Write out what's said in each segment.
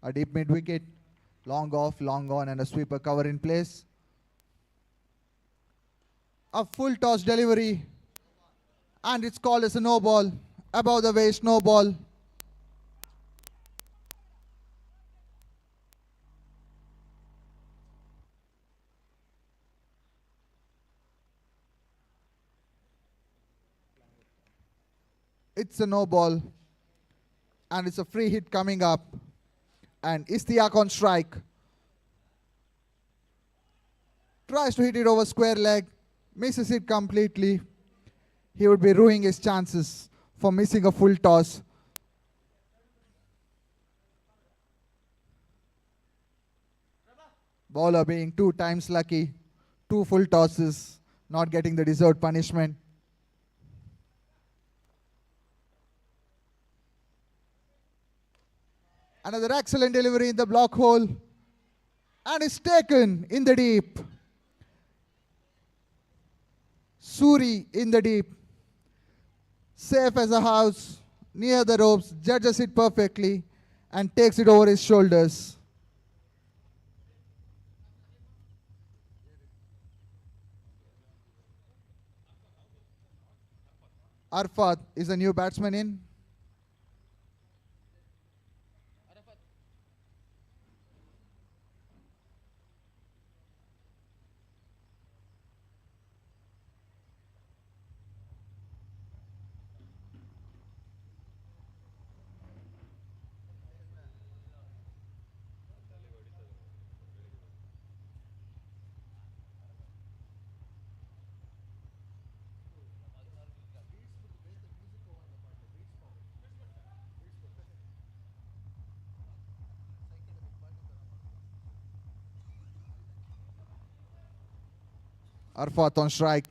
A deep mid wicket, long off, long on, and a sweeper cover in place. A full toss delivery, and it's called as a no ball. Above the waist, no ball. It's a no ball, and it's a free hit coming up. And Istiak on strike. Tries to hit it over square leg, misses it completely. He would be ruining his chances for missing a full toss. Bowler being 2 times lucky, 2 full tosses, not getting the deserved punishment. Another excellent delivery in the block hole, and it's taken in the deep. Suri in the deep. Safe as a house, near the ropes, judges it perfectly and takes it over his shoulders. Arfat is a new batsman in. Arfat on strike.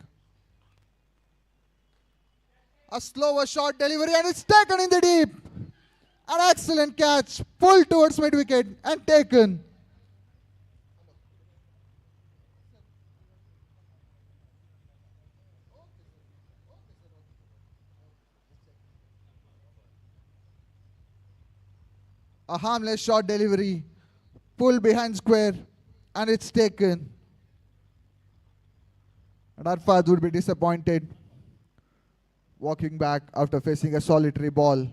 A slower short delivery, and it's taken in the deep. An excellent catch, pulled towards mid wicket and taken. A harmless short delivery, pulled behind square, and it's taken. And Arfat would be disappointed, walking back after facing a solitary ball.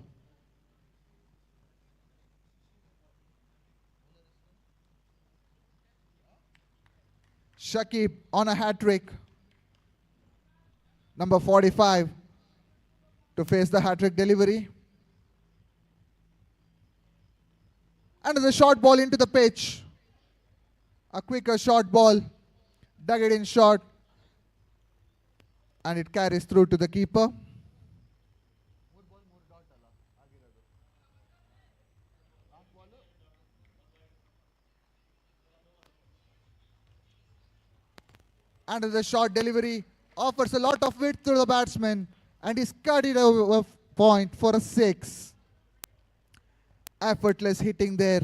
Shakib on a hat-trick. Number 45 to face the hat-trick delivery. And the short ball into the pitch. A quicker short ball, dug it in short, and it carries through to the keeper. And the short delivery offers a lot of width to the batsman, and he's cut it over point for a 6. Effortless hitting there.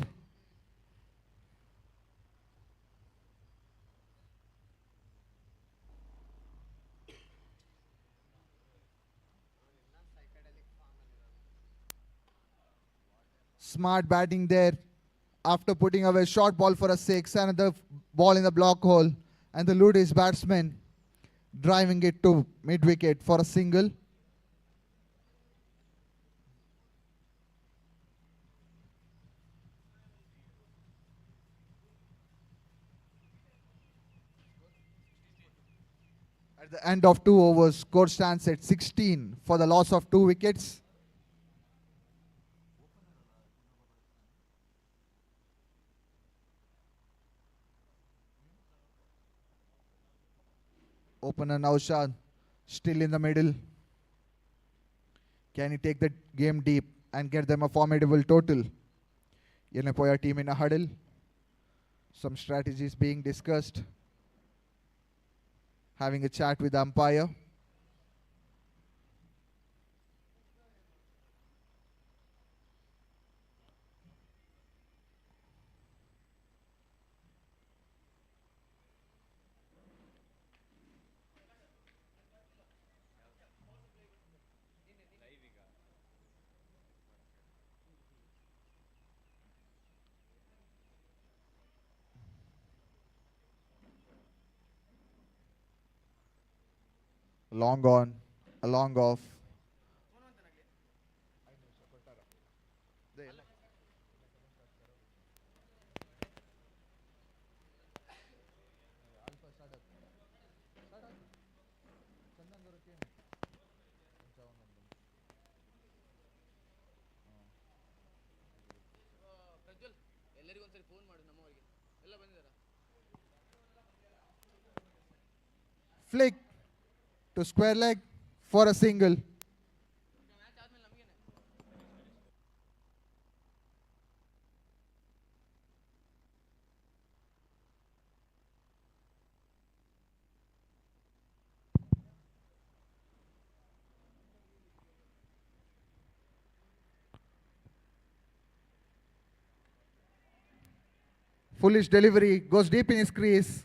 Smart batting there after putting away a short ball for a 6, another ball in the block hole, and the Lotus batsman driving it to mid wicket for a single. At the end of 2 overs, score stands at 16 for the loss of 2 wickets. Opener Naushad still in the middle. Can he take the game deep and get them a formidable total? Yanapoya team in a huddle. Some strategies being discussed. Having a chat with the umpire. Long on, a long off. Flick to square leg for a single. Foolish delivery, goes deep in his crease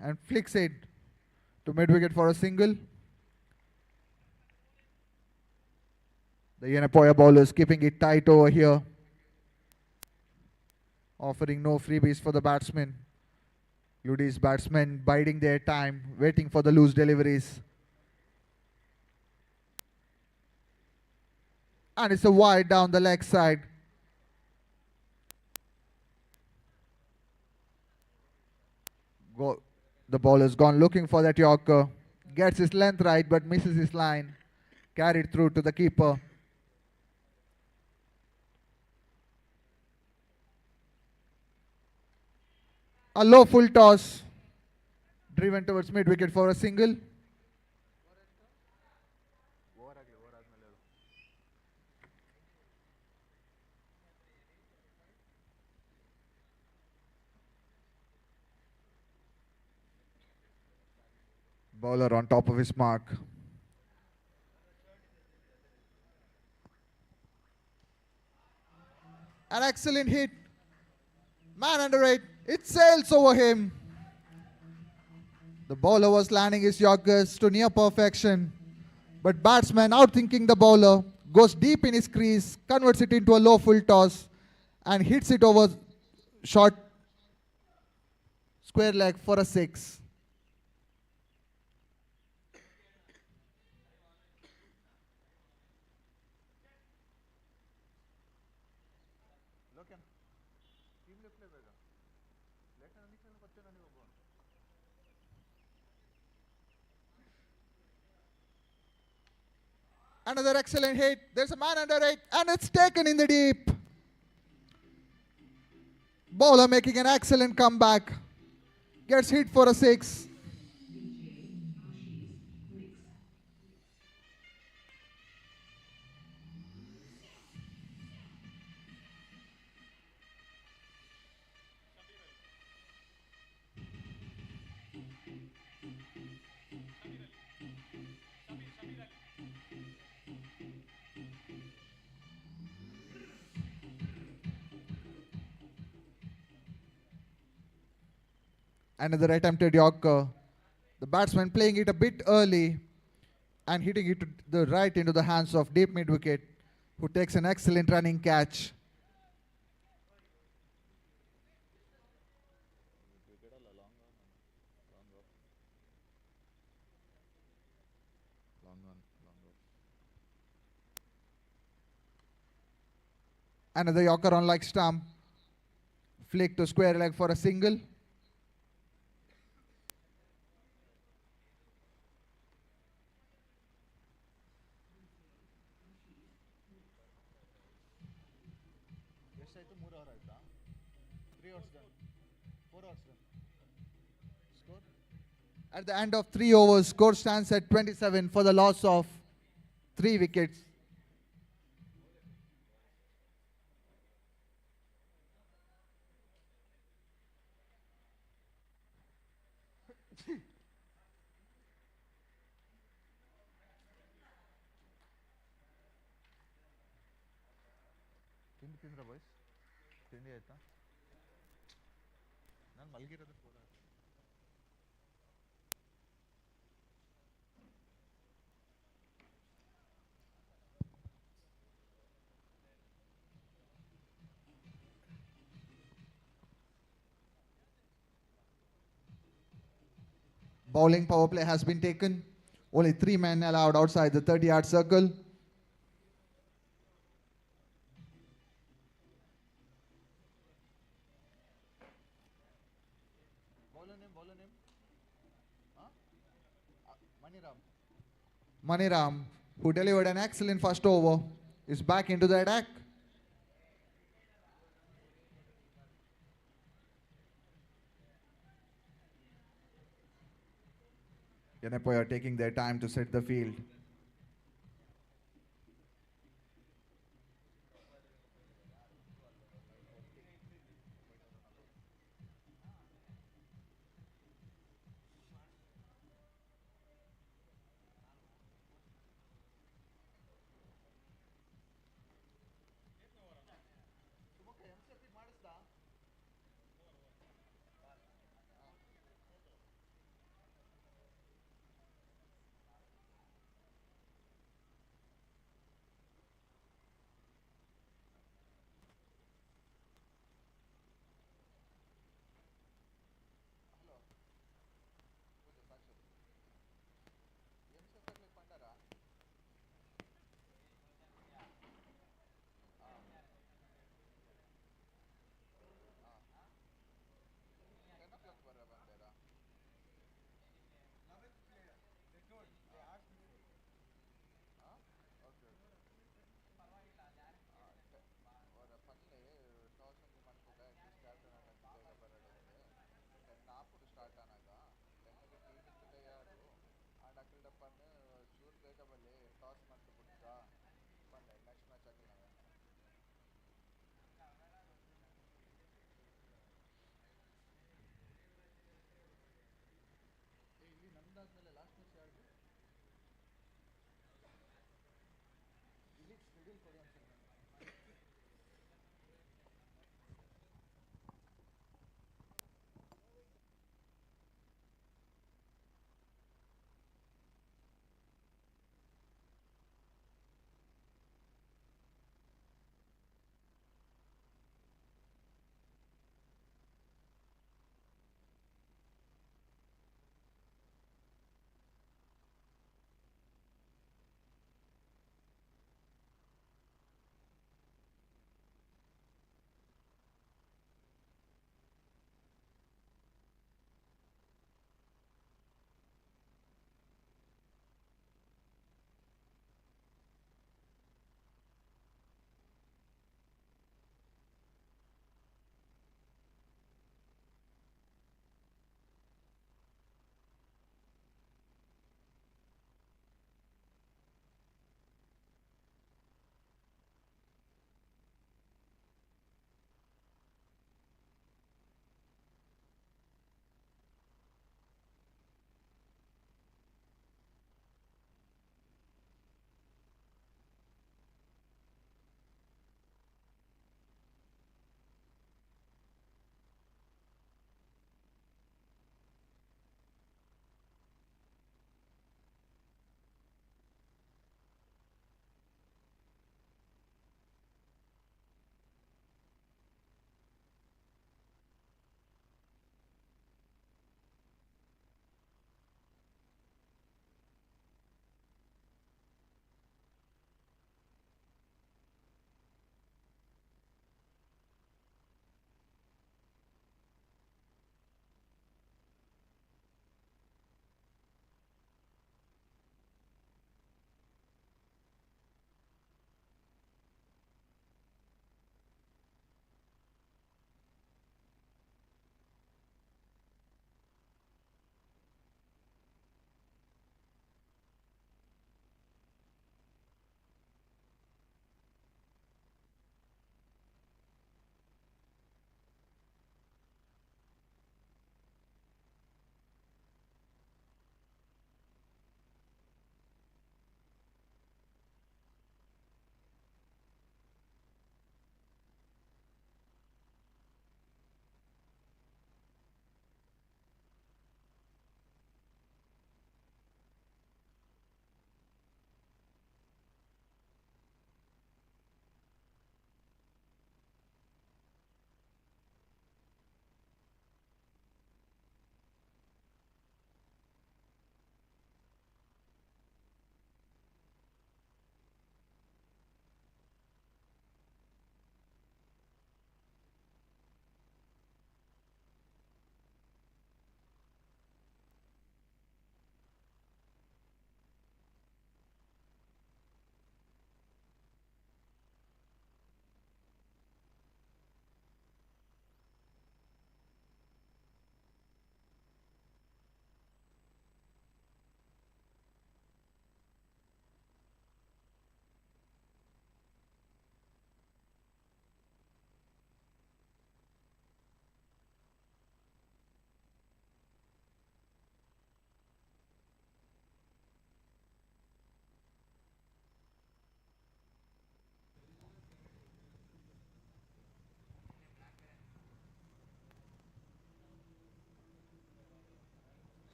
and flicks it to mid wicket for a single. The Yanapoya bowlers keeping it tight over here, offering no freebies for the batsmen. Ludi's batsmen biding their time, waiting for the loose deliveries. And it's a wide down the leg side. The bowler's gone looking for that Yorker. Gets his length right but misses his line. Carried through to the keeper. A low full toss. Driven towards mid wicket for a single. Bowler on top of his mark. An excellent hit. Man under it. It sails over him. The bowler was landing his Yorkers to near perfection. But batsman outthinking the bowler, goes deep in his crease, converts it into a low full toss and hits it over short square leg for a six. Another excellent hit. There's a man under it and it's taken in the deep. Bowler making an excellent comeback. Gets hit for a six. Another attempted Yorker. The batsman playing it a bit early and hitting it to the right into the hands of deep mid wicket, who takes an excellent running catch. Another Yorker on leg stump. Flick to square leg for a single. At the end of 3 overs, score stands at 27 for the loss of 3 wickets. Bowling power play has been taken. Only 3 men allowed outside the 30-yard circle. Maniram, who delivered an excellent first over, is back into the attack. Yanapoya taking their time to set the field.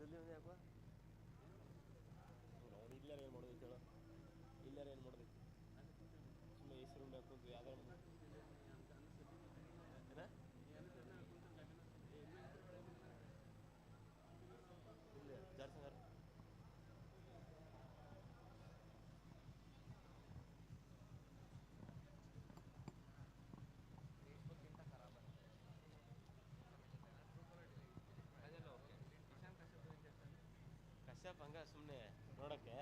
ಜಲ್ದಿ ಒಂದು ಯಾಕೋ ಅವ್ನು ಇಲ್ಲರ ಏನು ಮಾಡೋದೈತೆ ಹೇಳ ಇಲ್ಲರ ಏನು ಮಾಡೋದೈತಿ ಸುಮ್ಮನೆ ಹೆಸರು ಹಾಕೊಂಡು ಯಾವ್ದಾರ ಏನ ಇಲ್ಲ ಜಾರ್ ಸಂಗಾರ ಕಶ್ಯಪ್ ಹಂಗ ಸುಮ್ಮನೆ ನೋಡೋಕ್ಕೆ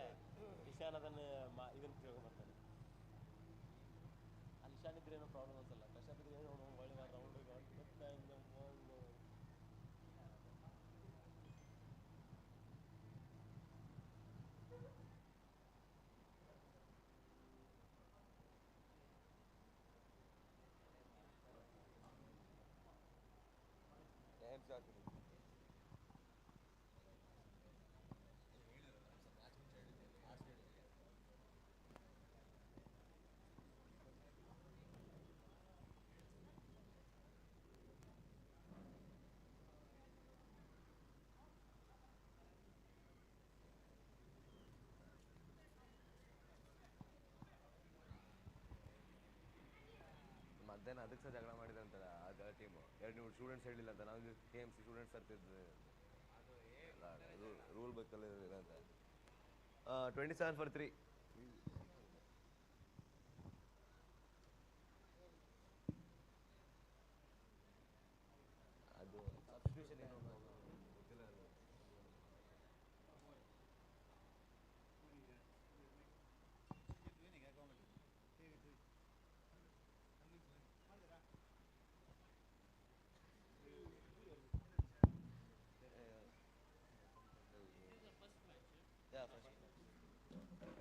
ಇಶಾನ್ ಅದನ್ನು ಇದನ್ನು ಕೇಳ್ಕೊಂಬರ್ತಾನೆ ಅಲ್ಲಿ ಇಶಾನ್ ಇದ್ರೆ ಏನೋ ಪ್ರಾಬ್ಲಮ್ ಅನ್ಸಲ್ಲ ಕಶ್ಯಪ್ ಇದ್ರೆ ಏನೋ ಒಳ್ಳೆ ರೌಂಡಿಗೆ ಮಧ್ಯಾಹ್ನ ಅದಕ್ಕೆ ಸಹ ಜಗಳ ಮಾಡಿದೆ ಅಂತಲ್ಲ ಅದು ಟೀಮು ನೀವು ಸ್ಟೂಡೆಂಟ್ಸ್ ಹೇಳಿಲ್ಲ ಅಂತ ನಾವು KMC ಸ್ಟೂಡೆಂಟ್ಸ್ ಇರ್ತಿದ್ವಿ ರೂಲ್ ಬೇಕಲ್ಲ ಅಂತ 27 for 3 ಅದು ಸಬ್ಸ್ಟಿಟ್ಯೂಷನ್ ಏನೋ ಗೊತ್ತಿಲ್ಲ ಅದು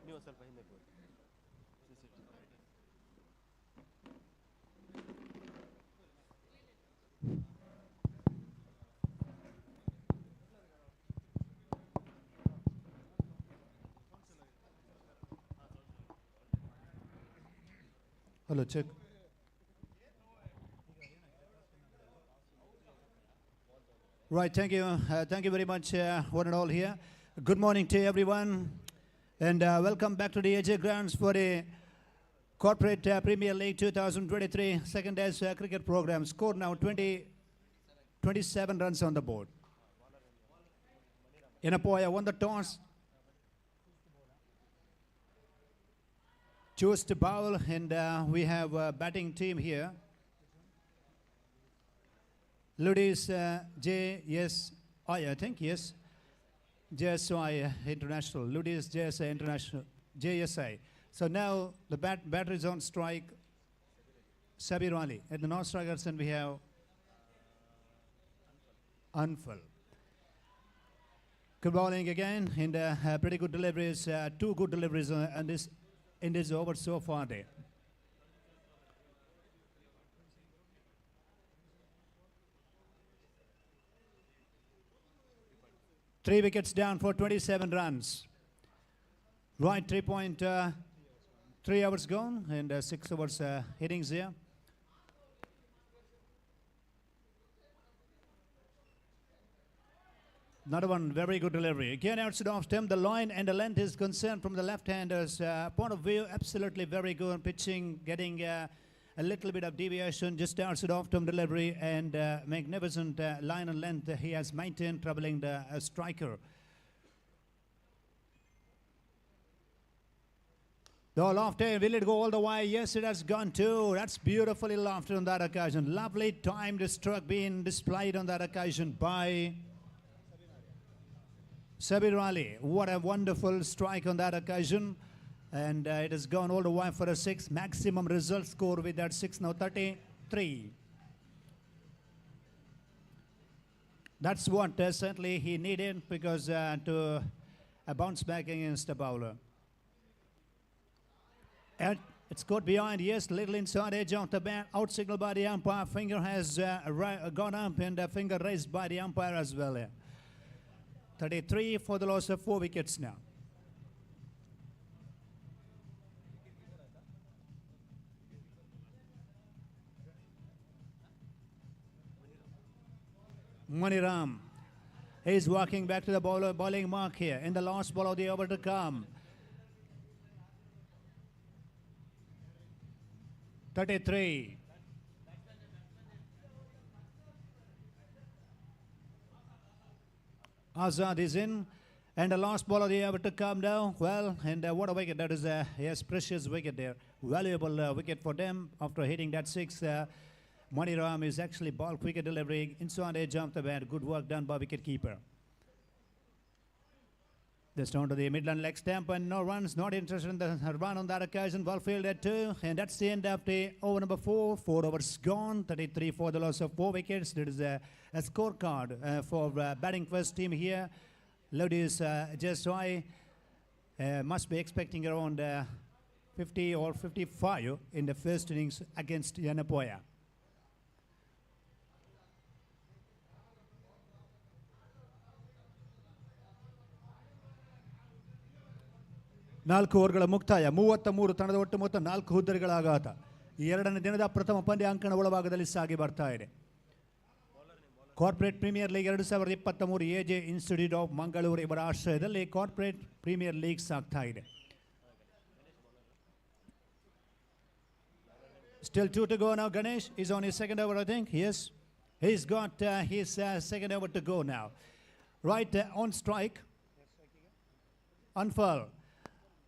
ನೀವು ಸ್ವಲ್ಪ ಹಿಂದೆ Hello, check. Right, thank you. Thank you very much, one and all here. Good morning to everyone, and welcome back to the AJ Grounds for the Corporate Premier League 2023 second days cricket program. Score now 27 runs on the board. Yanapoya won the toss. Chose to bowl, and we have a batting team here. Lotus JSA, I think, yes. JSA International. Lotus JSA International. JSA. So now the batter is on strike. Sabir Ali. At the non-strikers, and we have Anfal. Good bowling again, and pretty good deliveries. Two good deliveries in this over so far there. Three wickets down for 27 runs. Right, 3.3 hours gone, and 6 hours innings here. Another one, very good delivery. Again, outside off stump, the line and the length is concerned from the left-hander's point of view. Absolutely very good pitching, getting a little bit of deviation just outside off stump delivery, and magnificent line and length he has maintained, troubling the striker. The lofty, will it go all the way? Yes, it has gone too. That's beautifully lofted on that occasion. Lovely timed stroke being displayed on that occasion by Sabir Ali. What a wonderful strike on that occasion. And it has gone all the way for a 6. Maximum result score with that 6 now 33. That's what certainly he needed, because to bounce back against the bowler. And it's got behind, yes, little inside edge of the bat. Out signal by the umpire. Finger has gone up, and finger raised by the umpire as well. 33 for the loss of 4 wickets now. Maniram. He's walking back to the bowling mark here in the last ball of the over to come. 33. Azad is in. And the last ball of the over to come now. Well, and what a wicket. That is a yes, precious wicket there. Valuable wicket for them after hitting that six. Maniram is actually ball quicker delivery. Inside edge of the bat. Good work done by wicket keeper. Just on to the Midland leg stamp and no runs. Not interested in the run on that occasion. Well fielded too. And that's the end of the over number 4. 4 overs gone. 33 for the loss of 4 wickets. There is a scorecard for batting first team here. Lotus JSA must be expecting around 50 or 55 in the first innings against Yanapoya. ನಾಲ್ಕು ಓವರ್ಗಳ ಮುಕ್ತಾಯ 33 ತಂಡದ ಒಟ್ಟು ಮೊತ್ತ 4 ಹುದ್ದೆಗಳ ಆಘಾತ. ಎರಡನೇ ದಿನದ ಪ್ರಥಮ ಪಂದ್ಯಾಂಕಣ ಒಳಭಾಗದಲ್ಲಿ ಸಾಗಿ ಬರ್ತಾ ಇದೆ. Corporate premier League 2023 AJ Institute of Mangaluru ಇವರ ಆಶ್ರಯದಲ್ಲಿ ಕಾರ್ಪೊರೇಟ್ ಪ್ರೀಮಿಯರ್ ಲೀಗ್ ಸಾಗ್ತಾ ಇದೆ. Still 2 to go now. Ganesh is on his second over, I think. Yes, he's got his second over to go now. Right on strike. Unfurl.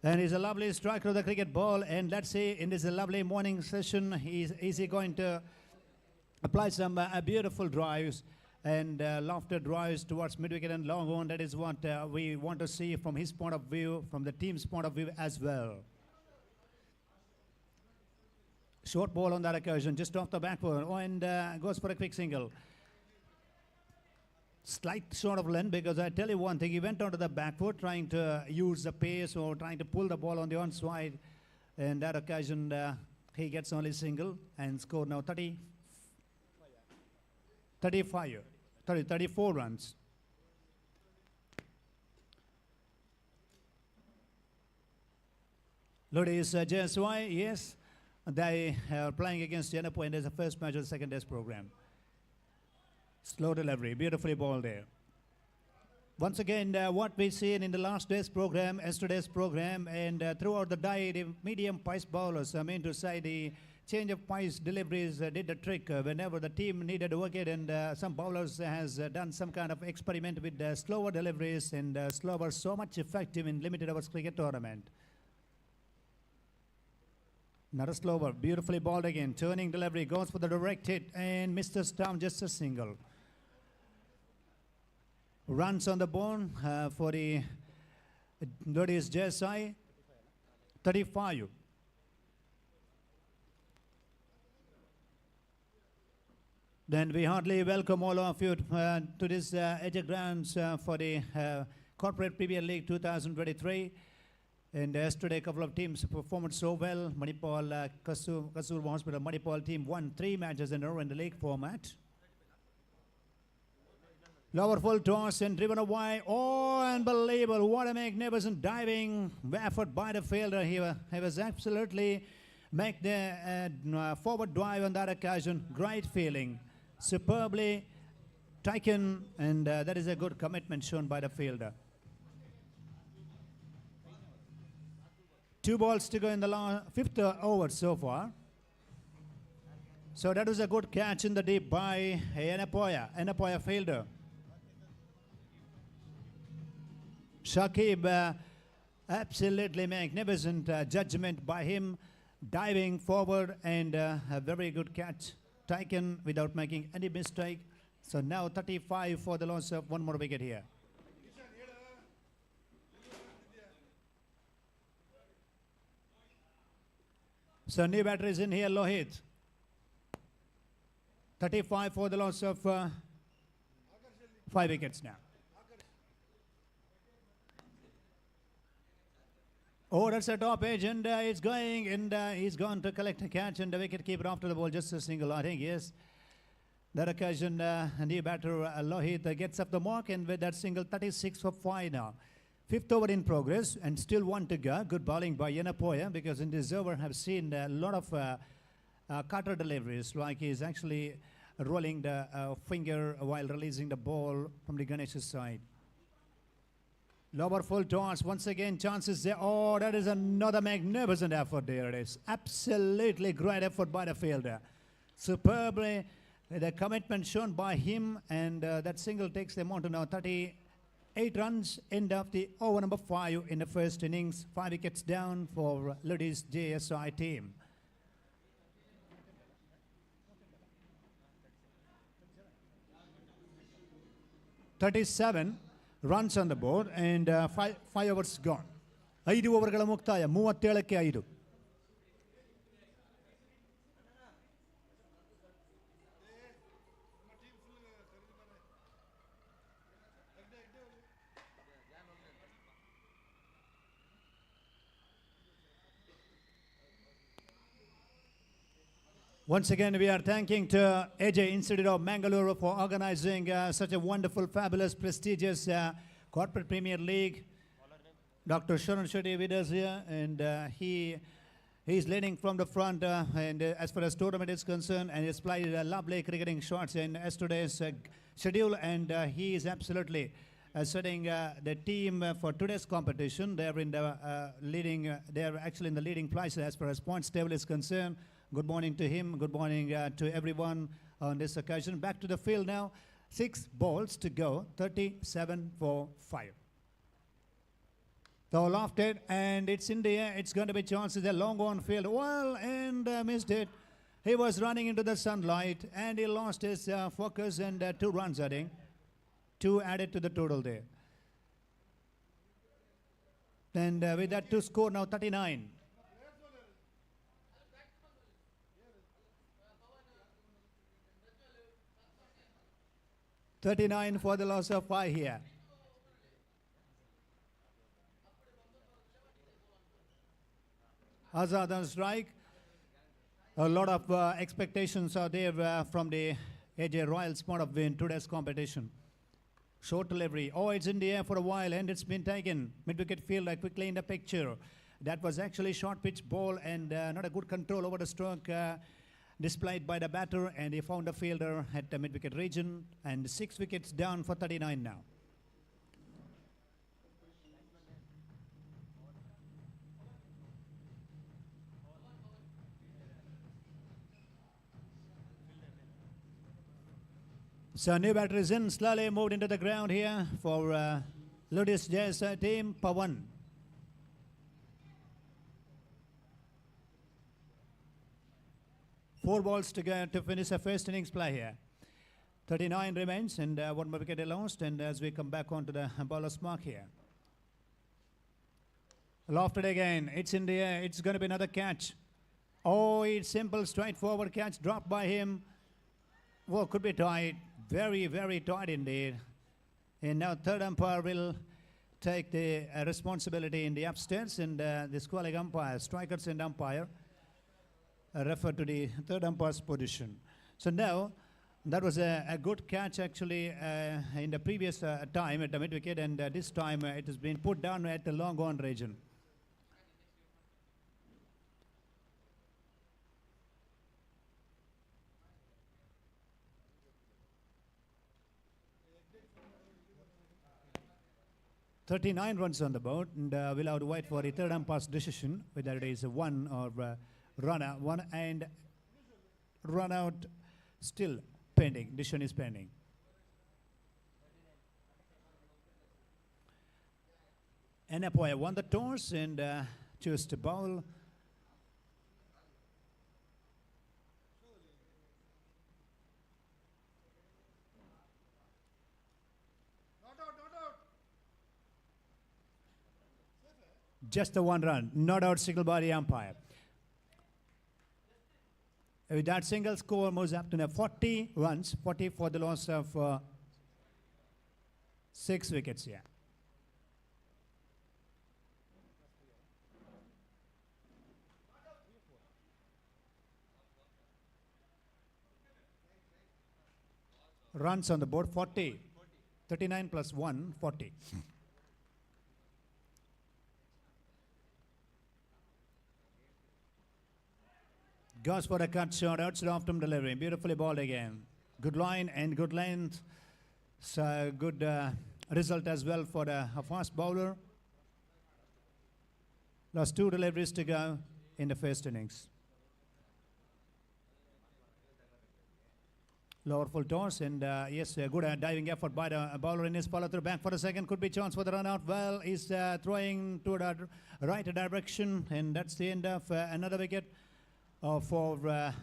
And he's a lovely striker of the cricket ball. And let's see, in this lovely morning session, is he going to apply some beautiful drives and lofted drives towards mid-wicket and long on? That is what we want to see from his point of view, from the team's point of view as well. Short ball on that occasion, just off the back foot, and goes for a quick single. Slight sort of length, because I tell you one thing, he went onto the back foot trying to use the pace or trying to pull the ball on the onside. And that occasion, he gets only single and scored now 34 runs. Lotus JSA, yes, they are playing against Yanapoya in the first match of the second test program. Slow delivery, beautifully ball there. Once again, what we seen in the last day's program, yesterday's program, and throughout the day, the medium pace bowlers, I mean to say the change of pace deliveries did the trick whenever the team needed a wicket, and some bowlers has done some kind of experiment with slower deliveries, and slower so much effective in limited overs cricket tournament. Not a slower, beautifully balled again, turning delivery, goes for the direct hit, and Mr. Stump just a single. Runs on the board for the Lotus JSA, 35. Then we heartily welcome all of you to this Edge Grounds for the Corporate Premier League 2023. And yesterday, a couple of teams performed so well. Manipal, Kasur Hospital, Manipal team won 3 matches in a row in the league format. Lower full toss and driven away. Oh, unbelievable. What a magnificent diving effort by the fielder. He was absolutely make the forward drive on that occasion. Great feeling. Superbly taken, and that is a good commitment shown by the fielder. 2 balls to go in the 5th over so far. So that was a good catch in the deep by Yanapoya fielder. Shakib, absolutely magnificent judgment by him, diving forward, and a very good catch taken without making any mistake. So now 35 for the loss of 1 more wicket here. So new batter is in here, Lohit. 35 for the loss of 5 wickets now. Oh, that's a top edge, and it's going, and he's gone to collect a catch, and the wicket keeper after the ball, just a single, I think, yes. That occasion, new batter Lohit gets up the mark, and with that single, 36 for 5 now. 5th over in progress, and still 1 to go. Good bowling by Yanapoya, because in this over, I've seen a lot of cutter deliveries, like he's actually rolling the finger while releasing the ball from the Ganesh's side. Lower full toss, once again, chances there. Oh, that is another magnificent effort there. It is absolutely great effort by the fielder. Superbly, the commitment shown by him, and that single takes them on to now 38 runs, end of the over number 5 in the first innings. 5 wickets down for Lotus JSA team. $37 runs on the board and 5 overs gone. 5 ಓವರ್ಗಳ ಮುಕ್ತಾಯ 37ಕ್ಕೆ 5. Once again, we are thanking to AJ Institute of Mangalore for organizing such a wonderful, fabulous, prestigious corporate Premier League. Dr. Sharan Shetty with us here, and he's leading from the front. And as far as tournament is concerned, and he's played lovely cricketing shots in yesterday's schedule, and he is absolutely setting the team for today's competition. They're in the leading. They're actually in the leading place as far as points table is concerned. Good morning to him. Good morning to everyone on this occasion. Back to the field now. 6 balls to go. 37 for 5. So lofted, and it's in the air. It's going to be chances. A long on field. Well, and missed it. He was running into the sunlight, and he lost his focus, and 2 runs, I think. 2 added to the total there. And with that, to score now 39. $39 for the loss of 5 here. Azad on strike. A lot of expectations are there from the AJ Royals point of view in today's competition. Short delivery. Oh, it's in the air for a while, and it's been taken. Mid-wicket fielder quickly in the picture. That was actually short pitch ball, and not a good control over the stroke displayed by the batter, and he found a fielder at the mid-wicket region, and 6 wickets down for 39 now. So new batter is in, slowly moved into the ground here for Lotus JSA team, Pawan. Four balls to go to finish the first innings play here. 39 remains, and 1 more wicket lost, and as we come back onto the bowler's mark here. Lofted again, it's in the air, it's going to be another catch. Oh, it's simple, straightforward catch dropped by him. Well, could be tight, very, very tight indeed. And now third umpire will take the responsibility in the upstairs, and the squalling umpire, strikers and umpire, refer to the third umpire's position. So now, that was a good catch actually in the previous time at the mid-wicket, and this time it has been put down at the long on region. $39 runs on the board, and we'll have to wait for the third umpire's decision, whether it is a 1 or run out, 1 and run out still pending. Decision is pending. Yanapoya won the toss and chose to bowl. Just the 1 run, not out signal by the umpire. With that single score moves up to now 40 runs, 40 for the loss of 6 wickets here. Runs on the board 40. 39 plus 1, 40. Goes for a cut shot, outside off from delivery. Beautifully balled again. Good line and good length. So good result as well for a fast bowler. Lost 2 deliveries to go in the first innings. Lower full toss and yes, a good diving effort by the bowler in his follow through. Back for a second, could be chance for the run out. Well, he's throwing to the right direction, and that's the end of another wicket for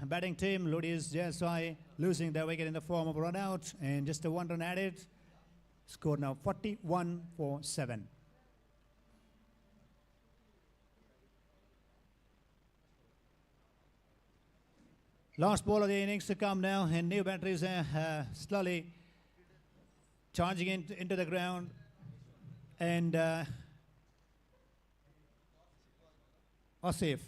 batting team. Lotus JSA losing their wicket in the form of a run out, and just a 1 run added. Score now 41 for 7. Last ball of the innings to come now, and new batteries slowly charging into the ground, and Asif.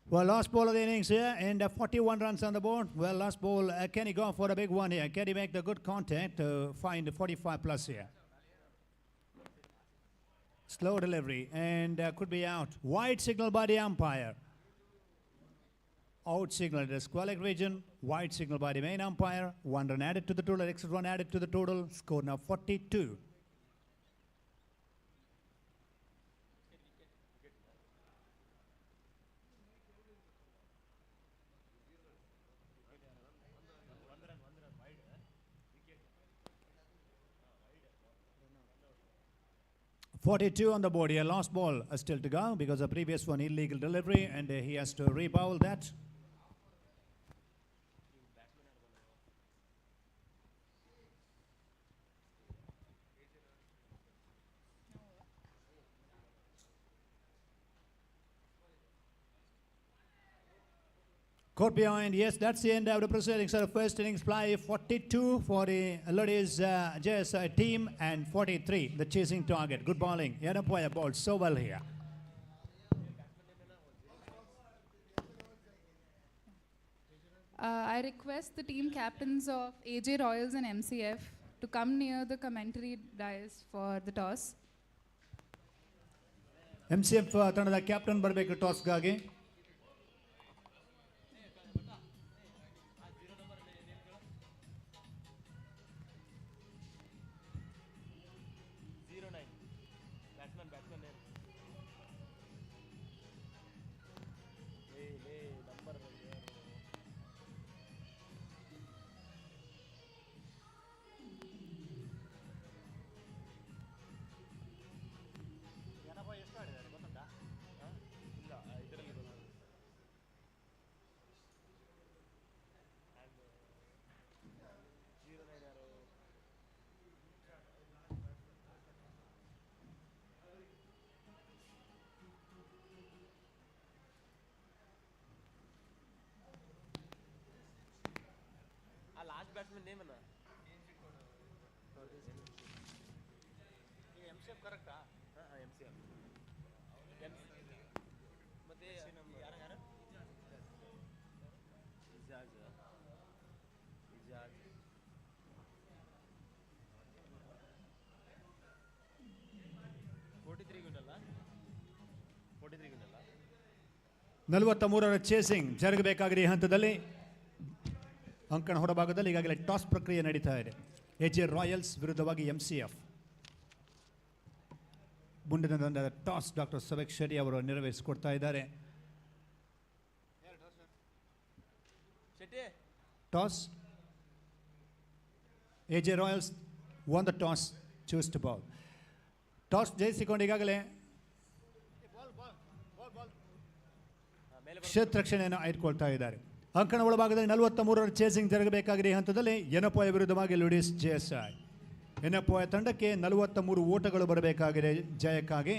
Well, last ball of the innings here, and 41 runs on the board. Well, last ball, can he go for a big one here? Can he make the good contact to find 45 plus here? Slow delivery, and could be out. Wide signal by the umpire. Out signal in the squalic region. Wide signal by the main umpire. 1 run added to the total. Extra run added to the total. Score now 42. .42 on the board here. Last ball still to go because the previous one illegal delivery, and he has to re-bowl that. Caught behind, yes, that's the end of the proceedings. So the first innings play 42 for the Lotus JSA team and 43 the chasing target. Good bowling. Yanapoya bowled so well here. I request the team captains of AJ Royals and MCF to come near the commentary dais for the toss. MCF ತಂಡದ captain ಬರಬೇಕು ಟಾಸ್ಗಾಗಿ. Last batsmen name అన్న MCF కరెక్టా MCF ಮತ್ತೆ ಯಾರು Ijaz 43 ಗುಂಟಲ್ಲ 43ರ chasing ಜರುಗಬೇಕಾಗಿದೆ ಈ ಹಂತದಲ್ಲಿ. ಅಂಕಣ ಹೊರಭಾಗದಲ್ಲಿ ಈಗಾಗಲೇ ಟಾಸ್ ಪ್ರಕ್ರಿಯೆ ನಡೀತಾ ಇದೆ. ಎಜೆ ರಾಯಲ್ಸ್ ವಿರುದ್ಧವಾಗಿ MCF. ಮುಂದಿನ ತಂಡದ ಟಾಸ್ ಡಾಕ್ಟರ್ ಸಬೇಕ್ ಶೆಟ್ಟಿ ಅವರು ನಿರ್ವಹಿಸಿಕೊಡ್ತಾ ಇದ್ದಾರೆ. Toss AJ Royals won the toss, choose to bowl. Toss ಜಯಿಸಿಕೊಂಡು ಈಗಾಗಲೇ ಕ್ಷೇತ್ರ ರಕ್ಷಣೆಯನ್ನು ಆಯ್ದುಕೊಳ್ತಾ ಇದ್ದಾರೆ. ಅಂಕಣ ಒಳಭಾಗದಲ್ಲಿ 43ರ ಚೇಸಿಂಗ್ ಜರುಗಬೇಕಾಗಿದೆ ಈ ಹಂತದಲ್ಲಿ. ಯನಪೋಯ ವಿರುದ್ಧವಾಗಿ ಲೋಟಸ್ JSA. ಯನಪೋಯ ತಂಡಕ್ಕೆ 43 ಓಟಗಳು ಬರಬೇಕಾಗಿದೆ ಜಯಕ್ಕಾಗಿ.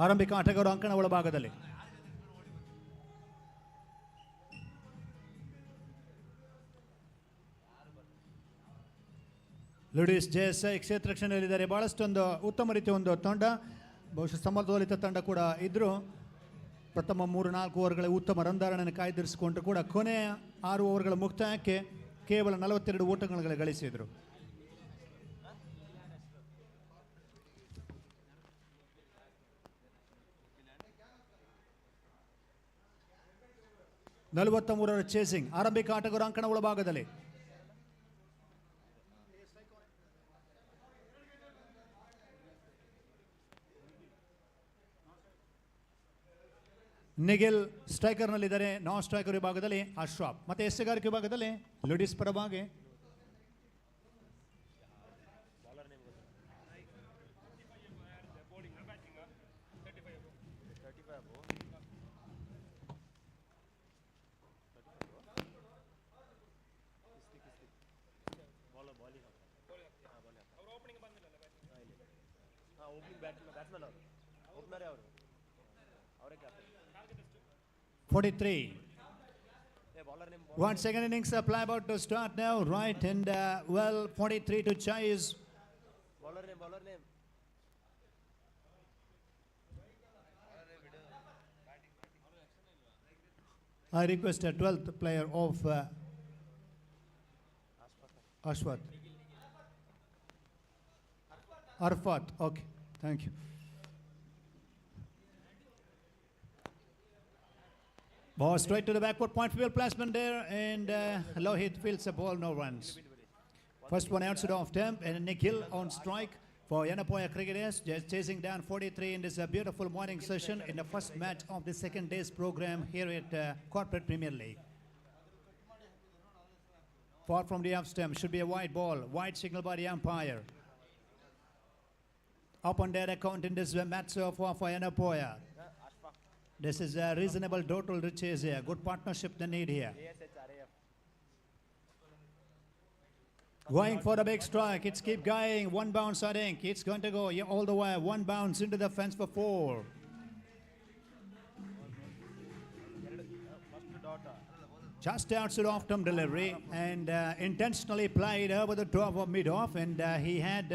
ಆರಂಭಿಕ ಆಟಗಾರರು ಅಂಕಣ ಒಳಭಾಗದಲ್ಲಿ. ಲೋಟಸ್ JSA ಕ್ಷೇತ್ರ ರಕ್ಷಣೆಯಲ್ಲಿದ್ದಾರೆ. ಬಹಳಷ್ಟೊಂದು ಉತ್ತಮ ರೀತಿಯ ಒಂದು ತಂಡ, ಬಹುಶಃ ಸಮತೋಲಿತ ತಂಡ ಕೂಡ ಇದ್ದರು. ಪ್ರಥಮ 3-4 ಓವರ್ಗಳ ಉತ್ತಮ ರನ್ಧಾರಣೆಯನ್ನು ಕಾಯ್ದಿರಿಸಿಕೊಂಡು ಕೂಡ ಕೊನೆಯ 6 ಓವರ್ಗಳ ಮುಕ್ತಾಯಕ್ಕೆ ಕೇವಲ 42 ಓಟಗಳನ್ನು ಗಳಿಸಿದರು. 43ರ ಚೇಸಿಂಗ್ ಆರಂಭಿಕ ಆಟಗಾರ ಅಂಕಣ ಒಳಭಾಗದಲ್ಲಿ. ನಿಖಿಲ್ ಸ್ಟ್ರೈಕರ್ನಲ್ಲಿದ್ದಾರೆ. ನಾನ್ ಸ್ಟ್ರೈಕರ್ ವಿಭಾಗದಲ್ಲಿ ಅಶ್ರಾಫ್ ಮತ್ತೆ ಎಸೆಗಾರಿಕೆ ವಿಭಾಗದಲ್ಲಿ ಲುಡಿಸ್ ಪರವಾಗಿ ಓಪನಿಂಗ್ ಬ್ಯಾಟ್ಸ್ಮನ್ ಅವರು ಓಪನರೇ ಅವರು ಅವರೇ captain 43. bowler name One second innings play about to start now, right? And 43 to chase. bowler name I request a 12th player of Ashwat. Arfat. Okay, thank you. Ball straight to the backward point field placement there, and Lohit fields the ball, no runs. First one outside off temp, and Nikhil on strike for Yanapoya Cricketers, just chasing down 43 in this beautiful morning session in the first match of the second day's program here at Corporate Premier League. Far from the off stump, should be a wide ball, wide signal by the umpire. Up on their account in this match so far for Yanapoya. This is a reasonable total chase here. Good partnership they need here. Going for the big strike. It's keep going. One bounce, I think. It's going to go all the way. One bounce into the fence for 4. Just outside off-term delivery and intentionally played over the top of mid-off, and he had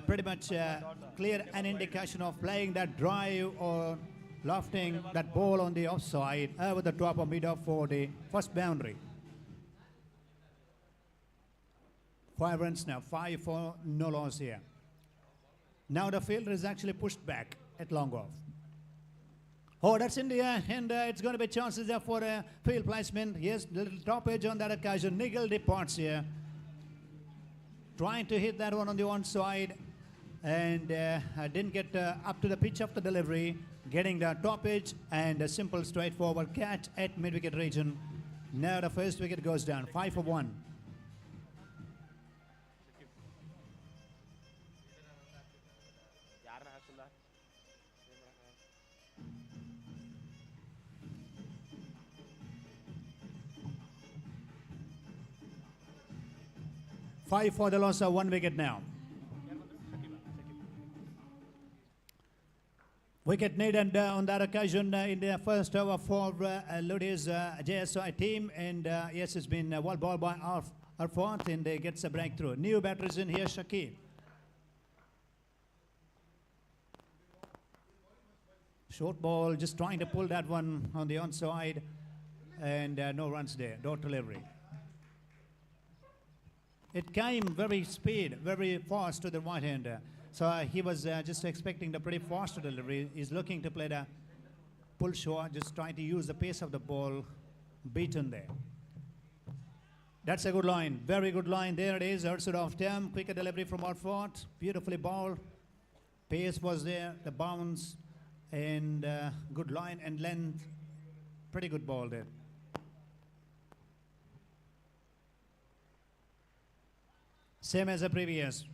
pretty much clear an indication of playing that drive or lofting that ball on the offside over the top of mid-off for the first boundary. 5 runs now, 5 for no loss here. Now the fielder is actually pushed back at long off. Oh, that's in the air, and it's going to be chances there for a field placement. Yes, little top edge on that occasion. Nigel departs here. Trying to hit that one on the one side, and didn't get up to the pitch of the delivery. Getting the top edge and a simple straightforward catch at mid-wicket region. Now the first wicket goes down, 5 for 1. ಯಾರನ್ನ ಹಾಕಿಲ್ಲ 5 for the loss of 1 wicket now. Wicket needed on that occasion in the first over for Lotus JSA team, and yes, it's been well ball by Arfat, and gets a breakthrough. New batters in here, Shakib. Short ball, just trying to pull that one on the onside, and no runs there, dot delivery. It came very fast to the right-hander. So he was just expecting the pretty fast delivery. He's looking to play the pull shot, just trying to use the pace of the ball, beaten there. That's a good line, very good line. There it is, outside off term, quicker delivery from Arfat, beautifully bowled. Pace was there, the bounce, and good line and length. Pretty good ball there. Same as the previous.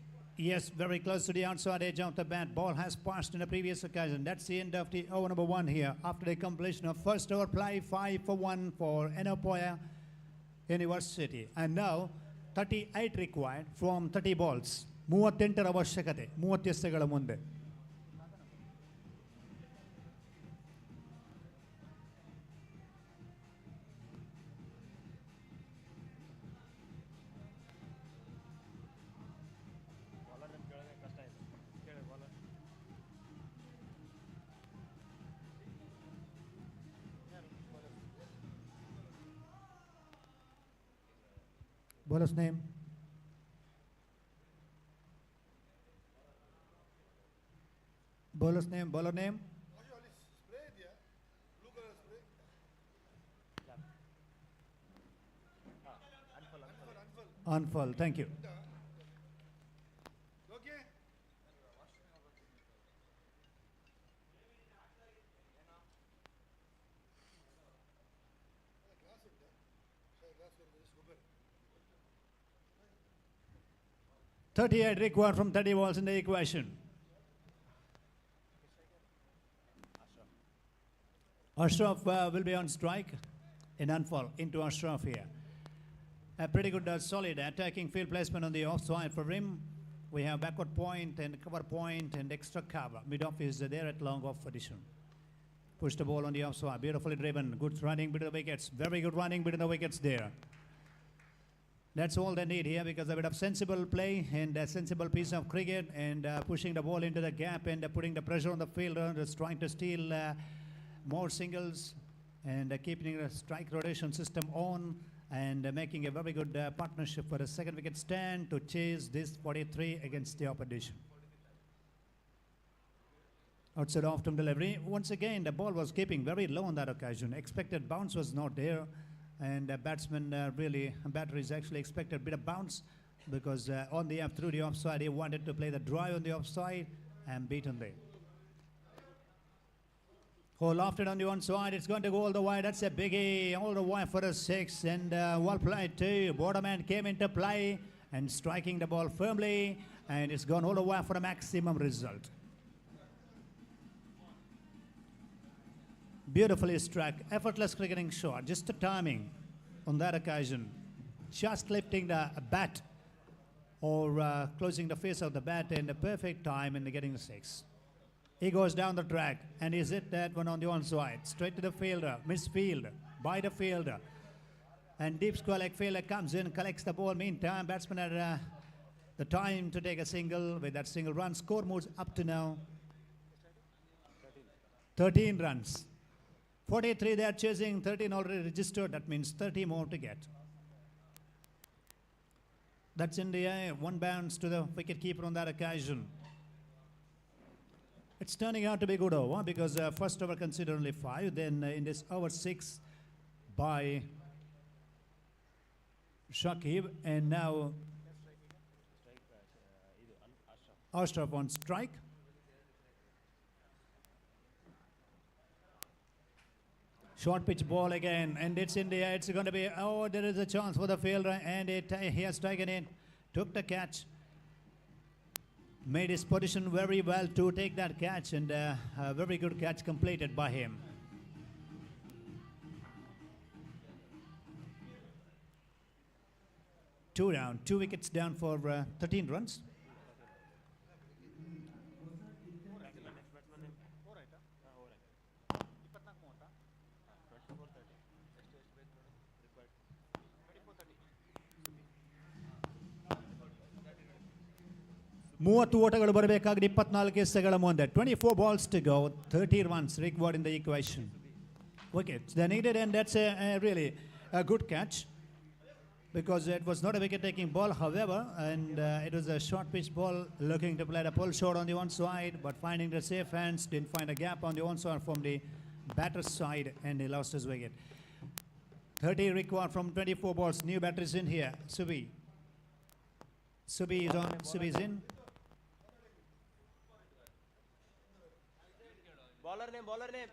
Yes, very close to the outside edge of the bat. Ball has passed in the previous occasion. That's the end of the over number 1 here. After the completion of first over play, 5 for 1 for Yanapoya University. And now, 38 required from 30 balls. 38 ಅವಶ್ಯಕತೆ 30 ಎಸೆಗಳ ಮುಂದೆ. Bowler's name. Bowler's name, bowler name. Unfall, thank you. .38 required from 30 balls in the equation. Ashraf will be on strike in Unfall into Ashraf here. A pretty good, solid attacking field placement on the offside for him. We have backward point and cover point and extra cover. Mid-off is there at long off position. Push the ball on the offside. Beautifully driven. Good running between the wickets. Very good running between the wickets there. That's all they need here because a bit of sensible play and a sensible piece of cricket and pushing the ball into the gap and putting the pressure on the fielder, just trying to steal more singles and keeping the strike rotation system on and making a very good partnership for a second wicket stand to chase this 43 against the opposition. Outside off-term delivery. Once again, the ball was keeping very low on that occasion. Expected bounce was not there. And batter is actually expected a bit of bounce because on the up through the offside, he wanted to play the drive on the offside and beaten there. Oh, lofted on the one side, it's going to go all the way. That's a biggie, all the way for a 6 and well played too. Borderman came into play and striking the ball firmly and it's gone all the way for a maximum result. Beautifully struck, effortless cricketing shot, just the timing on that occasion. Just lifting the bat or closing the face of the bat in the perfect time and getting the 6. He goes down the track and he's hit that one on the one side. Straight to the fielder, misfield by the fielder. And deep square leg fielder comes in, collects the ball. Meantime, batsman had the time to take a single. With that single run, score moves up to now 13 runs. 43 they are chasing, 13 already registered. That means 30 more to get. That's in the air. One bounce to the wicket keeper on that occasion. It's turning out to be a good over because first over considered only 5. Then in this over 6 by Shakib. And now Ashraf on strike. Short pitch ball again, and it's in the air. It's going to be, oh, there is a chance for the fielder, and he has taken it, took the catch, made his position very well to take that catch, and a very good catch completed by him. Two down, 2 wickets down for 13 runs. ಮೂವತ್ತು ಓಟಗಳು ಬರಬೇಕಾಗಿದೆ 24 ಎಸೆಗಳ ಮುಂದೆ 24 balls to go, 30 runs required in the equation. Wickets they needed, and that's a really a good catch because it was not a wicket-taking ball, however, and it was a short pitch ball looking to play the pull shot on the one side, but finding the safe hands, didn't find a gap on the one side from the batter's side, and he lost his wicket. 30 required from 24 balls. New batters in here. Subi is on. Subi is in. Bowler name.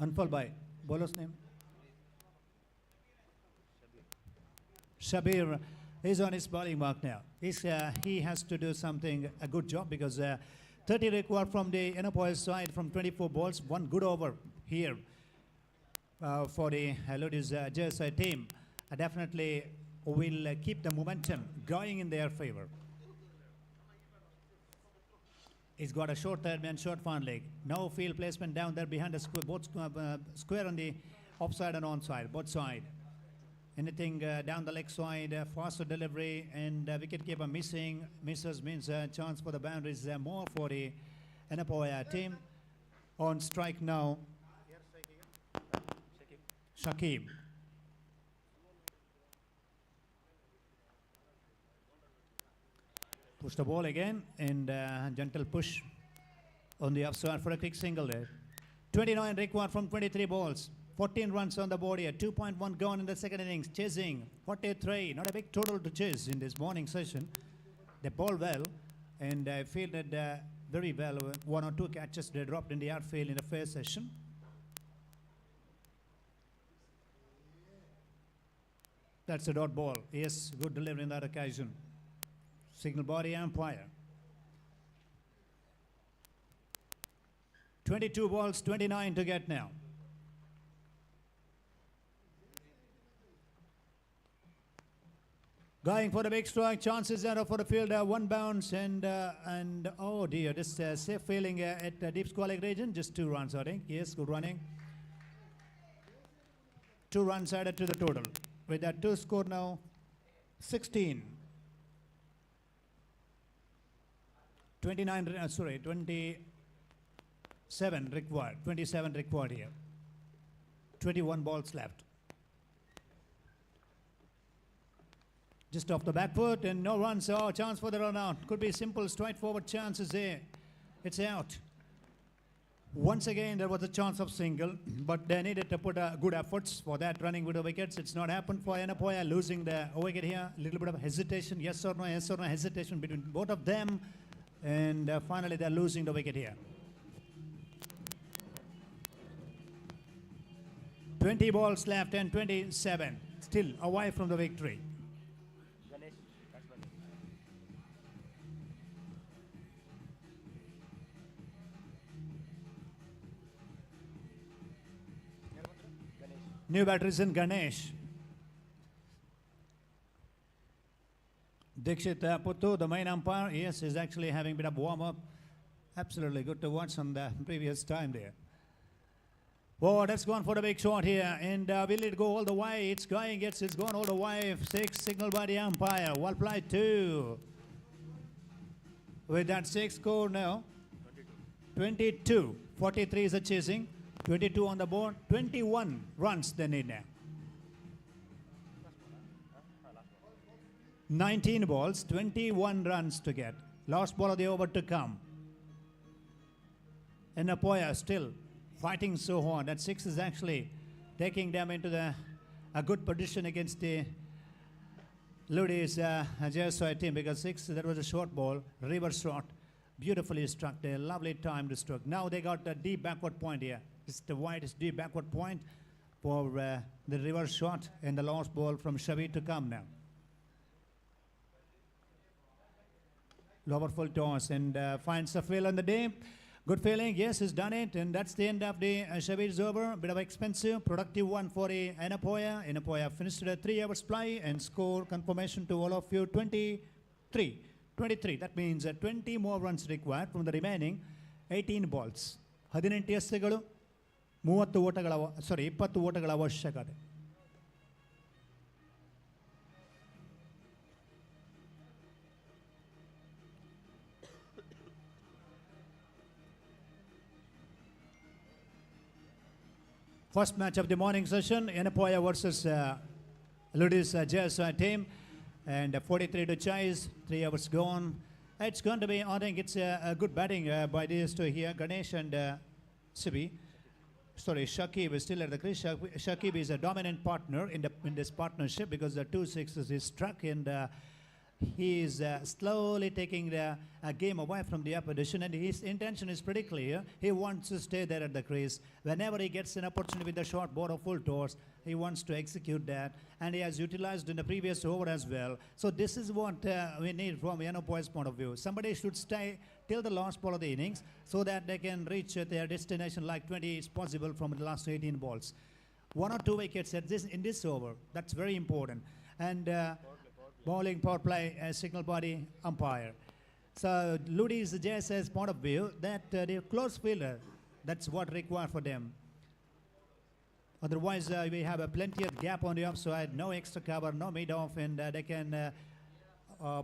Unfall by bowler's name. Shabir is on his bowling mark now. He has to do something, a good job because 30 required from the Yanapoya side from 24 balls. One good over here for the Lotus JSA team. Definitely will keep the momentum going in their favor. He's got a short third man, short front leg. No field placement down there behind the square, both square on the offside and onside, both side. Anything down the leg side, faster delivery, and wicketkeeper missing. Misses means a chance for the boundaries more for the Yanapoya team. On strike now, Shakib. Push the ball again and gentle push on the offside for a quick single there. 29 required from 23 balls. 14 runs on the board here. 2.1 gone in the second innings. Chasing 43. Not a big total to chase in this morning session. They bowled well and fielded very well. One or two catches they dropped in the outfield in the first session. That's a dot ball. Yes, good delivery in that occasion. Signal body umpire. 22 balls, 29 to get now. Going for the big strike, chances are for the fielder, one bounce and oh dear, this safe fielding at deep squalling region, just 2 runs I think. Yes, good running. 2 runs added to the total. With that 2 score now, 16. 27 required. 27 required here. 21 balls left. Just off the back foot and no runs. Oh, chance for the run out. Could be simple, straightforward chances there. It's out. Once again, there was a chance of single, but they needed to put good efforts for that running with the wickets. It's not happened for Yanapoya, losing the wicket here. A little bit of hesitation, yes or no hesitation between both of them. And finally, they're losing the wicket here. 20 balls left and 27. Still away from the victory. Ganesh, batsman. Ganesh. New batter is in Ganesh. Dixit Puttu, the main umpire, yes, is actually having a bit of warm-up. Absolutely good to watch on the previous time there. Oh, that's gone for the big shot here. And will it go all the way? It's going, yes, it's gone all the way. 6, signal by the umpire. Well played, 2. With that 6 score now, 22. 43 is a chasing. 22 on the board. 21 runs they need now. 19 balls, 21 runs to get. Last ball of the over to come. And Yanapoya still fighting so hard. That 6 is actually taking them into a good position against the Lotus JSA team, because 6, that was a short ball, reverse shot, beautifully struck there, lovely time to struck. Now they got a deep backward point here. It's the widest deep backward point for the reverse shot, and the last ball from Shavi to come now. Lower full toss and finds a field on the day. Good feeling, yes, he's done it, and that's the end of the Shavi's over. Bit of expensive, productive one for the Yanapoya. Yanapoya finished a 3 hours play and score confirmation to all of you 23. That means 20 more runs required from the remaining 18 balls. 18 ಎಸೆಗಳು 20 ಓಟಗಳ ಅವಶ್ಯಕತೆ. First match of the morning session, Yanapoya versus Lotus JSA team. And 43 to chase, 3 hours gone. It's going to be, I think it's a good batting by these two here, Ganesh and Shakib is still at the crease. Shakib is a dominant partner in this partnership because the 2 6s is struck, and he is slowly taking the game away from the opposition, and his intention is pretty clear. He wants to stay there at the crease. Whenever he gets an opportunity with the short ball or full toss, he wants to execute that, and he has utilized in the previous over as well. So this is what we need from Yanapoya's point of view. Somebody should stay till the last ball of the innings so that they can reach their destination like 20 is possible from the last 18 balls. 1 or 2 wickets in this over. That's very important. And bowling power play signal body umpire. So Lotus JSA's point of view that the close fielder, that's what required for them. Otherwise we have a plenty of gap on the offside, no extra cover, no mid-off, and they can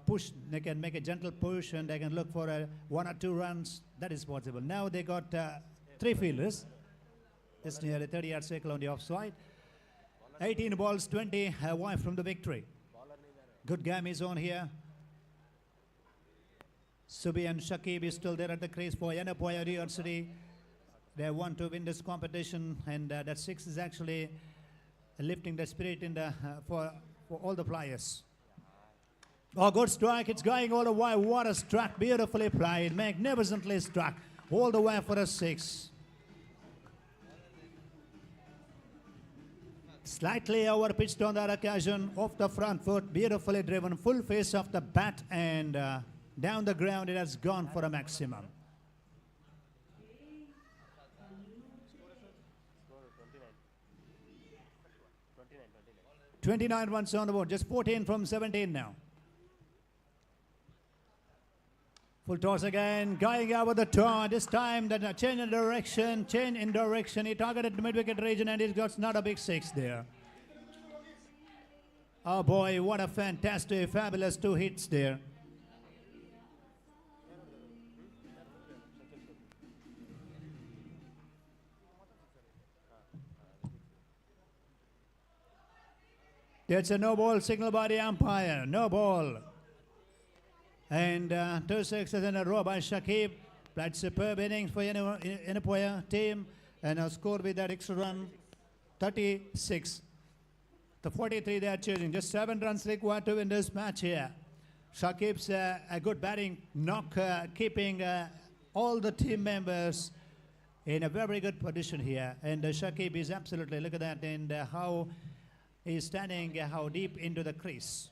push, they can make a gentle push, and they can look for 1 or 2 runs. That is possible. Now they got 3 fielders, just near the 30-yard circle on the offside. 18 balls, 20 away from the victory. Good game is on here. Subi and Shakib is still there at the crease for Yanapoya University. They want to win this competition, and that 6 is actually lifting the spirit in the for all the players. Oh, good strike. It's going all the way. What a strike. Beautifully played. Magnificently struck. All the way for a 6. Slightly over-pitched on that occasion. Off the front foot. Beautifully driven. Full face of the bat. And down the ground, it has gone for a maximum. Score 29. 29 runs on the board. Just 14 from 17 now. Full toss again, going over the turn. This time, the change in direction. He targeted the mid-wicket region and he got not a big 6 there. Oh boy, what a fantastic, fabulous 2 hits there. That's a no ball signal by the umpire. No ball. And 2 sixes in a row by Shakib. Played superb innings for Yanapoya team. And scored with that extra run, 36. The 43 they are chasing. Just 7 runs required to win this match here. Shakib's a good batting knock, keeping all the team members in a very good position here. And Shakib is absolutely, look at that, and how he's standing, how deep into the crease.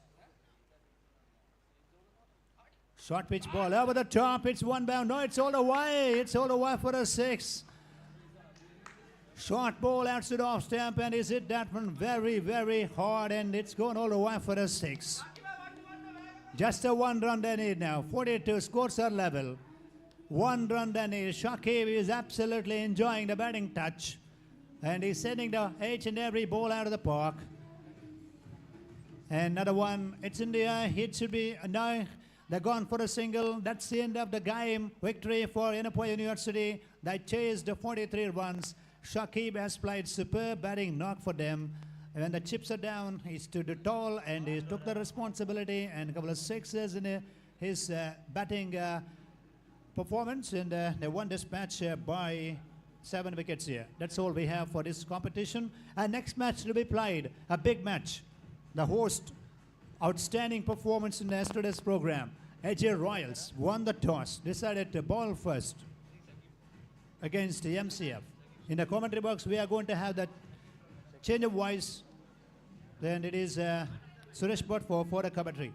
Short pitch ball over the top. It's one bound. No, it's all the way. It's all the way for a 6. Short ball out to the off stamp, and he's hit that one very, very hard, and it's gone all the way for a 6. Just a 1 run they need now. 42 scores are level. 1 run they need. Shakib is absolutely enjoying the batting touch, and he's sending the each and every ball out of the park. And another one. It's in the air. It should be no. They're gone for a single. That's the end of the game. Victory for Yanapoya University. They chased the 43 runs. Shakib has played superb batting knock for them. And when the chips are down, he stood tall and he took the responsibility and a couple of 6s in his batting performance. And they won this match by 7 wickets here. That's all we have for this competition. And next match to be played, a big match. The host, outstanding performance in yesterday's program. AJ Royals won the toss, decided to bowl first against the MCF. In the commentary box, we are going to have that change of voice. Then it is Suresh Bhatt for the commentary.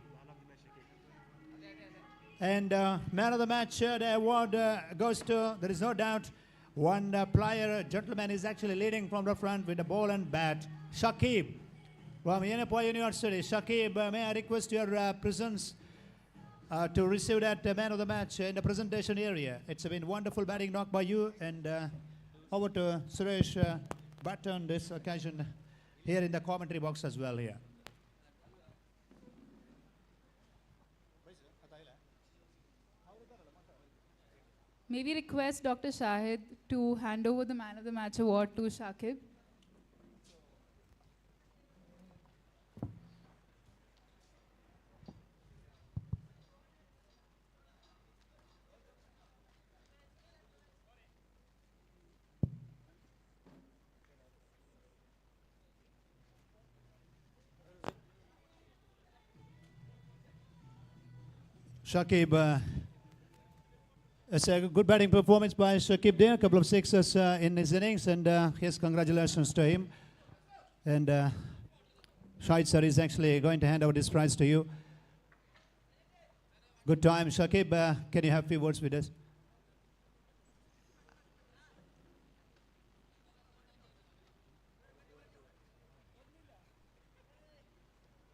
And man of the match, the award goes to, there is no doubt, one player, gentleman is actually leading from the front with the ball and bat, Shakib. From Yanapoya University, Shakib, may I request your presence to receive that man of the match in the presentation area. It's been wonderful batting knock by you, and over to Suresh Bhatt on this occasion here in the commentary box as well here. May we request Dr. Shahid to hand over the man of the match award to Shakib? Shakib, it's a good batting performance by Shakib there. A couple of 6s in his innings, and his congratulations to him. And Shahid sir is actually going to hand over this prize to you. Good time, Shakib. Can you have a few words with us?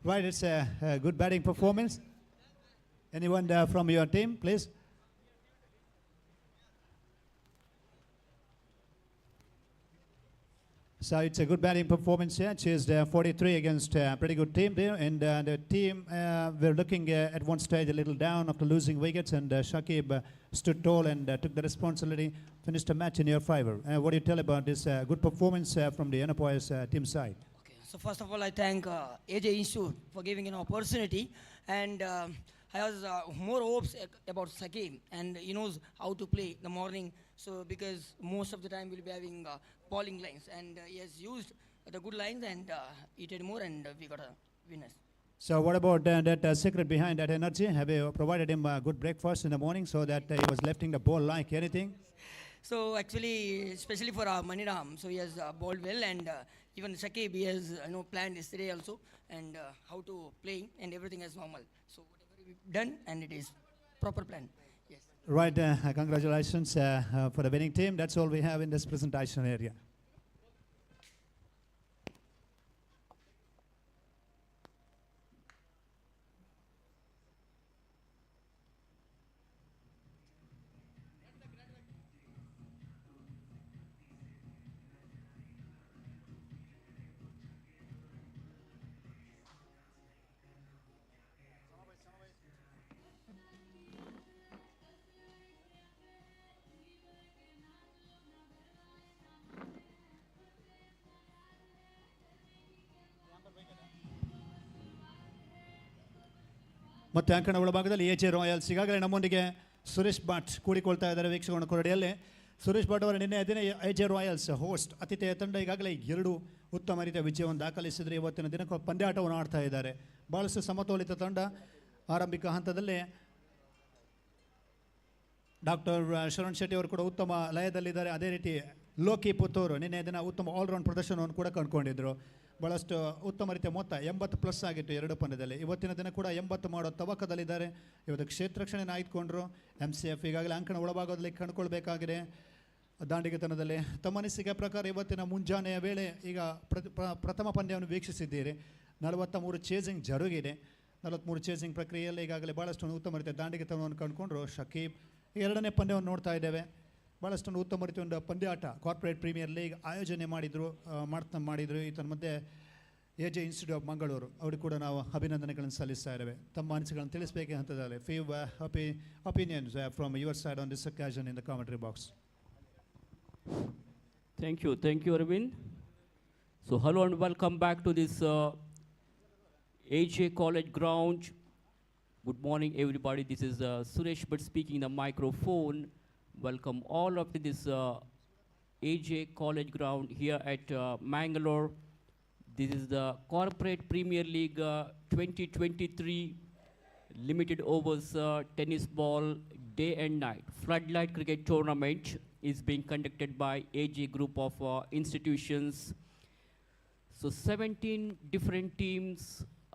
Right, it's a good batting performance. Anyone from your team, please? So it's a good batting performance here. Chased 43 against a pretty good team there. And the team were looking at one stage a little down after losing wickets. And Shakib stood tall and took the responsibility, finished the match in your favor. What do you tell about this good performance from the Yanapoya's team side? Okay, so first of all, I thank AJ Institute for giving an opportunity. And I have more hopes about Shakib. And he knows how to play the morning So because most of the time we'll be having bowling lines, and he has used the good lines and he did more, and we got a winners. So what about that secret behind that energy? Have you provided him a good breakfast in the morning so that he was lifting the ball like anything? So actually, especially for Maniram, so he has bowled well, and even Shakib, he has planned yesterday also, and how to play, and everything is normal. So whatever we've done, and it is proper plan. Yes. Right, congratulations for the winning team. That's all we have in this presentation area. ಮತ್ತು ಅಂಕಣ ಒಳಭಾಗದಲ್ಲಿ AJ Royals ಈಗಾಗಲೇ ನಮ್ಮೊಂದಿಗೆ ಸುರೇಶ್ ಭಟ್ ಕೂಡಿಕೊಳ್ತಾ ಇದ್ದಾರೆ ವೀಕ್ಷಕರ ಕೊರಡಿಯಲ್ಲಿ. ಸುರೇಶ್ ಭಟ್ ಅವರು ನಿನ್ನೆ ದಿನ ಎಜೆ ರಾಯಲ್ಸ್ ಹೋಸ್ಟ್ ಅತಿಥೇಯ ತಂಡ ಈಗಾಗಲೇ 2 ಉತ್ತಮ ರೀತಿಯ ವಿಜಯವನ್ನು ದಾಖಲಿಸಿದರೆ ಇವತ್ತಿನ ದಿನಕ್ಕೆ ಪಂದ್ಯಾಟವನ್ನು ಆಡ್ತಾ ಇದ್ದಾರೆ. ಭಾಳಷ್ಟು ಸಮತೋಲಿತ ತಂಡ. ಆರಂಭಿಕ ಹಂತದಲ್ಲಿ ಡಾಕ್ಟರ್ ಶರಣ್ ಶೆಟ್ಟಿ ಅವರು ಕೂಡ ಉತ್ತಮ ಲಯದಲ್ಲಿದ್ದಾರೆ. ಅದೇ ರೀತಿ ಲೋಕಿ ಪುತ್ತೂರು ನಿನ್ನೆ ದಿನ ಉತ್ತಮ ಆಲ್ರೌಂಡ್ ಪ್ರದರ್ಶನವನ್ನು ಕೂಡ ಕಂಡುಕೊಂಡಿದ್ದರು. ಭಾಳಷ್ಟು ಉತ್ತಮ ರೀತಿಯ ಮೊತ್ತ 80+ ಆಗಿತ್ತು 2 ಪಂದ್ಯದಲ್ಲಿ. ಇವತ್ತಿನ ದಿನ ಕೂಡ 80 ಮಾಡೋ ತವಕದಲ್ಲಿದ್ದಾರೆ. ಇವತ್ತು ಕ್ಷೇತ್ರ ರಕ್ಷಣೆಯನ್ನು ಆಯ್ದುಕೊಂಡ್ರು. MCF ಈಗಾಗಲೇ ಅಂಕಣ ಒಳಭಾಗದಲ್ಲಿ ಕಂಡುಕೊಳ್ಬೇಕಾಗಿದೆ ದಾಂಡಿಗೆತನದಲ್ಲಿ. ತಮ್ಮ ಅನಿಸಿಕೆ ಪ್ರಕಾರ ಇವತ್ತಿನ ಮುಂಜಾನೆಯ ವೇಳೆ ಈಗ ಪ್ರಥಮ ಪಂದ್ಯವನ್ನು ವೀಕ್ಷಿಸಿದ್ದೀರಿ. 43 ಚೇಸಿಂಗ್ ಜರುಗಿದೆ. 43 ಚೇಸಿಂಗ್ ಪ್ರಕ್ರಿಯೆಯಲ್ಲಿ ಈಗಾಗಲೇ ಭಾಳಷ್ಟು ಉತ್ತಮ ರೀತಿಯ ದಾಂಡಿಗೆತನವನ್ನು ಕಂಡುಕೊಂಡ್ರು. ಶಕೀಬ್ ಎರಡನೇ ಪಂದ್ಯವನ್ನು ನೋಡ್ತಾ ಇದ್ದೇವೆ. ಭಾಳಷ್ಟು ಉತ್ತಮ ರೀತಿಯ ಒಂದು ಪಂದ್ಯಾಟ ಕಾರ್ಪೊರೇಟ್ ಪ್ರೀಮಿಯರ್ ಲೀಗ್ ಆಯೋಜನೆ ಮಾಡಿದರು. ಈತನ ಮಧ್ಯೆ ಎಜೆ ಇನ್ಸ್ಟಿಟ್ಯೂಟ್ ಆಫ್ ಮಂಗಳೂರು ಅವ್ರಿಗೆ ಕೂಡ ನಾವು ಅಭಿನಂದನೆಗಳನ್ನು ಸಲ್ಲಿಸ್ತಾ ಇದ್ದೇವೆ. ತಮ್ಮ ಅನಿಸಿಕೆಗಳನ್ನು ತಿಳಿಸಬೇಕೆ ಹಂತದಲ್ಲಿ few opinions from your side on this occasion in the commentary box. Thank you, Arvind. So hello and welcome back to this AJ College ground. Good morning, everybody. This is Suresh Bhatt speaking in the microphone. Welcome all of this AJ College ground here at Mangalore. This is the Corporate Premier League 2023 limited overs tennis ball day and night floodlight cricket tournament is being conducted by AJ group of institutions. So 17 different teams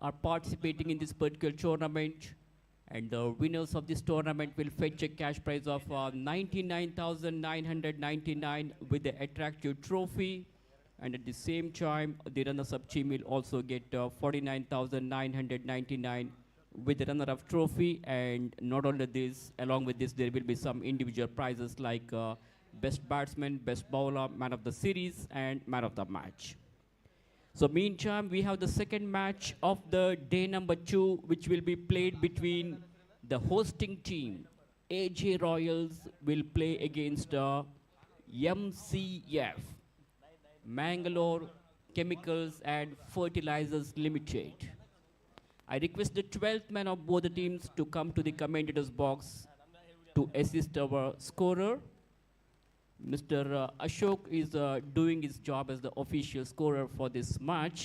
are participating in this particular tournament, and the winners of this tournament will fetch a cash prize of 99,999 with the attractive trophy, and at the same time the runners-up team will also get 49,999 with the runner-up trophy. And not only this, along with this there will be some individual prizes like best batsman, best bowler, man of the series and man of the match. So meantime, we have the second match of the day number 2, which will be played between the hosting team. AJ Royals will play against MCF, Mangalore Chemicals and Fertilizers Limited. I request the 12th man of both the teams to come to the commentator's box to assist our scorer. Mr. Ashok is doing his job as the official scorer for this match,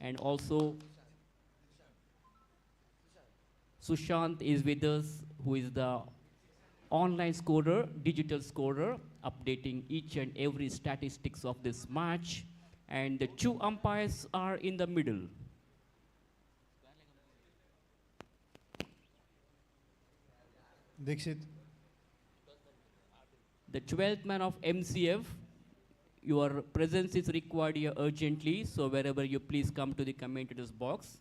and also Sushant is with us, who is the online scorer, digital scorer, updating each and every statistics of this match, and the 2 umpires are in the middle. Dixit. The 12th man of MCF, your presence is required here urgently, so wherever you please come to the commentator's box.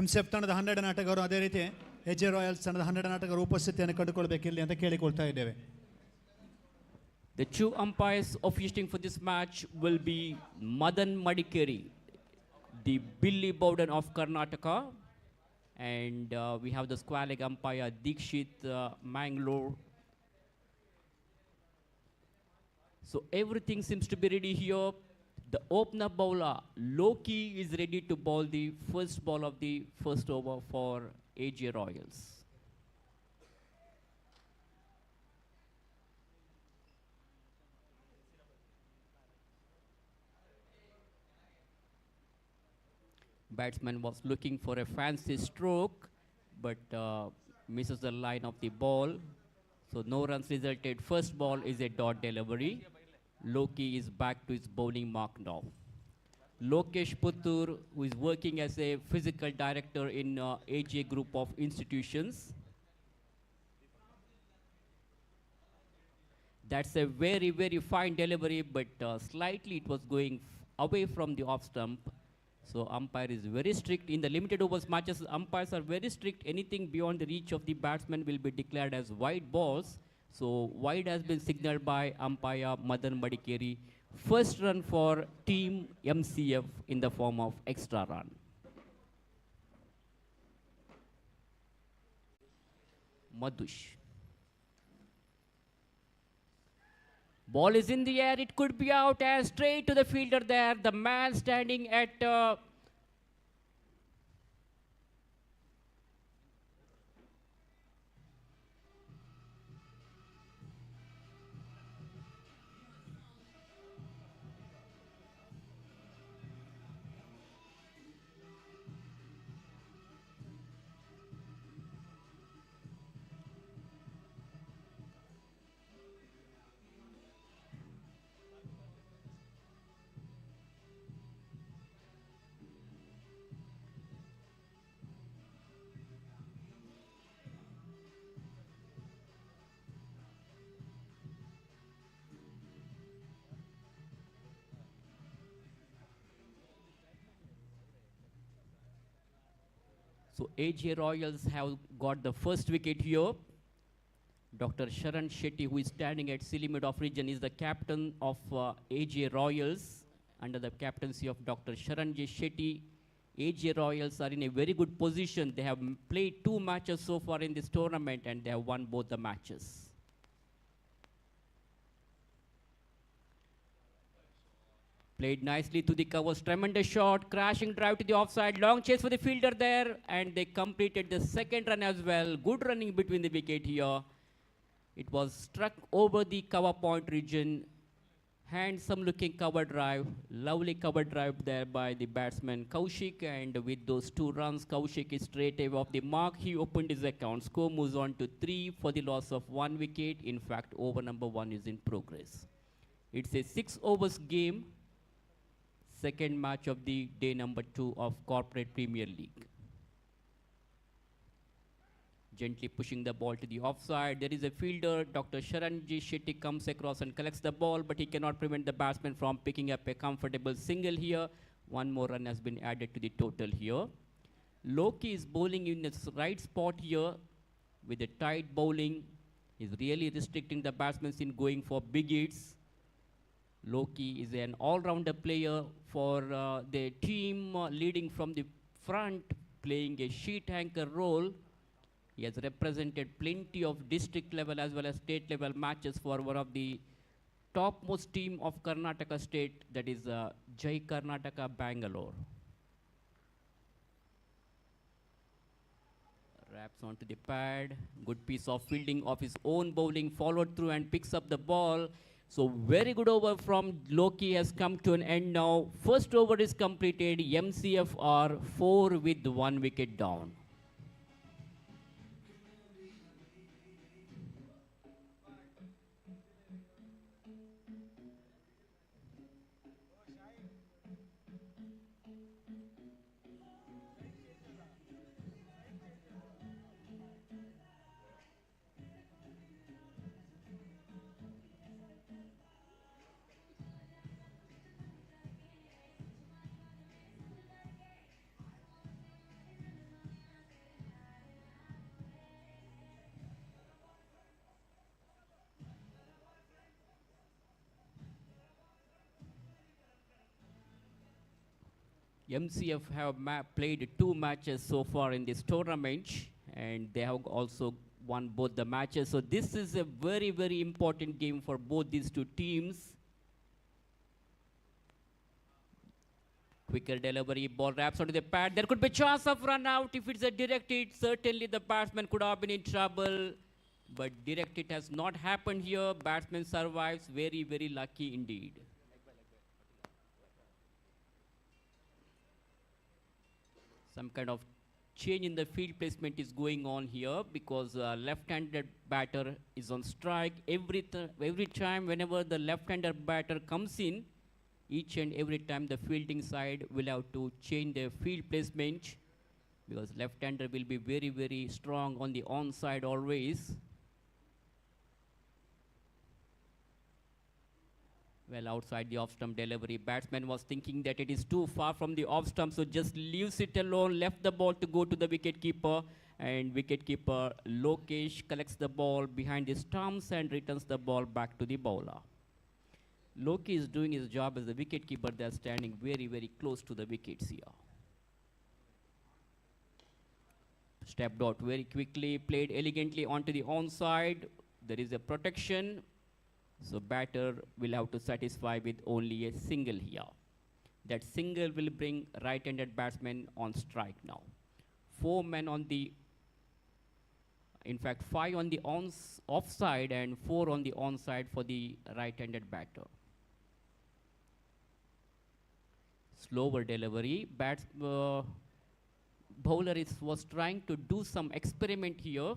MCF ತಂಡದ 12 ಆಟಗಾರರು ಅದೇ ರೀತಿ AJ Royals ತಂಡದ 12 ಆಟಗಾರರು ಉಪಸ್ಥಿತಿಯನ್ನು ಕಂಡುಕೊಳ್ಬೇಕಿಲ್ಲ ಅಂತ ಕೇಳಿಕೊಳ್ತಾ ಇದ್ದೇವೆ. The 2 umpires officiating for this match will be Madan Madikeri, the Billy Bowden of Karnataka, and we have the square leg umpire Dikshit Mangalore. So everything seems to be ready here. The opener bowler, Loki, is ready to bowl the first ball of the first over for AJ Royals. Batsman was looking for a fancy stroke, but misses the line of the ball. So no runs resulted. First ball is a dot delivery. Loki is back to his bowling mark now. Lokesh Puttur, who is working as a physical director in AJ Group of Institutions. That's a very, very fine delivery, but slightly it was going away from the off stump. So umpire is very strict. In the limited overs matches, umpires are very strict. Anything beyond the reach of the batsman will be declared as wide balls. So wide has been signaled by umpire Madan Madikeri. First run for team MCF in the form of extra run. Madhush. Ball is in the air, it could be out and straight to the fielder there. The man standing at so AJ Royals have got the first wicket here. Dr. Sharan Shetty, who is standing at silly mid-off region, is the captain of AJ Royals. Under the captaincy of Dr. Sharan J. Shetty, AJ Royals are in a very good position. They have played 2 matches so far in this tournament and they have won both the matches. Played nicely to the covers, tremendous shot, crashing drive to the offside, long chase for the fielder there, and they completed the second run as well. Good running between the wicket here. It was struck over the cover point region. Handsome looking cover drive, lovely cover drive there by the batsman Kaushik, and with those 2 runs, Kaushik is straight away off the mark. He opened his account. Score moves on to 3 for the loss of 1 wicket. In fact, over number 1 is in progress. It's a 6 overs game. Second match of the day number 2 of Corporate Premier League. Gently pushing the ball to the offside. There is a fielder. Dr. Sharanji Shetty comes across and collects the ball, but he cannot prevent the batsman from picking up a comfortable single here. 1 more run has been added to the total here. Loki is bowling in its right spot here with a tight bowling. He's really restricting the batsmen in going for big hits. Loki is an all-rounder player for the team, leading from the front, playing a sheet anchor role. He has represented plenty of district level as well as state level matches for one of the topmost team of Karnataka state, that is Jai Karnataka Bangalore. Wraps onto the pad, good piece of fielding of his own bowling, followed through and picks up the ball. So very good over from Loki has come to an end now. First over is completed. MCF are 4 with 1 wicket down. MCF have played 2 matches so far in this tournament, and they have also won both the matches. So this is a very, very important game for both these 2 teams. Quicker delivery, ball wraps onto the pad. There could be a chance of run out if it's a direct hit. Certainly the batsman could have been in trouble. But direct hit has not happened here. Batsman survives. Very, very lucky indeed. Some kind of change in the field placement is going on here because left-handed batter is on strike. Every time whenever the left-handed batter comes in, each and every time the fielding side will have to change their field placement because left-hander will be very, very strong on the onside always. Well, outside the off-stump delivery, batsman was thinking that it is too far from the off-stump, so just leaves it alone, left the ball to go to the wicket-keeper, and wicket-keeper Lokesh collects the ball behind the stumps and returns the ball back to the bowler. Lokesh is doing his job as a wicket-keeper. They are standing very, very close to the wickets here. Stepped out very quickly, played elegantly onto the onside. There is a protection. So batter will have to satisfy with only a single here. That single will bring right-handed batsman on strike now. 4 men on the, in fact 5 on the offside and 4 on the onside for the right-handed batter. Slower delivery. Bowler was trying to do some experiment here.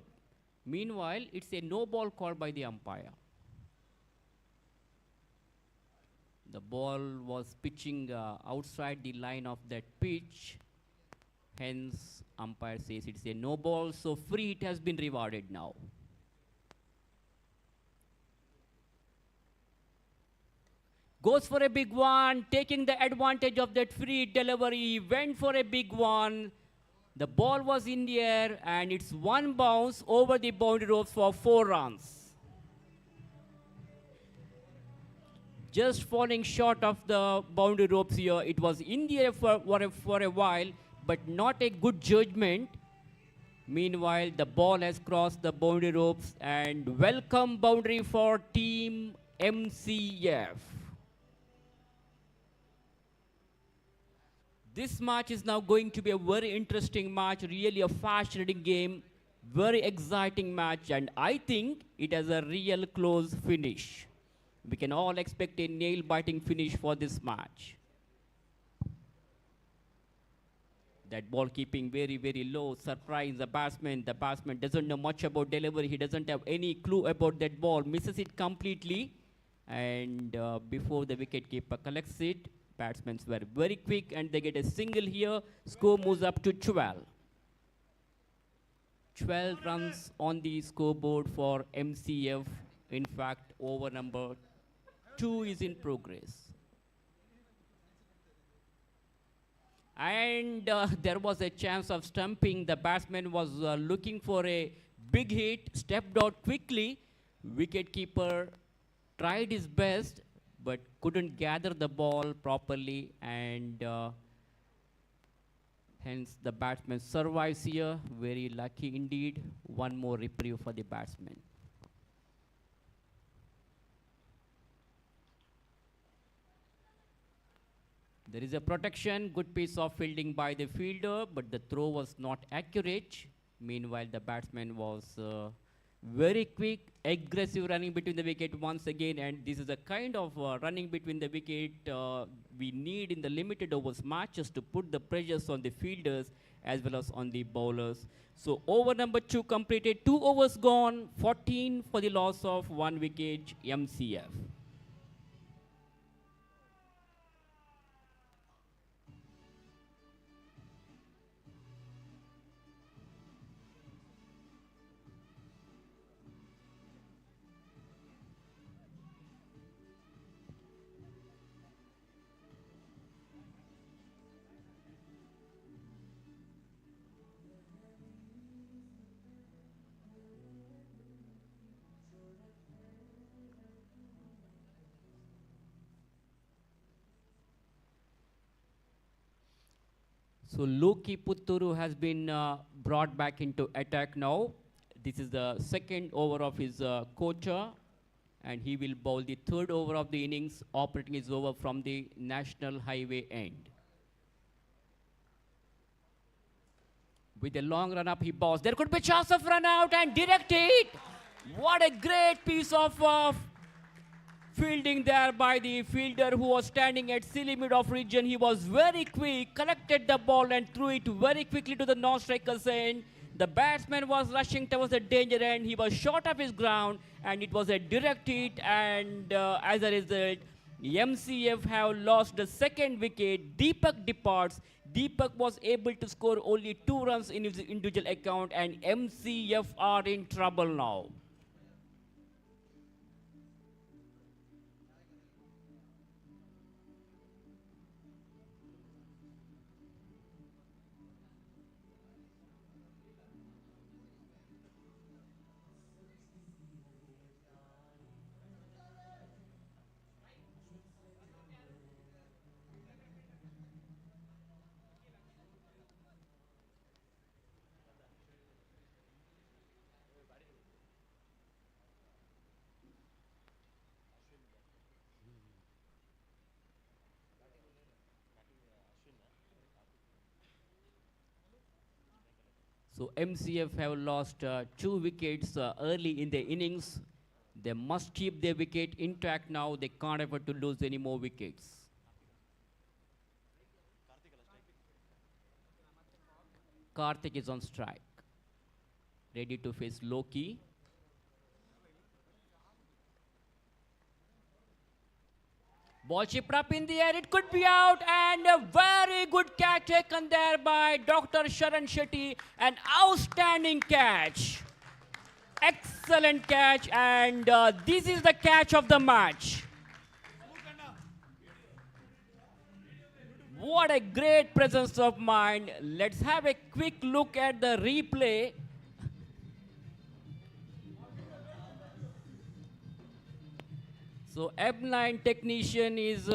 Meanwhile, it's a no ball call by the umpire. The ball was pitching outside the line of that pitch. Hence, umpire says it's a no ball. So free hit has been rewarded now. Goes for a big one, taking the advantage of that free hit delivery. Went for a big one. The ball was in the air and it's one bounce over the boundary ropes for 4 runs. Just falling short of the boundary ropes here. It was in the air for a while, but not a good judgment. Meanwhile, the ball has crossed the boundary ropes and welcome boundary for team MCF. This match is now going to be a very interesting match, really a fast-reading game, very exciting match, and I think it has a real close finish. We can all expect a nail-biting finish for this match. That ball keeping very, very low, surprise the batsman. The batsman doesn't know much about delivery. He doesn't have any clue about that ball. Misses it completely. And before the wicketkeeper collects it, batsmen were very quick and they get a single here. Score moves up to 12. 12 runs on the scoreboard for MCF. In fact, over number 2 is in progress. And there was a chance of stumping. The batsman was looking for a big hit, stepped out quickly. Wicketkeeper tried his best, but couldn't gather the ball properly, and hence the batsman survives here. Very lucky indeed. One more reprieve for the batsman. There is a protection, good piece of fielding by the fielder, but the throw was not accurate. Meanwhile, the batsman was very quick, aggressive running between the wicket once again, and this is a kind of running between the wicket we need in the limited overs matches to put the pressures on the fielders as well as on the bowlers. So over number 2 completed, 2 overs gone, 14 for the loss of 1 wicket, MCF. So Loki Putturu has been brought back into attack now. This is the second over of his quota, and he will bowl the third over of the innings, operating his over from the National Highway end. With a long run up, he bowls. There could be a chance of run out and direct hit. What a great piece of fielding there by the fielder who was standing at silly mid off region. He was very quick, collected the ball and threw it very quickly to the non-striker's end. The batsman was rushing towards the danger end. He was short of his ground and it was a direct hit, and as a result, MCF have lost the second wicket. Deepak departs. Deepak was able to score only 2 runs in his individual account, and MCF are in trouble now. So MCF have lost 2 wickets early in the innings. They must keep their wicket intact now. They can't afford to lose any more wickets. Karthik is on strike, ready to face Loki. Ball chipped up in the air, it could be out, and a very good catch taken there by Dr. Sharan Shetty. An outstanding catch. Excellent catch, and this is the catch of the match. What a great presence of mind. Let's have a quick look at the replay. So M9 technician is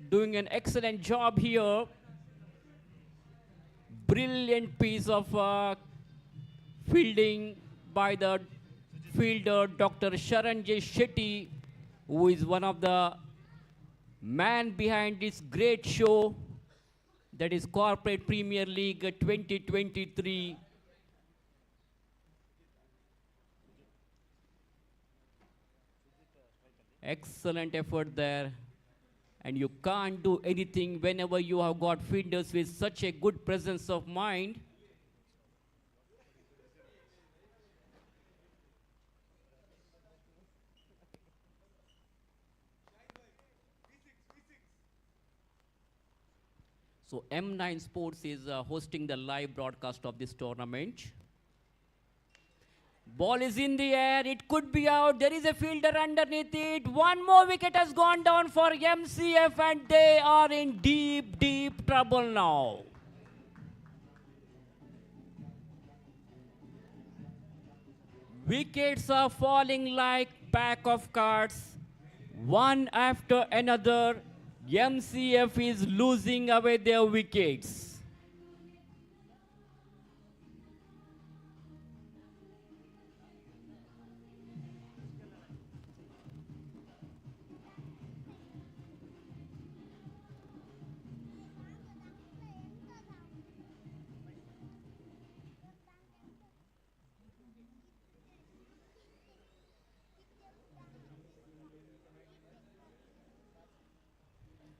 doing an excellent job here. Brilliant piece of fielding by the fielder Dr. Sharan J. Shetty, who is one of the man behind this great show, that is Corporate Premier League 2023. Excellent effort there, and you can't do anything whenever you have got fielders with such a good presence of mind. So M9 Sports is hosting the live broadcast of this tournament. Ball is in the air, it could be out, there is a fielder underneath it. One more wicket has gone down for MCF, and they are in deep, deep trouble now. Wickets are falling like pack of cards, one after another. MCF is losing away their wickets.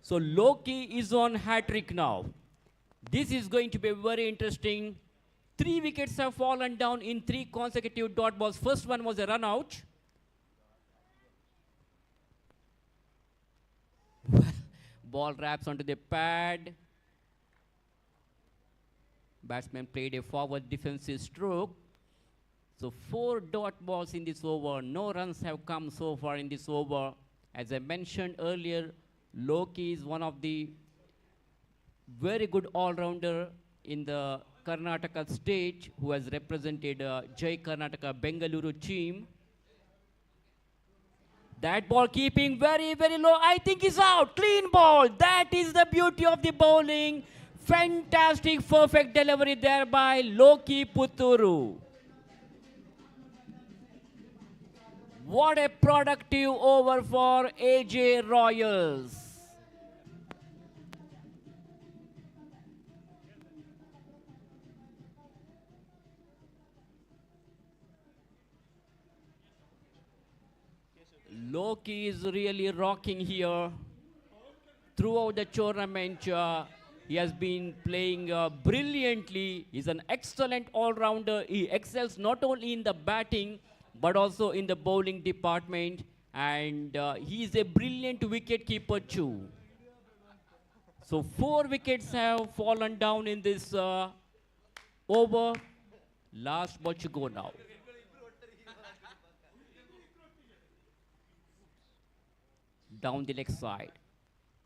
So Loki is on hat-trick now. This is going to be very interesting. 3 wickets have fallen down in 3 consecutive dot balls. First one was a run out. Ball wraps onto the pad. Batsman played a forward defensive stroke. So 4 dot balls in this over. No runs have come so far in this over. As I mentioned earlier, Loki is one of the very good all-rounder in the Karnataka stage, who has represented Jai Karnataka Bengaluru team. That ball keeping very, very low. I think is out. Clean ball. That is the beauty of the bowling. Fantastic, perfect delivery there by Loki Putturu. What a productive over for AJ Royals. Loki is really rocking here. Throughout the tournament, he has been playing brilliantly. He's an excellent all-rounder. He excels not only in the batting, but also in the bowling department. And he is a brilliant wicket keeper too. So 4 wickets have fallen down in this over. Last ball to go now. Down the leg side.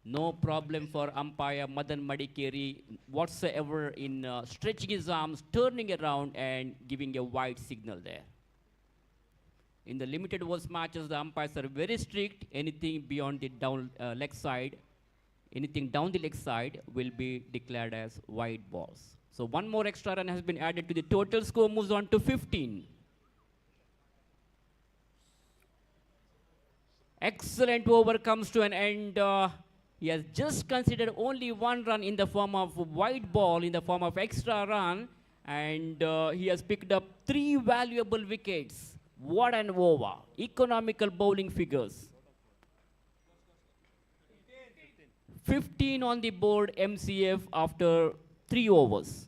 No problem for umpire Madan Madikeri whatsoever in stretching his arms, turning around and giving a wide signal there. In the limited overs matches, the umpires are very strict. Anything beyond the down leg side, anything down the leg side will be declared as wide balls. So one more extra run has been added to the total score, moves on to 15. Excellent over comes to an end. He has just considered only 1 run in the form of white ball, in the form of extra run, and he has picked up 3 valuable wickets. What an over. Economical bowling figures. 15 on the board, MCF, after 3 overs.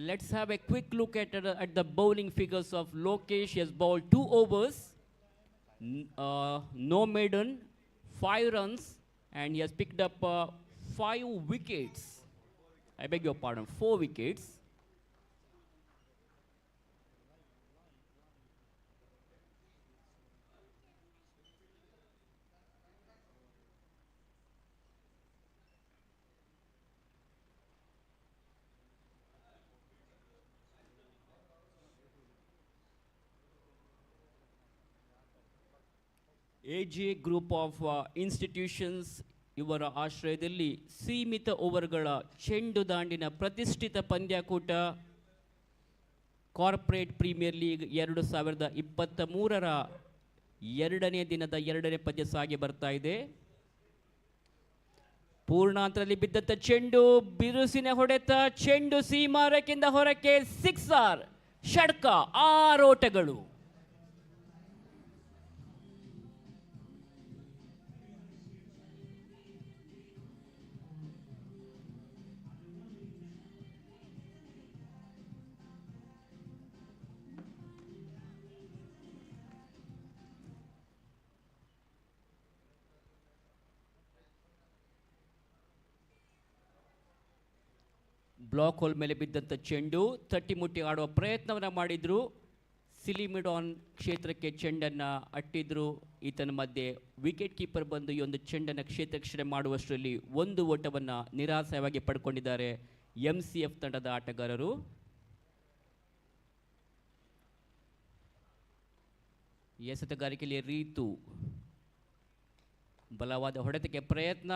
Let's have a quick look at the bowling figures of Lokesh. He has bowled 2 overs, no maiden, 5 runs, and he has picked up 5 wickets. I beg your pardon, 4 wickets. AJ group of institutions ಇವರ ಆಶ್ರಯದಲ್ಲಿ ಸೀಮಿತ ಓವರ್ಗಳ ಚೆಂಡು ದಾಂಡಿನ ಪ್ರತಿಷ್ಠಿತ ಪಂದ್ಯಾಕೂಟ corporate premier league 2023ರ 2ನೇ ದಿನದ 2ನೇ ಪಂದ್ಯ ಸಾಗಿ ಬರ್ತಾ ಇದೆ. ಪೂರ್ಣಾಂತರದಲ್ಲಿ ಬಿದ್ದಂಥ ಚೆಂಡು, ಬಿರುಸಿನ ಹೊಡೆತ, ಚೆಂಡು ಸೀಮಾರಕ್ಕಿಂತ ಹೊರಕ್ಕೆ, ಸಿಕ್ಸರ್, ಷಡ್ಕ, 6 ಓಟಗಳು. ಬ್ಲಾಕ್ ಹೋಲ್ ಮೇಲೆ ಬಿದ್ದಂಥ ಚೆಂಡು ತಟ್ಟಿ ಮುಟ್ಟಿ ಆಡುವ ಪ್ರಯತ್ನವನ್ನು ಮಾಡಿದ್ರು. ಸಿಲಿಮಿಡಾನ್ ಕ್ಷೇತ್ರಕ್ಕೆ ಚೆಂಡನ್ನು ಅಟ್ಟಿದ್ರು. ಈತನ ಮಧ್ಯೆ ವಿಕೆಟ್ ಕೀಪರ್ ಬಂದು ಈ ಒಂದು ಚೆಂಡನ್ನು ಕ್ಷೇತ್ರಕ್ಷಣೆ ಮಾಡುವಷ್ಟರಲ್ಲಿ 1 ಓಟವನ್ನು ನಿರಾಸವಾಗಿ ಪಡ್ಕೊಂಡಿದ್ದಾರೆ MCF ತಂಡದ ಆಟಗಾರರು. ಎಸೆತಗಾರಿಕೆಯಲ್ಲಿ ರೀತು ಬಲವಾದ ಹೊಡೆತಕ್ಕೆ ಪ್ರಯತ್ನ,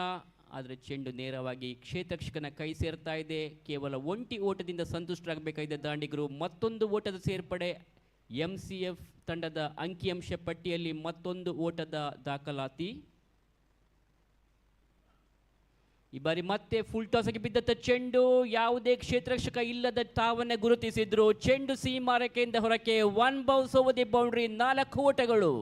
ಆದರೆ ಚೆಂಡು ನೇರವಾಗಿ ಕ್ಷೇತ್ರಕ್ಷಕನ ಕೈ ಸೇರ್ತಾ ಇದೆ. ಕೇವಲ 1 ಓಟದಿಂದ ಸಂತುಷ್ಟರಾಗಬೇಕಾದ ದಾಂಡಿಗರು. ಮತ್ತೊಂದು ಓಟದ ಸೇರ್ಪಡೆ. MCF ತಂಡದ ಅಂಕಿಅಂಶ ಪಟ್ಟಿಯಲ್ಲಿ ಮತ್ತೊಂದು ಓಟದ ದಾಖಲಾತಿ. ಈ ಬಾರಿ ಮತ್ತೆ ಫುಲ್ ಟಾಸ್ ಆಗಿ ಬಿದ್ದಂಥ ಚೆಂಡು, ಯಾವುದೇ ಕ್ಷೇತ್ರರಕ್ಷಕ ಇಲ್ಲದ ತಾವನ್ನೇ ಗುರುತಿಸಿದ್ರು. ಚೆಂಡು ಸೀಮಾರಕೆಯಿಂದ ಹೊರಕ್ಕೆ, 1 ಬೌನ್ಸ್ ಓವರ್ ದಿ ಬೌಂಡ್ರಿ, 4 ಓಟಗಳು.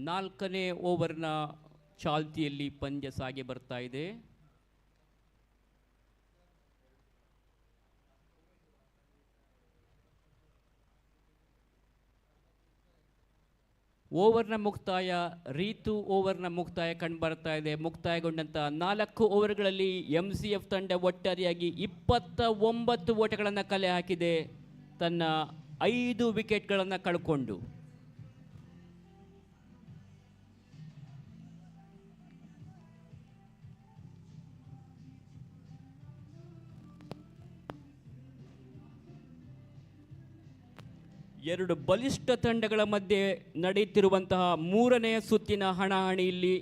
ನಾಲ್ಕನೇ ಓವರ್ನ ಚಾಲ್ತಿಯಲ್ಲಿ ಪಂದ್ಯ ಸಾಗಿ ಬರ್ತಾ ಇದೆ. ಓವರ್ನ ಮುಕ್ತಾಯ, ರೀತು ಓವರ್ನ ಮುಕ್ತಾಯ ಕಂಡುಬರ್ತಾ ಇದೆ. ಮುಕ್ತಾಯಗೊಂಡಂಥ 4 ಓವರ್ಗಳಲ್ಲಿ MCF ತಂಡ ಒಟ್ಟಾರೆಯಾಗಿ 29 ಓಟಗಳನ್ನು ಕಲೆ ಹಾಕಿದೆ, ತನ್ನ 5 ವಿಕೆಟ್ಗಳನ್ನು ಕಳ್ಕೊಂಡು. ಎರಡು ಬಲಿಷ್ಠ ತಂಡಗಳ ಮಧ್ಯೆ ನಡೆಯುತ್ತಿರುವಂತಹ ಮೂರನೆಯ ಸುತ್ತಿನ ಹಣಾಹಣಿಯಲ್ಲಿ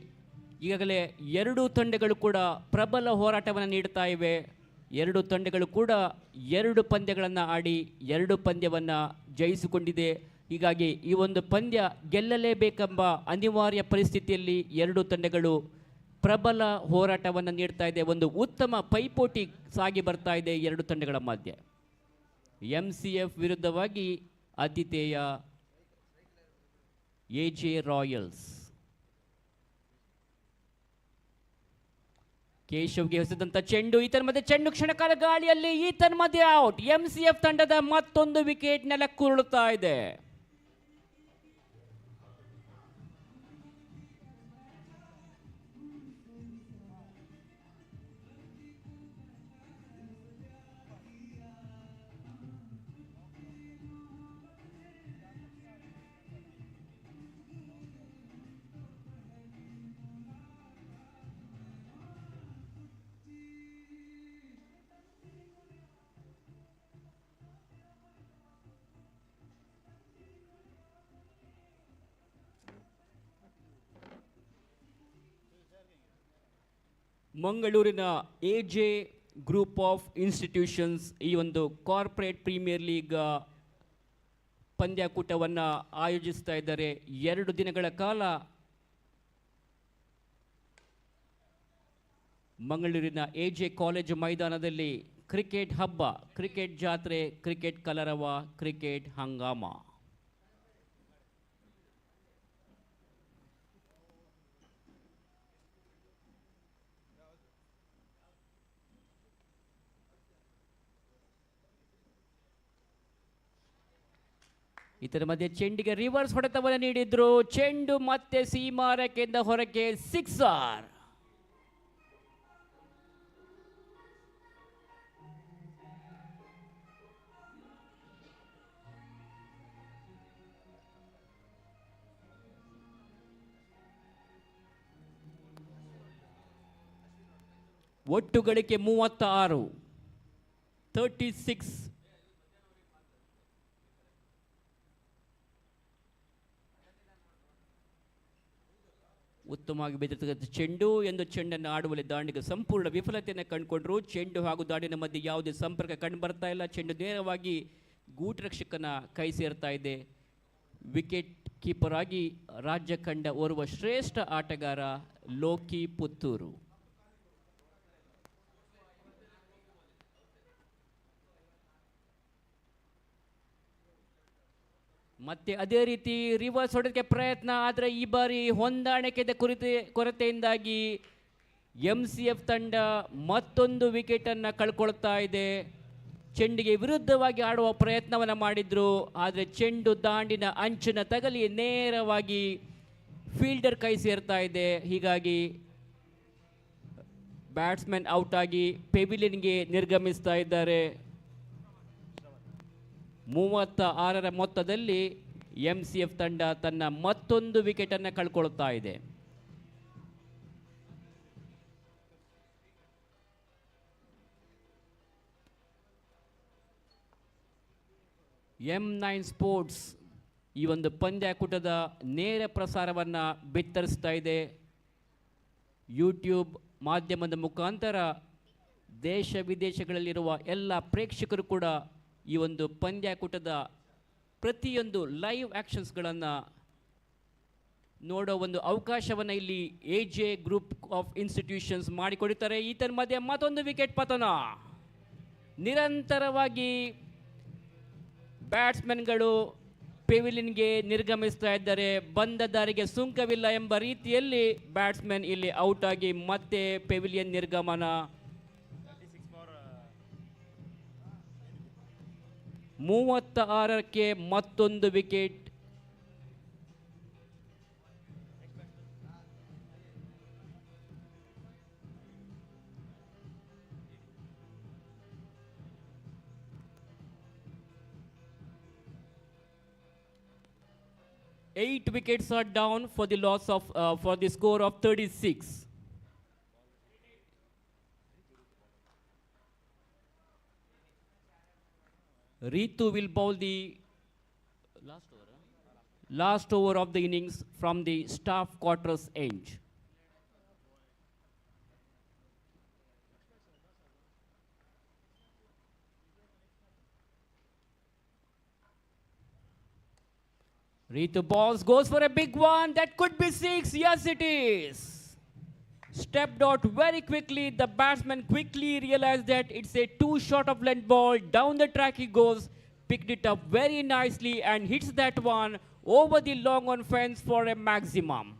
ಈಗಾಗಲೇ ಎರಡೂ ತಂಡಗಳು ಕೂಡ ಪ್ರಬಲ ಹೋರಾಟವನ್ನು ನೀಡ್ತಾ ಇವೆ. ಎರಡು ತಂಡಗಳು ಕೂಡ ಎರಡು ಪಂದ್ಯಗಳನ್ನು ಆಡಿ ಎರಡು ಪಂದ್ಯವನ್ನು ಜಯಿಸಿಕೊಂಡಿದೆ. ಹೀಗಾಗಿ ಈ ಒಂದು ಪಂದ್ಯ ಗೆಲ್ಲಲೇಬೇಕೆಂಬ ಅನಿವಾರ್ಯ ಪರಿಸ್ಥಿತಿಯಲ್ಲಿ ಎರಡು ತಂಡಗಳು ಪ್ರಬಲ ಹೋರಾಟವನ್ನು ನೀಡ್ತಾ ಇದೆ. ಒಂದು ಉತ್ತಮ ಪೈಪೋಟಿ ಸಾಗಿ ಬರ್ತಾ ಇದೆ ಎರಡು ತಂಡಗಳ ಮಧ್ಯೆ. MCF ವಿರುದ್ಧವಾಗಿ ಆತಿಥೇಯ AJ ರಾಯಲ್ಸ್. ಕೇಶವ್ಗೆ ಹೊಸದಂತ ಚೆಂಡು, ಈತನ ಮಧ್ಯೆ ಚೆಂಡು ಕ್ಷಣಕಾಲ ಗಾಳಿಯಲ್ಲಿ, ಈತನ ಮಧ್ಯೆ ಔಟ್. MCF ತಂಡದ ಮತ್ತೊಂದು ವಿಕೆಟ್ ನೆಲಕ್ಕುರುಳುತ್ತಾ ಇದೆ. ಮಂಗಳೂರಿನ AJ ಗ್ರೂಪ್ ಆಫ್ ಇನ್ಸ್ಟಿಟ್ಯೂಷನ್ಸ್ ಈ ಒಂದು ಕಾರ್ಪೊರೇಟ್ ಪ್ರೀಮಿಯರ್ ಲೀಗ್ ಪಂದ್ಯಾಕೂಟವನ್ನು ಆಯೋಜಿಸ್ತಾ ಇದ್ದಾರೆ. 2 ದಿನಗಳ ಕಾಲ ಮಂಗಳೂರಿನ AJ ಕಾಲೇಜು ಮೈದಾನದಲ್ಲಿ ಕ್ರಿಕೆಟ್ ಹಬ್ಬ, ಕ್ರಿಕೆಟ್ ಜಾತ್ರೆ, ಕ್ರಿಕೆಟ್ ಕಲರವ, ಕ್ರಿಕೆಟ್ ಹಂಗಾಮ. ಇದರ ಮಧ್ಯೆ ಚೆಂಡಿಗೆ ರಿವರ್ಸ್ ಹೊಡೆತವನ್ನು ನೀಡಿದ್ರು. ಚೆಂಡು ಮತ್ತೆ ಸೀಮಾರಕ್ಕೆಂದ ಹೊರಕ್ಕೆ, ಸಿಕ್ಸರ್. ಒಟ್ಟು ಗಳಿಕೆ 36, 36. ಉತ್ತಮವಾಗಿ ಬೆದರ್ತಕ್ಕಂಥ ಚೆಂಡು ಎಂದು ಚೆಂಡನ್ನು ಆಡುವಲ್ಲಿ ದಾಂಡಿಗ ಸಂಪೂರ್ಣ ವಿಫಲತೆಯನ್ನು ಕಂಡುಕೊಂಡ್ರು. ಚೆಂಡು ಹಾಗೂ ದಾಂಡಿನ ಮಧ್ಯೆ ಯಾವುದೇ ಸಂಪರ್ಕ ಕಂಡು ಬರ್ತಾ ಇಲ್ಲ. ಚೆಂಡು ನೇರವಾಗಿ ಗೂಟರಕ್ಷಕನ ಕೈ ಸೇರ್ತಾ ಇದೆ. ವಿಕೆಟ್ ಕೀಪರ್ ಆಗಿ ರಾಜ್ಯ ಕಂಡ ಓರ್ವ ಶ್ರೇಷ್ಠ ಆಟಗಾರ ಲೋಕಿ ಪುತ್ತೂರು. ಮತ್ತೆ ಅದೇ ರೀತಿ ರಿವರ್ಸ್ ಹೊಡೆದಕ್ಕೆ ಪ್ರಯತ್ನ, ಆದರೆ ಈ ಬಾರಿ ಹೊಂದಾಣಿಕೆದ ಕೊರತೆಯಿಂದಾಗಿ MCF ತಂಡ ಮತ್ತೊಂದು ವಿಕೆಟನ್ನು ಕಳ್ಕೊಳ್ತಾ ಇದೆ. ಚೆಂಡಿಗೆ ವಿರುದ್ಧವಾಗಿ ಆಡುವ ಪ್ರಯತ್ನವನ್ನು ಮಾಡಿದ್ರು, ಆದರೆ ಚೆಂಡು ದಾಂಡಿನ ಅಂಚಿನ ತಗಲಿ ನೇರವಾಗಿ ಫೀಲ್ಡರ್ ಕೈ ಸೇರ್ತಾ ಇದೆ. ಹೀಗಾಗಿ ಬ್ಯಾಟ್ಸ್ಮನ್ ಔಟ್ ಆಗಿ ಪೆವಿಲಿಯನ್ಗೆ ನಿರ್ಗಮಿಸ್ತಾ ಇದ್ದಾರೆ. 36ರ ಮೊತ್ತದಲ್ಲಿ MCF ತಂಡ ತನ್ನ ಮತ್ತೊಂದು ವಿಕೆಟನ್ನು ಕಳ್ಕೊಳ್ತಾ ಇದೆ. M9 ಸ್ಪೋರ್ಟ್ಸ್ ಈ ಒಂದು ಪಂದ್ಯಾಕೂಟದ ನೇರ ಪ್ರಸಾರವನ್ನು ಬಿತ್ತರಿಸ್ತಾ ಇದೆ. ಯೂಟ್ಯೂಬ್ ಮಾಧ್ಯಮದ ಮುಖಾಂತರ ದೇಶ ವಿದೇಶಗಳಲ್ಲಿರುವ ಎಲ್ಲ ಪ್ರೇಕ್ಷಕರು ಕೂಡ ಈ ಒಂದು ಪಂದ್ಯಾಕೂಟದ ಪ್ರತಿಯೊಂದು ಲೈವ್ ಆ್ಯಕ್ಷನ್ಸ್ಗಳನ್ನು ನೋಡೋ ಒಂದು ಅವಕಾಶವನ್ನು ಇಲ್ಲಿ AJ ಗ್ರೂಪ್ ಆಫ್ ಇನ್ಸ್ಟಿಟ್ಯೂಷನ್ಸ್ ಮಾಡಿಕೊಡುತ್ತಾರೆ. ಈತನ ಮಧ್ಯೆ ಮತ್ತೊಂದು ವಿಕೆಟ್ ಪತನ. ನಿರಂತರವಾಗಿ ಬ್ಯಾಟ್ಸ್ಮನ್ಗಳು ಪೆವಿಲಿಯನ್ಗೆ ನಿರ್ಗಮಿಸ್ತಾ ಇದ್ದಾರೆ. ಬಂದ ದಾರಿಗೆ ಸುಂಕವಿಲ್ಲ ಎಂಬ ರೀತಿಯಲ್ಲಿ ಬ್ಯಾಟ್ಸ್ಮನ್ ಇಲ್ಲಿ ಔಟ್ ಆಗಿ ಮತ್ತೆ ಪೆವಿಲಿಯನ್ ನಿರ್ಗಮನ. 36ಕ್ಕೆ ಮತ್ತೊಂದು wicket. Eight wickets are down for the loss of for the score of 36. Ritu will bowl the Last over of the innings from the staff quarters end. Ritu balls goes for a big one. That could be six. Yes, it is. Stepped out very quickly. The batsman quickly realized that it's a too short of length ball. Down the track he goes. Picked it up very nicely and hits that one over the long on fence for a maximum.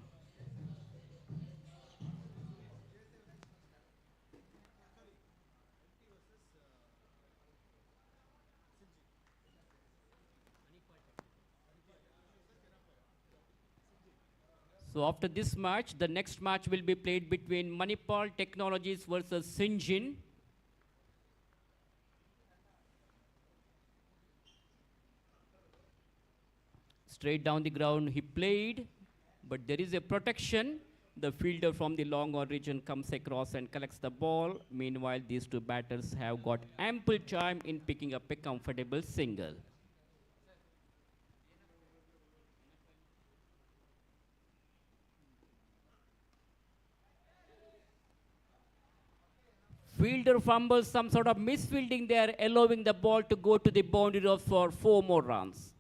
So after this match, the next match will be played between Manipal Technologies versus Sinjin. Straight down the ground he played, but there is a protection. The fielder from the long on region comes across and collects the ball. Meanwhile, these two batters have got ample time in picking up a comfortable single. Fielder fumbles, some sort of misfielding there, allowing the ball to go to the boundary for 4 more runs.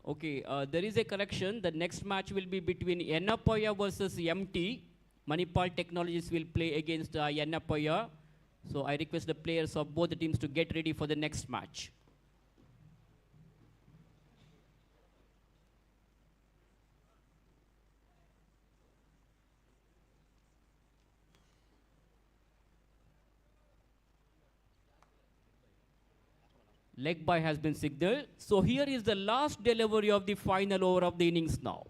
Okay, there is a correction. The next match will be between Yanapoya versus MT. Manipal Technologies will play against Yanapoya. So I request the players of both the teams to get ready for the next match. Leg by has been signaled. So here is the last delivery of the final over of the innings now.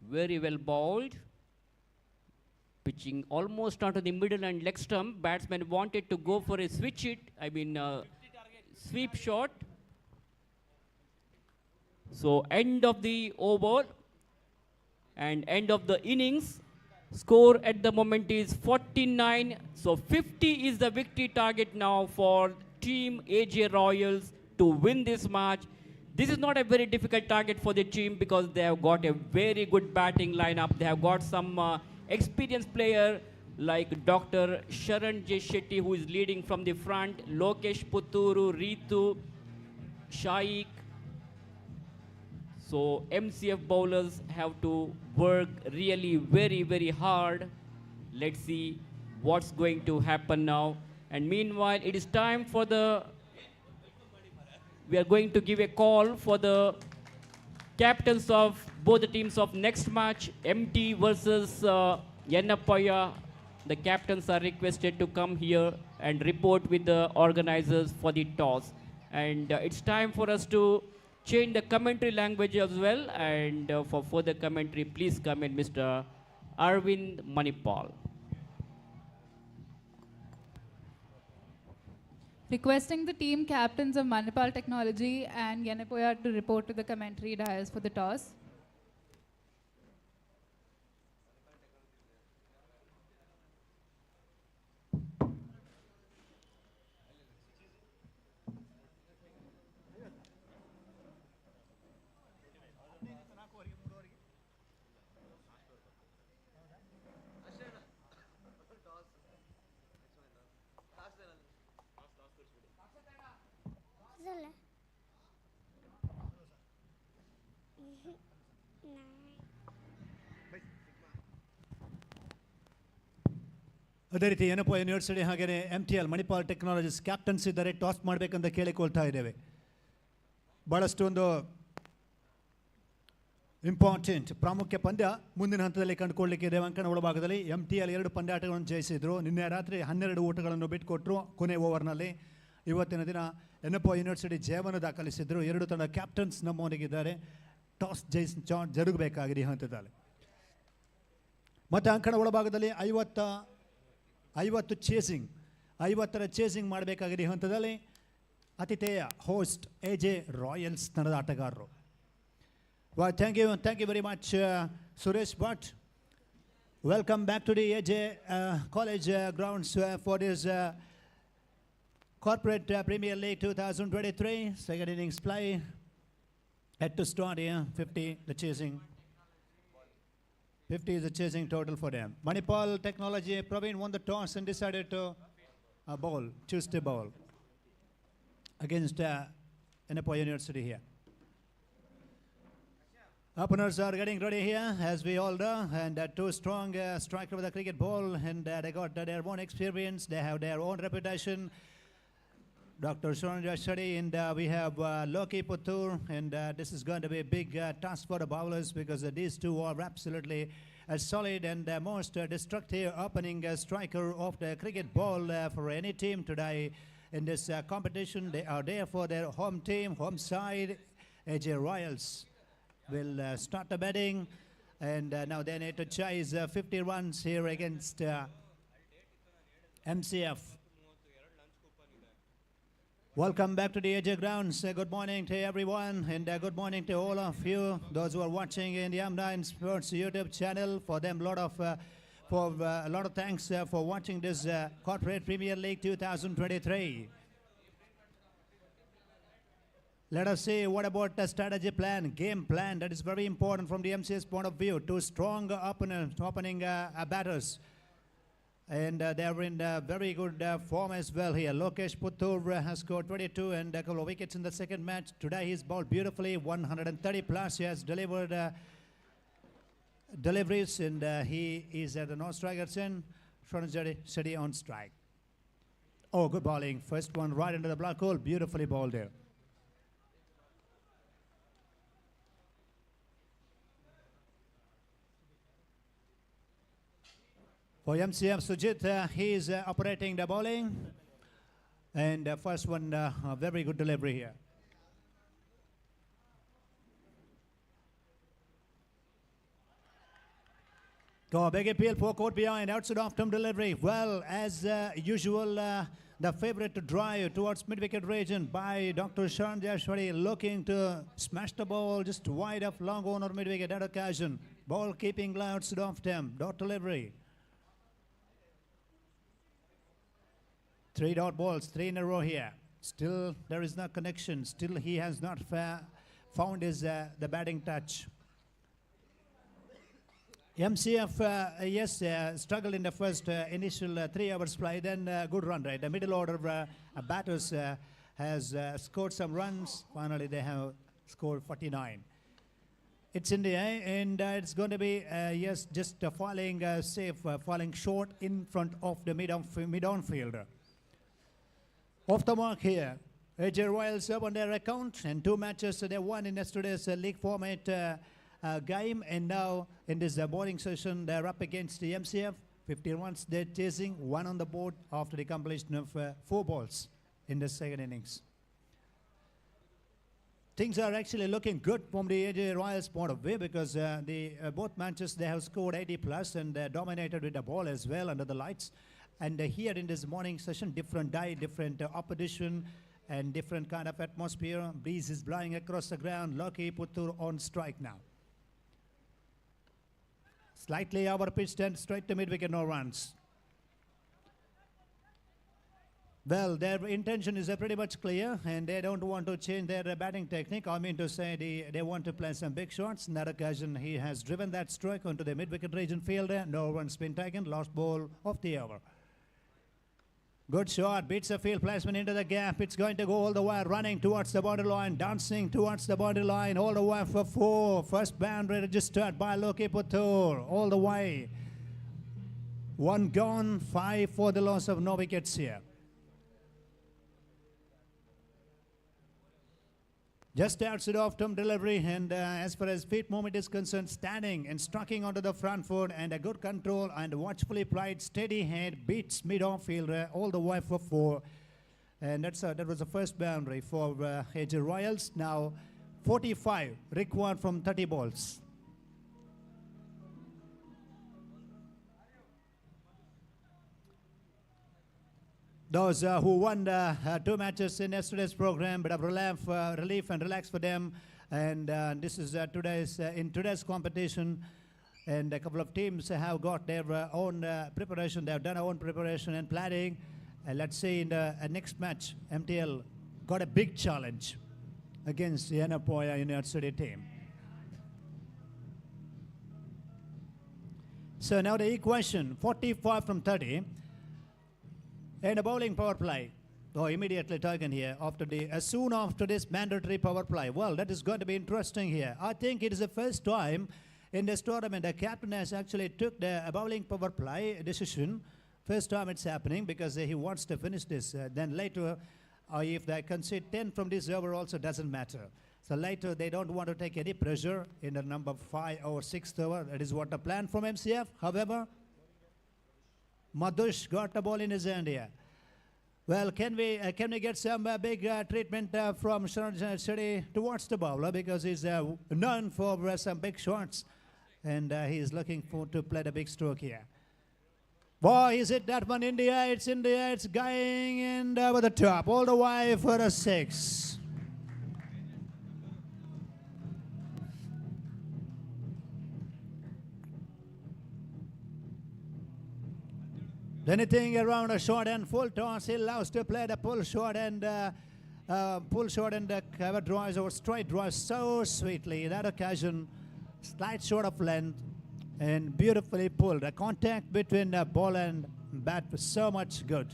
Very well bowled. Pitching almost onto the middle and leg stump. Batsman wanted to go for a sweep shot. So end of the over and end of the innings. Score at the moment is 49. So 50 is the victory target now for Team AJ Royals to win this match. This is not a very difficult target for the team because they have got a very good batting lineup. They have got some experienced player like Dr. Sharan J. Shetty, who is leading from the front, Lokesh Putturu, Ritu, Shaikh. So MCF bowlers have to work really very, very hard. Let's see what's going to happen now. And meanwhile, it is time for we are going to give a call for the captains of both the teams of next match, MT versus Yanapoya. The captains are requested to come here and report with the organizers for the toss. And it's time for us to change the commentary language as well, and for further commentary, please come in Mr. Arvind Manipal. Requesting the team captains of Manipal Technology and Yanapoya to report to the commentary dais for the toss. ಅದೇ ರೀತಿ Yenepoya university ಹಾಗೆಯೇ MTL Manipal technologies captains ಇದ್ದಾರೆ, toss ಮಾಡಬೇಕಂತ ಕೇಳಿಕೊಳ್ತಾ ಇದ್ದೇವೆ. ಭಾಳಷ್ಟು ಒಂದು important ಪ್ರಾಮುಖ್ಯ ಪಂದ್ಯ ಮುಂದಿನ ಹಂತದಲ್ಲಿ ಕಂಡುಕೊಳ್ಳಲಿಕ್ಕೆ ಇದೆ. ಅಂಕಣ ಒಳಭಾಗದಲ್ಲಿ MTL 2 ಪಂದ್ಯಾಟಗಳನ್ನು ಜಯಿಸಿದ್ರು. ನಿನ್ನೆ ರಾತ್ರಿ 12 ಓಟಗಳನ್ನು ಬಿಟ್ಟುಕೊಟ್ಟರು ಕೊನೆ ಓವರ್ನಲ್ಲಿ. ಇವತ್ತಿನ ದಿನ ಯನಪೋಯ ಯೂನಿವರ್ಸಿಟಿ ಜಯವನ್ನು ದಾಖಲಿಸಿದ್ರು. 2 ತಂಡ ಕ್ಯಾಪ್ಟನ್ಸ್ ನಮ್ಮೊಂದಿಗಿದ್ದಾರೆ. ಟಾಸ್ ಜರುಗಬೇಕಾಗಿದೆ ಈ ಹಂತದಲ್ಲಿ. ಮತ್ತು ಅಂಕಣ ಒಳಭಾಗದಲ್ಲಿ 50 ಚೇಸಿಂಗ್ 50ರ ಚೇಸಿಂಗ್ ಮಾಡಬೇಕಾಗಿದೆ ಈ ಹಂತದಲ್ಲಿ. ಆತಿಥೇಯ ಹೋಸ್ಟ್ AJ ರಾಯಲ್ಸ್ ತಂಡದ ಆಟಗಾರರು. Thank you very much Suresh Bhat. Welcome back to the AJ College grounds for this Corporate Premier League 2023. Second innings play. Had to start here. 50 the chasing. 50 is the chasing total for them. Manipal Technology, Praveen won the toss and decided to choose the ball against Yanapoya University here. Openers are getting ready here, as we all know, and two strong striker with a cricket ball, and they got their own experience, they have their own reputation. Dr. Sonja Shadi, and we have Loki Putur, and this is going to be a big task for the bowlers because these two are absolutely solid and most destructive opening striker of the cricket ball for any team today in this competition. They are there for their home team, home side, AJ Royals. Will start the batting, and now they need to chase 50 runs here against MCF. Welcome back to the AJ grounds. Good morning to everyone, and good morning to all of you, those who are watching in the M9 Sports YouTube channel. For them, a lot of thanks for watching this Corporate Premier League 2023. Let us see what about the strategy plan, game plan. That is very important from the MCS point of view. Two strong opening batters. And they are in very good form as well here. Lokesh Puttur has scored 22 and a couple of wickets in the second match. Today he's bowled beautifully, 130 plus. He has delivered deliveries, and he is at the non-striker's end. Steady on strike. Oh, good bowling. First one right into the black hole. Beautifully bowled there. For MCF, Sujit, he is operating the bowling. And first one, a very good delivery here. Go, big appeal, 4 court behind, outside off-term delivery. Well, as usual, the favorite to drive towards mid-wicket region by Dr. Sharan Jashwari, looking to smash the ball just wide of long on or mid-wicket that occasion. Ball keeping low, outside off-term, dot delivery. 3 dot balls, 3 in a row here. Still, there is no connection. Still, he has not found his the batting touch. MCF, yes, struggled in the first initial 3 hours play. Then good run rate. The middle order batters has scored some runs. Finally, they have scored 49. It's in the air, and it's going to be yes, just falling safe, falling short in front of the mid-on fielder. Off the mark here, AJ Royals up on their account, and 2 matches they won in yesterday's league format game, and now in this bowling session they're up against the MCF. 50 runs they're chasing, 1 on the board after the completion of 4 balls in the second innings. Things are actually looking good from the AJ Royals point of view because both matches they have scored 80 plus and dominated with the ball as well under the lights. And here in this morning session, different day, different opposition, and different kind of atmosphere. Breeze is blowing across the ground. Loki Puttur on strike now. Slightly over pitched and straight to mid-wicket, no runs. Well, their intention is pretty much clear, and they don't want to change their batting technique. I mean to say they want to play some big shots. In that occasion, he has driven that strike onto the mid-wicket region fielder. No runs been taken. Last ball of the over. Good shot, beats the field placement into the gap. It's going to go all the way, running towards the boundary line, dancing towards the boundary line, all the way for 4. First boundary registered by Loki Puttur, all the way. 1 gone, 5 for the loss of no wickets here. Just outside off-term delivery, and as far as feet movement is concerned, standing and striking onto the front foot, and a good control and watchfully played steady head, beats mid-off fielder all the way for 4. And that was the first boundary for AJ Royals. Now 45 required from 30 balls. Those who won the 2 matches in yesterday's program, bit of relief and relax for them. And this is in today's competition. And a couple of teams have got their own preparation. They have done their own preparation and planning. And let's say in the next match, MTL got a big challenge against the Yanapoya University team. So now the equation, 45 from 30. And a bowling power play. Oh, immediately taken here as soon after this mandatory power play. Well, that is going to be interesting here. I think it is the first time in this tournament the captain has actually took the bowling power play decision. First time it's happening because he wants to finish this. Then later, if they concede 10 from this over also doesn't matter. So later they don't want to take any pressure in the number 5 or 6 over. That is what the plan from MCF. However, Madhush got the ball in his hand here. Well, can we get some big treatment from Sharan Shetty towards the bowler because he's known for some big shots, and he's looking for to play the big stroke here. Boy, is it that one? India, it's going in over the top, all the way for a 6. Anything around a short and full toss, he loves to play the pull short and cover drives or straight drives so sweetly. In that occasion, slight short of length and beautifully pulled. The contact between the ball and bat was so much good.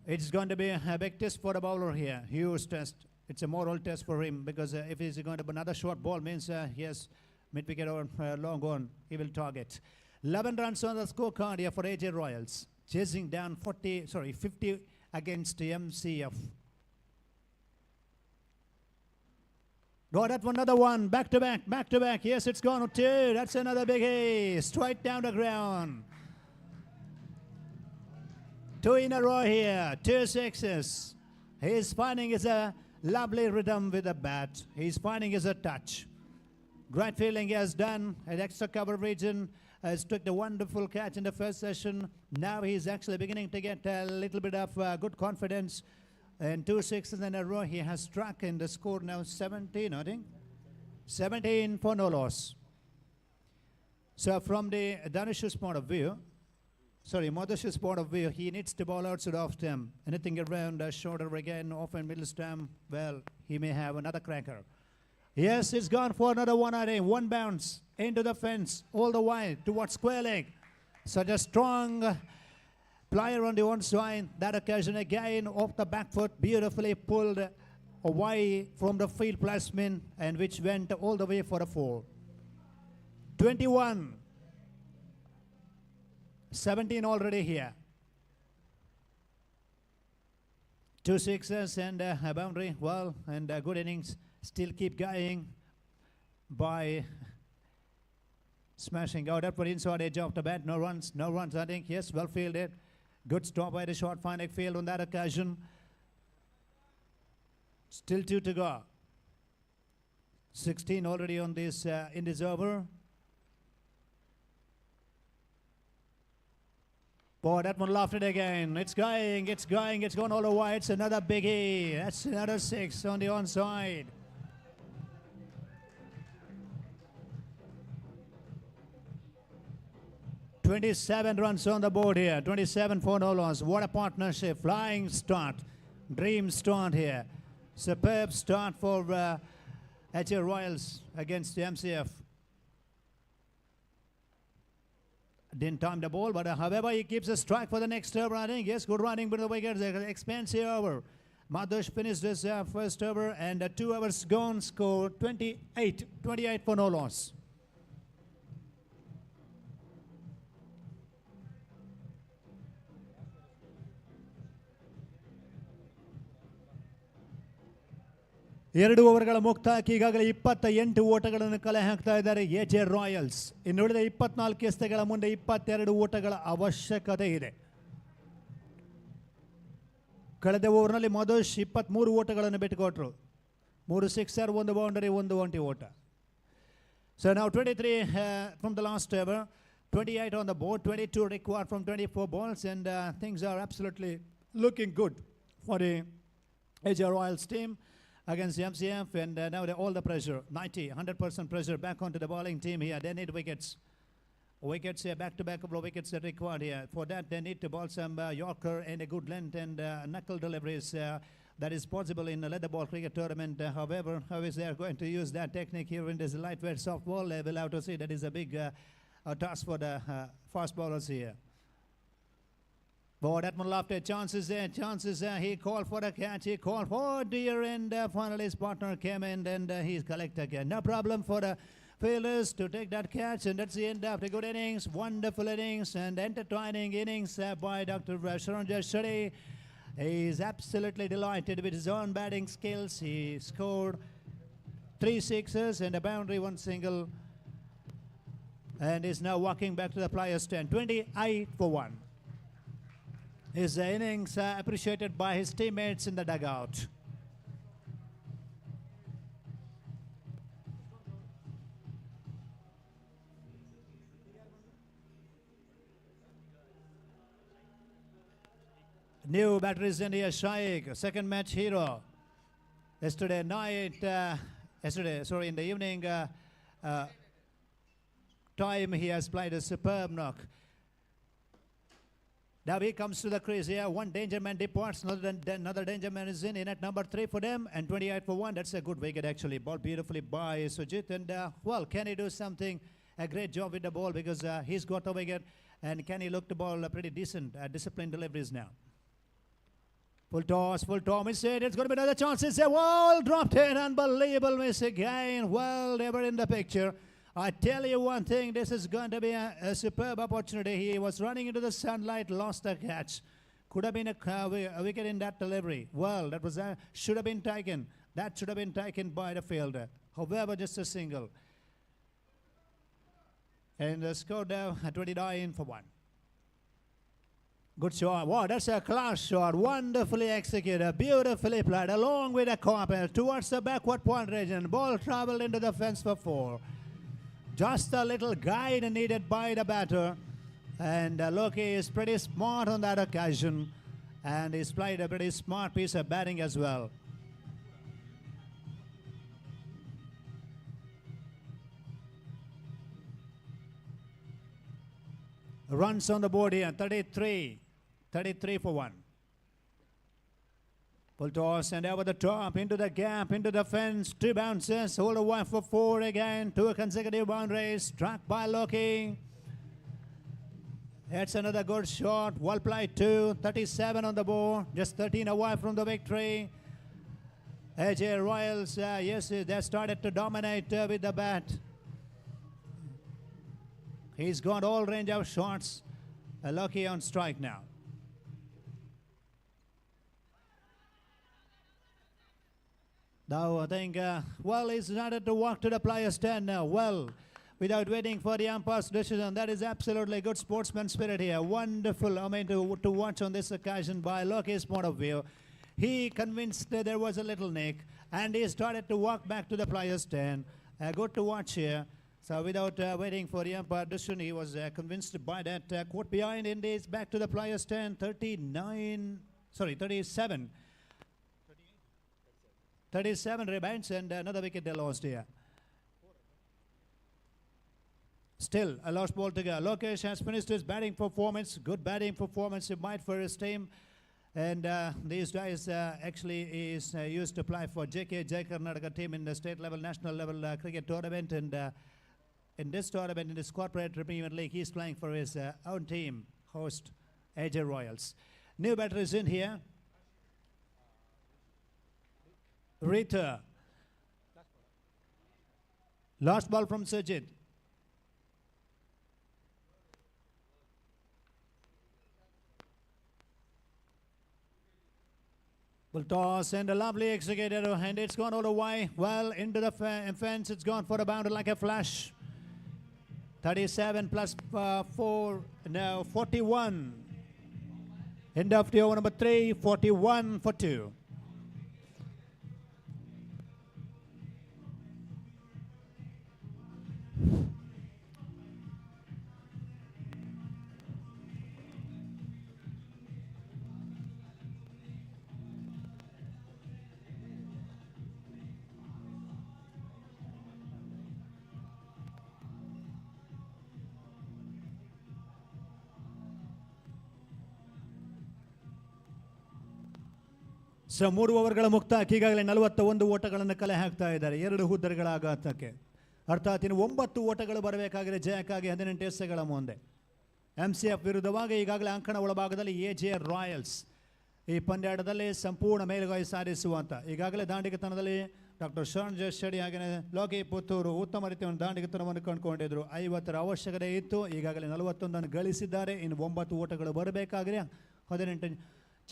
It's going to be a big test for the bowler here. Huge test. It's a moral test for him because if he's going to have another short ball means he has mid-wicket or long on, he will target. 11 runs on the scorecard here for AJ Royals. Chasing down 50 against the MCF. Got that one, another one. Back to back. Yes, it's gone 2. That's another big ace. Straight down the ground. 2 in a row here. 2 6s. He's finding his lovely rhythm with the bat. He's finding his touch. Great fielding he has done at extra cover region. Has took the wonderful catch in the first session. Now he's actually beginning to get a little bit of good confidence. And 2 6s in a row he has struck in the score now 17, I think. 17 for no loss. So from the Danish's point of view, Madhush's point of view, he needs to bowl outside off stump. Anything around shorter again, off and middle stump, well, he may have another cracker. Yes, it's gone for another one, I think. One bounce into the fence, all the way towards square leg. Such a strong player on the one side. That occasion again off the back foot, beautifully pulled away from the field placement and which went all the way for a 4. 21. 17 already here. 2 6s and a boundary. Well, and good innings. Still keep going by smashing out that one inside edge of the bat. No runs, I think. Yes, well fielded. Good stop by the short fine field on that occasion. Still 2 to go. 16 already on this in this over. Boy, that one lofted again. It's gone all the way. It's another biggie. That's another 6 on the onside. .27 runs on the board here. 27 for no loss. What a partnership. Flying start. Dream start here. Superb start for AJ Royals against the MCF. Didn't time the ball, but however, he keeps a strike for the next over, I think. Yes, good running, but the wickets, expensive over. Madhush finished this first over, and 2 overs gone, score 28 for no loss. ಎರಡು ಓವರ್ಗಳ ಮುಕ್ತಾಯಕ್ಕೆ ಈಗಾಗಲೇ 28 ಓಟಗಳನ್ನು ಕಲೆ ಹಾಕ್ತಾ ಇದ್ದಾರೆ AJ Royals. ಇನ್ನುಳಿದ 24 ಎಸೆತಗಳ ಮುಂದೆ 22 ಓಟಗಳ ಅವಶ್ಯಕತೆ ಇದೆ. ಕಳೆದ ಓವರ್ನಲ್ಲಿ ಮಧುಶ್ 23 ಓಟಗಳನ್ನು ಬಿಟ್ಟುಕೊಟ್ರು. 3 ಸಿಕ್ಸರ್, 1 ಬೌಂಡರಿ, 1 ಒಂಟಿ ಓಟ. So now 23 from the last over, 28 on the board, 22 required from 24 balls, and things are absolutely looking good for the AJ Royals team. against the MCF, and now all the pressure, 100% pressure back onto the bowling team here. They need wickets. Wickets here, back-to-back couple of wickets are required here. For that, they need to bowl some Yorker and a good length and knuckle deliveries. That is possible in a leather ball cricket tournament. However, how is they are going to use that technique here in this lightweight soft ball? We'll have to see. That is a big task for the fast bowlers here. But that one after chances there, he called for the catch, he called for dear, and finally his partner came in and he's collected again. No problem for the fielders to take that catch, and that's the end of the good innings, wonderful innings and entertaining innings by Dr. Sharon Jeshari. He's absolutely delighted with his own batting skills. He scored 3 sixes and a boundary, 1 single, and is now walking back to the players' stand. 28 for 1. His innings appreciated by his teammates in the dugout. New batteries in here, Shaikh, second match hero. Yesterday night, in the evening time, he has played a superb knock. Now he comes to the crease here. One danger man departs, another danger man is in at number 3 for them, and 28 for 1. That's a good wicket actually. Ball beautifully by Sujit, and well, can he do something? A great job with the ball, because he's got the wicket, and can he look the ball pretty decent, disciplined deliveries now. Full toss, miss it. It's going to be another chance. It's a wall dropped in. Unbelievable miss again. Well, they were in the picture. I tell you one thing, this is going to be a superb opportunity. He was running into the sunlight, lost the catch. Could have been a wicket in that delivery. Well, that was should have been taken. That should have been taken by the fielder. However, just a single. And the score now 29 for 1. Good shot. Wow, that's a class shot. Wonderfully executed. Beautifully played. Along with a carpet towards the backward point region. Ball traveled into the fence for 4. Just a little guide needed by the batter. And Loki is pretty smart on that occasion. And he's played a pretty smart piece of batting as well. Runs on the board here, 33 for 1. Full toss and over the top, into the gap, into the fence, 2 bounces, hold a one for 4 again, 2 consecutive boundaries, struck by Loki. That's another good shot, well played too, 37 on the board, just 13 away from the victory. AJ Royals, yes, they started to dominate with the bat. He's got all range of shots. Lucky on strike now. Now I think, well, he's started to walk to the player's stand now. Well, without waiting for the umpire's decision. That is absolutely good sportsman spirit here. Wonderful, I mean, to watch on this occasion by Lucky's point of view. He convinced that there was a little nick, and he started to walk back to the player's stand. Good to watch here. So without waiting for the umpire decision, he was convinced by that. Caught behind Indies, back to the player's stand, 37. 37 rebounds, and another wicket they lost here. Still a lost ball to go. Lokesh has finished his batting performance. Good batting performance he might for his team. And these days actually is used to play for JK Karnataka team in the state level, national level cricket tournament. And in this tournament, in this corporate Premier League, he's playing for his own team, host AJ Royals. New batter is in here. Rita. Last ball from Sajid. Will toss and a lovely executed, and it's gone all the way. Well, into the fence, it's gone for a boundary like a flash. 37 plus 4, now 41. End of the over number 3, 41 for 2. So 3 ಓವರ್ಗಳ ಮುಕ್ತಾಯಕ್ಕೆ ಈಗಾಗಲೇ 41 ಓಟಗಳನ್ನು ಕಲೆ ಹಾಕ್ತಾ ಇದ್ದಾರೆ 2 ಹುದ್ದೆಗಳ ಆಘಾತಕ್ಕೆ. ಅರ್ಥಾತ್ ಇನ್ನು 9 ಓಟಗಳು ಬರಬೇಕಾಗಿದೆ ಜಯಕ್ಕಾಗಿ 18 ಎಸೆಗಳ ಮುಂದೆ. MCF ವಿರುದ್ಧವಾಗಿ ಈಗಾಗಲೇ ಅಂಕಣ ಒಳಭಾಗದಲ್ಲಿ AJ ರಾಯಲ್ಸ್ ಈ ಪಂದ್ಯಾಟದಲ್ಲಿ ಸಂಪೂರ್ಣ ಮೇಲುಗೈ ಸಾಧಿಸುವಂತ ಈಗಾಗಲೇ ದಾಂಡಿಗತನದಲ್ಲಿ ಡಾಕ್ಟರ್ ಶರಣ್ ಜಯಶ್ರೀ ಹಾಗೆಯೇ ಲೋಕಿ ಪುತ್ತೂರು ಉತ್ತಮ ರೀತಿಯ ದಾಂಡಿಗತನವನ್ನು ಕಂಡುಕೊಂಡಿದ್ರು. 50ರ ಅವಶ್ಯಕತೆ ಇತ್ತು, ಈಗಾಗಲೇ 41 ಗಳಿಸಿದ್ದಾರೆ. ಇನ್ನು 9 ಓಟಗಳು ಬರಬೇಕಾಗಿದೆ. 18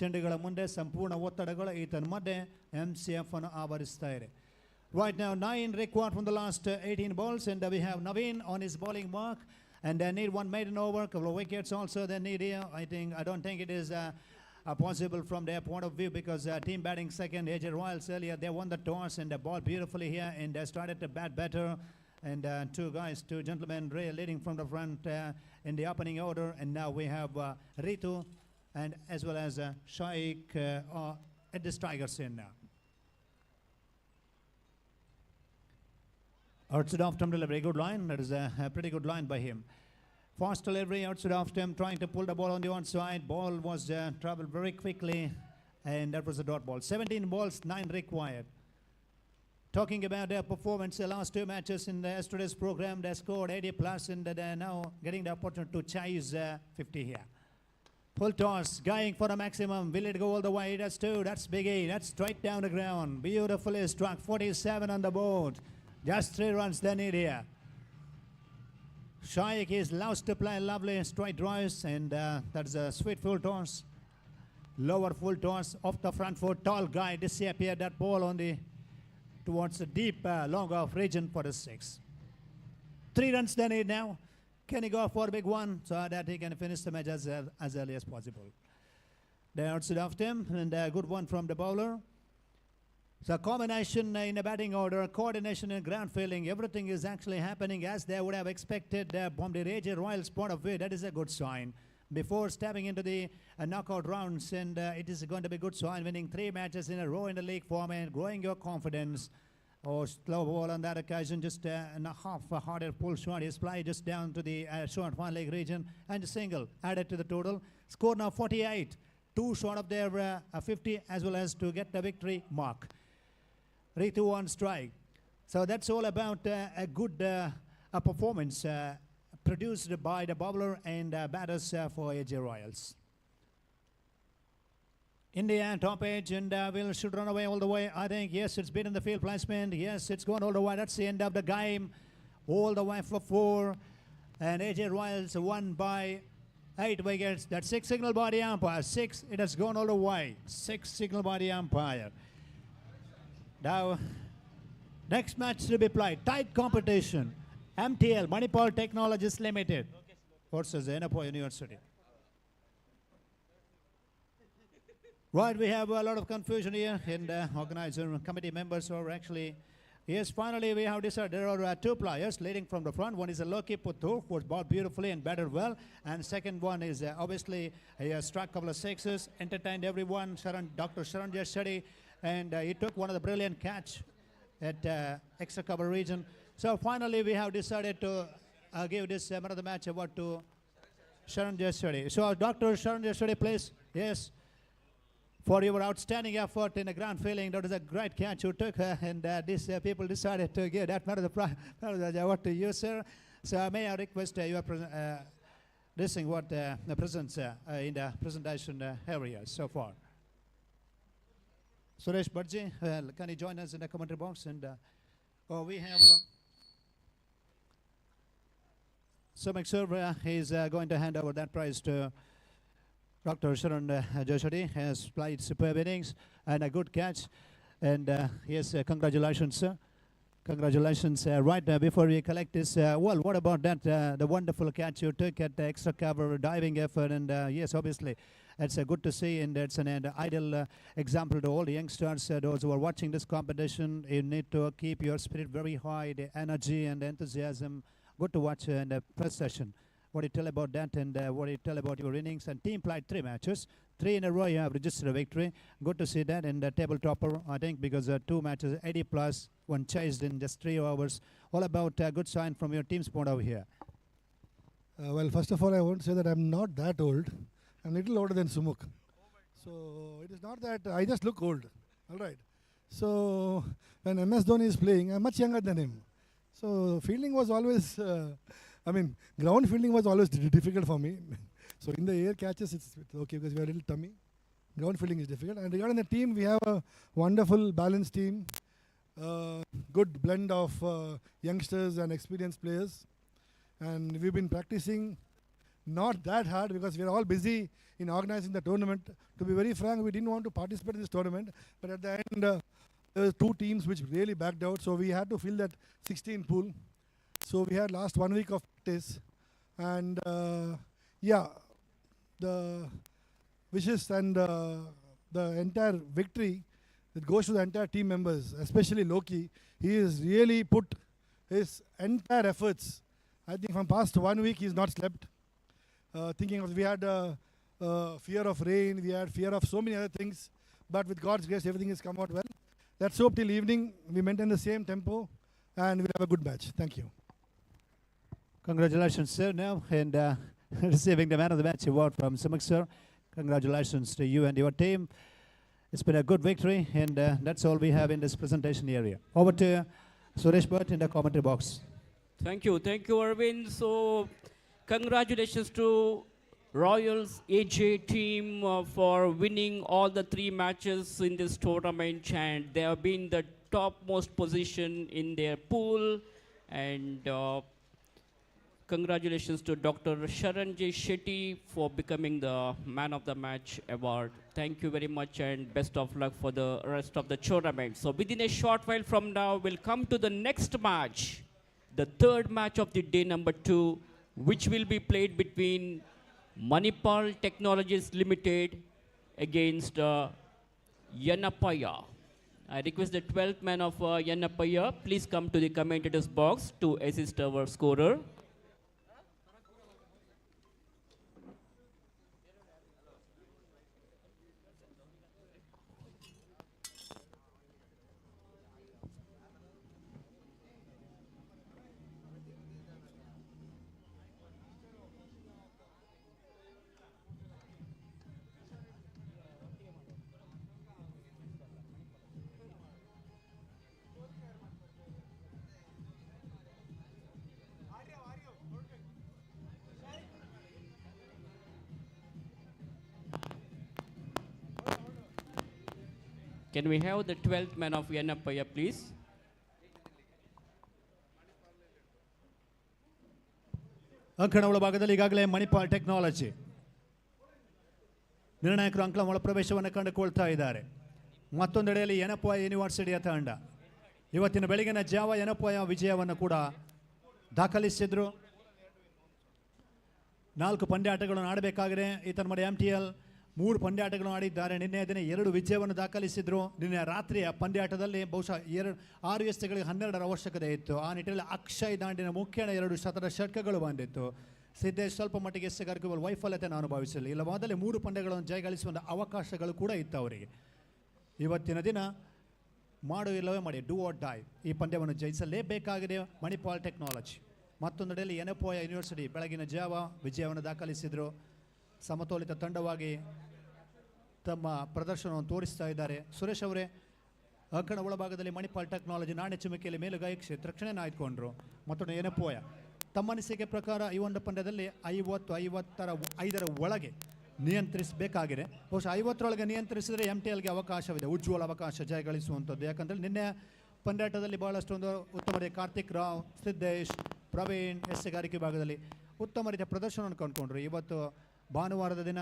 ಚೆಂಡುಗಳ ಮುಂದೆ ಸಂಪೂರ್ಣ ಒತ್ತಡಗಳು ಈತನ ಮಧ್ಯೆ MCF ಅನ್ನು ಆವರಿಸ್ತಾ ಇದೆ. Right now 9 required from the last 18 balls, and we have Naveen on his bowling mark, and they need one maiden over, couple of wickets also they need here. I don't think it is possible from their point of view, because team batting second, AJ Royals earlier, they won the toss and they bowled beautifully here, and they started to bat better. And two gentlemen really leading from the front in the opening order, and now we have Ritu and as well as Shaikh at the strikers in now. Outside off term delivery, good line. That is a pretty good line by him. Fast delivery outside off term, trying to pull the ball on the onside. Ball was traveled very quickly, and that was a dot ball. 17 balls, 9 required. Talking about their performance, the last 2 matches in yesterday's program, they scored 80 plus, and they're now getting the opportunity to chase 50 here. Full toss, going for a maximum. Will it go all the way? That's 2. That's biggie. That's straight down the ground. Beautifully struck. 47 on the board. Just 3 runs they need here. Shaikh is loves to play lovely straight drives, and that's a sweet full toss. Lower full toss off the front foot. Tall guy disappeared that ball on the towards the deep long off region for the 6. 3 runs they need now. Can he go for a big one so that he can finish the match as early as possible? They outside off him, and a good one from the bowler. So combination in the batting order, coordination in ground fielding, everything is actually happening as they would have expected from the AJ Royals point of view. That is a good sign. Before stepping into the knockout rounds, and it is going to be a good sign, winning 3 matches in a row in the league format, growing your confidence. Slow ball on that occasion, just a half-hearted pull shot. He's played just down to the short one leg region, and a single added to the total. Score now 48, 2 short of their 50, as well as to get the victory mark. Ritu on strike. So that's all about a good performance produced by the bowler and batters for AJ Royals. India top edge, and will should run away all the way. I think, yes, it's been in the field placement. Yes, it's gone all the way. That's the end of the game. All the way for 4. And AJ Royals won by 8 wickets. That's 6 signal by the umpire. 6, it has gone all the way. 6 signal by the umpire. Now, next match to be played. Tight competition. MTL, Manipal Technologies Limited versus Yanapoya University. Right, we have a lot of confusion here, and organizer committee members are actually, yes, finally we have decided there are 2 players leading from the front. One is a Loki Puttur, who has bowled beautifully and batted well, and second one is obviously he has struck a couple of 6s, entertained everyone, Dr. Sharan Jeshari, and he took one of the brilliant catch at extra cover region. So finally we have decided to give this man of the match award to Sharan Jeshari. So Dr. Sharan Jeshari, please, yes, for your outstanding effort in the ground fielding. That is a great catch you took, and these people decided to give that man of the award to you, sir. So may I request your listening what the presence in the presentation area so far. Suresh Bharji, can you join us in the commentary box? And we have Sumek Surya. He's going to hand over that prize to Dr. Sharan Jeshari. Has played superb innings and a good catch. And yes, congratulations, sir. Congratulations. Right before we collect this, well, what about that? The wonderful catch you took at the extra cover diving effort. And yes, obviously, it's good to see, and it's an ideal example to all the youngsters, those who are watching this competition. You need to keep your spirit very high, the energy and the enthusiasm. Good to watch in the press session. What do you tell about that, and what do you tell about your innings? And team played 3 matches. 3 in a row you have registered a victory. Good to see that, and the table topper, I think, because 2 matches, 80 plus, 1 chased in just 3 overs. All about a good sign from your team's point over here. Well, first of all, I want to say that I'm not that old. I'm a little older than Sumuk. So it is not that I just look old. All right. So when MS Dhoni is playing, I'm much younger than him. So fielding was always, ground fielding was always difficult for me. So in the air catches, it's okay because we are a little tummy. Ground fielding is difficult. And regarding the team, we have a wonderful, balanced team. Good blend of youngsters and experienced players. And we've been practicing not that hard because we're all busy in organizing the tournament. To be very frank, we didn't want to participate in this tournament. But at the end, there were two teams which really backed out. So we had to fill that 16 pool. So we had last 1 week of practice. And the wishes and the entire victory that goes to the entire team members, especially Loki. He has really put his entire efforts. I think from past 1 week he's not slept. Thinking of, we had fear of rain, we had fear of so many other things, but with God's grace everything has come out well. Let's hope till evening we maintain the same tempo and we'll have a good match. Thank you. Congratulations, sir, now, and receiving the Man of the Match award from Sumak, sir. Congratulations to you and your team. It's been a good victory, and that's all we have in this presentation area. Over to Suresh Bhatt in the commentary box. Thank you, Arvind. So, congratulations to Royals AJ team for winning all the 3 matches in this tournament, and they have been the topmost position in their pool. And congratulations to Dr. Sharan J. Shetty for becoming the Man of the Match award. Thank you very much and best of luck for the rest of the tournament. So within a short while from now, we'll come to the next match, the third match of the day, number 2, which will be played between Manipal Technologies Limited against Yanapoya. I request the 12th man of Yanapoya, please come to the commentators box to assist our scorer. Can we have the 12th man of Yanapoya, please? ಅಂಕಣ ಒಳಭಾಗದಲ್ಲಿ ಈಗಾಗಲೇ Manipal technology ನಿರ್ಣಾಯಕರು ಅಂಕಣ ಒಳ ಪ್ರವೇಶವನ್ನು ಕಂಡುಕೊಳ್ತಾ ಇದ್ದಾರೆ. ಮತ್ತೊಂದೆಡೆಯಲ್ಲಿ ಯನಪೋಯ ಯೂನಿವರ್ಸಿಟಿಯ ತಂಡ ಇವತ್ತಿನ ಬೆಳಗಿನ ಜಾವ ಯನಪೋಯ ವಿಜಯವನ್ನು ಕೂಡ ದಾಖಲಿಸಿದ್ರು. 4 ಪಂದ್ಯಾಟಗಳನ್ನು ಆಡಬೇಕಾಗಿದೆ. ಈತನ ಮಾಡಿ MTL 3 ಪಂದ್ಯಾಟಗಳನ್ನು ಆಡಿದ್ದಾರೆ. ನಿನ್ನೆ ದಿನ 2 ವಿಜಯವನ್ನು ದಾಖಲಿಸಿದ್ರು. ನಿನ್ನೆ ರಾತ್ರಿಯ ಪಂದ್ಯಾಟದಲ್ಲಿ ಬಹುಶಃ 6 ಎಸೆತಗಳಿಗೆ 12ರ ಅವಶ್ಯಕತೆ ಇತ್ತು. ಆ ನಿಟ್ಟಿನಲ್ಲಿ ಅಕ್ಷಯ್ ದಾಂಡಿನ ಮುಖ್ಯಣ 2 ಶತಕ ಷಟ್ಕಗಳು ಬಂದಿತ್ತು. ಸಿದ್ದೇಶ್ ಸ್ವಲ್ಪ ಮಟ್ಟಿಗೆ ಎಸೆಗಾರಿಕೆ ವೈಫಲ್ಯತೆಯನ್ನು ಅನುಭವಿಸಲಿ. ಇಲ್ಲ ಮೊದಲೇ 3 ಪಂದ್ಯಗಳನ್ನು ಜಯಗಳಿಸುವಂಥ ಅವಕಾಶಗಳು ಕೂಡ ಇತ್ತು ಅವರಿಗೆ. ಇವತ್ತಿನ ದಿನ ಮಾಡು ಇಲ್ಲವೇ ಮಾಡಿ, ಡೂ ಆರ್ ಡೈ, ಈ ಪಂದ್ಯವನ್ನು ಜಯಿಸಲೇಬೇಕಾಗಿದೆ ಮಣಿಪಾಲ್ ಟೆಕ್ನಾಲಜಿ. ಮತ್ತೊಂದೆಡೆಯಲ್ಲಿ ಯನಪೋಯ ಯೂನಿವರ್ಸಿಟಿ ಬೆಳಗಿನ ಜಾವ ವಿಜಯವನ್ನು ದಾಖಲಿಸಿದರು. ಸಮತೋಲಿತ ತಂಡವಾಗಿ ತಮ್ಮ ಪ್ರದರ್ಶನವನ್ನು ತೋರಿಸ್ತಾ ಇದ್ದಾರೆ. ಸುರೇಶ್ ಅವರೇ, ಅಂಕಣ ಒಳಭಾಗದಲ್ಲಿ ಮಣಿಪಾಲ್ ಟೆಕ್ನಾಲಜಿ ನಾಣ್ಯ ಚಿಮಿಕೆಯಲ್ಲಿ ಮೇಲುಗೈ ಕ್ಷೇತ್ರಕ್ಷಣೆಯನ್ನು ಆಯ್ದುಕೊಂಡ್ರು. ಮತ್ತೊಂದು ಯನಪೋಯ ತಮ್ಮ ಅನಿಸಿಕೆ ಪ್ರಕಾರ ಈ ಒಂದು ಪಂದ್ಯದಲ್ಲಿ 50-55ರ ಒಳಗೆ ನಿಯಂತ್ರಿಸಬೇಕಾಗಿದೆ. ಬಹುಶಃ 50ರೊಳಗೆ ನಿಯಂತ್ರಿಸಿದರೆ MTLಗೆ ಅವಕಾಶವಿದೆ, ಉಜ್ವಲ ಅವಕಾಶ ಜಯಗಳಿಸುವಂಥದ್ದು. ಯಾಕಂದರೆ ನಿನ್ನೆ ಪಂದ್ಯಾಟದಲ್ಲಿ ಬಹಳಷ್ಟು ಒಂದು ಉತ್ತಮ ರೀತಿಯ ಕಾರ್ತಿಕ್ ರಾವ್, ಸಿದ್ದೇಶ್, ಪ್ರವೀಣ್ ಎಸೆಗಾರಿಕೆ ಭಾಗದಲ್ಲಿ ಉತ್ತಮ ರೀತಿಯ ಪ್ರದರ್ಶನವನ್ನು ಕಂಡುಕೊಂಡ್ರು. ಇವತ್ತು ಭಾನುವಾರದ ದಿನ,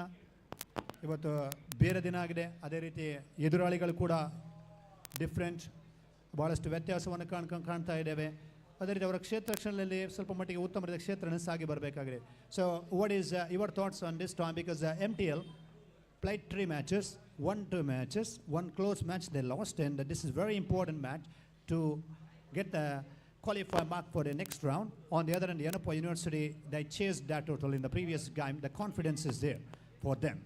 ಇವತ್ತು ಬೇರೆ ದಿನ ಆಗಿದೆ. ಅದೇ ರೀತಿ ಎದುರಾಳಿಗಳು ಕೂಡ ಡಿಫ್ರೆಂಟ್, ಭಾಳಷ್ಟು ವ್ಯತ್ಯಾಸವನ್ನು ಕಾಣ್ತಾ ಇದ್ದೇವೆ. ಅದೇ ರೀತಿ ಅವರ ಕ್ಷೇತ್ರ ರಕ್ಷಣೆಯಲ್ಲಿ ಸ್ವಲ್ಪ ಮಟ್ಟಿಗೆ ಉತ್ತಮ ರೀತಿಯ ಕ್ಷೇತ್ರನ ಸಾಗಿ ಬರಬೇಕಾಗಿದೆ. So what is your thoughts on this time? Because MTL played 3 matches, 1-2 matches, 1 close match they lost, and this is very important match to get the qualify mark for the next round. On the other hand, Yanapoya University, they chased that total in the previous game. The confidence is there for them.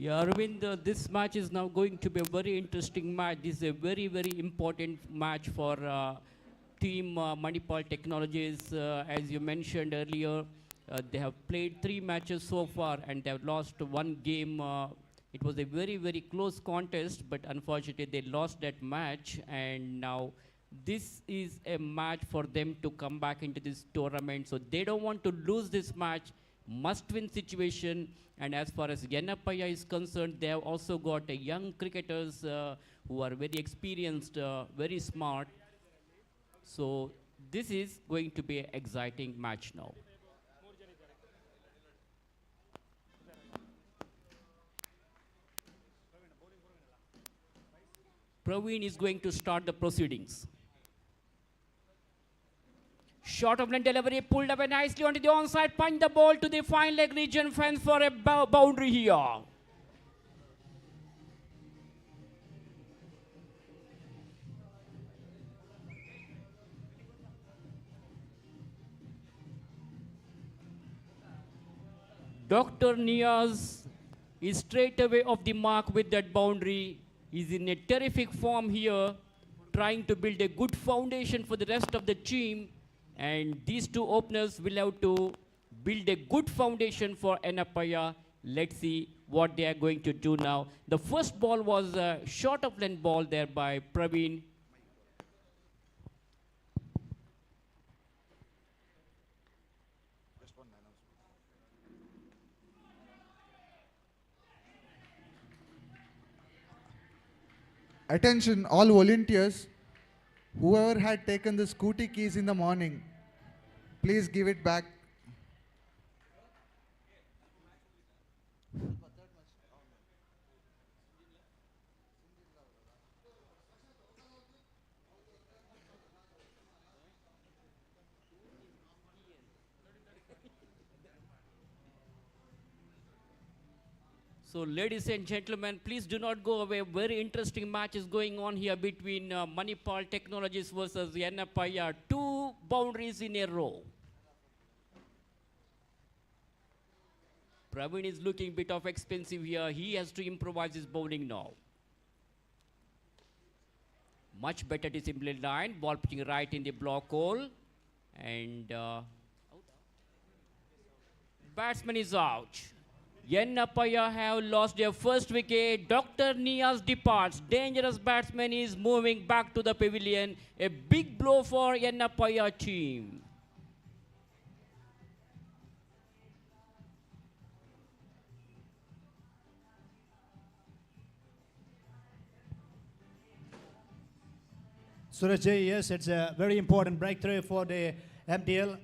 Yeah, Arvind, this match is now going to be a very interesting match. This is a very, very important match for team Manipal Technologies. As you mentioned earlier, They have played 3 matches so far and they have lost 1 game. It was a very, very close contest, but unfortunately they lost that match. And now this is a match for them to come back into this tournament. So they don't want to lose this match. Must-win situation. And as far as Yanapoya is concerned, they have also got young cricketers who are very experienced, very smart. So this is going to be an exciting match now. Praveen is going to start the proceedings. Short of line delivery, pulled away nicely onto the onside, punch the ball to the fine leg region fence for a boundary here. Dr. Niaz is straight away off the mark with that boundary. He's in a terrific form here, trying to build a good foundation for the rest of the team. And these two openers will have to build a good foundation for Yanapoya. Let's see what they are going to do now. The first ball was a short of length ball there by Praveen. Attention, all volunteers. Whoever had taken the scooty keys in the morning, please give it back. So, ladies and gentlemen, please do not go away. Very interesting match is going on here between Manipal Technologies versus Yanapoya. 2 boundaries in a row. Praveen is looking a bit of expensive here. He has to improvise his bowling now. Much better disciplined line. Ball pitching right in the block hole. And batsman is out. Yanapoya have lost their first wicket. Dr. Niaz departs. Dangerous batsman is moving back to the pavilion. A big blow for Yanapoya team. Suraj, yes, it's a very important breakthrough for the MTL.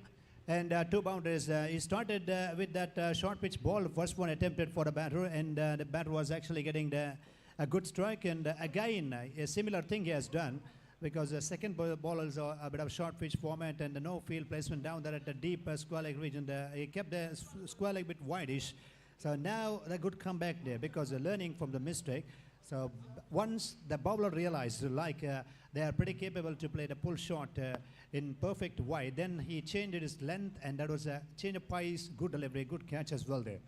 And 2 boundaries. He started with that short pitch ball, first one attempted for the batter, and the batter was actually getting a good strike. And again, a similar thing he has done, because the second ball is a bit of short pitch format and no field placement down there at the deep square leg region. He kept the square leg a bit wideish. So now a good comeback there, because learning from the mistake. So once the bowler realized, they are pretty capable to play the pull shot in perfect wide, then he changed his length, and that was a change of pace, good delivery, good catch as well there.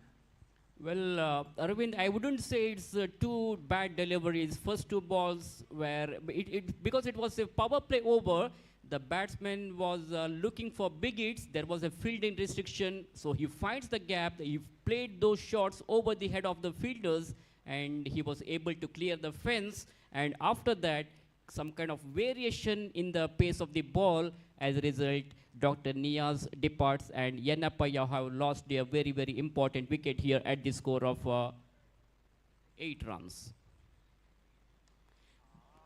Well, Arvind, I wouldn't say it's 2 bad deliveries. First 2 balls were, because it was a power play over, the batsman was looking for big hits. There was a fielding restriction, so he finds the gap. He played those shots over the head of the fielders, and he was able to clear the fence. And after that, some kind of variation in the pace of the ball. As a result, Dr. Niaz departs, and Yanapoya have lost their very, very important wicket here at the score of 8 runs.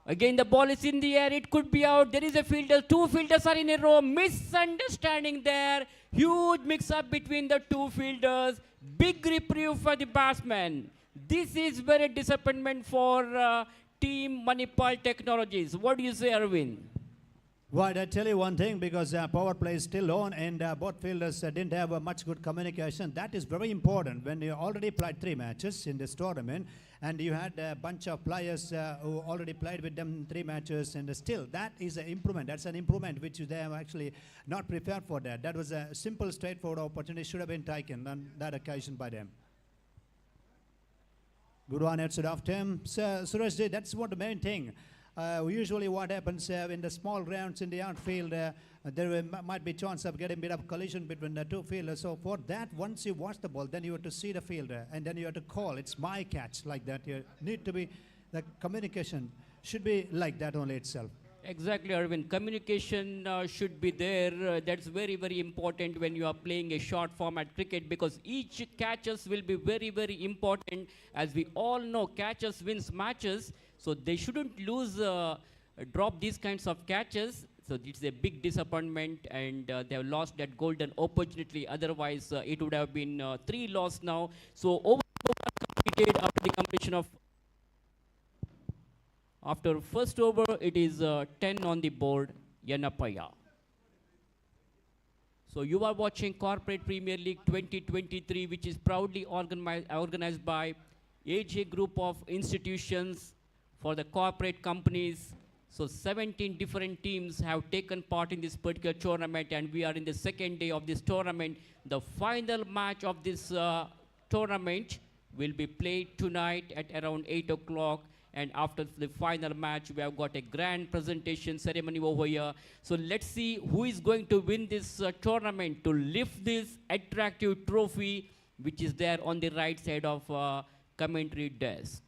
Again, the ball is in the air. It could be out. There is a fielder. 2 fielders are in a row. Misunderstanding there. Huge mix-up between the 2 fielders. Big reprieve for the batsman. This is very disappointment for Team Manipal Technologies. What do you say, Arvind? Right, I tell you one thing, because power play is still on, and both fielders didn't have much good communication. That is very important when you already played 3 matches in this tournament, and you had a bunch of players who already played with them 3 matches, and still that is an improvement. That's an improvement which they have actually not prepared for that. That was a simple, straightforward opportunity, should have been taken on that occasion by them. Good one outside of him. So, Suraj, that's what the main thing. Usually what happens in the small rounds in the outfield, might be chance of getting a bit of collision between the two fielders. So for that, once you watch the ball, then you have to see the fielder, and then you have to call, it's my catch, like that. You need to be, the communication should be like that only itself. Exactly, Arvind. Communication should be there. That's very, very important when you are playing a short format cricket, because each catches will be very, very important. As we all know, catches wins matches, so they shouldn't lose, drop these kinds of catches. So it's a big disappointment, and they have lost that golden opportunity. Otherwise, it would have been 3 loss now. So over completed after the completion of. After first over, it is 10 on the board, Yanapoya. So you are watching Corporate Premier League 2023, which is proudly organized by AJ Group of Institutions for the corporate companies. So 17 different teams have taken part in this particular tournament, and we are in the second day of this tournament. The final match of this tournament will be played tonight at around 8 o'clock. And after the final match, we have got a grand presentation ceremony over here. So let's see who is going to win this tournament to lift this attractive trophy, which is there on the right side of commentary desk.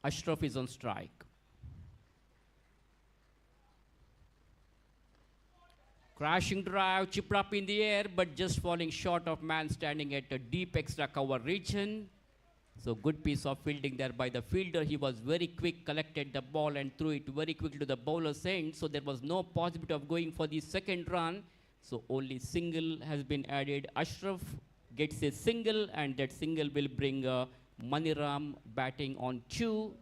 Ashraf is on strike. Crashing drive, chipped up in the air, but just falling short of man standing at a deep extra cover region. So good piece of fielding there by the fielder. He was very quick, collected the ball and threw it very quickly to the bowler's end. So there was no possibility of going for the second run. So only single has been added. Ashraf gets a single, and that single will bring Maniram batting on 2.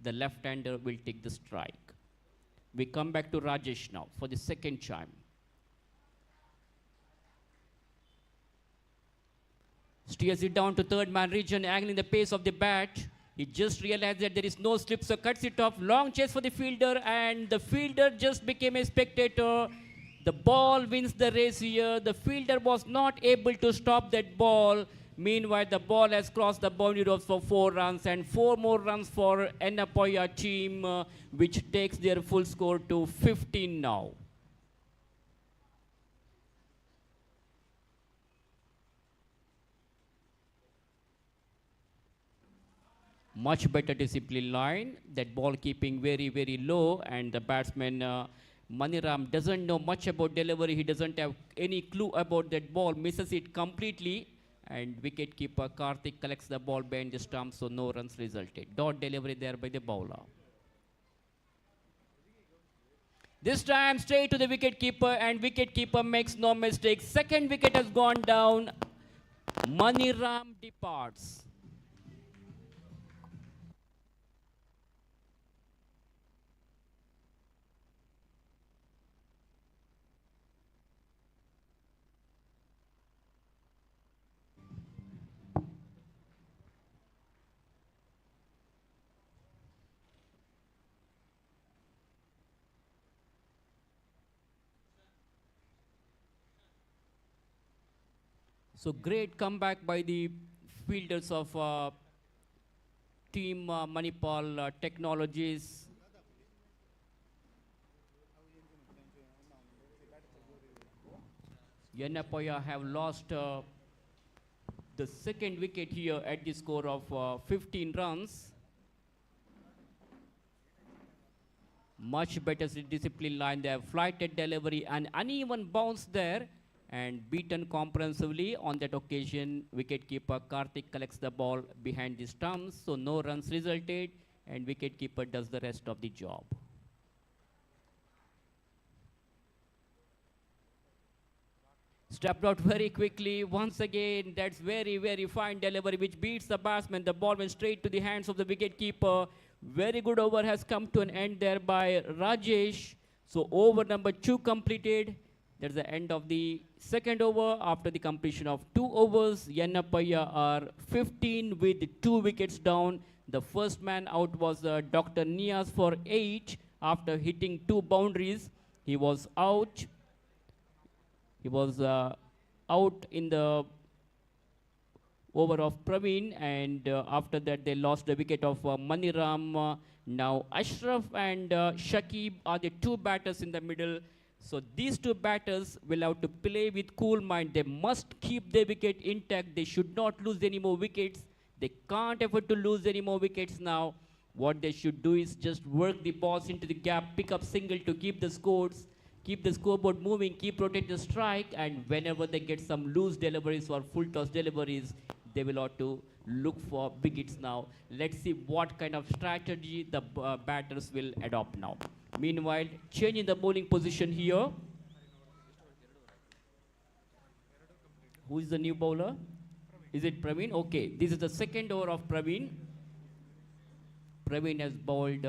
The left-hander will take the strike. We come back to Rajesh now for the second time. Steers it down to third man region, angling the pace of the bat. He just realized that there is no slip, so cuts it off. Long chase for the fielder, and the fielder just became a spectator. The ball wins the race here. The fielder was not able to stop that ball. Meanwhile, the ball has crossed the boundary ropes for 4 runs, and 4 more runs for Yanapoya team, which takes their full score to 15 now. Much better discipline line. That ball keeping very, very low, and the batsman Maniram doesn't know much about delivery. He doesn't have any clue about that ball, misses it completely. And wicket-keeper Karthik collects the ball behind the stump, so no runs resulted. Dot delivery there by the bowler. This time straight to the wicket-keeper, and wicket-keeper makes no mistake. Second wicket has gone down. Maniram departs. So great comeback by the fielders of team Manipal Technologies. Yanapoya have lost the second wicket here at the score of 15 runs. Much better discipline line there, flighted delivery, and uneven bounce there, and beaten comprehensively on that occasion. Wicketkeeper Karthik collects the ball behind the stumps, so no runs resulted, and wicketkeeper does the rest of the job. Stepped out very quickly. Once again, that's very, very fine delivery, which beats the batsman. The ball went straight to the hands of the wicketkeeper. Very good over has come to an end there by Rajesh. So over number 2 completed. That's the end of the second over. After the completion of 2 overs, Yanapoya are 15 with 2 wickets down. The first man out was Dr. Nias for 8 after hitting 2 boundaries. He was out. He was out in the over of Praveen, and after that they lost the wicket of Maniram. Now Ashraf and Shakib are the 2 batters in the middle. So these 2 batters will have to play with cool mind. They must keep their wicket intact. They should not lose any more wickets. They can't afford to lose any more wickets now. What they should do is just work the balls into the gap, pick up single to keep the scores, keep the scoreboard moving, keep rotating the strike, and whenever they get some loose deliveries or full toss deliveries, they will have to look for wickets now. Let's see what kind of strategy the batters will adopt now. Meanwhile, changing the bowling position here. Who is the new bowler? Is it Praveen? Okay, this is the second over of Praveen. Praveen has bowled.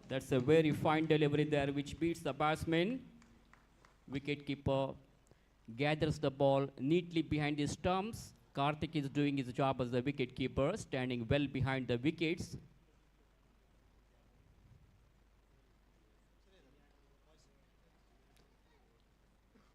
That's a very fine delivery there, which beats the batsman. Wicketkeeper gathers the ball neatly behind the stumps. Karthik is doing his job as the wicketkeeper, standing well behind the wickets.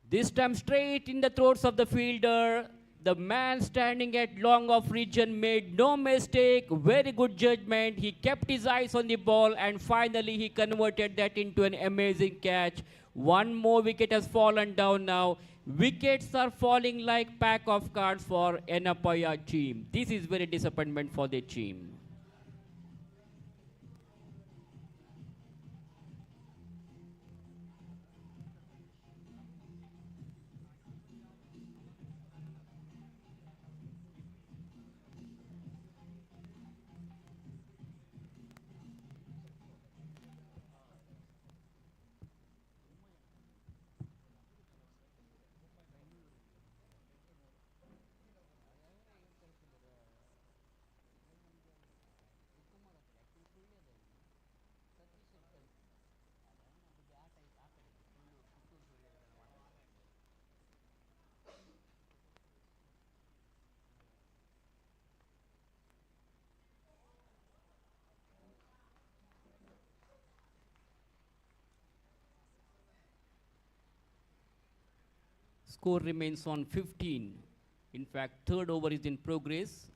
This time straight in the throats of the fielder. The man standing at long off region made no mistake. Very good judgment. He kept his eyes on the ball and finally he converted that into an amazing catch. One more wicket has fallen down now. Wickets are falling like pack of cards for Yanapoya team. This is very disappointment for the team. Score remains on 15. In fact, third over is in progress.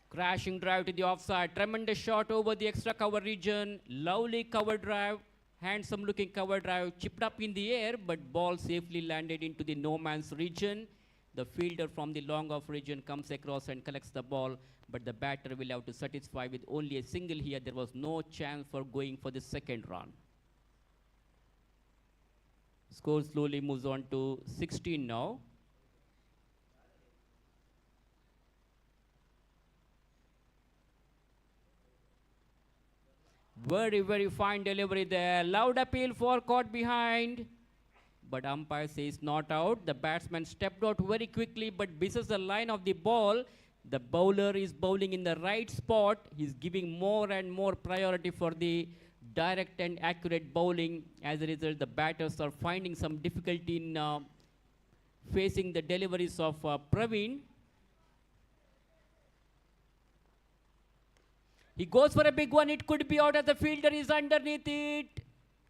Crashing drive to the offside. Tremendous shot over the extra cover region. Lovely cover drive. Handsome looking cover drive. Chipped up in the air, but ball safely landed into the no man's region. The fielder from the long off region comes across and collects the ball, but the batter will have to satisfy with only a single here. There was no chance for going for the second run. Score slowly moves on to 16 now. Very, very fine delivery there. Loud appeal for caught behind. But umpire says not out. The batsman stepped out very quickly but misses the line of the ball. The bowler is bowling in the right spot. He's giving more and more priority for the direct and accurate bowling. As a result, the batters are finding some difficulty in facing the deliveries of Praveen. He goes for a big one. It could be out as the fielder is underneath it.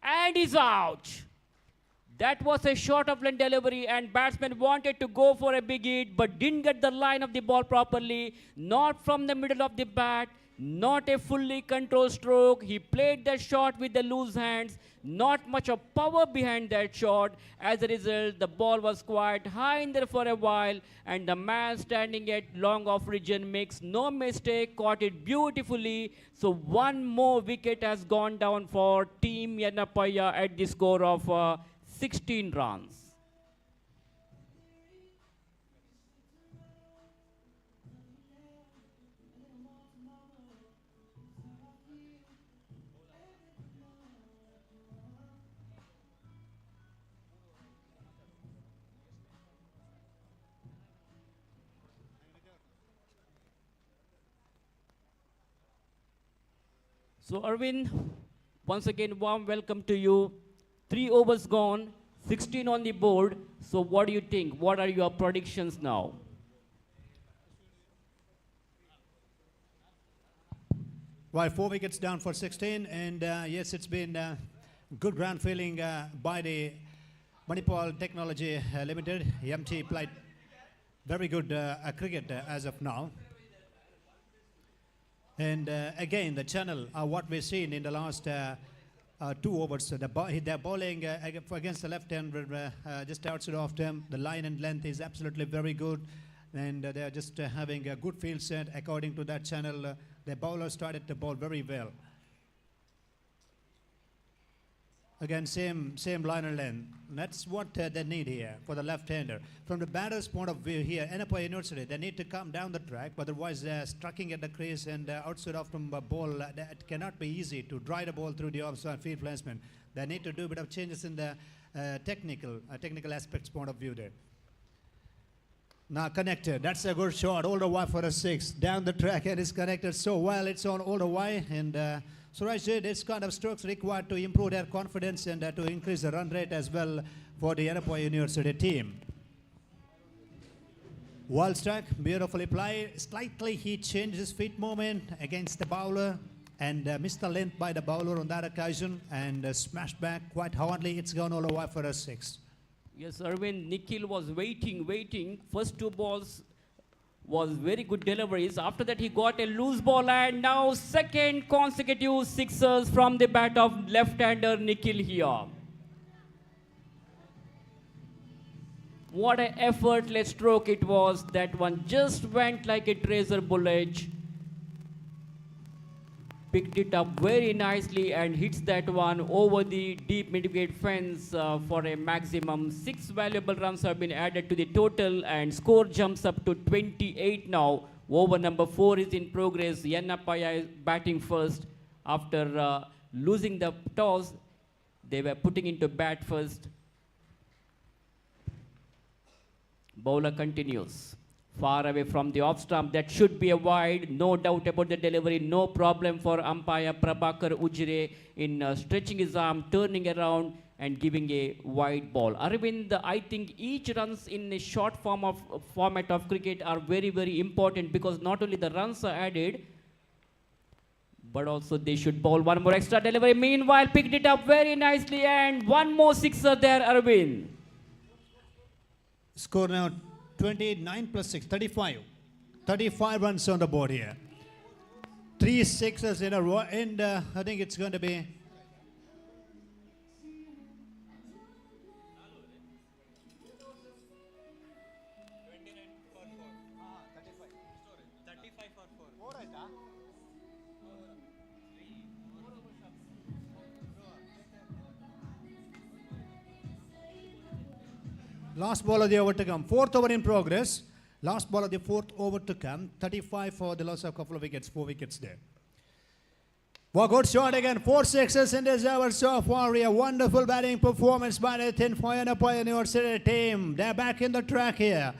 And he's out. That was a short of line delivery and batsman wanted to go for a big hit but didn't get the line of the ball properly. Not from the middle of the bat. Not a fully controlled stroke. He played that shot with the loose hands. Not much of power behind that shot. As a result, the ball was quite high in there for a while and the man standing at long off region makes no mistake, caught it beautifully. So one more wicket has gone down for Team Yanapoya at the score of 16 runs. So Arvind, once again, warm welcome to you. 3 overs gone, 16 on the board. So what do you think? What are your predictions now? Well, 4 wickets down for 16, and yes, it's been good ground feeling by the Manipal Technology Limited. MT played very good cricket as of now. And again, the channel, what we've seen in the last 2 overs, they're bowling against the left-hander just outside of them. The line and length is absolutely very good, and they're just having a good field set. According to that channel, the bowler started to bowl very well. Again, same line and length. That's what they need here for the left-hander. From the batter's point of view here, Yanapoya University, they need to come down the track, but otherwise they're striking at the crease and outside of from ball. That cannot be easy to drive the ball through the offside field placement. They need to do a bit of changes in the technical aspects point of view there. Now connected, that's a good shot, all the way for a 6. Down the track and it's connected so well, it's on all the way. And Suraj did this kind of strokes required to improve their confidence and to increase the run rate as well for the Yanapoya University team. Wall struck, beautifully played. Slightly he changed his feet movement against the bowler and missed the length by the bowler on that occasion and smashed back quite hardly. It's gone all the way for a 6. Yes, Arvind, Nikhil was waiting. First 2 balls was very good deliveries. After that, he got a loose ball, and now second consecutive sixers from the bat of left-hander Nikhil here. What an effortless stroke it was. That one just went like a razor bullet. Picked it up very nicely and hits that one over the deep mid-wicket fence for a maximum. 6 valuable runs have been added to the total and score jumps up to 28 now. Over number 4 is in progress. Yanapoya is batting first. After losing the toss, they were putting into bat first. Bowler continues. Far away from the off stump, that should be a wide, no doubt about the delivery, no problem for umpire Prabhakar Ujire in stretching his arm, turning around and giving a wide ball. Arvind, I think each runs in a short format of cricket are very, very important because not only the runs are added, but also they should bowl one more extra delivery. Meanwhile, picked it up very nicely and one more sixer there, Arvind. Score now 29 plus 6, 35. 35 runs on the board here. 3 sixes in a row, and I think it's going to be... Last ball of the over to come. 4th over in progress. Last ball of the 4th over to come. 35 for the loss of a couple of wickets. 4 wickets there. Well, good shot again. 4 sixes in this over so far. A wonderful batting performance by the Yanapoya University team. They're back in the track here.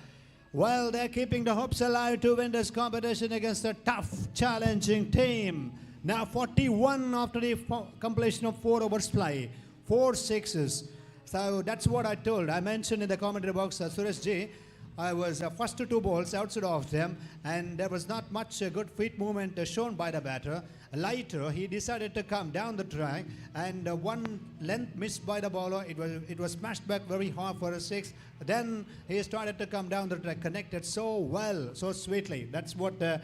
Well, they're keeping the hopes alive to win this competition against a tough, challenging team. Now 41 after the completion of 4 overs play. 4 sixes. So that's what I told. I mentioned in the commentary box, Suresh Ji, I was first to 2 balls outside of them, and there was not much good feet movement shown by the batter. Later, he decided to come down the track, and one length missed by the bowler. It was smashed back very hard for a 6. Then he started to come down the track, connected so well, so sweetly. That's what the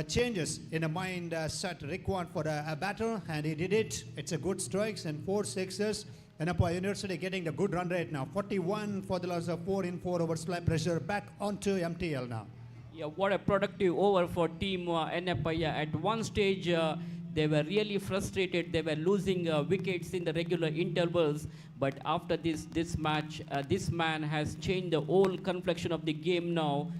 changes in the mind set required for a batter, and he did it. It's a good strikes and 4 sixes. Yanapoya University getting the good run rate now. 41 for the loss of 4 in 4 overs. Play pressure back onto MTL now. Yeah, what a productive over for team Yanapoya. At one stage, they were really frustrated. They were losing wickets in the regular intervals. But after this match, this man has changed the whole complexion of the game now.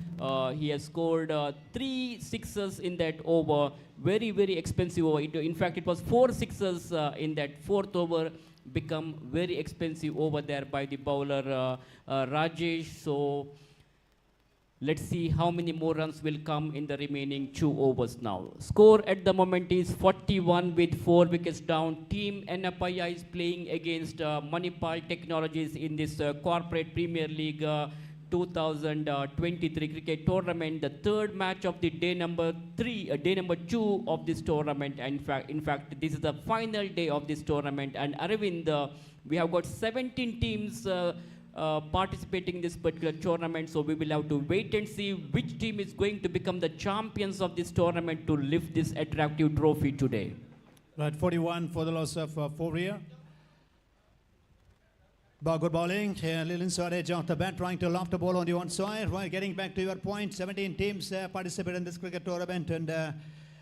He has scored 3 sixes in that over. Very, very expensive over. In fact, it was 4 sixes in that 4th over. Become very expensive over there by the bowler Rajesh. So Let's see how many more runs will come in the remaining 2 overs now. Score at the moment is 41 with 4 wickets down. Team Yanapoya is playing against Manipal Technologies in this Corporate Premier League 2023 cricket tournament. The third match of the day number 2 of this tournament. And in fact, this is the final day of this tournament. And Arvind, we have got 17 teams participating in this particular tournament, so we will have to wait and see which team is going to become the champions of this tournament to lift this attractive trophy today. Right, 41 for the loss of 4 here. Good bowling. Little inside edge of the bat, trying to loft the ball on the one side. Right, getting back to your point, 17 teams participate in this cricket tournament, and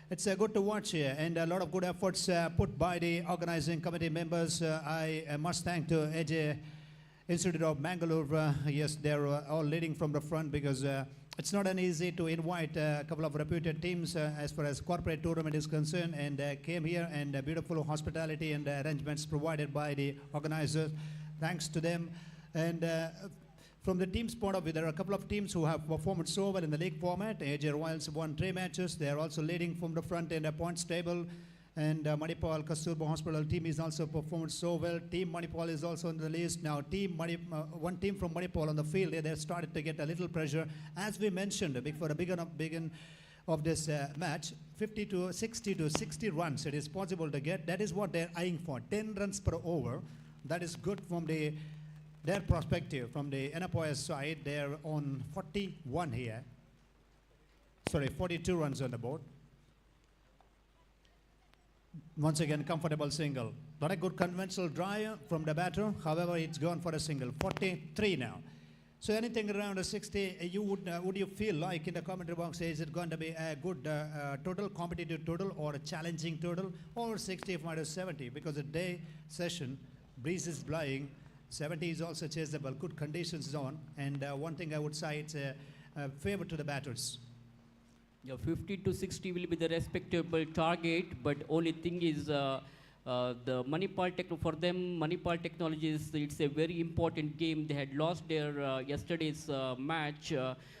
it's good to watch here, and a lot of good efforts put by the organizing committee members. I must thank to AJ Institute of Mangalore. Yes, they're all leading from the front, because it's not an easy to invite a couple of reputed teams as far as corporate tournament is concerned, and came here, and beautiful hospitality and arrangements provided by the organizers. Thanks to them. And from the team's point of view, there are a couple of teams who have performed so well in the league format. AJ Royals won 3 matches. They are also leading from the front in the points table. And Manipal Kasturba Hospital team is also performed so well. Team Manipal is also on the list. Now, one team from Manipal on the field, they have started to get a little pressure. As we mentioned, for the begin of this match, 50 to 60 runs it is possible to get. That is what they're eyeing for, 10 runs per over. That is good from their perspective. From the Yanapoya side, they're on 41 here. Sorry, 42 runs on the board. Once again, comfortable single. Not a good conventional drive from the batter. However, it's gone for a single. 43 now. So anything around a 60, would you feel like in the commentary box, is it going to be a good total, competitive total, or a challenging total, or 60 minus 70? Because the day session, breeze is blowing, 70 is also chaseable, good conditions on, and one thing I would say, it's a favor to the batters. Yeah, 50 to 60 will be the respectable target, but only thing is the Manipal for them, Manipal Technologies, it's a very important game. They had lost their yesterday's match,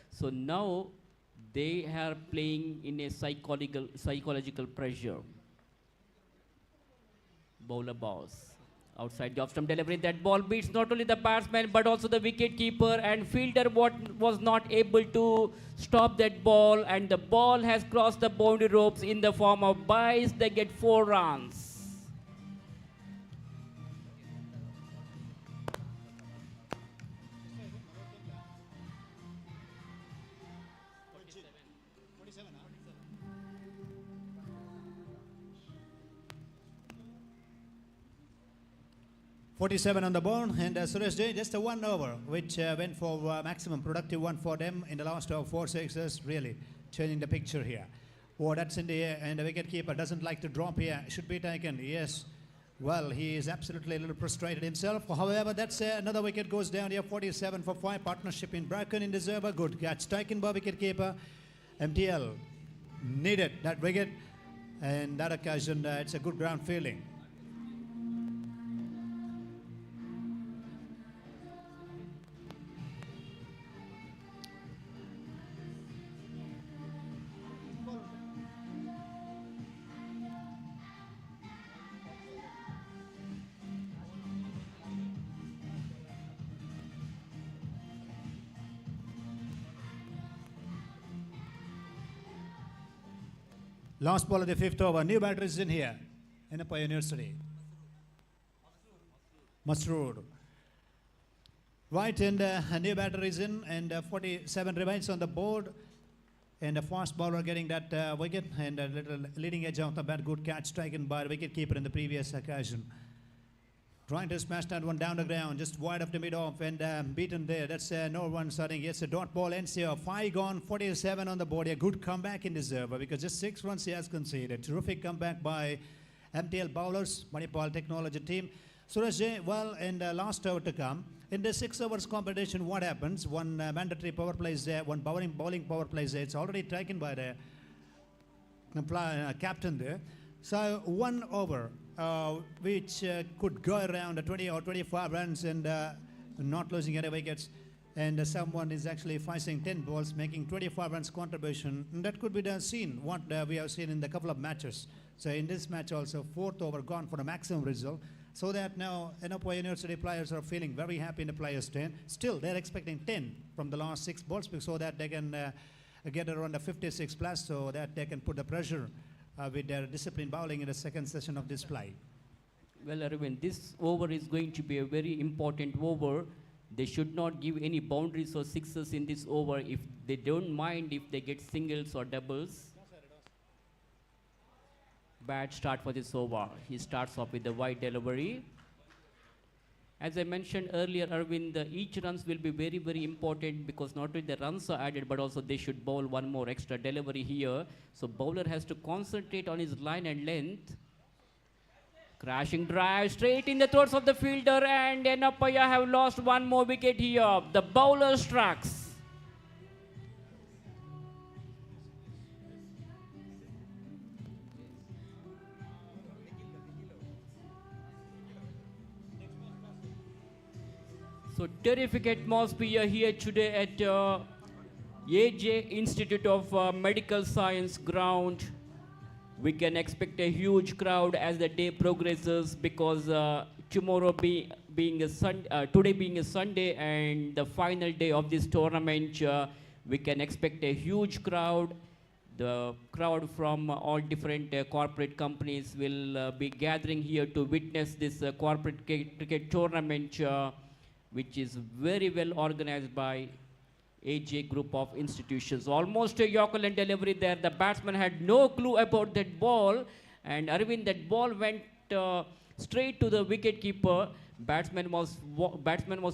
so now they are playing in a psychological pressure. Bowler boss. Outside the off-stump delivery, that ball beats not only the batsman but also the wicket keeper, and fielder was not able to stop that ball, and the ball has crossed the boundary ropes in the form of byes. They get 4 runs. .47 on the board, and Suresh J, just a 1 over, which went for maximum productive one for them in the last 4 sixes, really changing the picture here. Oh, that's in the air, and the wicket keeper doesn't like to drop here. Should be taken, yes. Well, he is absolutely a little frustrated himself. However, that's another wicket goes down here, 47 for 5. Partnership in Bracken in deserve a good catch. Taken by wicket keeper. MTL needed that wicket, and that occasion, it's a good ground fielding. Last ball of the 5th over. New batter is in here. Yanapoya University. Masroor. Right, and a new batter is in, and 47 remains on the board. And a fast bowler getting that wicket, and a little leading edge of the bat. Good catch taken by the wicket keeper in the previous occasion. Trying to smash that one down the ground, just wide of the mid-off, and beaten there. That's no one starting. Yes, a dot ball ends here. 5 gone, 47 on the board. A good comeback in deserve, because just 6 runs he has conceded. Terrific comeback by MTL bowlers, Manipal Technology team. Suresh J, well, and last over to come. In the 6 overs competition, what happens? One mandatory power play is there, one bowling power play is there. It's already taken by the captain there. So 1 over, which could go around 20 or 25 runs, and not losing any wickets. and someone is actually facing 10 balls, making 25 runs contribution. And that could be seen, what we have seen in the couple of matches. So in this match also, 4th over gone for a maximum result. So that now Yanapoya University players are feeling very happy in the players' 10. Still, they're expecting 10 from the last 6 balls so that they can get around the 56 plus so that they can put the pressure with their disciplined bowling in the second session of this play. Well, Arvind, this over is going to be a very important over. They should not give any boundaries or sixes in this over if they don't mind if they get singles or doubles. Bad start for this over. He starts off with the wide delivery. As I mentioned earlier, Arvind, each runs will be very, very important because not only the runs are added, but also they should bowl one more extra delivery here. So bowler has to concentrate on his line and length. Crashing drive straight in the throats of the fielder, and Yanapoya have lost one more wicket here. The bowler strikes. So terrific atmosphere here today at AJ Institute of Medical Science ground. We can expect a huge crowd as the day progresses because tomorrow today being a Sunday and the final day of this tournament, we can expect a huge crowd. The crowd from all different corporate companies will be gathering here to witness this corporate cricket tournament, which is very well organized by AJ group of institutions. Almost a Yorker line delivery there. The batsman had no clue about that ball, and Arvind, that ball went straight to the wicket keeper. Batsman was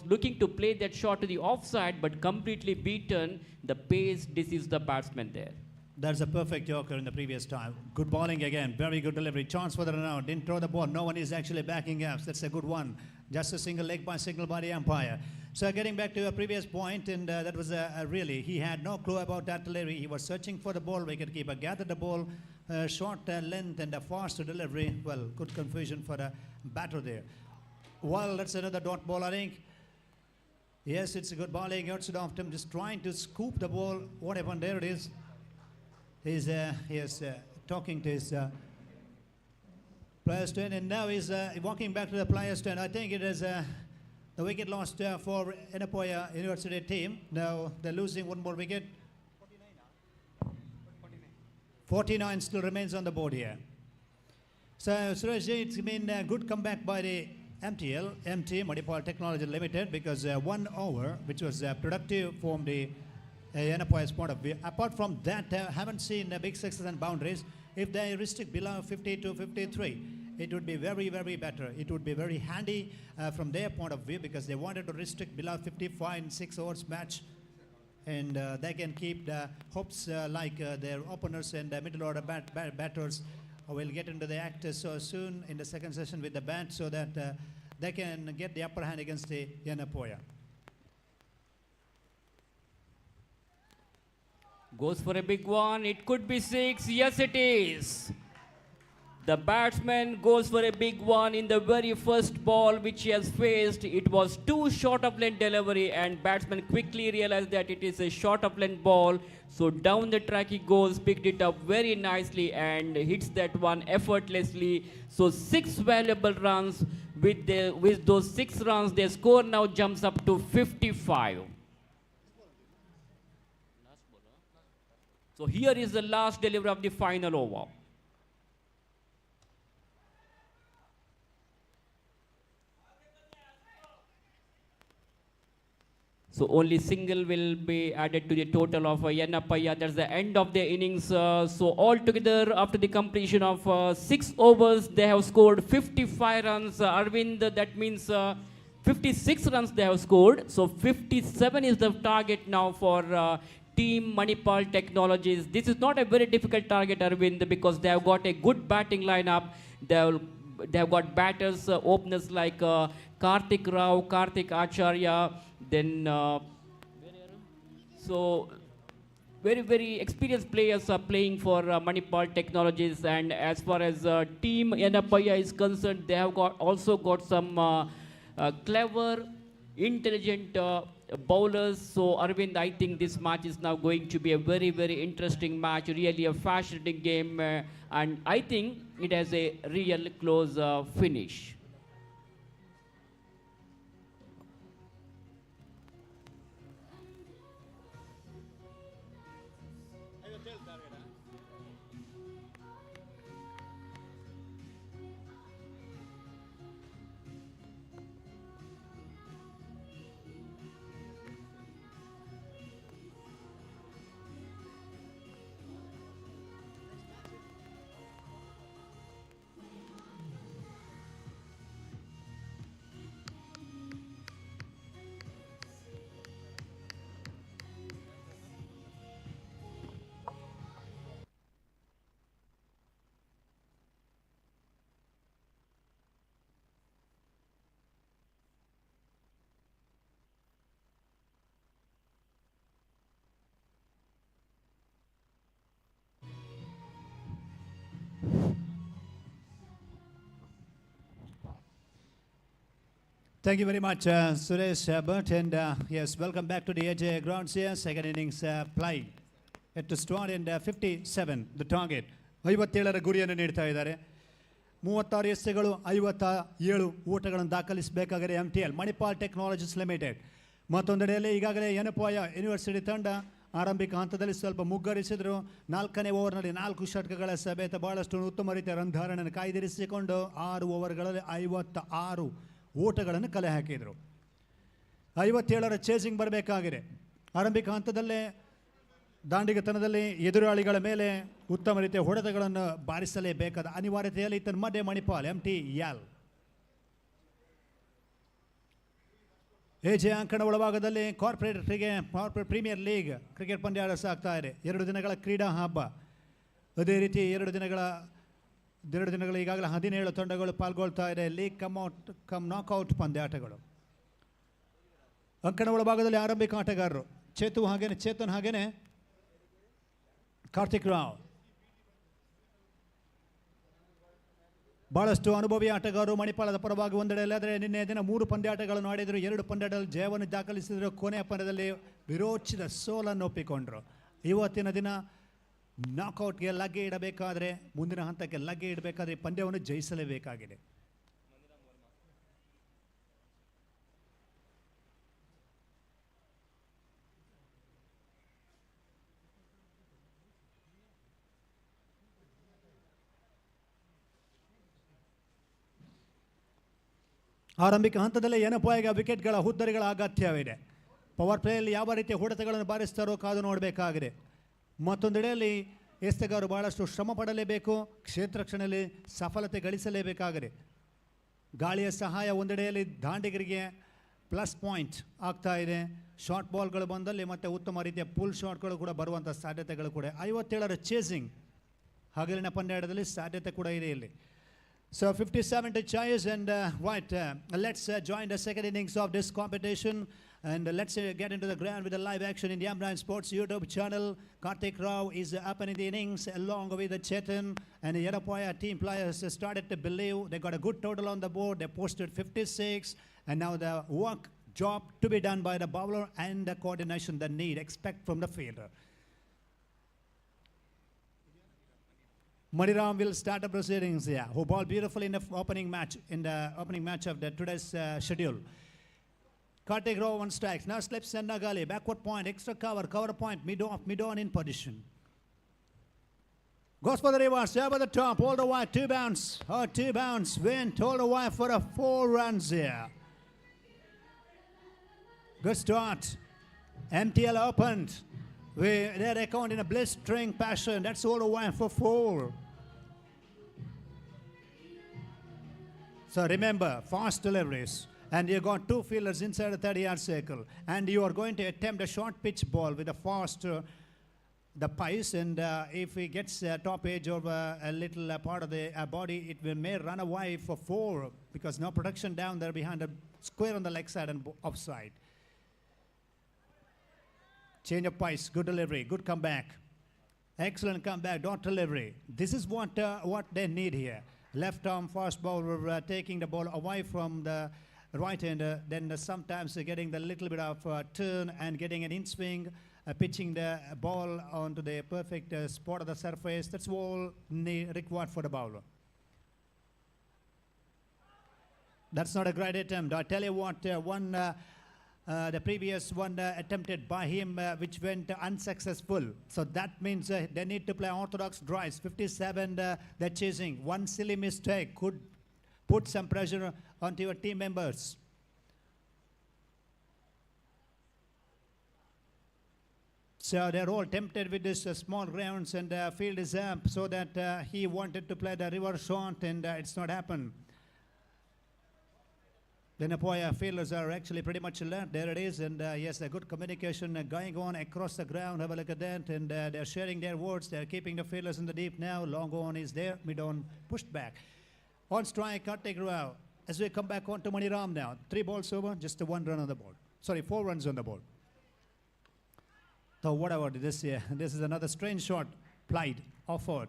looking to play that shot to the offside, but completely beaten. The pace deceived the batsman there. That's a perfect Yorker in the previous time. Good bowling again. Very good delivery. Chance for the run out. Didn't throw the ball. No one is actually backing up. That's a good one. Just a single leg by signal by the umpire. So getting back to a previous point, and that was really, he had no clue about that delivery. He was searching for the ball. Wicketkeeper gathered the ball, short length and a fast delivery. Well, good confusion for the batter there. Well, that's another dot ball, I think. Yes, it's a good bowling. Yurtsedoff just trying to scoop the ball. What happened? There it is. He is talking to his player's turn, and now he's walking back to the player's turn. I think it is the wicket lost for Yanapoya University team. Now they're losing one more wicket. 49 still remains on the board here. So Suresh, it's been a good comeback by the MT Manipal Technology Limited, because 1 over, which was productive from the Yanapoya's point of view. Apart from that, haven't seen big sixes and boundaries. If they restrict below 50 to 53, it would be very, very better. It would be very handy from their point of view, because they wanted to restrict below 55 in 6 overs match. And they can keep the hopes like their openers and middle order batters will get into the act so soon in the second session with the bat, so that they can get the upper hand against the Yanapoya. Goes for a big one. It could be 6. Yes, it is. The batsman goes for a big one in the very first ball which he has faced. It was too short of length delivery, and batsman quickly realized that it is a short of length ball. So down the track he goes, picked it up very nicely and hits that one effortlessly. So 6 valuable runs. With those 6 runs, their score now jumps up to 55. So here is the last delivery of the final over. So only single will be added to the total of Yanapoya. That's the end of their innings. So altogether, after the completion of 6 overs, they have scored 55 runs. Arvind, that means 56 runs they have scored. So 57 is the target now for Team Manipal Technologies. This is not a very difficult target, Arvind, because they have got a good batting lineup. They have got batters, openers like Karthik Rao, Karthik Acharya, then so very, very experienced players are playing for Manipal Technologies. And as far as Team Yanapoya is concerned, they have also got some clever, intelligent bowlers. So Arvind, I think this match is now going to be a very, very interesting match, really a fascinating game, and I think it has a real close finish. Thank you very much, Suresh Bert, and yes, welcome back to the AJ grounds here. Second innings play. At to start in 57, the target. 57ರ ಗುರಿಯನ್ನು ನೀಡ್ತಾ ಇದ್ದಾರೆ. 36 ಎಸೆಗಳು 57 ಓಟಗಳನ್ನು ದಾಖಲಿಸಬೇಕಾಗಿದೆ MTL Manipal Technologies limited. ಮತ್ತೊಂದೆಡೆಯಲ್ಲಿ ಈಗಾಗಲೇ Yenepoya university ತಂಡ ಆರಂಭಿಕ ಹಂತದಲ್ಲಿ ಸ್ವಲ್ಪ ಮುಗ್ಗರಿಸಿದ್ರು. 4ನೇ ಓವರ್ನಲ್ಲಿ 4 ಷಟ್ಕಗಳ ಸಮೇತ ಬಹಳಷ್ಟು ಉತ್ತಮ ರೀತಿಯ ರನ್ ಧಾರಣೆಯನ್ನು ಕಾಯ್ದಿರಿಸಿಕೊಂಡು 6 ಓವರ್ಗಳಲ್ಲಿ 56 ಓಟಗಳನ್ನು ಕಲೆ ಹಾಕಿದರು. 57ರ ಚೇಸಿಂಗ್ ಬರಬೇಕಾಗಿದೆ. ಆರಂಭಿಕ ಹಂತದಲ್ಲೇ ದಾಂಡಿಗತನದಲ್ಲಿ ಎದುರಾಳಿಗಳ ಮೇಲೆ ಉತ್ತಮ ರೀತಿಯ ಹೊಡೆತಗಳನ್ನು ಬಾರಿಸಲೇಬೇಕಾದ ಅನಿವಾರ್ಯತೆಯಲ್ಲಿ ಇತ್ತ ಮಧ್ಯೆ ಮಣಿಪಾಲ್ MTL ಎಜೆ ಅಂಕಣ ಒಳಭಾಗದಲ್ಲಿ ಕಾರ್ಪೊರೇಟ್ ಪ್ರೀಮಿಯರ್ ಲೀಗ್ ಕ್ರಿಕೆಟ್ ಪಂದ್ಯಾಟ ಸಾಗ್ತಾ ಇದೆ. 2 ದಿನಗಳ ಕ್ರೀಡಾ ಹಬ್ಬ. ಅದೇ ರೀತಿ 2 ದಿನಗಳು ಈಗಾಗಲೇ 17 ತಂಡಗಳು ಪಾಲ್ಗೊಳ್ತಾ ಇದೆ. ಲೀಗ್ ಕಮ್ ನಾಕ್ಔಟ್ ಪಂದ್ಯಾಟಗಳು. ಅಂಕಣ ಒಳಭಾಗದಲ್ಲಿ ಆರಂಭಿಕ ಆಟಗಾರರು ಚೇತನ್ ಹಾಗೇನೆ ಕಾರ್ತಿಕ್ ರಾವ್. ಬಹಳಷ್ಟು ಅನುಭವಿ ಆಟಗಾರರು ಮಣಿಪಾಲದ ಪರವಾಗಿ ಒಂದೆಡೆಯಲ್ಲಿ. ಆದರೆ ನಿನ್ನೆ ದಿನ 3 ಪಂದ್ಯಾಟಗಳನ್ನು ಆಡಿದರು. 2 ಪಂದ್ಯಾಟದಲ್ಲಿ ಜಯವನ್ನು ದಾಖಲಿಸಿದರು. ಕೊನೆಯ ಪಂದ್ಯದಲ್ಲಿ ವಿರೋಚಿತ ಸೋಲನ್ನು ಒಪ್ಪಿಕೊಂಡರು. ಇವತ್ತಿನ ದಿನ ನಾಕ್ಔಟ್ಗೆ ಲಗ್ಗೆ ಇಡಬೇಕಾದರೆ, ಮುಂದಿನ ಹಂತಕ್ಕೆ ಲಗ್ಗೆ ಇಡಬೇಕಾದ್ರೆ ಪಂದ್ಯವನ್ನು ಜಯಿಸಲೇಬೇಕಾಗಿದೆ. ಆರಂಭಿಕ ಹಂತದಲ್ಲೇ ಯನಪೋಯಗೆ ವಿಕೆಟ್ಗಳ ಹುದ್ದರಿಗಳ ಅಗತ್ಯವಿದೆ. ಪವರ್ ಪ್ಲೇಯಲ್ಲಿ ಯಾವ ರೀತಿಯ ಹೊಡೆತಗಳನ್ನು ಬಾರಿಸ್ತಾರೋ ಕಾದು ನೋಡಬೇಕಾಗಿದೆ. ಮತ್ತೊಂದೆಡೆಯಲ್ಲಿ ಎಸೆಗಾರರು ಬಹಳಷ್ಟು ಶ್ರಮ ಪಡಲೇಬೇಕು. ಕ್ಷೇತ್ರ ರಕ್ಷಣೆಯಲ್ಲಿ ಸಫಲತೆ ಗಳಿಸಲೇಬೇಕಾಗಿದೆ. ಗಾಳಿಯ ಸಹಾಯ ಒಂದೆಡೆಯಲ್ಲಿ ದಾಂಡಿಗರಿಗೆ ಪ್ಲಸ್ ಪಾಯಿಂಟ್ ಆಗ್ತಾ ಇದೆ. ಶಾರ್ಟ್ ಬಾಲ್ಗಳು ಬಂದಲ್ಲಿ ಮತ್ತು ಉತ್ತಮ ರೀತಿಯ ಪುಲ್ ಶಾಟ್ಗಳು ಕೂಡ ಬರುವಂಥ ಸಾಧ್ಯತೆಗಳು ಕೂಡ. 57ರ ಚೇಸಿಂಗ್ ಹಗಲಿನ ಪಂದ್ಯಾಟದಲ್ಲಿ ಸಾಧ್ಯತೆ ಕೂಡ ಇದೆ ಇಲ್ಲಿ. So 57 to chase, and let's join the second innings of this competition, and let's get into the ground with the live action in the Amran Sports YouTube channel. Karthik Rao is up in the innings along with the Chetan, and the Yanapoya team players started to believe. They got a good total on the board. They posted 56, and now the job to be done by the bowler and the coordination they need expect from the fielder. Maniram will start the proceedings here, who bowled beautifully in the opening match of today's schedule. Karthik Rao 1 strikes. Now slips and Nagali. Backward point, extra cover point, mid on in position. Goes for the reverse, over the top, all the way, 2 bounce. 2 bounce, went all the way for a 4 runs here. Good start. MTL opened with their account in a blistering passion. That's all the way for 4. So remember, fast deliveries. And you got 2 fielders inside the 30-yard circle. And you are going to attempt a short pitch ball with a fast the pace. And if he gets top edge over a little part of the body, it may run away for 4 because no protection down there behind the square on the leg side and offside. Change of pace, good delivery, good comeback. Excellent comeback, dot delivery. This is what they need here. Left arm fast bowler taking the ball away from the right-hander, then sometimes getting the little bit of turn and getting an in-swing, pitching the ball onto the perfect spot of the surface. That's all required for the bowler. That's not a great attempt. I tell you what, the previous one attempted by him, which went unsuccessful. So that means they need to play orthodox drives. 57 they're chasing. One silly mistake could put some pressure onto your team members. So they're all tempted with this small grounds, and field is up, so that he wanted to play the reverse shot, and it's not happened. The Yanapoya fielders are actually pretty much alert. There it is, and yes, a good communication going on across the ground. Have a look at that, and they're sharing their words. They're keeping the fielders in the deep now. Long on is there, mid on pushed back. On strike, Kartik Rao. As we come back on to Maniram now. 3 balls over, just 1 run on the board. Sorry, 4 runs on the board. So whatever this here, this is another strange shot played, offered.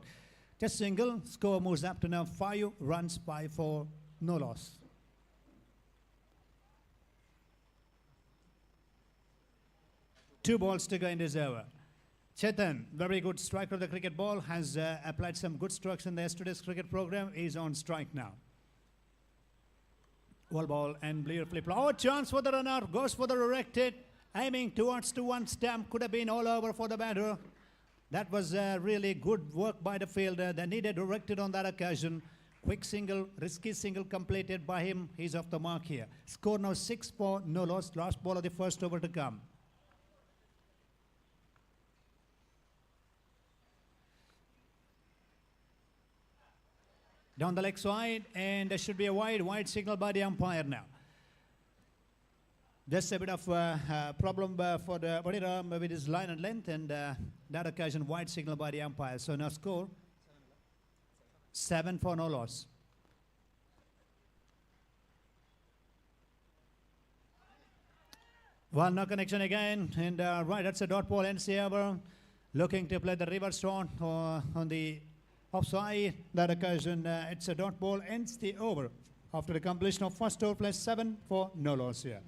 Just single, score moves up to now 5 runs by 4, no loss. Two balls to go in this over. Chetan, very good striker of the cricket ball, has applied some good strokes in the yesterday's cricket program. He's on strike now. Wall ball and beautifully played. Oh, chance for the runner, goes for the erected, aiming towards to one stump, could have been all over for the batter. That was really good work by the fielder. They needed erected on that occasion. Quick single, risky single completed by him. He's off the mark here. Score now 6-4, no loss. Last ball of the first over to come. Down the leg side, and there should be a wide signal by the umpire now. Just a bit of problem for the Maniram with his line and length, and that occasion wide signal by the umpire. So now score 7 for no loss. Well, no connection again, and right, that's a dot ball, ends the over. Looking to play the reverse shot on the offside. That occasion, it's a dot ball, ends the over. After the completion of first over, plus 7 for no loss here.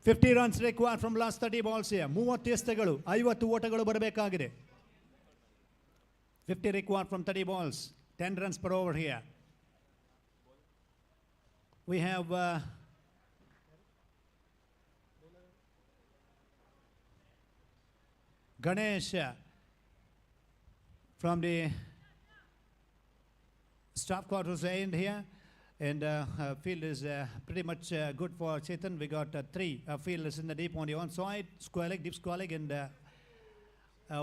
$50 runs required from last 30 balls here. 30 ಎಸೆತಗಳು 50 ಓಟಗಳು ಬರಬೇಕಾಗಿದೆ. 50 required from 30 balls. 10 runs per over here. We have Ganesh from the staff quarters end here. And field is pretty much good for Chetan. We got 3 fielders in the deep on the onside, square leg, deep square leg, and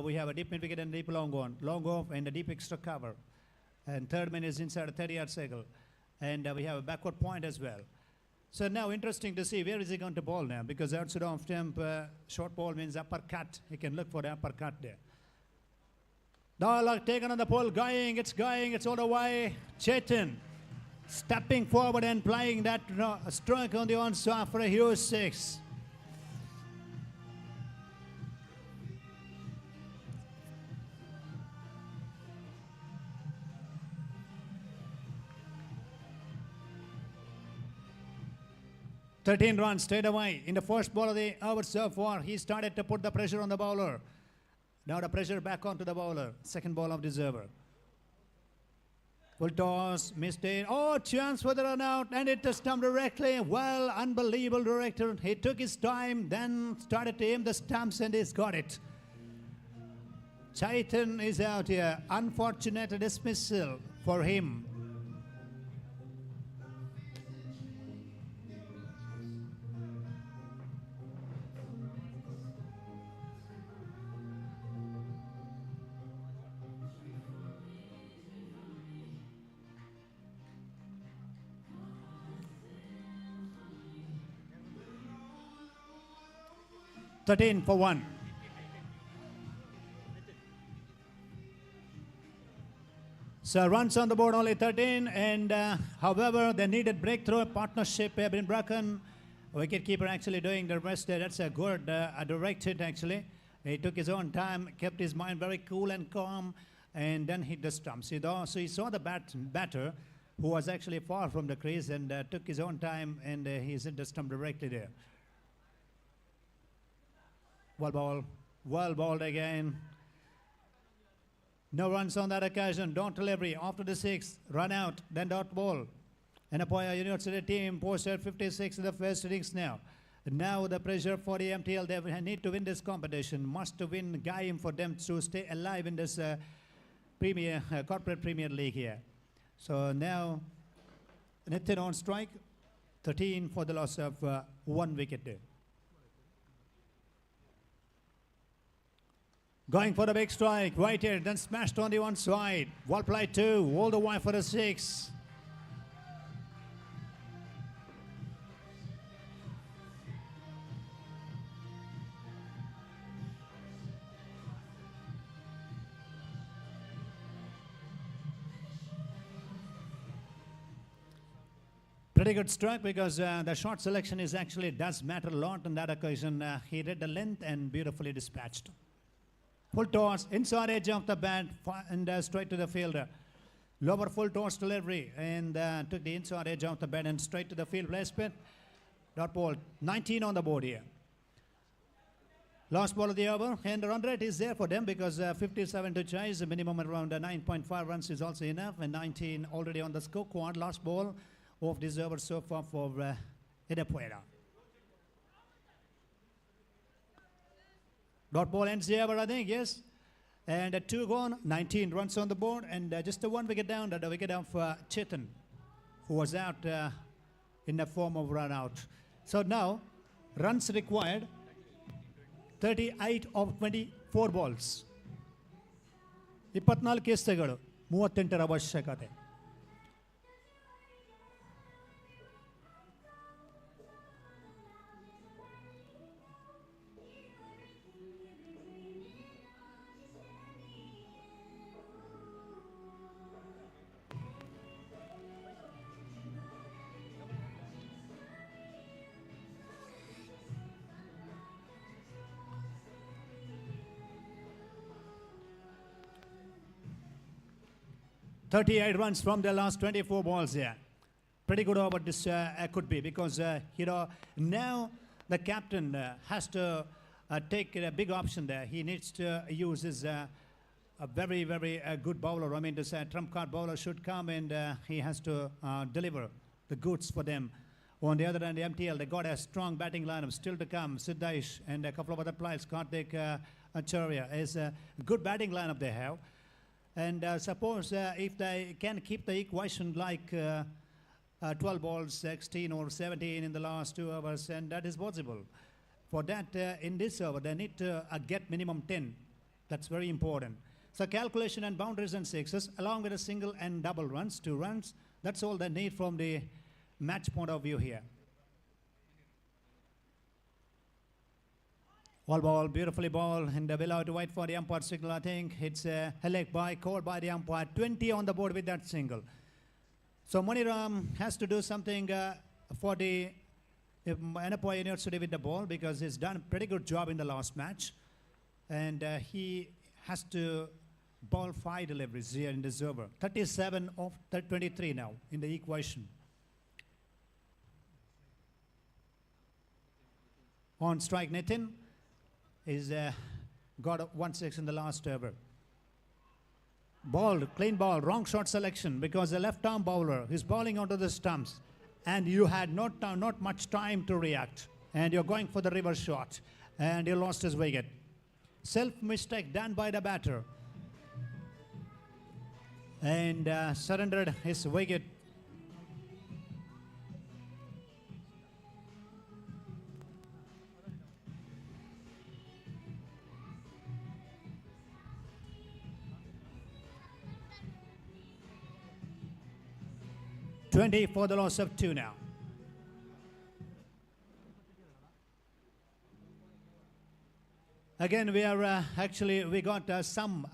we have a deep mid wicket and deep long on, long off, and a deep extra cover. And third man is inside a 30-yard circle, and we have a backward point as well. So now interesting to see where is he going to bowl now, because outside off stump, short ball means uppercut. He can look for the uppercut there. Dialogue taken on the pole, it's all the way. Chetan stepping forward and playing that stroke on the onside for a huge 6. $13 runs straight away in the first ball of the over so far. He started to put the pressure on the bowler. Now the pressure back onto the bowler. Second ball of this over. Full toss, missed it. Oh, chance for the run out, and it stumped directly. Well, unbelievable director. He took his time, then started to aim the stumps, and he's got it. Chetan is out here. Unfortunate dismissal for him. $13 for 1. So runs on the board only 13, and however, the needed breakthrough partnership have been broken. Wicketkeeper actually doing the rest there. That's a good direct hit actually. He took his own time, kept his mind very cool and calm, and then hit the stumps. So he saw the batter, who was actually far from the crease, and took his own time, and he hit the stump directly there. Well balled again. No runs on that occasion. Dot delivery after the 6th. Run out, then dot ball. Yanapoya University team posted 56 in the first innings now. Now the pressure for the MTL. They need to win this competition. Must win game for them to stay alive in this corporate Premier League here. So now Nitin on strike. 13 for the loss of 1 wicket there. Going for the big strike, right here, then smashed on the one side. Well played 2, all the way for the 6. Pretty good strike because the short selection is actually does matter a lot on that occasion. He read the length and beautifully dispatched. Full toss, inside edge of the bat, and straight to the fielder. Lower full toss delivery, and took the inside edge of the bat and straight to the field placement. Dot ball, 19 on the board here. Last ball of the over, and the run rate is there for them because 57 to chase, a minimum around 9.5 runs is also enough, and 19 already on the scorecard. Last ball of this over so far for Yanapoya. Dot ball ends the over, I think, yes. And 2 gone, 19 runs on the board, and just a 1 wicket down, the wicket of Chetan, who was out in the form of run out. So now, runs required, 38 of 24 balls. 24 ಎಸೆತಗಳು 38 ಅವಶ್ಯಕತೆ. $38 runs from the last 24 balls here. Pretty good over this could be because, now the captain has to take a big option there. He needs to use his a very, very good bowler. I mean, this trump card bowler should come and he has to deliver the goods for them. On the other hand, the MTL, they got a strong batting lineup still to come. Siddhesh and a couple of other players, Karthik Acharya, is a good batting lineup they have. And suppose if they can keep the equation like 12 balls, 16 or 17 in the last 2 overs, and that is possible. For that, in this over, they need to get minimum 10. That's very important. So calculation and boundaries and sixes, along with a single and double runs, 2 runs, that's all they need from the match point of view here. All ball, beautifully ball, and we'll have to wait for the umpire signal. I think it's a leg by, called by the umpire. 20 on the board with that single. So Maniram has to do something for the Yanapoya University with the ball because he's done a pretty good job in the last match. And he has to bowl 5 deliveries here in this over. 37 of 23 now in the equation. On strike, Nitin is got 1-6 in the last over. Ball, clean ball, wrong shot selection because the left arm bowler is bowling onto the stumps and you had not much time to react and you're going for the reverse shot and he lost his wicket. Self mistake done by the batter and surrendered his wicket. $20 for the loss of 2 now. Again, we are we got some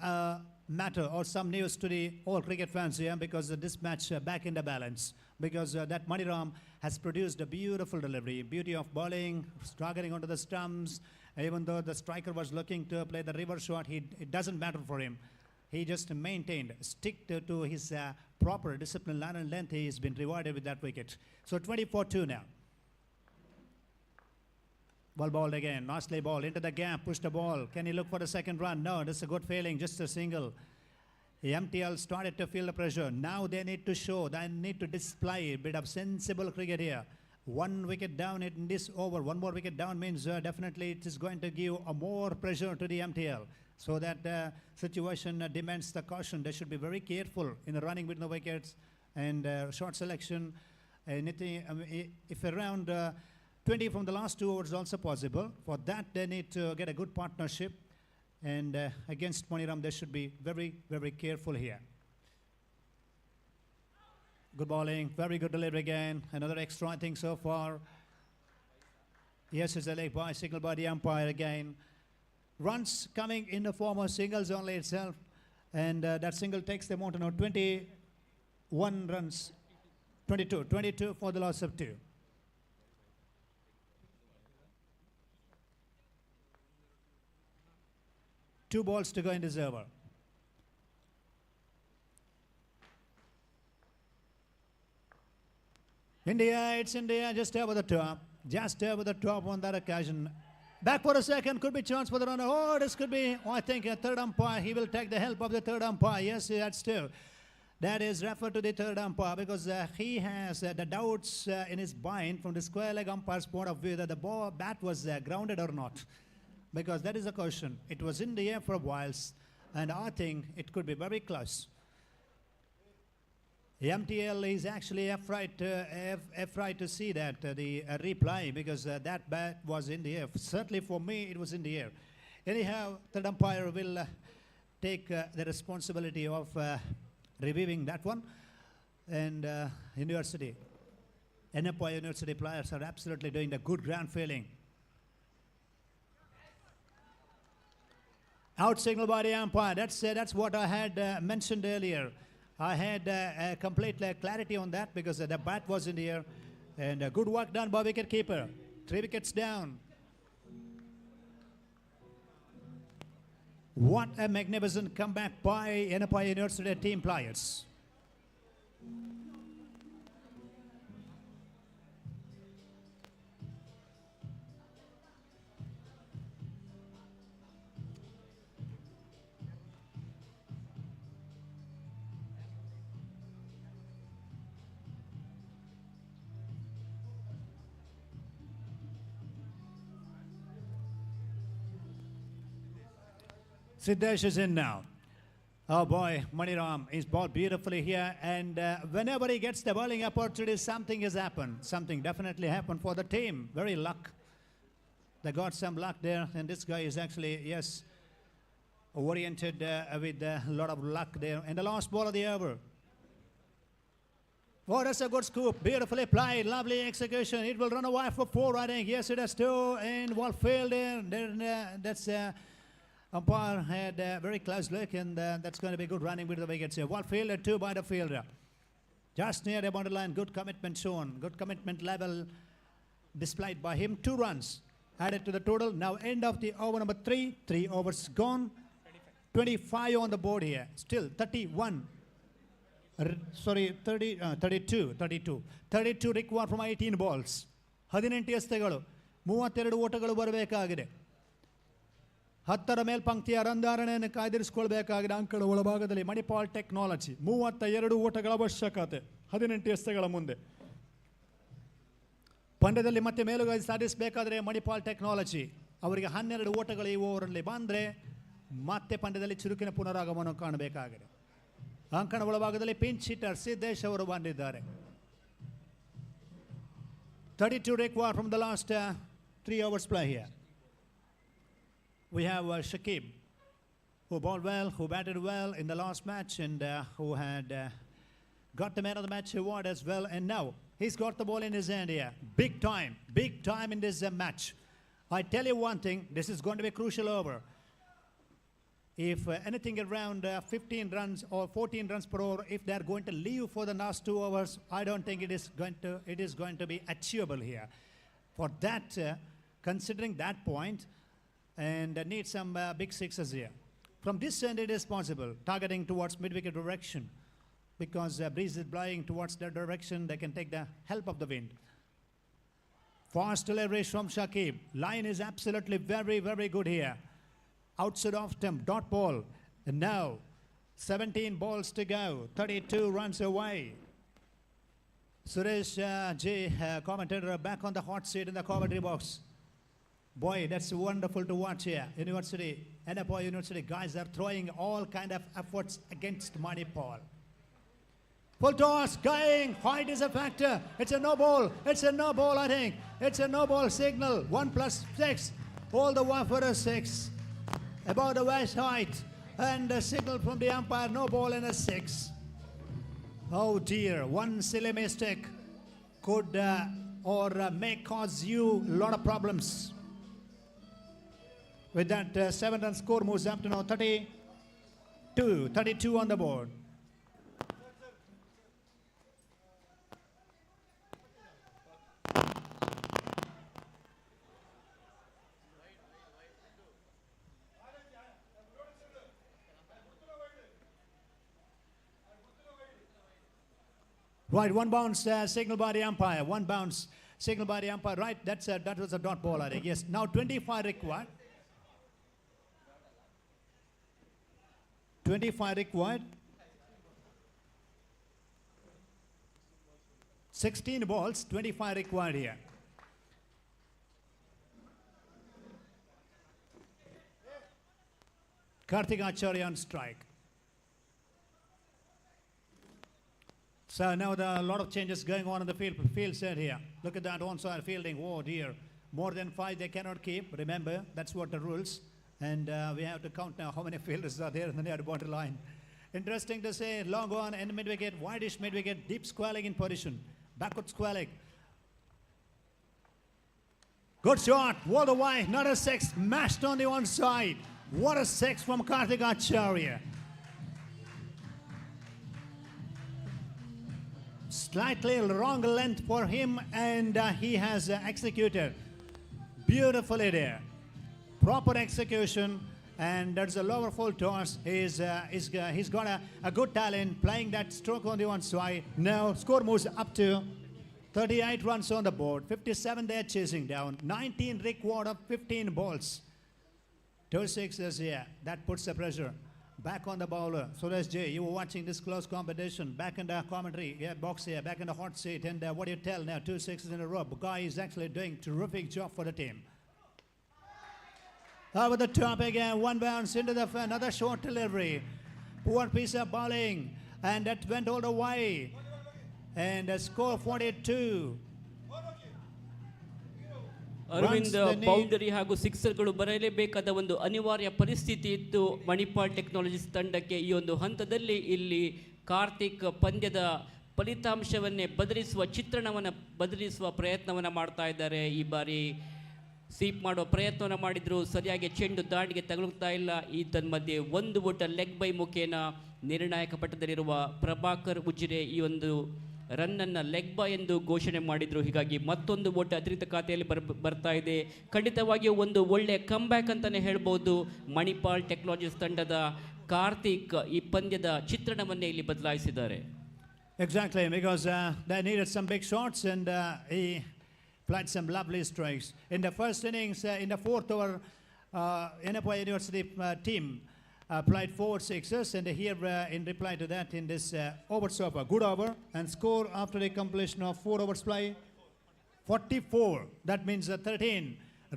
matter or some news to the all cricket fans here because this match back in the balance because that Maniram has produced a beautiful delivery, beauty of bowling, struggling onto the stumps. Even though the striker was looking to play the reverse shot, it doesn't matter for him. He just maintained, stick to his proper discipline, line and length. He's been rewarded with that wicket. So 24-2 now. Ball bowled again, nicely ball into the gap, push the ball. Can he look for the second run? No, this is a good failing, just a single. The MTL started to feel the pressure. Now they need to show, they need to display a bit of sensible cricket here. 1 wicket down in this over. 1 more wicket down means definitely it is going to give a more pressure to the MTL. So that situation demands the caution. They should be very careful in the running between the wickets and short selection. Anything, if around 20 from the last 2 overs is also possible. For that, they need to get a good partnership. And against Maniram, they should be very, very careful here. Good bowling, very good delivery again. Another extra, I think, so far. Yes, it's a leg by, signal by the umpire again. Runs coming in the form of singles only itself. And that single takes them on to now 21 runs. 22 for the loss of 2. Two balls to go in this over. India, it's India, just over the top. Just over the top on that occasion. Back for a second, could be chance for the runner. Oh, this could be, I think, a third umpire. He will take the help of the third umpire. Yes, that's true. That is referred to the third umpire because he has the doubts in his mind from the square leg umpire's point of view that the bat was grounded or not. Because that is a question. It was in the air for a while, and I think it could be very close. The MTL is actually afraid to see that, the replay, because that bat was in the air. Certainly for me, it was in the air. Anyhow, the umpire will take the responsibility of reviewing that one. And Yanapoya University players are absolutely doing the good ground fielding. Out signal by the umpire. That's what I had mentioned earlier. I had complete clarity on that because the bat was in the air. And good work done by wicketkeeper. 3 wickets down. What a magnificent comeback by Yanapoya University team players. Siddesh is in now. Oh boy, Maniram is bowled beautifully here, and whenever he gets the bowling opportunity, something has happened. Something definitely happened for the team. Very luck. They got some luck there, and this guy is actually, yes, oriented with a lot of luck there. And the last ball of the over. Oh, that's a good scoop. Beautifully played. Lovely execution. It will run away for 4, I think. Yes, it has 2, and well failed there. Then that's... umpire had a very close look, and that's going to be good running with the wickets here. Well fielded, 2 by the fielder. Just near the borderline, good commitment shown. Good commitment level displayed by him. 2 runs added to the total. Now end of the over number 3. 3 overs gone. 25 on the board here. Still 31. 32 required from 18 balls. 18 ಎಸೆತಗಳು 32 ಓಟಗಳು ಬರಬೇಕಾಗಿದೆ. 10ರ ಮೇಲ್ಪಂಕ್ತಿಯ ರನ್ಧಾರಣೆಯನ್ನು ಕಾಯ್ದಿರಿಸಿಕೊಳ್ಬೇಕಾಗಿದೆ. ಅಂಕಣ ಒಳಭಾಗದಲ್ಲಿ Manipal technology 32 ಓಟಗಳ ಅವಶ್ಯಕತೆ 18 ಎಸೆತಗಳ ಮುಂದೆ. ಪಂದ್ಯದಲ್ಲಿ ಮತ್ತೆ ಮೇಲುಗೈ ಸಾಧಿಸಬೇಕಾದ್ರೆ Manipal technology ಅವರಿಗೆ 12 ಓಟಗಳು ಈ ಓವರಲ್ಲಿ ಬಂದರೆ ಮತ್ತೆ ಪಂದ್ಯದಲ್ಲಿ ಚುರುಕಿನ ಪುನರಾಗಮನ ಕಾಣಬೇಕಾಗಿದೆ. ಅಂಕಣ ಒಳಭಾಗದಲ್ಲಿ ಪಿಂಚ್ ಹಿಟ್ಟರ್ ಸಿದ್ದೇಶ್ ಅವರು ಬಂದಿದ್ದಾರೆ. 32 required from the last 3 overs play here. We have Shakib, who bowled well, who batted well in the last match, and who had got the man of the match award as well. And now he's got the ball in his hand here. Big time in this match. I tell you one thing, this is going to be a crucial over. If anything around 15 runs or 14 runs per over, if they are going to leave for the last 2 hours, I don't think it is going to be achievable here. For that, considering that point, and need some big sixes here. From this end, it is possible, targeting towards mid-wicket direction, because breeze is blowing towards that direction. They can take the help of the wind. Fast delivery from Shakib. Line is absolutely very, very good here. Outside off stump, dot ball. And now, 17 balls to go, 32 runs away. Suresh J, commentator, back on the hot seat in the commentary box. Boy, that's wonderful to watch here. University, Yanapoya University guys are throwing all kind of efforts against Manipal. Full toss, going, height is a factor. It's a no ball, I think. It's a no ball signal, 1+6. All the way for a 6. About the waist height. And a signal from the umpire, no ball and a 6. Oh dear, one silly mistake could may cause you a lot of problems. With that, 7-run score moves up to now 32 on the board. Right, one bounce signal by the umpire. One bounce signal by the umpire. Right, that was a dot ball, I think. Yes, now 25 required. 25 required. 16 balls, 25 required here. Karthik Acharya on strike. So now there are a lot of changes going on in the field set here. Look at that onside fielding. Oh dear. More than 5 they cannot keep. Remember, that's what the rules. And we have to count now how many fielders are there in the near boundary line. Interesting to say, long on and mid-wicket, wideish mid-wicket, deep squalling in position. Backward squalling. Good shot, all the way, not a 6, mashed on the one side. What a 6 from Karthik Acharya. Slightly wrong length for him, and he has executed beautifully there. Proper execution, and that's a lower full toss. He's got a good talent playing that stroke on the one side. Now score moves up to 38 runs on the board, 57 they're chasing down, 19 required of 15 balls. 2 sixes here, that puts the pressure. Back on the bowler, Suresh J, you were watching this close competition. Back in the commentary, box here, back in the hot seat. And what do you tell now? 2 sixes in a row. The guy is actually doing a terrific job for the team. Over the top again, one bounce into the fan, another short delivery. Poor piece of bowling, and that went all the way. And a score 42. Aravind boundary ಹಾಗೂ ಸಿಕ್ಸರ್ಗಳು ಬರಲೇಬೇಕಾದ ಒಂದು ಅನಿವಾರ್ಯ ಪರಿಸ್ಥಿತಿ ಇತ್ತು Manipal technologies ತಂಡಕ್ಕೆ. ಈ ಒಂದು ಹಂತದಲ್ಲಿ ಇಲ್ಲಿ ಕಾರ್ತಿಕ್ ಪಂದ್ಯದ ಫಲಿತಾಂಶವನ್ನೇ ಬದಲಿಸುವ ಪ್ರಯತ್ನವನ್ನು ಮಾಡ್ತಾ ಇದ್ದಾರೆ. ಈ ಬಾರಿ ಸ್ವೀಪ್ ಮಾಡೋ ಪ್ರಯತ್ನವನ್ನು ಮಾಡಿದ್ರು, ಸರಿಯಾಗಿ ಚೆಂಡು ದಾಂಡಿಗೆ ತಗುಲುತ್ತಾ ಇಲ್ಲ. ಈ ತನ್ಮಧ್ಯೆ ಒಂದು ಓಟ ಲೆಗ್ ಬೈ ಮುಖೇನ ನಿರ್ಣಾಯಕ ಪಟ್ಟದಲ್ಲಿರುವ ಪ್ರಭಾಕರ್ ಉಜಿರೆ ಈ ಒಂದು ರನ್ನನ್ನು ಲೆಗ್ ಬೈ ಎಂದು ಘೋಷಣೆ ಮಾಡಿದರು. ಹೀಗಾಗಿ ಮತ್ತೊಂದು ಓಟ ಅತಿರಿಕ್ತ ಖಾತೆಯಲ್ಲಿ ಬರ್ತಾ ಇದೆ. ಖಂಡಿತವಾಗಿಯೂ ಒಂದು ಒಳ್ಳೆಯ ಕಮ್ಬ್ಯಾಕ್ ಅಂತಲೇ ಹೇಳ್ಬೋದು. ಮಣಿಪಾಲ್ ಟೆಕ್ನಾಲಜೀಸ್ ತಂಡದ ಕಾರ್ತಿಕ್ ಈ ಪಂದ್ಯದ ಚಿತ್ರಣವನ್ನೇ ಇಲ್ಲಿ ಬದಲಾಯಿಸಿದ್ದಾರೆ. Exactly, because they needed some big shots, and he played some lovely strikes. In the first innings, in the 4th over, Yanapoya University team played 4 sixes, and here in reply to that, in this over so far, good over, and score after the completion of 4 overs play, 44. That means 13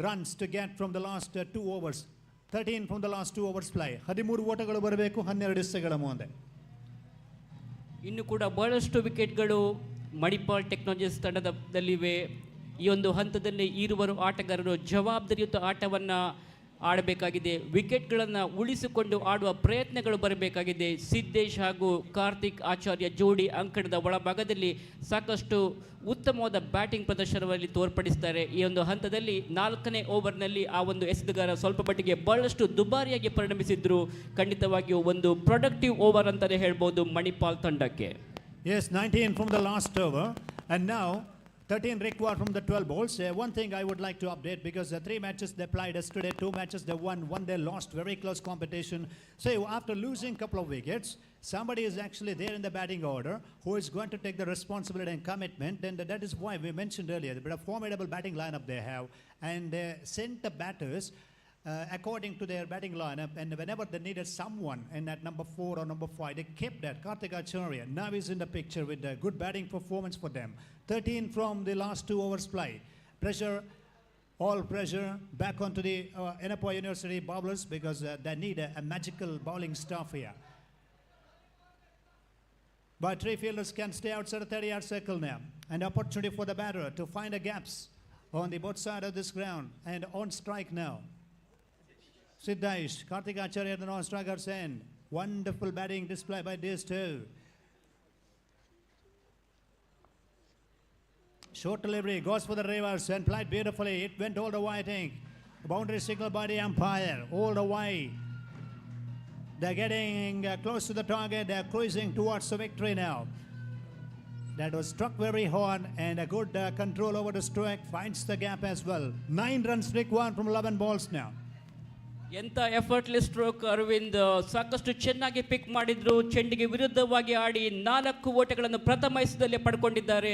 runs to get from the last 2 overs. 13 from the last 2 overs play. 13 ಓಟಗಳು ಬರಬೇಕು 12 ಎಸೆಗಳ ಮುಂದೆ. ಇನ್ನು ಕೂಡ ಬಹಳಷ್ಟು ವಿಕೆಟ್ಗಳು Manipal technologies ತಂಡದಲ್ಲಿವೆ. ಈ ಒಂದು ಹಂತದಲ್ಲಿ ಇರುವರು ಆಟಗಾರರು ಜವಾಬ್ದಾರಿಯುತ ಆಟವನ್ನು ಆಡಬೇಕಾಗಿದೆ. ವಿಕೆಟ್ಗಳನ್ನು ಉಳಿಸಿಕೊಂಡು ಆಡುವ ಪ್ರಯತ್ನಗಳು ಬರಬೇಕಾಗಿದೆ. ಸಿದ್ದೇಶ್ ಹಾಗೂ ಕಾರ್ತಿಕ್ ಆಚಾರ್ಯ ಜೋಡಿ ಅಂಕಣದ ಒಳಭಾಗದಲ್ಲಿ ಸಾಕಷ್ಟು ಉತ್ತಮವಾದ ಬ್ಯಾಟಿಂಗ್ ಪ್ರದರ್ಶನದಲ್ಲಿ ತೋರ್ಪಡಿಸ್ತಾರೆ. ಈ ಒಂದು ಹಂತದಲ್ಲಿ 4ನೇ ಓವರ್ನಲ್ಲಿ ಆ ಒಂದು ಎಸೆತಗಾರ ಸ್ವಲ್ಪ ಮಟ್ಟಿಗೆ ಬಹಳಷ್ಟು ದುಬಾರಿಯಾಗಿ ಪರಿಣಮಿಸಿದ್ರು. ಖಂಡಿತವಾಗಿಯೂ ಒಂದು ಪ್ರೊಡಕ್ಟಿವ್ ಓವರ್ ಅಂತಲೇ ಹೇಳ್ಬೋದು ಮಣಿಪಾಲ್ ತಂಡಕ್ಕೆ. Yes, 19 from the last over, and now 13 required from the 12 balls. One thing I would like to update, because the 3 matches they played yesterday, 2 matches they won, 1 they lost, very close competition. So after losing a couple of wickets, somebody is actually there in the batting order who is going to take the responsibility and commitment, and that is why we mentioned earlier, a formidable batting lineup they have, and they sent the batters according to their batting lineup, and whenever they needed someone in that number 4 or number 5, they kept that. Karthik Acharya now is in the picture with a good batting performance for them. 13 from the last 2 overs play. Pressure, all pressure back onto the Yanapoya University bowlers, because they need a magical bowling staff here. But 3 fielders can stay outside the 30-yard circle now. An opportunity for the batter to find the gaps on the both side of this ground, and on strike now. Siddesh, Karthik Acharya at the non-striker's end. Wonderful batting display by these two. Short delivery, goes for the reverse and played beautifully. It went all the way, I think. Boundary signal by the umpire, all the way. They're getting close to the target. They're cruising towards the victory now. That was struck very hard, and a good control over the stroke, finds the gap as well. 9 runs required from 11 balls now. ಎಂಥ effortless stroke Arvind. ಸಾಕಷ್ಟು ಚೆನ್ನಾಗಿ ಪಿಕ್ ಮಾಡಿದ್ರು. ಚೆಂಡಿಗೆ ವಿರುದ್ಧವಾಗಿ ಆಡಿ 4 ಓಟಗಳನ್ನು ಪ್ರಥಮ ಎಸೆತದಲ್ಲೇ ಪಡ್ಕೊಂಡಿದ್ದಾರೆ.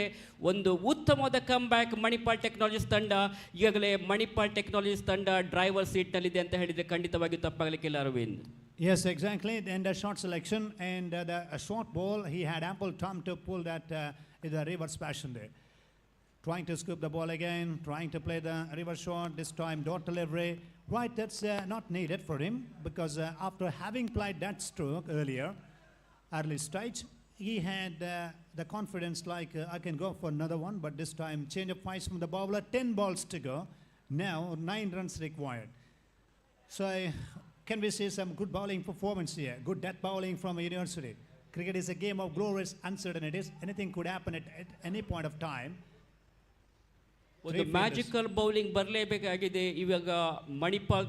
ಒಂದು ಉತ್ತಮವಾದ come back Manipal technologies ತಂಡ. ಈಗಾಗಲೇ ಮಣಿಪಾಲ್ ಟೆಕ್ನಾಲಜೀಸ್ ತಂಡ ಡ್ರೈವರ್ ಸೀಟ್ನಲ್ಲಿದೆ ಅಂತ ಹೇಳಿದರೆ ಖಂಡಿತವಾಗಿಯೂ ತಪ್ಪಾಗಲಿಕ್ಕಿಲ್ಲ Arvind. Yes, exactly. And a short selection, and a short ball. He had ample time to pull that in the reverse fashion there. Trying to scoop the ball again, trying to play the reverse shot, this time dot delivery. Right, that's not needed for him, because after having played that stroke earlier, early stage, he had the confidence like, I can go for another one, but this time change of pace from the bowler, 10 balls to go. Now 9 runs required. So can we see some good bowling performance here? Good death bowling from a university. Cricket is a game of glorious uncertainties. Anything could happen at any point of time. ಒಂದು magical bowling ಬರಲೇಬೇಕಾಗಿದೆ. ಇವಾಗ ಮಣಿಪಾಲ್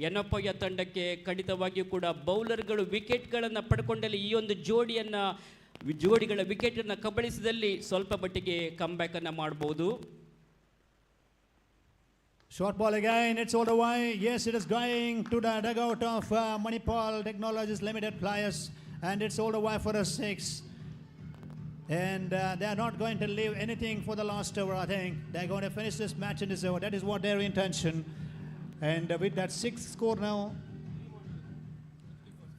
ಯನಪೊಯ್ಯ ತಂಡಕ್ಕೆ ಖಂಡಿತವಾಗಿಯೂ ಕೂಡ ಬೌಲರ್ಗಳು ವಿಕೆಟ್ಗಳನ್ನು ಪಡ್ಕೊಂಡಲ್ಲಿ ಈ ಒಂದು ಜೋಡಿಗಳ ವಿಕೆಟನ್ನು ಕಬಳಿಸಿದಲ್ಲಿ ಸ್ವಲ್ಪ ಮಟ್ಟಿಗೆ ಕಮ್ ಬ್ಯಾಕ್ ಅನ್ನು ಮಾಡಬಹುದು. Short ball again, it's all the way. Yes, it is going to the dugout of Manipal Technologies Limited players, and it's all the way for a 6. And they are not going to leave anything for the last over, I think. They're going to finish this match in this over. That is what their intention. And with that 6 score now,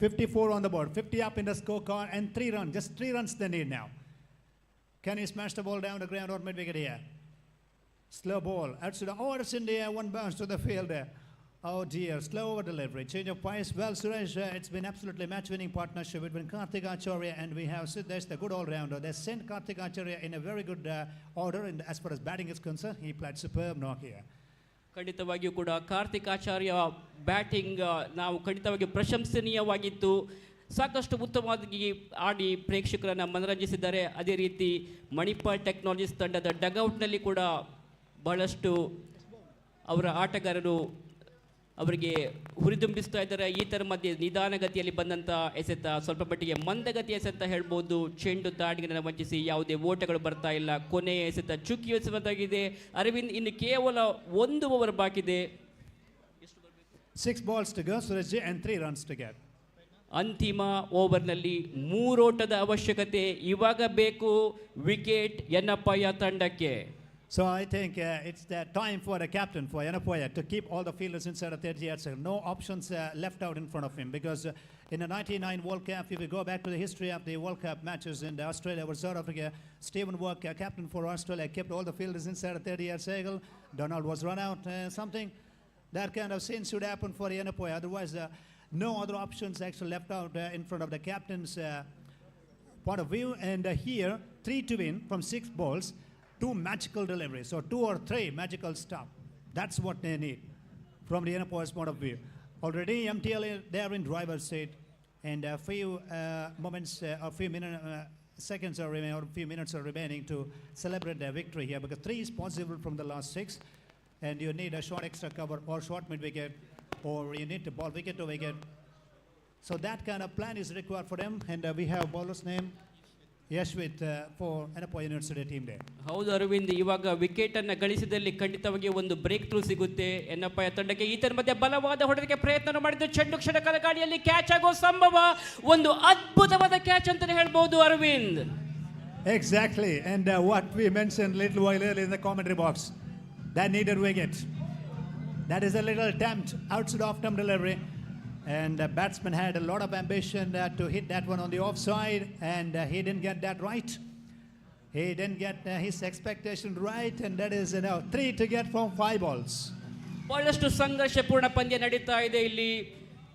54 on the board, 50 up in the scorecard, and 3 runs. Just 3 runs they need now. Can he smash the ball down the ground or mid-wicket here? Slow ball. Out to the orders in the air, 1 bounce to the field there. Oh dear, slow over delivery. Change of pace. Well, Suresh, it's been absolutely match-winning partnership between Karthik Acharya, and we have Siddesh, the good all-rounder. They sent Karthik Acharya in a very good order, and as far as batting is concerned, he played superb knock here. ಖಂಡಿತವಾಗಿಯೂ ಕೂಡ ಕಾರ್ತಿಕ್ ಆಚಾರ್ಯ batting ನಾವು ಖಂಡಿತವಾಗಿಯೂ ಪ್ರಶಂಸನೀಯವಾಗಿತ್ತು. ಸಾಕಷ್ಟು ಉತ್ತಮವಾಗಿ ಆಡಿ ಪ್ರೇಕ್ಷಕರನ್ನು ಮನರಂಜಿಸಿದ್ದಾರೆ. ಅದೇ ರೀತಿ ಮಣಿಪಾಲ್ ಟೆಕ್ನಾಲಜೀಸ್ ತಂಡದ ಡಗೌಟ್ನಲ್ಲಿ ಕೂಡ ಬಹಳಷ್ಟು ಅವರ ಆಟಗಾರರು ಅವರಿಗೆ ಹುರಿದುಂಬಿಸ್ತಾ ಇದ್ದಾರೆ. ಈ ಥರ ಮಧ್ಯೆ ನಿಧಾನಗತಿಯಲ್ಲಿ ಬಂದಂಥ ಎಸೆತ, ಸ್ವಲ್ಪ ಮಟ್ಟಿಗೆ ಮಂದಗತಿ ಎಸೆತ ಹೇಳ್ಬೋದು. ಚೆಂಡು ದಾಟಿಗೆ ವಂಚಿಸಿ ಯಾವುದೇ ಓಟಗಳು ಬರ್ತಾ ಇಲ್ಲ. ಕೊನೆಯ ಎಸೆತ ಚುಕ್ಕಿ ಎಸೆತವಾಗಿದೆ. ಅರವಿಂದ್, ಇನ್ನು ಕೇವಲ 1 over ಬಾಕಿದೆ. 6 balls to go, Surajji, and 3 runs to get. ಅಂತಿಮ ಓವರ್ನಲ್ಲಿ 3 ಓಟದ ಅವಶ್ಯಕತೆ ಇವಾಗ ಬೇಕು ವಿಕೆಟ್ ಯನ್ನಪ್ಪಯ್ಯ ತಂಡಕ್ಕೆ. So I think it's the time for the captain, for Yanapoya, to keep all the fielders inside of 30-yard circle. No options left out in front of him, because in the 99 World Cup, if we go back to the history of the World Cup matches in Australia or South Africa, Stephen Work, captain for Australia, kept all the fielders inside of 30-yard circle. Donald was run out, something. That kind of scene should happen for Yanapoya. Otherwise, no other options actually left out in front of the captain's point of view. And here, 3 to win from 6 balls. 2 magical deliveries, or 2 or 3 magical stuff. That's what they need. from the Yanapoya's point of view. Already MTL, they are in driver's seat, and a few moments, a few seconds are remaining, or a few minutes are remaining to celebrate their victory here, because 3 is possible from the last 6, and you need a short extra cover or short mid wicket, or you need to ball wicket to wicket. So that kind of plan is required for them, and we have bowler's name Yashwit for Yanapoya University team there. ಹೌದು ಅರವಿಂದ್, ಇವಾಗ wicket ಅನ್ನ ಗಳಿಸಿದಲ್ಲಿ ಖಂಡಿತವಾಗಿ ಒಂದು break through ಸಿಗುತ್ತೆ ಎನ್ನಪ್ಪಯ್ಯ ತಂಡಕ್ಕೆ. ಈತನ ಮಧ್ಯೆ ಬಲವಾದ ಹೊಡೆದಕ್ಕೆ ಪ್ರಯತ್ನ ಮಾಡಿದ್ದು, ಚೆಂಡು ಕ್ಷಣಕಾಲ ಗಾಳಿಯಲ್ಲಿ ಕ್ಯಾಚ್ ಆಗೋ ಸಂಭವ, ಒಂದು ಅದ್ಭುತವಾದ ಕ್ಯಾಚ್ ಅಂತಾನೆ ಹೇಳ್ಬಹುದು Arvind. Exactly, and what we mentioned little while earlier in the commentary box, that needed wicket. That is a little attempt outside off-stump delivery, and the batsman had a lot of ambition to hit that one on the offside, and he didn't get that right. He didn't get his expectation right, and that is 3 to get from 5 balls. ಬಹಳಷ್ಟು ಸಂಘರ್ಷಪೂರ್ಣ ಪಂದ್ಯ ನಡೀತಾ ಇದೆ ಇಲ್ಲಿ.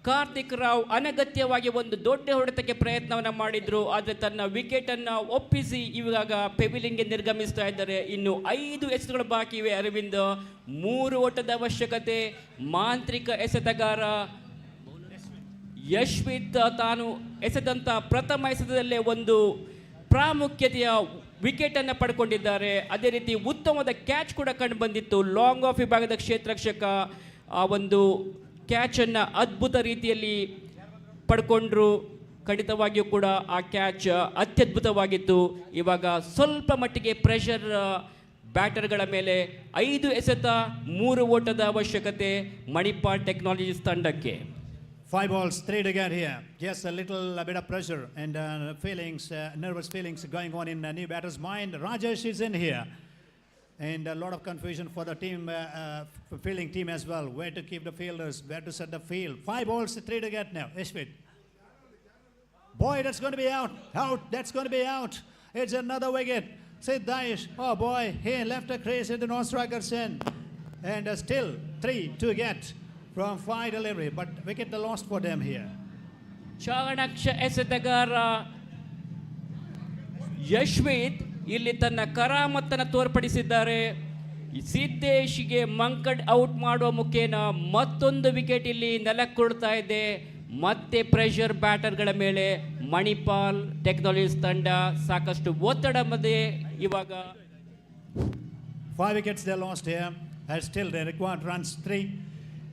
ಕಾರ್ತಿಕ್ ರಾವ್ ಅನಗತ್ಯವಾಗಿ ಒಂದು ದೊಡ್ಡ ಹೊಡೆತಕ್ಕೆ ಪ್ರಯತ್ನವನ್ನ ಮಾಡಿದ್ರು, ಆದರೆ ತನ್ನ ವಿಕೆಟ್ ಅನ್ನ ಒಪ್ಪಿಸಿ ಇವಾಗ ಪೆವಿಲಿಯನ್ಗೆ ನಿರ್ಗಮಿಸ್ತಾ ಇದ್ದಾರೆ. ಇನ್ನು 5 ಎಸೆತಗಳು ಬಾಕಿ ಇವೆ ಅರವಿಂದ್. 3 ಓಟದ ಅವಶ್ಯಕತೆ. ಮಾಂತ್ರಿಕ ಎಸೆತಗಾರ ಯಶ್ವಿತ್ ತಾನು ಎಸೆದಂಥ ಪ್ರಥಮ ಎಸೆತದಲ್ಲೇ ಒಂದು ಪ್ರಾಮುಖ್ಯತೆಯ ವಿಕೆಟ್ ಅನ್ನು ಪಡ್ಕೊಂಡಿದ್ದಾರೆ. ಅದೇ ರೀತಿ ಉತ್ತಮವಾದ ಕ್ಯಾಚ್ ಕೂಡ ಕಂಡು ಬಂದಿತ್ತು. ಲಾಂಗ್ ಆಫ್ ವಿಭಾಗದ ಕ್ಷೇತ್ರರಕ್ಷಕ ಆ ಒಂದು ಕ್ಯಾಚನ್ನು ಅದ್ಭುತ ರೀತಿಯಲ್ಲಿ ಪಡ್ಕೊಂಡ್ರು. ಖಂಡಿತವಾಗಿಯೂ ಕೂಡ ಆ ಕ್ಯಾಚ್ ಅತ್ಯದ್ಭುತವಾಗಿತ್ತು. ಇವಾಗ ಸ್ವಲ್ಪ ಮಟ್ಟಿಗೆ ಪ್ರೆಷರ್ ಬ್ಯಾಟರ್ಗಳ ಮೇಲೆ. 5 ಎಸೆತ 3 ಓಟದ ಅವಶ್ಯಕತೆ ಮಣಿಪಾಲ್ ಟೆಕ್ನಾಲಜೀಸ್ ತಂಡಕ್ಕೆ. 5 balls, 3 to get here. Just a little bit of pressure and feelings, nervous feelings going on in new batter's mind. Rajesh is in here. And a lot of confusion for the team, fielding team as well. Where to keep the fielders, where to set the field. 5 balls, 3 to get now. Ishwit. Boy, that's going to be out. Out, that's going to be out. It's another wicket. Sid Daesh, oh boy, he left a crease in the non-striker's end. And still 3 to get from 5 delivery, but wicket lost for them here. ಚಾಣಾಕ್ಷ ಎಸೆತಗಾರ Yashvith ಇಲ್ಲಿ ತನ್ನ ಕರಾಮತ್ತನ್ನು ತೋರ್ಪಡಿಸಿದ್ದಾರೆ. ಸಿದ್ದೇಶ್ಗೆ Mankad out ಮಾಡುವ ಮುಖೇನ ಮತ್ತೊಂದು wicket ಇಲ್ಲಿ ನೆಲಕ್ಕೊಳ್ತಾ ಇದೆ. ಮತ್ತೆ pressure ಬ್ಯಾಟರ್ಗಳ ಮೇಲೆ Manipal technologies ತಂಡ ಸಾಕಷ್ಟು ಒತ್ತಡ ಮಧ್ಯೆ ಇವಾಗ 5 wickets they lost here, and still they required runs 3.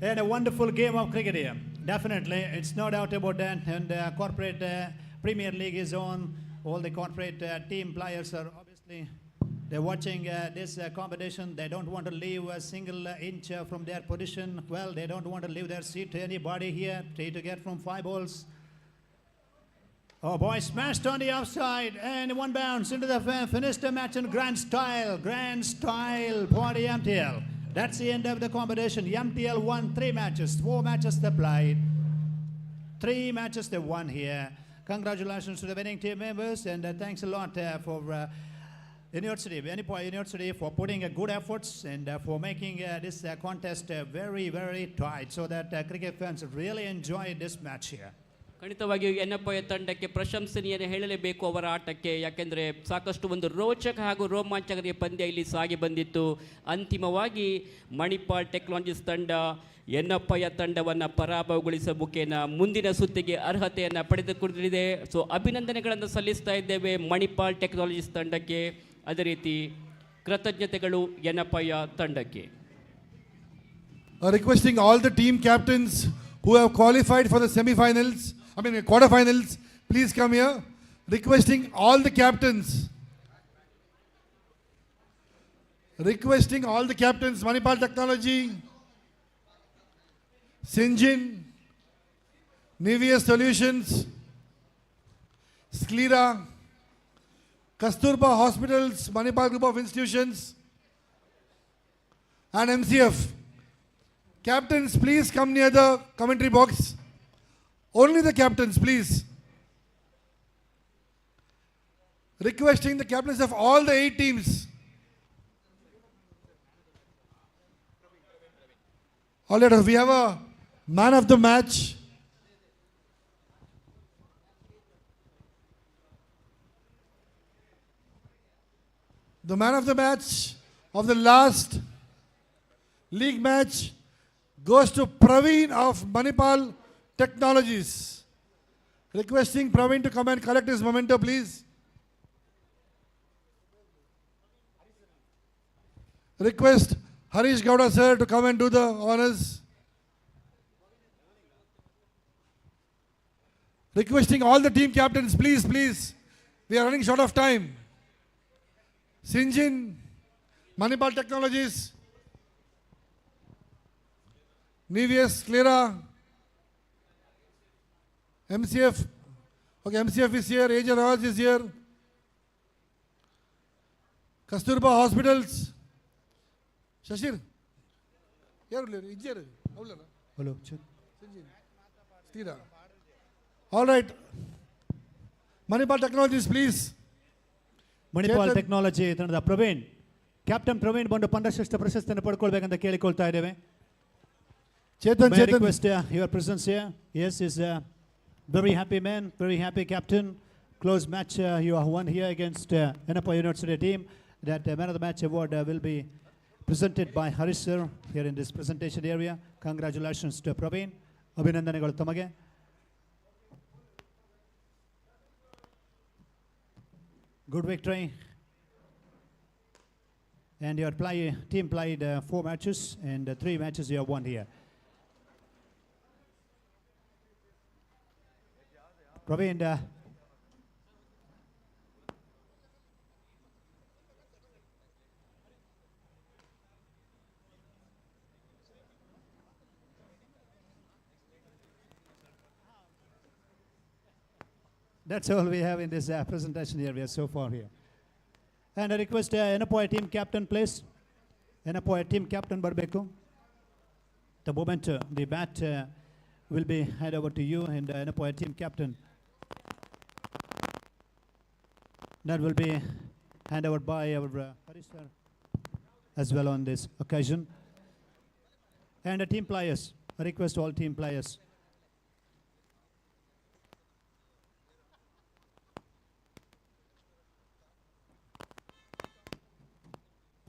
And a wonderful game of cricket here. Definitely, it's no doubt about that. And corporate Premier League is on. All the corporate team players are obviously they're watching this competition. They don't want to leave a single inch from their position. Well, they don't want to leave their seat to anybody here. Try to get from 5 balls. Oh boy, smashed on the offside and one bounce into the finished the match in grand style for the MTL. That's the end of the competition. MTL won 3 matches, 4 matches they played. 3 matches they won here. Congratulations to the winning team members, and thanks a lot for Yanapoya University for putting good efforts and for making this contest very, very tight so that cricket fans really enjoy this match here. ಖಂಡಿತವಾಗಿಯೂ ಯನ್ನಪಯ್ಯ ತಂಡಕ್ಕೆ ಪ್ರಶಂಸನೀಯನೇ ಹೇಳಲೇಬೇಕು ಅವರ ಆಟಕ್ಕೆ. ಯಾಕೆಂದರೆ ಸಾಕಷ್ಟು ಒಂದು ರೋಚಕ ಹಾಗೂ ರೋಮಾಂಚಕರ ಪಂದ್ಯ ಇಲ್ಲಿ ಸಾಗಿ ಬಂದಿತ್ತು. ಅಂತಿಮವಾಗಿ ಮಣಿಪಾಲ್ ಟೆಕ್ನಾಲಜೀಸ್ ತಂಡ ಯನ್ನಪಯ್ಯ ತಂಡವನ್ನು ಪರಾಭವಗೊಳಿಸುವ ಮುಖೇನ ಮುಂದಿನ ಸುತ್ತಿಗೆ ಅರ್ಹತೆಯನ್ನು ಪಡೆದುಕೊಂಡಿದೆ. ಸೊ ಅಭಿನಂದನೆಗಳನ್ನು ಸಲ್ಲಿಸ್ತಾ ಇದ್ದೇವೆ ಮಣಿಪಾಲ್ ಟೆಕ್ನಾಲಜೀಸ್ ತಂಡಕ್ಕೆ. ಅದೇ ರೀತಿ ಕೃತಜ್ಞತೆಗಳು ಯನ್ನಪಯ್ಯ ತಂಡಕ್ಕೆ. Requesting all the team captains who have qualified for the quarterfinals, please come here. Requesting all the captains. Manipal Technology, Sinjin, Nivia Solutions, Sclera, Kasturba Hospitals, Manipal Group of Institutions, and MCF. Captains, please come near the commentary box. Only the captains, please. Requesting the captains of all the 8 teams. All right, we have a man of the match. The man of the match of the last league match goes to Praveen of Manipal Technologies. Requesting Praveen to come and collect his memento, please. Request Harish Gowda sir to come and do the honors. Requesting all the team captains, please, please. We are running short of time. Sinjin, Manipal Technologies, Nivia Clara, MCF. Okay, MCF is here, AJ Royals is here. Kasturba Hospitals. Shashir. Here, Hello, check. Stira. All right. Manipal Technologies, please. Manipal Chetan. Technology ತಂಡದ Praveen captain Praveen ಬಂದು ಪಂದ್ಯಶ್ರೇಷ್ಠ ಪ್ರಶಸ್ತಿಯನ್ನು ಪಡ್ಕೊಳ್ಬೇಕಂತ ಕೇಳಿಕೊಳ್ತಾ ಇದ್ದೇವೆ. Chetan, May I Chetan. request your presence here? Yes, is a very happy man, very happy captain. Close match you have won here against Yanapoya University team. That man of the match award will be presented by Harish sir here in this presentation area. Congratulations to Praveen. ಅಭಿನಂದನೆಗಳು ತಮಗೆ. Good victory. And your team played 4 matches and 3 matches you have won here. Praveen, that's all we have in this presentation area so far here. And I request Yanapoya team captain, please. Yanapoya team captain Barbeku. The moment the bat will be handed over to you and Yanapoya team captain. That will be handed over by our Harish sir as well on this occasion. And the team players, I request all team players.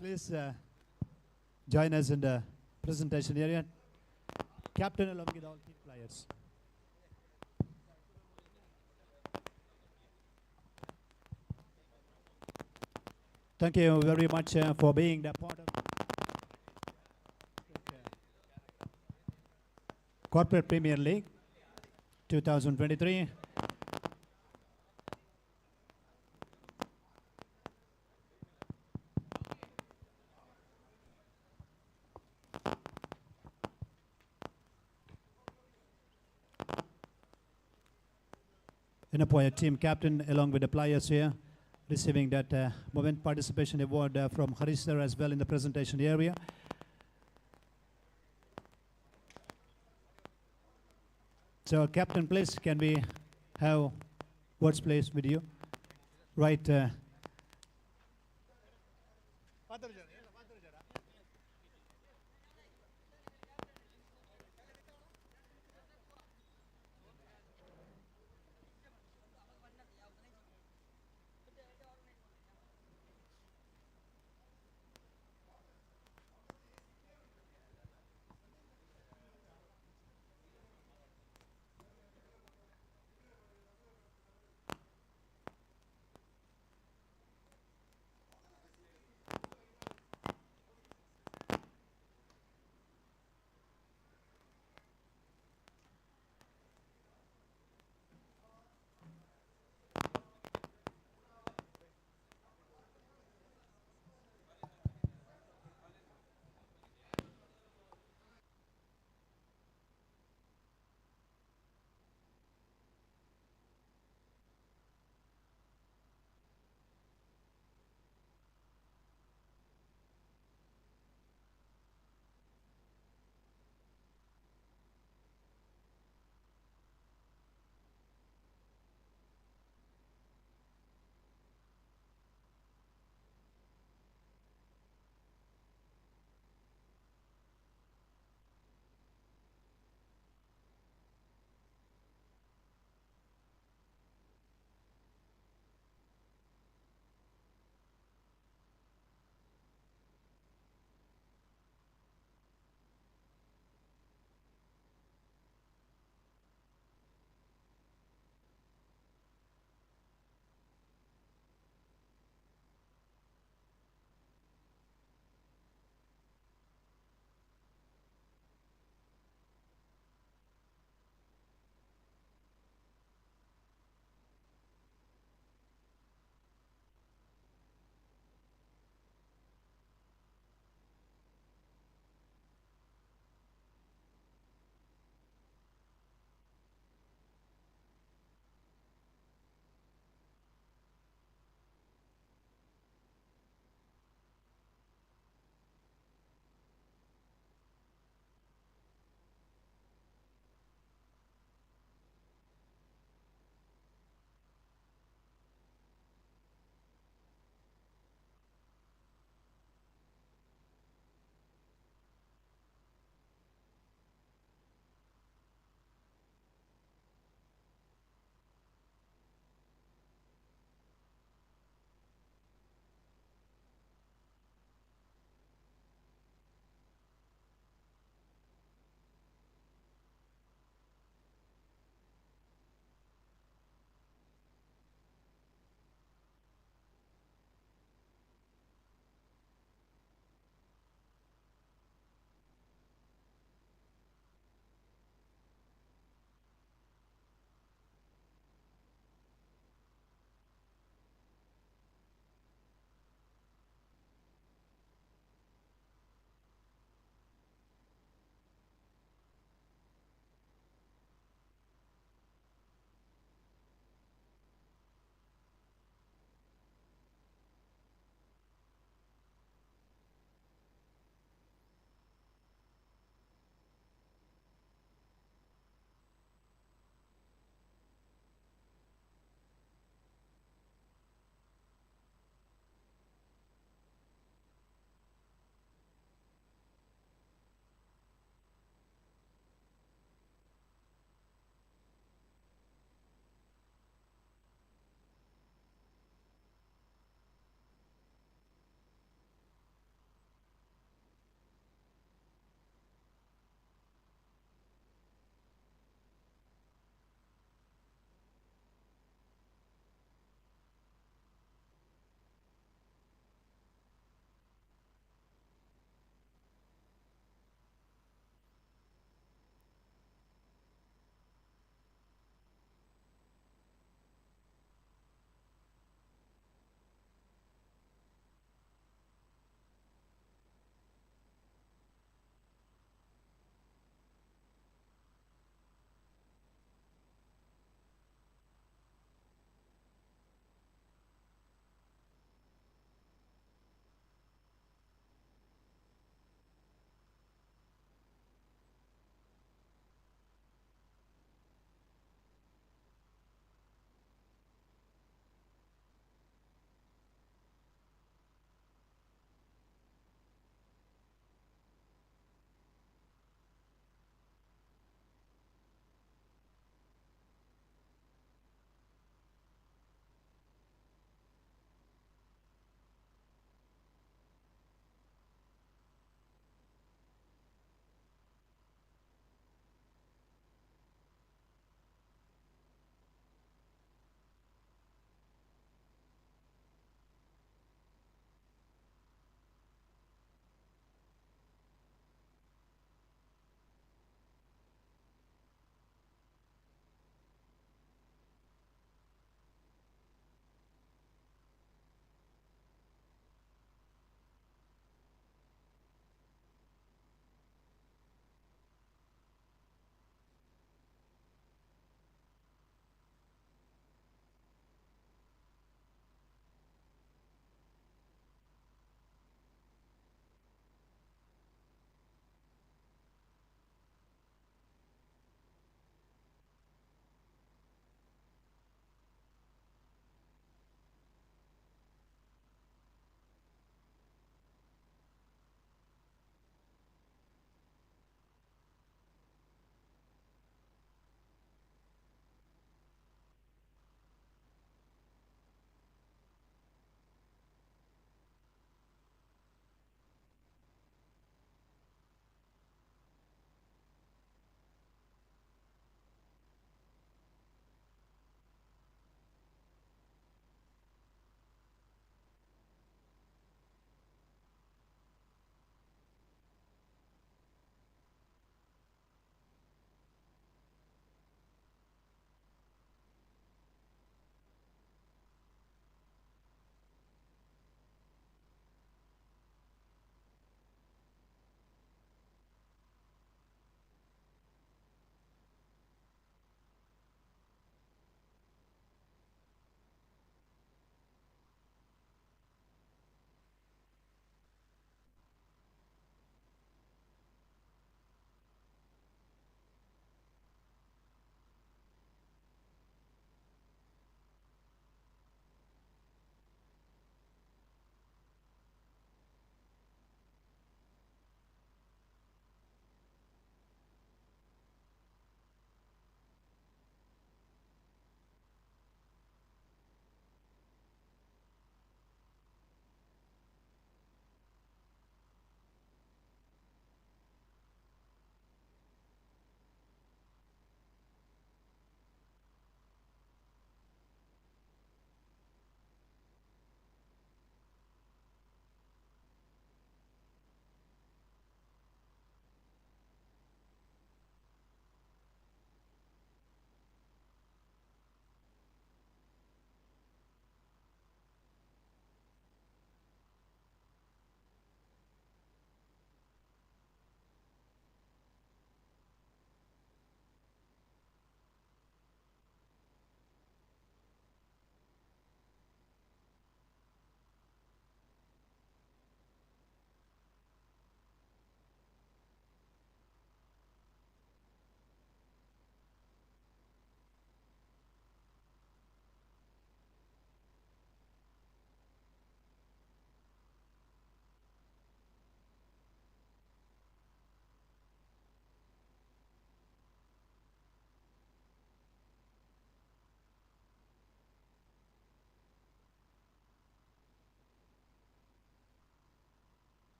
Please join us in the presentation area. Captain along with all team players. Thank you very much for being the part of Corporate Premier League 2023. Yanapoya team captain along with the players here receiving that moment participation award from Harish sir as well in the presentation area. So captain, please, can we have words please with you? Right.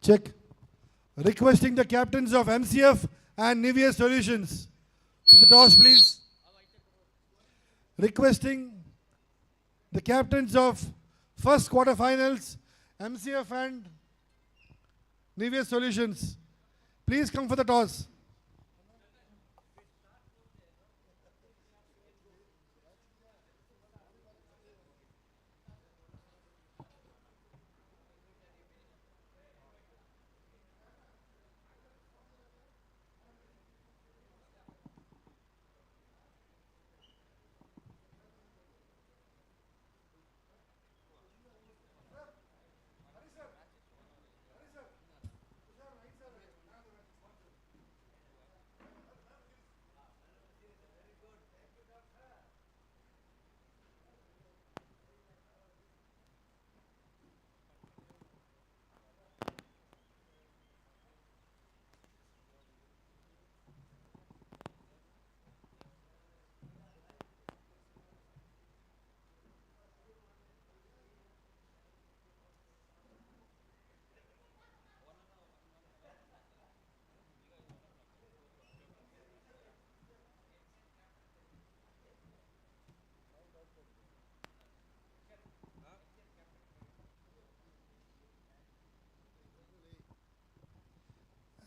Check. Requesting the captains of MCF and Nivia Solutions for the toss, please. Requesting the captains of first quarterfinals, MCF and Nivia Solutions. Please come for the toss.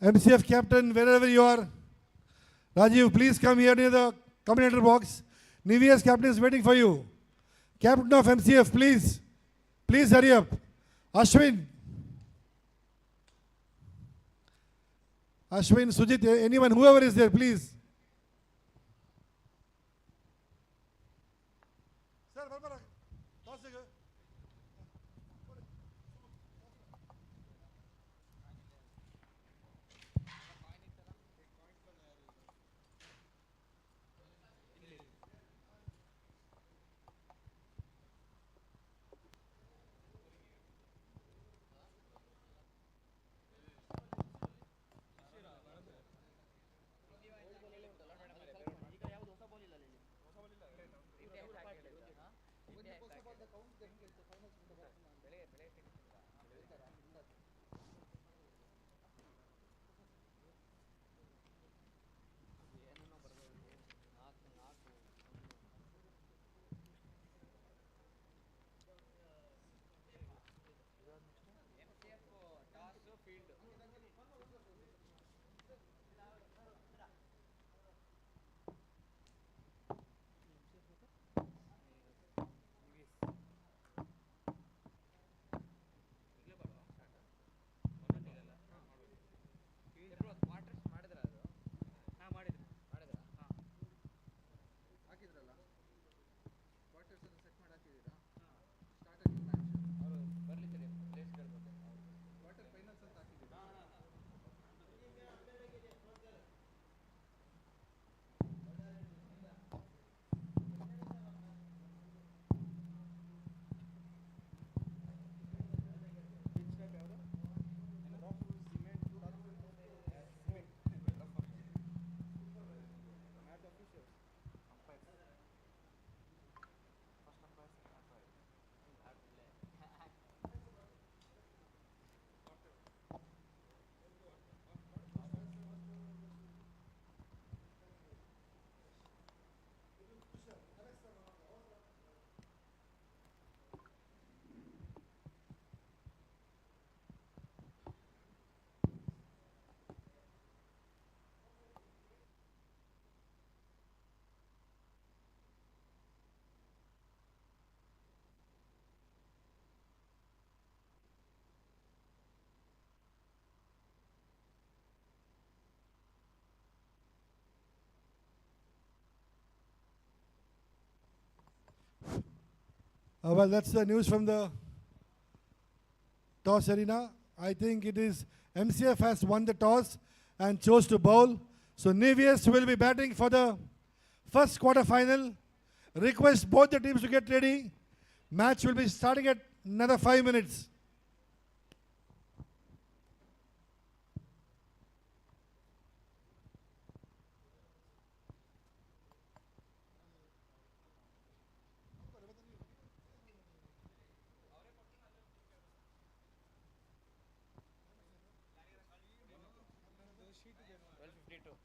MCF captain, wherever you are. Rajiv, please come here near the commentator box. Nivia's captain is waiting for you. Captain of MCF, please. Please hurry up. Ashwin. Ashwin, Sujit, anyone, whoever is there, please. Well, that's the news from the toss arena. I think it is MCF has won the toss and chose to bowl. So Nivias will be batting for the first quarter-final. Request both the teams to get ready. Match will be starting at another 5 minutes. 42.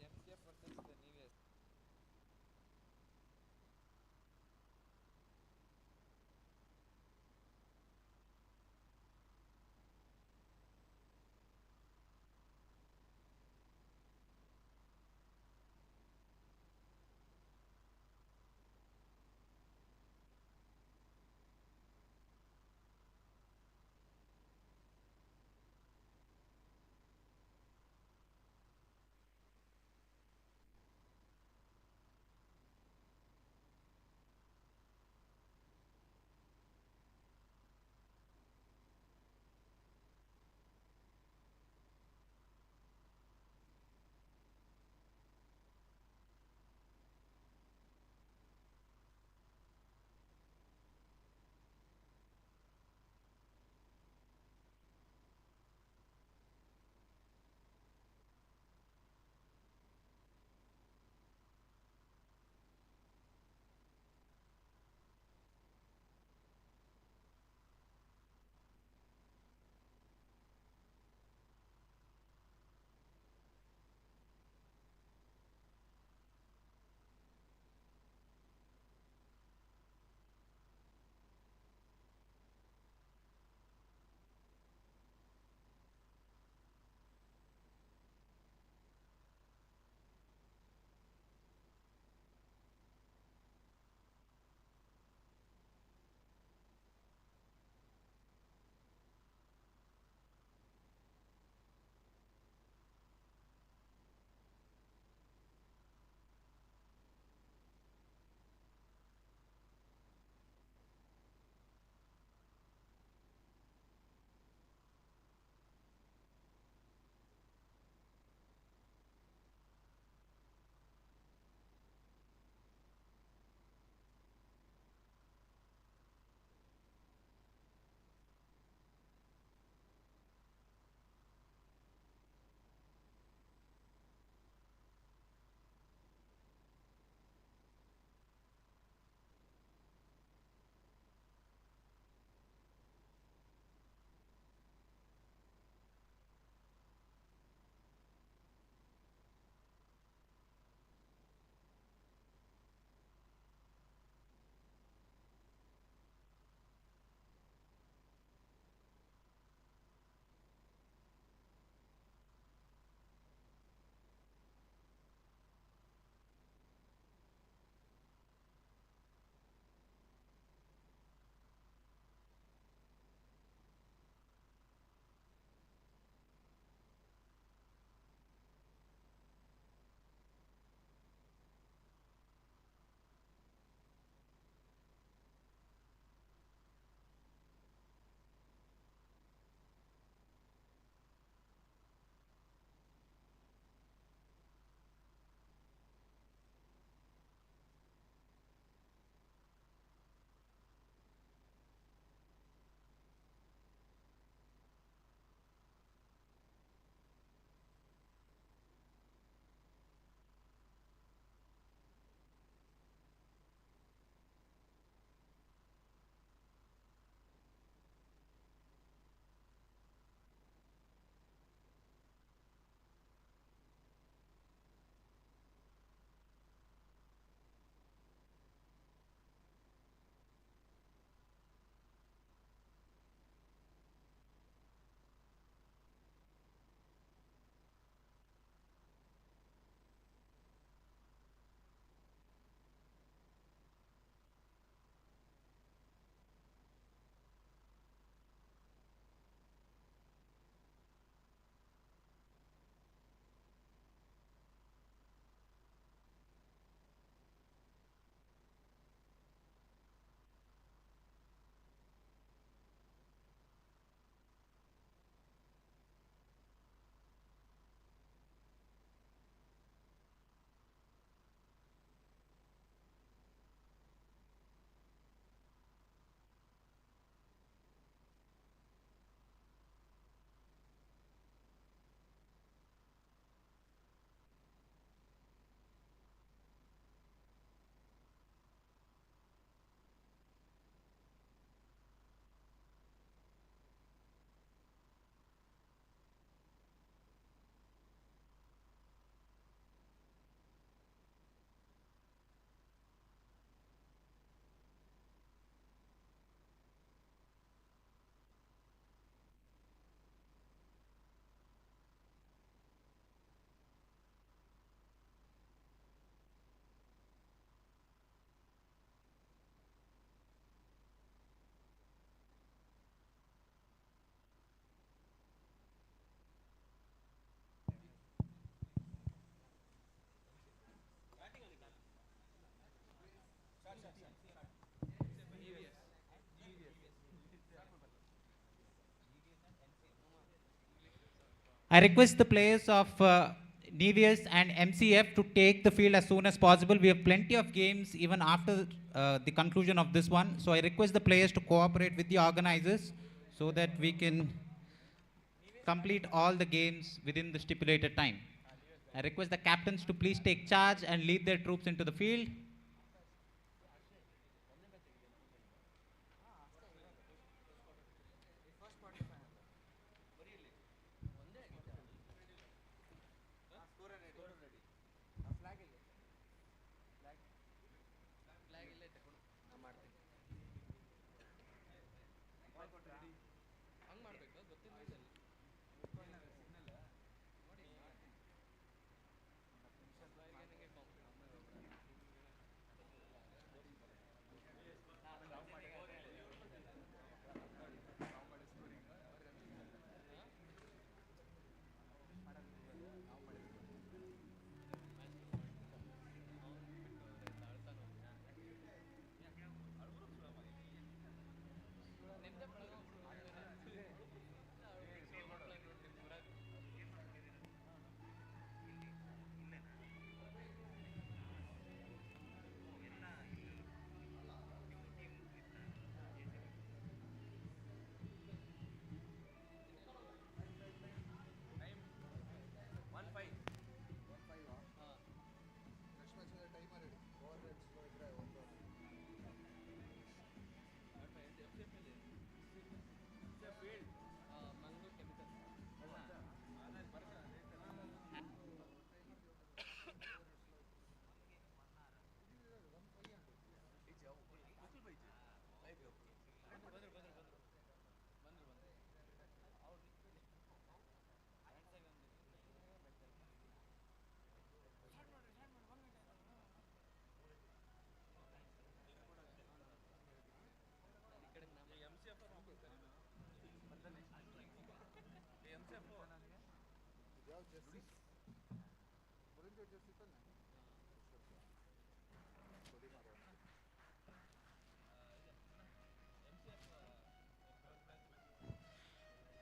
MCF versus the Nivia. I request the players of Nivias and MCF to take the field as soon as possible. We have plenty of games even after the conclusion of this one. So I request the players to cooperate with the organizers so that we can complete all the games within the stipulated time. I request the captains to please take charge and lead their troops into the field.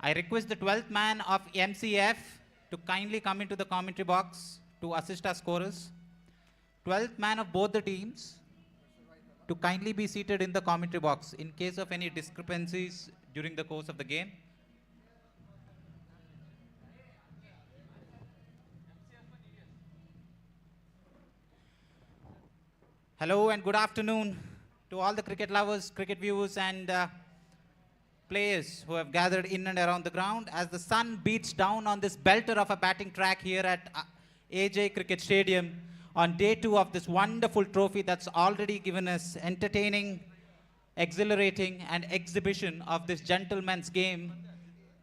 I request the 12th man of MCF to kindly come into the commentary box to assist our scorers. 12th man of both the teams to kindly be seated in the commentary box in case of any discrepancies during the course of the game. Hello and good afternoon to all the cricket lovers, cricket viewers and players who have gathered in and around the ground as the sun beats down on this belter of a batting track here at AJ Cricket Stadium on day 2 of this wonderful trophy that's already given us entertaining, exhilarating and exhibition of this gentleman's game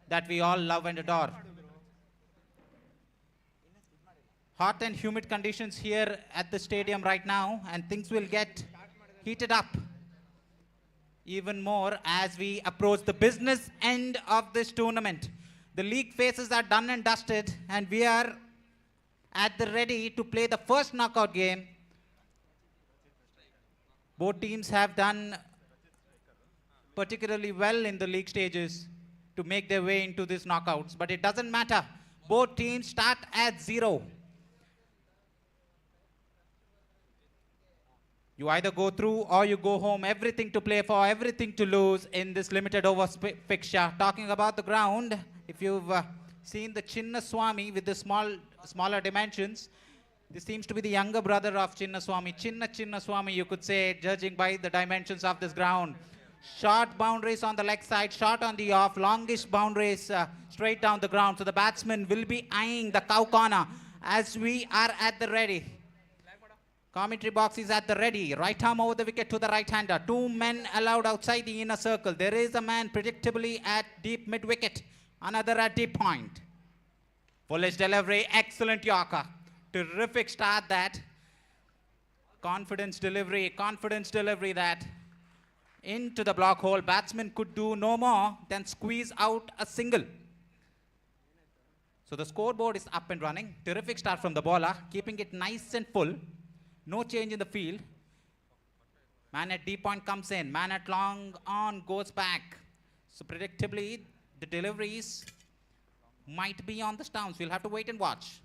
that we all love and adore. Hot and humid conditions here at the stadium right now, and things will get heated up even more as we approach the business end of this tournament. The league phases are done and dusted, and we are at the ready to play the first knockout game. Both teams have done particularly well in the league stages to make their way into these knockouts, but it doesn't matter. Both teams start at 0. You either go through or you go home. Everything to play for, everything to lose in this limited over fixture. Talking about the ground, if you've seen the Chinna Swami with the smaller dimensions, this seems to be the younger brother of Chinna Swami. Chinna Swami, you could say, judging by the dimensions of this ground. Short boundaries on the leg side, short on the off, longish boundaries straight down the ground. So the batsman will be eyeing the cow corner as we are at the ready. Commentary box is at the ready. Right arm over the wicket to the right-hander. 2 men allowed outside the inner circle. There is a man predictably at deep mid-wicket. Another at deep point. Bullish delivery. Excellent Yorker. Terrific start that. Confidence delivery that. Into the block hole. Batsman could do no more than squeeze out a single. So the scoreboard is up and running. Terrific start from the bowler. Keeping it nice and full. No change in the field. Man at deep point comes in. Man at long on goes back. So predictably, the deliveries might be on the stumps. We'll have to wait and watch.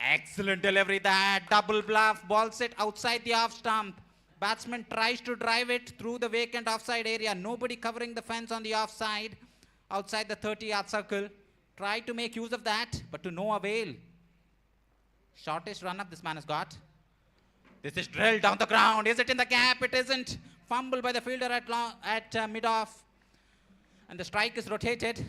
Excellent delivery that. Double bluff. Ball set outside the off stump. Batsman tries to drive it through the vacant offside area. Nobody covering the fence on the offside. Outside the 30-yard circle. Tried to make use of that, but to no avail. Shortest run-up this man has got. This is drilled down the ground. Is it in the gap? It isn't. Fumble by the fielder at mid-off. And the strike is rotated.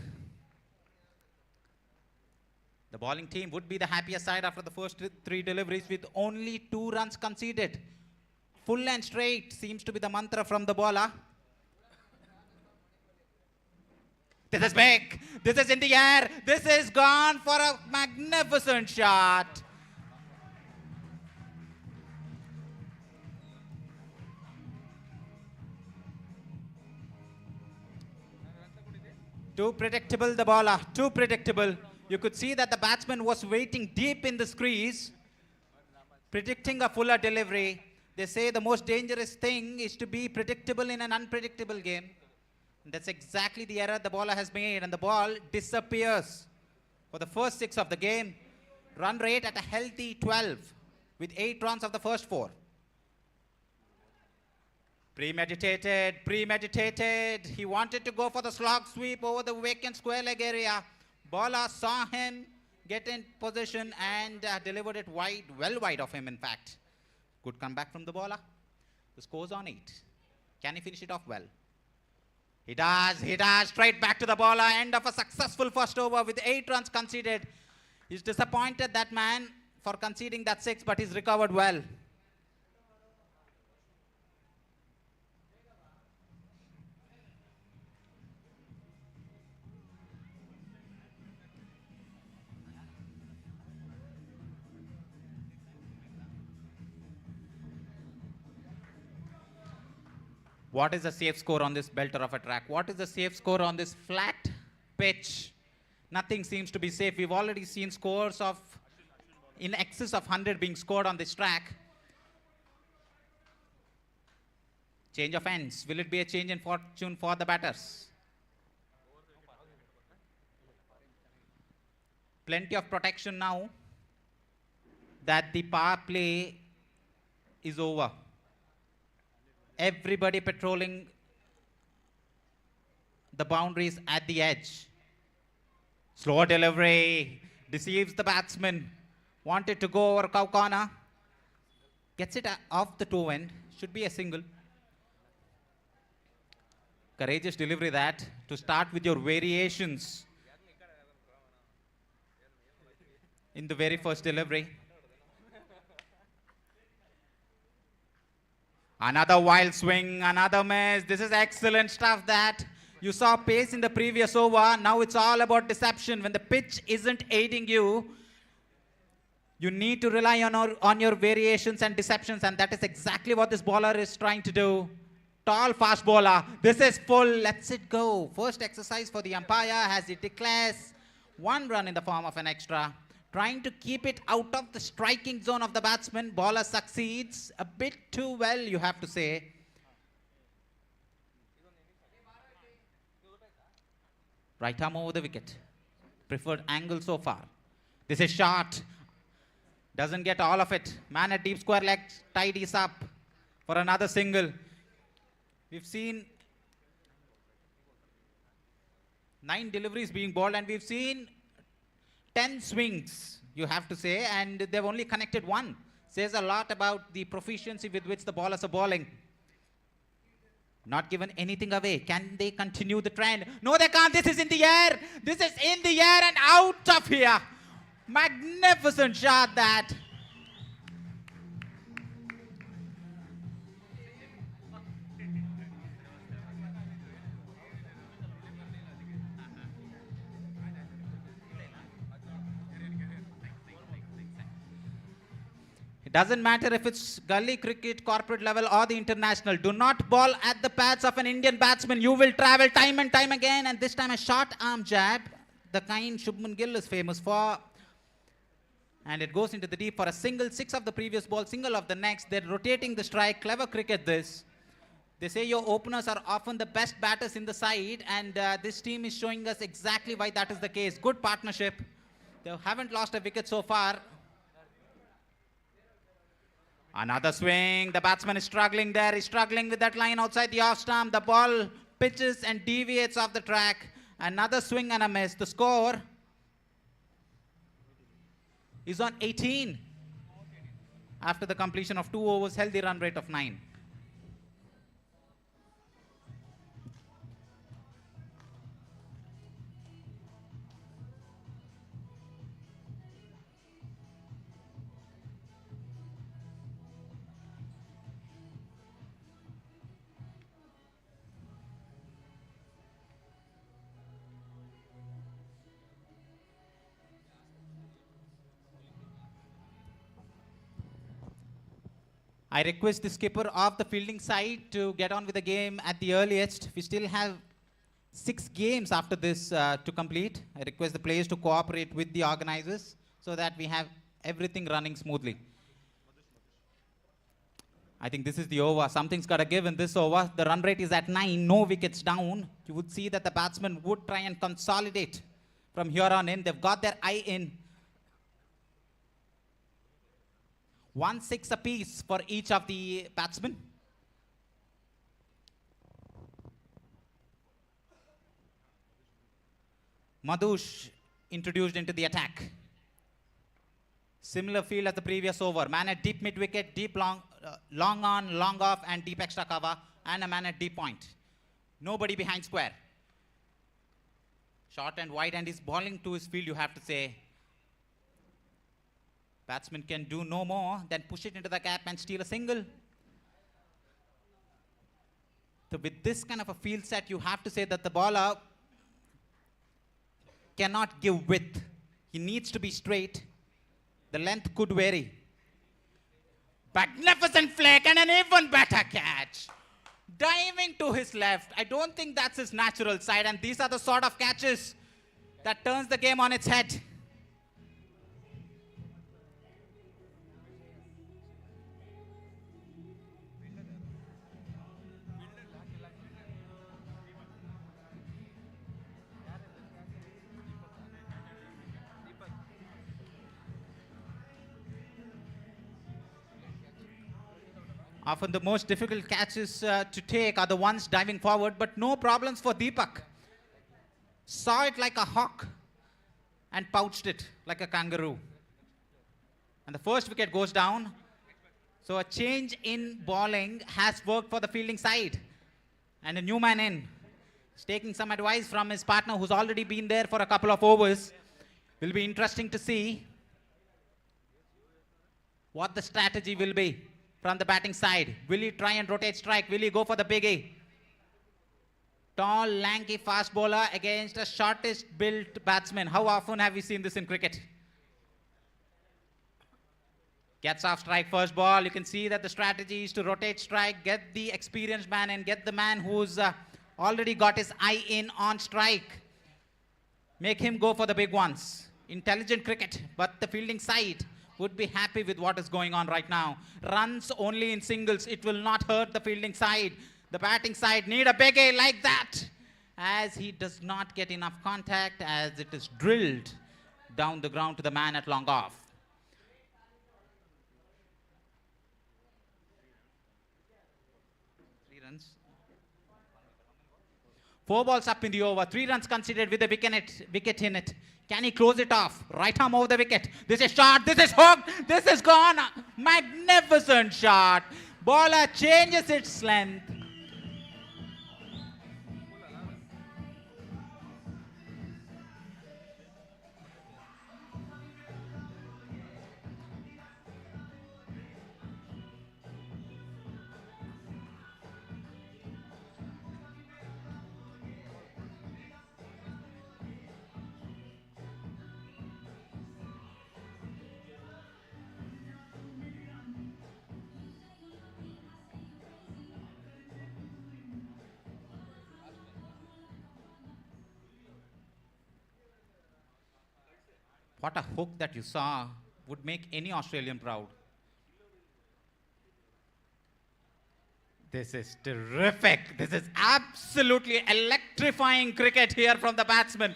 The bowling team would be the happiest side after the first three deliveries with only 2 runs conceded. Full and straight seems to be the mantra from the bowler. This is big. This is in the air. This is gone for a magnificent shot. Too predictable, the bowler. Too predictable. You could see that the batsman was waiting deep in the crease, predicting a fuller delivery. They say the most dangerous thing is to be predictable in an unpredictable game. And that's exactly the error the bowler has made, and the ball disappears for the first 6 of the game. Run rate at a healthy 12 with 8 runs of the first 4. Premeditated. He wanted to go for the slog sweep over the vacant square leg area. Bowler saw him get in position and delivered it wide, well wide of him in fact. Good comeback from the bowler. The score's on 8. Can he finish it off well? He does. Straight back to the bowler. End of a successful first over with 8 runs conceded. He's disappointed, that man, for conceding that 6, but he's recovered well. What is the safe score on this belter of a track? What is the safe score on this flat pitch? Nothing seems to be safe. We've already seen scores of in excess of 100 being scored on this track. Change of ends. Will it be a change in fortune for the batters? Plenty of protection now that the power play is over. Everybody patrolling the boundaries at the edge. Slow delivery. Deceives the batsman. Wanted to go over cow corner. Gets it off the toe end. Should be a single. Courageous delivery that. To start with your variations in the very first delivery. Another wild swing, another miss. This is excellent stuff that you saw pace in the previous over. Now it's all about deception. When the pitch isn't aiding you, you need to rely on your variations and deceptions, and that is exactly what this bowler is trying to do. Tall, fast bowler. This is full. Lets it go. First exercise for the umpire as he declares 1 run in the form of an extra. Trying to keep it out of the striking zone of the batsman. Bowler succeeds a bit too well, you have to say. Right arm over the wicket. Preferred angle so far. This is short. Doesn't get all of it. Man at deep square leg tidies up for another single. We've seen 9 deliveries being bowled, and we've seen 10 swings, you have to say, and they've only connected 1. Says a lot about the proficiency with which the bowlers are bowling. Not given anything away. Can they continue the trend? No, they can't. This is in the air. This is in the air and out of here. Magnificent shot that. It doesn't matter if it's gully cricket, corporate level or the international. Do not bowl at the pads of an Indian batsman. You will travel time and time again, and this time a short arm jab, the kind Shubman Gill is famous for. And it goes into the deep for a single. 6 of the previous ball, single of the next. They're rotating the strike. Clever cricket this. They say your openers are often the best batters in the side, and this team is showing us exactly why that is the case. Good partnership. They haven't lost a wicket so far. Another swing. The batsman is struggling there. He's struggling with that line outside the off stump. The ball pitches and deviates off the track. Another swing and a miss. The score is on 18 after the completion of 2 overs, healthy run rate of 9. I request the skipper of the fielding side to get on with the game at the earliest. We still have 6 games after this to complete. I request the players to cooperate with the organizers so that we have everything running smoothly. I think this is the over. Something's got to give in this over. The run rate is at 9, no wickets down. You would see that the batsmen would try and consolidate from here on in. They've got their eye in. 1-6 apiece for each of the batsmen. Madhush introduced into the attack. Similar field as the previous over. Man at deep mid-wicket, deep long on, long off, and deep extra cover, and a man at deep point. Nobody behind square. Short and wide, and he's bowling to his field, you have to say. Batsman can do no more than push it into the gap and steal a single. So with this kind of a field set, you have to say that the bowler cannot give width. He needs to be straight. The length could vary. Magnificent flick and an even better catch. Diving to his left. I don't think that's his natural side, and these are the sort of catches that turns the game on its head. Often the most difficult catches to take are the ones diving forward, but no problems for Deepak. Saw it like a hawk and pouched it like a kangaroo. And the first wicket goes down. So a change in bowling has worked for the fielding side. And a new man in. He's taking some advice from his partner who's already been there for a couple of overs. Will be interesting to see what the strategy will be from the batting side. Will he try and rotate strike? Will he go for the biggie? Tall, lanky, fast bowler against a shortest built batsman. How often have we seen this in cricket? Gets off strike first ball. You can see that the strategy is to rotate strike, get the experienced man and get the man who's already got his eye in on strike. Make him go for the big ones. Intelligent cricket, but the fielding side would be happy with what is going on right now. Runs only in singles. It will not hurt the fielding side. The batting side need a biggie like that, as he does not get enough contact, as it is drilled down the ground to the man at long off. Four balls up in the over. 3 runs considered with a wicket in it. Can he close it off? Right arm over the wicket. This is shot. This is hooked. This is gone. Magnificent shot. Bowler changes its length. What a hook that you saw would make any Australian proud. This is terrific. This is absolutely electrifying cricket here from the batsman.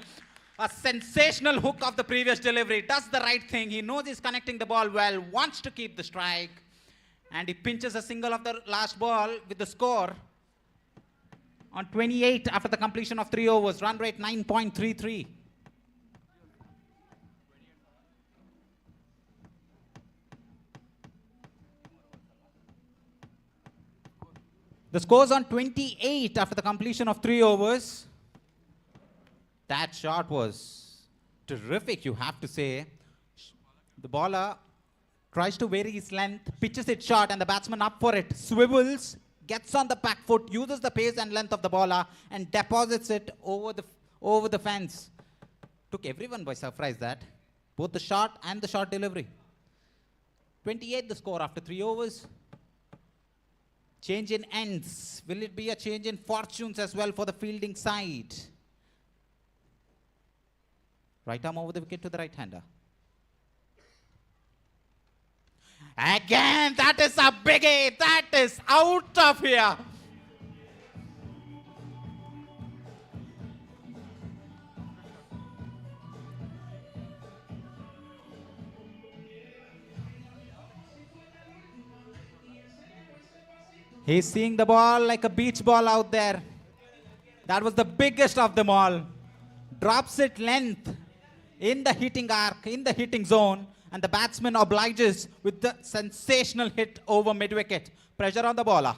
A sensational hook of the previous delivery. Does the right thing. He knows he's connecting the ball well. Wants to keep the strike. And he pinches a single of the last ball with the score on 28 after the completion of 3 overs. Run rate 9.33. The score's on 28 after the completion of 3 overs. That shot was terrific, you have to say. The bowler tries to vary his length, pitches it short, and the batsman up for it. Swivels, gets on the back foot, uses the pace and length of the bowler, and deposits it over the fence. Took everyone by surprise, that. Both the shot and the short delivery. 28 the score after 3 overs. Change in ends. Will it be a change in fortunes as well for the fielding side? Right arm over the wicket to the right-hander. Again, that is a biggie. That is out of here. He's seeing the ball like a beach ball out there. That was the biggest of them all. Drops it length in the hitting arc, in the hitting zone, and the batsman obliges with the sensational hit over mid-wicket. Pressure on the bowler.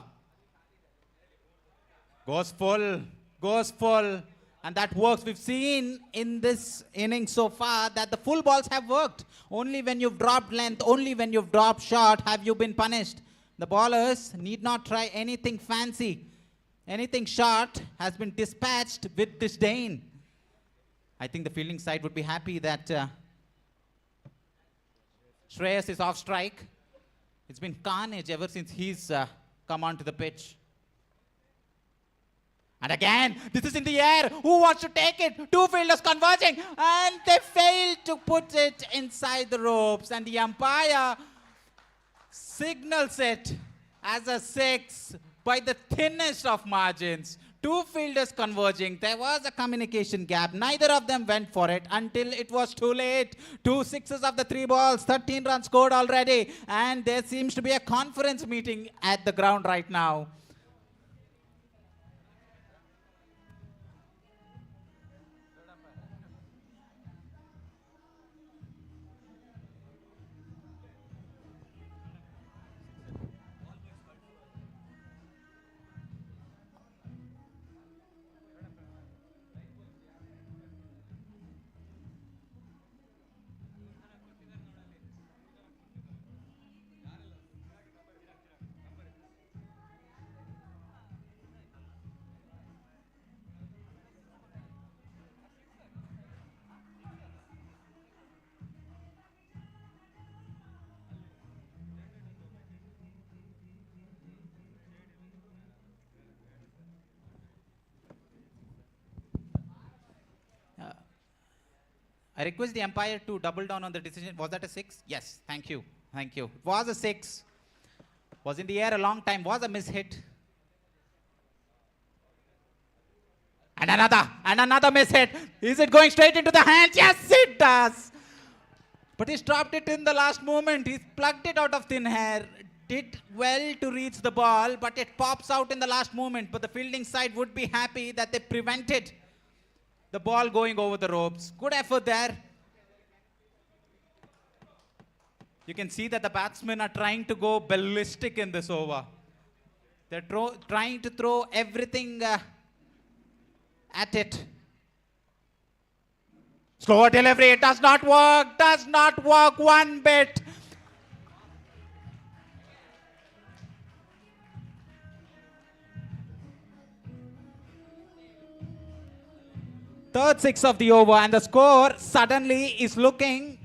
Goes full, and that works. We've seen in this inning so far that the full balls have worked. Only when you've dropped length, only when you've dropped short have you been punished. The bowlers need not try anything fancy. Anything short has been dispatched with disdain. I think the fielding side would be happy that Shreyas is off strike. It's been carnage ever since he's come onto the pitch. And again, this is in the air. Who wants to take it? Two fielders converging. And they failed to put it inside the ropes. And the umpire signals it as a 6 by the thinnest of margins. Two fielders converging. There was a communication gap. Neither of them went for it until it was too late. 2 sixes of the 3 balls. 13 runs scored already. And there seems to be a conference meeting at the ground right now. I request the umpire to double down on the decision. Was that a 6? Yes, thank you. Thank you. It was a 6. Was in the air a long time. Was a mishit. And another mishit. Is it going straight into the hands? Yes, it does. But he's dropped it in the last moment. He's plugged it out of thin air. Did well to reach the ball, but it pops out in the last moment. But the fielding side would be happy that they prevented the ball going over the ropes. Good effort there. You can see that the batsmen are trying to go ballistic in this over. They're trying to throw everything at it. Slower delivery. It does not work. Does not work one bit. Third 6 of the over, and the score suddenly is looking,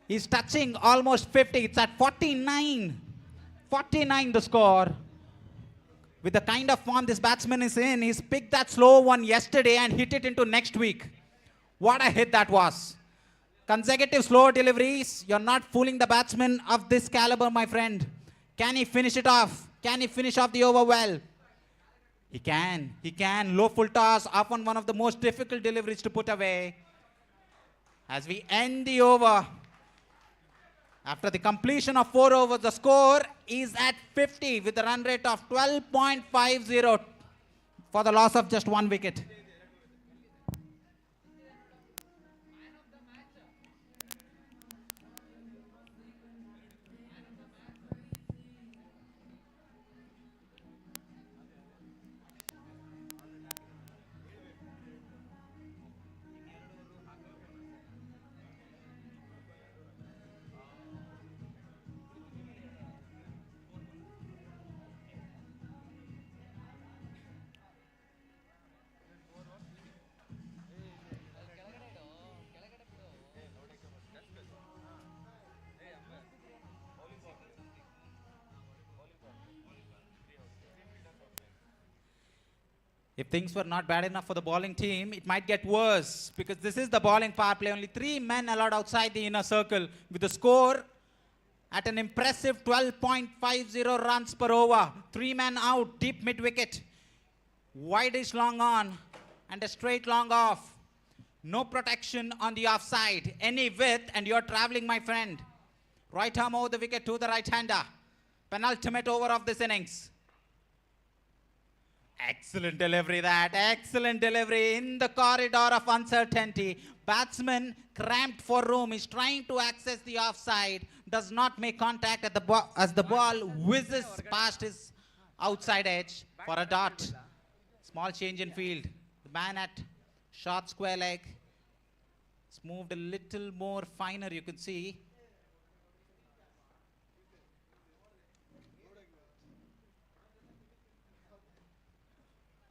he's touching almost 50. It's at 49. 49 the score. With the kind of form this batsman is in, he's picked that slow one yesterday and hit it into next week. What a hit that was. Consecutive slow deliveries. You're not fooling the batsman of this caliber, my friend. Can he finish it off? Can he finish off the over well? He can. He can. Low full toss, often one of the most difficult deliveries to put away. As we end the over, after the completion of 4 overs, the score is at 50 with a run rate of 12.50 for the loss of just 1 wicket. If things were not bad enough for the bowling team, it might get worse because this is the bowling power play. Only 3 men allowed outside the inner circle with the score at an impressive 12.50 runs per over. 3 men out, deep mid-wicket. Wide-ish long on and a straight long off. No protection on the offside. Any width and you're traveling, my friend. Right arm over the wicket to the right-hander. Penultimate over of this innings. Excellent delivery that. Excellent delivery in the corridor of uncertainty. Batsman cramped for room. Is trying to access the offside. Does not make contact at the as the ball whizzes past his outside edge for a dot. Small change in field. The man at short square leg. It's moved a little more finer, you can see.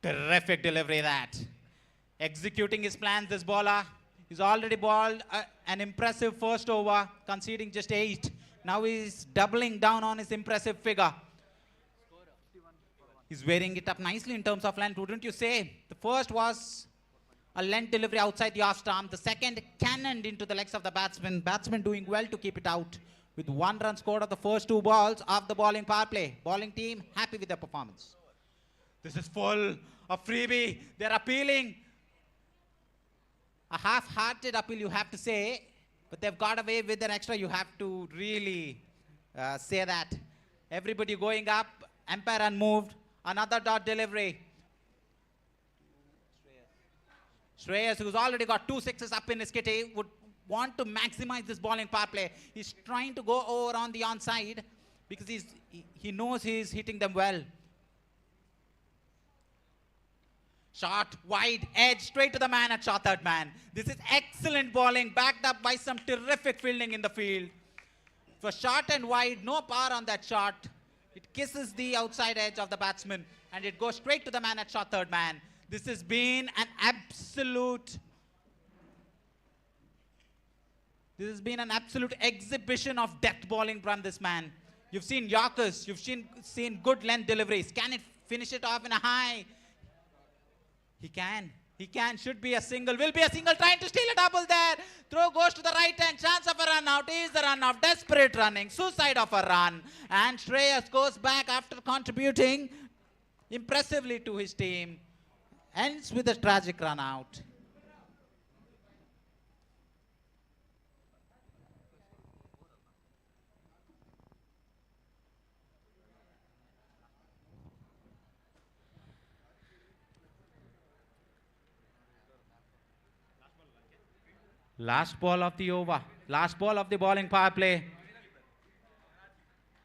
Terrific delivery that. Executing his plans, this bowler. He's already bowled an impressive first over, conceding just 8. Now he's doubling down on his impressive figure. He's wearing it up nicely in terms of length, wouldn't you say? The first was a length delivery outside the off stump. The second cannoned into the legs of the batsman. Batsman doing well to keep it out. With 1 run scored of the first 2 balls of the bowling power play. Bowling team happy with their performance. This is full of freebie. They're appealing. A half-hearted appeal, you have to say. But they've got away with an extra. You have to really say that. Everybody going up. Umpire unmoved. Another dot delivery. Shreyas, who's already got 2 sixes up in his kitty, would want to maximize this bowling power play. He's trying to go over on the onside because he knows he's hitting them well. Shot, wide, edge, straight to the man at short third man. This is excellent bowling, backed up by some terrific fielding in the field. For short and wide, no power on that shot. It kisses the outside edge of the batsman, and it goes straight to the man at short third man. This has been an absolute... This has been an absolute exhibition of depth bowling from this man. You've seen Yorkers, you've seen good length deliveries. Can it finish it off in a high? He can, should be a single, will be a single, trying to steal a double there. Throw goes to the right hand, chance of a run out, is the run out, desperate running, suicide of a run. And Shreyas goes back after contributing impressively to his team. Ends with a tragic run out. Last ball of the over. Last ball of the bowling power play.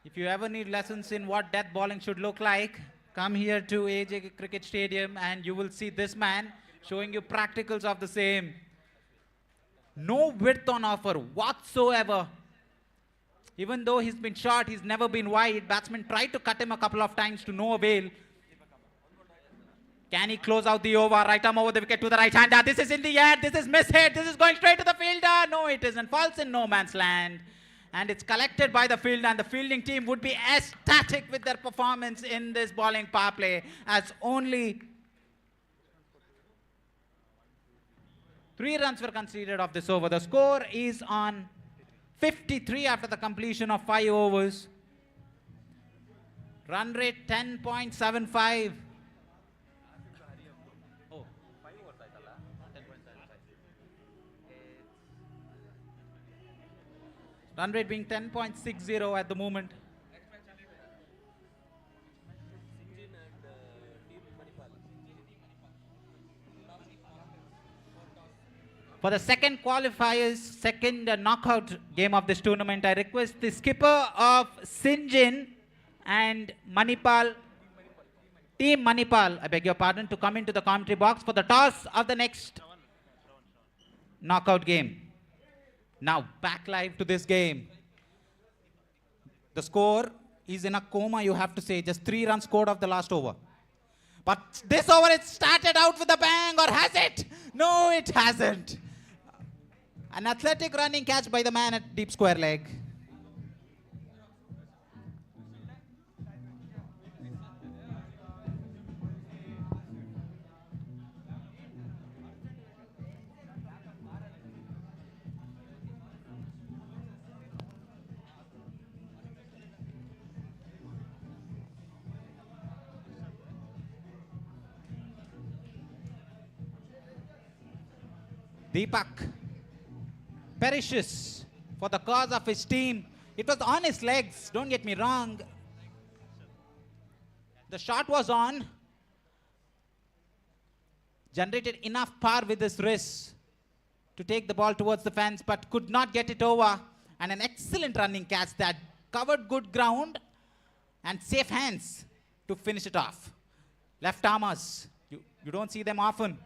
If you ever need lessons in what death bowling should look like, come here to AJ Cricket Stadium and you will see this man showing you practicals of the same. No width on offer whatsoever. Even though he's been short, he's never been wide. Batsman tried to cut him a couple of times to no avail. Can he close out the over? Right arm over the wicket to the right-hander. This is in the air. This is mishit. This is going straight to the fielder. No, it isn't. Falls in no man's land. And it's collected by the fielder. And the fielding team would be ecstatic with their performance in this bowling power play. As only 3 runs were conceded of this over. The score is on 53 after the completion of 5 overs. Run rate 10.75. Oh, 5 overs ಆಯ್ತಲ್ಲ 10.75. run rate being 10.60 at the moment. Sinjin and Team Manipal. For the second qualifiers, second knockout game of this tournament, I request the skipper of Sinjin and Manipal, Team Manipal, I beg your pardon, to come into the commentary box for the toss of the next knockout game. Now back live to this game. The score is in a coma, you have to say. Just 3 runs scored of the last over. But this over it started out with a bang, or has it? No, it hasn't. An athletic running catch by the man at deep square leg. Deepak perishes for the cause of his team. It was on his legs, don't get me wrong. The shot was on. Generated enough power with his wrist to take the ball towards the fence, but could not get it over. And an excellent running catch that covered good ground and safe hands to finish it off. Left armers, you don't see them often.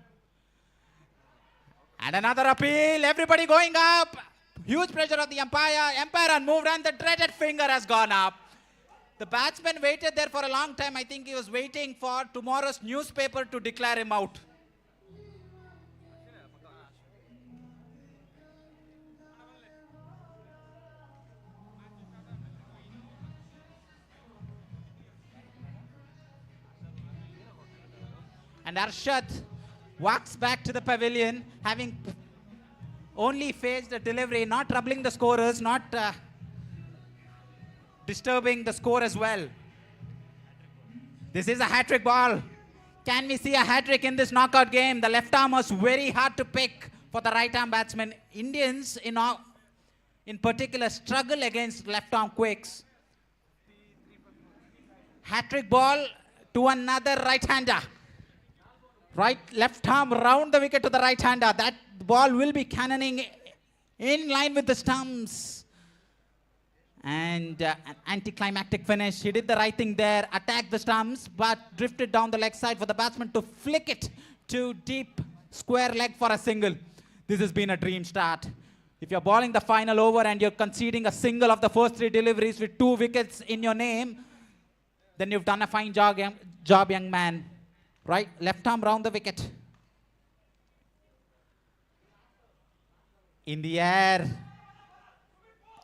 And another appeal, everybody going up. Huge pressure of the umpire. Umpire unmoved and the dreaded finger has gone up. The batsman waited there for a long time. I think he was waiting for tomorrow's newspaper to declare him out. And Arshad walks back to the pavilion, having only faced a delivery, not troubling the scorers, not disturbing the score as well. This is a hat-trick ball. Can we see a hat-trick in this knockout game? The left arm was very hard to pick for the right-arm batsman. Indians, in particular, struggle against left-arm quicks. Hat-trick ball to another right-hander. Left arm round the wicket to the right-hander. That ball will be cannoning in line with the stumps. And an anticlimactic finish. He did the right thing there, attacked the stumps, but drifted down the leg side for the batsman to flick it to deep square leg for a single. This has been a dream start. If you're bowling the final over and you're conceding a single of the first 3 deliveries with 2 wickets in your name, then you've done a fine job, young man. Right, left arm round the wicket. In the air.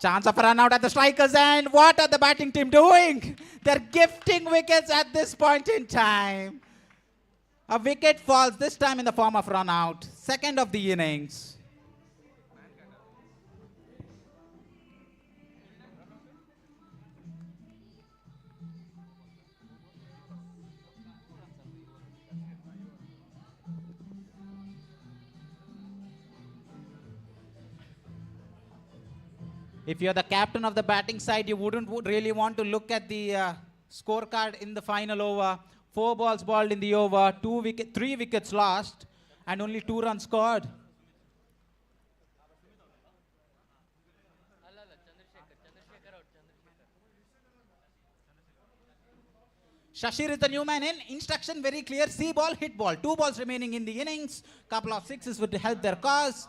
Chance of a run out at the strikers end. What are the batting team doing? They're gifting wickets at this point in time. A wicket falls, this time in the form of run out. Second of the innings. If you're the captain of the batting side, you wouldn't really want to look at the scorecard in the final over. 4 balls bowled in the over, 3 wickets lost, and only 2 runs scored. Shashir is the new man in. Instruction very clear. See ball, hit ball. 2 balls remaining in the innings. Couple of sixes would help their cause.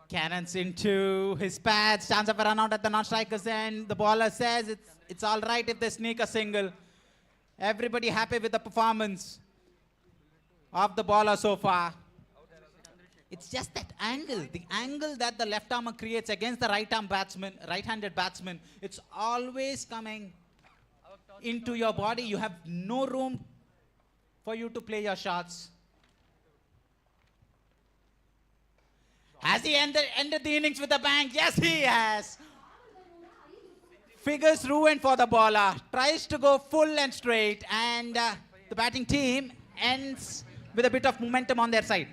Cannons into his pads. Chance of a run out at the non-strikers end. The bowler says it's all right if they sneak a single. Everybody happy with the performance of the bowler so far. It's just that angle, the angle that the left armer creates against the right-handed batsman. It's always coming into your body. You have no room for you to play your shots. Has he ended the innings with a bang? Yes, he has. Figures ruined for the bowler. Tries to go full and straight, and the batting team ends with a bit of momentum on their side.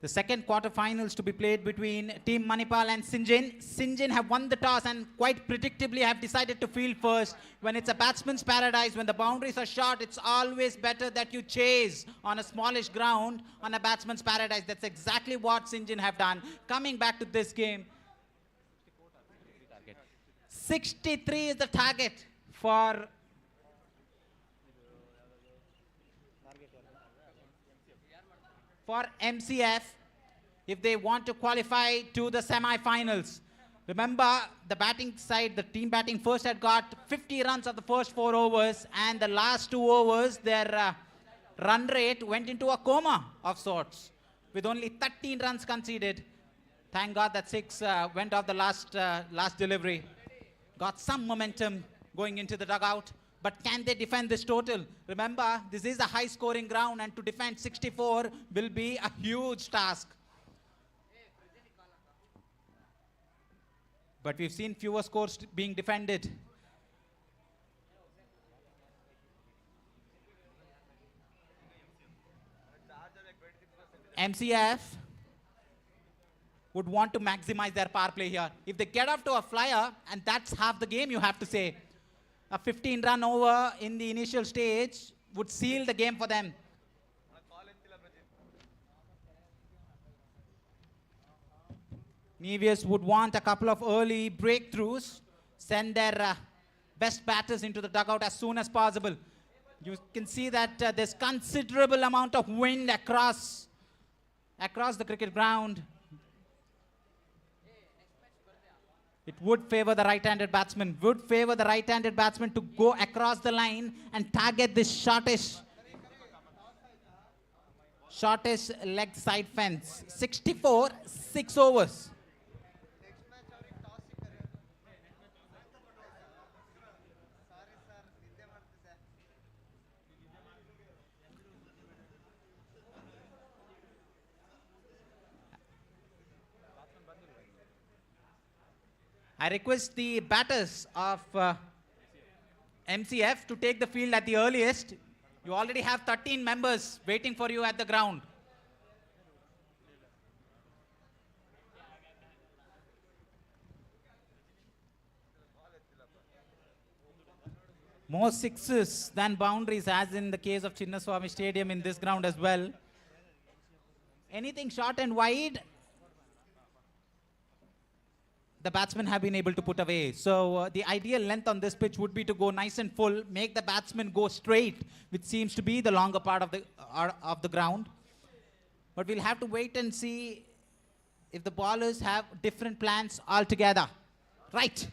The second quarterfinals to be played between Team Manipal and Sinjin. Sinjin have won the toss and quite predictably have decided to field first. When it's a batsman's paradise, when the boundaries are short, it's always better that you chase on a smallish ground on a batsman's paradise. That's exactly what Sinjin have done. Coming back to this game, 63 is the target for MCF if they want to qualify to the semi-finals. Remember, the batting side, the team batting first had got 50 runs of the first 4 overs, and the last 2 overs, their run rate went into a coma of sorts with only 13 runs conceded. Thank God that 6 went off the last delivery. Got some momentum going into the dugout. But can they defend this total? Remember, this is a high-scoring ground, and to defend 64 will be a huge task. But we've seen fewer scores being defended. MCF would want to maximize their power play here. If they get off to a flyer, and that's half the game, you have to say, a 15-run over in the initial stage would seal the game for them. Nivias would want a couple of early breakthroughs, send their best batters into the dugout as soon as possible. You can see that there's considerable amount of wind across the cricket ground. It would favor the right-handed batsman, to go across the line and target this shortest leg side fence. 64, 6 overs. I request the batters of MCF to take the field at the earliest. You already have 13 members waiting for you at the ground. More sixes than boundaries, as in the case of Chinnaswamy Stadium in this ground as well. Anything short and wide, the batsmen have been able to put away. So the ideal length on this pitch would be to go nice and full, make the batsman go straight, which seems to be the longer part of the ground. But we'll have to wait and see if the bowlers have different plans altogether. Right.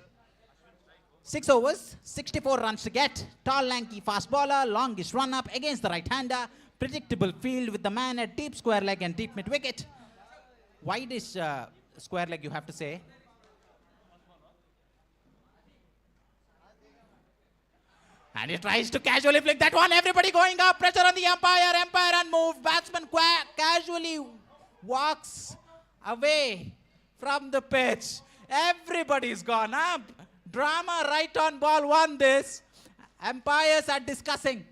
6 overs, 64 runs to get. Tall, lanky, fast bowler, longish run-up against the right-hander. Predictable field with the man at deep square leg and deep mid-wicket. Wide-ish square leg, you have to say. And he tries to casually flick that one. Everybody going up. Pressure on the umpire. Umpire unmoved. Batsman casually walks away from the pitch. Everybody's gone up. Drama right on ball won this. Umpires are discussing.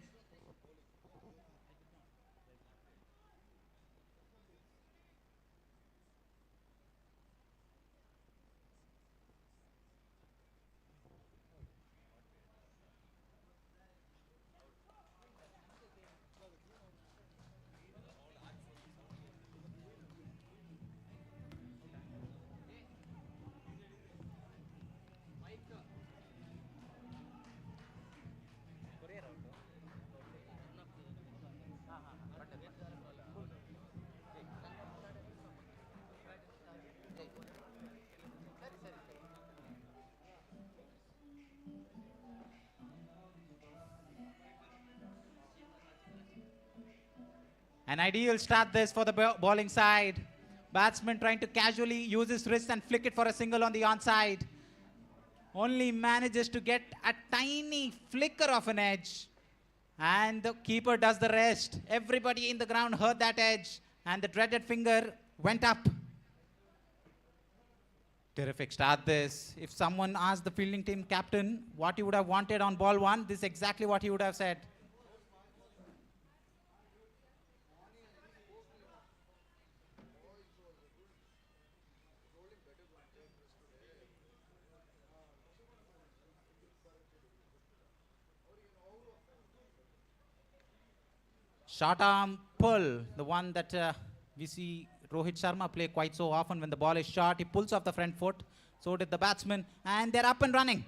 An ideal start this for the bowling side. Batsman trying to casually use his wrist and flick it for a single on the onside. Only manages to get a tiny flicker of an edge. And the keeper does the rest. Everybody in the ground heard that edge. And the dreaded finger went up. Terrific start this. If someone asked the fielding team captain what he would have wanted on ball one, this is exactly what he would have said. Short arm pull, the one that we see Rohit Sharma play quite so often. When the ball is short, he pulls off the front foot. So did the batsman, and they're up and running.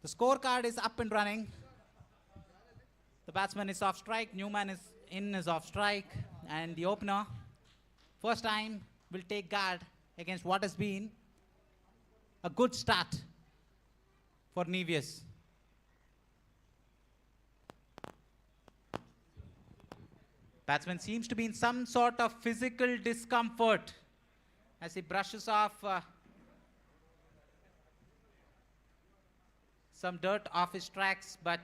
The scorecard is up and running. The batsman is off strike, Newman is off strike, and the opener, first time, will take guard against what has been a good start for Nivias. Batsman seems to be in some sort of physical discomfort as he brushes off some dirt off his tracks, but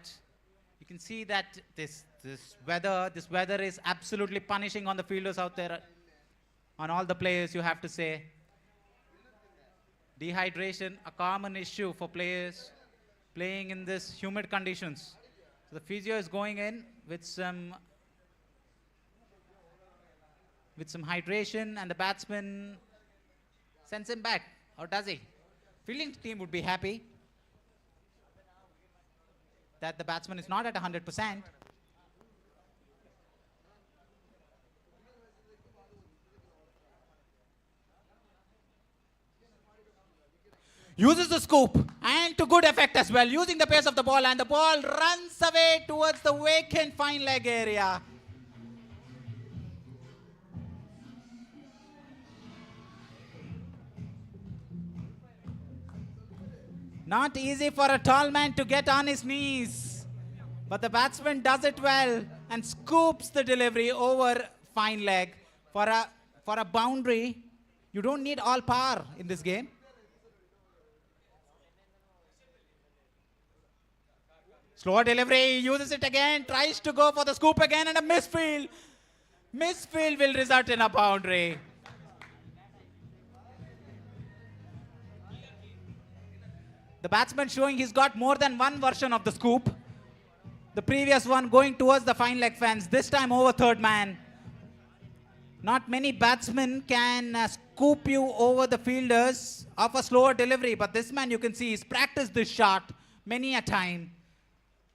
you can see that this weather is absolutely punishing on the fielders out there, on all the players, you have to say. Dehydration, a common issue for players playing in this humid conditions. So the physio is going in with some hydration, and the batsman sends him back, or does he? Fielding team would be happy that the batsman is not at 100%. Uses the scoop, and to good effect as well, using the pace of the ball, and the ball runs away towards the vacant fine leg area. Not easy for a tall man to get on his knees, but the batsman does it well and scoops the delivery over fine leg. For a boundary, you don't need all power in this game. Slower delivery, uses it again, tries to go for the scoop again, and a misfield. Misfield will result in a boundary. The batsman showing he's got more than one version of the scoop. The previous one going towards the fine leg fence, this time over third man. Not many batsmen can scoop you over the fielders of a slower delivery, but this man, you can see, he's practiced this shot many a time.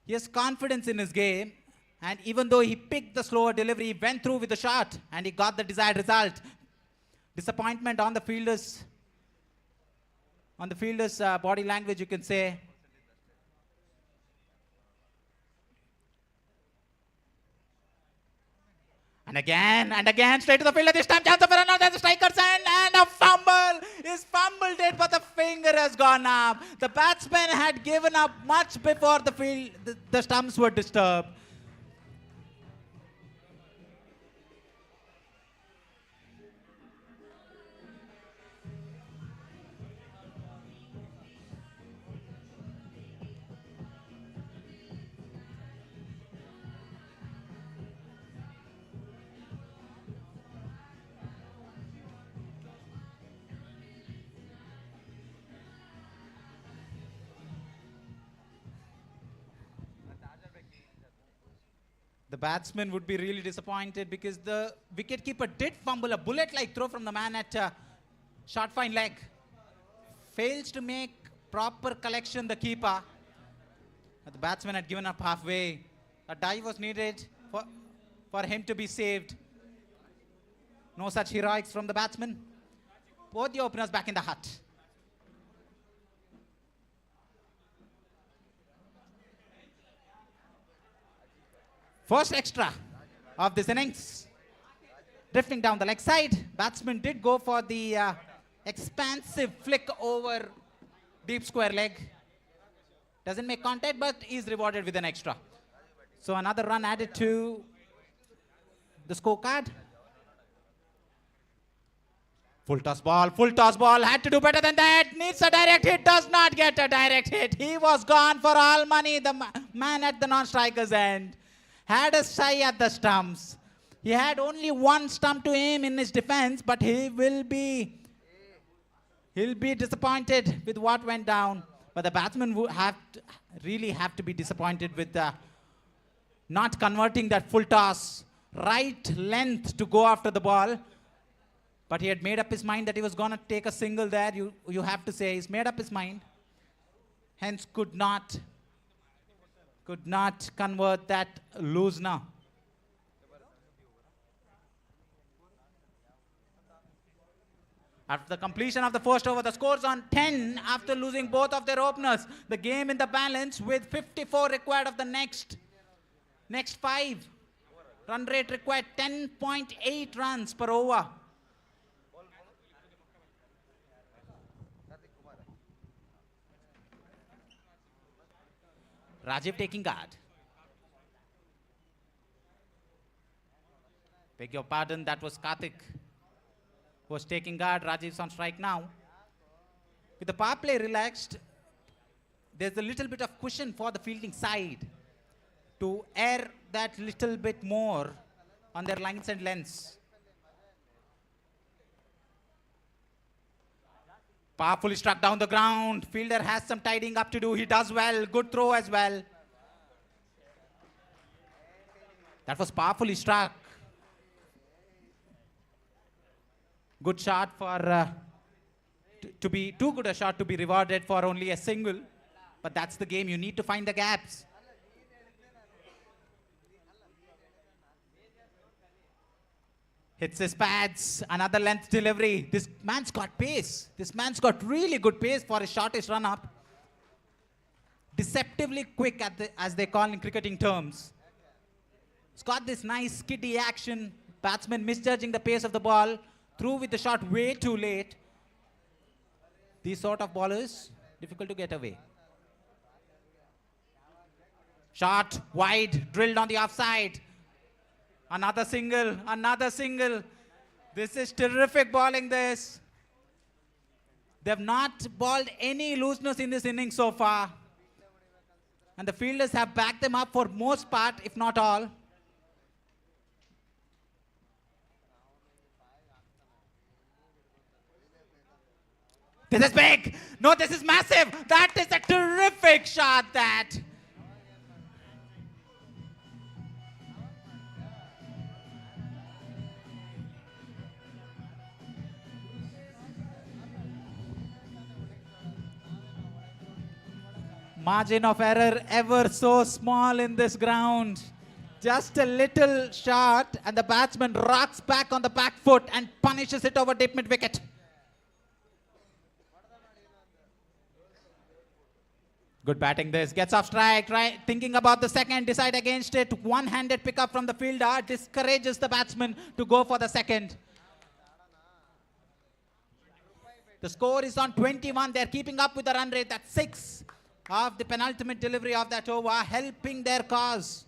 He has confidence in his game, and even though he picked the slower delivery, he went through with the shot and he got the desired result. Disappointment on the fielders. On the fielder's body language, you can say. And again, straight to the fielder. This time, chance of another striker's end, and a fumble. He's fumbled it, but the finger has gone up. The batsman had given up much before the stumps were disturbed. The batsman would be really disappointed because the wicketkeeper did fumble a bullet-like throw from the man at short fine leg. Fails to make proper collection, the keeper. But the batsman had given up halfway. A dive was needed for him to be saved. No such heroics from the batsman. Both the openers back in the hut. First extra of this innings. Drifting down the leg side. Batsman did go for the expansive flick over deep square leg. Doesn't make contact, but is rewarded with an extra. So another run added to the scorecard. Full toss ball, had to do better than that. Needs a direct hit, does not get a direct hit. He was gone for all money, the man at the non-striker's end. Had a sigh at the stumps. He had only one stump to aim in his defense, but he'll be disappointed with what went down. But the batsman would really have to be disappointed with not converting that full toss. Right length to go after the ball. But he had made up his mind that he was going to take a single there. You have to say he's made up his mind. Hence could not convert that loosener. After the completion of the first over, the score's on 10 after losing both of their openers. The game in the balance with 54 required of the next 5. Run rate required 10.8 runs per over. Rajiv taking guard. Beg your pardon, that was Karthik who was taking guard. Rajiv's on strike now. With the power play relaxed, there's a little bit of cushion for the fielding side to air that little bit more on their lines and lengths. Powerfully struck down the ground. Fielder has some tidying up to do. He does well. Good throw as well. That was powerfully struck. Good shot for to be too good a shot to be rewarded for only a single. But that's the game. You need to find the gaps. Hits his pads, another length delivery. This man's got pace. This man's got really good pace for his shortest run-up. Deceptively quick, as they call in cricketing terms. He's got this nice skiddy action. Batsman misjudging the pace of the ball. Through with the shot way too late. These sort of bowlers, difficult to get away. Shot wide, drilled on the offside. Another single, another single. This is terrific bowling this. They have not bowled any looseness in this innings so far. And the fielders have backed them up for most part, if not all. This is big. No, this is massive. That is a terrific shot, that. Margin of error ever so small in this ground. Just a little shot and the batsman rocks back on the back foot and punishes it over deep mid wicket. Good batting this. Gets off strike. Thinking about the second. Decide against it. One-handed pickup from the fielder. Discourages the batsman to go for the second. The score is on 21. They're keeping up with the run rate. That's 6 of the penultimate delivery of that over. Helping their cause.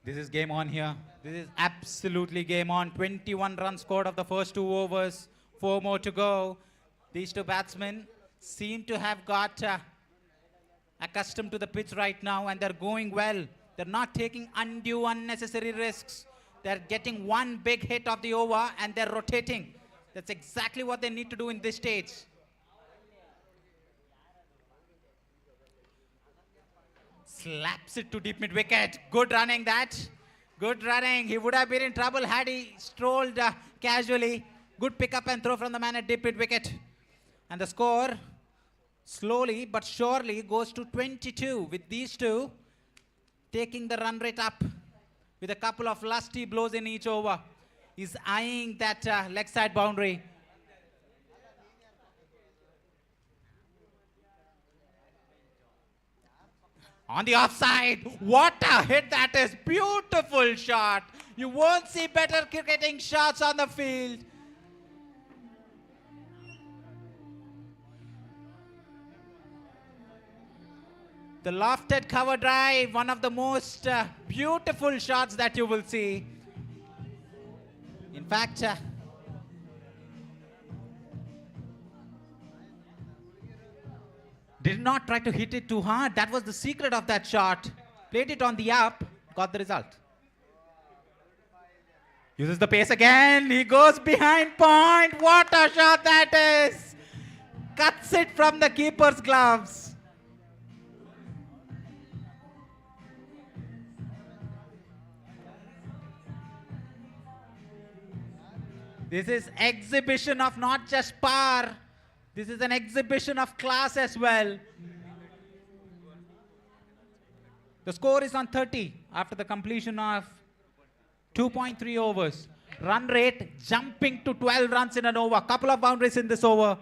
This is game on here. This is absolutely game on. 21 runs scored of the first 2 overs. 4 more to go. These two batsmen seem to have got accustomed to the pitch right now, and they're going well. They're not taking undue, unnecessary risks. They're getting one big hit of the over and they're rotating. That's exactly what they need to do in this stage. Slaps it to deep mid wicket. Good running that. Good running. He would have been in trouble had he strolled casually. Good pick up and throw from the man at deep mid wicket. And the score slowly but surely goes to 22 with these two taking the run rate up with a couple of lusty blows in each over. He's eyeing that leg side boundary. On the offside, what a hit that is. Beautiful shot. You won't see better cricketing shots on the field. The lofted cover drive, one of the most beautiful shots that you will see. In fact, did not try to hit it too hard. That was the secret of that shot. Played it on the up, got the result. Uses the pace again. He goes behind point. What a shot that is. Cuts it from the keeper's gloves. This is exhibition of not just power. This is an exhibition of class as well. The score is on 30 after the completion of 2.3 overs. Run rate jumping to 12 runs in an over. Couple of boundaries in this over.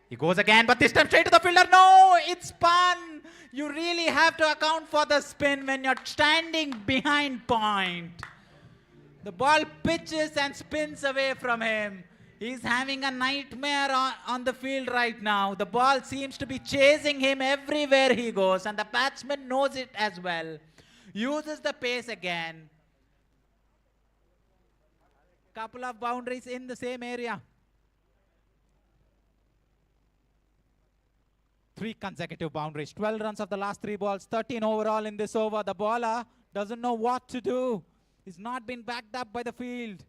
He goes again, but this time straight to the fielder. No, it's spun. You really have to account for the spin when you're standing behind point. The ball pitches and spins away from him. He's having a nightmare on the field right now. The ball seems to be chasing him everywhere he goes, and the batsman knows it as well. Uses the pace again. Couple of boundaries in the same area. 3 consecutive boundaries. 12 runs of the last 3 balls. 13 overall in this over. The bowler doesn't know what to do. He's not been backed up by the field.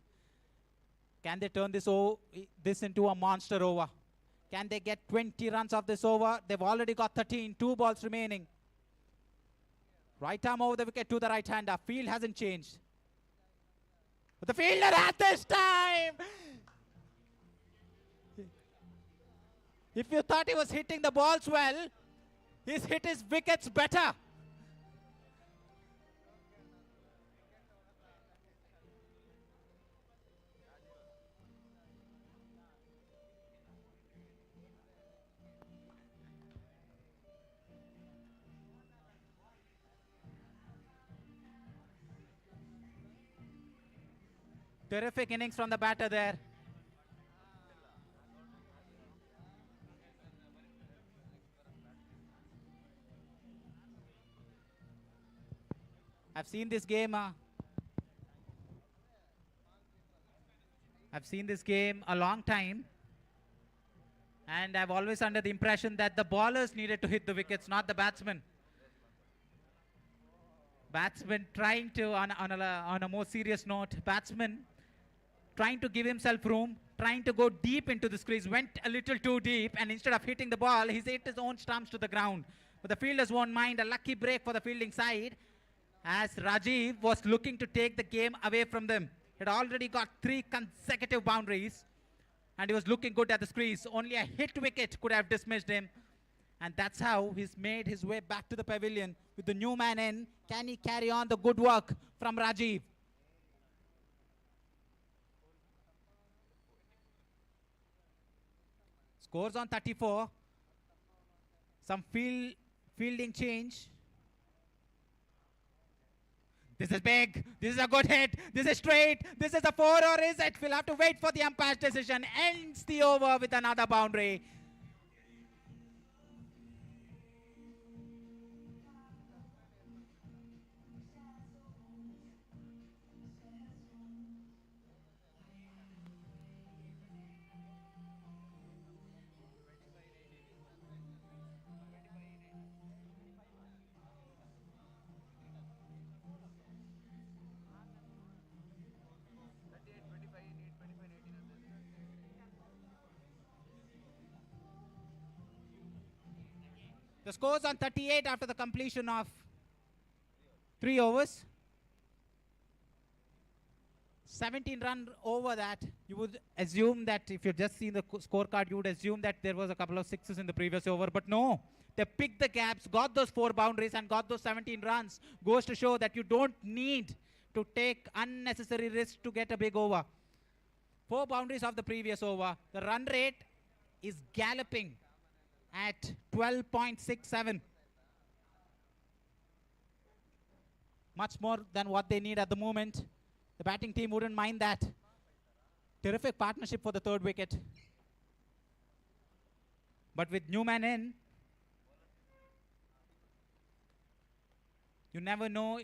Can they turn this into a monster over? Can they get 20 runs off this over? They've already got 13. 2 balls remaining. Right arm over the wicket to the right-hander. Field hasn't changed. But the fielder at this time. If you thought he was hitting the balls well, he's hit his wickets better. Terrific innings from the batter there. I've seen this game. I've seen this game a long time, and I've always under the impression that the bowlers needed to hit the wickets, not the batsmen. Batsman trying to, on a more serious note, batsman trying to give himself room, trying to go deep into the crease, went a little too deep, and instead of hitting the ball, he's hit his own stumps to the ground. But the fielders won't mind. A lucky break for the fielding side, as Rajiv was looking to take the game away from them. He had already got 3 consecutive boundaries, and he was looking good at the crease. Only a hit wicket could have dismissed him, and that's how he's made his way back to the pavilion with the new man in. Can he carry on the good work from Rajiv? Scores on 34. Some fielding change. This is big. This is a good hit. This is straight. This is a 4, or is it? We'll have to wait for the umpire's decision. Ends the over with another boundary. The score's on 38 after the completion of 3 overs. 17 run over that. You would assume that if you've just seen the scorecard, you would assume that there was a couple of sixes in the previous over. But no, they picked the gaps, got those 4 boundaries and got those 17 runs. Goes to show that you don't need to take unnecessary risks to get a big over. 4 boundaries of the previous over. The run rate is galloping at 12.67. Much more than what they need at the moment. The batting team wouldn't mind that. Terrific partnership for the 3rd wicket. But with Newman in, you never know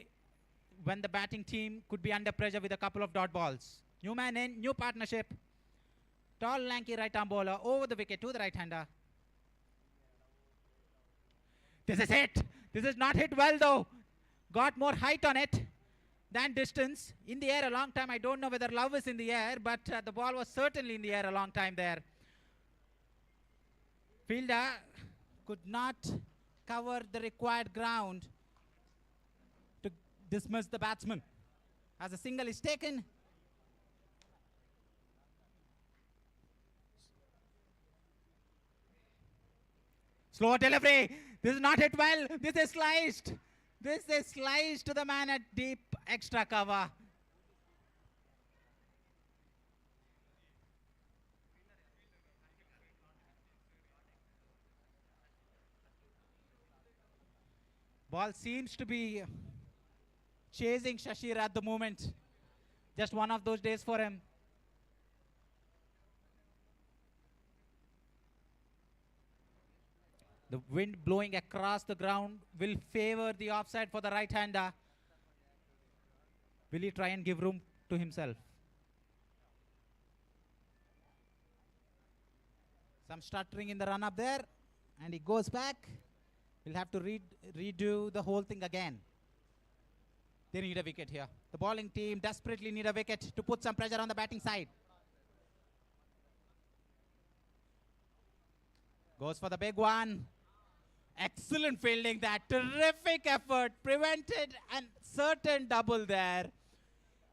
when the batting team could be under pressure with a couple of dot balls. Newman in, new partnership. Tall, lanky right-arm bowler over the wicket to the right-hander. This is hit. This is not hit well though. Got more height on it than distance. In the air a long time. I don't know whether Love is in the air, but the ball was certainly in the air a long time there. Fielder could not cover the required ground to dismiss the batsman. As a single is taken, slow delivery. This is not hit well. This is sliced. This is sliced to the man at deep extra cover. Ball seems to be chasing Shashir at the moment. Just one of those days for him. The wind blowing across the ground will favor the offside for the right-hander. Will he try and give room to himself? Some stuttering in the run-up there. And he goes back. He'll have to redo the whole thing again. They need a wicket here. The bowling team desperately need a wicket to put some pressure on the batting side. Goes for the big one. Excellent fielding that. Terrific effort. Prevented a certain double there.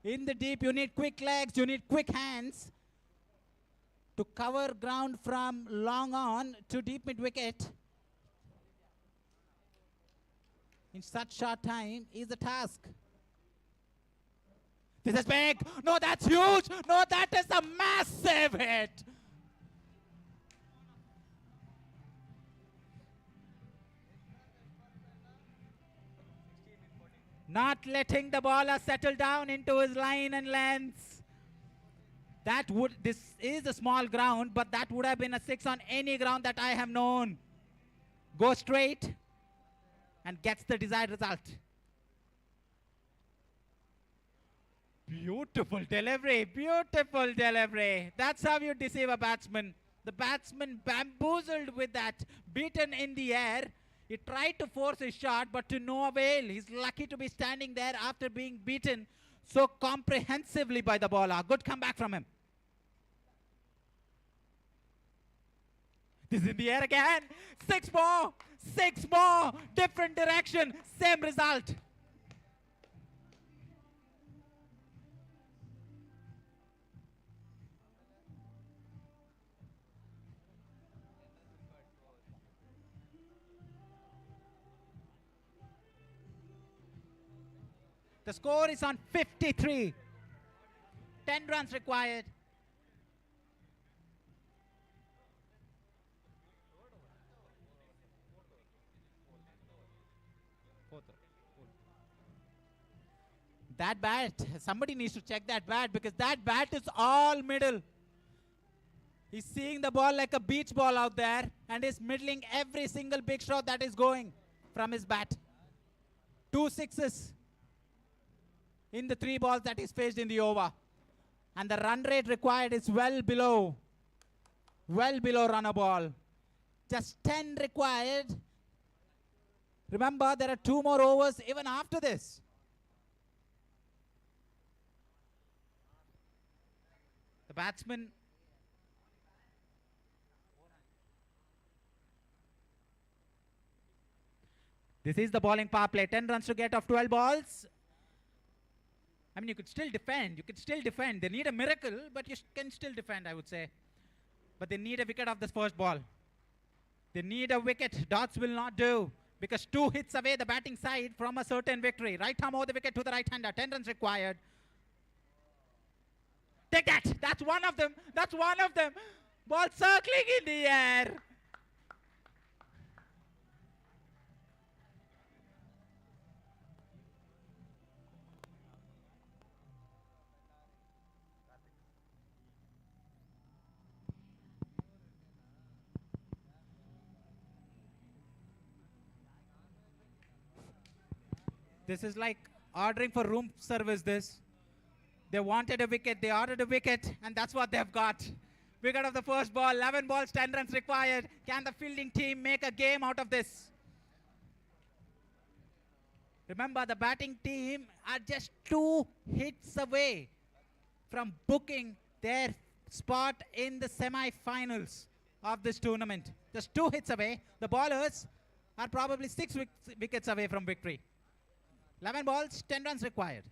In the deep, you need quick legs. You need quick hands to cover ground from long on to deep mid-wicket. In such short time is a task. This is big. No, that's huge. No, that is a massive hit. Not letting the bowler settle down into his line and length. This is a small ground, but that would have been a 6 on any ground that I have known. Go straight and gets the desired result. Beautiful delivery, beautiful delivery. That's how you deceive a batsman. The batsman bamboozled with that, beaten in the air. He tried to force his shot, but to no avail. He's lucky to be standing there after being beaten so comprehensively by the bowler. Good comeback from him. This is in the air again. 6 more. 6 more. Different direction. Same result. The score is on 53. 10 runs required. That bat, somebody needs to check that bat because that bat is all middle. He's seeing the ball like a beach ball out there and is middling every single big shot that is going from his bat. 2 sixes in the 3 balls that is faced in the over. And the run rate required is well below run a ball. Just 10 required. Remember, there are 2 more overs even after this. The batsman This is the bowling power play. 10 runs to get off 12 balls. I mean, you could still defend. You could still defend. They need a miracle, but you can still defend, I would say. But they need a wicket off this first ball. They need a wicket. Dots will not do, because 2 hits away the batting side from a certain victory. Right arm over the wicket to the right-hander. 10 runs required. Take that. That's one of them. That's one of them. Ball circling in the air. This is like ordering for room service, this. They wanted a wicket, they ordered a wicket, and that's what they've got. Wicket of the first ball, 11 balls, 10 runs required. Can the fielding team make a game out of this? Remember, the batting team are just 2 hits away from booking their spot in the semi-finals of this tournament. Just 2 hits away. The bowlers are probably 6 wickets away from victory. 11 balls, 10 runs required.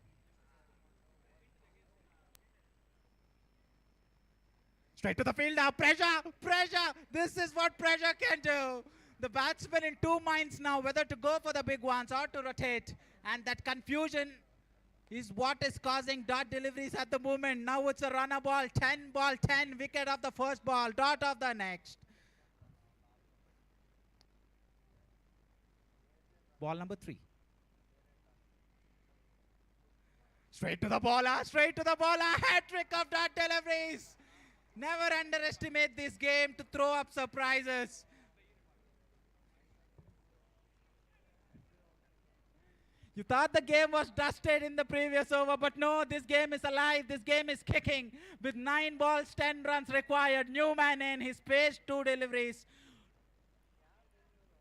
Straight to the field now. Pressure, pressure. This is what pressure can do. The batsman in 2 minds now, whether to go for the big ones or to rotate. And that confusion is what is causing dot deliveries at the moment. Now it's a runner ball. 10 ball, 10. Wicket of the first ball. Dot of the next. Ball number 3. Straight to the bowler, straight to the bowler. Hat-trick of dot deliveries. Never underestimate this game to throw up surprises. You thought the game was dusted in the previous over, but no, this game is alive. This game is kicking with 9 balls, 10 runs required. Newman in, his pace 2 deliveries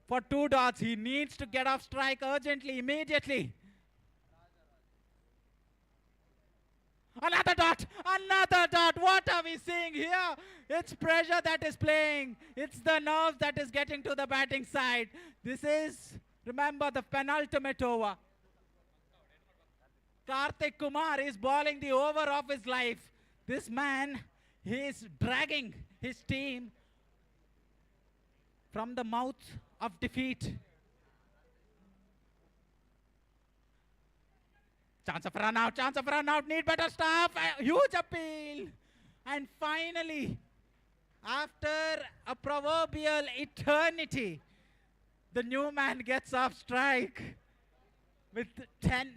for 2 dots. He needs to get off strike urgently, immediately. Another dot, another dot. What are we seeing here? It's pressure that is playing. It's the nerves that is getting to the batting side. This is, remember, the penultimate over. Karthik Kumar is bowling the over of his life. This man, he is dragging his team from the mouth of defeat. Chance of run out, need better stuff. A huge appeal. And finally, after a proverbial eternity, the new man gets off strike with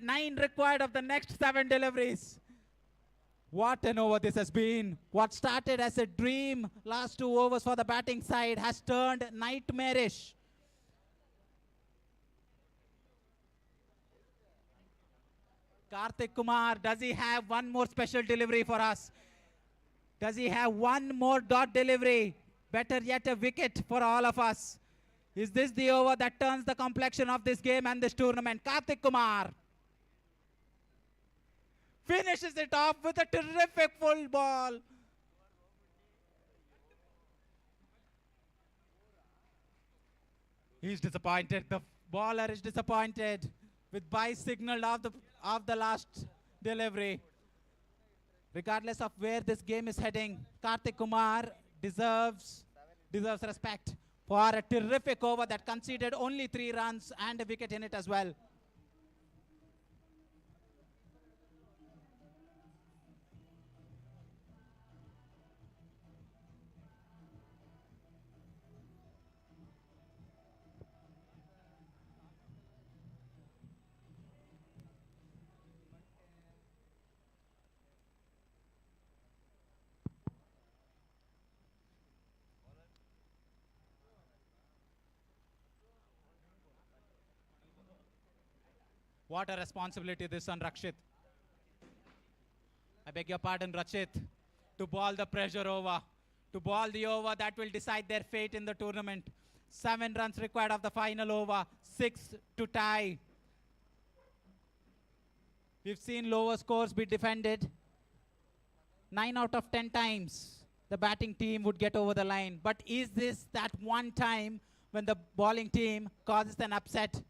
9 required of the next 7 deliveries. What an over this has been. What started as a dream, last 2 overs for the batting side, has turned nightmarish. Karthik Kumar, does he have one more special delivery for us? Does he have one more dot delivery? Better yet, a wicket for all of us. Is this the over that turns the complexion of this game and this tournament? Karthik Kumar finishes it off with a terrific full ball. He's disappointed. The bowler is disappointed with bye signal of the last delivery. Regardless of where this game is heading, Karthik Kumar deserves respect for a terrific over that conceded only 3 runs and a wicket in it as well. What a responsibility this on Rakshit. I beg your pardon, Rakshit, to bowl the pressure over, to bowl the over that will decide their fate in the tournament. 7 runs required of the final over, 6 to tie. We've seen lower scores be defended. 9 out of 10 times the batting team would get over the line. But is this that one time when the bowling team causes an upset?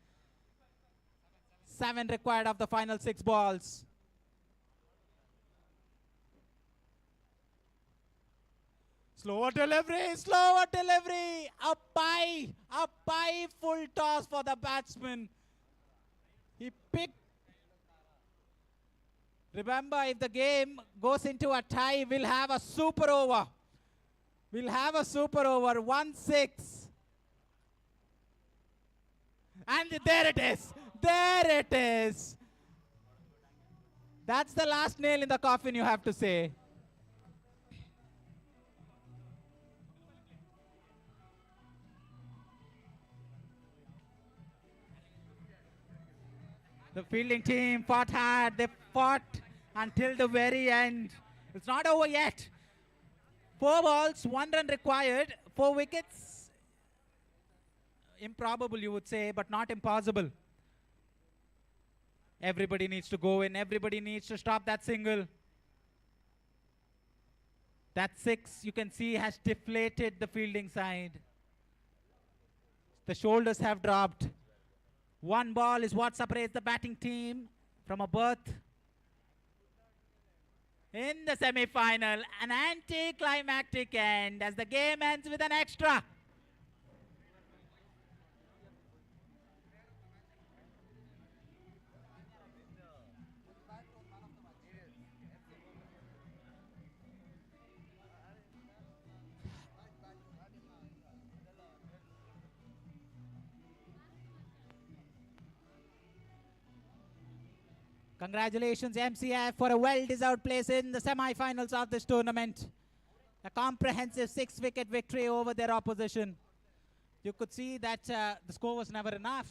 7 required of the final 6 balls. Slower delivery. Up by, full toss for the batsman. He picked. Remember, if the game goes into a tie, we'll have a super over. 1-6. And there it is. That's the last nail in the coffin, you have to say. The fielding team fought hard. They fought until the very end. It's not over yet. 4 balls, 1 run required, 4 wickets. Improbable, you would say, but not impossible. Everybody needs to go in. Everybody needs to stop that single. That 6, you can see, has deflated the fielding side. The shoulders have dropped. 1 ball is what separates the batting team from a berth in the semi-final. An anticlimactic end as the game ends with an extra. Congratulations, MCF, for a well-deserved place in the semi-finals of this tournament. A comprehensive 6-wicket victory over their opposition. You could see that the score was never enough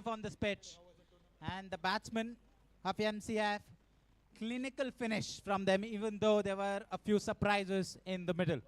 on this pitch. And the batsmen of MCF, clinical finish from them, even though there were a few surprises in the middle.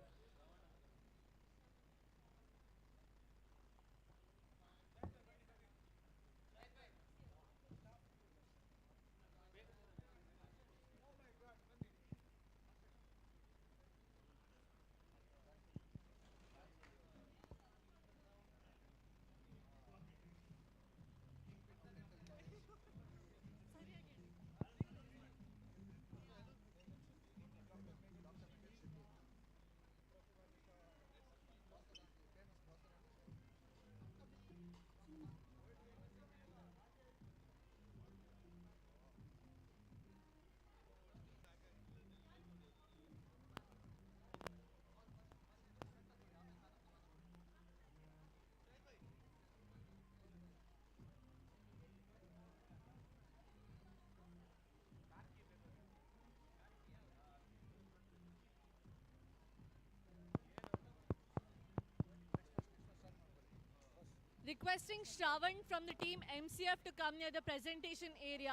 Requesting Shravan from the team MCF to come near the presentation area.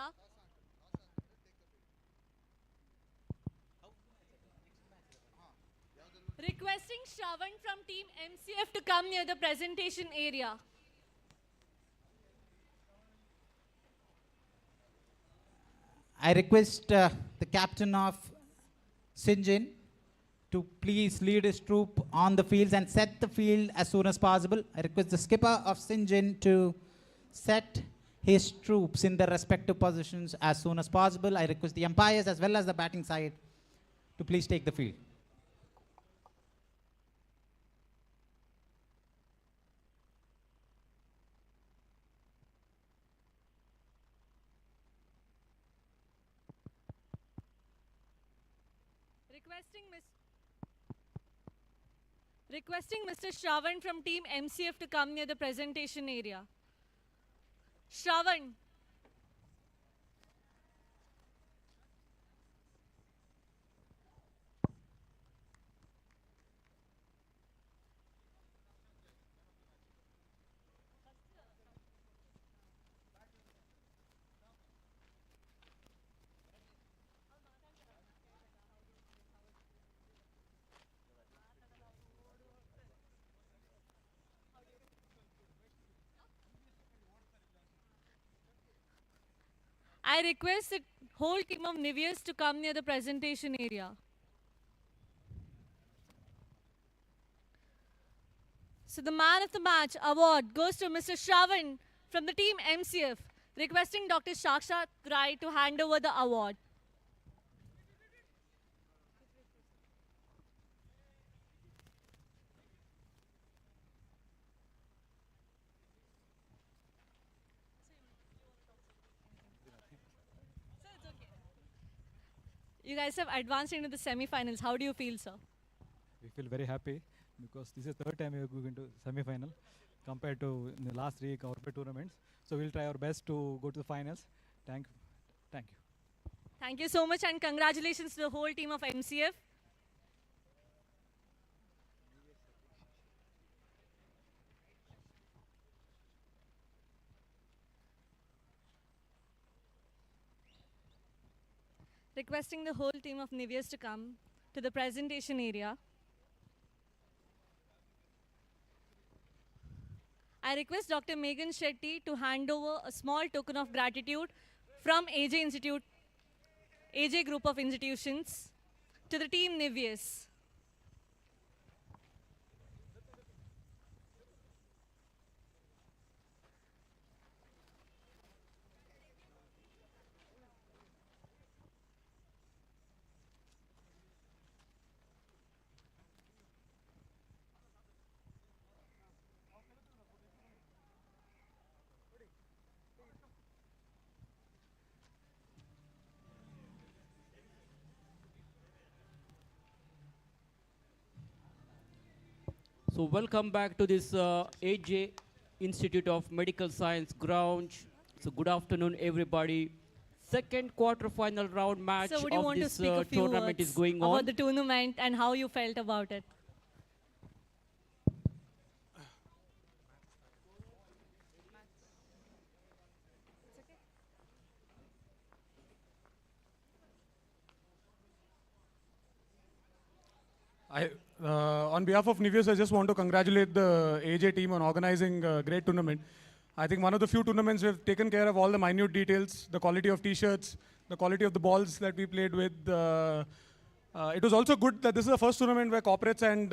Requesting Shravan from team MCF to come near the presentation area. I request the captain of Sinjin to please lead his troop on the fields and set the field as soon as possible. I request the skipper of Sinjin to set his troops in their respective positions as soon as possible. I request the umpires as well as the batting side to please take the field. Requesting Mr. Shravan from team MCF to come near the presentation area. Shravan. I request the whole team of Nivias to come near the presentation area. So the man of the match award goes to Mr. Shravan from the team MCF. Requesting Dr. Shakshat Rai to hand over the award. You guys have advanced into the semi-finals. How do you feel, sir? We feel very happy because this is the third time we are going to semi-final compared to in the last three corporate tournaments. So we'll try our best to go to the finals. Thank you. Thank you so much and congratulations to the whole team of MCF. Requesting the whole team of Nivias to come to the presentation area. I request Dr. Megan Shetty to hand over a small token of gratitude from AJ Group of Institutions to the team Nivias. So welcome back to this AJ Institute of Medical Science ground. So good afternoon, everybody. Second quarter-final round match So would you of want to this speak a few tournament words is going about on. the tournament and how you felt about it? On behalf of Nivias, I just want to congratulate the AJ team on organizing a great tournament. I think one of the few tournaments we've taken care of all the minute details, the quality of t-shirts, the quality of the balls that we played with. It was also good that this is the first tournament where corporates and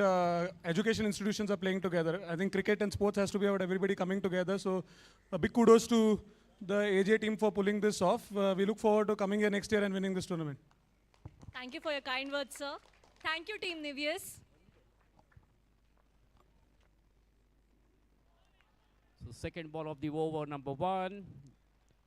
education institutions are playing together. I think cricket and sports has to be about everybody coming together. So a big kudos to the AJ team for pulling this off. We look forward to coming here next year and winning this tournament. Thank you for your kind words, sir. Thank you, Team Nivias. So second ball of the over, number one.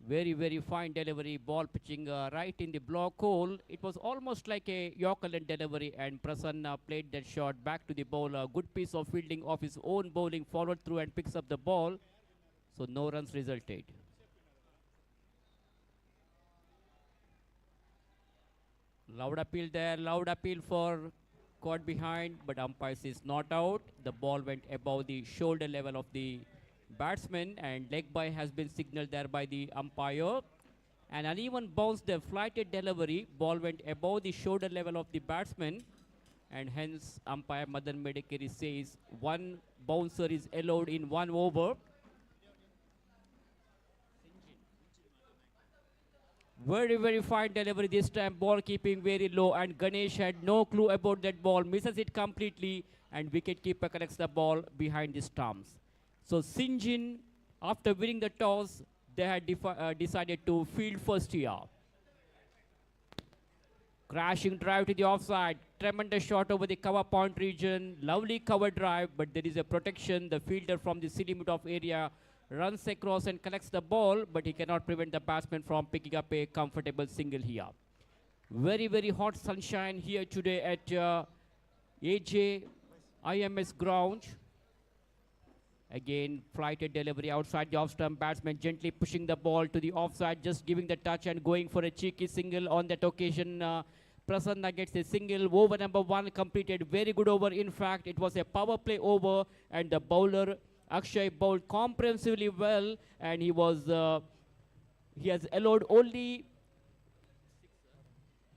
Very, very fine delivery. Ball pitching right in the block hole. It was almost like a Yorker delivery, and Prasanna played that shot back to the bowler. Good piece of fielding of his own bowling, followed through and picks up the ball. So no runs resulted. Loud appeal there, loud appeal for caught behind, but umpire says not out. The ball went above the shoulder level of the batsman, and leg by has been signaled there by the umpire. An uneven bounce there, flighted delivery. Ball went above the shoulder level of the batsman, and hence umpire Madan Medekeri says one bouncer is allowed in one over. Very, very fine delivery this time. Ball keeping very low, and Ganesh had no clue about that ball. Misses it completely, and wicketkeeper collects the ball behind the stumps. So Sinjin, after winning the toss, they had decided to field first here. Crashing drive to the offside. Tremendous shot over the cover point region. Lovely cover drive, but there is a protection. The fielder from the city limit of area runs across and collects the ball, but he cannot prevent the batsman from picking up a comfortable single here. Very, very hot sunshine here today at AJ IMS ground. Again, flighted delivery outside the off-stump. Batsman gently pushing the ball to the offside, just giving the touch and going for a cheeky single on that occasion. Prasanna gets a single. Over number one completed. Very good over. In fact, it was a power play over, and the bowler Akshay bowled comprehensively well, and he has allowed only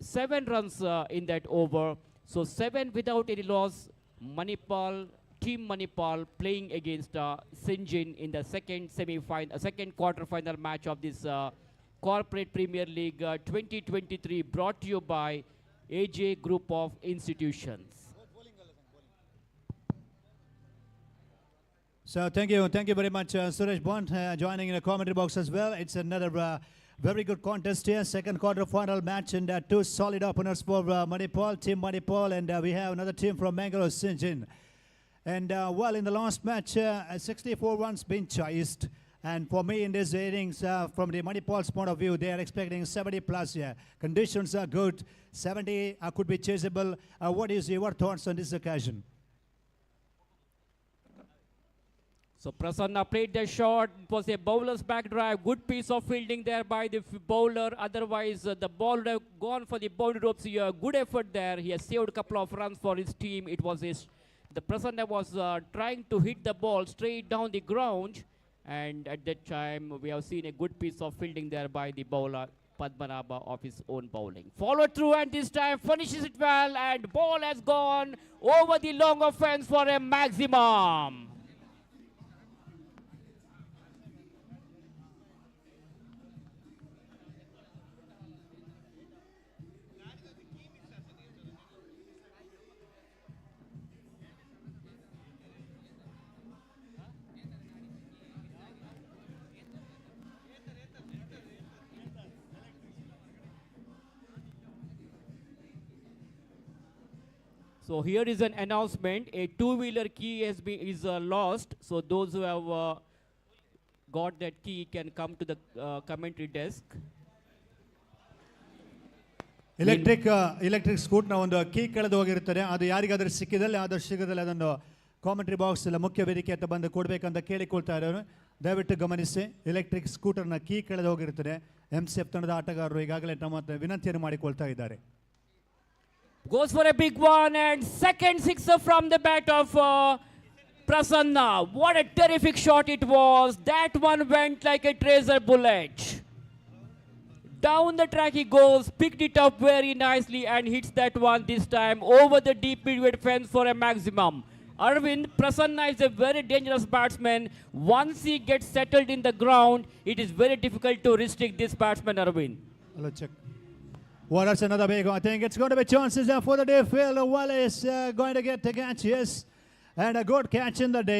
7 runs in that over. So 7 without any loss. Manipal, Team Manipal playing against Sinjin in the second quarter-final match of this Corporate Premier League 2023, brought to you by AJ Group of Institutions. So thank you very much, Suresh Bond, joining in the commentary box as well. It's another very good contest here, second quarter final match, and two solid openers for Manipal, Team Manipal, and we have another team from Mangalore, Sinjin. And well, in the last match, 64 runs been chased. And for me, in this innings, from the Manipal's point of view, they are expecting 70 plus here. Conditions are good. 70 could be chaseable. What is your thoughts on this occasion? So Prasanna played the shot. It was a bowler's back drive. Good piece of fielding there by the bowler. Otherwise, the ball would have gone for the boundary ropes here. Good effort there. He has saved a couple of runs for his team. It was the Prasanna was trying to hit the ball straight down the ground. And at that time, we have seen a good piece of fielding there by the bowler, Padmanabha, of his own bowling. Followed through, and this time finishes it well, and ball has gone over the longer fence for a maximum. So here is an announcement. A two-wheeler key is lost. So those who have got that key can come to the commentary desk. Electric scooter na ಒಂದು key ಕಳೆದು ಹೋಗಿರುತ್ತದೆ. ಅದು ಯಾರಿಗಾದರೂ ಸಿಕ್ಕಿದಲ್ಲಿ ಆದಷ್ಟು ಶೀಘ್ರದಲ್ಲಿ ಅದನ್ನು commentary box ಎಲ್ಲ ಮುಖ್ಯ ವೇದಿಕೆ ಅಂತ ಬಂದು ಕೊಡಬೇಕಂತ ಕೇಳಿಕೊಳ್ತಾ ಇರೋರು. ದಯವಿಟ್ಟು ಗಮನಿಸಿ, ಎಲೆಕ್ಟ್ರಿಕ್ ಸ್ಕೂಟರ್ನ ಕೀ ಕಳೆದು ಹೋಗಿರುತ್ತದೆ. MCF ತಂಡದ ಆಟಗಾರರು ಈಗಾಗಲೇ ತಮ್ಮ ವಿನಂತಿಯನ್ನು ಮಾಡಿಕೊಳ್ತಾ ಇದ್ದಾರೆ. Goes for a big one, and second sixer from the bat of Prasanna. What a terrific shot it was. That one went like a tracer bullet. Down the track he goes, picked it up very nicely and hits that one this time over the deep mid fence for a maximum. Arvind, Prasanna is a very dangerous batsman. Once he gets settled in the ground, it is very difficult to restrict this batsman, Arvind. Hello, check. What else another big one? I think it's going to be chances there for the day. Phil Wallace going to get the catch, yes. And a good catch in the day.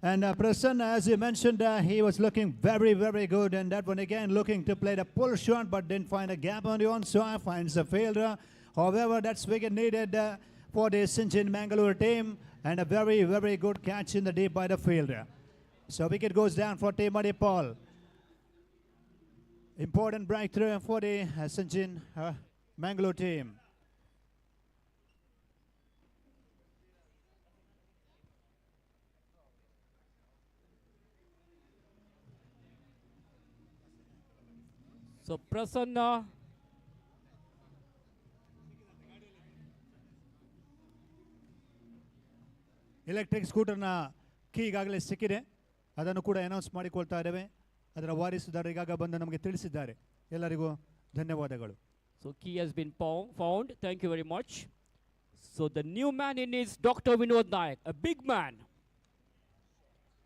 And Prasanna, as you mentioned, he was looking very, very good. And that one again looking to play the pull shot, but didn't find a gap on the onside. Finds a fielder. However, that's wicket needed for the Sinjin Mangalore team. And a very, very good catch in the deep by the fielder. So wicket goes down for Team Manipal. Important breakthrough for the Sinjin Mangalore team. So Prasanna. Electric scooter na key ಈಗಾಗಲೇ ಸಿಕ್ಕಿದೆ. ಅದನ್ನು ಕೂಡ announce ಮಾಡಿಕೊಳ್ತಾ ಇದ್ದೇವೆ. ಅದರ ವಾರಿಸುದಾರರು ಈಗಾಗ ಬಂದು ನಮಗೆ ತಿಳಿಸಿದ್ದಾರೆ. ಎಲ್ಲರಿಗೂ ಧನ್ಯವಾದಗಳು. So key has been found. Thank you very much. So the new man in is Dr. Vinod Nayak, a big man.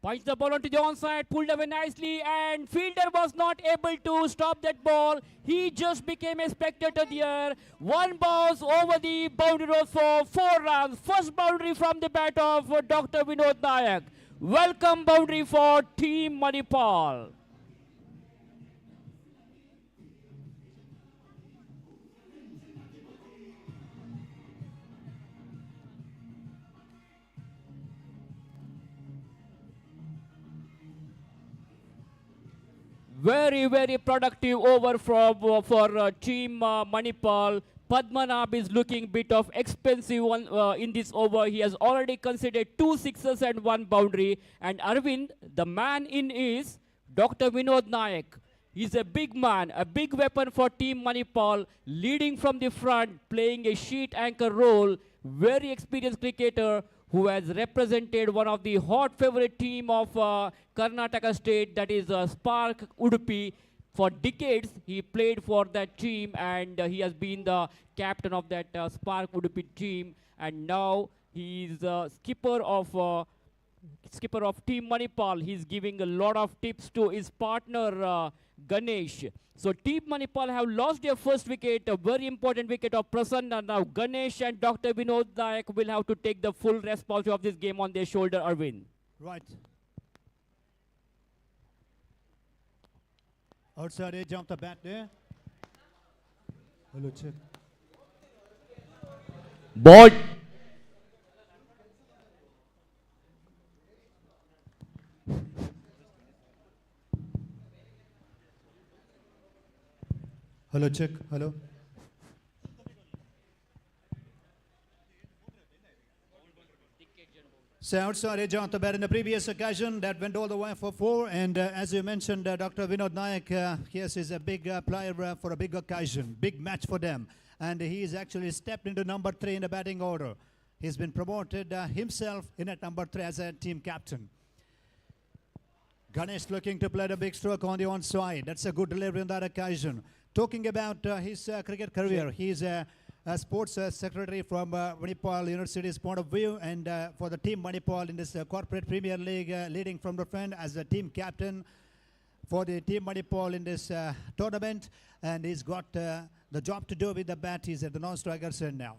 Punched the ball onto the onside, pulled away nicely, and fielder was not able to stop that ball. He just became a spectator there. One bounce over the boundary road for 4 runs. First boundary from the bat of Dr. Vinod Nayak. Welcome boundary for Team Manipal. Very, very productive over for Team Manipal. Padmanabh is looking bit of expensive one in this over. He has already considered 2 sixes and 1 boundary. And Arvind, the man in is Dr. Vinod Nayak. He's a big man, a big weapon for Team Manipal, leading from the front, playing a sheet anchor role. Very experienced cricketer who has represented one of the hot favorite team of Karnataka state, that is Spark Udupi. For decades, he played for that team, and he has been the captain of that Spark Udupi team. And now he is skipper of Team Manipal. He's giving a lot of tips to his partner Ganesh. So Team Manipal have lost their first wicket, a very important wicket of Prasanna. Now Ganesh and Dr. Vinod Nayak will have to take the full responsibility of this game on their shoulder, Arvind. Right. Outside edge of the bat there. Hello, check. Ball. Hello, check. Hello. So outside edge on the bat in the previous occasion that went all the way for 4, and as you mentioned, Dr. Vinod Nayak, yes, is a big player for a big occasion, big match for them, and he's actually stepped into number 3 in the batting order. He's been promoted himself in at number 3 as a team captain. Ganesh looking to play the big stroke on the onside. That's a good delivery on that occasion. Talking about his cricket career, he's a sports secretary from Manipal University's point of view, and for the team Manipal in this corporate Premier League, leading from the front as a team captain for the team Manipal in this tournament, and he's got the job to do with the bat. He's at the non-striker's end now.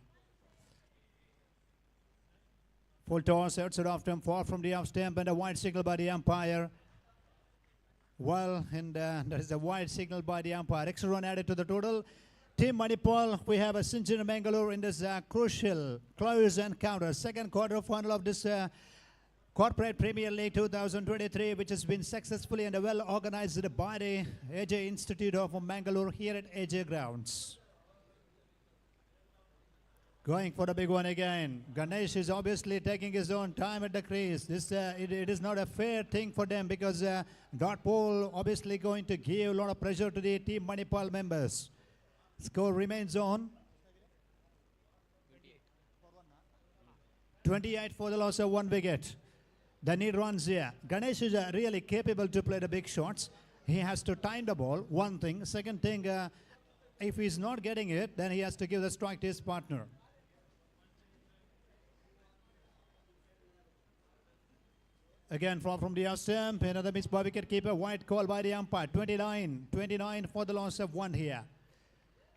Full toss, outside off him, far from the off stamp, and a wide signal by the umpire. Well, and there is a wide signal by the umpire. Extra run added to the total. Team Manipal, we have a Sinjin Mangalore in this crucial close encounter. Second quarter final of this Corporate Premier League 2023, which has been successfully and well organized by the AJ Institute of Mangalore here at AJ Grounds. Going for the big one again. Ganesh is obviously taking his own time at the crease. This it is not a fair thing for them because dot ball obviously going to give a lot of pressure to the team Manipal members. Score remains on. 28 for the loss of 1 wicket. The need runs here. Ganesh is really capable to play the big shots. He has to time the ball, one thing. Second thing, if he's not getting it, then he has to give the strike to his partner. Again, from the off stump, another miss by wicket keeper. Wide call by the umpire. 29 for the loss of 1 here.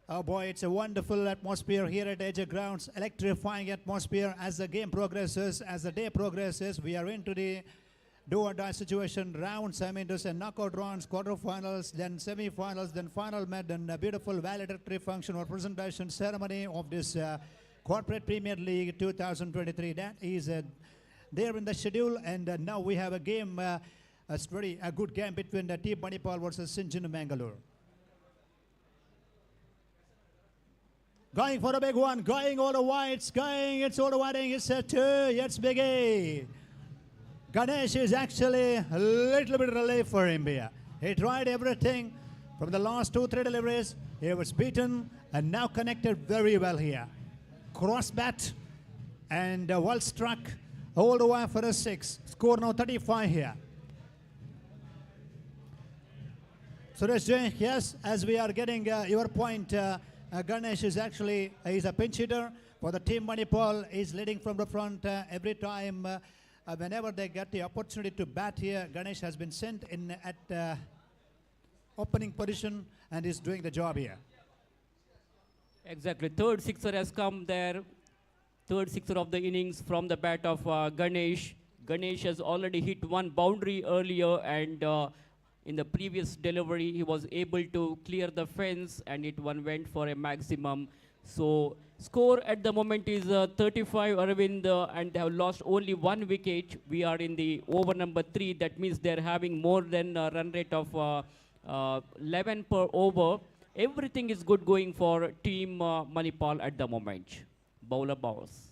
Oh boy, it's a wonderful atmosphere here at AJ Grounds. Electrifying atmosphere as the game progresses, as the day progresses. We are into the do or die situation rounds. I mean, there's a knockout rounds, quarterfinals, then semi-finals, then final match, then a beautiful valedictory function or presentation ceremony of this Corporate Premier League 2023. That is there in the schedule, and now we have a game, a good game between the team Manipal versus Sinjin Mangalore. Going for a big one, going all the whites, going, it's all the whiting, it's a 2, it's big A. Ganesh is actually a little bit relief for him here. He tried everything from the last 2-3 deliveries. He was beaten and now connected very well here. Cross bat and well struck all the way for a 6. Score now 35 here. Suresh Jain, yes, as we are getting your point, Ganesh is actually, he's a pinch hitter for the team Manipal. He's leading from the front every time. Whenever they get the opportunity to bat here, Ganesh has been sent in at opening position and is doing the job here. Exactly. Third sixer has come there. Third sixer of the innings from the bat of Ganesh. Ganesh has already hit 1 boundary earlier, and in the previous delivery he was able to clear the fence and it went for a maximum. So score at the moment is 35 Arvind, and they have lost only 1 wicket. We are in the over number 3. That means they're having more than a run rate of 11 per over. Everything is good going for team Manipal at the moment. Bowler bows.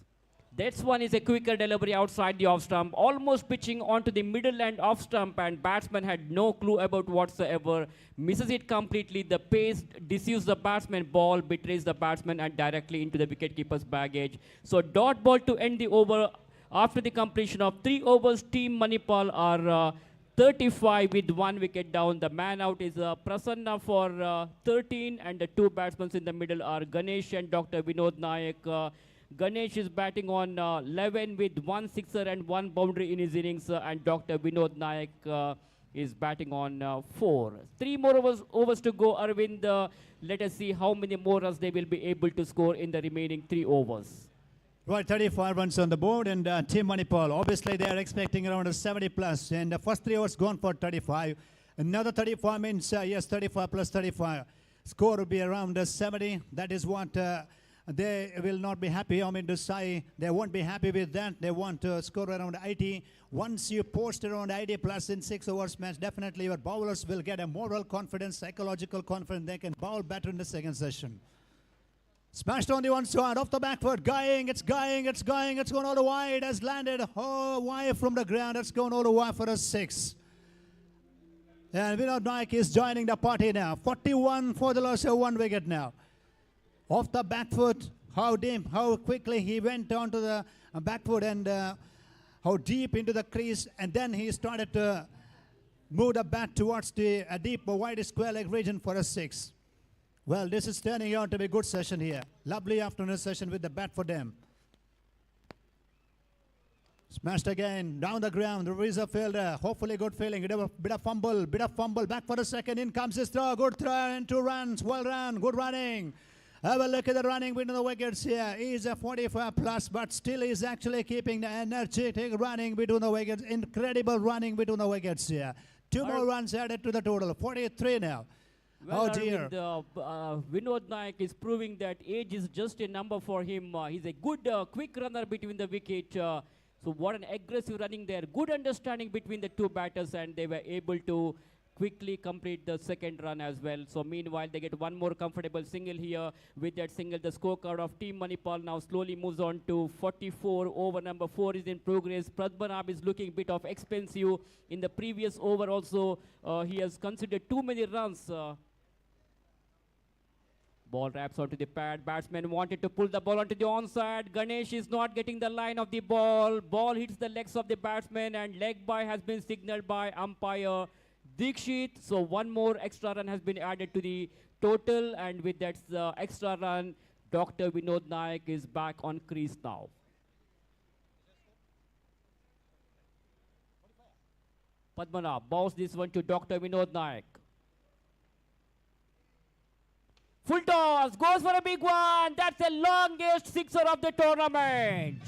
That's one is a quicker delivery outside the off stump, almost pitching onto the middle and off stump, and batsman had no clue about whatsoever. Misses it completely. The pace deceives the batsman. Ball betrays the batsman and directly into the wicketkeeper's baggage. So dot ball to end the over. After the completion of 3 overs, team Manipal are 35 with 1 wicket down. The man out is Prasanna for 13, and the 2 batsmen in the middle are Ganesh and Dr. Vinod Nayak. Ganesh is batting on 11 with 1 sixer and 1 boundary in his innings, and Dr. Vinod Nayak is batting on 4. 3 more overs to go, Arvind. Let us see how many more runs they will be able to score in the remaining 3 overs. Right, 35 runs on the board, and Team Manipal, obviously they are expecting around a 70 plus, and the first 3 overs gone for 35. Another 35 means, yes, 35 plus 35. Score will be around 70. That is what they will not be happy. I mean to say, they won't be happy with that. They want to score around 80. Once you post around 80 plus in 6 overs match, definitely your bowlers will get a moral confidence, psychological confidence. They can bowl better in the second session. Smashed on the one side, off the back foot, it's going all the way. It has landed wide from the ground. It's going all the way for a 6. And Vinod Naik is joining the party now. 41 for the loss of 1 wicket now. Off the back foot, how deep, how quickly he went onto the back foot and how deep into the crease. And then he started to move the bat towards the deep wide square leg region for a 6. Well, this is turning out to be a good session here. Lovely afternoon session with the bat for them. Smashed again, down the ground, the reserve fielder, hopefully good feeling, bit of fumble, back for the second, in comes his throw, good throw, and 2 runs, well run, good running. Have a look at the running between the wickets here. He's a 45 plus, but still he's actually keeping the energetic running between the wickets, incredible running between the wickets here. 2 more runs added to the total, 43 now. Well, oh dear. Vinod Naik is proving that age is just a number for him. He's a good quick runner between the wicket. So what an aggressive running there. Good understanding between the 2 batters, and they were able to quickly complete the second run as well. So meanwhile, they get 1 more comfortable single here. With that single, the scorecard of Team Manipal now slowly moves on to 44. Over number 4 is in progress. Pradmanab is looking a bit of expensive. In the previous over also, he has considered too many runs. Ball wraps onto the pad. Batsman wanted to pull the ball onto the onside. Ganesh is not getting the line of the ball. Ball hits the legs of the batsman, and leg bye has been signaled by umpire Dikshit. So 1 more extra run has been added to the total, and with that extra run, Dr. Vinod Naik is back on crease now. Padmanabh bows this one to Dr. Vinod Naik. Full toss, goes for a big one. That's the longest sixer of the tournament.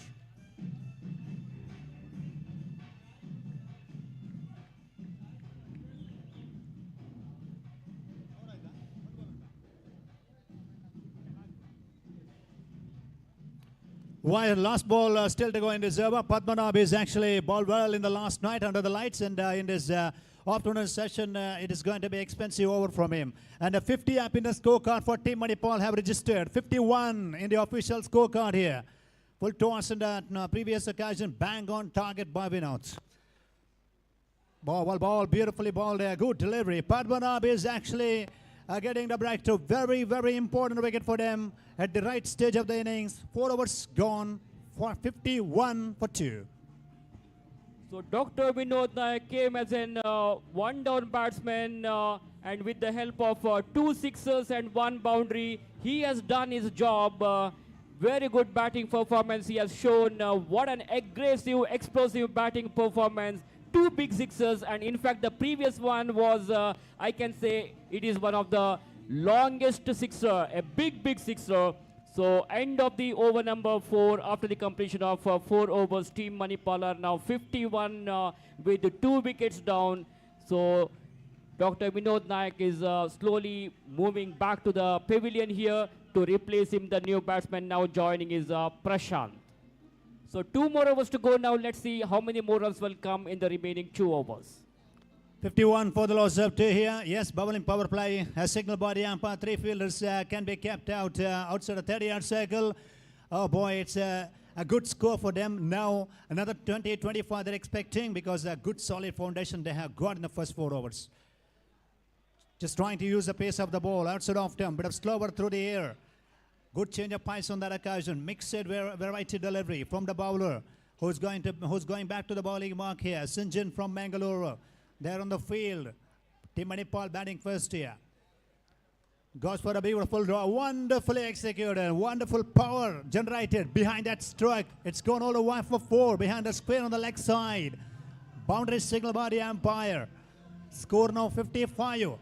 While last ball still to go in reserve, Padmanabh is actually bowled well in the last night under the lights, and in this afternoon session, it is going to be expensive over from him. And a 50 up in the scorecard for Team Manipal have registered. 51 in the official scorecard here. Full toss in that previous occasion, bang on target by Vinod. Ball, beautifully balled there. Good delivery. Padmanabh is actually getting the breakthrough. Very, very important wicket for them at the right stage of the innings. 4 overs gone for 51 for 2. So Dr. Vinod Naik came as an 1-down batsman, and with the help of 2 sixers and 1 boundary, he has done his job. Very good batting performance he has shown. What an aggressive, explosive batting performance. 2 big sixers, and in fact the previous one was, I can say, it is one of the longest sixer, a big sixer. So end of the over number 4 after the completion of 4 overs. Team Manipal are now 51 with 2 wickets down. So Dr. Vinod Naik is slowly moving back to the pavilion here to replace him. The new batsman now joining is Prashant. So 2 more overs to go now. Let's see how many more runs will come in the remaining 2 overs. 51 for the loss of 2 here. Yes, bowling power play. A signal by the umpire. 3 fielders can be kept out outside the 30-yard circle. Oh boy, it's a good score for them. Now another 20-25 they're expecting, because a good solid foundation they have got in the first 4 overs. Just trying to use the pace of the ball outside of them, bit of slower through the air. Good change of pace on that occasion. Mixed variety delivery from the bowler, who's going back to the bowling mark here. Sinjin from Mangalore. There on the field. Team Manipal batting first here. Goes for a beautiful draw. Wonderfully executed. Wonderful power generated behind that stroke. It's gone all the way for 4 behind the square on the leg side. Boundary signal by the umpire. Score now 55.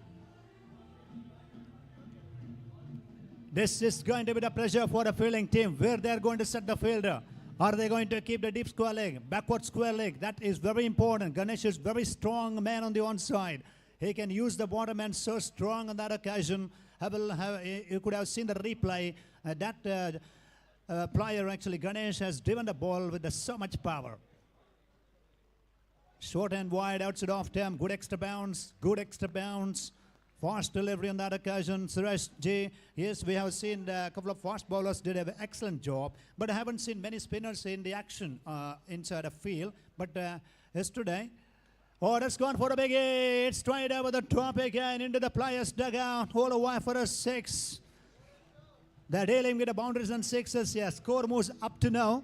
This is going to be the pressure for the fielding team, where they're going to set the fielder. Are they going to keep the deep square leg, backward square leg? That is very important. Ganesh is very strong man on the onside. He can use the bottom and so strong on that occasion. You could have seen the replay. Player, actually, Ganesh, has driven the ball with so much power. Short and wide, outside off term, good extra bounce. Fast delivery on that occasion. Suresh J, yes, we have seen a couple of fast bowlers did an excellent job, but I haven't seen many spinners in the action inside the field. But yesterday, that's gone for a big hit. Straight over the top again into the players' dugout. All the way for a 6. They're dealing with the boundaries and sixes. Yes, score moves up to now.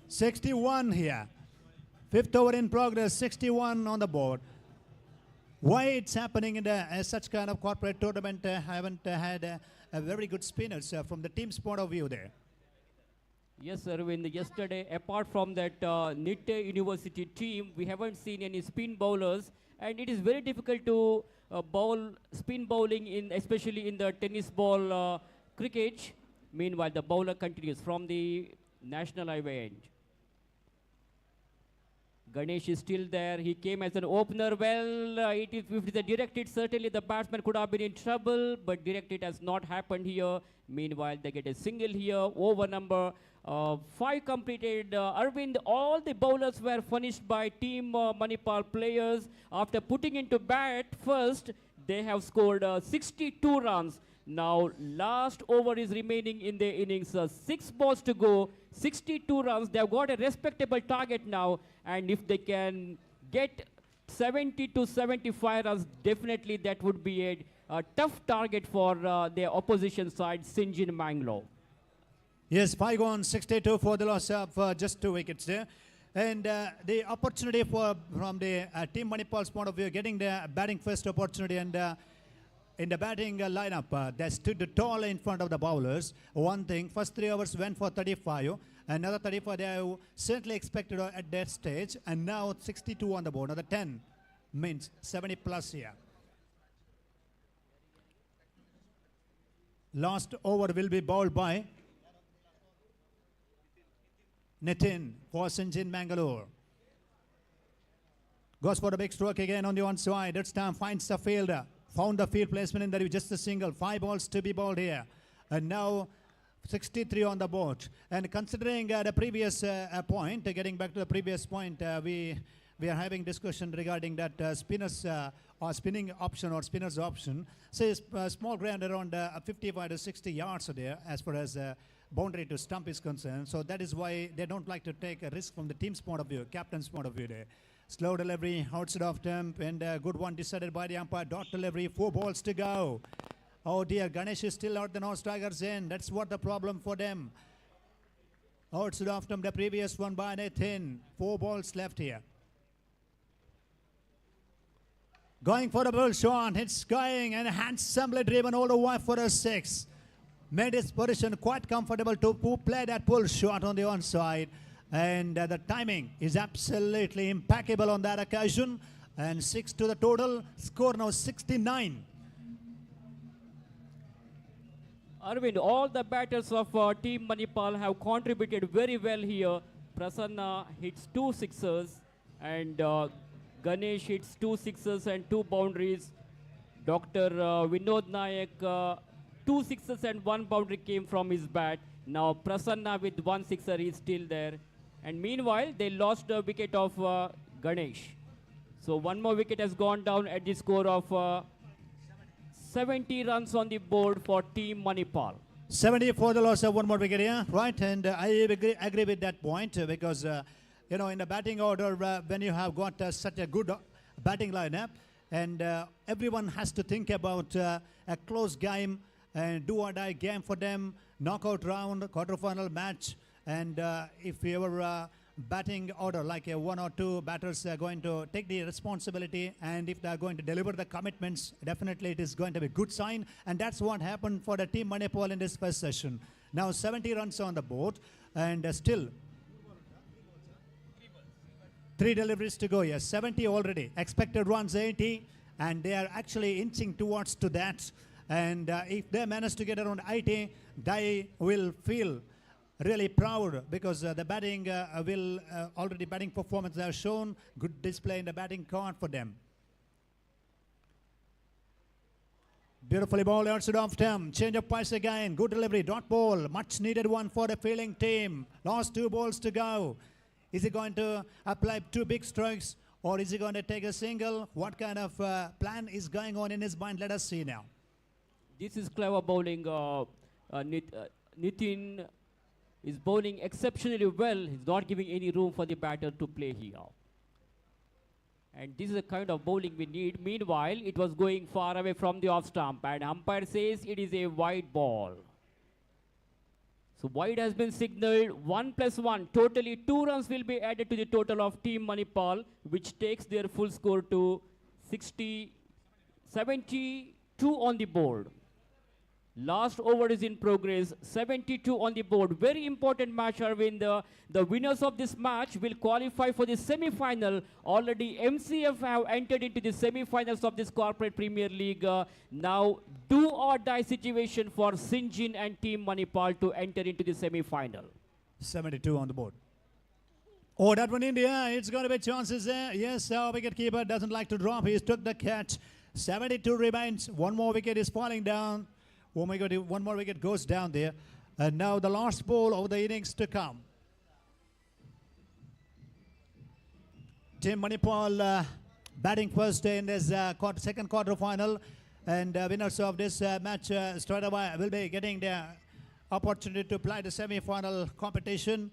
61 here. 5th over in progress, 61 on the board. Why it's happening in such kind of corporate tournament? Haven't had a very good spinners from the team's point of view there. Yes, Arvind. Yesterday, apart from that Nitte University team, we haven't seen any spin bowlers, and it is very difficult to spin bowling especially in the tennis ball cricket. Meanwhile, the bowler continues from the national highway end. Ganesh is still there. He came as an opener. Well, if it is a directed, certainly the batsman could have been in trouble, but directed has not happened here. Meanwhile, they get a single here. Over number 5 completed. Arvind, all the bowlers were finished by team Manipal players. After putting into bat first, they have scored 62 runs. Now, last over is remaining in the innings. 6 balls to go, 62 runs. They have got a respectable target now. And if they can get 70 to 75 runs, definitely that would be a tough target for their opposition side, Sinjin Mangalore. Yes, 5 on 62 for the loss of just 2 wickets there. And the opportunity from the team Manipal's point of view, getting the batting first opportunity, and in the batting lineup, they stood tall in front of the bowlers. One thing, first 3 overs went for 35. Another 35 they have certainly expected at that stage. And now 62 on the board. Another 10 means 70 plus here. Last over will be bowled by Nitin for Sinjin Mangalore. Goes for the big stroke again on the one side. This time finds the fielder. Found the field placement in there, just a single. 5 balls to be bowled here. And now 63 on the board. And considering the previous point, getting back to the previous point, we are having discussion regarding that spinners or spinning option or spinners option. Say small ground around 55 to 60 yards there as far as boundary to stump is concerned. So that is why they don't like to take a risk from the team's point of view, captain's point of view there. Slow delivery, outside off temp, and a good one decided by the umpire. Dot delivery, 4 balls to go. Oh dear, Ganesh is still out the North Tigers end. That's what the problem for them. Outside off temp, the previous one by Nathan. 4 balls left here. Going for the bull shot. It's going and handsomely driven all the way for a 6. Made his position quite comfortable to play that pull shot on the onside. And the timing is absolutely impeccable on that occasion. And 6 to the total. Score now 69. Arvind, all the batters of Team Manipal have contributed very well here. Prasanna hits 2 sixers and Ganesh hits 2 sixers and 2 boundaries. Dr. Vinod Nayak, 2 sixers and 1 boundary came from his bat. Now Prasanna with 1 sixer is still there. And meanwhile, they lost the wicket of Ganesh. So 1 more wicket has gone down at the score of 70 runs on the board for Team Manipal. 70 for the loss of 1 more wicket here, right? And I agree with that point because, you know, in the batting order, when you have got such a good batting lineup, and everyone has to think about a close game and do-or-die game for them, knockout round, quarterfinal match. And if your batting order, like 1 or 2 batters are going to take the responsibility, and if they are going to deliver the commitments, definitely it is going to be a good sign. And that's what happened for the team Manipal in this first session. Now 70 runs on the board, and still 3 deliveries to go. Yes, 70 already. Expected runs 80, and they are actually inching towards to that. And if they manage to get around 80, they will feel really proud because the batting will already batting performance they have shown good display in the batting card for them. Beautifully bowled outside off stump. Change of pace again. Good delivery. Dot ball. Much needed one for the fielding team. Last 2 balls to go. Is he going to apply 2 big strikes or is he going to take a single? What kind of plan is going on in his mind? Let us see now. This is clever bowling. Nitin is bowling exceptionally well. He's not giving any room for the batter to play here. And this is the kind of bowling we need. Meanwhile, it was going far away from the off stump and umpire says it is a wide ball. So wide has been signaled. 1+1. Totally 2 runs will be added to the total of Team Manipal, which takes their full score to 72 on the board. Last over is in progress, 72 on the board. Very important match, Arvind. The winners of this match will qualify for the semi-final. Already MCF have entered into the semi-finals of this Corporate Premier League. Now, do or die situation for Sinjin and Team Manipal to enter into the semi-final. 72 on the board. Oh, that one in the air. It's going to be chances there. Yes, our wicket keeper doesn't like to drop. He took the catch. 72 remains. 1 more wicket is falling down. Oh my God, 1 more wicket goes down there. And now the last ball of the innings to come. Team Manipal batting first in this second quarter final. And winners of this match straight away will be getting the opportunity to play the semi-final competition.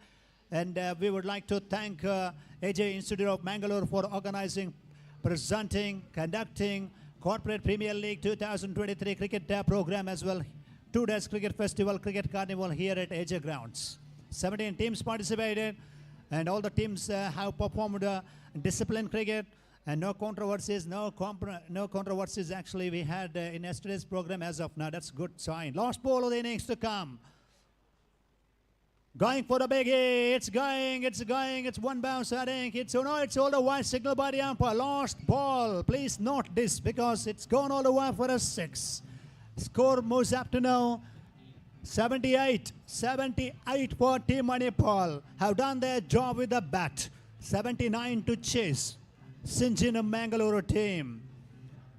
And we would like to thank AJ Institute of Mangalore for organizing, presenting, conducting Corporate Premier League 2023 cricket program as well. 2 days cricket festival, cricket carnival here at AJ Grounds. 17 teams participated and all the teams have performed disciplined cricket and no controversies, no controversies actually we had in yesterday's program as of now. That's a good sign. Last ball of the innings to come. Going for the biggie, it's going, it's 1 bounce, I think. It's all the white signal by the umpire. Last ball, please note this because it's gone all the way for a 6. Score moves up to now 78 for Team Manipal. Have done their job with the bat. 79 to chase Sinjin and Mangalore team.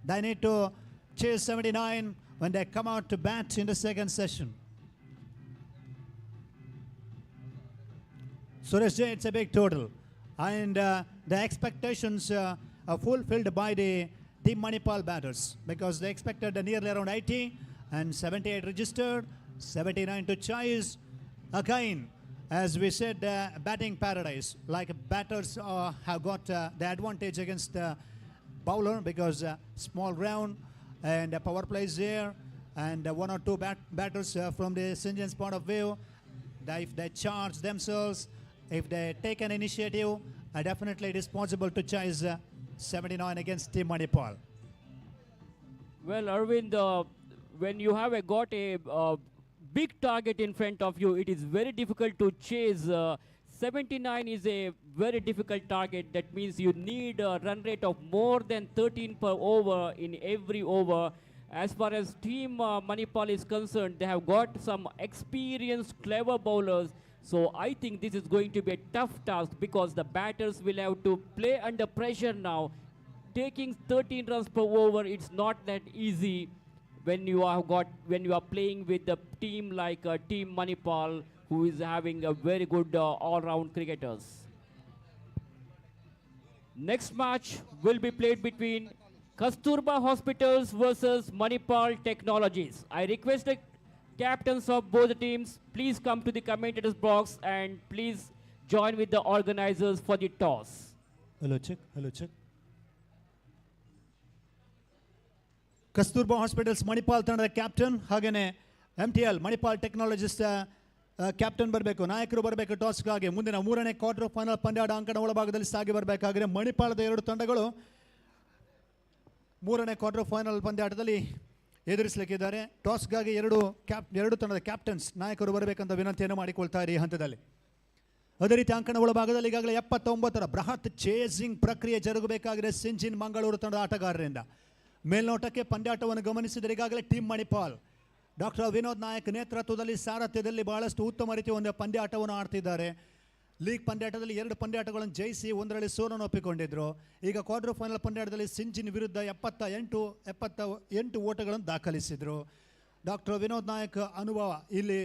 They need to chase 79 when they come out to bat in the second session. Suresh Jay, it's a big total. And the expectations are fulfilled by the Team Manipal batters because they expected nearly around 80 and 78 registered, 79 to chase. Again, as we said, batting paradise. Like batters have got the advantage against bowler because small ground and power plays there and 1 or 2 batters from the Sinjin's point of view. If they charge themselves, if they take an initiative, definitely it is possible to chase 79 against Team Manipal. Well, Arvind, when you have got a big target in front of you, it is very difficult to chase. 79 is a very difficult target. That means you need a run rate of more than 13 per over in every over. As far as Team Manipal is concerned, they have got some experienced, clever bowlers. So I think this is going to be a tough task because the batters will have to play under pressure now. Taking 13 runs per over, it's not that easy when you are playing with a team like Team Manipal, who is having a very good all-round cricketers. Next match will be played between Kasturba Hospitals versus Manipal Technologies. I request the captains of both the teams, please come to the commentators box and please join with the organizers for the toss. Hello, check. Kasturba Hospitals Manipal ತಂಡದ captain ಹಾಗೇನೆ MTL Manipal Technologies captain ಬರಬೇಕು, ನಾಯಕರು ಬರಬೇಕು ಟಾಸ್ಗಾಗಿ. ಮುಂದಿನ 3ನೇ quarter final ಪಂದ್ಯಾಟ ಅಂಕಣ ಒಳಭಾಗದಲ್ಲಿ ಸಾಗಿ ಬರಬೇಕಾಗಿದೆ. ಮಣಿಪಾಲದ 2 ತಂಡಗಳು 3ನೇ ಕ್ವಾರ್ಟರ್ ಫೈನಲ್ ಪಂದ್ಯಾಟದಲ್ಲಿ ಎದುರಿಸಲಿಕ್ಕಿದ್ದಾರೆ. ಟಾಸ್ಗಾಗಿ 2 ತಂಡದ ಕ್ಯಾಪ್ಟನ್ಸ್ ನಾಯಕರು ಬರಬೇಕಂತ ವಿನಂತಿಯನ್ನು ಮಾಡಿಕೊಳ್ತಾರೆ ಈ ಹಂತದಲ್ಲಿ. ಅದೇ ರೀತಿ ಅಂಕಣ ಒಳಭಾಗದಲ್ಲಿ ಈಗಾಗಲೇ 79ರ ಬೃಹತ್ ಚೇಸಿಂಗ್ ಪ್ರಕ್ರಿಯೆ ಜರುಗಬೇಕಾಗಿದೆ ಸಿಂಜಿನ್ ಮಂಗಳೂರು ತಂಡದ ಆಟಗಾರರಿಂದ. ಮೇಲ್ನೋಟಕ್ಕೆ ಪಂದ್ಯಾಟವನ್ನು ಗಮನಿಸಿದರೆ ಈಗಾಗಲೇ ಟೀಮ್ ಮಣಿಪಾಲ್ ಡಾಕ್ಟರ್ ವಿನೋದ್ ನಾಯಕ್ ನೇತೃತ್ವದಲ್ಲಿ ಸಾರಥ್ಯದಲ್ಲಿ ಬಹಳಷ್ಟು ಉತ್ತಮ ರೀತಿಯ ಒಂದು ಪಂದ್ಯಾಟವನ್ನು ಆಡ್ತಿದ್ದಾರೆ. ಲೀಗ್ ಪಂದ್ಯಾಟದಲ್ಲಿ 2 ಪಂದ್ಯಾಟಗಳನ್ನು ಜಯಿಸಿ 1ರಲ್ಲಿ ಸೋಲನ್ನು ಒಪ್ಪಿಕೊಂಡಿದ್ರು. ಈಗ ಕ್ವಾರ್ಟರ್ ಫೈನಲ್ ಪಂದ್ಯಾಟದಲ್ಲಿ ಸಿಂಜಿನ್ ವಿರುದ್ಧ 78 ಓಟಗಳನ್ನು ದಾಖಲಿಸಿದರು. ಡಾಕ್ಟರ್ ವಿನೋದ್ ನಾಯಕ್ ಅನುಭವ ಇಲ್ಲಿ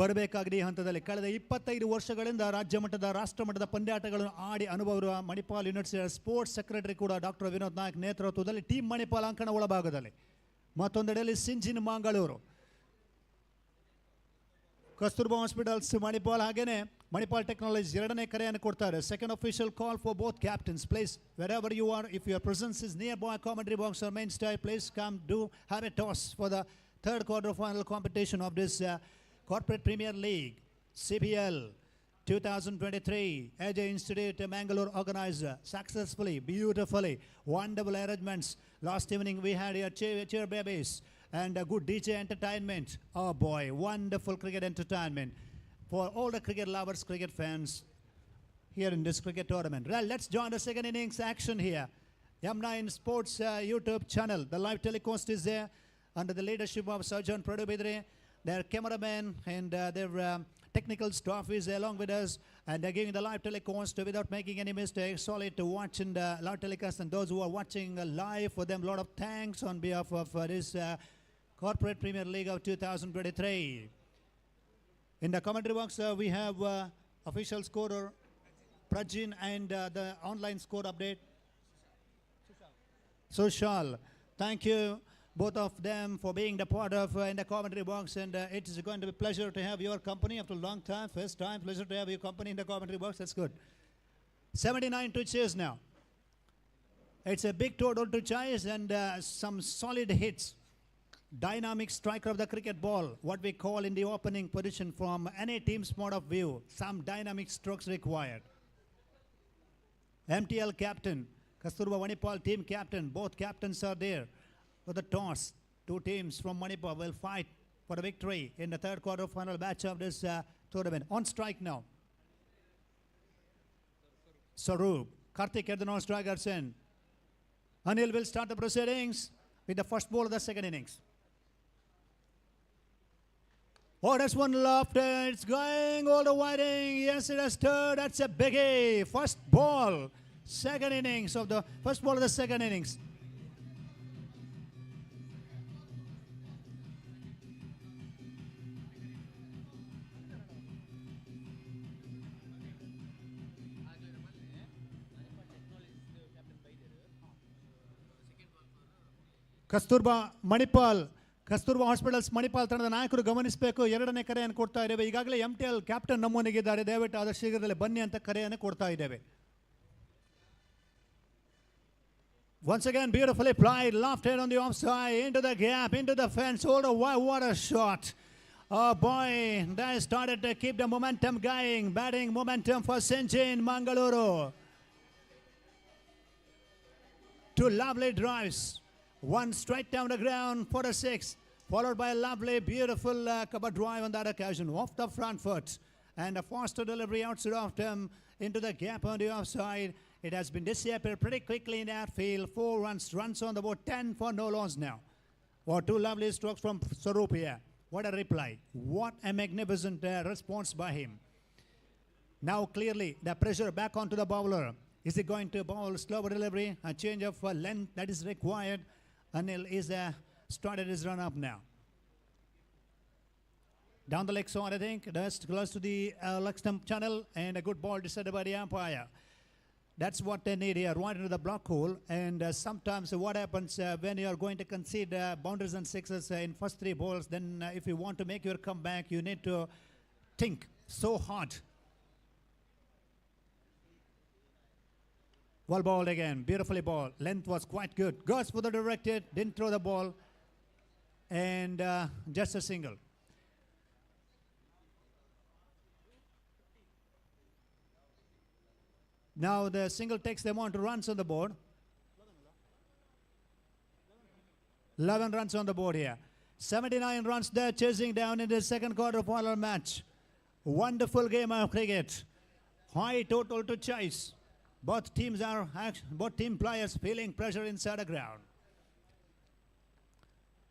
ಬರಬೇಕಾಗಿದೆ. ಈ ಹಂತದಲ್ಲಿ ಕಳೆದ 25 ವರ್ಷಗಳಿಂದ ರಾಜ್ಯ ಮಟ್ಟದ ರಾಷ್ಟ್ರ ಮಟ್ಟದ ಪಂದ್ಯಾಟಗಳನ್ನು ಆಡಿ ಅನುಭವ ಮಣಿಪಾಲ್ ಯೂನಿವರ್ಸಿಟಿಯ ಸ್ಪೋರ್ಟ್ಸ್ ಸೆಕ್ರೆಟರಿ ಕೂಡ ಡಾಕ್ಟರ್ ವಿನೋದ್ ನಾಯಕ್ ನೇತೃತ್ವದಲ್ಲಿ ಟೀಮ್ ಮಣಿಪಾಲ್ ಅಂಕಣ ಒಳಭಾಗದಲ್ಲಿ, ಮತ್ತೊಂದೆಡೆಯಲ್ಲಿ ಸಿಂಜಿನ್ ಮಂಗಳೂರು, ಕಸ್ತೂರ್ಬಾ ಹಾಸ್ಪಿಟಲ್ಸ್ ಮಣಿಪಾಲ್, ಹಾಗೇನೆ ಮಣಿಪಾಲ್ ಟೆಕ್ನಾಲಜೀಸ್ ಎರಡನೇ ಕರೆಯನ್ನು ಕೊಡ್ತಾರೆ. Second official call for both captains. Please wherever you are, if your presence is nearby commentary box or main stage, please come do have a toss for the third quarter final competition of this Corporate Premier League CPL 2023. AJ Institute Mangalore organized successfully, beautifully, wonderful arrangements. Last evening we had here cheer babies and a good DJ entertainment. Oh boy, wonderful cricket entertainment for all the cricket lovers, cricket fans here in this cricket tournament. Well, let's join the second innings action here. M9 Sports YouTube channel. The live telecast is there under the leadership of Sarjan Pradubidre. Their cameraman and their technical staff is along with us, and they're giving the live telecast without making any mistakes. Solid to watch in the live telecast, and those who are watching live, for them a lot of thanks on behalf of this Corporate Premier League of 2023. In the commentary box, we have official scorer Prajin and the online score update Sushal. Thank you both of them for being the part of in the commentary box, and it is going to be a pleasure to have your company after a long time. First time, pleasure to have your company in the commentary box. That's good. 79 to chase now. It's a big total to chase and some solid hits. Dynamic striker of the cricket ball, what we call in the opening position from any team's point of view. Some dynamic strokes required. MTL captain, Kasturba Manipal team captain, both captains are there. For the toss, 2 teams from Manipal will fight for the victory in the third quarter final match of this tournament. On strike now, Sarup, Karthik at the non-strikers end. Anil will start the proceedings with the first ball of the second innings. Oh, that's one left, it's going all the winding. Yes, it has turned. That's a biggie. First ball, second innings of the first ball of the second innings. Kasturba Manipal, Kasturba Hospitals Manipal ತಂಡದ ನಾಯಕರು ಗಮನಿಸಬೇಕು. ಎರಡನೇ ಕರೆಯನ್ನು ಕೊಡ್ತಾ ಇದ್ದೇವೆ. ಈಗಾಗಲೇ MTL captain ನಮ್ಮೊಂದಿಗಿದ್ದಾರೆ. ದಯವಿಟ್ಟು ಆದಷ್ಟು ಶೀಘ್ರದಲ್ಲೇ ಬನ್ನಿ ಅಂತ ಕರೆಯನ್ನು ಕೊಡ್ತಾ ಇದ್ದೇವೆ. Once again, beautifully applied, left hand on the offside, into the gap, into the fence. Oh, what a shot. Oh boy, they started to keep the momentum going. Batting momentum for Sinjin Mangaluru. 2 lovely drives. One straight down the ground for the 6, followed by a lovely, beautiful cover drive on that occasion, off the front foot. And a faster delivery outside of them into the gap on the offside. It has been disappeared pretty quickly in that field. 4 runs on the board, 10 for no loss now. Or 2 lovely strokes from Sarup here. What a reply. What a magnificent response by him. Now clearly the pressure back onto the bowler. Is he going to bowl slower delivery? A change of length that is required. Anil is started his run up now. Down the leg side, I think, just close to the leg stump channel, and a good ball decided by the umpire. That's what they need here, right into the block hole. And sometimes what happens when you are going to concede boundaries and sixes in first 3 balls, then if you want to make your comeback, you need to think so hard. Well bowled again, beautifully bowled. Length was quite good. Goes for the directed, didn't throw the ball, and just a single. Now the single takes them on to runs on the board. 11 runs on the board here. 79 runs there, chasing down in the second quarter final match. Wonderful game of cricket. High total to chase. Both team players feeling pressure inside the ground.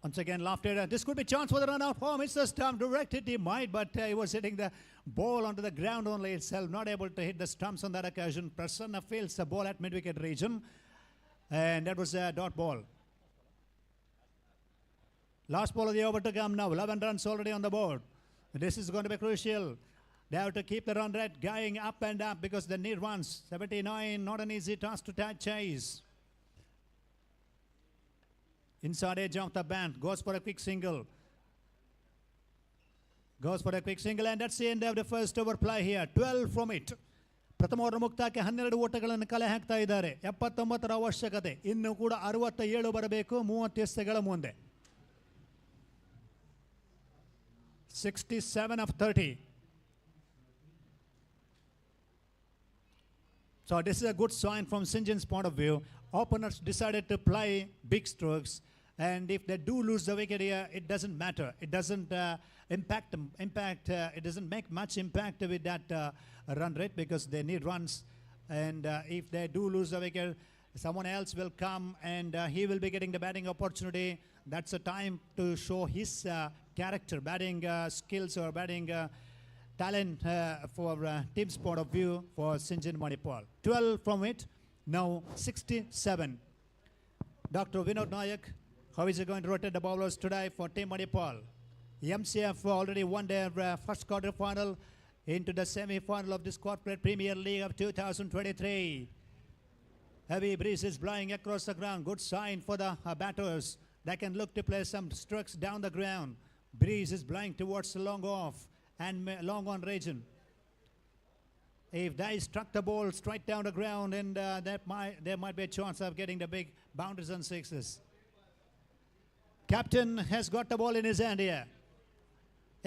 Once again, lofted. This could be chance for the run out for Mr. Stump. Directed he might, but he was hitting the ball onto the ground only itself. Not able to hit the stumps on that occasion. Prasanna fields the ball at mid-wicket region. And that was a dot ball. Last ball of the over to come now. 11 runs already on the board. This is going to be crucial. They have to keep the run rate going up and up because they need runs. 79, not an easy task to chase. Inside edge of the band, goes for a quick single. Goes for a quick single, and that's the end of the first over play here. 12 from it. ಪ್ರಥಮ over ಮುಕ್ತಾಯಕ್ಕೆ 12 ಓಟಗಳನ್ನು ಕಲೆ ಹಾಕ್ತಾ ಇದ್ದಾರೆ. 79ರ ಅವಶ್ಯಕತೆ. ಇನ್ನು ಕೂಡ 67 ಬರಬೇಕು 30 ಎಸೆಗಳ ಮುಂದೆ. 67 of 30. So this is a good sign from St. John's point of view. Openers decided to play big strokes. And if they do lose the wicket here, it doesn't matter. It doesn't it doesn't make much impact with that run rate because they need runs. And if they do lose the wicket, someone else will come and he will be getting the batting opportunity. That's a time to show his character, batting skills or batting talent for team's point of view for St. John Manipal. 12 from it, now 67. Dr. Vinod Nayak, how is he going to rotate the bowlers today for Team Manipal? MCF already won their first quarter final into the semi-final of this Corporate Premier League of 2023. Heavy breeze is blowing across the ground. Good sign for the batters. They can look to play some strokes down the ground. Breeze is blowing towards the long off and long on region. If they struck the ball straight down the ground, and there might be a chance of getting the big boundaries and sixes. Captain has got the ball in his hand here.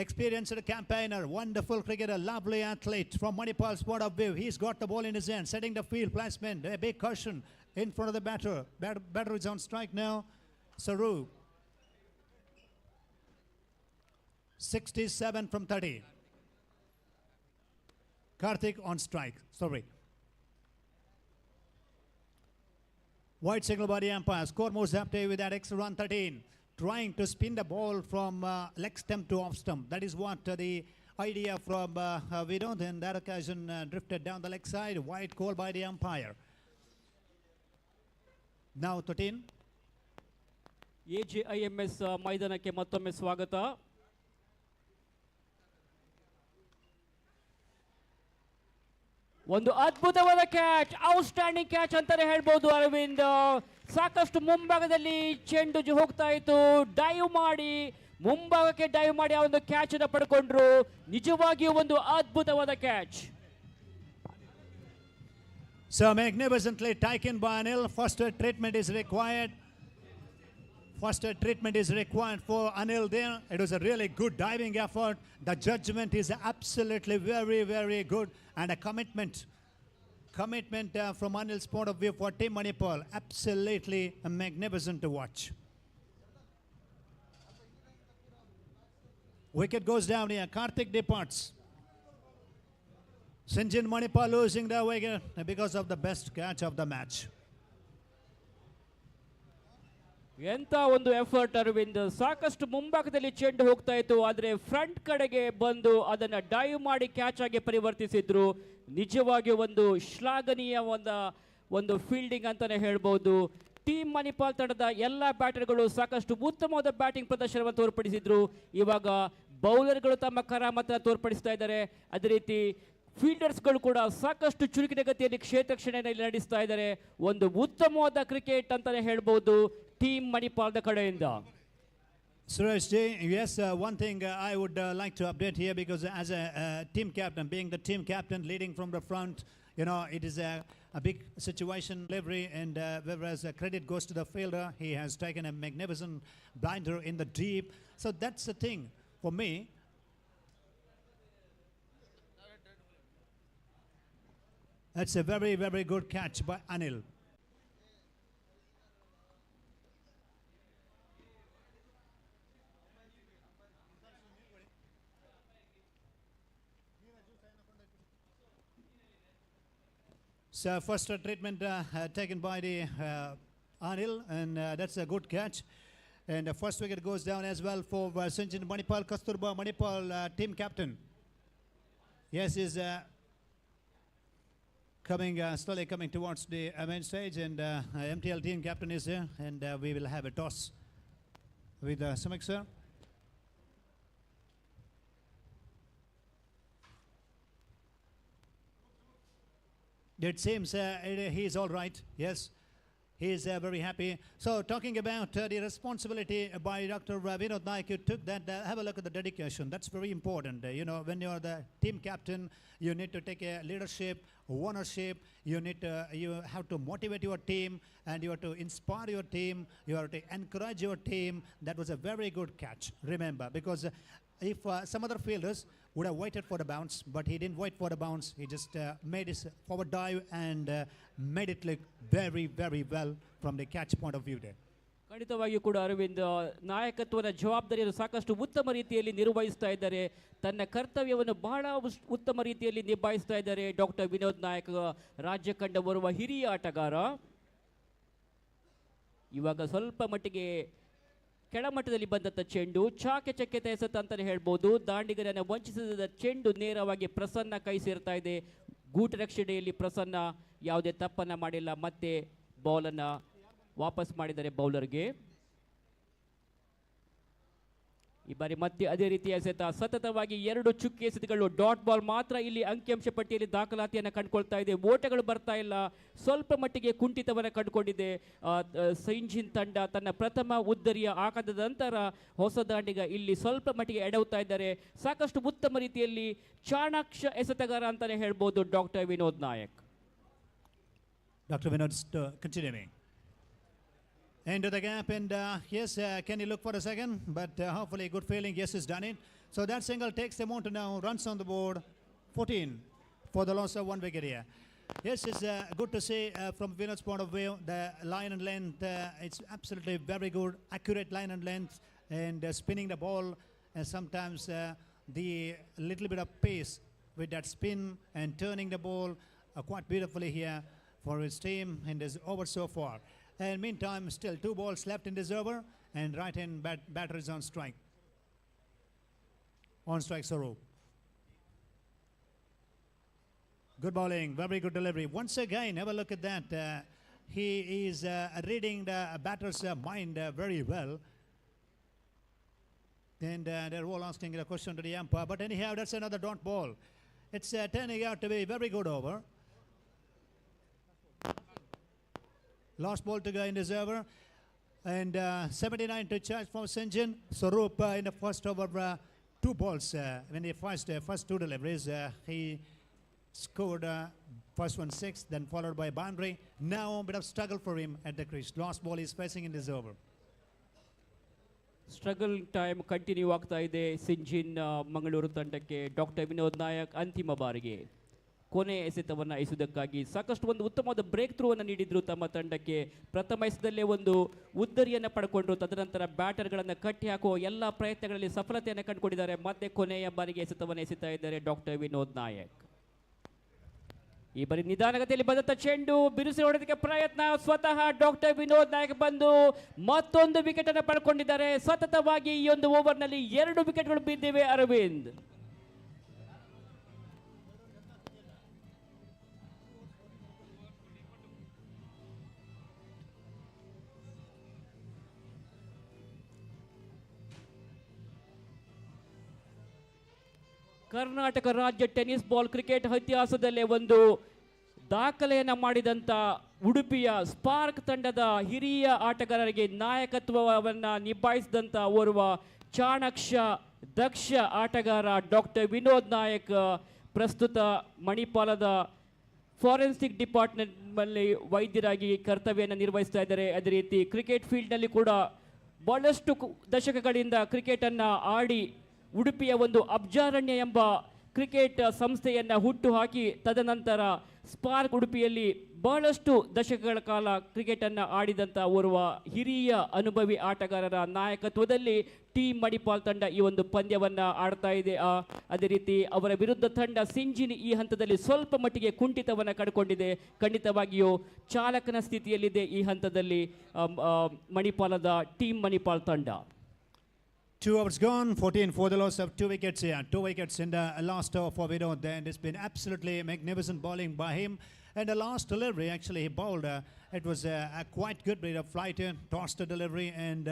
Experienced campaigner, wonderful cricketer, lovely athlete from Manipal's point of view. He's got the ball in his hand, setting the field placement. A big cushion in front of the batter. Batter is on strike now. Saru. 67 from 30. Karthik on strike. Sorry. White signal by the umpire. Score moves up to with that extra run 13. Trying to spin the ball from leg stump to off stump. That is what the idea from Vinod in that occasion drifted down the leg side. White call by the umpire. Now 13. AJIMS ಮೈದಾನಕ್ಕೆ ಮತ್ತೊಮ್ಮೆ ಸ್ವಾಗತ. ಒಂದು ಅದ್ಭುತವಾದ catch, outstanding catch ಅಂತಾನೆ ಹೇಳ್ಬೋದು ಅರವಿಂದ್. ಸಾಕಷ್ಟು ಮುಂಭಾಗದಲ್ಲಿ ಚೆಂಡು ಹೋಗ್ತಾ ಇತ್ತು, ಡೈವ್ ಮಾಡಿ ಮುಂಭಾಗಕ್ಕೆ ಡೈವ್ ಮಾಡಿ ಆ ಒಂದು ಕ್ಯಾಚ್ ಅನ್ನು ಪಡ್ಕೊಂಡ್ರು. ನಿಜವಾಗಿಯೂ ಒಂದು ಅದ್ಭುತವಾದ catch. So magnificently taken by Anil. First treatment is required. First treatment is required for Anil there. It was a really good diving effort. The judgment is absolutely very, very good. And a commitment from Anil's point of view for Team Manipal. Absolutely magnificent to watch. Wicket goes down here. Karthik departs. St. John Manipal losing the wicket because of the best catch of the match. ಎಂತ ಒಂದು effort Arvind. ಸಾಕಷ್ಟು ಮುಂಭಾಗದಲ್ಲಿ ಚೆಂಡು ಹೋಗ್ತಾ ಇತ್ತು, ಆದರೆ front ಕಡೆಗೆ ಬಂದು ಅದನ್ನು ಡೈವ್ ಮಾಡಿ ಕ್ಯಾಚ್ ಆಗಿ ಪರಿವರ್ತಿಸಿದ್ರು. ನಿಜವಾಗಿಯೂ ಒಂದು ಶ್ಲಾಘನೀಯ ಒಂದು ಫೀಲ್ಡಿಂಗ್ ಅಂತಾನೆ ಹೇಳ್ಬೋದು. ಟೀಮ್ ಮಣಿಪಾಲ್ ತಂಡದ ಎಲ್ಲ ಬ್ಯಾಟರ್ಗಳು ಸಾಕಷ್ಟು ಉತ್ತಮವಾದ ಬ್ಯಾಟಿಂಗ್ ಪ್ರದರ್ಶನವನ್ನು ತೋರ್ಪಡಿಸಿದ್ರು. ಇವಾಗ ಬೌಲರ್ಗಳು ತಮ್ಮ ಕರಾಮತನ್ನು ತೋರ್ಪಡಿಸ್ತಾ ಇದ್ದಾರೆ. ಅದೇ ರೀತಿ ಫೀಲ್ಡರ್ಸ್ಗಳು ಕೂಡ ಸಾಕಷ್ಟು ಚುರುಕಿನ ಗತಿಯಲ್ಲಿ ಕ್ಷೇತ್ರ ರಕ್ಷಣೆಯನ್ನು ನಡೆಸ್ತಾ ಇದ್ದಾರೆ. ಒಂದು ಉತ್ತಮವಾದ ಕ್ರಿಕೆಟ್ ಅಂತಾನೆ ಹೇಳ್ಬೋದು ಟೀಮ್ ಮಣಿಪಾಲ್ದ ಕಡೆಯಿಂದ. Suresh ji, yes, one thing I would like to update here, because as a team captain, being the team captain leading from the front, you know, it is a big situation delivery, and whereas credit goes to the fielder, he has taken a magnificent blinder in the deep. So that's the thing for me. That's a very, very good catch by Anil. So first treatment taken by the Anil, and that's a good catch. And the first wicket goes down as well for Sinjin Manipal Kasturba, Manipal team captain. Yes, is slowly coming towards the main stage, and MTL team captain is here, and we will have a toss with Samik sir. It seems he is all right. Yes, he is very happy. So talking about the responsibility by Dr. Vinod Naik, you took that. Have a look at the dedication. That's very important. You know, when you are the team captain, you need to take a leadership, ownership. You have to motivate your team, and you have to inspire your team. You have to encourage your team. That was a very good catch. Remember, because if some other fielders would have waited for the bounce, but he didn't wait for the bounce. He just made his forward dive and made it look very, very well from the catch point of view there. ಖಂಡಿತವಾಗಿಯೂ ಕೂಡ ಅರವಿಂದ್ ನಾಯಕತ್ವದ ಜವಾಬ್ದಾರಿಯನ್ನು ಸಾಕಷ್ಟು ಉತ್ತಮ ರೀತಿಯಲ್ಲಿ ನಿರ್ವಹಿಸ್ತಾ ಇದ್ದಾರೆ. ತನ್ನ ಕರ್ತವ್ಯವನ್ನು ಬಹಳ ಉತ್ತಮ ರೀತಿಯಲ್ಲಿ ನಿಭಾಯಿಸ್ತಾ ಇದ್ದಾರೆ ಡಾಕ್ಟರ್ ವಿನೋದ್ ನಾಯಕ್, ರಾಜ್ಯ ಕಂಡ ಬರುವ ಹಿರಿಯ ಆಟಗಾರ. ಇವಾಗ ಸ್ವಲ್ಪ ಮಟ್ಟಿಗೆ ಕೆಳಮಟ್ಟದಲ್ಲಿ ಬಂದಂಥ ಚೆಂಡು ಚಾಕೆಚಕ್ಯತೆ ಎಸೆತ ಅಂತಲೇ ಹೇಳ್ಬೋದು. ದಾಂಡಿಗರನ್ನು ವಂಚಿಸಿದ ಚೆಂಡು ನೇರವಾಗಿ ಪ್ರಸನ್ನ ಕೈ ಸೇರ್ತಾ ಇದೆ. ಗೂಟ ರಕ್ಷಣೆಯಲ್ಲಿ ಪ್ರಸನ್ನ ಯಾವುದೇ ತಪ್ಪನ್ನು ಮಾಡಿಲ್ಲ. ಮತ್ತೆ ಬಾಲನ್ನು ವಾಪಸ್ ಮಾಡಿದ್ದಾರೆ ಬೌಲರ್ಗೆ. ಈ ಬಾರಿ ಮತ್ತೆ ಅದೇ ರೀತಿಯ ಎಸೆತ, ಸತತವಾಗಿ 2 ಚುಕ್ಕಿ ಎಸೆತಗಳು. ಡಾಟ್ ಬಾಲ್ ಮಾತ್ರ ಇಲ್ಲಿ ಅಂಕಿಅಂಶ ಪಟ್ಟಿಯಲ್ಲಿ ದಾಖಲಾತಿಯನ್ನು ಕಂಡುಕೊಳ್ತಾ ಇದೆ. ಓಟಗಳು ಬರ್ತಾ ಇಲ್ಲ, ಸ್ವಲ್ಪ ಮಟ್ಟಿಗೆ ಕುಂಠಿತವನ್ನು ಕಂಡುಕೊಂಡಿದೆ ಸೈಂಜಿನ್ ತಂಡ. ತನ್ನ ಪ್ರಥಮ ಉದ್ದರಿಯ ಆಘಾತದ ನಂತರ ಹೊಸ ದಾಂಡಿಗ ಇಲ್ಲಿ ಸ್ವಲ್ಪ ಮಟ್ಟಿಗೆ ಎಡವುತ್ತಾ ಇದ್ದಾರೆ. ಸಾಕಷ್ಟು ಉತ್ತಮ ರೀತಿಯಲ್ಲಿ ಚಾಣಾಕ್ಷ ಎಸೆತಗಾರ ಅಂತಲೇ ಹೇಳ್ಬೋದು doctor Vinod Nayak. Dr. Vinod continuing into the gap, and yes, can you look for a second? But hopefully good feeling. Yes, he's done it. So that single takes them on to now runs on the board, 14 for the loss of 1 wicket here. Yes, it's good to see from Vinod's point of view, the line and length, it's absolutely very good, accurate line and length, and spinning the ball, and sometimes the little bit of pace with that spin and turning the ball quite beautifully here for his team in this over so far. And meantime, still 2 balls left in this over, and right-hand batter is on strike. On strike, Saru. Good bowling, very good delivery. Once again, have a look at that. He is reading the batter's mind very well. And they're all asking a question to the umpire. But anyhow, that's another dot ball. It's turning out to be a very good over. Last ball to go in this over, and 79 to charge for Sinjin. Swaroop in the first over, 2 balls. When the first 2 deliveries, he scored first one 6, then followed by boundary. Now a bit of struggle for him at the crease. Last ball he's facing in this over. Struggle time continue ಆಗ್ತಾ ಇದೆ ಸಿಂಜಿನ್ ಮಂಗಳೂರು ತಂಡಕ್ಕೆ. Doctor Vinod Nayak ಅಂತಿಮ ಬಾರಿಗೆ ಕೊನೆ ಎಸೆತವನ್ನು ಎಸೆಯುವುದಕ್ಕಾಗಿ ಸಾಕಷ್ಟು ಒಂದು ಉತ್ತಮವಾದ break through ಅನ್ನು ನೀಡಿದ್ರು ತಮ್ಮ ತಂಡಕ್ಕೆ. ಪ್ರಥಮ ಎಸೆತದಲ್ಲೇ ಒಂದು ಉದ್ದರಿಯನ್ನು ಪಡ್ಕೊಂಡ್ರು. ತದನಂತರ ಬ್ಯಾಟರ್ಗಳನ್ನು ಕಟ್ಟಿ ಹಾಕುವ ಎಲ್ಲ ಪ್ರಯತ್ನಗಳಲ್ಲಿ ಸಫಲತೆಯನ್ನು ಕಂಡುಕೊಂಡಿದ್ದಾರೆ. ಮತ್ತೆ ಕೊನೆಯ ಬಾರಿಗೆ ಎಸೆತವನ್ನು ಎಸೆತಾ ಇದ್ದಾರೆ ಡಾಕ್ಟರ್ ವಿನೋದ್ ನಾಯಕ್. ಈ ಬಾರಿ ನಿಧಾನಗತಿಯಲ್ಲಿ ಬಂದಂಥ ಚೆಂಡು ಬಿರುಸಿ ಹೊಡೆದಕ್ಕೆ ಪ್ರಯತ್ನ. ಸ್ವತಃ ಡಾಕ್ಟರ್ ವಿನೋದ್ ನಾಯಕ್ ಬಂದು ಮತ್ತೊಂದು ವಿಕೆಟ್ ಅನ್ನು ಪಡ್ಕೊಂಡಿದ್ದಾರೆ. ಸತತವಾಗಿ ಈ ಒಂದು ಓವರ್ನಲ್ಲಿ 2 ವಿಕೆಟ್ಗಳು ಬಿದ್ದಿವೆ ಅರವಿಂದ್. ಕರ್ನಾಟಕ ರಾಜ್ಯ ಟೆನ್ನಿಸ್ ಬಾಲ್ ಕ್ರಿಕೆಟ್ ಇತಿಹಾಸದಲ್ಲೇ ಒಂದು ದಾಖಲೆಯನ್ನು ಮಾಡಿದಂಥ ಉಡುಪಿಯ ಸ್ಪಾರ್ಕ್ ತಂಡದ ಹಿರಿಯ ಆಟಗಾರರಿಗೆ ನಾಯಕತ್ವವನ್ನು ನಿಭಾಯಿಸಿದಂಥ ಓರ್ವ ಚಾಣಾಕ್ಷ ದಕ್ಷ ಆಟಗಾರ ಡಾಕ್ಟರ್ ವಿನೋದ್ ನಾಯಕ್ ಪ್ರಸ್ತುತ ಮಣಿಪಾಲದ ಫಾರೆನ್ಸಿಕ್ ಡಿಪಾರ್ಟ್ಮೆಂಟ್ನಲ್ಲಿ ವೈದ್ಯರಾಗಿ ಕರ್ತವ್ಯವನ್ನು ನಿರ್ವಹಿಸ್ತಾ ಇದ್ದಾರೆ. ಅದೇ ರೀತಿ ಕ್ರಿಕೆಟ್ ಫೀಲ್ಡ್ನಲ್ಲಿ ಕೂಡ ಬಹಳಷ್ಟು ದಶಕಗಳಿಂದ ಕ್ರಿಕೆಟನ್ನು ಆಡಿ ಉಡುಪಿಯ ಒಂದು ಅಬ್ಜಾರಣ್ಯ ಎಂಬ ಕ್ರಿಕೆಟ್ ಸಂಸ್ಥೆಯನ್ನು ಹುಟ್ಟು ಹಾಕಿ ತದನಂತರ ಸ್ಪಾರ್ಕ್ ಉಡುಪಿಯಲ್ಲಿ ಬಹಳಷ್ಟು ದಶಕಗಳ ಕಾಲ ಕ್ರಿಕೆಟನ್ನು ಆಡಿದಂಥ ಓರ್ವ ಹಿರಿಯ ಅನುಭವಿ ಆಟಗಾರರ ನಾಯಕತ್ವದಲ್ಲಿ ಟೀಮ್ ಮಣಿಪಾಲ್ ತಂಡ ಈ ಒಂದು ಪಂದ್ಯವನ್ನು ಆಡ್ತಾ ಇದೆ. ಅದೇ ರೀತಿ ಅವರ ವಿರುದ್ಧ ತಂಡ ಸಿಂಜಿನ್ ಈ ಹಂತದಲ್ಲಿ ಸ್ವಲ್ಪ ಮಟ್ಟಿಗೆ ಕುಂಠಿತವನ್ನು ಕಂಡುಕೊಂಡಿದೆ. ಖಂಡಿತವಾಗಿಯೂ ಚಾಲಕನ ಸ್ಥಿತಿಯಲ್ಲಿದೆ ಈ ಹಂತದಲ್ಲಿ ಮಣಿಪಾಲದ ಟೀಮ್ ಮಣಿಪಾಲ್ ತಂಡ. 2 overs gone, 14 for the loss of 2 wickets here. 2 wickets in the last over for Vinod. And it's been absolutely magnificent bowling by him. And the last delivery, actually, he bowled. It was a quite good bit of flight in, tossed the delivery and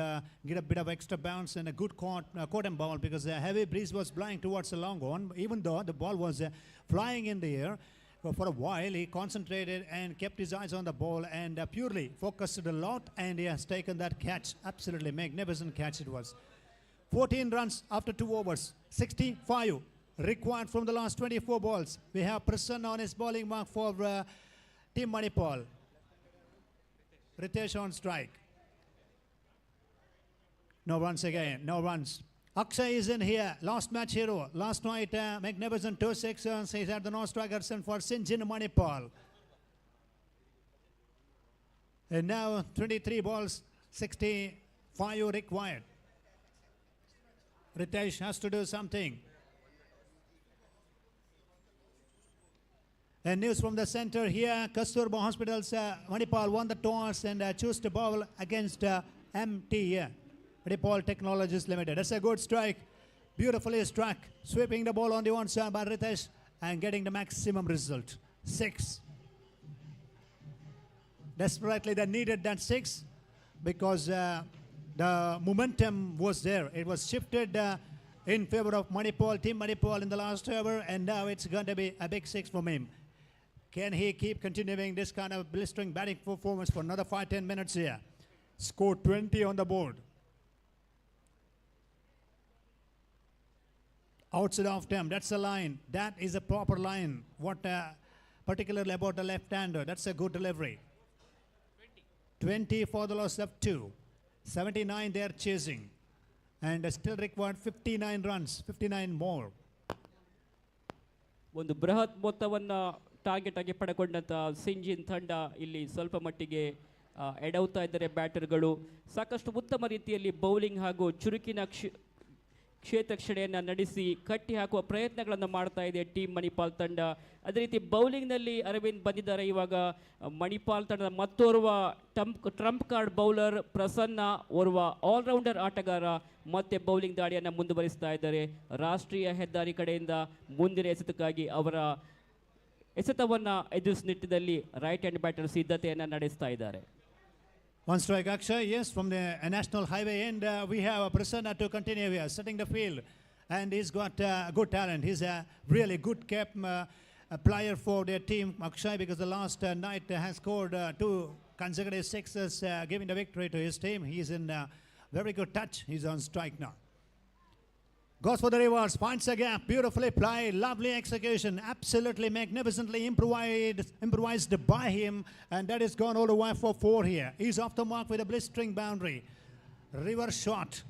get a bit of extra bounce and a good caught and ball because the heavy breeze was blowing towards the long one. Even though the ball was flying in the air, for a while he concentrated and kept his eyes on the ball and purely focused a lot. And he has taken that catch. Absolutely magnificent catch it was. 14 runs after 2 overs, 65 required from the last 24 balls. We have Prasanna on his bowling mark for Team Manipal. Ritesh on strike. No runs again, no runs. Akshay is in here, last match hero. Last night, magnificent 2-6 runs. He's at the non-striker for Sinjin Manipal. And now 23 balls, 65 required. Ritesh has to do something. And news from the center here, Kasturba Hospitals, Manipal won the toss and chose to bowl against MT, Manipal Technologies Limited. That's a good strike, beautifully struck, sweeping the ball on the one side by Ritesh and getting the maximum result. 6. Desperately they needed that 6 because the momentum was there. It was shifted in favor of Manipal, Team Manipal in the last over, and now it's going to be a big 6 from him. Can he keep continuing this kind of blistering batting performance for another 5-10 minutes here? Score 20 on the board. Outside of them, that's a line. That is a proper line. What particularly about the left-hander, that's a good delivery. 20 for the loss of 2. 79 they are chasing and still required 59 runs, 59 more. ಒಂದು ಬೃಹತ್ ಮೊತ್ತವನ್ನು target ಆಗಿ ಪಡೆಕೊಂಡಂಥ ಸಿಂಜಿನ್ ತಂಡ ಇಲ್ಲಿ ಸ್ವಲ್ಪ ಮಟ್ಟಿಗೆ ಎಡವುತ್ತಾ ಇದ್ದಾರೆ. ಬ್ಯಾಟರ್ಗಳು ಸಾಕಷ್ಟು ಉತ್ತಮ ರೀತಿಯಲ್ಲಿ ಬೌಲಿಂಗ್ ಹಾಗೂ ಚುರುಕಿನ ಕ್ಷೇತ್ರಕ್ಷಣೆಯನ್ನು ನಡೆಸಿ ಕಟ್ಟಿ ಹಾಕುವ ಪ್ರಯತ್ನಗಳನ್ನು ಮಾಡ್ತಾ ಇದೆ ಟೀಮ್ ಮಣಿಪಾಲ್ ತಂಡ. ಅದೇ ರೀತಿ ಬೌಲಿಂಗ್ನಲ್ಲಿ ಅರವಿಂದ್ ಬಂದಿದ್ದಾರೆ. ಇವಾಗ ಮಣಿಪಾಲ್ ತಂಡದ ಮತ್ತೋರ್ವ ಟ್ರಂಪ್ ಕಾರ್ಡ್ ಬೌಲರ್ ಪ್ರಸನ್ನ, ಓರ್ವ ಆಲ್ರೌಂಡರ್ ಆಟಗಾರ ಮತ್ತೆ ಬೌಲಿಂಗ್ ದಾಳಿಯನ್ನು ಮುಂದುವರಿಸ್ತಾ ಇದ್ದಾರೆ. ರಾಷ್ಟ್ರೀಯ ಹೆದ್ದಾರಿ ಕಡೆಯಿಂದ ಮುಂದಿನ ಎಸೆತಕ್ಕಾಗಿ ಅವರ ಎಸೆತವನ್ನು ಎದುರಿಸುವ ನಿಟ್ಟಿನಲ್ಲಿ ರೈಟ್ ಹ್ಯಾಂಡ್ ಬ್ಯಾಟರ್ ಸಿದ್ಧತೆಯನ್ನು ನಡೆಸ್ತಾ ಇದ್ದಾರೆ. One strike Akshay, yes, from the national highway end we have a Prasanna to continue here, setting the field, and he's got good talent. He's a really good kept player for their team, Akshay, because the last night has scored 2 consecutive 6s, giving the victory to his team. He's in very good touch. He's on strike now. Goes for the reverse, finds a gap, beautifully played, lovely execution, absolutely magnificently improvised by him, and that is gone all the way for 4 here. He's off the mark with a blistering boundary. Reverse shot.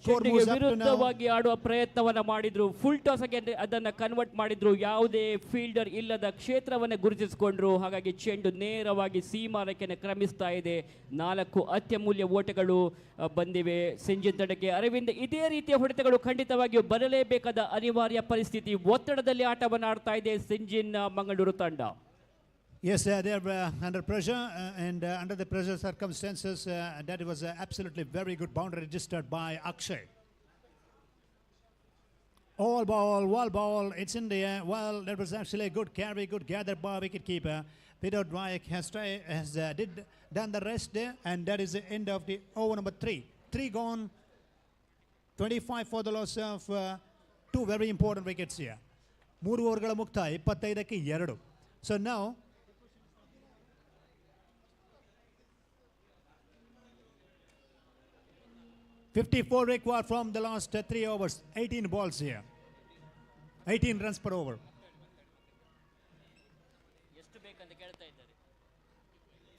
ವಿರುದ್ಧವಾಗಿ ಆಡುವ ಪ್ರಯತ್ನವನ್ನು ಮಾಡಿದ್ರು. Full toss ಆಗಿ ಅದನ್ನು convert ಮಾಡಿದ್ರು. ಯಾವುದೇ fielder ಇಲ್ಲದ ಕ್ಷೇತ್ರವನ್ನು ಗುರುತಿಸಿಕೊಂಡ್ರು. ಹಾಗಾಗಿ ಚೆಂಡು ನೇರವಾಗಿ ಸೀಮಾರೇಖೆಯನ್ನು ಕ್ರಮಿಸ್ತಾ ಇದೆ. 4 ಅತ್ಯಮೂಲ್ಯ ಓಟಗಳು ಬಂದಿವೆ ಸಿಂಜಿನ್ ತಂಡಕ್ಕೆ. ಅರವಿಂದ್, ಇದೇ ರೀತಿಯ ಹೊಡೆತಗಳು ಖಂಡಿತವಾಗಿಯೂ ಬರಲೇಬೇಕಾದ ಅನಿವಾರ್ಯ ಪರಿಸ್ಥಿತಿ. ಒತ್ತಡದಲ್ಲಿ ಆಟವನ್ನು ಆಡ್ತಾ ಇದೆ ಸಿಂಜಿನ್ ಮಂಗಳೂರು ತಂಡ. Yes, they are under pressure and under the pressure circumstances, that was absolutely very good boundary registered by Akshay. All ball, it's in the air. Well, that was actually a good carry, good gather by wicketkeeper. Peter Dwyek has done the rest there, and that is the end of the over number 3. 3 gone, 25 for the loss of 2 very important wickets here. 3 ಓವರ್ಗಳ ಮುಕ್ತಾಯ 25ಕ್ಕೆ 2. So now 54 required from the last 3 overs. 18 balls here. 18 runs per over.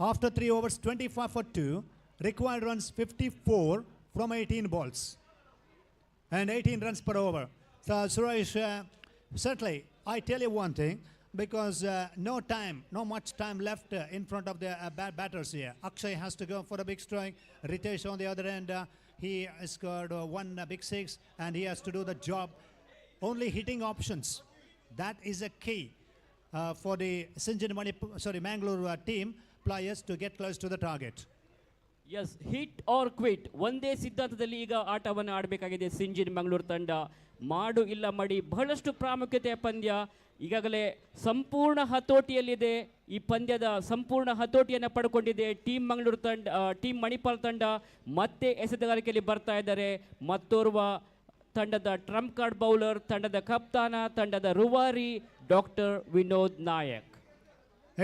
After 3 overs, 25 for 2. Required runs 54 from 18 balls. And 18 runs per over. So Suresh, certainly, I tell you one thing. because no much time left in front of the batters here. Akshay has to go for a big strike. Ritesh on the other end, he scored one big six, and he has to do the job. Only hitting options. That is a key for the Mangalore team players to get close to the target. Yes hit or quit ಒಂದೇ ಸಿದ್ಧಾಂತದಲ್ಲಿ ಈಗ ಆಟವನ್ನು ಆಡಬೇಕಾಗಿದೆ ಸಿಂಜಿನ್ ಮಂಗಳೂರು ತಂಡ. ಮಾಡು ಇಲ್ಲ ಮಡಿ ಬಹಳಷ್ಟು ಪ್ರಾಮುಖ್ಯತೆಯ ಪಂದ್ಯ. ಈಗಾಗಲೇ ಸಂಪೂರ್ಣ ಹತೋಟಿಯಲ್ಲಿದೆ. ಈ ಪಂದ್ಯದ ಸಂಪೂರ್ಣ ಹತೋಟಿಯನ್ನು ಪಡ್ಕೊಂಡಿದೆ ಟೀಮ್ ಮಂಗಳೂರು ತಂಡ. ಟೀಮ್ ಮಣಿಪಾಲ್ ತಂಡ ಮತ್ತೆ ಎಸೆತಗಾರಿಕೆಯಲ್ಲಿ ಬರ್ತಾ ಇದ್ದಾರೆ. ಮತ್ತೋರ್ವ ತಂಡದ ಟ್ರಂಪ್ ಕಾರ್ಡ್ ಬೌಲರ್, ತಂಡದ ಕಪ್ತಾನ, ತಂಡದ ರೂವಾರಿ doctor Vinod Nayak.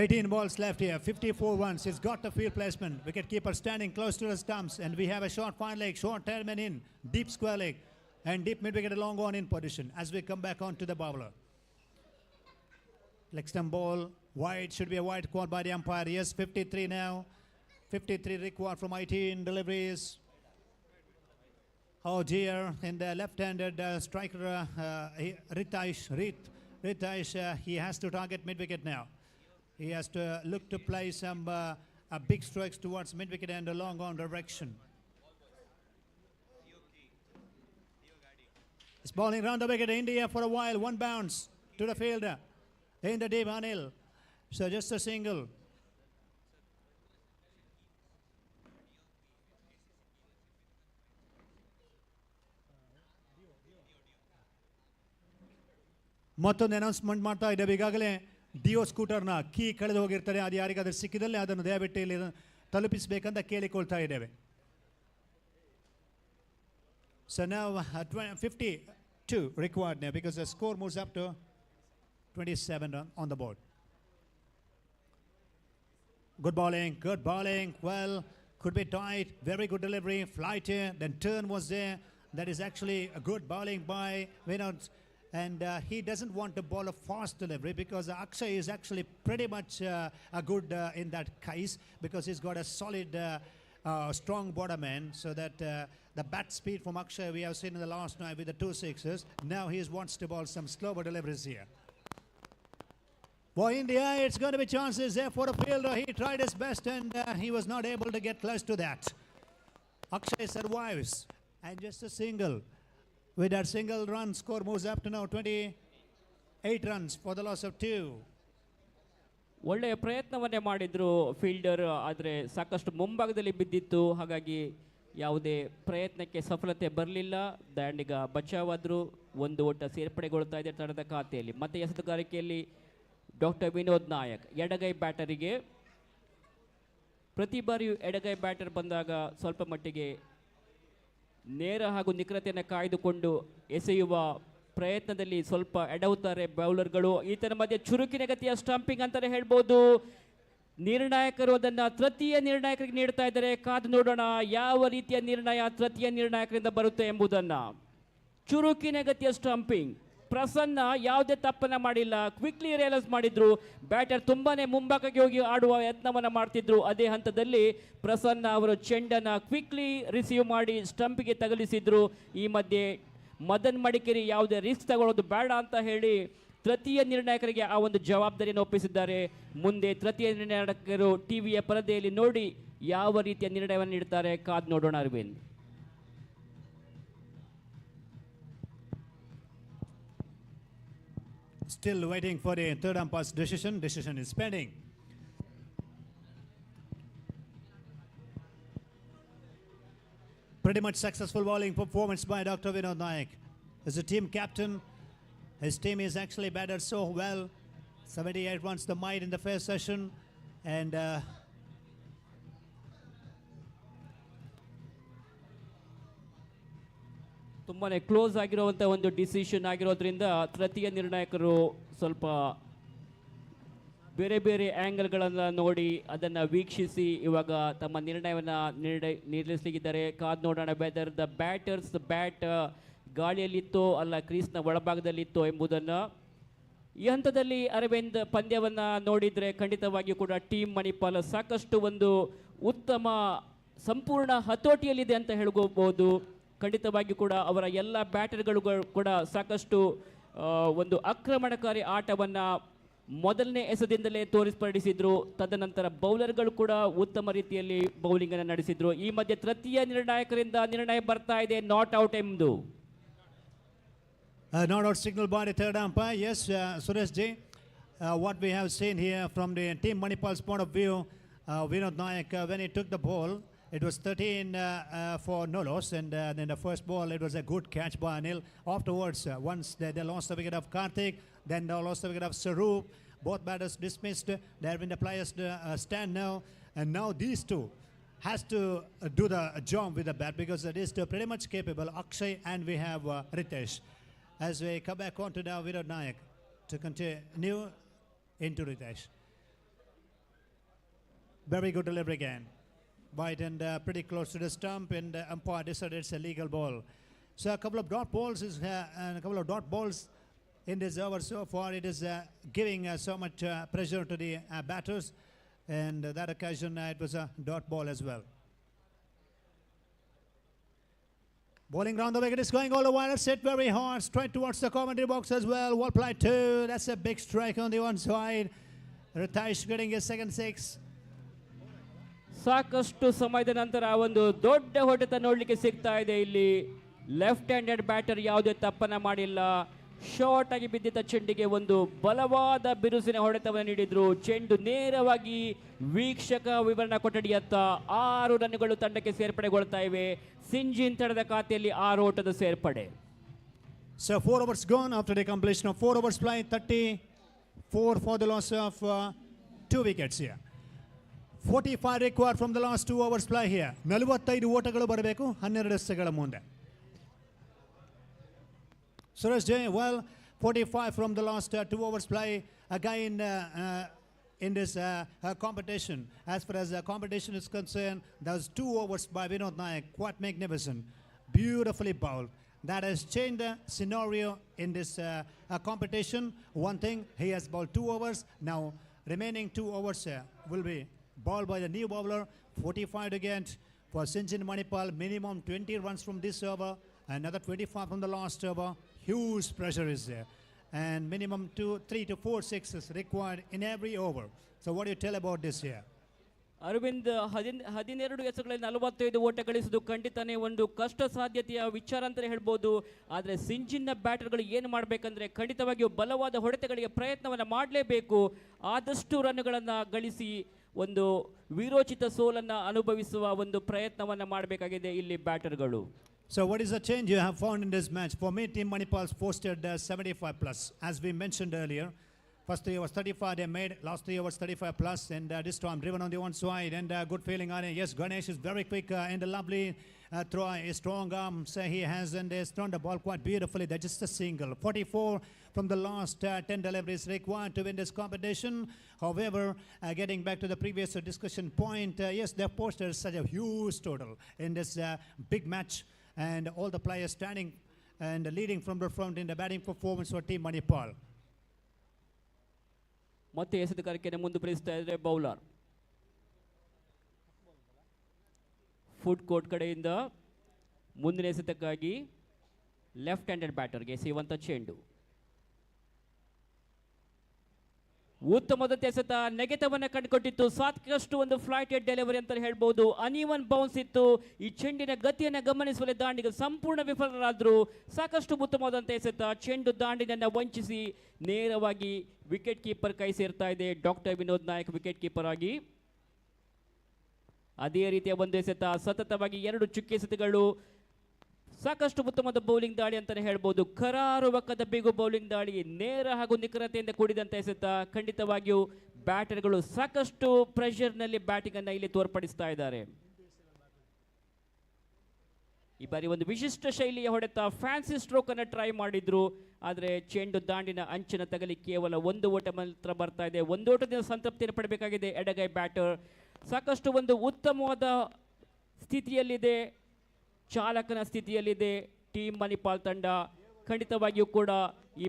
18 balls left here, 54 runs. He's got the field placement. Wicketkeeper standing close to the stumps, and we have a short fine leg, short tailman in, deep square leg, and deep mid wicket, a long on in position as we come back on to the bowler. Leg stump ball, wide, should be a wide caught by the umpire. Yes, 53 now. 53 required from 18 deliveries. Oh dear, in the left-handed striker, Ritesh, he has to target mid-wicket now. He has to look to play some big strikes towards mid-wicket and a long on direction. It's bowling round the wicket. India for a while. One bounce to the fielder. In the deep, Anil. So just a single. ಮತ್ತೊಂದು announcement ಮಾಡ್ತಾ ಇದ್ದೇವೆ. ಈಗಾಗಲೇ Dio ಸ್ಕೂಟರ್ನ key ಕಳೆದು ಹೋಗಿರ್ತಾರೆ. ಅದು ಯಾರಿಗಾದ್ರೂ ಸಿಕ್ಕಿದಲ್ಲಿ ಅದನ್ನು ದಯವಿಟ್ಟು ಇಲ್ಲಿ ತಲುಪಿಸಬೇಕಂತ ಕೇಳಿಕೊಳ್ತಾ ಇದ್ದೇವೆ. So now 52 required now because the score moves up to 27 on the board. Good bowling. Well, could be tight. Very good delivery. Flight here. Then turn was there. That is actually a good bowling by Vinod. And he doesn't want to bowl a fast delivery because Akshay is actually pretty much a good in that case because he's got a solid, strong bottom end. So that the bat speed from Akshay we have seen in the last night with the 2 sixes. Now he wants to bowl some slower deliveries here. For India, it's going to be chances there for the fielder. He tried his best and he was not able to get close to that. Akshay survives and just a single. With that single run, score moves up to now 28 runs for the loss of 2. ಒಳ್ಳೆಯ ಪ್ರಯತ್ನವನ್ನೇ ಮಾಡಿದ್ರು fielder, ಆದರೆ ಸಾಕಷ್ಟು ಮುಂಭಾಗದಲ್ಲಿ ಬಿದ್ದಿತ್ತು. ಹಾಗಾಗಿ ಯಾವುದೇ ಪ್ರಯತ್ನಕ್ಕೆ ಸಫಲತೆ ಬರಲಿಲ್ಲ. ದಾಂಡಿಗ ಬಚಾವಾದ್ರು. ಒಂದು ಓಟ ಸೇರ್ಪಡೆಗೊಳ್ತಾ ಇದೆ ತಂಡದ ಖಾತೆಯಲ್ಲಿ. ಮತ್ತೆ ಎಸೆತಗಾರಿಕೆಯಲ್ಲಿ ಡಾಕ್ಟರ್ ವಿನೋದ್ ನಾಯಕ್ ಎಡಗೈ ಬ್ಯಾಟರಿಗೆ. ಪ್ರತಿ ಬಾರಿಯೂ ಎಡಗೈ ಬ್ಯಾಟರ್ ಬಂದಾಗ ಸ್ವಲ್ಪ ಮಟ್ಟಿಗೆ ನೇರ ಹಾಗೂ ನಿಖರತೆಯನ್ನು ಕಾಯ್ದುಕೊಂಡು ಎಸೆಯುವ ಪ್ರಯತ್ನದಲ್ಲಿ ಸ್ವಲ್ಪ ಎಡವುತ್ತಾರೆ ಬೌಲರ್ಗಳು. ಈತನ ಮಧ್ಯೆ ಚುರುಕಿನ ಗತಿಯ ಸ್ಟಂಪಿಂಗ್ ಅಂತಲೇ ಹೇಳ್ಬೋದು. ನಿರ್ಣಾಯಕರು ಅದನ್ನು ತೃತೀಯ ನಿರ್ಣಾಯಕರಿಗೆ ನೀಡ್ತಾ ಇದ್ದಾರೆ. ಕಾದು ನೋಡೋಣ ಯಾವ ರೀತಿಯ ನಿರ್ಣಯ ತೃತೀಯ ನಿರ್ಣಾಯಕರಿಂದ ಬರುತ್ತೆ ಎಂಬುದನ್ನು. ಚುರುಕಿನ ಗತಿಯ ಸ್ಟಂಪಿಂಗ್. ಪ್ರಸನ್ನ ಯಾವುದೇ ತಪ್ಪನ್ನು ಮಾಡಿಲ್ಲ. ಕ್ವಿಕ್ಲಿ ರಿಯಲೈಸ್ ಮಾಡಿದ್ರು. ಬ್ಯಾಟರ್ ತುಂಬಾನೇ ಮುಂಭಾಗಕ್ಕೆ ಹೋಗಿ ಆಡುವ ಯತ್ನವನ್ನು ಮಾಡ್ತಿದ್ರು. ಅದೇ ಹಂತದಲ್ಲಿ ಪ್ರಸನ್ನ ಅವರು ಚೆಂಡನ್ನು ಕ್ವಿಕ್ಲಿ ರಿಸೀವ್ ಮಾಡಿ ಸ್ಟಂಪಿಗೆ ತಗಲಿಸಿದ್ರು. ಈ ಮಧ್ಯೆ ಮದನ್ ಮಡಿಕೇರಿ ಯಾವುದೇ ರಿಸ್ಕ್ ತಗೊಳ್ಳೋದು ಬೇಡ ಅಂತ ಹೇಳಿ ತೃತೀಯ ನಿರ್ಣಾಯಕರಿಗೆ ಆ ಒಂದು ಜವಾಬ್ದಾರಿಯನ್ನು ಒಪ್ಪಿಸಿದ್ದಾರೆ. ಮುಂದೆ ತೃತೀಯ ನಿರ್ಣಾಯಕರು ಟಿವಿಯ ಪರದೆಯಲ್ಲಿ ನೋಡಿ ಯಾವ ರೀತಿಯ ನಿರ್ಣಯವನ್ನು ನೀಡ್ತಾರೆ ಕಾದು ನೋಡೋಣ. Arvind. Still waiting for the third umpire's decision. Decision is pending. Pretty much successful bowling performance by Dr. Vinod Nayak. As a team captain, his team is actually batted so well. 78 runs the might in the first session. And ತುಂಬಾ close ಆಗಿರುವಂಥ ಒಂದು decision ಆಗಿರೋದ್ರಿಂದ ತೃತೀಯ ನಿರ್ಣಾಯಕರು ಸ್ವಲ್ಪ ಬೇರೆ ಬೇರೆ ಆ್ಯಂಗಲ್ಗಳನ್ನು ನೋಡಿ ಅದನ್ನು ವೀಕ್ಷಿಸಿ ಇವಾಗ ತಮ್ಮ ನಿರ್ಣಯವನ್ನು ನಿರ್ಣಯಿಸಲಿಕ್ಕಿದ್ದಾರೆ. ಕಾದು ನೋಡೋಣ ವೆದರ್ ದ ಬ್ಯಾಟರ್ಸ್ ಬ್ಯಾಟ್ ಗಾಳಿಯಲ್ಲಿತ್ತೋ ಅಲ್ಲ ಕ್ರೀಸ್ನ ಒಳಭಾಗದಲ್ಲಿತ್ತೋ ಎಂಬುದನ್ನು. ಈ ಹಂತದಲ್ಲಿ ಅರವಿಂದ್ ಪಂದ್ಯವನ್ನು ನೋಡಿದರೆ ಖಂಡಿತವಾಗಿಯೂ ಕೂಡ ಟೀಮ್ ಮಣಿಪಾಲ್ ಸಾಕಷ್ಟು ಒಂದು ಉತ್ತಮ ಸಂಪೂರ್ಣ ಹತೋಟಿಯಲ್ಲಿದೆ ಅಂತ ಹೇಳ್ಕೋಬಹುದು. ಖಂಡಿತವಾಗಿಯೂ ಕೂಡ ಅವರ ಎಲ್ಲ ಬ್ಯಾಟರ್ಗಳು ಕೂಡ ಸಾಕಷ್ಟು ಒಂದು ಆಕ್ರಮಣಕಾರಿ ಆಟವನ್ನು ಮೊದಲನೇ ಎಸೆತದಿಂದಲೇ ತೋರಿಸ್ಪಡಿಸಿದ್ರು. ತದನಂತರ ಬೌಲರ್ಗಳು ಕೂಡ ಉತ್ತಮ ರೀತಿಯಲ್ಲಿ ಬೌಲಿಂಗ್ ಅನ್ನು ನಡೆಸಿದ್ರು. ಈ ಮಧ್ಯೆ ತೃತೀಯ ನಿರ್ಣಾಯಕರಿಂದ ನಿರ್ಣಯ ಬರ್ತಾ ಇದೆ, ನಾಟ್ ಔಟ್ ಎಂಬುದು. Not out signal by the third umpire. Yes, Suresh Ji, what we have seen here from the team Manipal's point of view, Vinod Nayak, when he took the ball, it was 13 for no loss, and then the first ball, it was a good catch by Anil. Afterwards, once they lost the wicket of Karthik, then they lost the wicket of Sarup. Both batters dismissed. There have been the players stand now, and now these two has to do the job with the bat because it is pretty much capable. Akshay and we have Ritesh. As we come back on to now Vinod Nayak to continue into Ritesh. Very good delivery again. Wide and pretty close to the stump, and umpire decided it's a legal ball. So a couple of dot balls and a couple of dot balls in this over so far. It is giving so much pressure to the batters, and that occasion it was a dot ball as well. Bowling round the wicket is going all the way. It's hit very hard, straight towards the commentary box as well. Well played too. That's a big strike on the one side. Ritesh getting his second six. ಸಾಕಷ್ಟು ಸಮಯದ ನಂತರ ಒಂದು ದೊಡ್ಡ ಹೊಡೆತ ನೋಡಲಿಕ್ಕೆ ಸಿಗ್ತಾ ಇದೆ. ಇಲ್ಲಿ ಲೆಫ್ಟ್ ಹ್ಯಾಂಡೆಡ್ ಬ್ಯಾಟರ್ ಯಾವುದೇ ತಪ್ಪನ್ನ ಮಾಡಿಲ್ಲ. ಶಾರ್ಟ್ ಆಗಿ ಬಿದ್ದಿದ್ದ ಚೆಂಡಿಗೆ ಒಂದು ಬಲವಾದ ಬಿರುಸಿನ ಹೊಡೆತವನ್ನು ನೀಡಿದ್ರು. ಚೆಂಡು ನೇರವಾಗಿ ವೀಕ್ಷಕ ವಿವರಣಾ ಕೊಠಡಿಯತ್ತ 6 ರನ್ಗಳು ತಂಡಕ್ಕೆ ಸೇರ್ಪಡೆಗೊಳ್ತಾ ಇವೆ. ಸಿಂಜಿನ್ ತಂಡದ ಖಾತೆಯಲ್ಲಿ 6 ಓಟದ ಸೇರ್ಪಡೆ. So 4 overs gone after the completion of 4 overs play. 34 for the loss of 2 wickets here. 45 required from the last 2 overs play here. 45 ಓಟಗಳು ಬರಬೇಕು 12 ಎಸೆಗಳ ಮುಂದೆ. Suresh J, well, 45 from the last 2 overs play. Again, in this competition, as far as competition is concerned, there was 2 overs by Vinod Nayak, quite magnificent, beautifully bowled. That has changed the scenario in this competition. One thing, he has bowled 2 overs. Now, remaining 2 overs will be bowled by the new bowler. 45 to get for Sinjin Manipal. Minimum 20 runs from this over. Another 25 from the last over. Huge pressure is there. And minimum 3 to 4 sixes required in every over. So what do you tell about this here? Arvind 12 ಎಸೆಗಳಲ್ಲಿ 45 ಓಟ ಗಳಿಸುವುದು ಖಂಡಿತನೇ ಒಂದು ಕಷ್ಟ ಸಾಧ್ಯತೆಯ ವಿಚಾರ ಅಂತಲೇ ಹೇಳ್ಬೋದು. ಆದರೆ ಸಿಂಜಿನ್ನ ಬ್ಯಾಟರ್ಗಳು ಏನು ಮಾಡಬೇಕಂದ್ರೆ ಖಂಡಿತವಾಗಿಯೂ ಬಲವಾದ ಹೊಡೆತಗಳಿಗೆ ಪ್ರಯತ್ನವನ್ನು ಮಾಡಲೇಬೇಕು. ಆದಷ್ಟು ರನ್ಗಳನ್ನು ಗಳಿಸಿ ಒಂದು ವಿರೋಚಿತ ಸೋಲನ್ನು ಅನುಭವಿಸುವ ಒಂದು ಪ್ರಯತ್ನವನ್ನು ಮಾಡಬೇಕಾಗಿದೆ ಇಲ್ಲಿ ಬ್ಯಾಟರ್ಗಳು. So what is the change you have found in this match? For me, Team Manipal's posted 75 plus. As we mentioned earlier, first 3 overs 35 they made, last 3 overs 35 plus, and this time driven on the one side, and good feeling on it. Yes, Ganesh is very quick and a lovely throw, a strong arms he has, and has thrown the ball quite beautifully. They're just a single. 44 from the last 10 deliveries required to win this competition. However, getting back to the previous discussion point, yes, they posted such a huge total in this big match, and all the players standing and leading from the front in the batting performance for Team Manipal. ಮತ್ತೆ ಎಸೆತಗಾರಿಕೆಯನ್ನು ಮುಂದುವರಿಸ್ತಾ ಇದ್ದಾರೆ bowler. Food court ಕಡೆಯಿಂದ ಮುಂದಿನ ಎಸೆತಕ್ಕಾಗಿ left handed ಬ್ಯಾಟರ್ಗೆ ಎಸೆಯುವಂಥ ಚೆಂಡು. ಉತ್ತಮವಾದ ಎಸೆತ ನೆಗೆತವನ್ನು ಕಂಡುಕೊಟ್ಟಿತ್ತು. ಸಾಕಷ್ಟು ಒಂದು ಫ್ಲೈಟೆಡ್ ಡೆಲಿವರಿ ಅಂತ ಹೇಳ್ಬೋದು. ಅನ್ಇವನ್ ಬೌನ್ಸ್ ಇತ್ತು. ಈ ಚೆಂಡಿನ ಗತಿಯನ್ನು ಗಮನಿಸುವಲ್ಲಿ ದಾಂಡಿಗರು ಸಂಪೂರ್ಣ ವಿಫಲರಾದರು. ಸಾಕಷ್ಟು ಉತ್ತಮವಾದಂಥ ಎಸೆತ. ಚೆಂಡು ದಾಂಡಿನನ್ನು ವಂಚಿಸಿ ನೇರವಾಗಿ ವಿಕೆಟ್ ಕೀಪರ್ ಕೈ ಸೇರ್ತಾ ಇದೆ. Doctor Vinod Nayak wicket keeper ಆಗಿ. ಅದೇ ರೀತಿಯ ಒಂದು ಎಸೆತ, ಸತತವಾಗಿ 2 ಚುಕ್ಕಿ ಎಸೆತಗಳು. ಸಾಕಷ್ಟು ಉತ್ತಮವಾದ ಬೌಲಿಂಗ್ ದಾಳಿ ಅಂತಲೇ ಹೇಳ್ಬೋದು. ಕರಾರುವಕ್ಕದ ಬಿಗು ಬೌಲಿಂಗ್ ದಾಳಿ, ನೇರ ಹಾಗೂ ನಿಖರತೆಯಿಂದ ಕೂಡಿದಂಥ ಎಸೆತ. ಖಂಡಿತವಾಗಿಯೂ ಬ್ಯಾಟರ್ಗಳು ಸಾಕಷ್ಟು ಪ್ರೆಷರ್ನಲ್ಲಿ ಬ್ಯಾಟಿಂಗನ್ನು ಇಲ್ಲಿ ತೋರ್ಪಡಿಸ್ತಾ ಇದ್ದಾರೆ. ಈ ಬಾರಿ ಒಂದು ವಿಶಿಷ್ಟ ಶೈಲಿಯ ಹೊಡೆತ, ಫ್ಯಾನ್ಸಿ ಸ್ಟ್ರೋಕ್ ಅನ್ನು ಟ್ರೈ ಮಾಡಿದ್ರು. ಆದರೆ ಚೆಂಡು ದಾಂಡಿನ ಅಂಚಿನ ತಗಲಿ ಕೇವಲ 1 ಓಟ ಮಾತ್ರ ಬರ್ತಾ ಇದೆ. 1 ಓಟದಿಂದ ಸಂತೃಪ್ತಿಯನ್ನು ಪಡಬೇಕಾಗಿದೆ ಎಡಗೈ ಬ್ಯಾಟರ್. ಸಾಕಷ್ಟು ಒಂದು ಉತ್ತಮವಾದ ಸ್ಥಿತಿಯಲ್ಲಿದೆ, ಚಾಲಕನ ಸ್ಥಿತಿಯಲ್ಲಿದೆ ಟೀಮ್ ಮಣಿಪಾಲ್ ತಂಡ. ಖಂಡಿತವಾಗಿಯೂ ಕೂಡ ಈ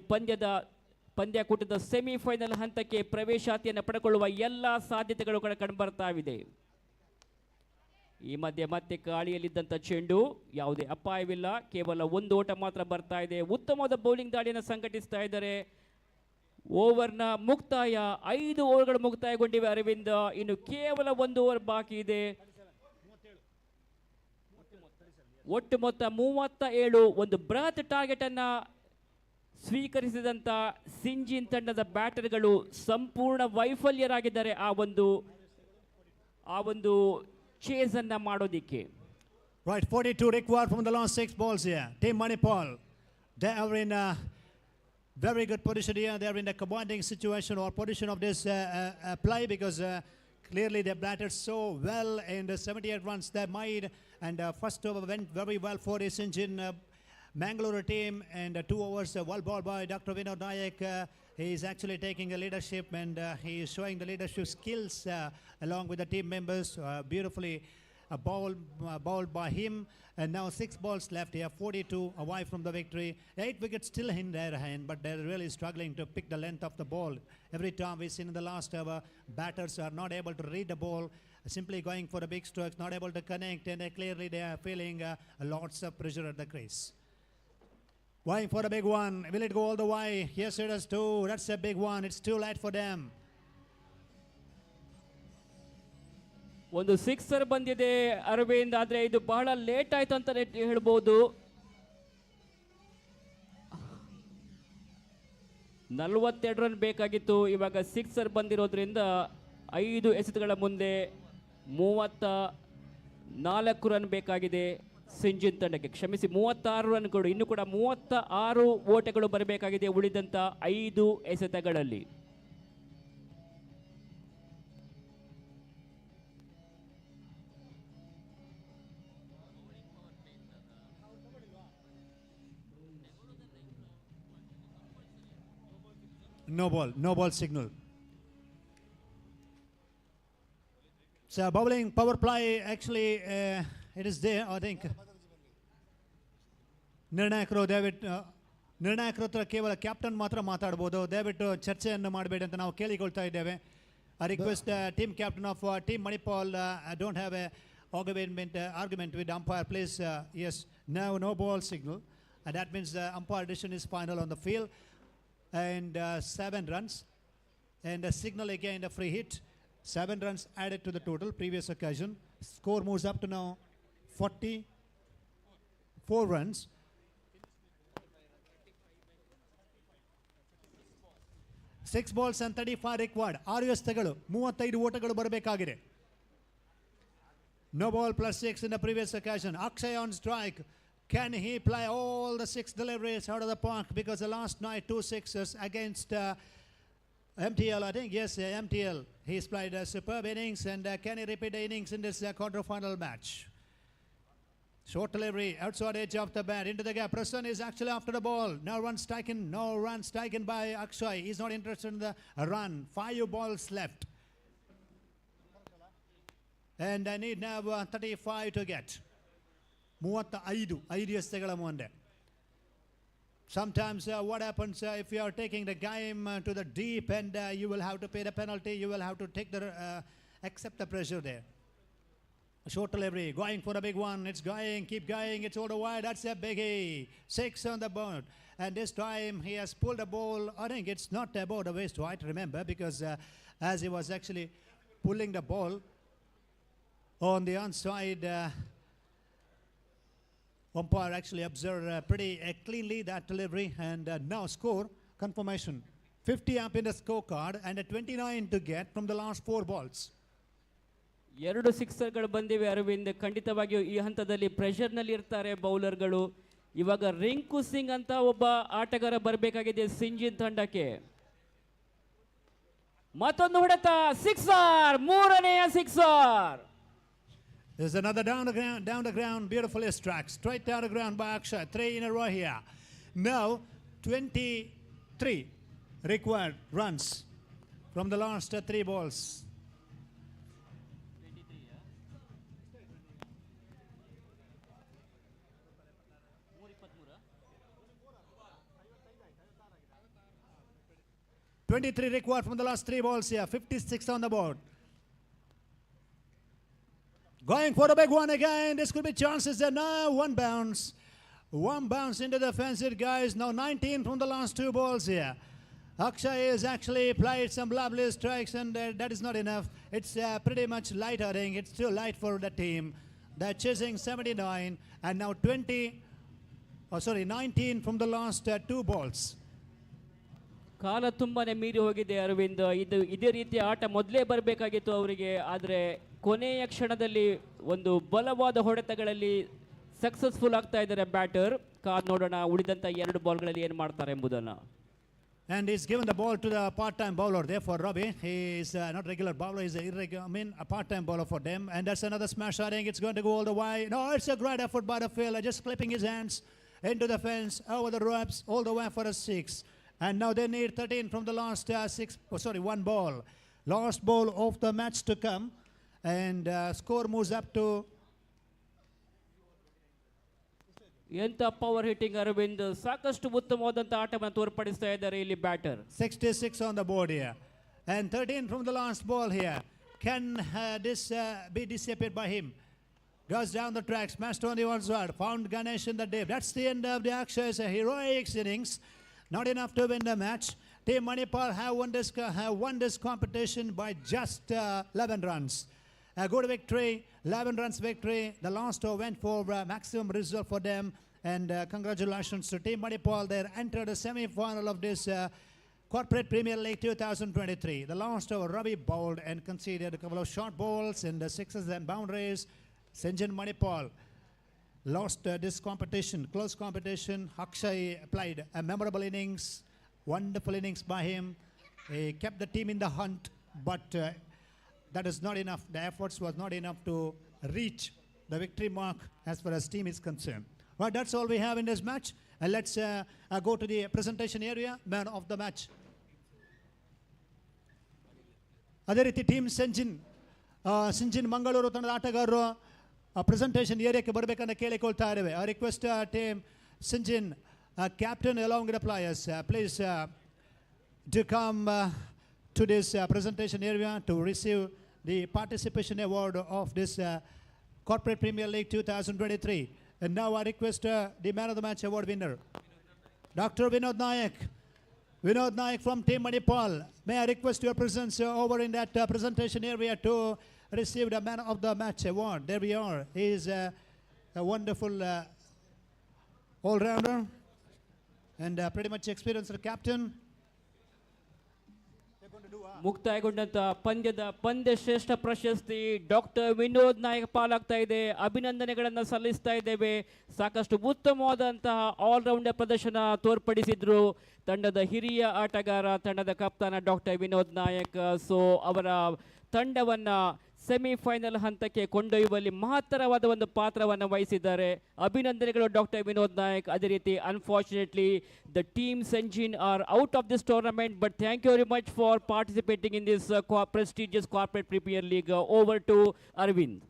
ಪಂದ್ಯಕೂಟದ ಸೆಮಿಫೈನಲ್ ಹಂತಕ್ಕೆ ಪ್ರವೇಶಾತಿಯನ್ನು ಪಡೆದುಕೊಳ್ಳುವ ಎಲ್ಲ ಸಾಧ್ಯತೆಗಳು ಕೂಡ ಕಂಡುಬರ್ತಾವಿದೆ. ಈ ಮಧ್ಯೆ ಮತ್ತೆ ಗಾಳಿಯಲ್ಲಿದ್ದಂಥ ಚೆಂಡು, ಯಾವುದೇ ಅಪಾಯವಿಲ್ಲ, ಕೇವಲ 1 ಓಟ ಮಾತ್ರ ಬರ್ತಾ ಇದೆ. ಉತ್ತಮವಾದ ಬೌಲಿಂಗ್ ದಾಳಿಯನ್ನು ಸಂಘಟಿಸ್ತಾ ಇದ್ದಾರೆ ಓವರ್ನ ಮುಕ್ತಾಯ 5 ಓವರ್ಗಳು ಮುಕ್ತಾಯಗೊಂಡಿವೆ ಅರವಿಂದ್. ಇನ್ನು ಕೇವಲ 1 ಓವರ್ ಬಾಕಿ ಇದೆ. ಒಟ್ಟು ಮೊತ್ತ 37. ಒಂದು ಬೃಹತ್ ಟಾರ್ಗೆಟ್ ಅನ್ನ ಸ್ವೀಕರಿಸಿದಂತ ಸಿಂಜಿನ್ ತಂಡದ ಬ್ಯಾಟರ್ಗಳು ಸಂಪೂರ್ಣ ವೈಫಲ್ಯರಾಗಿದ್ದಾರೆ ಆ ಒಂದು ಚೇಸ್ ಅನ್ನ ಮಾಡೋದಿಕ್ಕೆ. Right, 42 required from the last 6 balls here. Team Manipal, they are in a very good position here. They are in a commanding situation or position of this play because clearly they batted so well in the 78 runs they made. And first over went very well for this engine Mangalore team. And 2 overs well bowled by Dr. Vinod Nayak. He is actually taking a leadership and he is showing the leadership skills along with the team members. Beautifully bowled by him. And now 6 balls left here, 42 away from the victory. 8 wickets still in their hand, but they're really struggling to pick the length of the ball. Every time we've seen in the last over, batters are not able to read the ball, simply going for the big strokes, not able to connect, and clearly they are feeling lots of pressure at the crease. Going for the big one. Will it go all the way? Yes, it is too. That's a big one. It's too late for them. ಒಂದು sixer ಬಂದಿದೆ ಅರವಿಂದ್, ಆದ್ರೆ ಇದು ಬಹಳ late ಆಯ್ತು ಅಂತ ಹೇಳ್ಬೋದು. 42 run ಬೇಕಾಗಿತ್ತು, ಇವಾಗ ಸಿಕ್ಸರ್ ಬಂದಿರೋದ್ರಿಂದ 5 ಎಸೆತಗಳ ಮುಂದೆ 34 ರನ್ ಬೇಕಾಗಿದೆ ಸಿಂಜಿನ್ ತಂಡಕ್ಕೆ. ಕ್ಷಮಿಸಿ, 36 ರನ್ಗಳು. ಇನ್ನು ಕೂಡ 36 ಓಟಗಳು ಬರಬೇಕಾಗಿದೆ ಉಳಿದಂತ 5 ಎಸೆತಗಳಲ್ಲಿ. No ball signal. So bowling power play actually it is there, I think. ನಿರ್ಣಾಯಕರು ದಯವಿಟ್ಟು ನಿರ್ಣಾಯಕರ ಹತ್ರ ಕೇವಲ ಕ್ಯಾಪ್ಟನ್ ಮಾತ್ರ ಮಾತಾಡ್ಬೋದು. ದಯವಿಟ್ಟು ಚರ್ಚೆಯನ್ನು ಮಾಡಬೇಡಿ ಅಂತ ನಾವು ಕೇಳಿಕೊಳ್ತಾ ಇದ್ದೇವೆ. I request team captain of team Manipal, I don't have a argument with umpire, please. Yes, now no ball signal, and that means the umpire decision is final on the field. And 7 runs, and a signal again, a free hit. 7 runs added to the total previous occasion. Score moves up to now 44 runs. 6 balls and 35 required. 6 ಎಸೆತಗಳು 35 ಓಟಗಳು ಬರಬೇಕಾಗಿದೆ. No ball plus 6 in the previous occasion. Akshay on strike. Can he play all the 6 deliveries out of the park? Because the last night 2 sixes against MTL, I think. Yes, MTL. He's played superb innings, and can he repeat the innings in this quarterfinal match? Short delivery, outside edge of the bat, into the gap. Prasanna is actually after the ball. No runs taken by Akshay. He's not interested in the run. 5 balls left. And I need now 35 to get. 35 ಎಸೆತಗಳ ಮುಂದೆ. Sometimes what happens if you are taking the game to the deep, and you will have to pay the penalty, you will have to take the accept the pressure there. A short delivery, going for a big one. It's going, keep going, it's all the way. That's a biggie. 6 on the board, and this time he has pulled the ball. I think it's not about the waist right, remember, because as he was actually pulling the ball on the onside, umpire actually observed pretty cleanly that delivery. And now score confirmation. 50 up in the scorecard, and a 29 to get from the last 4 balls. 2 ಸಿಕ್ಸರ್ಗಳು ಬಂದಿವೆ ಅರವಿಂದ್. ಖಂಡಿತವಾಗಿಯೂ ಈ ಹಂತದಲ್ಲಿ ಪ್ರೆಷರ್ನಲ್ಲಿ ಇರ್ತಾರೆ ಬೌಲರ್ಗಳು. ಇವಾಗ ರಿಂಕು ಸಿಂಗ್ ಅಂತ ಒಬ್ಬ ಆಟಗಾರ ಬರಬೇಕಾಗಿದೆ ಸಿಂಜಿನ್ ತಂಡಕ್ಕೆ. ಮತ್ತೊಂದು ಹೊಡೆತ, ಸಿಕ್ಸರ್, 3ನೇ sixer. There's another down the ground, beautifully struck, straight down the ground by Akshay. 3 in a row here. Now 23 required runs from the last 3 balls. 23 required from the last 3 balls here. 56 on the board. Going for a big one again. This could be chances there. Now 1 bounce. 1 bounce into the fence, guys. Now 19 from the last 2 balls here. Akshay has actually played some lovely strikes, and that is not enough. It's pretty much light, I think. It's too light for the team. They're chasing 79, and now 19 from the last two balls. ಕಾಲ ತುಂಬಾನೇ ಮೀರಿ ಹೋಗಿದೆ ಅರವಿಂದ್. ಇದೇ ರೀತಿಯ ಆಟ ಮೊದಲೇ ಬರಬೇಕಾಗಿತ್ತು ಅವರಿಗೆ, ಆದರೆ ಕೊನೆಯ ಕ್ಷಣದಲ್ಲಿ ಒಂದು ಬಲವಾದ ಹೊಡೆತಗಳಲ್ಲಿ ಸಕ್ಸಸ್ಫುಲ್ ಆಗ್ತಾ ಇದ್ದಾರೆ ಬ್ಯಾಟರ್. ಕಾದ್ ನೋಡೋಣ ಉಳಿದಂತ ಎರಡು ಬಾಲ್ಗಳಲ್ಲಿ ಏನು ಮಾಡ್ತಾರೆ ಎಂಬುದನ್ನು. And he's given the ball to the part-time bowler there for Ravi. He is not regular bowler, he's a part-time bowler for them. And that's another smash. I think it's going to go all the way. No, it's a great effort by the fielder, just clipping his hands into the fence, over the ropes, all the way for a 6. And now they need 13 from the last one ball. Last ball of the match to come. And score moves up to... ಎಂತ power hitting Arvind, ಸಾಕಷ್ಟು ಉತ್ತಮವಾದಂತ ಆಟವನ್ನು ತೋರ್ಪಡಿಸ್ತಾ ಇದ್ದಾರೆ ಇಲ್ಲಿ batter. 66 on the board here, and 13 from the last ball here. Can this be disappeared by him? Goes down the track, smashed on the outside, found Ganesh in the deep. That's the end of the Akshay's heroic innings. Not enough to win the match. Team Manipal have won this competition by just 11 runs. A good victory, 11 runs victory. The last over went for maximum result for them. And congratulations to Team Manipal. They entered the semi-final of this Corporate Premier League 2023. The last over, Ravi bowled and conceded a couple of short balls and sixes and boundaries. Sanjin Manipal lost this competition, close competition. Akshay played a memorable innings, wonderful innings by him. He kept the team in the hunt, but that is not enough. The efforts was not enough to reach the victory mark as far as team is concerned. Well, that's all we have in this match. And let's go to the presentation area, man of the match. ಅದೇ ರೀತಿ team Syngene Mangaluru ತಂಡದ ಆಟಗಾರರು presentation ಏರಿಯಾಕ್ಕೆ ಬರಬೇಕಂತ ಕೇಳಿಕೊಳ್ತಾ ಇದ್ದೇವೆ. I request team Syngene captain along with the players, please to come to this presentation area to receive the participation award of this Corporate Premier League 2023. And now I request the man of the match award winner, Dr. Vinod Nayak. Vinod Nayak from Team Manipal. May I request your presence over in that presentation area to receive the man of the match award. There we are. He is a wonderful all-rounder and pretty much experienced captain. ಮುಕ್ತಾಯಗೊಂಡಂತ ಪಂದ್ಯ ಶ್ರೇಷ್ಠ ಪ್ರಶಸ್ತಿ doctor Vinod Nayak ಪಾಲಾಗ್ತಾ ಇದೆ. ಅಭಿನಂದನೆಗಳನ್ನು ಸಲ್ಲಿಸ್ತಾ ಇದ್ದೇವೆ. ಸಾಕಷ್ಟು ಉತ್ತಮವಾದಂತಹ allrounder ಪ್ರದರ್ಶನ ತೋರ್ಪಡಿಸಿದ್ರು ತಂಡದ ಹಿರಿಯ ಆಟಗಾರ, ತಂಡದ ಕಪ್ತಾನ ಡಾಕ್ಟರ್ ವಿನೋದ್ ನಾಯಕ್. ಸೊ ಅವರ ತಂಡವನ್ನ ಸೆಮಿಫೈನಲ್ ಹಂತಕ್ಕೆ ಕೊಂಡೊಯ್ಯುವಲ್ಲಿ ಮಹತ್ತರವಾದ ಒಂದು ಪಾತ್ರವನ್ನು ವಹಿಸಿದ್ದಾರೆ. ಅಭಿನಂದನೆಗಳು ಡಾಕ್ಟರ್ ವಿನೋದ್ ನಾಯಕ್. ಅದೇ ರೀತಿ ಅನ್ಫಾರ್ಚುನೇಟ್ಲಿ ದ ಟೀಮ್ ಸಂಜಿನ್ are out of this tournament, but thank you very much for participating in this prestigious corporate premier league. Over to Arvind.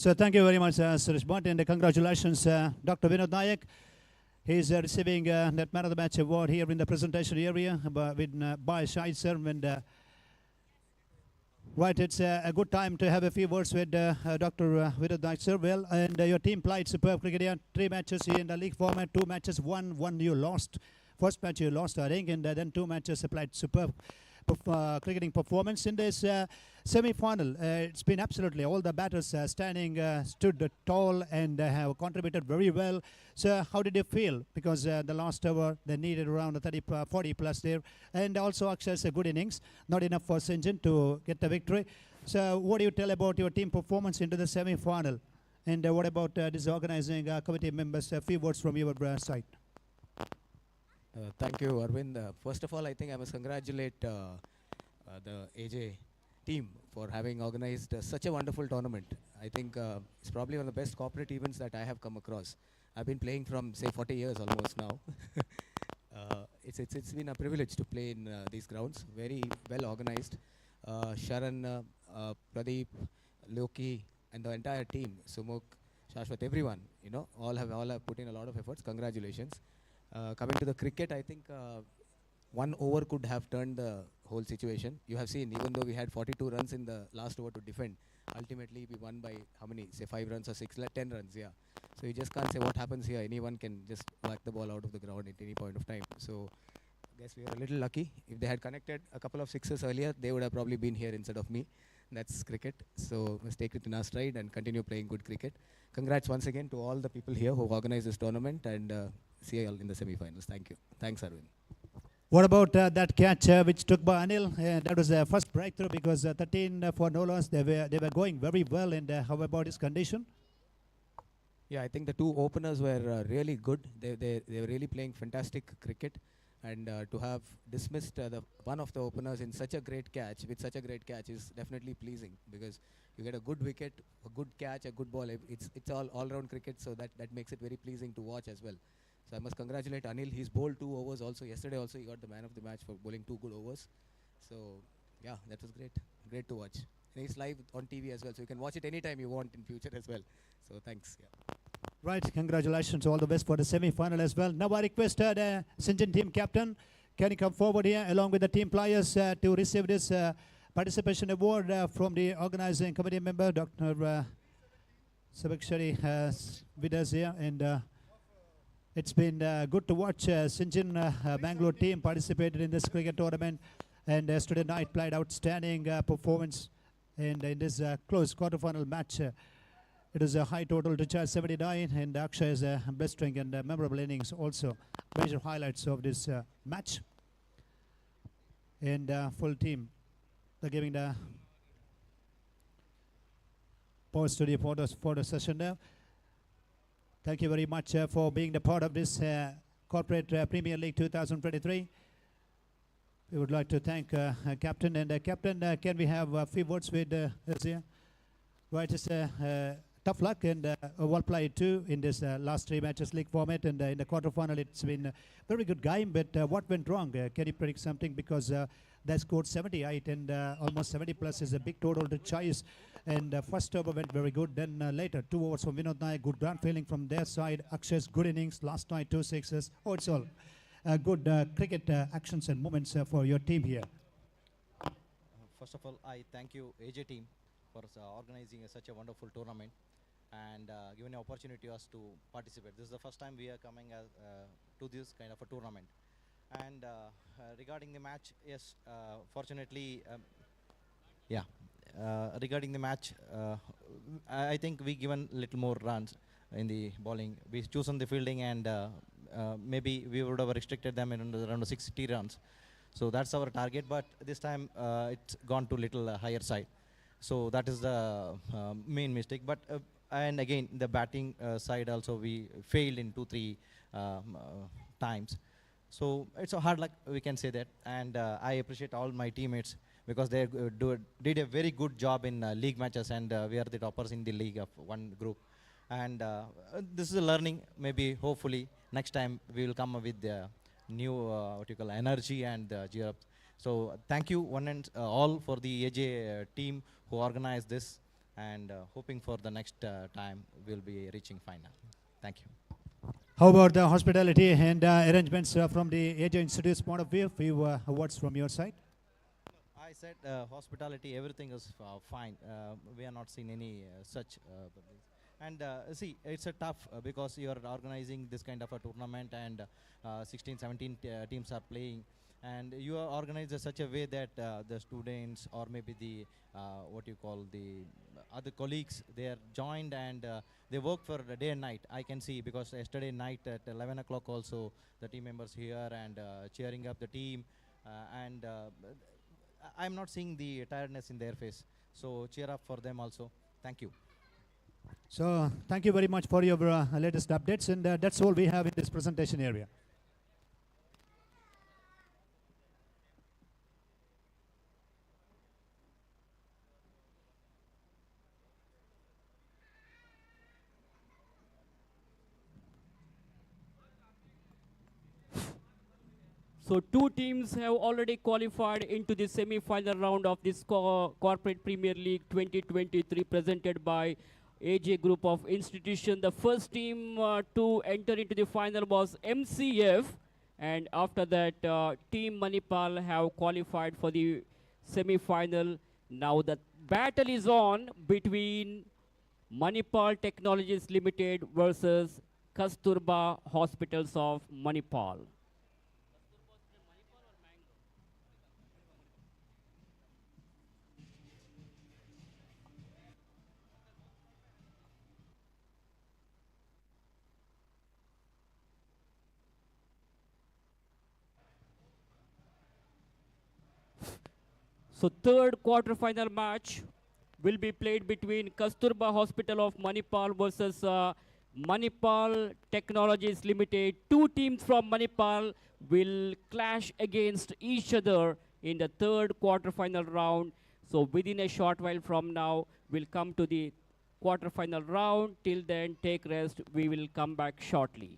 So thank you very much, Suresh Bhatt, and congratulations, Dr. Vinod Nayak. He is receiving that man of the match award here in the presentation area by Shahid sir. And right, it's a good time to have a few words with Dr. Vinod Nayak sir. Well, and your team played superb cricket here. 3 matches here in the league format, 2 matches won, 1 you lost. First match you lost, I think, and then 2 matches played superb cricketing performance in this semi-final. It's been absolutely all the batters stood tall and have contributed very well. So how did you feel? Because the last hour they needed around 40 plus there, and also Akshay's a good innings, not enough for Sinjin to get the victory. So what do you tell about your team performance into the semi-final? And what about this organizing committee members? A few words from your side. Thank you, Arvind. First of all, I think I must congratulate the AJ team for having organized such a wonderful tournament. I think it's probably one of the best corporate events that I have come across. I've been playing from, say, 40 years almost now. It's been a privilege to play in these grounds. Very well organized. Sharan, Pradeep, Loki, and the entire team, Sumuk, Shashwat, everyone, all have put in a lot of efforts. Congratulations. Coming to the cricket, I think 1 over could have turned the whole situation. You have seen, even though we had 42 runs in the last over to defend, ultimately we won by how many? Say 5 runs or 10 runs, yeah. So you just can't say what happens here. Anyone can just whack the ball out of the ground at any point of time. So guess we were a little lucky. If they had connected a couple of sixes earlier, they would have probably been here instead of me. That's cricket. So let's take it in our stride and continue playing good cricket. Congrats once again to all the people here who organized this tournament, and see you all in the semi-finals. Thank you. Thanks, Arvind. What about that catch which took by Anil? That was the first breakthrough because 13 for no loss. They were going very well. And how about his condition? Yeah, I think the two openers were really good. They were really playing fantastic cricket. And to have dismissed the one of the openers in such a great catch, with such a great catch, is definitely pleasing, because you get a good wicket, a good catch, a good ball. It's all-round cricket, so that makes it very pleasing to watch as well. So I must congratulate Anil. He's bowled 2 overs also. Yesterday also he got the man of the match for bowling 2 good overs. So yeah, that was great. Great to watch. And he's live on TV as well, so you can watch it anytime you want in future as well. So thanks. Yeah. Right, congratulations. All the best for the semi-final as well. Now I request the Sinjin team captain, can you come forward here along with the team players to receive this participation award from the organizing committee member, Dr. Sabakshari, with us here. And it's been good to watch Sinjin Bangalore team participated in this cricket tournament, and yesterday night played outstanding performance. And in this close quarterfinal match, it is a high total to charge 79, and Akshay is a blistering and memorable innings also. Major highlights of this match. And full team, they're giving the pause to the photo session now. Thank you very much for being the part of this Corporate Premier League 2023. We would like to thank Captain. And Captain, can we have a few words with us here? Right, it's tough luck and well played too in this last 3 matches league format. And in the quarterfinal, it's been a very good game. But what went wrong? Can you predict something? Because they scored 78 and almost 70 plus is a big total to chase. And first over went very good. Then later, 2 overs from Vinod Nayak, good ground feeling from their side. Akshay's good innings. Last night, 2 sixes. Oh, it's all good cricket actions and moments for your team here. First of all, I thank you, AJ team, for organizing such a wonderful tournament and giving an opportunity to us to participate. This is the first time we are coming to this kind of a tournament. And regarding the match, yes, fortunately, regarding the match, I think we given little more runs in the bowling. We chosen the fielding, and maybe we would have restricted them in around 60 runs. So that's our target, but this time it's gone to little higher side. So that is the main mistake. But and again, the batting side also we failed in 2-3 times. So it's a hard luck, we can say that. And I appreciate all my teammates, because they did a very good job in league matches, and we are the toppers in the league of one group. And this is a learning. Maybe hopefully next time we will come up with the new energy and gear up. So thank you one and all for the AJ team who organized this, and hoping for the next time we'll be reaching final. Thank you. How about the hospitality and arrangements from the AJ Institute's point of view? Few words from your side. I said hospitality, everything is fine. We are not seeing any such. And see, it's a tough because you are organizing this kind of a tournament, and 16, 17 teams are playing, and you are organized in such a way that the students, or maybe the what you call the other colleagues, they are joined, and they work for day and night. I can see, because yesterday night at 11 o'clock also the team members here and cheering up the team, and I'm not seeing the tiredness in their face. So cheer up for them also. Thank you. So thank you very much for your latest updates, and that's all we have in this presentation area. So 2 teams have already qualified into the semi-final round of this Corporate Premier League 2023 presented by AJ Group of Institution. The first team to enter into the final was MCF, and after that Team Manipal have qualified for the semi-final. Now the battle is on between Manipal Technologies Limited versus Kasturba Hospitals of Manipal. So third quarterfinal match will be played between Kasturba Hospital of Manipal versus Manipal Technologies Limited. Two teams from Manipal will clash against each other in the third quarterfinal round. So within a short while from now, we'll come to the quarterfinal round. Till then, take rest. We will come back shortly.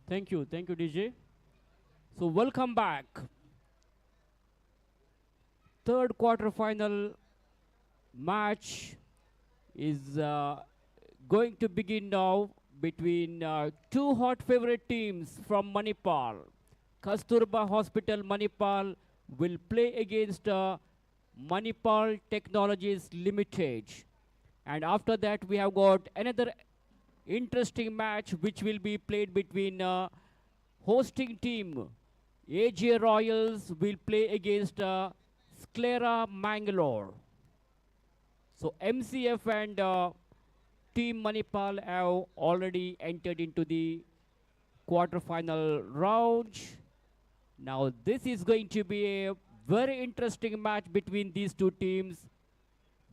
Thank you, DJ. So welcome back. Third quarterfinal match is going to begin now between two hot favorite teams from Manipal. Kasturba Hospital Manipal will play against Manipal Technologies Limited. And after that, we have got another interesting match which will be played between hosting team AJ Royals will play against Sclera Mangalore. So MCF and Team Manipal have already entered into the quarterfinal round. Now this is going to be a very interesting match between these two teams.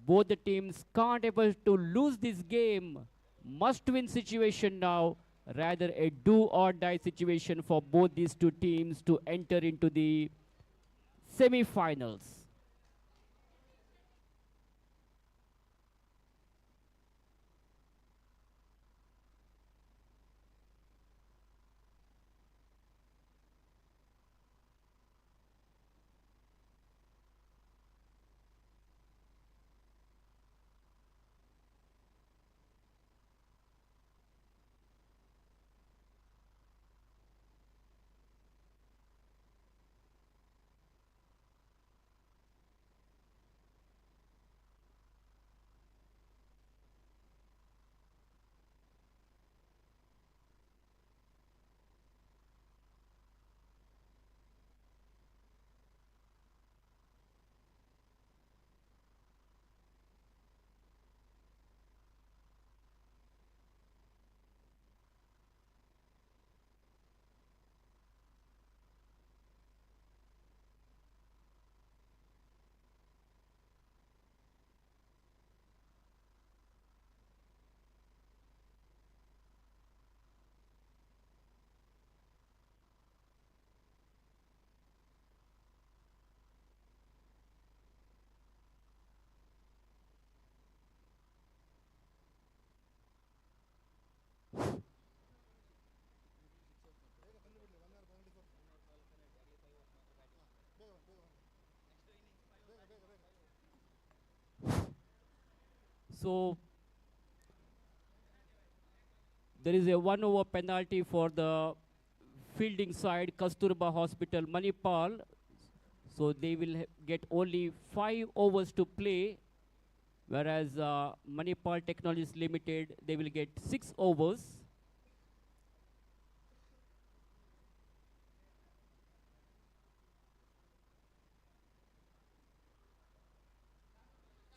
Both the teams can't able to lose this game. Must-win situation now. Rather a do-or-die situation for both these two teams to enter into the semi-finals. So there is a 1 over penalty for the fielding side, Kasturba Hospital, Manipal. So they will get only 5 overs to play, whereas Manipal Technologies Limited, they will get 6 overs.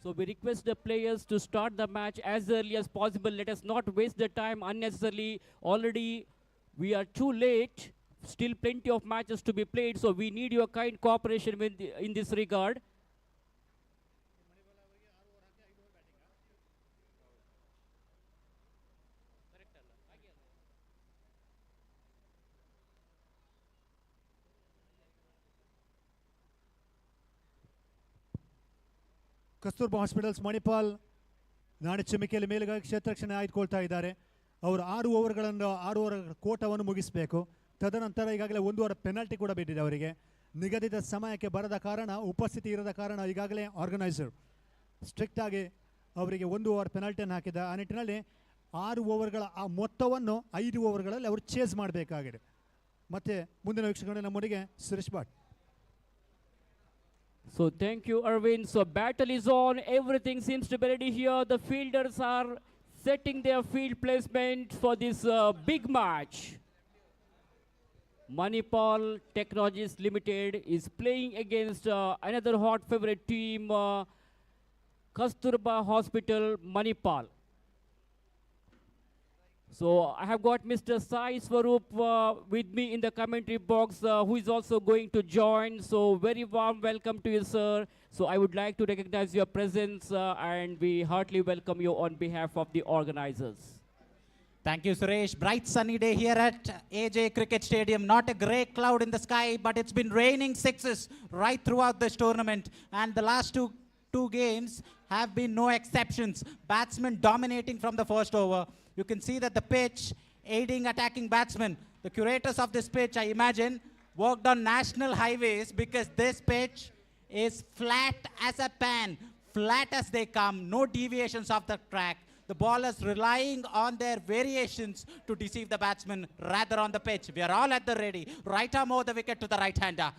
So we request the players to start the match as early as possible. Let us not waste the time unnecessarily. Already we are too late. Still plenty of matches to be played. So we need your kind cooperation in this regard. Kasturba Hospitals Manipal ನಾಳೆ ಚಿಮಿಕೆಯಲ್ಲಿ ಮೇಲುಗಾಗಿ ಕ್ಷೇತ್ರರಕ್ಷಣೆ ಆಯ್ದುಕೊಳ್ತಾ ಇದ್ದಾರೆ. ಅವರು 6 over ಕೋಟವನ್ನು ಮುಗಿಸಬೇಕು. ತದನಂತರ ಈಗಾಗಲೇ 1 over penalty ಕೂಡ ಬಿದ್ದಿದೆ ಅವರಿಗೆ. ನಿಗದಿತ ಸಮಯಕ್ಕೆ ಬರದ ಕಾರಣ, ಉಪಸ್ಥಿತಿ ಇರದ ಕಾರಣ ಈಗಾಗಲೇ ಆರ್ಗನೈಸರ್ ಸ್ಟ್ರಿಕ್ಟ್ ಆಗಿ ಅವರಿಗೆ 1 ಓವರ್ ಪೆನಾಲ್ಟಿಯನ್ನು ಹಾಕಿದ. ಆ ನಿಟ್ಟಿನಲ್ಲಿ 6 ಓವರ್ಗಳ ಆ ಮೊತ್ತವನ್ನು 5 ಓವರ್ಗಳಲ್ಲಿ ಅವರು ಚೇಸ್ ಮಾಡಬೇಕಾಗಿದೆ. ಮತ್ತೆ ಮುಂದಿನ ವೀಕ್ಷಕರೇ ನಮ್ಮೊಂದಿಗೆ Suresh Bhat. So thank you, Arvind. So battle is on. Everything seems to be ready here. The fielders are setting their field placement for this big match. Manipal Technologies Limited is playing against another hot favorite team, Kasturba Hospital, Manipal. So I have got Mr. Sai Swaroop with me in the commentary box, who is also going to join. So very warm welcome to you, sir. So I would like to recognize your presence and we heartily welcome you on behalf of the organizers. Thank you, Suresh. Bright sunny day here at AJ Cricket Stadium. Not a grey cloud in the sky, but it's been raining sixes right throughout this tournament. And the last two games have been no exceptions. Batsmen dominating from the first over. You can see that the pitch aiding attacking batsmen. The curators of this pitch, I imagine, worked on national highways because this pitch is flat as a pan, flat as they come, no deviations of the track. The ballers relying on their variations to deceive the batsman rather on the pitch. We are all at the ready. Right arm over the wicket to the right-hander.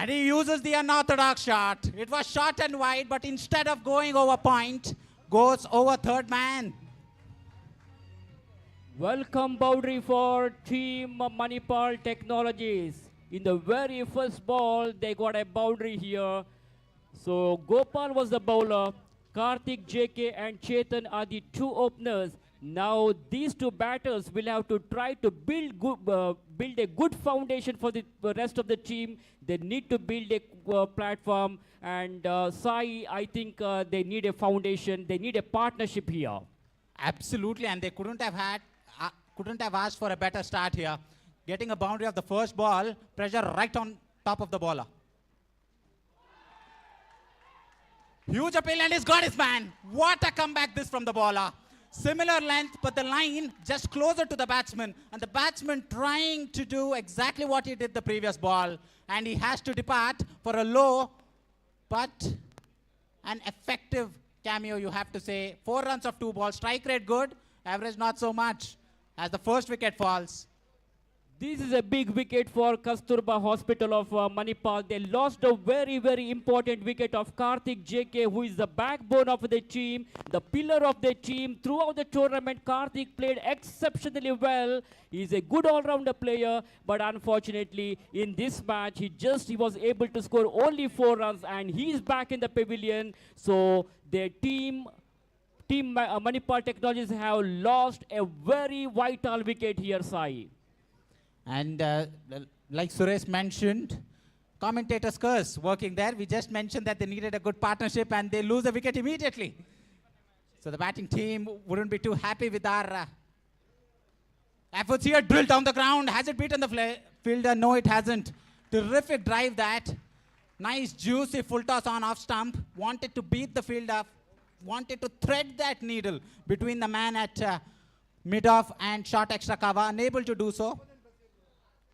And he uses the unorthodox shot. It was short and wide, but instead of going over point, goes over third man. Welcome boundary for Team Manipal Technologies. In the very first ball, they got a boundary here. So Gopal was the bowler. Karthik, JK and Chetan are the two openers. Now these two batters will have to try to build a good foundation for the rest of the team. They need to build a platform, and Sai, I think they need a foundation. They need a partnership here. Absolutely, and they couldn't have asked for a better start here. Getting a boundary of the first ball, pressure right on top of the bowler. Huge appeal and he's got his man. What a comeback this from the bowler. Similar length, but the line just closer to the batsman. And the batsman trying to do exactly what he did the previous ball. And he has to depart for a low, but an effective cameo, you have to say. 4 runs of 2 balls. Strike rate good, average not so much. As the first wicket falls. This is a big wicket for Kasturba Hospital of Manipal. They lost a very, very important wicket of Karthik JK, who is the backbone of the team, the pillar of the team. Throughout the tournament, Karthik played exceptionally well. He's a good all-rounder player, but unfortunately, in this match, he was able to score only 4 runs, and he's back in the pavilion. So their Team Manipal Technologies have lost a very vital wicket here, Sai. And like Suresh mentioned, commentators curse working there. We just mentioned that they needed a good partnership and they lose the wicket immediately. So the batting team wouldn't be too happy with our efforts here. Drilled down the ground. Has it beaten the fielder? No, it hasn't. Terrific drive that. Nice juicy full toss on off stump. Wanted to beat the fielder. Wanted to thread that needle between the man at mid-off and short extra cover. Unable to do so.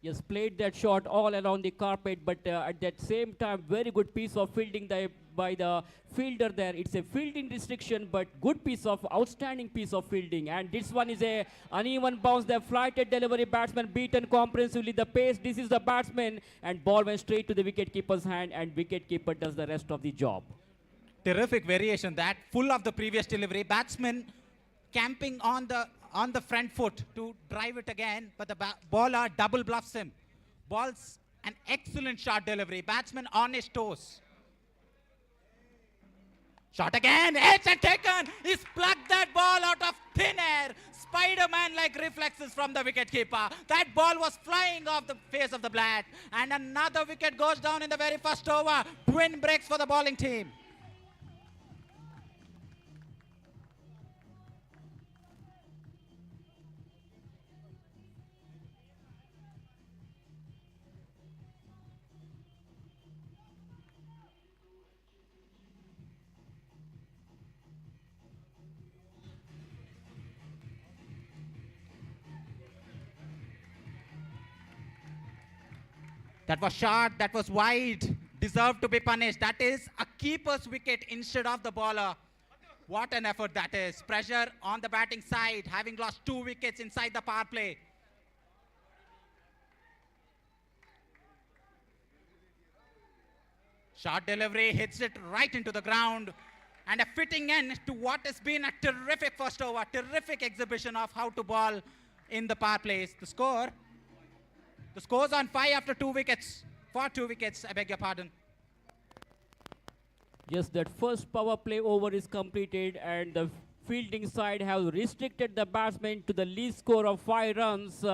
Yes, played that shot all around the carpet, but at that same time, very good piece of fielding by the fielder there. It's a fielding restriction, but outstanding piece of fielding. And this one is a uneven bounce. The flighted delivery, batsman beaten comprehensively. The pace, this is the batsman, and ball went straight to the wicketkeeper's hand, and wicketkeeper does the rest of the job. Terrific variation that, full of the previous delivery. Batsman camping on the front foot to drive it again, but the bowler double bluffs him. Ball's an excellent shot delivery. Batsman on his toes. Shot again, edge and taken. He's plucked that ball out of thin air. Spider-Man-like reflexes from the wicketkeeper. That ball was flying off the face of the bat. And another wicket goes down in the very first over. Twin breaks for the bowling team. That was short, that was wide, deserved to be punished. That is a keeper's wicket instead of the bowler. What an effort that is. Pressure on the batting side, having lost 2 wickets inside the power play. Short delivery, hits it right into the ground. And a fitting end to what has been a terrific first over, terrific exhibition of how to bowl in the power plays. The score's on 5 after 2 wickets. For 2 wickets, I beg your pardon. Yes, that first power play over is completed, and the fielding side have restricted the batsmen to the least score of 5 runs,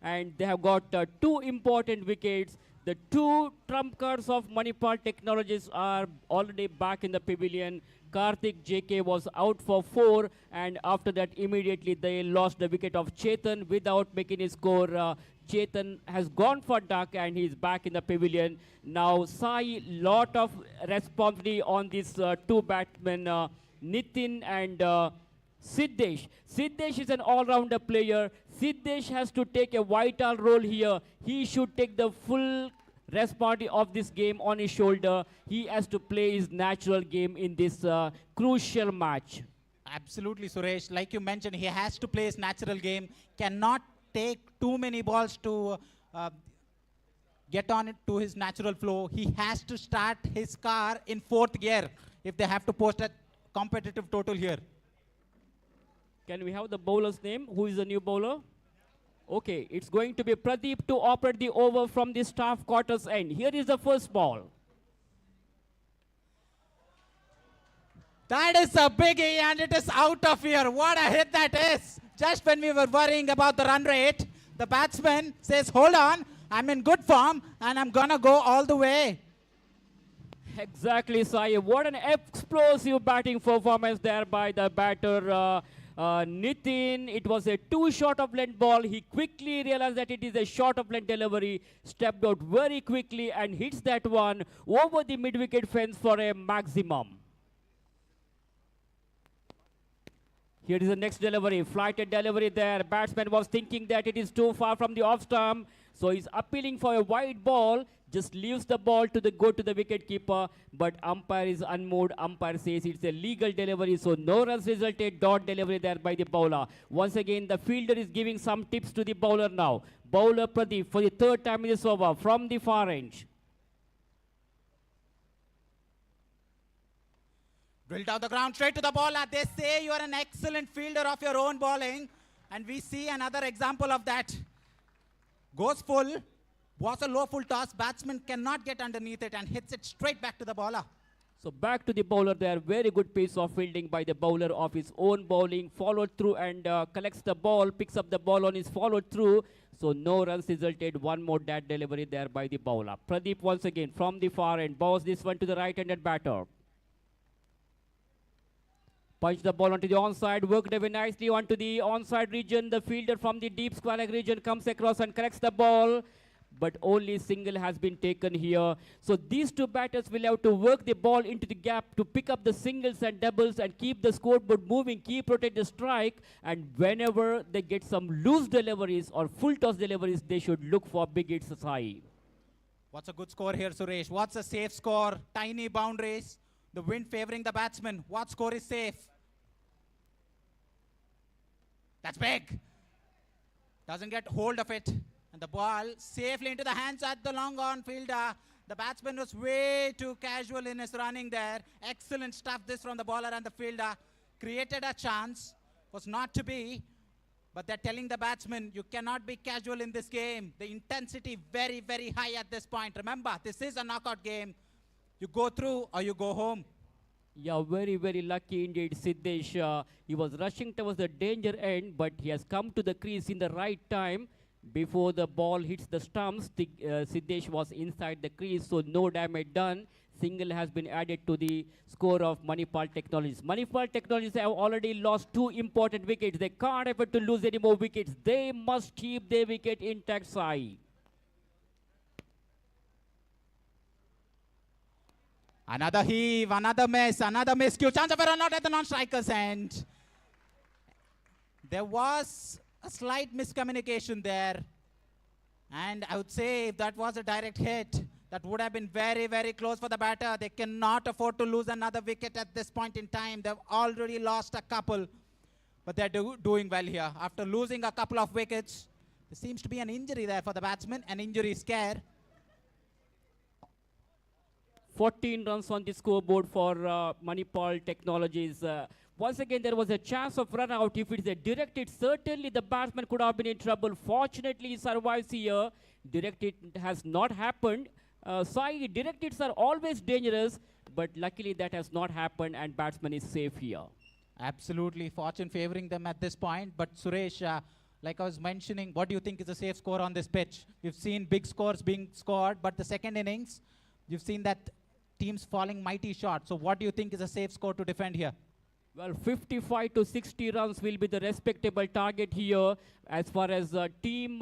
and they have got 2 important wickets. The 2 trump cards of Manipal Technologies are already back in the pavilion. Karthik JK was out for 4, and after that immediately they lost the wicket of Chetan without making his score. Chetan has gone for duck and he's back in the pavilion. Now Sai, lot of responsibility on these 2 batsmen, Nitin and Siddesh. Siddesh is an all-rounder player. Siddesh has to take a vital role here. He should take the full responsibility of this game on his shoulder. He has to play his natural game in this crucial match. Absolutely, Suresh. Like you mentioned, he has to play his natural game. Cannot take too many balls to get on it to his natural flow. He has to start his car in 4th gear if they have to post a competitive total here. Can we have the bowler's name? Who is the new bowler? Okay, it's going to be Pradeep to operate the over from the staff quarters end. Here is the first ball. That is a biggie and it is out of here. What a hit that is. Just when we were worrying about the run rate, the batsman says, hold on, I'm in good form and I'm gonna go all the way. Exactly, Sai. What an explosive batting performance there by the batter Nitin. It was a too short of length ball. He quickly realized that it is a short of length delivery, stepped out very quickly and hits that one over the mid-wicket fence for a maximum. Here is the next delivery, flighted delivery there. Batsman was thinking that it is too far from the off stump, so he's appealing for a wide ball. Just leaves the ball to go to the wicket keeper, but umpire is unmoved. Umpire says it's a legal delivery, so no runs resulted. Dot delivery there by the bowler. Once again, the fielder is giving some tips to the bowler now. Bowler Pradeep for the third time in this over from the far range. Drilled down the ground straight to the bowler. They say you are an excellent fielder of your own bowling. And we see another example of that. Goes full. Was a low full toss. Batsman cannot get underneath it and hits it straight back to the bowler. So back to the bowler there. Very good piece of fielding by the bowler of his own bowling. Followed through and collects the ball. Picks up the ball on his followed through. So no runs resulted. One more dead delivery there by the bowler. Pradeep once again from the far end. Bows this one to the right-handed batter. Punch the ball onto the onside, worked very nicely onto the onside region. The fielder from the deep square leg region comes across and collects the ball, but only single has been taken here. So these two batters will have to work the ball into the gap to pick up the singles and doubles and keep the scoreboard moving, keep rotate the strike, and whenever they get some loose deliveries or full toss deliveries, they should look for big hits high. What's a good score here, Suresh? What's a safe score? Tiny boundaries. The wind favoring the batsman. What score is safe? That's big. Doesn't get hold of it. And the ball safely into the hands at the long on fielder. The batsman was way too casual in his running there. Excellent stuff this from the bowler and the fielder. Created a chance. Was not to be. But they're telling the batsman, you cannot be casual in this game. The intensity very, very high at this point. Remember, this is a knockout game. You go through or you go home. Yeah, very, very lucky indeed, Siddesh. He was rushing towards the danger end, but he has come to the crease in the right time. Before the ball hits the stumps, Siddesh was inside the crease, so no damage done. Single has been added to the score of Manipal Technologies. Manipal Technologies have already lost 2 important wickets. They can't afford to lose any more wickets. They must keep their wicket intact side. Another heave, another miss. Cue chance of a run out at the non-striker's end. There was a slight miscommunication there. And I would say if that was a direct hit, that would have been very, very close for the batter. They cannot afford to lose another wicket at this point in time. They've already lost a couple. But they're doing well here. After losing a couple of wickets, there seems to be an injury there for the batsman, an injury scare. 14 runs on the scoreboard for Manipal Technologies. Once again, there was a chance of run out. If it's a direct hit, certainly the batsman could have been in trouble. Fortunately, he survives here. Direct hit has not happened. Sai, direct hits are always dangerous, but luckily that has not happened and batsman is safe here. Absolutely, fortune favoring them at this point. But Suresh, like I was mentioning, what do you think is a safe score on this pitch? We've seen big scores being scored, but the second innings, you've seen that teams falling mighty short. So what do you think is a safe score to defend here? Well, 55 to 60 runs will be the respectable target here. As far as team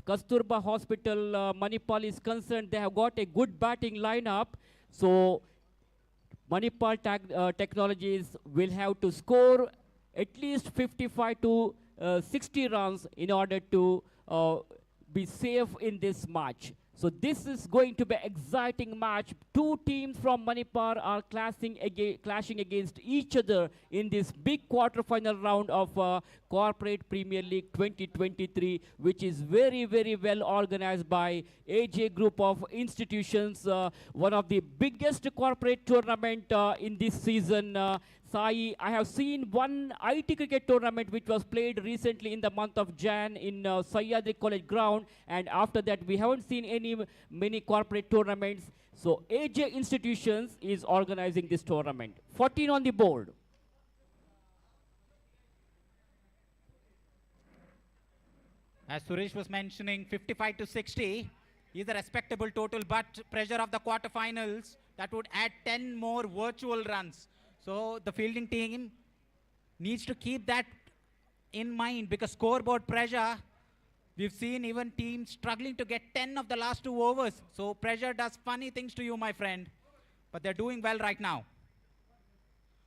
Kasturba Hospital Manipal is concerned, they have got a good batting lineup. So Manipal Technologies will have to score at least 55 to 60 runs in order to be safe in this match. So this is going to be an exciting match. 2 teams from Manipal are clashing against each other in this big quarterfinal round of Corporate Premier League 2023, which is very, very well organized by AJ Group of Institutions, one of the biggest corporate tournament in this season. Sai, I have seen one IT cricket tournament which was played recently in the month of Jan in Sahyadri College ground, and after that we haven't seen any many corporate tournaments. So AJ Institutions is organizing this tournament. 14 on the board. As Suresh was mentioning, 55 to 60 is a respectable total, but pressure of the quarterfinals, that would add 10 more virtual runs. So the fielding team needs to keep that in mind, because scoreboard pressure, we've seen even teams struggling to get 10 of the last 2 overs. So pressure does funny things to you, my friend. But they're doing well right now.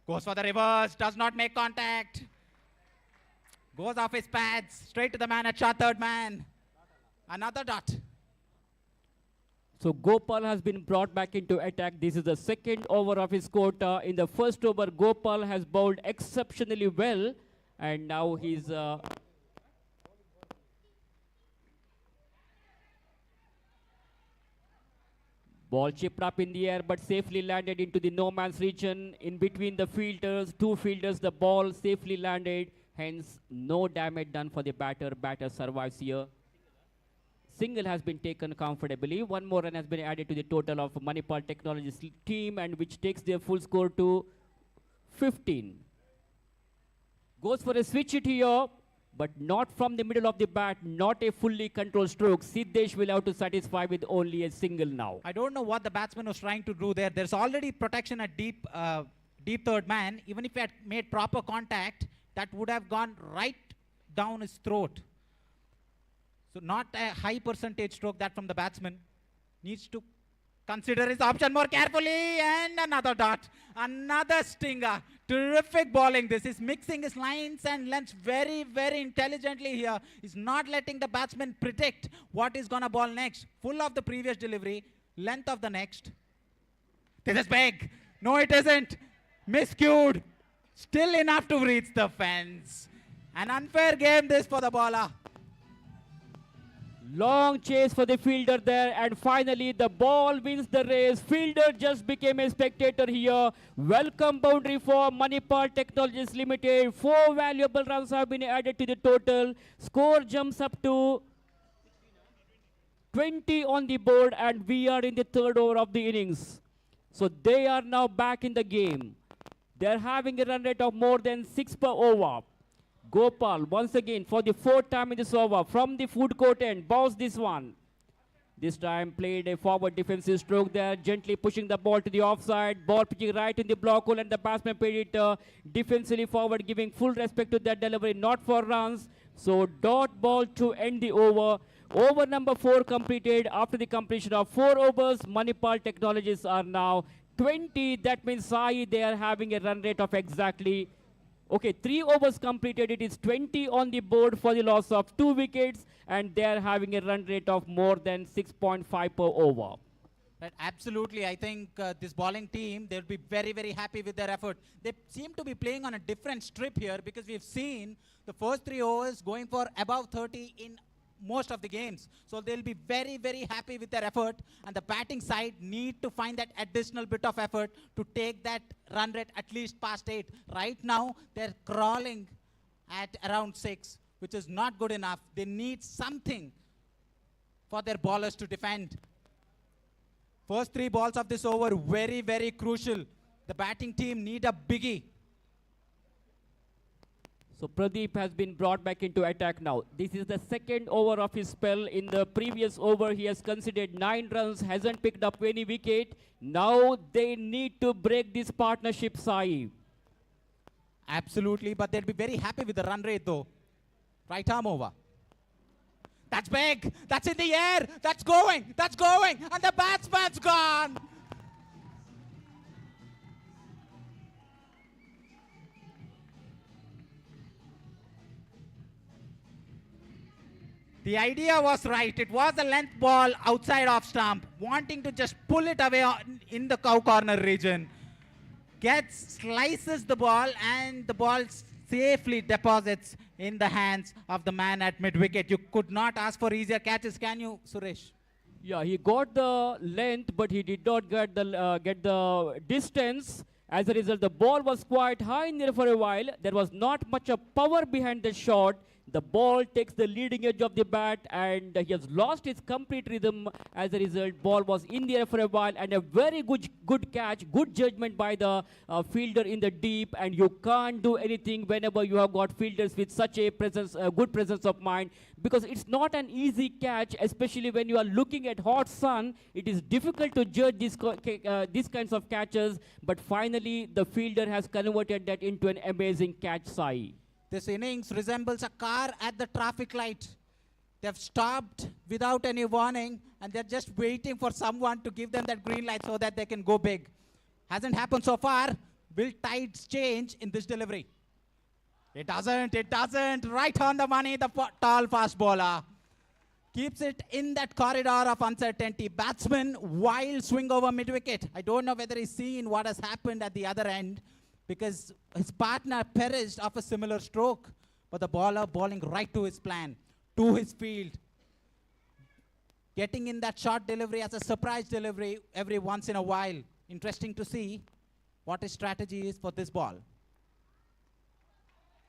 Goes for the reverse, does not make contact. Goes off his pads, straight to the man at shot, third man. Another dot. So Gopal has been brought back into attack. This is the second over of his quota. In the first over, Gopal has bowled exceptionally well, and now he's ball chipped up in the air but safely landed into the no man's region. In between the fielders, 2 fielders, the ball safely landed. Hence, no damage done for the batter. Batter survives here. Single has been taken comfortably. 1 more run has been added to the total of Manipal Technologies team, and which takes their full score to 15. Goes for a switch hit here, but not from the middle of the bat, not a fully controlled stroke. Siddesh will have to satisfy with only a single now. I don't know what the batsman was trying to do there. There's already protection at deep third man. Even if he had made proper contact, that would have gone right down his throat. So not a high percentage stroke that from the batsman. Needs to consider his option more carefully, and another dot. Another stinger. Terrific bowling. This is mixing his lines and lengths very, very intelligently here. He's not letting the batsman predict what he's going to bowl next. Full of the previous delivery, length of the next. This is big. No, it isn't. Miscued. Still enough to reach the fence. An unfair game this for the bowler. Long chase for the fielder there, and finally the ball wins the race. Fielder just became a spectator here. Welcome boundary for Manipal Technologies Limited. 4 valuable runs have been added to the total. Score jumps up to 20 on the board, and we are in the 3rd over of the innings. So they are now back in the game. They're having a run rate of more than 6 per over. Gopal, once again, for the 4th time in this over, from the food court end, bounce this one. This time played a forward defensive stroke there, gently pushing the ball to the offside. Ball pitching right in the block hole, and the batsman played it defensively forward, giving full respect to that delivery, not for runs. So dot ball to end the over. Over number 4 completed. After the completion of 4 overs, Manipal Technologies are now 20. That means Sai, they are having a run rate of exactly, okay, 3 overs completed. It is 20 on the board for the loss of 2 wickets, and they are having a run rate of more than 6.5 per over. Right, absolutely. I think this bowling team, they'll be very, very happy with their effort. They seem to be playing on a different strip here, because we've seen the first 3 overs going for above 30 in most of the games. So they'll be very, very happy with their effort, and the batting side need to find that additional bit of effort to take that run rate at least past 8. Right now, they're crawling at around 6, which is not good enough. They need something for their bowlers to defend. First 3 balls of this over, very, very crucial. The batting team need a biggie. So Pradeep has been brought back into attack now. This is the 2nd over of his spell. In the previous over, he has conceded 9 runs, hasn't picked up any wicket. Now they need to break this partnership, Sai. Absolutely, but they'll be very happy with the run rate though. Right arm over. That's big. That's in the air. That's going. That's going. And the batsman's gone. The idea was right. It was a length ball outside off stump, wanting to just pull it away in the cow corner region. Slices the ball, and the ball safely deposits in the hands of the man at mid-wicket. You could not ask for easier catches, can you, Suresh? Yeah, he got the length, but he did not get the distance. As a result, the ball was quite high in the air for a while. There was not much of power behind the shot. The ball takes the leading edge of the bat and he has lost his complete rhythm. As a result, ball was in the air for a while and a very good catch, good judgment by the fielder in the deep, and you can't do anything whenever you have got fielders with such a good presence of mind, because it's not an easy catch, especially when you are looking at hot sun. It is difficult to judge these kinds of catches, but finally the fielder has converted that into an amazing catch, Sai. This innings resembles a car at the traffic light. They've stopped without any warning and they're just waiting for someone to give them that green light so that they can go big. Hasn't happened so far. Will tides change in this delivery? It doesn't. Right on the money, the tall fast bowler keeps it in that corridor of uncertainty. Batsman, wild swing over mid-wicket. I don't know whether he's seen what has happened at the other end, because his partner perished of a similar stroke, but the bowler bowling right to his plan, to his field, getting in that short delivery as a surprise delivery every once in a while. Interesting to see what his strategy is for this ball.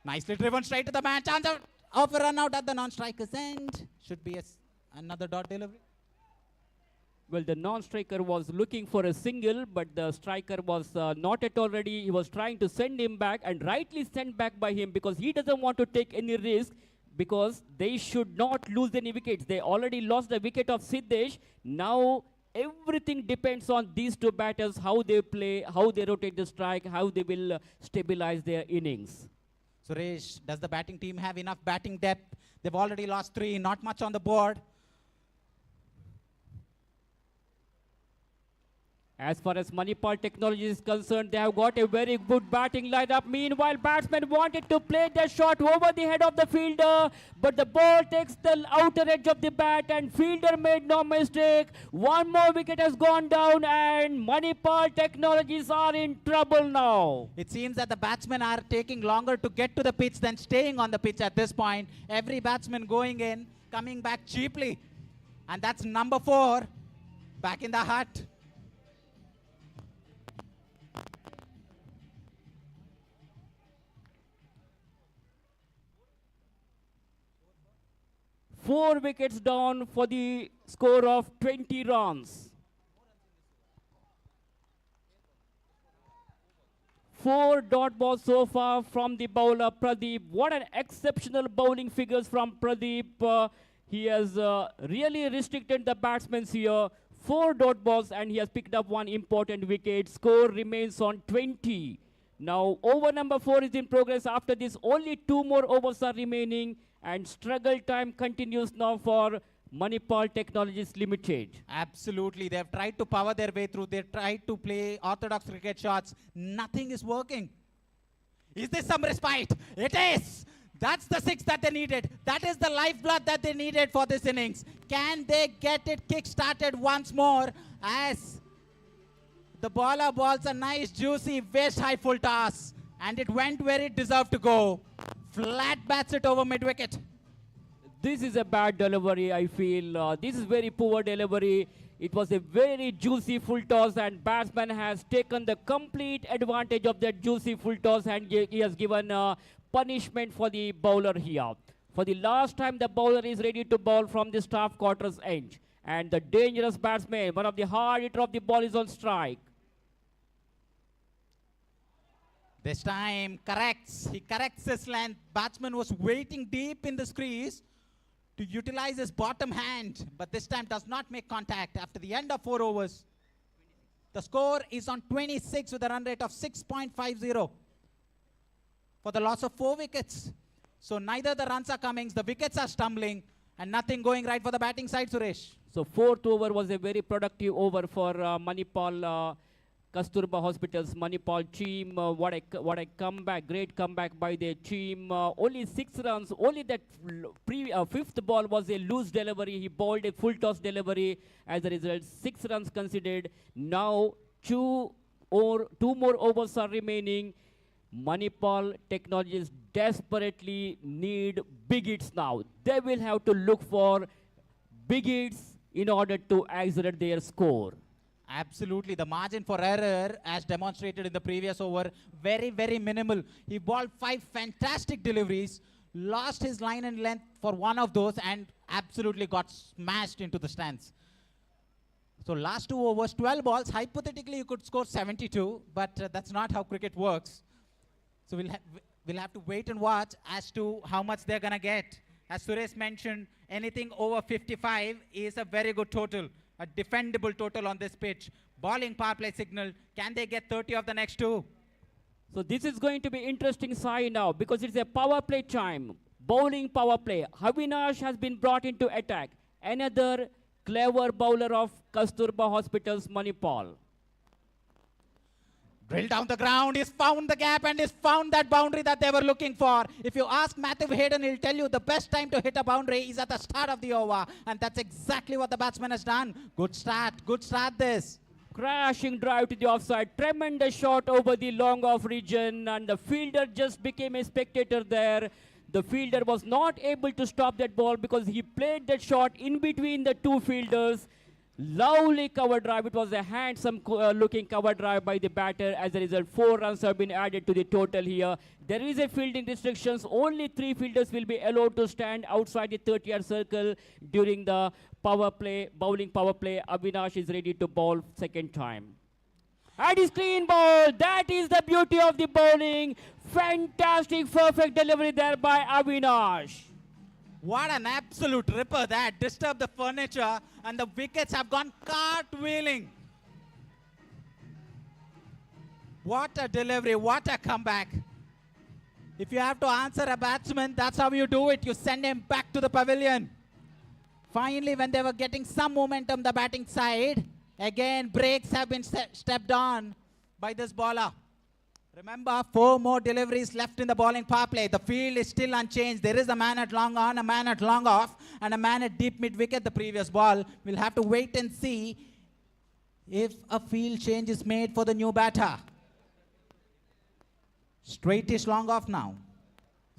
Nicely driven straight to the man. Chance of a run out at the non-striker's end. Should be another dot delivery. Well, the non-striker was looking for a single, but the striker was not at all ready. He was trying to send him back, and rightly sent back by him, because he doesn't want to take any risk, because they should not lose any wickets. They already lost the wicket of Siddesh. Now everything depends on these two batters, how they play, how they rotate the strike, how they will stabilize their innings. Suresh, does the batting team have enough batting depth? They've already lost 3, not much on the board. As far as Manipal Technology is concerned, they have got a very good batting lineup. Meanwhile, batsmen wanted to play their shot over the head of the fielder, but the ball takes the outer edge of the bat and fielder made no mistake. One more wicket has gone down and Manipal Technologies are in trouble now. It seems that the batsmen are taking longer to get to the pitch than staying on the pitch at this point. Every batsman going in, coming back cheaply. And that's number 4, back in the hut. Four wickets down for the score of 20 runs. 4 dot balls so far from the bowler Pradeep. What an exceptional bowling figures from Pradeep. He has really restricted the batsmen here. 4 dot balls and he has picked up one important wicket. Score remains on 20. Now over number 4 is in progress. After this, only 2 more overs are remaining. And struggle time continues now for Manipal Technologies Limited. Absolutely. They've tried to power their way through. They've tried to play orthodox cricket shots. Nothing is working. Is this some respite? It is. That's the 6 that they needed. That is the lifeblood that they needed for this innings. Can they get it kick-started once more as the bowler balls a nice, juicy, waist-high full toss. And it went where it deserved to go. Flat bats it over mid-wicket. This is a bad delivery, I feel. This is very poor delivery. It was a very juicy full toss and batsman has taken the complete advantage of that juicy full toss and he has given punishment for the bowler here. For the last time, the bowler is ready to bowl from the staff quarters end. And the dangerous batsman, one of the hard hitter of the ball, is on strike. This time corrects. He corrects his length. Batsman was waiting deep in the crease to utilize his bottom hand, but this time does not make contact after the end of 4 overs. The score is on 26 with a run rate of 6.50 for the loss of 4 wickets. So neither the runs are coming, the wickets are stumbling, and nothing going right for the batting side, Suresh. So 4th over was a very productive over for Manipal Kasturba Hospitals Manipal team. What a comeback, great comeback by their team. Only 6 runs, only that 5th ball was a loose delivery. He bowled a full toss delivery. As a result, 6 runs considered. Now 2 more overs are remaining. Manipal Technologies desperately need big hits now. They will have to look for big hits in order to accelerate their score. Absolutely. The margin for error, as demonstrated in the previous over, very, very minimal. He balled 5 fantastic deliveries, lost his line and length for one of those, and absolutely got smashed into the stands. So last 2 overs, 12 balls. Hypothetically, you could score 72, but that's not how cricket works. So we'll have to wait and watch as to how much they're going to get. As Suresh mentioned, anything over 55 is a very good total, a defendable total on this pitch. Bowling power play signal. Can they get 30 of the next 2? So this is going to be interesting side now because it's a power play time. Bowling power play. Avinash has been brought into attack. Another clever bowler of Kasturba Hospital's Manipal. Drilled down the ground, he's found the gap and he's found that boundary that they were looking for. If you ask Matthew Hayden, he'll tell you the best time to hit a boundary is at the start of the over. And that's exactly what the batsman has done. Good start this. Crashing drive to the offside. Tremendous shot over the long off region and the fielder just became a spectator there. The fielder was not able to stop that ball because he played that shot in between the 2 fielders. Lovely cover drive. It was a handsome looking cover drive by the batter. As a result, 4 runs have been added to the total here. There is a fielding restrictions. Only 3 fielders will be allowed to stand outside the 30-yard circle during the power play, bowling power play. Avinash is ready to bowl second time. And his clean ball. That is the beauty of the bowling. Fantastic, perfect delivery there by Avinash. What an absolute ripper that. Disturbed the furniture and the wickets have gone cartwheeling. What a delivery, what a comeback. If you have to answer a batsman, that's how you do it. You send him back to the pavilion. Finally, when they were getting some momentum, the batting side, again, breaks have been stepped on by this bowler. Remember, 4 more deliveries left in the bowling power play. The field is still unchanged. There is a man at long on, a man at long off, and a man at deep mid-wicket the previous ball. We'll have to wait and see if a field change is made for the new batter. Straightish long off now.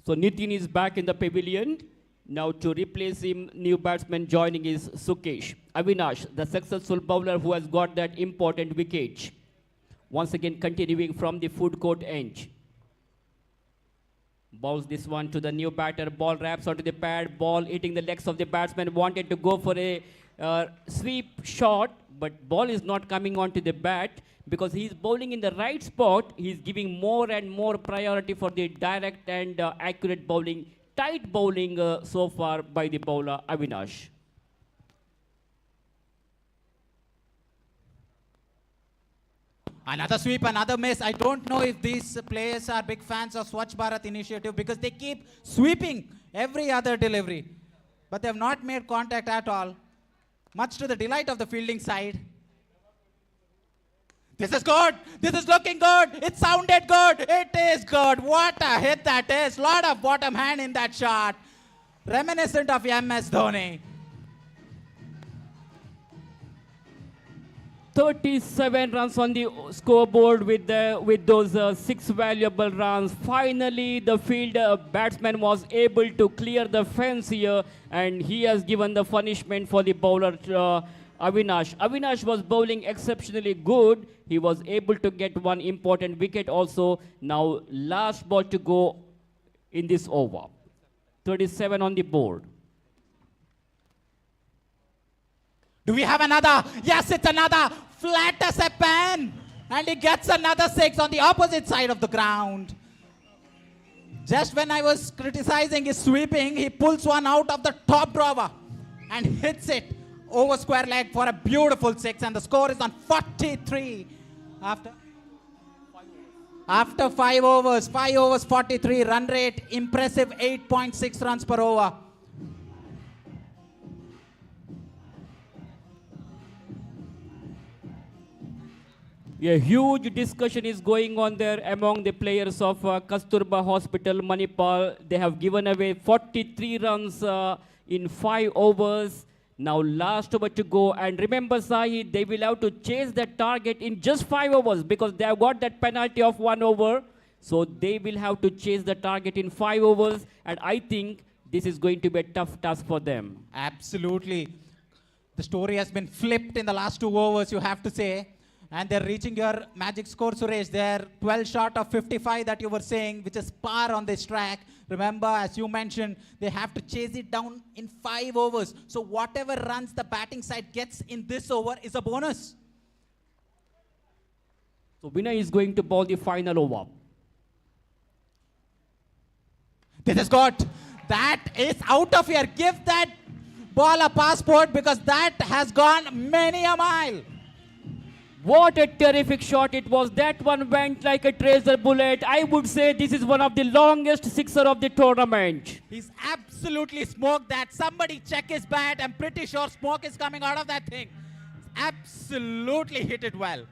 So Nitin is back in the pavilion. Now to replace him, new batsman joining is Sukesh. Avinash, the successful bowler who has got that important wicket. Once again continuing from the food court end. Bowls this one to the new batter. Ball wraps onto the pad. Ball hitting the legs of the batsman. Wanted to go for a sweep shot, but ball is not coming onto the bat because he's bowling in the right spot. He's giving more and more priority for the direct and accurate bowling. Tight bowling so far by the bowler Avinash. Another sweep, another miss. I don't know if these players are big fans of Swachh Bharat initiative because they keep sweeping every other delivery. But they have not made contact at all, much to the delight of the fielding side. This is good. This is looking good. It sounded good. It is good. What a hit that is. Lot of bottom hand in that shot. Reminiscent of MS Dhoni. 37 runs on the scoreboard with those 6 valuable runs. Finally, the fielder batsman was able to clear the fence here, and he has given the punishment for the bowler Avinash. Avinash was bowling exceptionally good. He was able to get one important wicket also. Now, last ball to go in this over. 37 on the board. Do we have another? Yes, it's another. Flat as a pan. And he gets another 6 on the opposite side of the ground. Just when I was criticizing his sweeping, he pulls one out of the top drawer and hits it over square leg for a beautiful 6. And the score is on 43 after 5 overs. 5 overs, 43. Run rate, impressive 8.6 runs per over. A huge discussion is going on there among the players of Kasturba Hospital, Manipal. They have given away 43 runs in 5 overs. Now last over to go. And remember, Sahi, they will have to chase that target in just 5 overs because they have got that penalty of 1 over. So they will have to chase the target in 5 overs. And I think this is going to be a tough task for them. Absolutely. The story has been flipped in the last 2 overs, you have to say. And they're reaching your magic score, Suresh. They're 12 short of 55 that you were saying, which is par on this track. Remember, as you mentioned, they have to chase it down in 5 overs. So whatever runs the batting side gets in this over is a bonus. So Vinay is going to bowl the final over. This is good. That is out of here. Give that ball a passport because that has gone many a mile. What a terrific shot it was. That one went like a tracer bullet. I would say this is one of the longest sixer of the tournament. He's absolutely smoked that. Somebody check his bat. I'm pretty sure smoke is coming out of that thing. Absolutely hit it well.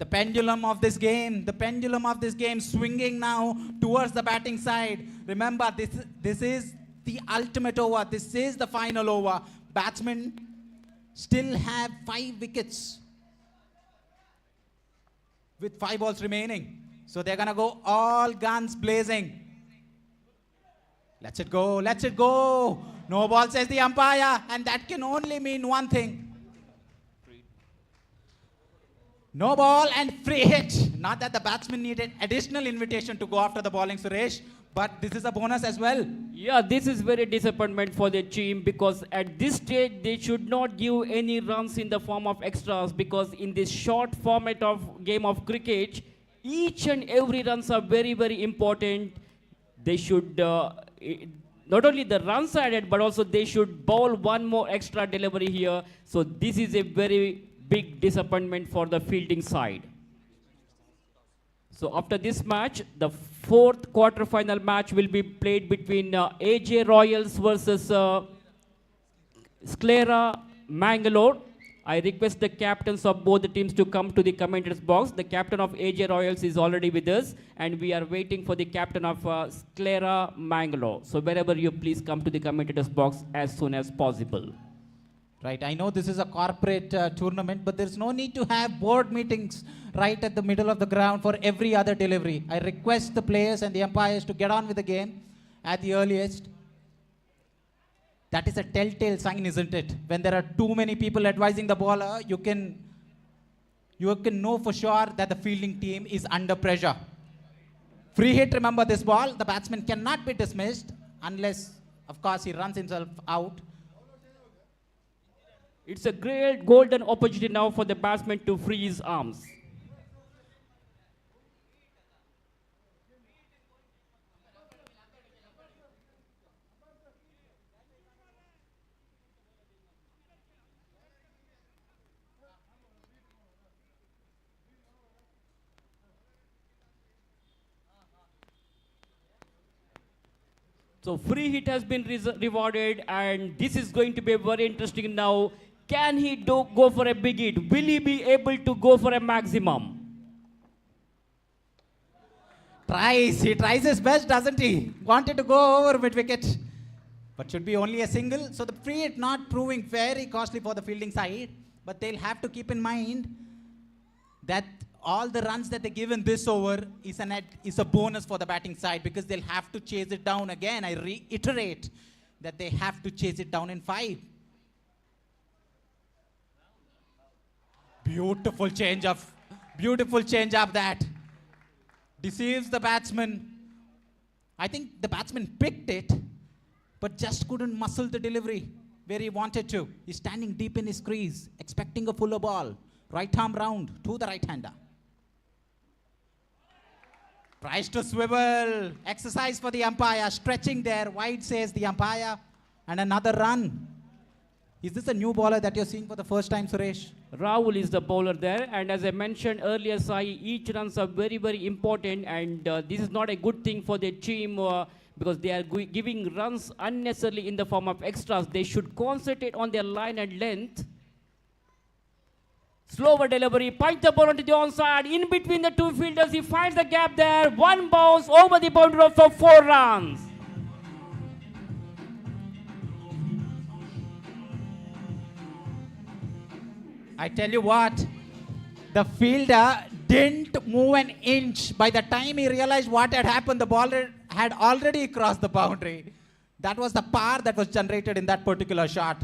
The pendulum of this game swinging now towards the batting side. Remember, this is the ultimate over. This is the final over. Batsmen still have 5 wickets with 5 balls remaining. So they're going to go all guns blazing. Let's it go, let's it go. No ball, says the umpire, and that can only mean one thing. No ball and free hit. Not that the batsman needed additional invitation to go after the bowling, Suresh, but this is a bonus as well. Yeah, this is very disappointment for the team because at this stage they should not give any runs in the form of extras because in this short format of game of cricket, each and every runs are very, very important. They should not only the runs added, but also they should bowl one more extra delivery here. So this is a very big disappointment for the fielding side. So after this match, the 4th quarterfinal match will be played between AJ Royals versus Sclera Mangalore. I request the captains of both the teams to come to the commentators box. The captain of AJ Royals is already with us, and we are waiting for the captain of Sclera Mangalore. So wherever you please come to the commentators box as soon as possible. Right, I know this is a corporate tournament, but there's no need to have board meetings right at the middle of the ground for every other delivery. I request the players and the umpires to get on with the game at the earliest. That is a telltale sign, isn't it? When there are too many people advising the bowler, you can know for sure that the fielding team is under pressure. Free hit, remember this ball. The batsman cannot be dismissed unless, of course, he runs himself out. It's a great golden opportunity now for the batsman to free his arms. So free hit has been rewarded, and this is going to be very interesting now. Can he go for a big hit? Will he be able to go for a maximum? He tries his best, doesn't he? Wanted to go over mid-wicket, but should be only a single. So the free hit not proving very costly for the fielding side, but they'll have to keep in mind that all the runs that they give in this over is a bonus for the batting side because they'll have to chase it down again. I reiterate that they have to chase it down in 5. Beautiful change up that deceives the batsman. I think the batsman picked it, but just couldn't muscle the delivery where he wanted to. He's standing deep in his crease, expecting a fuller ball. Right arm round to the right-hander. Tries to swivel. Exercise for the umpire. Stretching there. Wide, says the umpire. And another run. Is this a new bowler that you're seeing for the first time, Suresh? Rahul is the bowler there, and as I mentioned earlier, Sai, each runs are very, very important, and this is not a good thing for the team because they are giving runs unnecessarily in the form of extras. They should concentrate on their line and length. Slower delivery, punch the ball onto the onside, in between the 2 fielders, he finds the gap there, 1 bounce over the boundary for 4 runs. I tell you what, the fielder didn't move an inch. By the time he realized what had happened, the ball had already crossed the boundary. That was the power that was generated in that particular shot.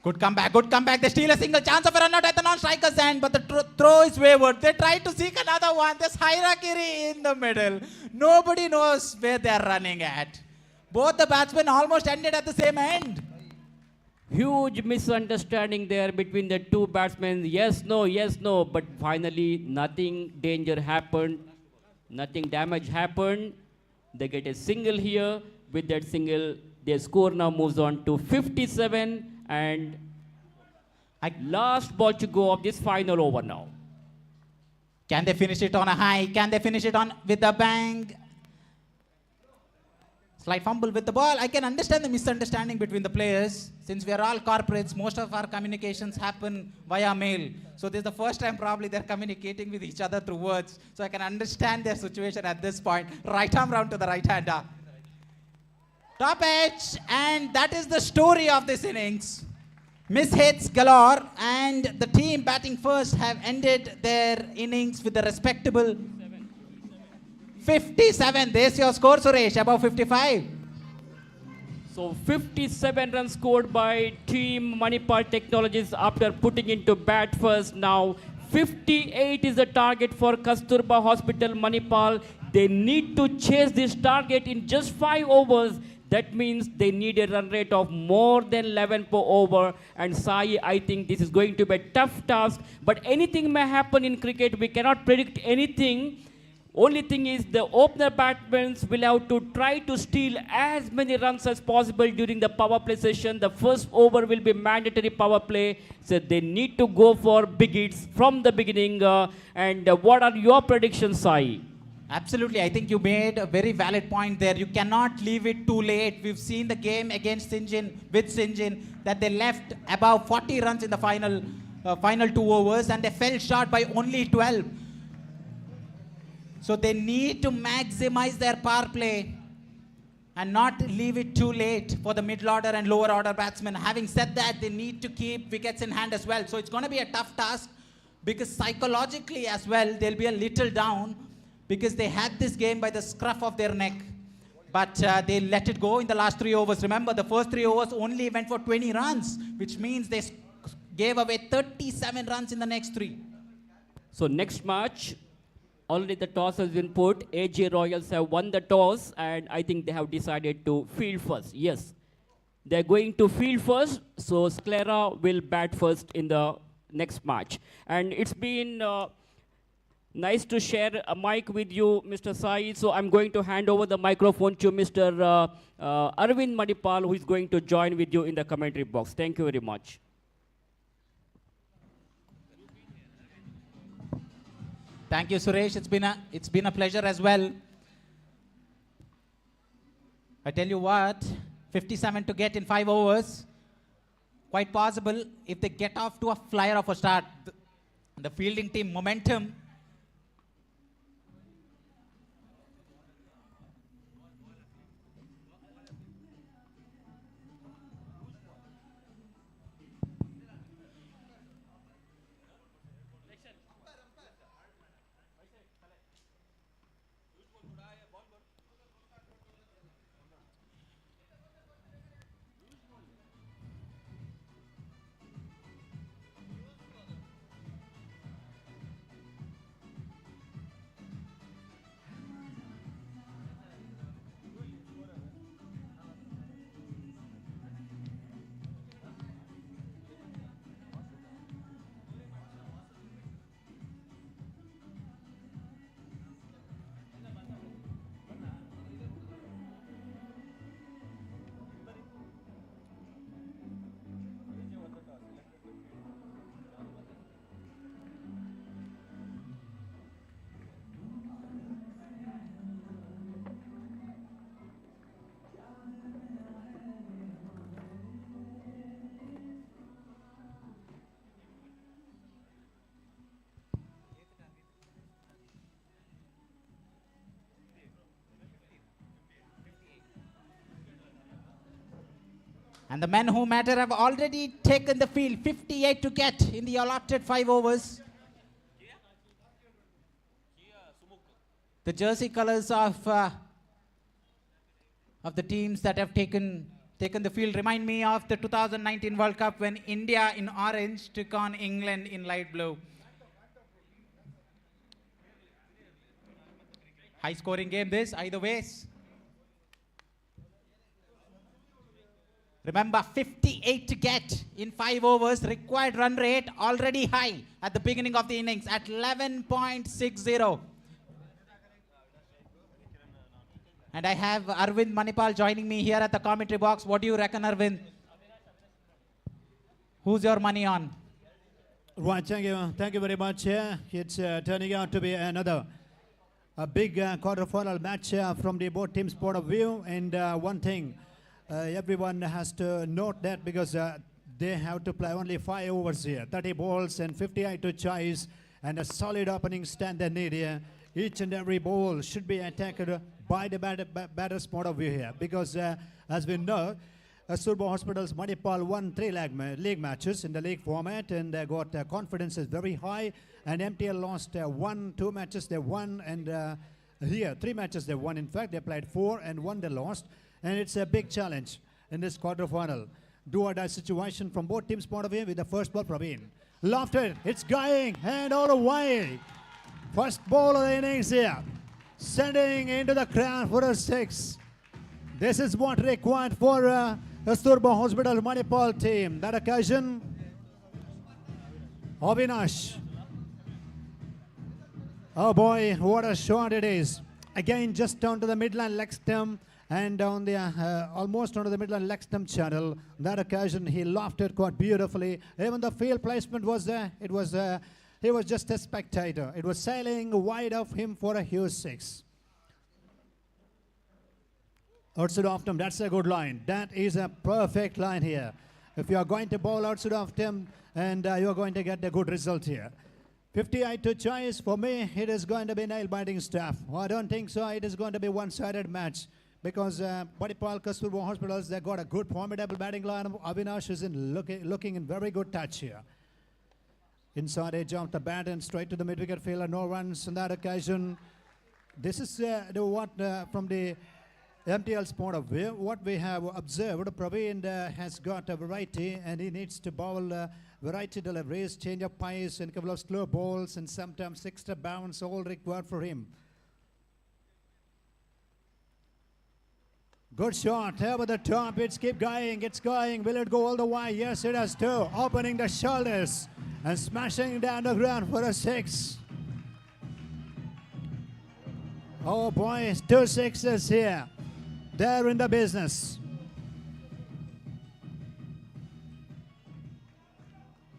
Good comeback, good comeback. They steal a single chance of a run out at the non-striker's end, but the throw is wayward. They try to seek another one. There's hierarchy in the middle. Nobody knows where they're running at. Both the batsmen almost ended at the same end. Huge misunderstanding there between the two batsmen. Yes, no, but finally nothing danger happened. Nothing damage happened. They get a single here. With that single, their score now moves on to 57. And last ball to go of this final over now. Can they finish it on a high? Can they finish it on with a bang? Slight fumble with the ball. I can understand the misunderstanding between the players. Since we are all corporates, most of our communications happen via mail. So this is the first time probably they're communicating with each other through words. So I can understand their situation at this point. Right arm round to the right hander. Top edge, and that is the story of this innings. Mishits galore, and the team batting first have ended their innings with a respectable 57. There's your score, Suresh, above 55. So 57 runs scored by Team Manipal Technologies after putting into bat first. Now 58 is the target for Kasturba Hospital Manipal. They need to chase this target in just 5 overs. That means they need a run rate of more than 11 per over. And Sai, I think this is going to be a tough task. But anything may happen in cricket. We cannot predict anything. Only thing is the opener batsmen will have to try to steal as many runs as possible during the power play session. The first over will be mandatory power play. So they need to go for big hits from the beginning. And what are your predictions, Sai? Absolutely. I think you made a very valid point there. You cannot leave it too late. We've seen the game against Sinjin, with Sinjin, that they left about 40 runs in the final 2 overs, and they fell short by only 12. So they need to maximize their power play and not leave it too late for the middle order and lower order batsmen. Having said that, they need to keep wickets in hand as well. So it's going to be a tough task, because psychologically as well, they'll be a little down, because they had this game by the scruff of their neck. But they let it go in the last 3 overs. Remember, the first 3 overs only went for 20 runs, which means they gave away 37 runs in the next 3. So next match, already the toss has been put. AJ Royals have won the toss, and I think they have decided to field first. Yes, they're going to field first, so Sclera will bat first in the next match. And it's been nice to share a mic with you, Mr. Sai. So I'm going to hand over the microphone to Mr. Arvind Manipal, who is going to join with you in the commentary box. Thank you very much. Thank you, Suresh. It's been a pleasure as well. I tell you what, 57 to get in 5 overs, quite possible if they get off to a flyer of a start. The fielding team momentum. And the men who matter have already taken the field. 58 to get in the allotted 5 overs. The jersey colors of the teams that have taken the field remind me of the 2019 World Cup when India in orange took on England in light blue. High scoring game this, either ways. Remember, 58 to get in 5 overs, required run rate already high at the beginning of the innings at 11.60. And I have Arvind Manipal joining me here at the commentary box. What do you reckon, Arvind? Who's your money on? Right, thank you very much. It's turning out to be a big quarterfinal match from the both teams' point of view. And one thing, everyone has to note that because they have to play only 5 overs here, 30 balls and 58 to chase, and a solid opening stand they need here. Each and every ball should be attacked by the batter's point of view here, because as we know, Surba Hospital's Manipal won 3 league matches in the league format, and they got confidence is very high. And MTL lost 2 matches they won, and here 3 matches they won. In fact, they played 4 and 1 they lost, and it's a big challenge in this quarterfinal. Do or die situation from both teams' point of view with the first ball, Praveen. Lofted, it's going, and all the way. First ball of the innings here, sending into the crowd for a 6. This is what required for the Surba Hospital Manipal team. That occasion, Avinash. Oh boy, what a shot it is. Again, just down to the midline leg stump and down the almost onto the midline leg stump channel. That occasion, he lofted quite beautifully. Even the field placement was there. He was just a spectator. It was sailing wide of him for a huge 6. Outside of him, that's a good line. That is a perfect line here. If you are going to bowl outside of him, and you are going to get a good result here. 58 to choice. For me, it is going to be nail-biting stuff. I don't think so. It is going to be one-sided match because Manipal Kasturba Hospitals, they got a good, formidable batting line. Avinash is looking in very good touch here. Inside edge of the bat and straight to the mid-wicket fielder. No runs on that occasion. This is from the MTL's point of view, what we have observed, Praveen has got a variety and he needs to bowl variety deliveries, change of pace and a couple of slow balls and sometimes extra bounce, all required for him. Good shot over the top. It's keep going. It's going. Will it go all the way? Yes, it has to. Opening the shoulders and smashing down the ground for a 6. Oh boy, 2 6s here. They're in the business.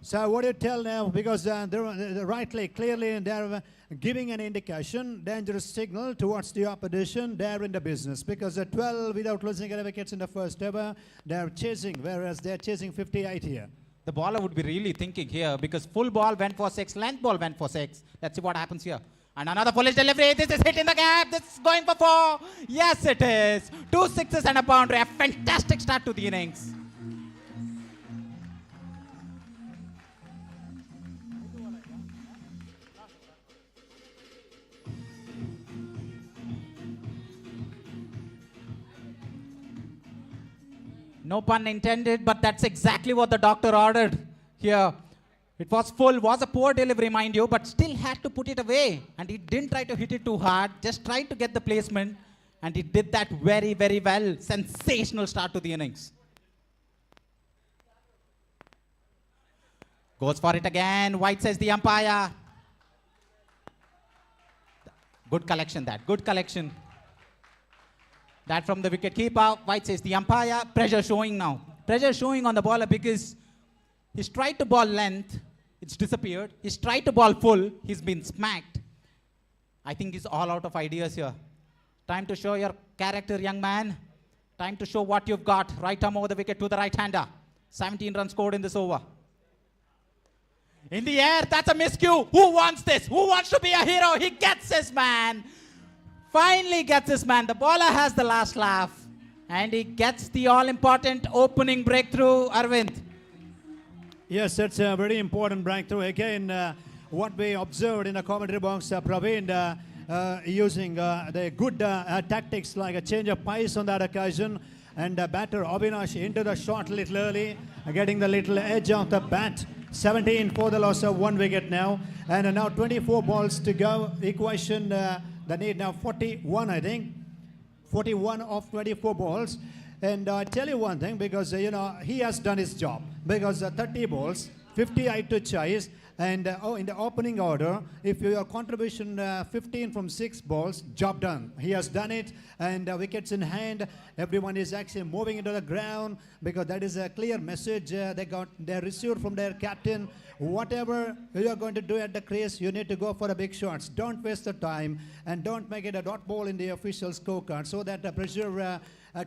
So what do you tell now? Because they're rightly, clearly, they're giving an indication, dangerous signal towards the opposition. They're in the business because 12 without losing any wickets in the first over. They're chasing, whereas they're chasing 58 here. The bowler would be really thinking here because full ball went for 6, length ball went for 6. Let's see what happens here. And another foolish delivery. This is hit in the gap. This is going for 4. Yes, it is. 2 6s and a boundary. A fantastic start to the innings. No pun intended, but that's exactly what the doctor ordered here. It was full, was a poor delivery, mind you, but still had to put it away. And he didn't try to hit it too hard, just tried to get the placement. And he did that very, very well. Sensational start to the innings. Goes for it again. White says the umpire. Good collection, that. Good collection. That from the wicket keeper. White says the umpire. Pressure showing now. Pressure showing on the bowler because he's tried to ball length. It's disappeared. He's tried to ball full. He's been smacked. I think he's all out of ideas here. Time to show your character, young man. Time to show what you've got. Right arm over the wicket to the right-hander. 17 runs scored in this over. In the air, that's a miscue. Who wants this? Who wants to be a hero? He gets his man. Finally gets his man. The bowler has the last laugh. And he gets the all-important opening breakthrough, Arvind. Yes, that's a very important breakthrough. Again, what we observed in the commentary box, Praveen, using the good tactics like a change of pace on that occasion. And batter Avinash into the shot a little early, getting the little edge of the bat. 17 for the loss of 1 wicket now. And now 24 balls to go. Equation, the need now 41, I think. 41 of 24 balls. And I tell you one thing, because, he has done his job. Because 30 balls, 58 to chase. And in the opening order, if your contribution 15 from 6 balls, job done. He has done it, and wickets in hand. Everyone is actually moving into the ground, because that is a clear message they received from their captain. Whatever you are going to do at the crease, you need to go for the big shots. Don't waste the time, and don't make it a dot ball in the official scorecard, so that the pressure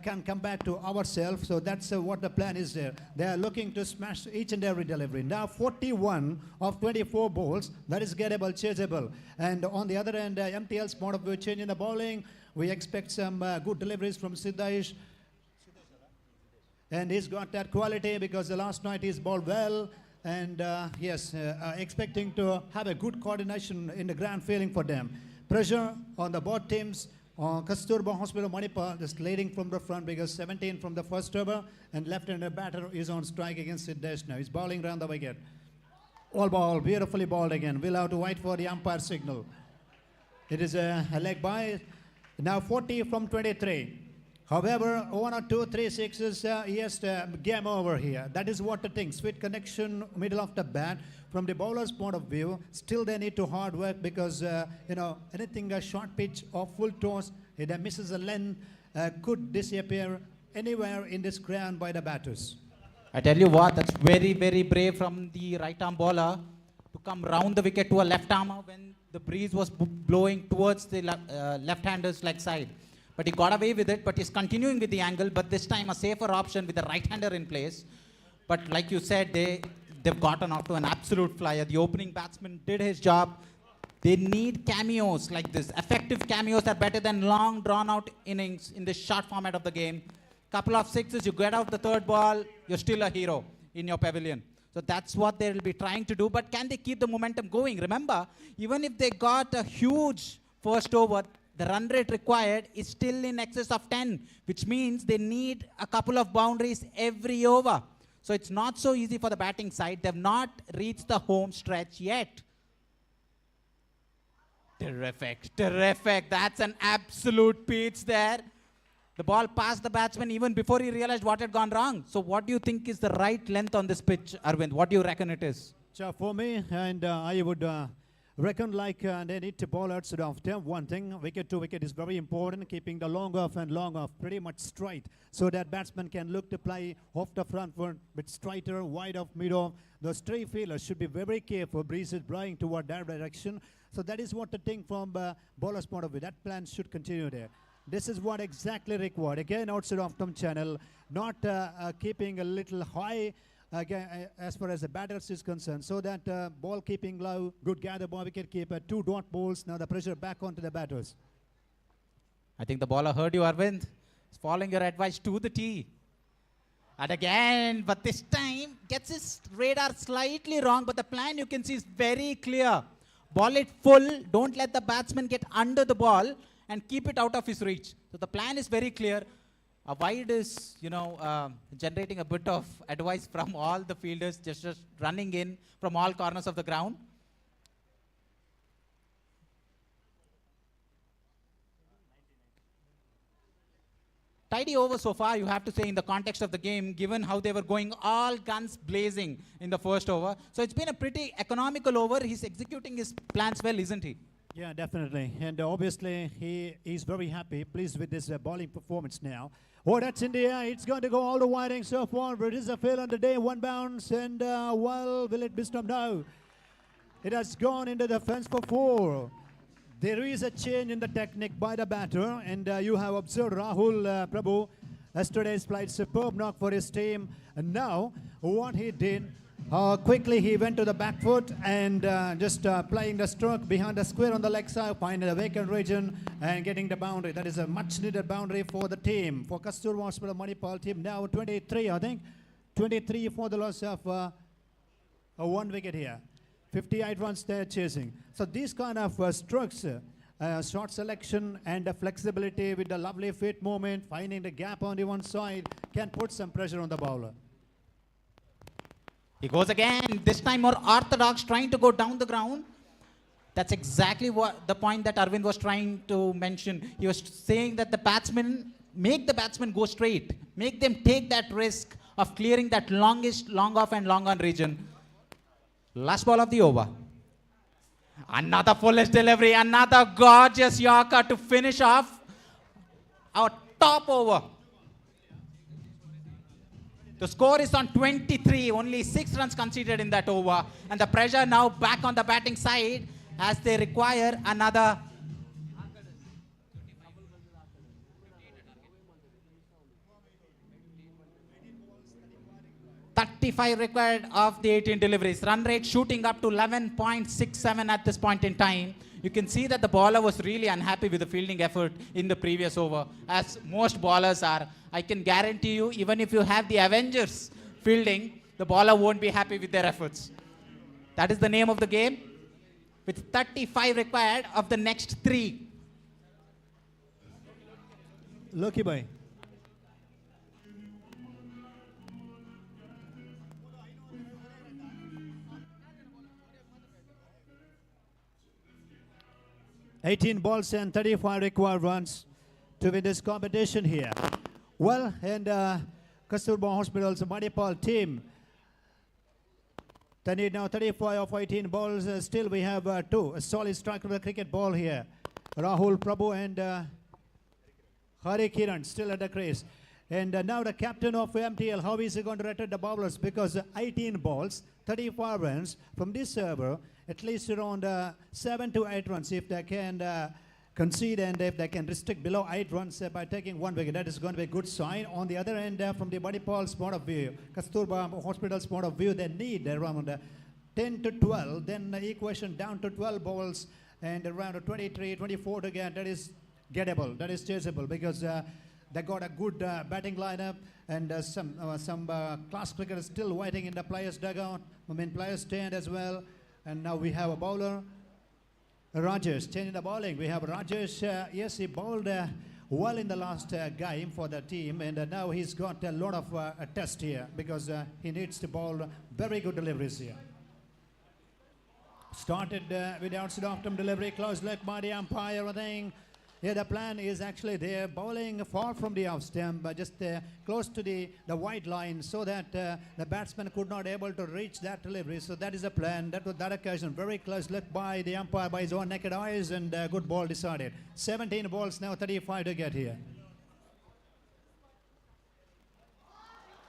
can come back to ourselves. So that's what the plan is there. They are looking to smash each and every delivery. Now 41 of 24 balls, that is gettable, chaseable. And on the other end, MTL's point of view, change in the bowling. We expect some good deliveries from Siddesh. And he's got that quality, because the last night he's bowled well. And yes, expecting to have a good coordination in the ground feeling for them. Pressure on the both teams. Kasturba Hospital Manipal just leading from the front, because 17 from the first over, and left-hander batter is on strike against Siddesh now. He's bowling around the wicket. All ball, beautifully bowled again. We'll have to wait for the umpire signal. It is a leg by. Now 40 from 23. However, 1 or 2, 3 sixes, yes, game over here. That is what the thing. Sweet connection, middle of the bat. From the bowler's point of view, still they need to hard work, because, anything a short pitch or full toss, if they misses a length, could disappear anywhere in this ground by the batters. I tell you what, that's very, very brave from the right-arm bowler to come round the wicket to a left-armer when the breeze was blowing towards the left-hander's leg side. But he got away with it, but he's continuing with the angle, but this time a safer option with the right-hander in place. But like you said, they've gotten off to an absolute flyer. The opening batsman did his job. They need cameos like this. Effective cameos are better than long, drawn-out innings in this short format of the game. Couple of sixes, you get out the third ball, you're still a hero in your pavilion. So that's what they'll be trying to do. But can they keep the momentum going? Remember, even if they got a huge first over, the run rate required is still in excess of 10, which means they need a couple of boundaries every over. So it's not so easy for the batting side. They've not reached the home stretch yet. Terrific, terrific. That's an absolute pitch there. The ball passed the batsman even before he realized what had gone wrong. So what do you think is the right length on this pitch, Arvind? What do you reckon it is? So for me, and I would reckon like they need to bowl outside of them. One thing, wicket to wicket is very important, keeping the long off and long off pretty much straight, so that batsman can look to play off the front foot, bit straighter, wide off, mid off. Those three fielders should be very careful. Breeze is blowing toward that direction. So that is what the thing from bowler's point of view. That plan should continue there. This is what exactly required. Again, outside of tom channel, not keeping a little high as far as the batters is concerned, so that ball keeping low, good gather ball, wicket keeper, 2 dot balls. Now the pressure back onto the batters. I think the bowler heard you, Arvind. He's following your advice to the tee. And again, but this time gets his radar slightly wrong, but the plan you can see is very clear. Ball it full, don't let the batsman get under the ball, and keep it out of his reach. So the plan is very clear. A wide is, generating a bit of advice from all the fielders, just running in from all corners of the ground. Tidy over so far, you have to say, in the context of the game, given how they were going all guns blazing in the first over. So it's been a pretty economical over. He's executing his plans well, isn't he? Yeah, definitely. And obviously, he's very happy, pleased with this bowling performance now. Oh, that's in the air. It's going to go all the winding so far. But it is a fail on the day. 1 bounce. And, well, will it be stopped? No. It has gone into the fence for 4. There is a change in the technique by the batter. And you have observed Rahul Prabhu. Yesterday's played superb knock for his team. And now, what he did, quickly he went to the back foot and just playing the stroke behind the square on the leg side, finding a vacant region and getting the boundary. That is a much needed boundary for the team. For Kasturba Hospital Manipal team now 23, I think. 23 for the loss of 1 wicket here. 58 runs they're chasing. So these kind of strokes short selection and the flexibility with the lovely feet movement, finding the gap on the one side, can put some pressure on the bowler. He goes again, this time more orthodox, trying to go down the ground. That's exactly what the point that Arvind was trying to mention. He was saying that make the batsman go straight. Make them take that risk of clearing that longest long off and long on region. Last ball of the over. Another fullest delivery, another gorgeous Yorker to finish off our top over. The score is on 23, only 6 runs conceded in that over. And the pressure now back on the batting side as they require another 35 required of the 18 deliveries. Run rate shooting up to 11.67 at this point in time. You can see that the bowler was really unhappy with the fielding effort in the previous over, as most bowlers are. I can guarantee you, even if you have the Avengers fielding, the bowler won't be happy with their efforts. That is the name of the game, with 35 required of the next 3. Lucky boy. $18 balls and 35 required runs to win this competition here. Well, and Kasturba Hospital's Manipal team, they need now 35 of 18 balls. Still we have 2. A solid striker with a cricket ball here. Rahul Prabhu and Hari Kiran still at the crease. And now the captain of MTL, how is he going to rotate the bowlers? Because 18 balls, 35 runs from this server, at least around 7 to 8 runs if they can concede and if they can restrict below 8 runs by taking 1 wicket. That is going to be a good sign. On the other end, from the Manipal's point of view, Kasturba Hospital's point of view, they need around 10 to 12, then the equation down to 12 balls and around 23, 24 to get. That is gettable, that is chaseable because they got a good batting lineup and some class cricketers still waiting in the players' dugout, players' stand as well. And now we have a bowler, Rajesh, changing the bowling. We have Rajesh, yes, he bowled well in the last game for the team, and now he's got a lot of test here because he needs to bowl very good deliveries here. Started with the outside off-stump delivery, close leg by the umpire, I think. Yeah, the plan is actually they're bowling far from the off-stump, but just close to the wide line so that the batsman could not able to reach that delivery. So that is the plan. That was that occasion. Very close look by the umpire by his own naked eyes and good ball decided. 17 balls now, 35 to get here.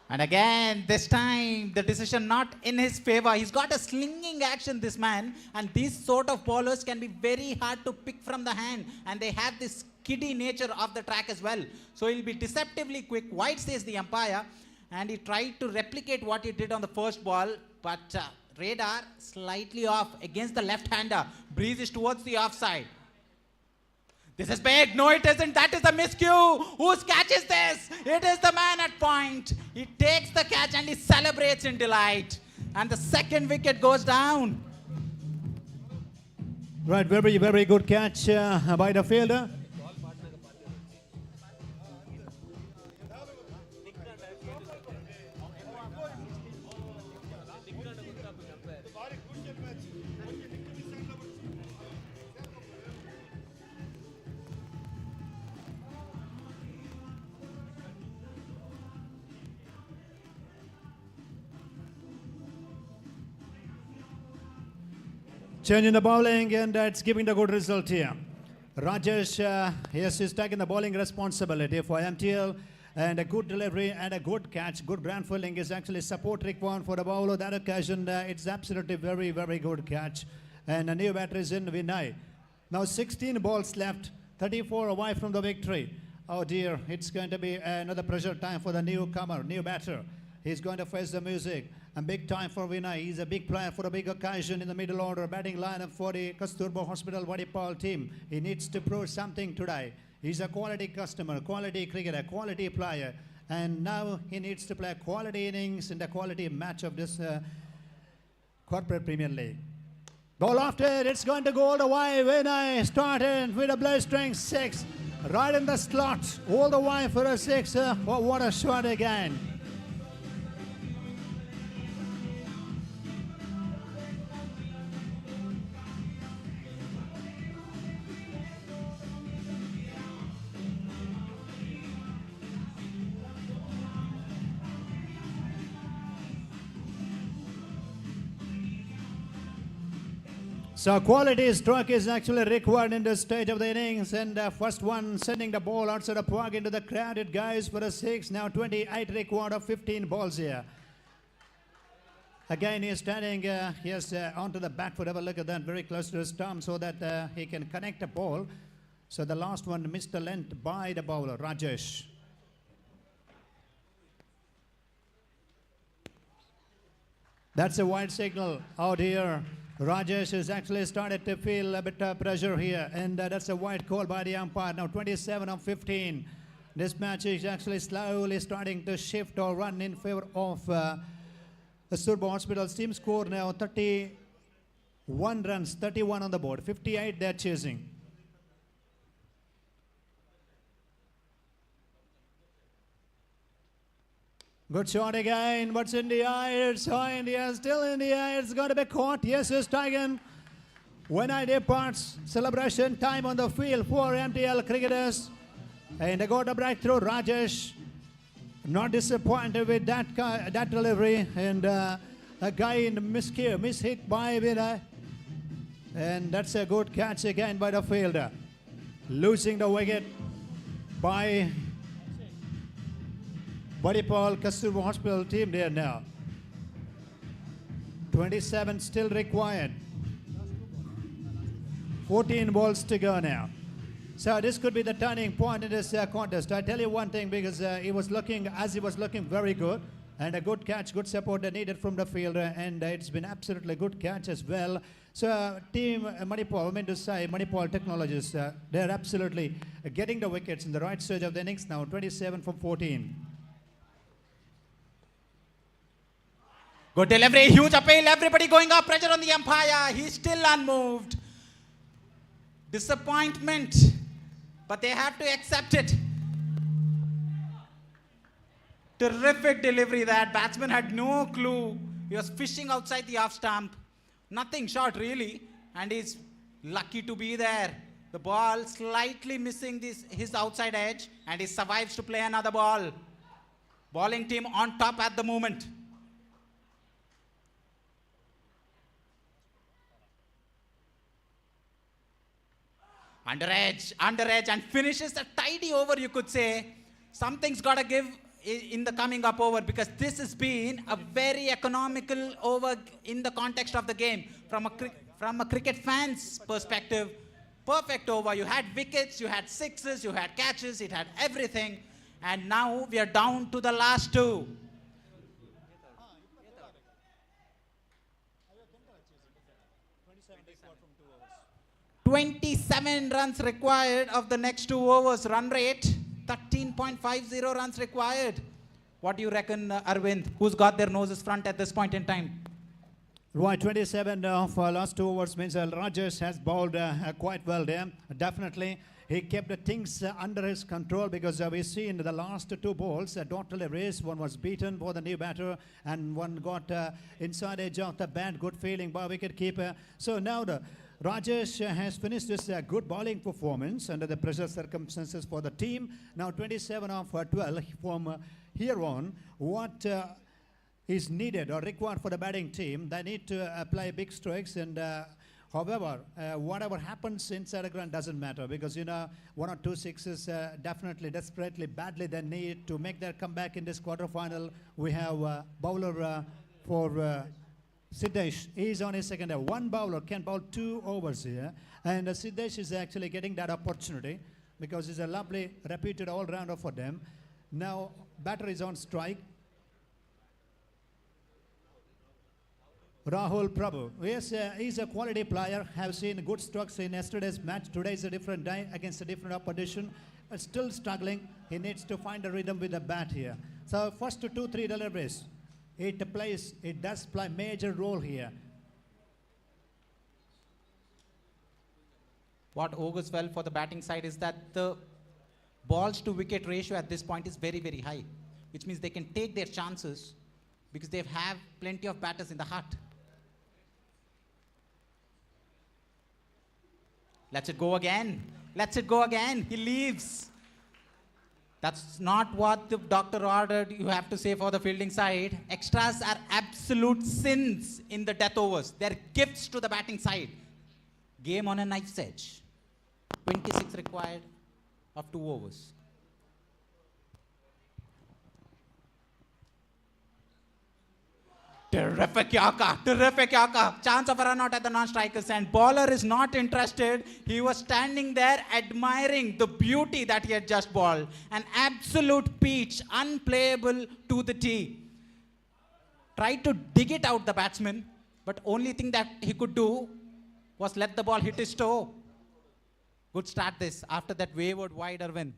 And again, this time, the decision not in his favor. He's got a slinging action, this man. And these sort of bowlers can be very hard to pick from the hand. And they have this kiddie nature of the track as well. So he'll be deceptively quick. Wide says the umpire. And he tried to replicate what he did on the first ball. But radar slightly off against the left-hander. Breeze is towards the offside. This is big. No, it isn't. That is a miscue. Whose catch is this? It is the man at point. He takes the catch and he celebrates in delight. And the second wicket goes down. Right, very, very good catch by the fielder. Changing the bowling, and that's giving the good result here. Rajesh, yes, he's taking the bowling responsibility for MTL, and a good delivery and a good catch. Good ground fielding is actually support required for the bowler. That occasion, it's absolutely very, very good catch. And a new batter is in Vinay. Now 16 balls left, 34 away from the victory. Oh dear, it's going to be another pressure time for the newcomer, new batter. He's going to face the music. And big time for Vinay. He's a big player for a big occasion in the middle order. Batting lineup for the Kasturba Hospital Manipal team. He needs to prove something today. He's a quality customer, quality cricketer, quality player. And now he needs to play quality innings in the quality match of this Corporate Premier League. Ball after, it's going to go all the way. When I started with a blistering 6, right in the slot, all the way for a 6. Oh, what a shot again. So quality stroke is actually required in this stage of the innings, and first one sending the ball outside the park into the crowded guys for a 6. Now 28 required of 15 balls here. Again, he's standing onto the back foot. Have a look at that, very close to his stump so that he can connect the ball. So the last one missed the length by the bowler, Rajesh. That's a wide signal out here. Rajesh has actually started to feel a bit of pressure here, and that's a wide call by the umpire. Now 27 of 15. This match is actually slowly starting to shift or run in favor of the Surba Hospital's team. Score now 31 runs, 31 on the board, 58 they're chasing. Good shot again. What's in the air? It's high in the air. Still in the air. It's got to be caught. Yes, it's taken. When I departs, celebration time on the field for MTL cricketers. And they got a breakthrough. Rajesh not disappointed with that delivery. And a guy in the mishit by Vinay. And that's a good catch again by the fielder. Losing the wicket by Manipal Kasturba Hospital team there now. 27 still required. 14 balls to go now. So this could be the turning point in this contest. I tell you one thing, because he was looking very good, and a good catch, good support needed from the fielder, and it's been absolutely good catch as well. So team Manipal, I mean to say Manipal Technologies, they're absolutely getting the wickets in the right stage of the innings now. 27 from 14. Good delivery, huge appeal, everybody going up, pressure on the umpire. He's still unmoved. Disappointment, but they have to accept it. Terrific delivery that. Batsman had no clue. He was fishing outside the off stump. Nothing short really, and he's lucky to be there. The ball slightly missing his outside edge, and he survives to play another ball. Bowling team on top at the moment. Under edge, and finishes a tidy over, you could say. Something's got to give in the coming up over, because this has been a very economical over in the context of the game. From a cricket fan's perspective, perfect over. You had wickets, you had sixes, you had catches, it had everything. And now we are down to the last two. "27 runs required of the next 2 overs. Run rate, 13.50 runs required." What do you reckon, Arvind? Who's got their noses front at this point in time? Right, 27 for last 2 overs means Rajesh has bowled quite well there. Definitely, he kept the things under his control, because we see in the last 2 balls, dot deliveries, one was beaten for the new batter, and one got inside edge of the bat. Good feeling by wicket keeper. So now Rajesh has finished this good bowling performance under the pressure circumstances for the team. Now 27 of 12 from here on. What is needed or required for the batting team? They need to apply big strikes, and however, whatever happens inside the ground doesn't matter, because 1 or 2 sixes definitely, desperately, badly they need to make their comeback in this quarterfinal. We have bowler for Siddesh is on his second day. One bowler can bowl 2 overs here, and Siddesh is actually getting that opportunity, because he's a lovely, reputed all-rounder for them. Now, batter is on strike. Rahul Prabhu. Yes, he's a quality player. Have seen good strokes in yesterday's match. Today is a different day against a different opposition. But still struggling. He needs to find a rhythm with the bat here. So first 2-3 deliveries. It does play major role here. what augurs well for the batting side is that the balls to wicket ratio at this point is very, very high, which means they can take their chances because they have plenty of batters in the hut. Let's it go again. Let's it go again. He leaves. That's not what the doctor ordered you have to say for the fielding side. Extras are absolute sins in the death overs. They're gifts to the batting side. Game on a knife's edge. 26 required of 2 overs. Terrific Yorker. Chance of a run out at the non-strikers end. Bowler is not interested. He was standing there admiring the beauty that he had just bowled. An absolute peach, unplayable to the tee. Tried to dig it out, the batsman, but only thing that he could do was let the ball hit his toe. Good start this after that wayward wide, Arvind.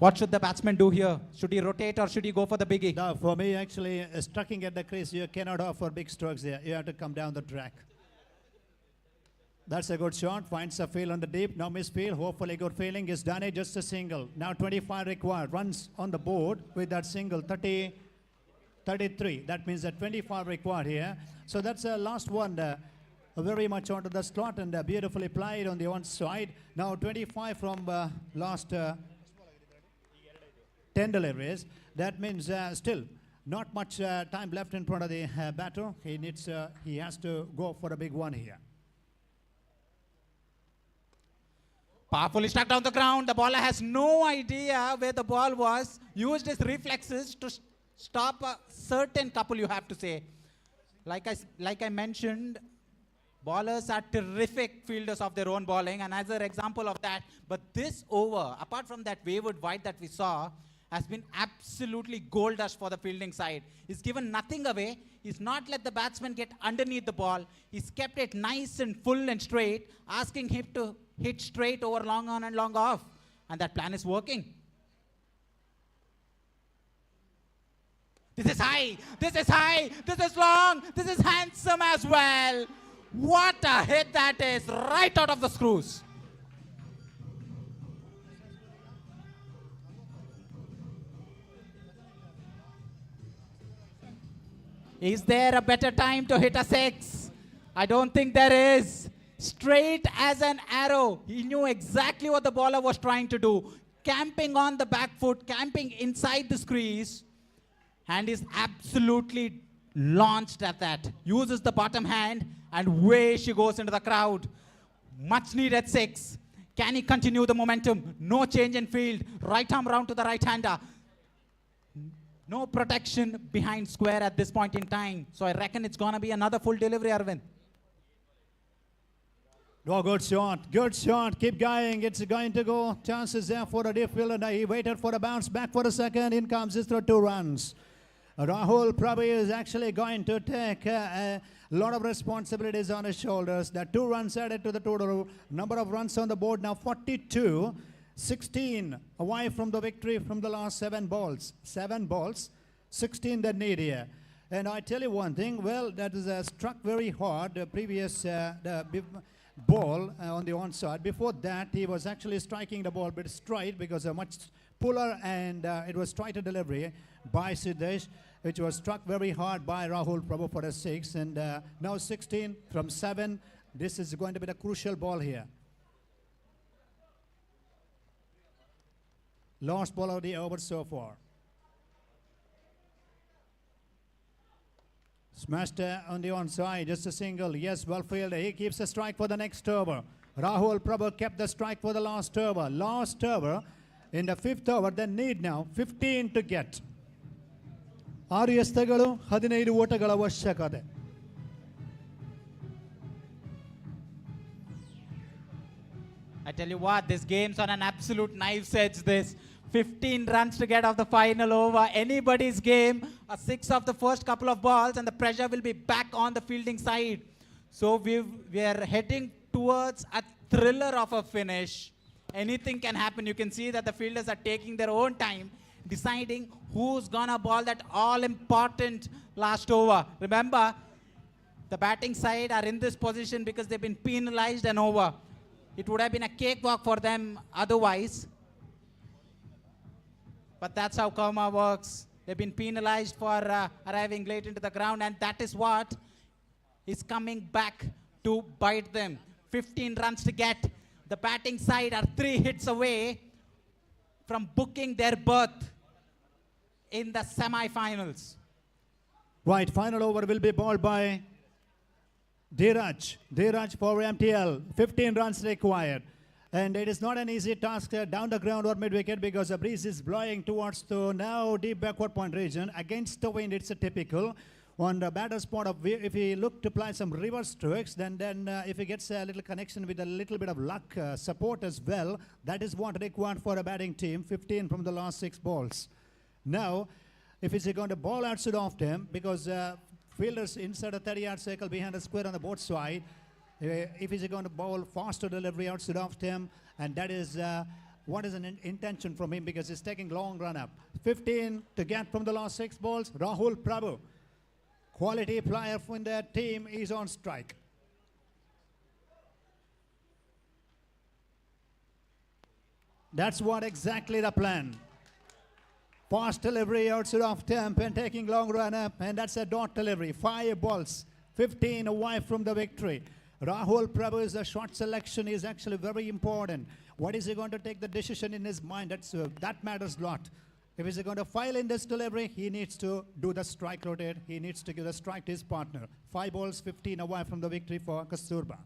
What should the batsman do here? Should he rotate or should he go for the biggie? No, for me, actually, striking at the crease, you cannot offer big strokes there. You have to come down the track. That's a good shot. Finds a field on the deep. Now misfield. Hopefully good fielding. Is done it. Just a single. Now 25 required. Runs on the board with that single. 33. That means that 25 required here. So that's the last one. Very much onto the slot and beautifully played on the one side. Now 25 from last 10 deliveries. That means still not much time left in front of the batter. He has to go for a big one here. Powerfully struck down the ground. The bowler has no idea where the ball was. Used his reflexes to stop a certain couple, you have to say. Like I mentioned, bowlers are terrific fielders of their own bowling, and as an example of that, but this over, apart from that wayward wide that we saw, has been absolutely gold dust for the fielding side. He's given nothing away. He's not let the batsman get underneath the ball. He's kept it nice and full and straight, asking him to hit straight over long on and long off. And that plan is working. This is high. This is high. This is long. This is handsome as well. What a hit that is, right out of the screws. Is there a better time to hit a 6? I don't think there is. Straight as an arrow. He knew exactly what the bowler was trying to do. Camping on the back foot, camping inside the crease, and is absolutely launched at that. Uses the bottom hand, and away she goes into the crowd. Much needed 6. Can he continue the momentum? No change in field. Right arm round to the right-hander. No protection behind square at this point in time. So I reckon it's going to be another full delivery, Arvind. Oh, good shot. Good shot. Keep going. It's going to go. Chances there for a deep fielder. He waited for a bounce back for a second. In comes his throw 2 runs. Rahul Prabhu is actually going to take a lot of responsibilities on his shoulders. The 2 runs added to the total number of runs on the board now 42. 16 away from the victory from the last 7 balls. 7 balls, 16 they need here. And I tell you one thing, well, that is struck very hard, the previous ball on the onside. Before that, he was actually striking the ball bit straight because a much puller and it was straighter delivery by Siddesh, which was struck very hard by Rahul Prabhu for a 6. And now 16 from 7. This is going to be the crucial ball here. Last ball of the over so far. Smashed on the onside, just a single. Yes, well fielded. He keeps a strike for the next over. Rahul Prabhu kept the strike for the last over. Last over in the 5th over. They need now 15 to get. 6 ಎಸೆತಗಳು 15 ಓಟಗಳ ಅವಶ್ಯಕತೆ. I tell you what, this game's on an absolute knife's edge. This 15 runs to get off the final over. Anybody's game, a 6 of the first couple of balls, and the pressure will be back on the fielding side. So we are heading towards a thriller of a finish. Anything can happen. You can see that the fielders are taking their own time, deciding who's gonna ball that all-important last over. Remember, the batting side are in this position because they've been penalized and over. It would have been a cakewalk for them otherwise. But that's how karma works. They've been penalized for arriving late into the ground, and that is what is coming back to bite them. 15 runs to get. The batting side are 3 hits away from booking their berth in the semi-finals. Right, final over will be bowled by Dheeraj. Dheeraj for MTL, 15 runs required. And it is not an easy task down the ground or mid-wicket because the breeze is blowing towards the now deep backward point region. Against the wind, it's a typical. On the batter's point of view, if he look to apply some reverse strokes, then if he gets a little connection with a little bit of luck support as well, that is what required for a batting team, 15 from the last 6 balls. Now, if he's going to ball outside of them, because fielders inside a 30-yard circle behind the square on the both side, if he's going to bowl faster delivery outside of them, and that is what is an intention from him because he's taking long run up. 15 to get from the last 6 balls, Rahul Prabhu. Quality player from their team is on strike. That's what exactly the plan. Fast delivery outside of temp and taking long run up, and that's a dot delivery. 5 balls, 15 away from the victory. Rahul Prabhu's shot selection is actually very important. What is he going to take the decision in his mind? That matters a lot. If he's going to file in this delivery, he needs to do the strike rotate. He needs to give the strike to his partner. 5 balls, 15 away from the victory for Kasturba.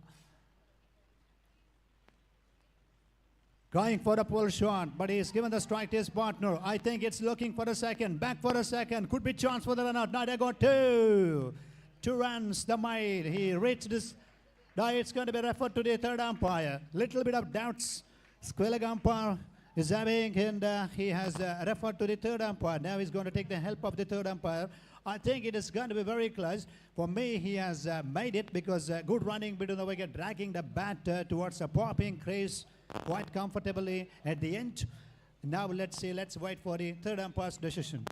Going for a pull shot, but he's given the strike to his partner. I think it's looking for a second. Back for a second. Could be chance for the run out. Now they got 2. 2 runs, the mile. He reached this. Now it's going to be referred to the third umpire. Little bit of doubts. Squillig umpire is having, and he has referred to the third umpire. Now he's going to take the help of the third umpire. I think it is going to be very close. For me, he has made it because good running between the wicket, dragging the bat towards a popping crease quite comfortably at the end. Now let's see, let's wait for the third umpire's decision.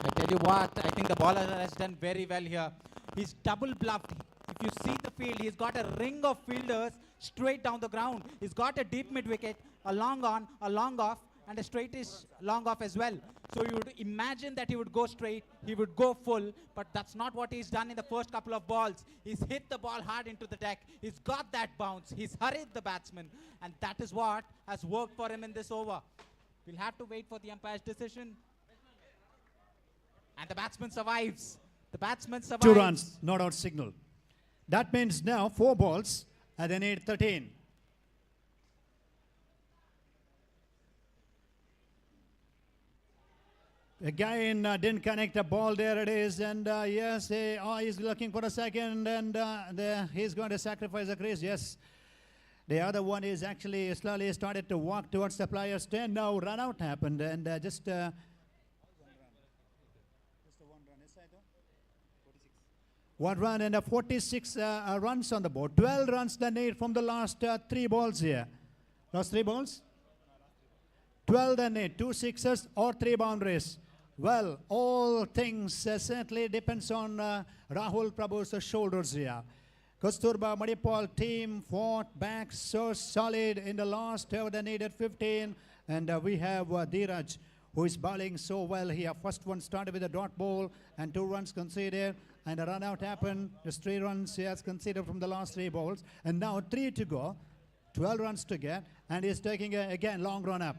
I tell you what, I think the bowler has done very well here. He's double bluffed. If you see the field, he's got a ring of fielders straight down the ground. He's got a deep mid-wicket, a long on, a long off, and a straightish long off as well. So you would imagine that he would go straight, he would go full, but that's not what he's done in the first couple of balls. He's hit the ball hard into the deck. He's got that bounce. He's hurried the batsman, and that is what has worked for him in this over. We'll have to wait for the umpire's decision. And the batsman survives. The batsman survives. 2 runs, not out signal. That means now 4 balls, and they need 13. Again, didn't connect the ball. There it is, and yes, he's looking for a second, and he's going to sacrifice the crease. Yes, the other one is actually slowly started to walk towards the player's stand. Now run out happened, and just. One run and 46 runs on the board. 12 runs they need from the last 3 balls here. Last 3 balls? 12 they need. 2 sixes or 3 boundaries. Well, all things certainly depends on Rahul Prabhu's shoulders here. Kasturba Manipal team fought back so solid in the last over. They needed 15. And we have Dheeraj, who is bowling so well here. First one started with a dot ball and 2 runs conceded. And a run out happened. Just 3 runs he has conceded from the last 3 balls. And now 3 to go. 12 runs to get. And he's taking, again, long run up.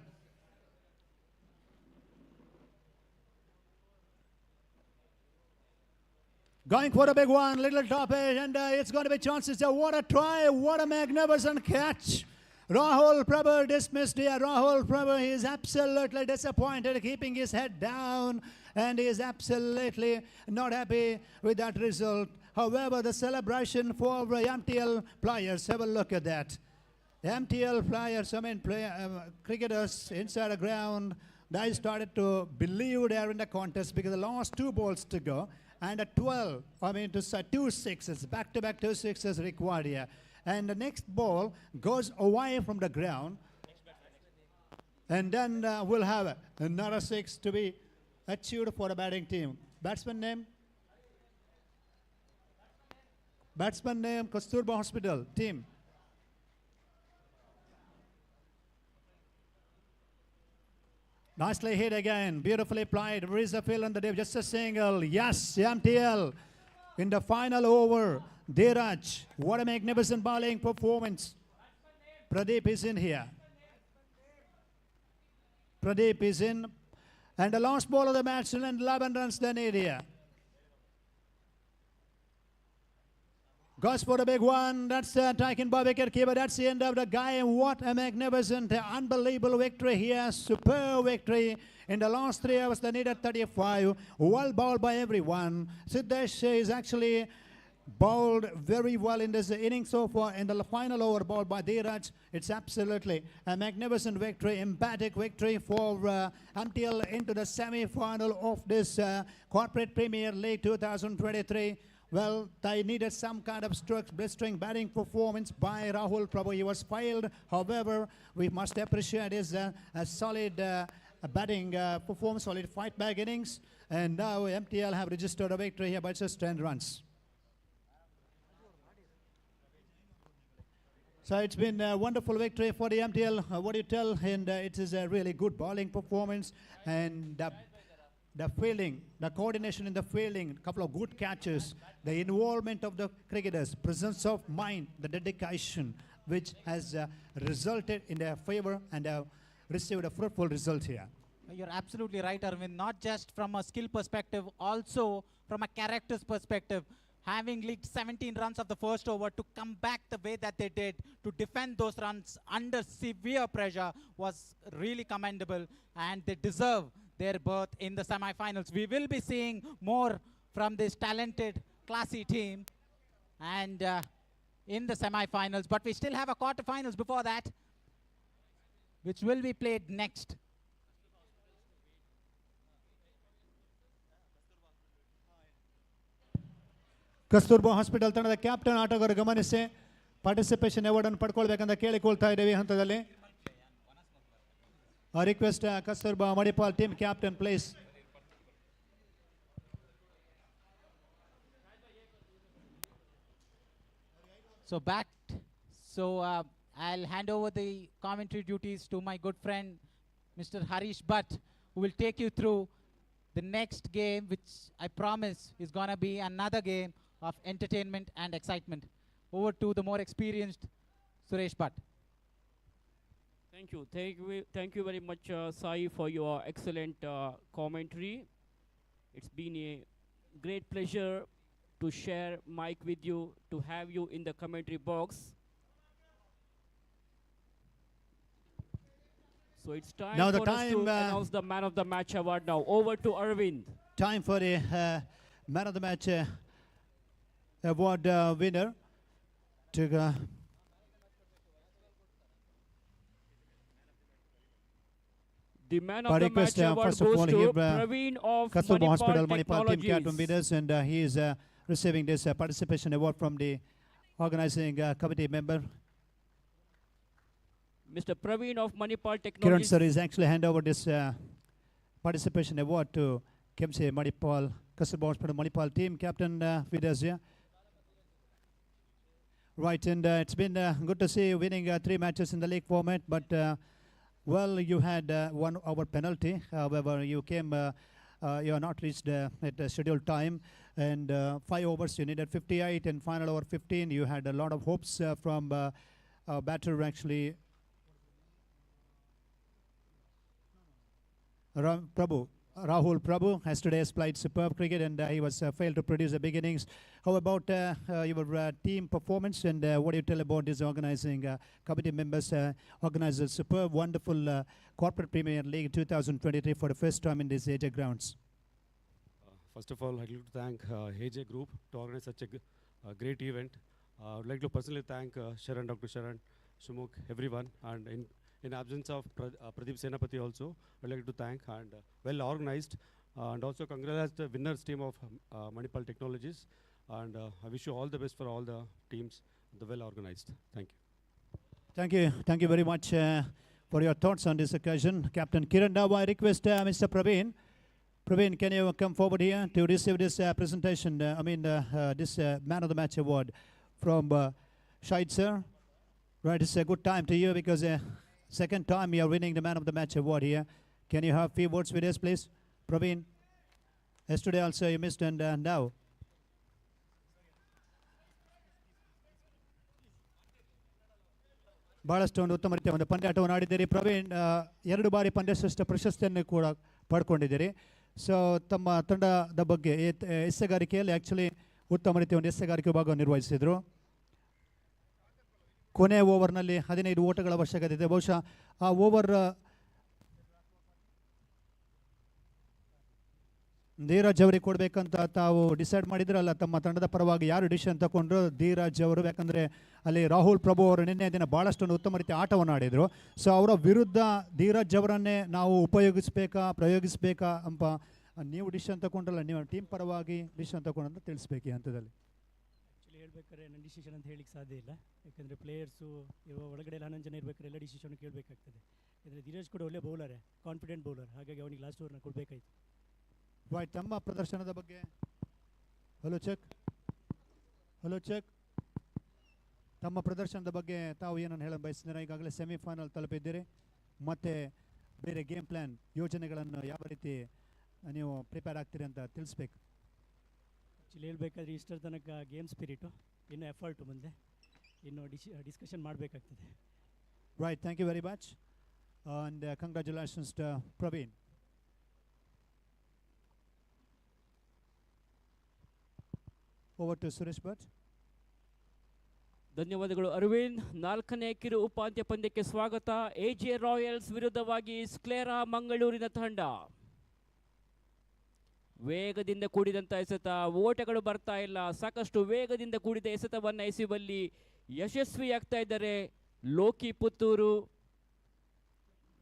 Going for a big one. Little top edge. And it's going to be chances. What a try. What a magnificent catch. Rahul Prabhu dismissed here. Rahul Prabhu is absolutely disappointed, keeping his head down, and he is absolutely not happy with that result. However, the celebration for MTL players, have a look at that. MTL players, cricketers inside the ground, they started to believe they are in the contest because the last 2 balls to go, and 2 sixes, back-to-back 2 sixes required here. And the next ball goes away from the ground. And then we'll have another 6 to be achieved for the batting team. Batsman name? Batsman name, Kasturba Hospital team. Nicely hit again. Beautifully played. Raise the field on the deep. Just a single. Yes, MTL in the final over. Dheeraj. What a magnificent bowling performance. Pradeep is in here. Pradeep is in. And the last ball of the match, and 11 runs the Nivia. Goes for the big one. That's taken by wicket keeper. That's the end of the game. What a magnificent, unbelievable victory here. Superb victory. In the last 3 hours, they needed 35. Well bowled by everyone. Siddesh is actually bowled very well in this inning so far. In the final over, bowled by Dheeraj. It's absolutely a magnificent victory, emphatic victory for MTL into the semi-final of this Corporate Premier League 2023. Well, they needed some kind of blistering batting performance by Rahul Prabhu. He was failed. However, we must appreciate his solid batting performance, solid fight back innings. And now MTL have registered a victory here by just 10 runs. So it's been a wonderful victory for the MTL. What do you tell? And it is a really good bowling performance. And the fielding, the coordination in the fielding, a couple of good catches, the involvement of the cricketers, presence of mind, the dedication, which has resulted in their favor and received a fruitful result here. You're absolutely right, Arvind. Not just from a skill perspective, also from a character's perspective. Having leaked 17 runs of the first over, to come back the way that they did, to defend those runs under severe pressure was really commendable, and they deserve their berth in the semi-finals. We will be seeing more from this talented, classy team and in the semi-finals, but we still have a quarterfinals before that, which will be played next. Kasturba hospital ತಂಡದ captain ಆಟಗಾರರು ಗಮನಿಸಿ participation award ಅನ್ನು ಪಡ್ಕೊಳ್ಬೇಕಂತ ಕೇಳಿಕೊಳ್ತಾ ಇದ್ದೇವೆ ಹಂತದಲ್ಲಿ. Request Kasturba Manipal team captain please. I'll hand over the commentary duties to my good friend Mr. Harish Bhatt, who will take you through the next game, which I promise is going to be another game of entertainment and excitement. Over to the more experienced Suresh Bhatt. Thank you very much, Sai, for your excellent commentary. It's been a great pleasure to share mic with you, to have you in the commentary box. So it's time now for us to announce the Man of the Match award now. Over to Arvind. Time for the Man of the Match award winner to the Man of the Match award goes to Praveen of Kasturba Hospital, Manipal Manipal team captain with us, and he is receiving this participation award from the organizing committee member. Mr. Praveen of Manipal Kiran Technologies. sir is actually hand over this participation award to KMC Manipal, Kasturba Hospital Manipal team captain with us here. Right, and it's been good to see you winning 3 matches in the league format, but well, you had 1 hour penalty. However, you came, you are not reached at the scheduled time, and 5 overs you needed 58, and final over 15. You had a lot of hopes from batter actually. Rahul Prabhu has today played superb cricket, and he was failed to produce the big innings. How about your team performance, and what do you tell about this organizing committee members organized a superb, wonderful Corporate Premier League 2023 for the first time in these AJ grounds? First of all, I'd like to thank AJ Group to organize such a great event. I would like to personally thank Sharan, Dr. Sharan, Shumukh, everyone, and in absence of Pradeep Senapati also, I'd like to thank, and well organized, and also congratulate the winners team of Manipal Technologies, and I wish you all the best for all the teams, the well organized. Thank you. Thank you very much for your thoughts on this occasion. Captain Kiran, now I request Mr. Praveen. Praveen, can you come forward here to receive this presentation, this Man of the Match award from Shahid sir? Right, it's a good time to you because second time you are winning the Man of the Match award here. Can you have few words with us, please? Praveen, yesterday also you missed, and now. ಬಹಳಷ್ಟು ಒಂದು ಉತ್ತಮ ರೀತಿಯ ಒಂದು ಪಂದ್ಯಾಟವನ್ನು ಆಡಿದ್ದೀರಿ ಪ್ರವೀಣ್. 2 ಬಾರಿ ಪಂದ್ಯಶ್ರೇಷ್ಠ ಪ್ರಶಸ್ತಿಯನ್ನು ಕೂಡ ಪಡ್ಕೊಂಡಿದ್ದೀರಿ. So ತಮ್ಮ ತಂಡದ ಬಗ್ಗೆ ಎಸೆಗಾರಿಕೆಯಲ್ಲಿ ಆ್ಯಕ್ಚುಲಿ ಉತ್ತಮ ರೀತಿಯ ಒಂದು ಎಸೆಗಾರಿಕೆ ವಿಭಾಗವನ್ನು ನಿರ್ವಹಿಸಿದರು. ಕೊನೆಯ ಓವರ್ನಲ್ಲಿ 15 ಓಟಗಳ ಅವಶ್ಯಕತೆ ಇದೆ. ಬಹುಶಃ ಆ ಓವರ್ ಧೀರಜ್ ಅವರಿಗೆ ಕೊಡಬೇಕಂತ ತಾವು ಡಿಸೈಡ್ ಮಾಡಿದ್ರಲ್ಲ, ತಮ್ಮ ತಂಡದ ಪರವಾಗಿ ಯಾರು ಡಿಸಿಷನ್ ತಗೊಂಡ್ರು? ಧೀರಜ್ ಅವರು. ಯಾಕಂದರೆ ಅಲ್ಲಿ ರಾಹುಲ್ ಪ್ರಭು ಅವರು ನಿನ್ನೆ ದಿನ ಭಾಳಷ್ಟೊಂದು ಉತ್ತಮ ರೀತಿಯ ಆಟವನ್ನು ಆಡಿದರು. ಸೊ ಅವರ ವಿರುದ್ಧ ಧೀರಜ್ ಅವರನ್ನೇ ನಾವು ಪ್ರಯೋಗಿಸಬೇಕಾ ಅಂತ ನೀವು ಡಿಸಿಷನ್ ತಗೊಂಡ್ರಲ್ಲ, ನೀವು ಟೀಮ್ ಪರವಾಗಿ ಡಿಸಿಷನ್ ತಗೊಂಡು ತಿಳಿಸ್ಬೇಕು ಈ ಹಂತದಲ್ಲಿ. ಆ್ಯಕ್ಚುಲಿ ಹೇಳ್ಬೇಕಾದ್ರೆ ನನ್ನ ಡಿಸಿಷನ್ ಅಂತ ಹೇಳಿಕ್ಕೆ ಸಾಧ್ಯ ಇಲ್ಲ. ಯಾಕಂದರೆ ಪ್ಲೇಯರ್ಸು ಒಳಗಡೆ 11 ಜನ ಇರಬೇಕಾದ್ರೆ ಎಲ್ಲ ಡಿಸಿಷನ್ ಕೇಳಬೇಕಾಗ್ತದೆ. ಯಾಕಂದರೆ ಧೀರಜ್ ಕೂಡ ಒಳ್ಳೆ ಬೌಲರೇ, ಕಾನ್ಫಿಡೆಂಟ್ ಬೌಲರ್. ಹಾಗಾಗಿ ಅವನಿಗೆ ಲಾಸ್ಟ್ ಓವರ್ನ ಕೊಡಬೇಕಾಯ್ತು. ರೈಟ್. ತಮ್ಮ ಪ್ರದರ್ಶನದ ಬಗ್ಗೆ ಹಲೋ ಚೆಕ್ ತಮ್ಮ ಪ್ರದರ್ಶನದ ಬಗ್ಗೆ ತಾವು ಏನನ್ನು ಹೇಳಲು ಬಯಸಿದ್ದೀರಾ? ಈಗಾಗಲೇ ಸೆಮಿಫೈನಲ್ ತಲುಪಿದ್ದೀರಿ, ಮತ್ತು ಬೇರೆ ಗೇಮ್ ಪ್ಲ್ಯಾನ್ ಯೋಜನೆಗಳನ್ನು ಯಾವ ರೀತಿ ನೀವು ಪ್ರಿಪೇರ್ ಆಗ್ತೀರಿ ಅಂತ ತಿಳಿಸ್ಬೇಕು. ಆ್ಯಕ್ಚುಲಿ ಹೇಳ್ಬೇಕಾದ್ರೆ ಇಷ್ಟರ ತನಕ ಗೇಮ್ ಸ್ಪಿರಿಟು, ಇನ್ನೂ ಎಫರ್ಟು ಮುಂದೆ ಇನ್ನು ಡಿಸ್ಕಷನ್ ಮಾಡಬೇಕಾಗ್ತದೆ. Right, thank you very much and congratulations to Praveen. Over to Suresh Bhat. ಧನ್ಯವಾದಗಳು ಅರವಿಂದ್. 4ನೇ ಕಿರು ಉಪಾಂತ್ಯ ಪಂದ್ಯಕ್ಕೆ ಸ್ವಾಗತ. ಎಜೆ ರಾಯಲ್ಸ್ ವಿರುದ್ಧವಾಗಿ ಸ್ಕ್ಲೇರಾ ಮಂಗಳೂರಿನ ತಂಡ. ವೇಗದಿಂದ ಕೂಡಿದಂಥ ಎಸೆತ, ಓಟಗಳು ಬರ್ತಾ ಇಲ್ಲ. ಸಾಕಷ್ಟು ವೇಗದಿಂದ ಕೂಡಿದ ಎಸೆತವನ್ನು ಎಸೆಯುವಲ್ಲಿ ಯಶಸ್ವಿಯಾಗ್ತಾ ಇದ್ದಾರೆ ಲೋಕಿ ಪುತ್ತೂರು.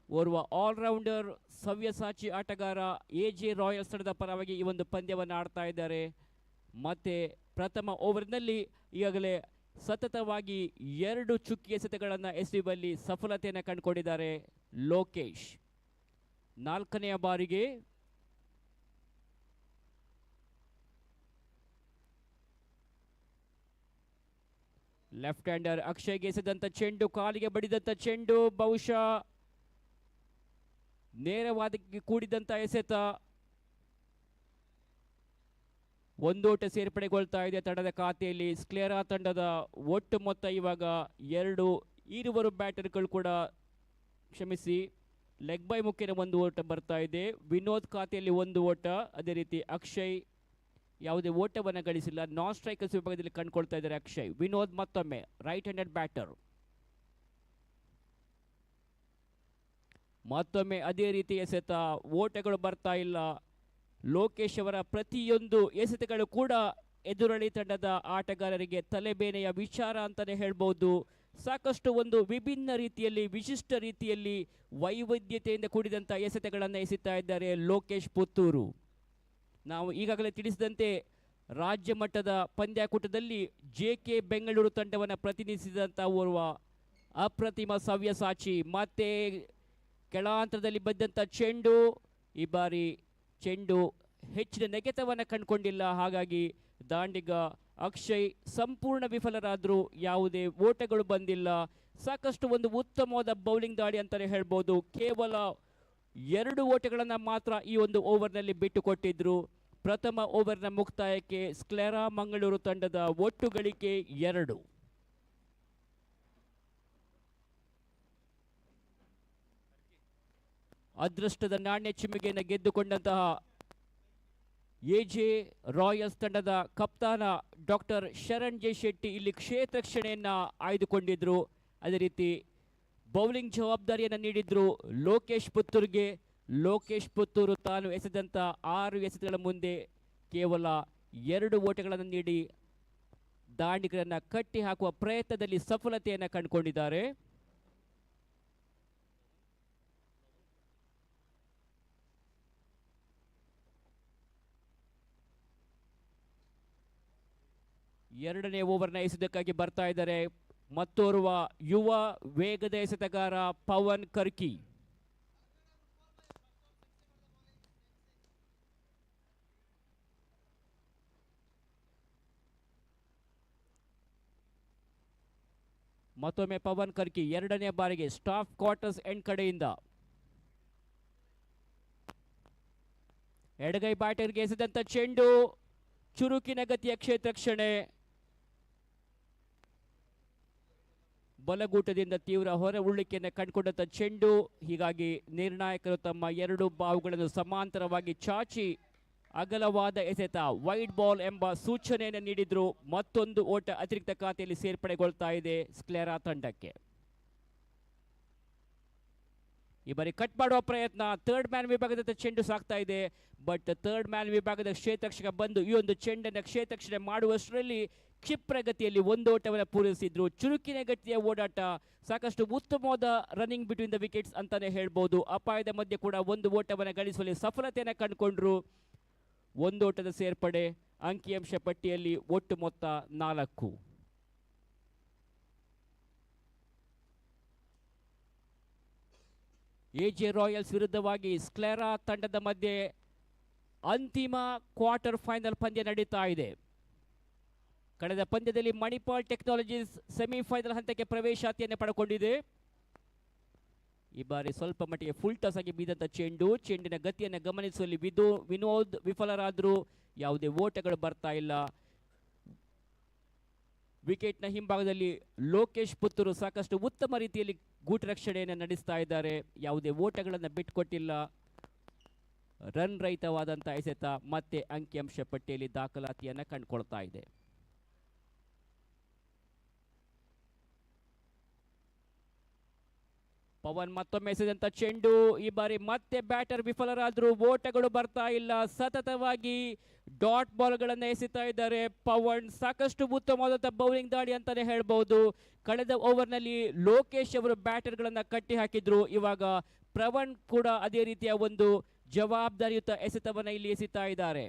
ಓರ್ವ ಆಲ್ರೌಂಡರ್ ಸವ್ಯಸಾಚಿ ಆಟಗಾರ ಎಜೆ ರಾಯಲ್ಸ್ ತಂಡದ ಪರವಾಗಿ ಈ ಒಂದು ಪಂದ್ಯವನ್ನು ಆಡ್ತಾ ಇದ್ದಾರೆ. ಮತ್ತು ಪ್ರಥಮ ಓವರ್ನಲ್ಲಿ ಈಗಾಗಲೇ ಸತತವಾಗಿ 2 ಚುಕ್ಕಿ ಎಸೆತಗಳನ್ನು ಎಸೆಯುವಲ್ಲಿ ಸಫಲತೆಯನ್ನು ಕಂಡುಕೊಂಡಿದ್ದಾರೆ ಲೋಕೇಶ್. 4ನೆಯ ಬಾರಿಗೆ ಲೆಫ್ಟ್ ಹ್ಯಾಂಡರ್ ಅಕ್ಷಯ್ಗೆ ಎಸೆದಂಥ ಚೆಂಡು, ಕಾಲಿಗೆ ಬಡಿದಂಥ ಚೆಂಡು, ಬಹುಶಃ ನೇರವಾದ ಕೂಡಿದಂಥ ಎಸೆತ. 1 ಓಟ ಸೇರ್ಪಡೆಗೊಳ್ತಾ ಇದೆ ತಂಡದ ಖಾತೆಯಲ್ಲಿ. ಸ್ಕ್ಲೇರಾ ತಂಡದ ಒಟ್ಟು ಮೊತ್ತ ಇವಾಗ 2. ಇರುವರು ಬ್ಯಾಟರ್ಗಳು ಕೂಡ ಕ್ಷಮಿಸಿ, ಲೆಗ್ ಬೈ ಮುಖೇನ 1 ಓಟ ಬರ್ತಾ ಇದೆ. ವಿನೋದ್ ಖಾತೆಯಲ್ಲಿ 1 ಓಟ. ಅದೇ ರೀತಿ ಅಕ್ಷಯ್ ಯಾವುದೇ ಓಟವನ್ನು ಗಳಿಸಿಲ್ಲ. ನಾನ್ ಸ್ಟ್ರೈಕರ್ಸ್ ವಿಭಾಗದಲ್ಲಿ ಕಂಡುಕೊಳ್ತಾ ಇದ್ದಾರೆ ಅಕ್ಷಯ್. ವಿನೋದ್ ಮತ್ತೊಮ್ಮೆ ರೈಟ್ ಹ್ಯಾಂಡೆಡ್ ಬ್ಯಾಟರ್. ಮತ್ತೊಮ್ಮೆ ಅದೇ ರೀತಿ ಎಸೆತ, ಓಟಗಳು ಬರ್ತಾ ಇಲ್ಲ. ಲೋಕೇಶ್ ಅವರ ಪ್ರತಿಯೊಂದು ಎಸೆತಗಳು ಕೂಡ ಎದುರಾಳಿ ತಂಡದ ಆಟಗಾರರಿಗೆ ತಲೆಬೇನೆಯ ವಿಚಾರ ಅಂತಲೇ ಹೇಳ್ಬೋದು. ಸಾಕಷ್ಟು ಒಂದು ವಿಭಿನ್ನ ರೀತಿಯಲ್ಲಿ, ವಿಶಿಷ್ಟ ರೀತಿಯಲ್ಲಿ, ವೈವಿಧ್ಯತೆಯಿಂದ ಕೂಡಿದಂಥ ಎಸೆತಗಳನ್ನು ಎಸೆತಾ ಇದ್ದಾರೆ ಲೋಕೇಶ್ ಪುತ್ತೂರು. ನಾವು ಈಗಾಗಲೇ ತಿಳಿಸಿದಂತೆ ರಾಜ್ಯ ಮಟ್ಟದ ಪಂದ್ಯಾಕೂಟದಲ್ಲಿ JK ಬೆಂಗಳೂರು ತಂಡವನ್ನು ಪ್ರತಿನಿಧಿಸಿದಂಥ ಓರ್ವ ಅಪ್ರತಿಮ ಸವ್ಯಸಾಚಿ. ಮತ್ತೆ ಕೆಳಾಂತರದಲ್ಲಿ ಬಂದಂಥ ಚೆಂಡು, ಈ ಬಾರಿ ಚೆಂಡು ಹೆಚ್ಚಿನ ನೆಗೆತವನ್ನು ಕಂಡುಕೊಂಡಿಲ್ಲ. ಹಾಗಾಗಿ ದಾಂಡಿಗ ಅಕ್ಷಯ್ ಸಂಪೂರ್ಣ ವಿಫಲರಾದರೂ ಯಾವುದೇ ಓಟಗಳು ಬಂದಿಲ್ಲ. ಸಾಕಷ್ಟು ಒಂದು ಉತ್ತಮವಾದ ಬೌಲಿಂಗ್ ದಾಳಿ ಅಂತಲೇ ಹೇಳ್ಬೋದು. ಕೇವಲ 2 ಓಟಗಳನ್ನು ಮಾತ್ರ ಈ ಒಂದು ಓವರ್ನಲ್ಲಿ ಬಿಟ್ಟುಕೊಟ್ಟಿದ್ರು. ಪ್ರಥಮ ಓವರ್ನ ಮುಕ್ತಾಯಕ್ಕೆ ಸ್ಕ್ಲೇರಾ ಮಂಗಳೂರು ತಂಡದ ಒಟ್ಟು ಗಳಿಕೆ 2. ಅದೃಷ್ಟದ ನಾಣ್ಯ ಚಿಮ್ಮಿಗೆಯನ್ನು ಗೆದ್ದುಕೊಂಡಂತಹ ಎಜೆ ರಾಯಲ್ಸ್ ತಂಡದ ಕಪ್ತಾನ ಡಾಕ್ಟರ್ ಶರಣ್ ಜೆ ಶೆಟ್ಟಿ ಇಲ್ಲಿ ಕ್ಷೇತ್ರ ರಕ್ಷಣೆಯನ್ನು ಆಯ್ದುಕೊಂಡಿದ್ರು. ಅದೇ ರೀತಿ ಬೌಲಿಂಗ್ ಜವಾಬ್ದಾರಿಯನ್ನು ನೀಡಿದ್ರು ಲೋಕೇಶ್ ಪುತ್ತೂರ್ಗೆ. ಲೋಕೇಶ್ ಪುತ್ತೂರು ತಾನು ಎಸೆದಂಥ 6 ಎಸೆತಗಳ ಮುಂದೆ ಕೇವಲ 2 ಓಟಗಳನ್ನು ನೀಡಿ ದಾಂಡಿಗರನ್ನು ಕಟ್ಟಿ ಹಾಕುವ ಪ್ರಯತ್ನದಲ್ಲಿ ಸಫಲತೆಯನ್ನು ಕಂಡುಕೊಂಡಿದ್ದಾರೆ. ಎರಡನೇ ಓವರ್ನ ಎಸೆತಕ್ಕಾಗಿ ಬರ್ತಾ ಇದ್ದಾರೆ ಮತ್ತೋರ್ವ ಯುವ ವೇಗದ ಎಸೆತಗಾರ ಪವನ್ ಕರ್ಕಿ. ಮತ್ತೊಮ್ಮೆ ಪವನ್ ಕರ್ಕಿ ಎರಡನೇ ಬಾರಿಗೆ ಸ್ಟಾಫ್ ಕ್ವಾರ್ಟರ್ಸ್ ಎಂಡ್ ಕಡೆಯಿಂದ. ಎಡಗೈ ಬ್ಯಾಟರ್ಗೆ ಎಸೆದಂತ ಚೆಂಡು ಚುರುಕಿನ ಗತಿಯ ಕ್ಷೇತ್ರಕ್ಷಣೆ, ಬಲಗೂಟದಿಂದ ತೀವ್ರ ಹೊರ ಉಳ್ಳಿಕೆಯನ್ನು ಕಂಡುಕೊಂಡಂತ ಚೆಂಡು. ಹೀಗಾಗಿ ನಿರ್ಣಾಯಕರು ತಮ್ಮ ಎರಡು ಬಾವುಗಳನ್ನು ಸಮಾಂತರವಾಗಿ ಚಾಚಿ ಅಗಲವಾದ ಎಸೆತ ವೈಡ್ ಬಾಲ್ ಎಂಬ ಸೂಚನೆಯನ್ನು ನೀಡಿದ್ರು. ಮತ್ತೊಂದು ಓಟ ಅತಿರಿಕ್ತ ಖಾತೆಯಲ್ಲಿ ಸೇರ್ಪಡೆಗೊಳ್ತಾ ಇದೆ ಸ್ಕ್ಲೆರಾ ತಂಡಕ್ಕೆ. ಈ ಬಾರಿ ಕಟ್ ಮಾಡುವ ಪ್ರಯತ್ನ, ಥರ್ಡ್ ಮ್ಯಾನ್ ವಿಭಾಗದ ಚೆಂಡು ಸಾಕ್ತಾ ಇದೆ. ಬಟ್ ಥರ್ಡ್ ಮ್ಯಾನ್ ವಿಭಾಗದ ಕ್ಷೇತ್ರಕ್ಷಕ ಬಂದು ಈ ಒಂದು ಚೆಂಡನ್ನು ಕ್ಷೇತ್ರಕ್ಷಣೆ ಮಾಡುವಷ್ಟರಲ್ಲಿ ಕ್ಷಿಪ್ರ ಗತಿಯಲ್ಲಿ ಒಂದು ಓಟವನ್ನು ಪೂರೈಸಿದ್ರು. ಚುರುಕಿನ ಗತಿಯ ಓಡಾಟ, ಸಾಕಷ್ಟು ಉತ್ತಮವಾದ ರನ್ನಿಂಗ್ ಬಿಟ್ವೀನ್ ದ ವಿಕೆಟ್ಸ್ ಅಂತಾನೆ ಹೇಳ್ಬೋದು. ಅಪಾಯದ ಮಧ್ಯೆ ಕೂಡ ಒಂದು ಓಟವನ್ನು ಗಳಿಸುವಲ್ಲಿ ಸಫಲತೆಯನ್ನು ಕಂಡುಕೊಂಡ್ರು. ಒಂದು ಓಟದ ಸೇರ್ಪಡೆ, ಅಂಕಿಅಂಶ ಪಟ್ಟಿಯಲ್ಲಿ ಒಟ್ಟು ಮೊತ್ತ 4. ಎಜೆ ರಾಯಲ್ಸ್ ವಿರುದ್ಧವಾಗಿ ಸ್ಕ್ಲೆರಾ ತಂಡದ ಮಧ್ಯೆ ಅಂತಿಮ ಕ್ವಾರ್ಟರ್ ಫೈನಲ್ ಪಂದ್ಯ ನಡೀತಾ ಇದೆ. ಕಳೆದ ಪಂದ್ಯದಲ್ಲಿ ಮಣಿಪಾಲ್ ಟೆಕ್ನಾಲಜೀಸ್ ಸೆಮಿಫೈನಲ್ ಹಂತಕ್ಕೆ ಪ್ರವೇಶಾತಿಯನ್ನು ಪಡೆದುಕೊಂಡಿದೆ. ಈ ಬಾರಿ ಸ್ವಲ್ಪ ಮಟ್ಟಿಗೆ ಫುಲ್ ಟಾಸ್ ಆಗಿ ಬಿದ್ದಂಥ ಚೆಂಡಿನ ಗತಿಯನ್ನು ಗಮನಿಸುವಲ್ಲಿ ವಿನೋದ್ ವಿಫಲರಾದರೂ ಯಾವುದೇ ಓಟಗಳು ಬರ್ತಾ ಇಲ್ಲ. ವಿಕೆಟ್ನ ಹಿಂಭಾಗದಲ್ಲಿ ಲೋಕೇಶ್ ಪುತ್ತೂರು ಸಾಕಷ್ಟು ಉತ್ತಮ ರೀತಿಯಲ್ಲಿ ಗೂಟು ರಕ್ಷಣೆಯನ್ನು ನಡೆಸ್ತಾ ಇದ್ದಾರೆ. ಯಾವುದೇ ಓಟಗಳನ್ನು ಬಿಟ್ಟುಕೊಟ್ಟಿಲ್ಲ. ರನ್ ರಹಿತವಾದಂಥ ಎಸೆತ ಮತ್ತೆ ಅಂಕಿಅಂಶ ಪಟ್ಟಿಯಲ್ಲಿ ದಾಖಲಾತಿಯನ್ನು ಕಂಡುಕೊಳ್ತಾ ಇದೆ. ಪವನ್ ಮತ್ತೊಮ್ಮೆ ಎಸೆದಂತ ಚೆಂಡು, ಈ ಬಾರಿ ಮತ್ತೆ ಬ್ಯಾಟರ್ ವಿಫಲರಾದರೂ ಓಟಗಳು ಬರ್ತಾ ಇಲ್ಲ. ಸತತವಾಗಿ ಡಾಟ್ ಬಾಲ್ಗಳನ್ನು ಎಸೆತಾ ಇದ್ದಾರೆ ಪವನ್. ಸಾಕಷ್ಟು ಉತ್ತಮವಾದಂಥ ಬೌಲಿಂಗ್ ದಾಳಿ ಅಂತಾನೆ ಹೇಳ್ಬಹುದು. ಕಳೆದ ಓವರ್ನಲ್ಲಿ ಲೋಕೇಶ್ ಅವರು ಬ್ಯಾಟರ್ಗಳನ್ನು ಕಟ್ಟಿ ಹಾಕಿದ್ರು. ಇವಾಗ ಪವನ್ ಕೂಡ ಅದೇ ರೀತಿಯ ಒಂದು ಜವಾಬ್ದಾರಿಯುತ ಎಸೆತವನ್ನು ಇಲ್ಲಿ ಎಸೆತಾ ಇದ್ದಾರೆ.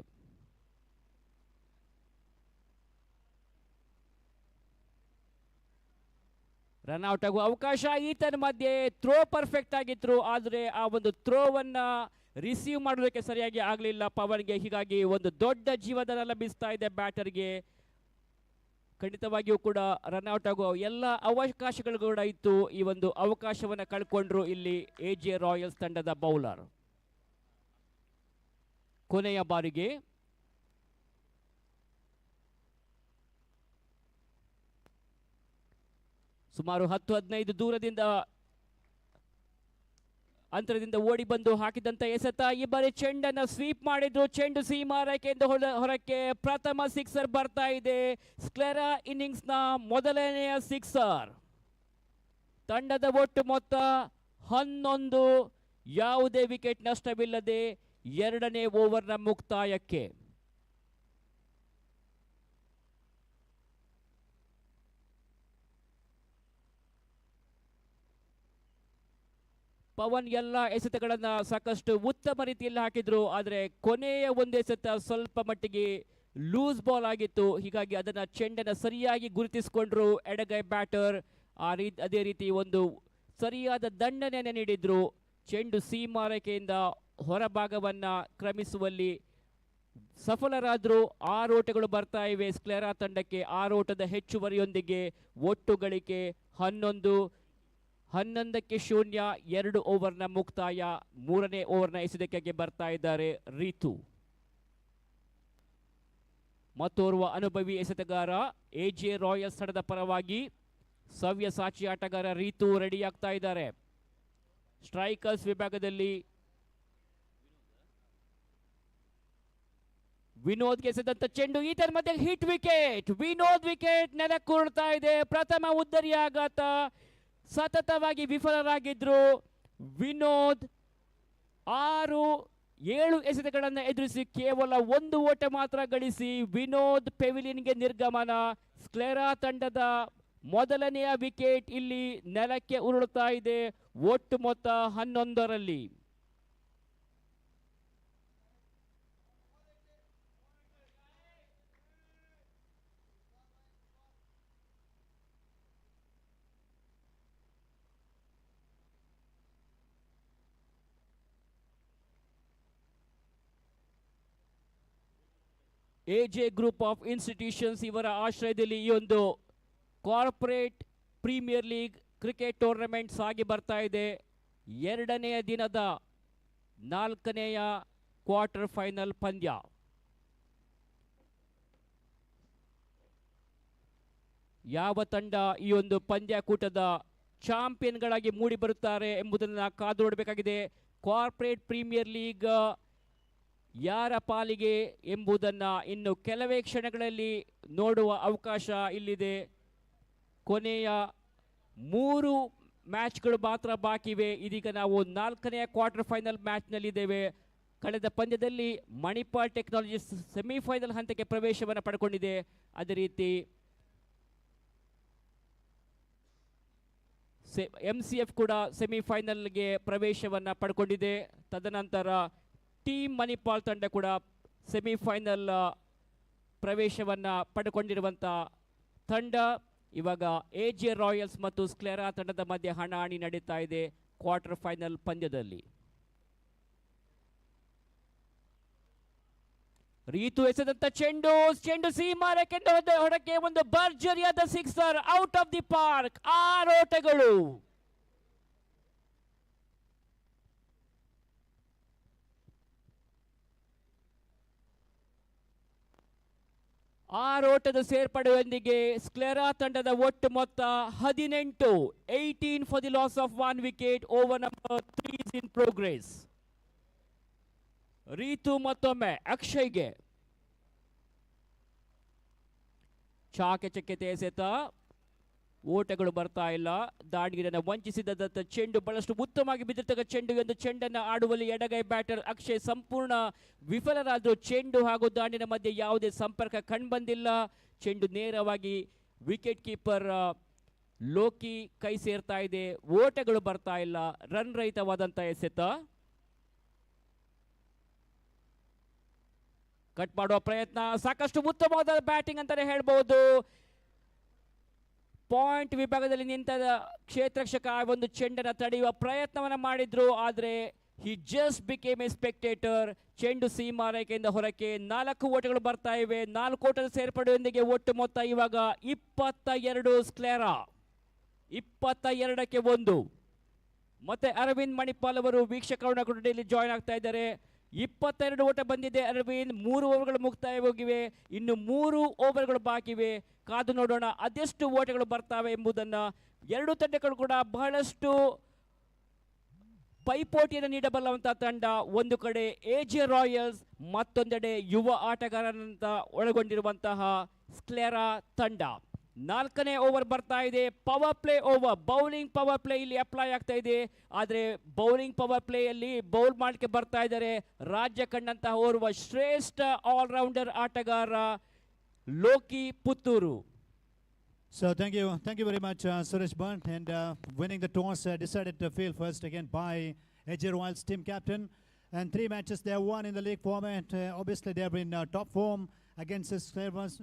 ರನ್ಔಟ್ ಆಗುವ ಅವಕಾಶ. ಈತನ ಮಧ್ಯೆ ಥ್ರೋ ಪರ್ಫೆಕ್ಟ್ ಆಗಿದ್ರು, ಆದರೆ ಆ ಒಂದು ಥ್ರೋವನ್ನ ರಿಸೀವ್ ಮಾಡೋದಕ್ಕೆ ಸರಿಯಾಗಿ ಆಗಲಿಲ್ಲ ಪವನ್ಗೆ. ಹೀಗಾಗಿ ಒಂದು ದೊಡ್ಡ ಜೀವದಾನ ಲಭಿಸ್ತಾ ಇದೆ ಬ್ಯಾಟರ್ಗೆ. ಖಂಡಿತವಾಗಿಯೂ ಕೂಡ ರನ್ಔಟ್ ಆಗುವ ಎಲ್ಲ ಅವಕಾಶಗಳು ಕೂಡ ಇತ್ತು. ಈ ಒಂದು ಅವಕಾಶವನ್ನು ಕಳ್ಕೊಂಡ್ರು ಇಲ್ಲಿ ಎಜೆ ರಾಯಲ್ಸ್ ತಂಡದ ಬೌಲರ್. ಕೊನೆಯ ಬಾರಿಗೆ ಸುಮಾರು 10-15 ದೂರದಿಂದ ಅಂತರದಿಂದ ಓಡಿ ಬಂದು ಹಾಕಿದಂತ ಎಸೆತ. ಈ ಬಾರಿ ಚೆಂಡನ್ನು ಸ್ವೀಪ್ ಮಾಡಿದ್ರು. ಚೆಂಡು ಸೀಮಾ ರೇಖೆಯಿಂದ ಹೊರಕ್ಕೆ ಪ್ರಥಮ ಸಿಕ್ಸರ್ ಬರ್ತಾ ಇದೆ. ಸ್ಕ್ಲೆರಾ ಇನ್ನಿಂಗ್ಸ್ನ ಮೊದಲನೆಯ ಸಿಕ್ಸರ್. ತಂಡದ ಒಟ್ಟು ಮೊತ್ತ 11. ಯಾವುದೇ ವಿಕೆಟ್ ನಷ್ಟವಿಲ್ಲದೆ ಎರಡನೇ ಓವರ್ನ ಮುಕ್ತಾಯಕ್ಕೆ. ಪವನ್ ಎಲ್ಲ ಎಸೆತಗಳನ್ನು ಸಾಕಷ್ಟು ಉತ್ತಮ ರೀತಿಯಲ್ಲಿ ಹಾಕಿದ್ರು, ಆದರೆ ಕೊನೆಯ ಒಂದು ಎಸೆತ ಸ್ವಲ್ಪ ಮಟ್ಟಿಗೆ ಲೂಸ್ ಬಾಲ್ ಆಗಿತ್ತು. ಹೀಗಾಗಿ ಅದನ್ನು ಚೆಂಡನ್ನು ಸರಿಯಾಗಿ ಗುರುತಿಸಿಕೊಂಡ್ರು ಎಡಗೈ ಬ್ಯಾಟರ್. ಅದೇ ರೀತಿ ಒಂದು ಸರಿಯಾದ ದಂಡನೆಯನ್ನು ನೀಡಿದ್ರು. ಚೆಂಡು ಸೀಮಾರೇಖೆಯಿಂದ ಹೊರಭಾಗವನ್ನು ಕ್ರಮಿಸುವಲ್ಲಿ ಸಫಲರಾದರೂ 6 ಓಟಗಳು ಬರ್ತಾ ಇವೆ ಸ್ಕ್ಲೆರಾ ತಂಡಕ್ಕೆ. 6 ಓಟದ ಹೆಚ್ಚುವರಿಯೊಂದಿಗೆ ಒಟ್ಟು ಗಳಿಕೆ 11. 11-0 2 ಓವರ್ನ ಮುಕ್ತಾಯ. 3ನೇ ಓವರ್ನ ಎಸೆತಕ್ಕೆ ಬರ್ತಾ ಇದ್ದಾರೆ ರೀತು. ಮತ್ತೋರ್ವ ಅನುಭವಿ ಎಸೆತಗಾರ ಎಜೆ ರಾಯಲ್ಸ್ ತಂಡದ ಪರವಾಗಿ ಸವ್ಯಸಾಚಿ ಆಟಗಾರ ರೀತು ರೆಡಿ ಆಗ್ತಾ ಇದ್ದಾರೆ. ಸ್ಟ್ರೈಕರ್ಸ್ ವಿಭಾಗದಲ್ಲಿ ವಿನೋದ್ಗೆ ಎಸೆದಂತ ಚೆಂಡು, ಈತನ ಮಧ್ಯೆ ಹಿಟ್ ವಿಕೆಟ್. ವಿನೋದ್ ವಿಕೆಟ್ ನೆಲಕ್ಕುರುಳ್ತಾ ಇದೆ. ಪ್ರಥಮ ಉದ್ದರಿ ಆಘಾತ. ಸತತವಾಗಿ ವಿಫಲರಾಗಿದ್ರು ವಿನೋದ್. 6-7 ಎಸೆತಗಳನ್ನು ಎದುರಿಸಿ ಕೇವಲ 1 ಓಟ ಮಾತ್ರ ಗಳಿಸಿ ವಿನೋದ್ ಪೆವಿಲಿಯನ್ಗೆ ನಿರ್ಗಮನ. ಸ್ಕ್ಲೆರಾ ತಂಡದ ಮೊದಲನೆಯ ವಿಕೆಟ್ ಇಲ್ಲಿ ನೆಲಕ್ಕೆ ಉರುಳುತ್ತಾ ಇದೆ. ಒಟ್ಟು ಮೊತ್ತ 11ರಲ್ಲಿ. ಎಜೆ ಗ್ರೂಪ್ ಆಫ್ ಇನ್ಸ್ಟಿಟ್ಯೂಷನ್ಸ್ ಇವರ ಆಶ್ರಯದಲ್ಲಿ ಈ ಒಂದು Corporate premier League cricket tournament ಸಾಗಿ ಬರ್ತಾ ಇದೆ. 2ನೇ ದಿನದ 4ನೆಯ ಕ್ವಾರ್ಟರ್ ಫೈನಲ್ ಪಂದ್ಯ. ಯಾವ ತಂಡ ಈ ಒಂದು ಪಂದ್ಯಾಕೂಟದ ಚಾಂಪಿಯನ್ಗಳಾಗಿ ಮೂಡಿ ಬರುತ್ತಾರೆ ಎಂಬುದನ್ನು ಕಾದು ನೋಡಬೇಕಾಗಿದೆ. ಕಾರ್ಪೊರೇಟ್ ಪ್ರೀಮಿಯರ್ ಲೀಗ್ ಯಾರ ಪಾಲಿಗೆ ಎಂಬುದನ್ನು ಇನ್ನು ಕೆಲವೇ ಕ್ಷಣಗಳಲ್ಲಿ ನೋಡುವ ಅವಕಾಶ ಇಲ್ಲಿದೆ. ಕೊನೆಯ 3 ಮ್ಯಾಚ್ಗಳು ಮಾತ್ರ ಬಾಕಿ ಇವೆ. ಇದೀಗ ನಾವು 4ನೇ ಕ್ವಾರ್ಟರ್ ಫೈನಲ್ ಮ್ಯಾಚ್ನಲ್ಲಿದ್ದೇವೆ. ಕಳೆದ ಪಂದ್ಯದಲ್ಲಿ ಮಣಿಪಾಲ್ ಟೆಕ್ನಾಲಜೀಸ್ ಸೆಮಿಫೈನಲ್ ಹಂತಕ್ಕೆ ಪ್ರವೇಶವನ್ನು ಪಡ್ಕೊಂಡಿದೆ. ಅದೇ ರೀತಿ MCF ಕೂಡ ಸೆಮಿಫೈನಲ್ಗೆ ಪ್ರವೇಶವನ್ನು ಪಡ್ಕೊಂಡಿದೆ. ತದನಂತರ ಟೀಮ್ ಮಣಿಪಾಲ್ ತಂಡ ಕೂಡ ಸೆಮಿಫೈನಲ್ ಪ್ರವೇಶವನ್ನು ಪಡ್ಕೊಂಡಿರುವಂಥ ತಂಡ. ಇವಾಗ AJ ರಾಯಲ್ಸ್ ಮತ್ತು ಸ್ಕ್ಲೆರಾ ತಂಡದ ಮಧ್ಯೆ ಹಣಾಹಣಿ ನಡೀತಾ ಇದೆ ಕ್ವಾರ್ಟರ್ ಫೈನಲ್ ಪಂದ್ಯದಲ್ಲಿ. ರೀತು ಎಸೆದಂತ ಚೆಂಡು ಸೀಮಾರಕ್ಕೆ ಹೊರಕ್ಕೆ ಒಂದು ಭರ್ಜರಿಯಾದ sixer, out of the park. 6 ಓಟಗಳು. ಓಟದ ಸೇರ್ಪಡೆಯೊಂದಿಗೆ ಸ್ಕ್ಲೆರಾ ತಂಡದ ಒಟ್ಟು ಮೊತ್ತ 18. 18 for the loss of 1 wicket. Over number 3 is in progress. ರೀತು ಮತ್ತೊಮ್ಮೆ ಅಕ್ಷಯ್ಗೆ ಚಾಕಚಕ್ಯತೆ ಎಸೆತ, ಓಟಗಳು ಬರ್ತಾ ಇಲ್ಲ. ದಾಂಡಿಗರನ್ನು ವಂಚಿಸಿದಂಥ ಚೆಂಡು, ಬಹಳಷ್ಟು ಉತ್ತಮವಾಗಿ ಬಿದ್ದಿರ್ತಕ್ಕ ಚೆಂಡು. ಒಂದು ಚೆಂಡನ್ನು ಆಡುವಲ್ಲಿ ಎಡಗೈ ಬ್ಯಾಟರ್ ಅಕ್ಷಯ್ ಸಂಪೂರ್ಣ ವಿಫಲರಾದರು. ಚೆಂಡು ಹಾಗೂ ದಾಂಡಿನ ಮಧ್ಯೆ ಯಾವುದೇ ಸಂಪರ್ಕ ಕಂಡುಬಂದಿಲ್ಲ. ಚೆಂಡು ನೇರವಾಗಿ ವಿಕೆಟ್ ಕೀಪರ್ ಲೋಕಿ ಕೈ ಸೇರ್ತಾ ಇದೆ. ಓಟಗಳು ಬರ್ತಾ ಇಲ್ಲ. ರನ್ ರಹಿತವಾದಂಥ ಎಸೆತ. ಕಟ್ ಮಾಡುವ ಪ್ರಯತ್ನ, ಸಾಕಷ್ಟು ಉತ್ತಮವಾದ ಬ್ಯಾಟಿಂಗ್ ಅಂತಾನೆ ಹೇಳ್ಬಹುದು. ಪಾಯಿಂಟ್ ವಿಭಾಗದಲ್ಲಿ ನಿಂತ ಕ್ಷೇತ್ರರಕ್ಷಕ ಒಂದು ಚೆಂಡನ್ನು ತಡೆಯುವ ಪ್ರಯತ್ನವನ್ನು ಮಾಡಿದ್ರು, ಆದರೆ he just became A spectator. ಚೆಂಡು ಸೀಮಾರೇಖೆಯಿಂದ ಹೊರಕ್ಕೆ. 4 ಓಟಗಳು ಬರ್ತಾ ಇವೆ. 4 ಓಟದ ಸೇರ್ಪಡೆಯೊಂದಿಗೆ ಒಟ್ಟು ಮೊತ್ತ ಇವಾಗ 22. ಸ್ಕ್ಲೆರಾ 22ಕ್ಕೆ 1. ಮತ್ತೆ ಅರವಿಂದ್ ಮಣಿಪಾಲ್ ಅವರು ವೀಕ್ಷಕ ಕೊಠಡಿಯಲ್ಲಿ ಜಾಯ್ನ್ ಆಗ್ತಾ ಇದ್ದಾರೆ. 22 ಓಟ ಬಂದಿದೆ ಅರವಿಂದ್. 3 ಓವರ್ಗಳು ಮುಕ್ತಾಯವಾಗಿವೆ. ಇನ್ನು 3 ಓವರ್ಗಳು ಬಾಕಿ ಇವೆ. ಕಾದು ನೋಡೋಣ ಅದೆಷ್ಟು ಓಟಗಳು ಬರ್ತಾವೆ ಎಂಬುದನ್ನು. 2 ತಂಡಗಳು ಕೂಡ ಬಹಳಷ್ಟು ಪೈಪೋಟಿಯನ್ನು ನೀಡಬಲ್ಲವಂಥ ತಂಡ. ಒಂದು ಕಡೆ AJ ರಾಯಲ್ಸ್, ಮತ್ತೊಂದೆಡೆ ಯುವ ಆಟಗಾರನಂತ ಒಳಗೊಂಡಿರುವಂತಹ ಸ್ಕ್ಲೆರಾ ತಂಡ. 4ನೇ ಓವರ್ ಬರ್ತಾ ಇದೆ. Power play over, bowling power play ಇಲ್ಲಿ ಅಪ್ಲೈ ಆಗ್ತಾ ಇದೆ. ಆದರೆ ಬೌಲಿಂಗ್ ಪವರ್ ಪ್ಲೇಯಲ್ಲಿ ಬೌಲ್ ಮಾಡಲಿಕ್ಕೆ ಬರ್ತಾ ಇದ್ದಾರೆ ರಾಜ್ಯ ಕಂಡಂತಹ ಓರ್ವ ಶ್ರೇಷ್ಠ ಆಲ್ರೌಂಡರ್ ಆಟಗಾರ Loki Puttur. So thank you very much, Suresh Bhatt. And winning the toss, decided to field first again by AJ Royals team captain. And 3 matches they have won in the league format. Obviously, they have been top form against the Slavers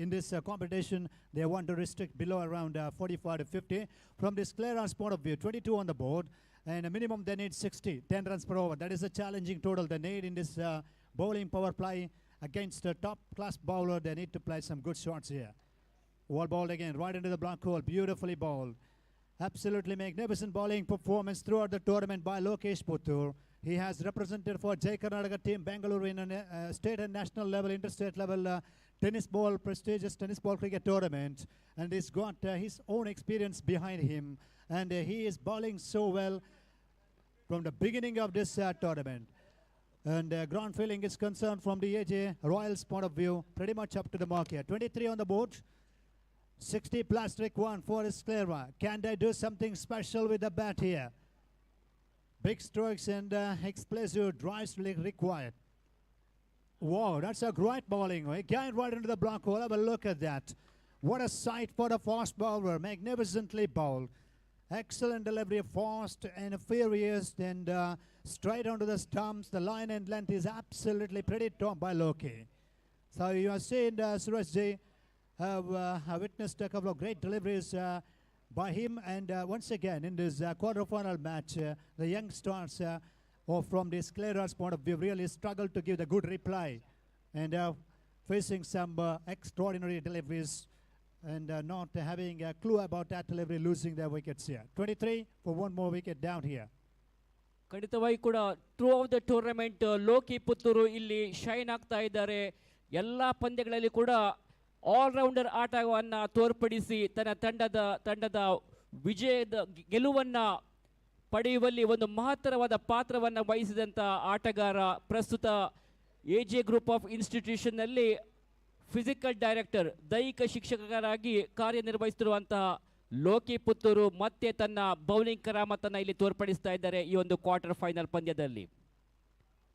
in this competition. They want to restrict below around 45 to 50. From the Sclera's point of view, 22 on the board, and a minimum they need 60, 10 runs per over. That is a challenging total they need in this bowling power play against a top-class bowler. They need to play some good shots here. Wall ball again, right into the black hole, beautifully bowled. Absolutely magnificent bowling performance throughout the tournament by Lokesh Puttur. He has represented for Jai Karnataka team Bangalore in a state and national level, interstate level prestigious tennis ball cricket tournament. And he's got his own experience behind him. And he is bowling so well from the beginning of this tournament. And ground feeling is concerned from the AJ Royals point of view, pretty much up to the mark here. 23 on the board. 60 plus trick 1 for Sclera. Can they do something special with the bat here? Big strokes and explosive drives required. Wow, that's a great bowling. Again, right into the block hole. Have a look at that. What a sight for the fast bowler. Magnificently bowled. Excellent delivery, fast and furious, and straight onto the stumps. The line and length is absolutely pretty top by Loki. So you are seeing Suresh Ji have witnessed a couple of great deliveries by him, and once again in this quarterfinal match, the young stars from the Sclera's point of view really struggled to give the good reply, and facing some extraordinary deliveries and not having a clue about that delivery, losing their wickets here. 23 for 1 more wicket down here. ಖಂಡಿತವಾಗಿ ಕೂಡ through of the tournament Loki Puttur ಇಲ್ಲಿ shine ಆಗ್ತಾ ಇದ್ದಾರೆ. ಎಲ್ಲ ಪಂದ್ಯಗಳಲ್ಲಿ ಕೂಡ allrounder ಆಟವನ್ನು ತೋರ್ಪಡಿಸಿ ತನ್ನ ತಂಡದ ವಿಜಯದ ಗೆಲುವನ್ನು ಪಡೆಯುವಲ್ಲಿ ಒಂದು ಮಹತ್ತರವಾದ ಪಾತ್ರವನ್ನು ವಹಿಸಿದಂಥ ಆಟಗಾರ. ಪ್ರಸ್ತುತ AJ ಗ್ರೂಪ್ ಆಫ್ ಇನ್ಸ್ಟಿಟ್ಯೂಷನ್ನಲ್ಲಿ ಫಿಸಿಕಲ್ ಡೈರೆಕ್ಟರ್ ದೈಹಿಕ ಶಿಕ್ಷಕರಾಗಿ ಕಾರ್ಯನಿರ್ವಹಿಸುತ್ತಿರುವಂತಹ ಲೋಕಿ ಪುತ್ತೂರು ಮತ್ತೆ ತನ್ನ ಬೌಲಿಂಗ್ ಕರಾಮತನ್ನು ಇಲ್ಲಿ ತೋರ್ಪಡಿಸ್ತಾ ಇದ್ದಾರೆ ಈ ಒಂದು ಕ್ವಾರ್ಟರ್ ಫೈನಲ್ ಪಂದ್ಯದಲ್ಲಿ.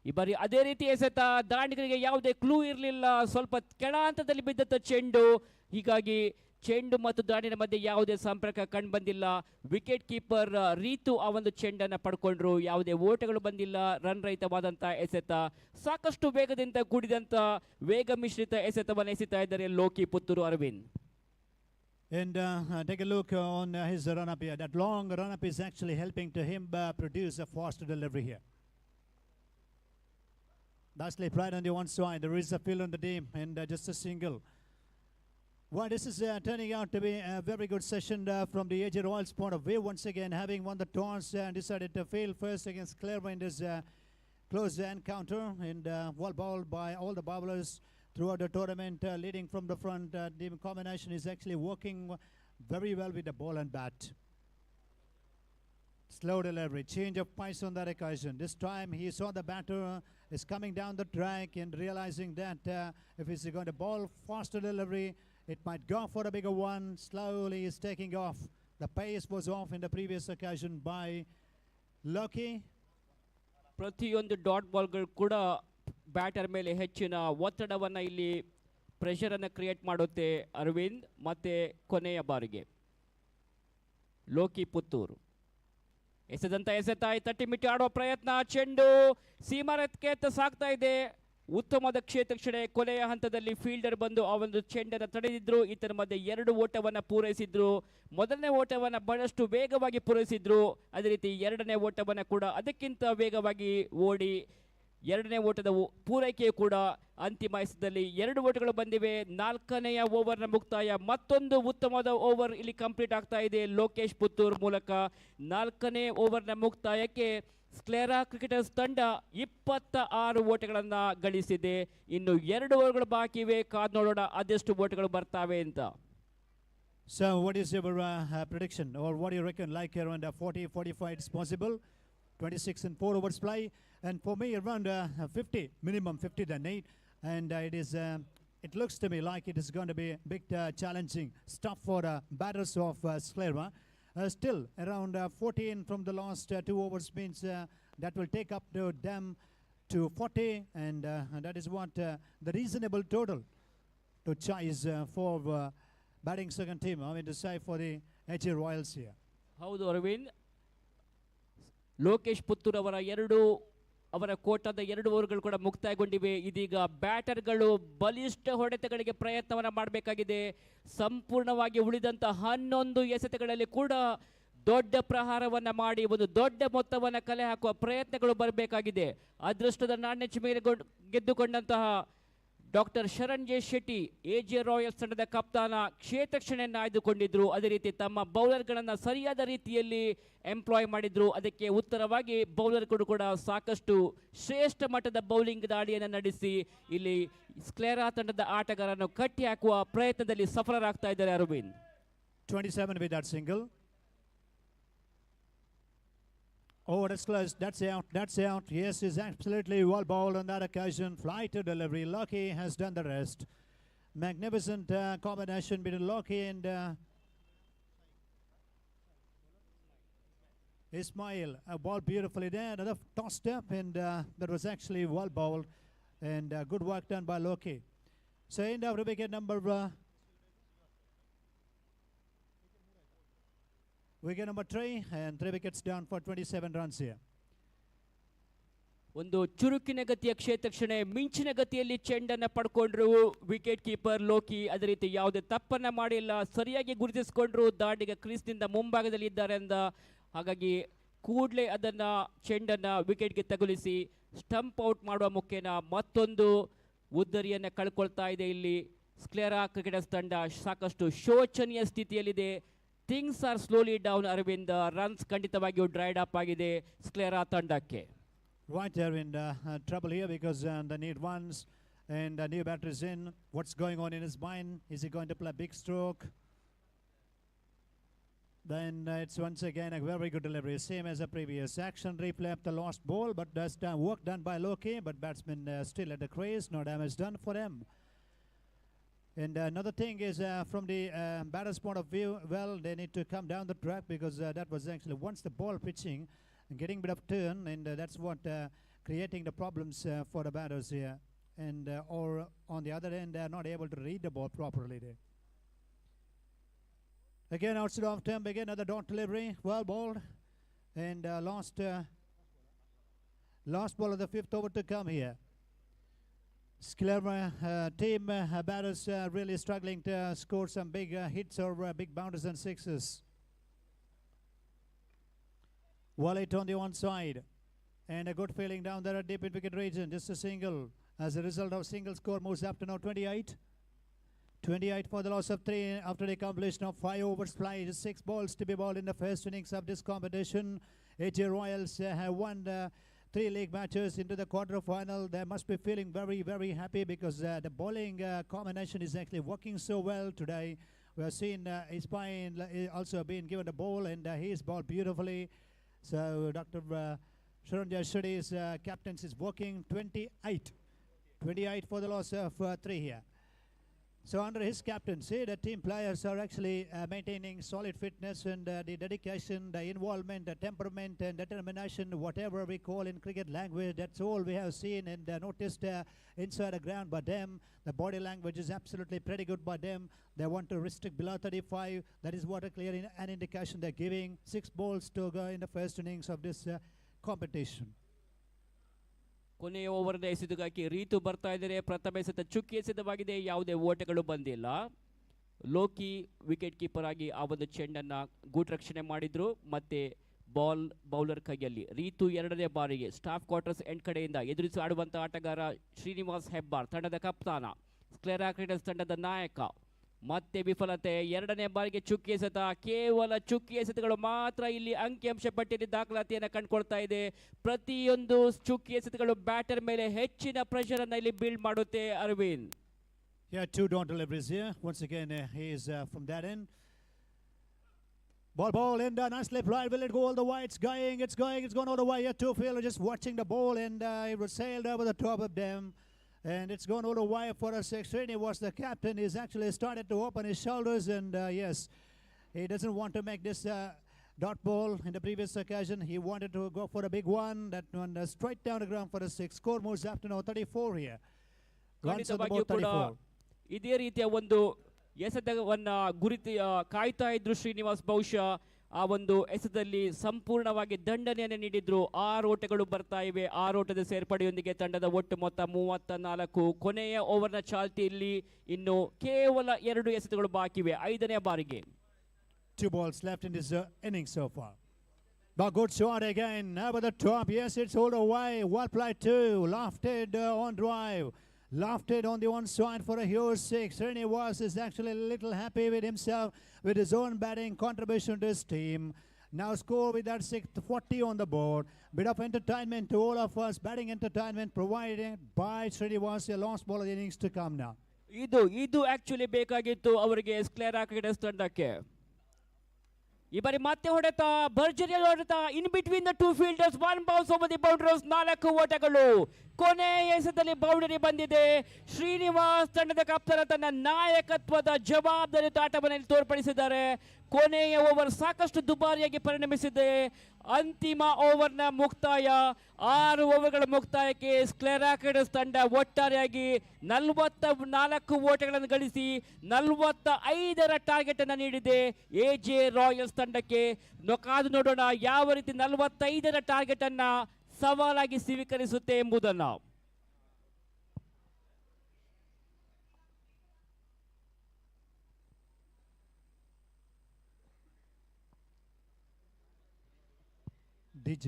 ಈ ಬಾರಿ ಅದೇ ರೀತಿ ಎಸೆತ, ದಾಂಡಿಗರಿಗೆ ಯಾವುದೇ ಕ್ಲೂ ಇರಲಿಲ್ಲ, ಸ್ವಲ್ಪ ಕೆಳ ಹಂತದಲ್ಲಿ ಬಿದ್ದಂಥ ಚೆಂಡು, ಹೀಗಾಗಿ ಚೆಂಡು ಮತ್ತು ದಾಂಡಿನ ಮಧ್ಯೆ ಯಾವುದೇ ಸಂಪರ್ಕ ಕಂಡು ಬಂದಿಲ್ಲ. ವಿಕೆಟ್ ಕೀಪರ್ ರೀತು ಆ ಒಂದು ಚೆಂಡನ್ನು ಪಡ್ಕೊಂಡ್ರು, ಯಾವುದೇ ಓಟಗಳು ಬಂದಿಲ್ಲ, ರನ್ ರಹಿತವಾದಂಥ ಎಸೆತ. ಸಾಕಷ್ಟು ವೇಗದಿಂದ ಕೂಡಿದಂಥ ವೇಗ ಮಿಶ್ರಿತ ಎಸೆತವನ್ನು ಎಸೆತಾ ಇದ್ದಾರೆ ಲೋಕಿ Puttur Aravind. And take a look on his run-up here. That long run-up is actually helping to him produce a faster delivery here. Nicely played on the one side. There is a field on the team and just a single. Well, this is turning out to be a very good session from the AJ Royals' point of view. Once again, having won the toss and decided to field first against Clairvaux in this close encounter, and well bowled by all the bowlers throughout the tournament, leading from the front. The combination is actually working very well with the ball and bat. Slow delivery, change of pace on that occasion. This time he saw the batter is coming down the track and realizing that if he's going to bowl faster delivery, it might go for a bigger one. Slowly is taking off. The pace was off in the previous occasion by Loki. ಪ್ರತಿಯೊಂದು dot ಬಾಲ್ಗಳು ಕೂಡ batter ಮೇಲೆ ಹೆಚ್ಚಿನ ಒತ್ತಡವನ್ನು ಇಲ್ಲಿ ಪ್ರೆಷರನ್ನು create ಮಾಡುತ್ತೆ ಅರವಿಂದ್. ಮತ್ತೆ ಕೊನೆಯ ಬಾರಿಗೆ ಲೋಕಿ ಪುತ್ತೂರು ಎಸೆದಂತ ಎಸೆತಾಯಿ ತಟ್ಟಿ ಮಿಟ್ಟಿ ಆಡುವ ಪ್ರಯತ್ನ, ಚೆಂಡು ಸೀಮಾರಕ್ಕೆ ಸಾಗ್ತಾ ಇದೆ. ಉತ್ತಮವಾದ ಕ್ಷೇತ್ರಕ್ಷಣೆ. ಕೊನೆಯ ಹಂತದಲ್ಲಿ ಫೀಲ್ಡರ್ ಬಂದು ಆ ಒಂದು ಚೆಂಡನ್ನು ತಡೆದಿದ್ರು. ಇದರ ಮಧ್ಯೆ 2 ಓಟವನ್ನು ಪೂರೈಸಿದ್ರು. ಮೊದಲನೇ ಓಟವನ್ನು ಬಹಳಷ್ಟು ವೇಗವಾಗಿ ಪೂರೈಸಿದ್ರು, ಅದೇ ರೀತಿ ಎರಡನೇ ಓಟವನ್ನು ಕೂಡ ಅದಕ್ಕಿಂತ ವೇಗವಾಗಿ ಓಡಿ 2ನೇ ಓಟದ ಪೂರೈಕೆಯು ಕೂಡ ಅಂತಿಮ ಎಸೆತದಲ್ಲಿ 2 ಓಟಗಳು ಬಂದಿವೆ. 4ನೇ ಓವರ್ನ ಮುಕ್ತಾಯ. ಮತ್ತೊಂದು ಉತ್ತಮವಾದ ಓವರ್ ಇಲ್ಲಿ ಕಂಪ್ಲೀಟ್ ಆಗ್ತಾ ಇದೆ ಲೋಕೇಶ್ ಪುತ್ತೂರ್ ಮೂಲಕ. 4ನೇ ಓವರ್ನ ಮುಕ್ತಾಯಕ್ಕೆ ಸ್ಕ್ಲೇರಾ ಕ್ರಿಕೆಟರ್ಸ್ ತಂಡ 26 ಓಟಗಳನ್ನು ಗಳಿಸಿದೆ. ಇನ್ನು 2 ಓವರ್ಗಳು ಬಾಕಿ ಇವೆ. ಕಾದ್ ನೋಡೋಣ ಅದೆಷ್ಟು ಓಟಗಳು ಬರ್ತಾವೆ ಅಂತ. So what is your prediction, or what do you reckon? Like around 40-45 it's possible. 26 and 4 overs play, and for me around 50, minimum 50 than 8, and it looks to me like it is going to be a big challenging stuff for batters of Sclera. Still around 14 from the last 2 overs means that will take up to them to 40, and that is what the reasonable total to chase for batting second team, I mean to say for the AJ Royals here. ಹೌದು ಅರವಿಂದ್, ಲೋಕೇಶ್ ಪುತ್ತೂರ್ ಅವರ ಕೋಟಾದ 2 ಓವರ್ಗಳು ಕೂಡ ಮುಕ್ತಾಯಗೊಂಡಿವೆ. ಇದೀಗ ಬ್ಯಾಟರ್ಗಳು ಬಲಿಷ್ಠ ಹೊಡೆತಗಳಿಗೆ ಪ್ರಯತ್ನವನ್ನು ಮಾಡಬೇಕಾಗಿದೆ. ಸಂಪೂರ್ಣವಾಗಿ ಉಳಿದಂಥ 11 ಎಸೆತಗಳಲ್ಲಿ ಕೂಡ ದೊಡ್ಡ ಪ್ರಹಾರವನ್ನು ಮಾಡಿ ಒಂದು ದೊಡ್ಡ ಮೊತ್ತವನ್ನು ಕಲೆ ಹಾಕುವ ಪ್ರಯತ್ನಗಳು ಬರಬೇಕಾಗಿದೆ. ಅದೃಷ್ಟದ ನಾಣ್ಯ ಮೇಲೆ ಗೆದ್ದುಕೊಂಡಂತಹ doctor Sharan J Shetty AJ Royals ತಂಡದ ಕಪ್ತಾನ ಕ್ಷೇತ್ರಕ್ಷಣೆಯನ್ನು ಆಯ್ದುಕೊಂಡಿದ್ರು. ಅದೇ ರೀತಿ ತಮ್ಮ ಬೌಲರ್ಗಳನ್ನು ಸರಿಯಾದ ರೀತಿಯಲ್ಲಿ ಎಂಪ್ಲಾಯ್ ಮಾಡಿದ್ರು. ಅದಕ್ಕೆ ಉತ್ತರವಾಗಿ ಬೌಲರ್ಗಳು ಕೂಡ ಸಾಕಷ್ಟು ಶ್ರೇಷ್ಠ ಮಟ್ಟದ ಬೌಲಿಂಗ್ ದಾಳಿಯನ್ನು ನಡೆಸಿ ಇಲ್ಲಿ ಸ್ಕ್ಲೇರಾ ತಂಡದ ಆಟಗಾರರನ್ನು ಕಟ್ಟಿ ಹಾಕುವ ಪ್ರಯತ್ನದಲ್ಲಿ ಸಫಲರಾಗ್ತಾ ಇದ್ದಾರೆ Arvind. 27 with that single. Oh, that's close. That's out. That's out. Yes, is absolutely well bowled on that occasion. Fly to delivery. Loki has done the rest. Magnificent combination between Loki and Ismail. A ball beautifully there. Another tossed up, and that was actually well bowled. And good work done by Loki. So end of wicket number wicket number 3, and 3 wickets down for 27 runs here. ಒಂದು ಚುರುಕಿನ ಗತಿಯ ಕ್ಷೇತ್ರಕ್ಷಣೆ, ಮಿಂಚಿನ ಗತಿಯಲ್ಲಿ ಚೆಂಡನ್ನು ಪಡ್ಕೊಂಡ್ರು wicket keeper Loki. ಅದೇ ರೀತಿ ಯಾವುದೇ ತಪ್ಪನ್ನ ಮಾಡಿಲ್ಲ, ಸರಿಯಾಗಿ ಗುರುತಿಸಿಕೊಂಡ್ರು ದಾಂಡಿಗ ಕ್ರೀಸ್ನಿಂದ ಮುಂಭಾಗದಲ್ಲಿ ಇದ್ದಾರೆ ಅಂದ. ಹಾಗಾಗಿ ಕೂಡಲೇ ಅದನ್ನು ಚೆಂಡನ್ನು ವಿಕೆಟ್ಗೆ ತಗುಲಿಸಿ ಸ್ಟಂಪ್ ಔಟ್ ಮಾಡುವ ಮುಖೇನ ಮತ್ತೊಂದು ಉದ್ದರಿಯನ್ನು ಕಳ್ಕೊಳ್ತಾ ಇದೆ ಇಲ್ಲಿ ಸ್ಕ್ಲೇರಾ ಕ್ರಿಕೆಟರ್ಸ್ ತಂಡ. ಸಾಕಷ್ಟು ಶೋಚನೀಯ ಸ್ಥಿತಿಯಲ್ಲಿದೆ. Things are slowly down Aravind. Runs ಖಂಡಿತವಾಗಿಯೂ ಡ್ರೈಡ್ ಅಪ್ ಆಗಿದೆ ಸ್ಕ್ಲೆರಾ ತಂಡಕ್ಕೆ. Right, Arvind, trouble here because they need ones and new batteries in. What's going on in his mind? Is he going to play big stroke? Then it's once again a very good delivery, same as the previous action. Replay of the lost ball, but that's work done by Loki, but batsman still at the crease, no damage done for them. And another thing is from the batter's point of view, well, they need to come down the track because that was actually once the ball pitching and getting a bit of turn, and that's what creating the problems for the batters here. And or on the other end, they are not able to read the ball properly there. Again, outside of term, again another dot delivery, well bowled, and last ball of the fifth over to come here. Clever team batters really struggling to score some big hits or big boundaries and sixes. Wallet on the one side, and a good feeling down there at deep in wicket region. Just a single. As a result of single score, moves up to now 28. 28 for the loss of 3 after the completion of 5 overs played. 6 balls to be bowled in the first innings of this competition. AJ Royals have won 3 league matches into the quarter-final. They must be feeling very, very happy because the bowling combination is actually working so well today. We have seen Ispain also being given the ball, and he's bowled beautifully. So Dr. Sharan Jayasuri's captaincy is working. 28 for the loss of 3 here. So under his captaincy, the team players are actually maintaining solid fitness and the dedication, the involvement, the temperament and determination, whatever we call in cricket language. That's all we have seen and noticed inside the ground by them. The body language is absolutely pretty good by them. They want to restrict below 35. That is what a clear an indication they're giving. 6 balls to go in the first innings of this competition. ಕೊನೆಯ ಓವರ್ನ ಎಸೆದುಗಾಗಿ ರೀತು ಬರ್ತಾ ಇದ್ದಾರೆ. ಪ್ರಥಮ ಎಸೆತ ಚುಕ್ಕಿ ಎಸೆತವಾಗಿದೆ, ಯಾವುದೇ ಓಟಗಳು ಬಂದಿಲ್ಲ. Loki wicket keeper ಆಗಿ ಆ ಒಂದು ಚೆಂಡನ್ನು ಗೂಟ್ ರಕ್ಷಣೆ ಮಾಡಿದ್ರು. ಮತ್ತೆ ಬೌಲರ್ ಕೈಯಲ್ಲಿ ರೀತು ಎರಡನೇ ಬಾರಿಗೆ ಸ್ಟಾಫ್ ಕ್ವಾರ್ಟರ್ಸ್ ಎಂಡ್ ಕಡೆಯಿಂದ ಎದುರಿಸಿ ಆಡುವಂಥ ಆಟಗಾರ ಶ್ರೀನಿವಾಸ್ ಹೆಬ್ಬಾರ್, ತಂಡದ ಕಪ್ತಾನ, ಸ್ಕ್ಲೆರಾ ಕ್ರಿಕೆಟರ್ಸ್ ತಂಡದ ನಾಯಕ. ಮತ್ತೆ ವಿಫಲತೆ. ಎರಡನೇ ಬಾರಿಗೆ ಚುಕ್ಕಿ ಎಸೆತ. ಕೇವಲ ಚುಕ್ಕಿ ಎಸೆತಗಳು ಮಾತ್ರ ಇಲ್ಲಿ ಅಂಕಿಅಂಶ ಪಟ್ಟಿಯಲ್ಲಿ ದಾಖಲಾತಿಯನ್ನು ಕಂಡುಕೊಳ್ತಾ ಇದೆ. ಪ್ರತಿಯೊಂದು ಚುಕ್ಕಿ ಎಸೆತಗಳು ಬ್ಯಾಟರ್ ಮೇಲೆ ಹೆಚ್ಚಿನ ಪ್ರೆಷರ್ ಅನ್ನು ಇಲ್ಲಿ ಬಿಲ್ಡ್ ಮಾಡುತ್ತೆ. Arvind, Yeah, 2 down deliveries here. Once again, he is from that end. Ball in, nicely applied. Will it go all the way? It's gone all the way. Here, 2 fielder just watching the ball, and it was sailed over the top of them. And it's gone all the way for a 6. He was the captain. He's actually started to open his shoulders, and yes, he doesn't want to make this dot ball. In the previous occasion, he wanted to go for a big one. That one straight down the ground for a 6. Score moves up to now 34 here. Runs on the board 34. ಇದೇ ರೀತಿಯ ಒಂದು ಎಸೆತವನ್ನ ಗುರಿತಿ ಕಾಯ್ತಾ ಇದ್ರು ಶ್ರೀನಿವಾಸ್. ಬಹುಶಃ ಆ ಒಂದು ಎಸೆತದಲ್ಲಿ ಸಂಪೂರ್ಣವಾಗಿ ದಂಡನೆಯನ್ನು ನೀಡಿದ್ರು. 6 ಓಟಗಳು ಬರ್ತಾ ಇವೆ. 6 ಓಟದ ಸೇರ್ಪಡೆಯೊಂದಿಗೆ ತಂಡದ ಒಟ್ಟು ಮೊತ್ತ 34. ಕೊನೆಯ ಓವರ್ನ ಚಾಲ್ತಿಯಲ್ಲಿ ಇನ್ನು ಕೇವಲ 2 ಎಸೆತಗಳು ಬಾಕಿವೆ. 5ನೇ ಬಾರಿಗೆ 2 balls left in this innings so far. But good shot again over the top. Yes, it's all the way. Well played too. Lofted on drive. Lofted on the one side for a huge 6. Srinivas is actually a little happy with himself, with his own batting contribution to his team. Now score with that 6, 40 on the board. Bit of entertainment to all of us. Batting entertainment provided by Srinivas. A last ball of the innings to come now. ಇದು actually ಬೇಕಾಗಿತ್ತು ಅವರಿಗೆ ಸ್ಕ್ಲೆರಾ cricketers ತಂಡಕ್ಕೆ. ಈ ಬಾರಿ ಮತ್ತೆ ಹೊಡೆತ, ಭರ್ಜರಿಯಲ್ಲಿ ಹೊಡೆತ. In between the 2 fielders, 1 bounce over the boundaries. 4 ಓಟಗಳು. ಕೊನೆ ಎಸೆತದಲ್ಲಿ ಬೌಂಡರಿ ಬಂದಿದೆ. ಶ್ರೀನಿವಾಸ್ ತಂಡದ ಕಪ್ತಾನ ತನ್ನ ನಾಯಕತ್ವದ ಜವಾಬ್ದಾರಿ ಆಟವನ್ನು ತೋರ್ಪಡಿಸಿದ್ದಾರೆ. ಕೊನೆಯ ಓವರ್ ಸಾಕಷ್ಟು ದುಬಾರಿಯಾಗಿ ಪರಿಣಮಿಸಿದೆ. ಅಂತಿಮ ಓವರ್ನ ಮುಕ್ತಾಯ, 6 ಓವರ್ಗಳ ಮುಕ್ತಾಯಕ್ಕೆ ಸ್ಕ್ಲೆರಾ ಕ್ರಿಕೆಟರ್ಸ್ ತಂಡ ಒಟ್ಟಾರೆಯಾಗಿ 44 ಓಟಗಳನ್ನು ಗಳಿಸಿ 45ರ ಟಾರ್ಗೆಟ್ ಅನ್ನು ನೀಡಿದೆ ಎಜೆ ರಾಯಲ್ಸ್ ತಂಡಕ್ಕೆ. ಕಾದು ನೋಡೋಣ ಯಾವ ರೀತಿ 45ರ ಟಾರ್ಗೆಟ್ ಅನ್ನ ಸವಾಲಾಗಿ ಸ್ವೀಕರಿಸುತ್ತೆ ಎಂಬುದನ್ನು. DJ.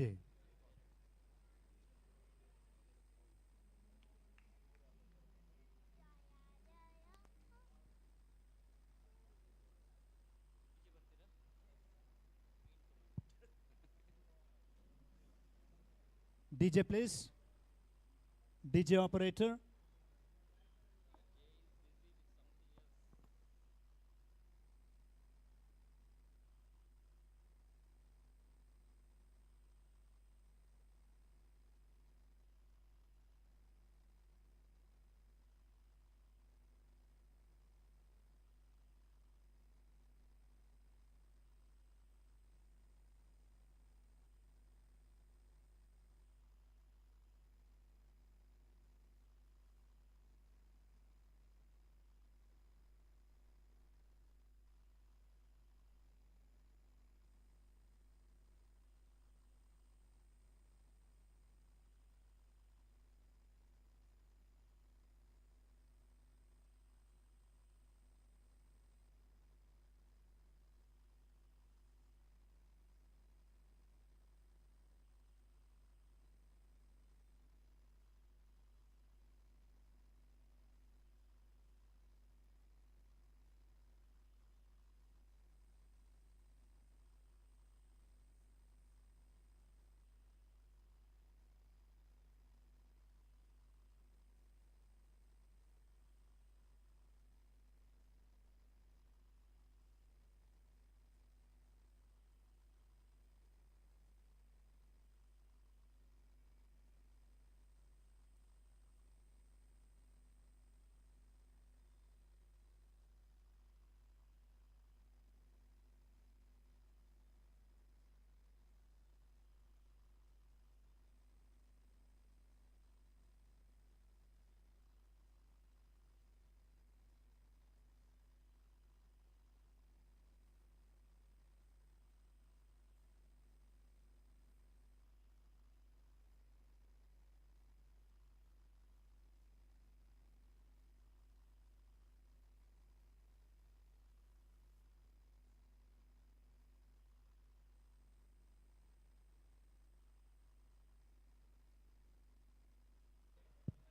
DJ, please. DJ operator.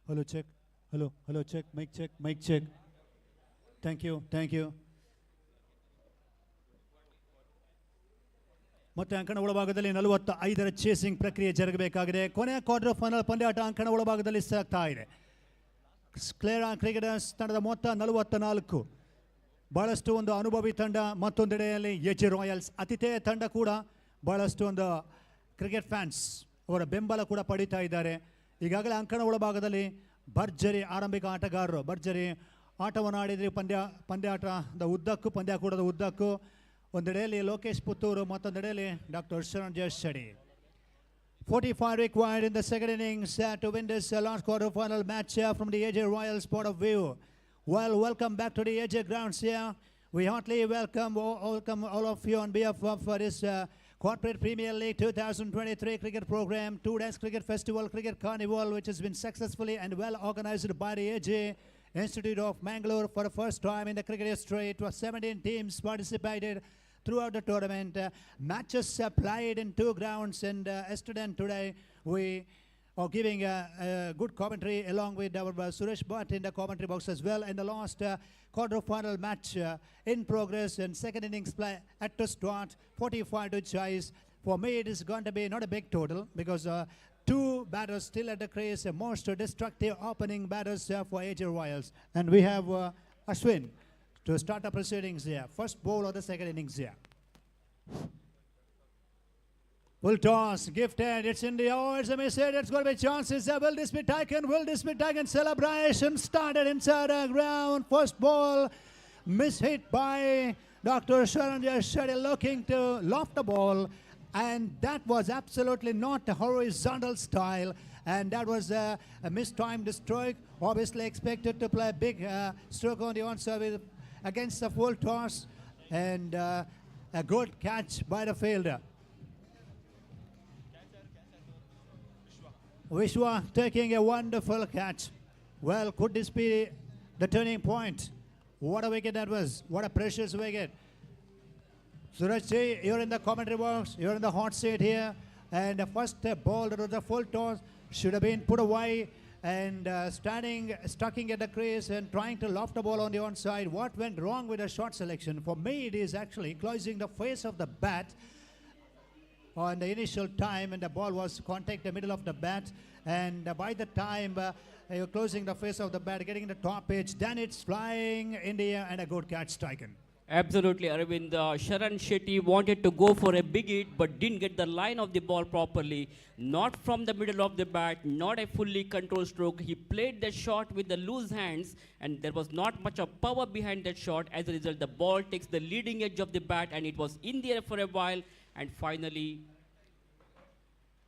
Hello, check. Hello, check. Mic check. Thank you. ಮತ್ತೆ ಅಂಕಣ ಒಳಭಾಗದಲ್ಲಿ 45ರ ಚೇಸಿಂಗ್ ಪ್ರಕ್ರಿಯೆ ಜರುಗಬೇಕಾಗಿದೆ. ಕೊನೆಯ ಕ್ವಾರ್ಟರ್ ಫೈನಲ್ ಪಂದ್ಯಾಟ ಅಂಕಣ ಒಳಭಾಗದಲ್ಲಿ ಸಾಗ್ತಾ ಇದೆ. ಕ್ಲೇರಾ ಕ್ರಿಕೆಟರ್ಸ್ ತಂಡದ ಮೊತ್ತ 44. ಬಹಳಷ್ಟು ಒಂದು ಅನುಭವಿ ತಂಡ, ಮತ್ತೊಂದೆಡೆಯಲ್ಲಿ ಎಜೆ ರಾಯಲ್ಸ್ ಅತಿಥೇಯ ತಂಡ ಕೂಡ ಬಹಳಷ್ಟು ಒಂದು ಕ್ರಿಕೆಟ್ ಫ್ಯಾನ್ಸ್ ಅವರ ಬೆಂಬಲ ಕೂಡ ಪಡೀತಾ ಇದ್ದಾರೆ. ಈಗಾಗಲೇ ಅಂಕಣ ಒಳಭಾಗದಲ್ಲಿ ಭರ್ಜರಿ ಆರಂಭಿಕ ಆಟಗಾರರು ಭರ್ಜರಿ ಆಟವನ್ನು ಆಡಿದ್ರಿ. ಪಂದ್ಯಾಟದ ಉದ್ದಕ್ಕೂ ಪಂದ್ಯಾಕೂಟದ ಉದ್ದಕ್ಕೂ ಒಂದೆಡೆಯಲ್ಲಿ ಲೋಕೇಶ್ ಪುತ್ತೂರು, ಮತ್ತೊಂದೆಡೆಯಲ್ಲಿ ಡಾಕ್ಟರ್ ಶರಣ್ ಜಯಶಡಿ. 45 required in the second innings to win this last quarter-final match from the AJ Royals point of view. Well, welcome back to the AJ grounds here. We heartily welcome all of you on behalf of this Corporate Premier League 2023 cricket program, 2 days cricket festival, cricket carnival, which has been successfully and well organized by the AJ Institute of Mangalore for the first time in the cricket history. It was 17 teams participated throughout the tournament. Matches played in 2 grounds, and yesterday and today we are giving a good commentary along with our Suresh Bhatt in the commentary box as well. In the last quarter-final match in progress and second innings play at the start, 45 to chase. For me, it is going to be not a big total because 2 batters still at the crease, most destructive opening batters for AJ Royals. And we have Ashwin to start the proceedings here. First ball of the second innings here. Full toss, gifted, it's in the air, it's a miss hit, it's going to be chances. Will this be taken? Celebration started inside the ground. First ball, miss hit by Dr. Sharan Jayashetty looking to loft the ball. And that was absolutely not a horizontal style. And that was a mistimed stroke. Obviously expected to play a big stroke on the onside against the full toss. And a good catch by the fielder. Vishwa taking a wonderful catch. Well, could this be the turning point? What a wicket that was. What a precious wicket. Suraj ji, you're in the commentary box. You're in the hot seat here. And the first ball that was a full toss should have been put away. And stucking at the crease and trying to loft the ball on the onside. What went wrong with the shot selection? For me, it is actually closing the face of the bat. on the initial time, and the ball was contact the middle of the bat. And by the time you're closing the face of the bat, getting the top edge, then it's flying in the air and a good catch taken. Absolutely, Arvind. Sharan Shetty wanted to go for a big hit, but didn't get the line of the ball properly. Not from the middle of the bat, not a fully controlled stroke. He played the shot with the loose hands, and there was not much of power behind that shot. As a result, the ball takes the leading edge of the bat, and it was in the air for a while. And finally,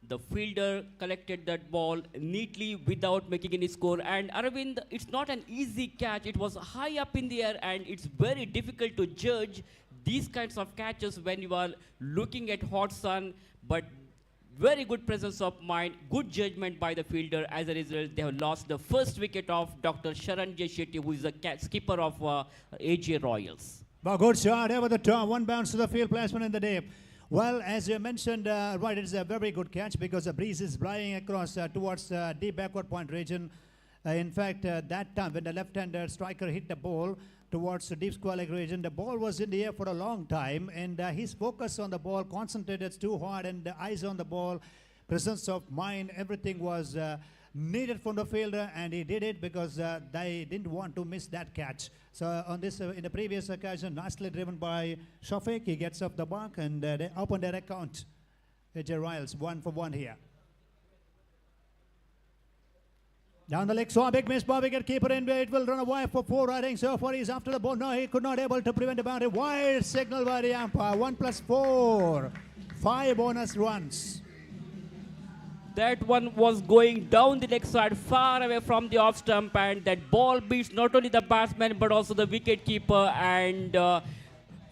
the fielder collected that ball neatly without making any score. And Arvind, it's not an easy catch. It was high up in the air, and it's very difficult to judge these kinds of catches when you are looking at hot sun. But very good presence of mind, good judgment by the fielder. As a result, they have lost the first wicket of Dr. Sharan J. Shetty, who is the skipper of AJ Royals. Well, good shot over the top. One bounce to the field placement in the deep. Well, as you mentioned, right, it's a very good catch because the breeze is blowing across towards deep backward point region. In fact, that time when the left-hander striker hit the ball towards the deep square leg region, the ball was in the air for a long time, and his focus on the ball, concentrated too hard, and the eyes on the ball, presence of mind, everything was needed from the fielder, and he did it because they didn't want to miss that catch. So on this, in the previous occasion, nicely driven by Shafiq, he gets off the mark, and they open their account. AJ Royals 1 for 1 here. Down the leg, so a big miss by wicket keeper in. It will run away for 4. I think so far he's after the ball. No, he could not able to prevent the boundary. Wide signal by the umpire. 1 plus 4. 5 bonus runs. That one was going down the leg side, far away from the off stump, and that ball beats not only the batsman but also the wicket keeper. And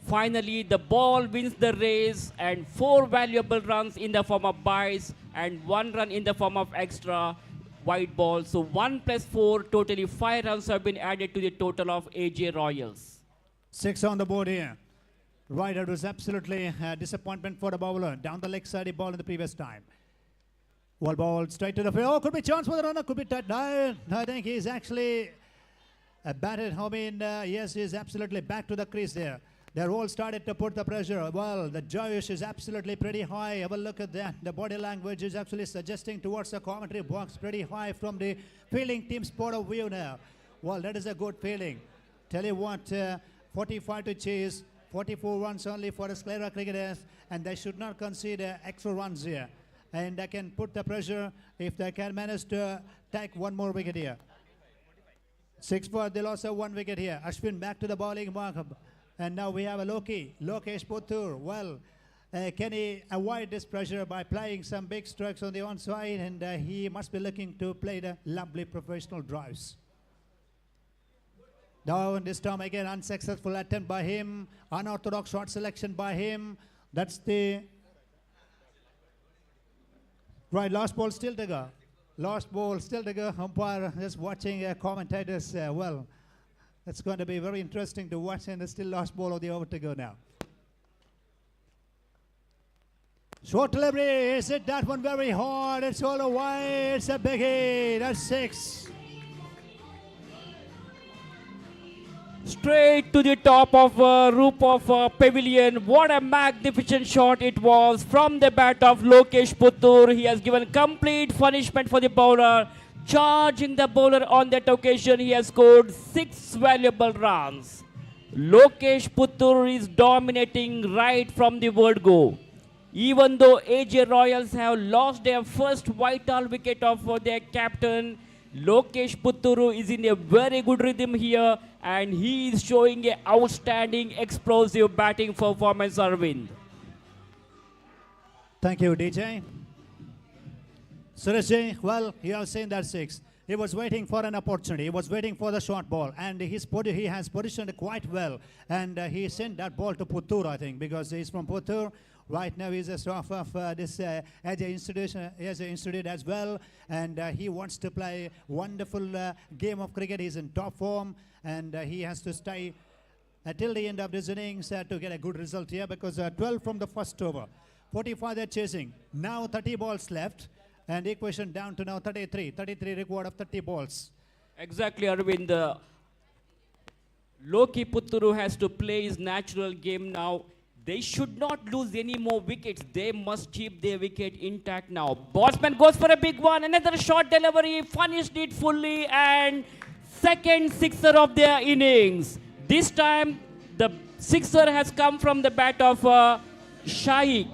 finally, the ball wins the race, and 4 valuable runs in the form of byes and 1 run in the form of extra white ball. So 1 plus 4, totally 5 runs have been added to the total of AJ Royals. 6 on the board here. Right, it was absolutely a disappointment for the bowler. Down the leg side, he ball in the previous time. Well, ball straight to the field. Oh, could be chance for the runner. Could be tight. No, I think he's actually batted. I mean, yes, he's absolutely back to the crease there. They're all started to put the pressure. Well, the Joyish is absolutely pretty high. Have a look at that. The body language is actually suggesting towards the commentary box pretty high from the fielding team's point of view now. Well, that is a good feeling. Tell you what, 45 to chase, 44 runs only for the Sclera cricketers, and they should not concede extra runs here. And they can put the pressure if they can manage to take 1 more wicket here. 6 for, they'll also 1 wicket here. Ashwin back to the bowling mark. And now we have a Lokesh Puttur. Well, can he avoid this pressure by playing some big strokes on the onside? And he must be looking to play the lovely professional drives. Now, this time again, unsuccessful attempt by him. Unorthodox shot selection by him. That's the... Right, last ball still to go. Last ball still to go. Umpire just watching commentators. Well, it's going to be very interesting to watch, and it's still last ball of the over to go now. Short delivery. Is it that one very hard? It's all away. It's a biggie. That's 6. Straight to the top of roof of pavilion. What a magnificent shot it was from the bat of Lokesh Puttur. He has given complete punishment for the bowler. Charging the bowler on that occasion, he has scored 6 valuable runs. Lokesh Puttur is dominating right from the word go. Even though AJ Royals have lost their first vital wicket of their captain, Lokesh Puttur is in a very good rhythm here, and he is showing an outstanding explosive batting performance, Arvind. Thank you, DJ. Suresh, well, you have seen that 6. He was waiting for an opportunity. He was waiting for the short ball, and he has positioned quite well. And he sent that ball to Puttur, I think, because he's from Puttur. Right now, he's a staff of this AJ Institute as well, and he wants to play wonderful game of cricket. He's in top form, and he has to stay till the end of this innings to get a good result here, because 12 from the first over, 45 they're chasing. Now 30 balls left, and equation down to now 33 required of 30 balls. Exactly, Arvind. Loki Putturu has to play his natural game now. They should not lose any more wickets. They must keep their wicket intact now. Batsman goes for a big one. Another short delivery. Finished it fully. And second sixer of their innings. This time, the sixer has come from the bat of Shaikh.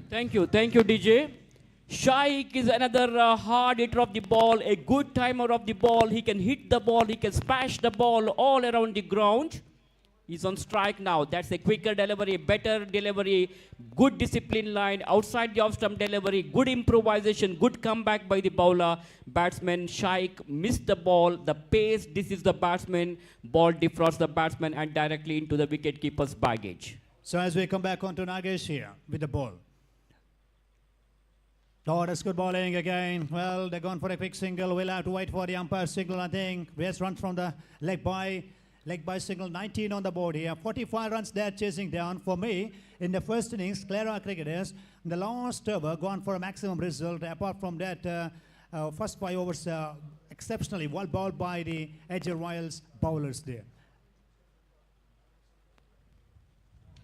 Thank you, DJ. Shaikh is another hard hitter of the ball, a good timer of the ball. He can hit the ball, he can smash the ball all around the ground. He's on strike now. That's a quicker delivery, better delivery, good discipline line, outside the off-stump delivery, good improvisation, good comeback by the bowler. Batsman Shaikh missed the ball. The pace, this is the batsman. Ball defrosts the batsman and directly into the wicketkeeper's baggage. So as we come back onto Nagesh here with the ball. Oh, that's good bowling again. Well, they're going for a quick single. We'll have to wait for the umpire signal, I think. Best runs from the leg by signal, 19 on the board here. 45 runs they're chasing down. For me, in the first innings, Clara cricketers, in the last over, gone for a maximum result. Apart from that, first 5 overs, exceptionally well bowled by the AJ Royals bowlers there.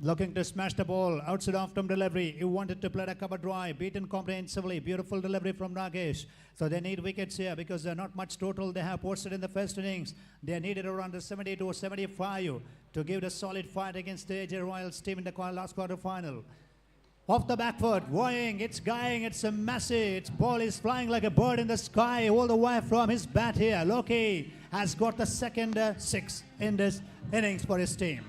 Looking to smash the ball, outside off-stump delivery. He wanted to play the cover drive, beaten comprehensively. Beautiful delivery from Nagesh. So they need wickets here because not much total they have posted in the first innings. They needed around the 70 to 75 to give the solid fight against the AJ Royals team in the last quarter final. Off the back foot, Woying, it's guying, it's a massive. Its ball is flying like a bird in the sky all the way from his bat here. Loki has got the second 6 in this innings for his team.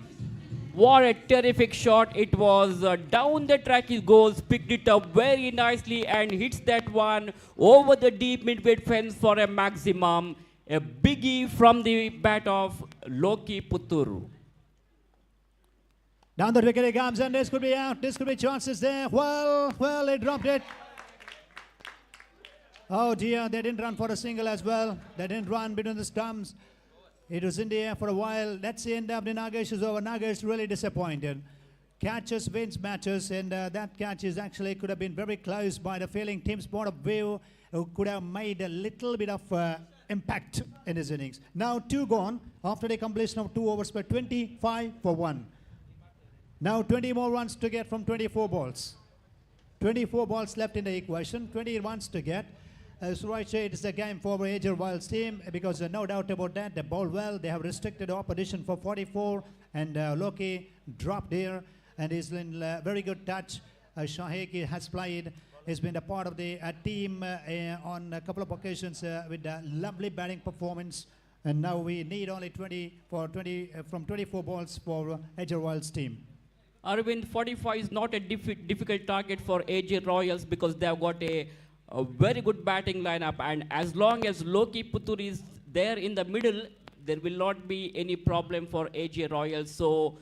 What a terrific shot. It was down the track he goes, picked it up very nicely and hits that one over the deep mid-weight fence for a maximum. A biggie from the bat of Loki Putturu. Down the wicket he comes and this could be out. This could be chances there. Well, they dropped it. Oh dear, they didn't run for a single as well. They didn't run between the stumps. It was in the air for a while. That's the end of the Nagesh's over. Nagesh really disappointed. Catches wins matches, and that catch is actually could have been very close by the fielding team's point of view, who could have made a little bit of impact in his innings. Now 2 gone after the completion of 2 overs for 25 for 1. Now 20 more runs to get from 24 balls. 24 balls left in the equation, 20 runs to get. So right here, it is a game for AJ Royals team because no doubt about that, they bowl well. They have restricted the opposition for 44 and Loki dropped here and is in very good touch. Shaikh has played, has been a part of the team on a couple of occasions with a lovely batting performance. And now we need only 20 from 24 balls for AJ Royals team. Arvind, 45 is not a difficult target for AJ Royals because they have got a very good batting lineup, and as long as Loki Puttur is there in the middle, there will not be any problem for AJ Royals. So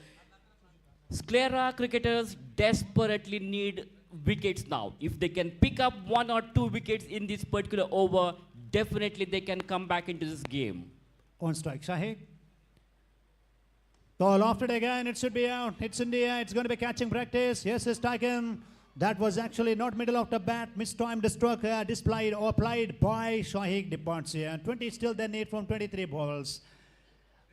Sclera cricketers desperately need wickets now. If they can pick up 1 or 2 wickets in this particular over, definitely they can come back into this game. On strike, Shaikh. Ball after it again, it should be out. It's in the air, it's going to be catching practice. Yes, it's taken. That was actually not middle of the bat. Mistimed stroke displayed or applied by Shaikh departs here. 20 still they need from 23 balls.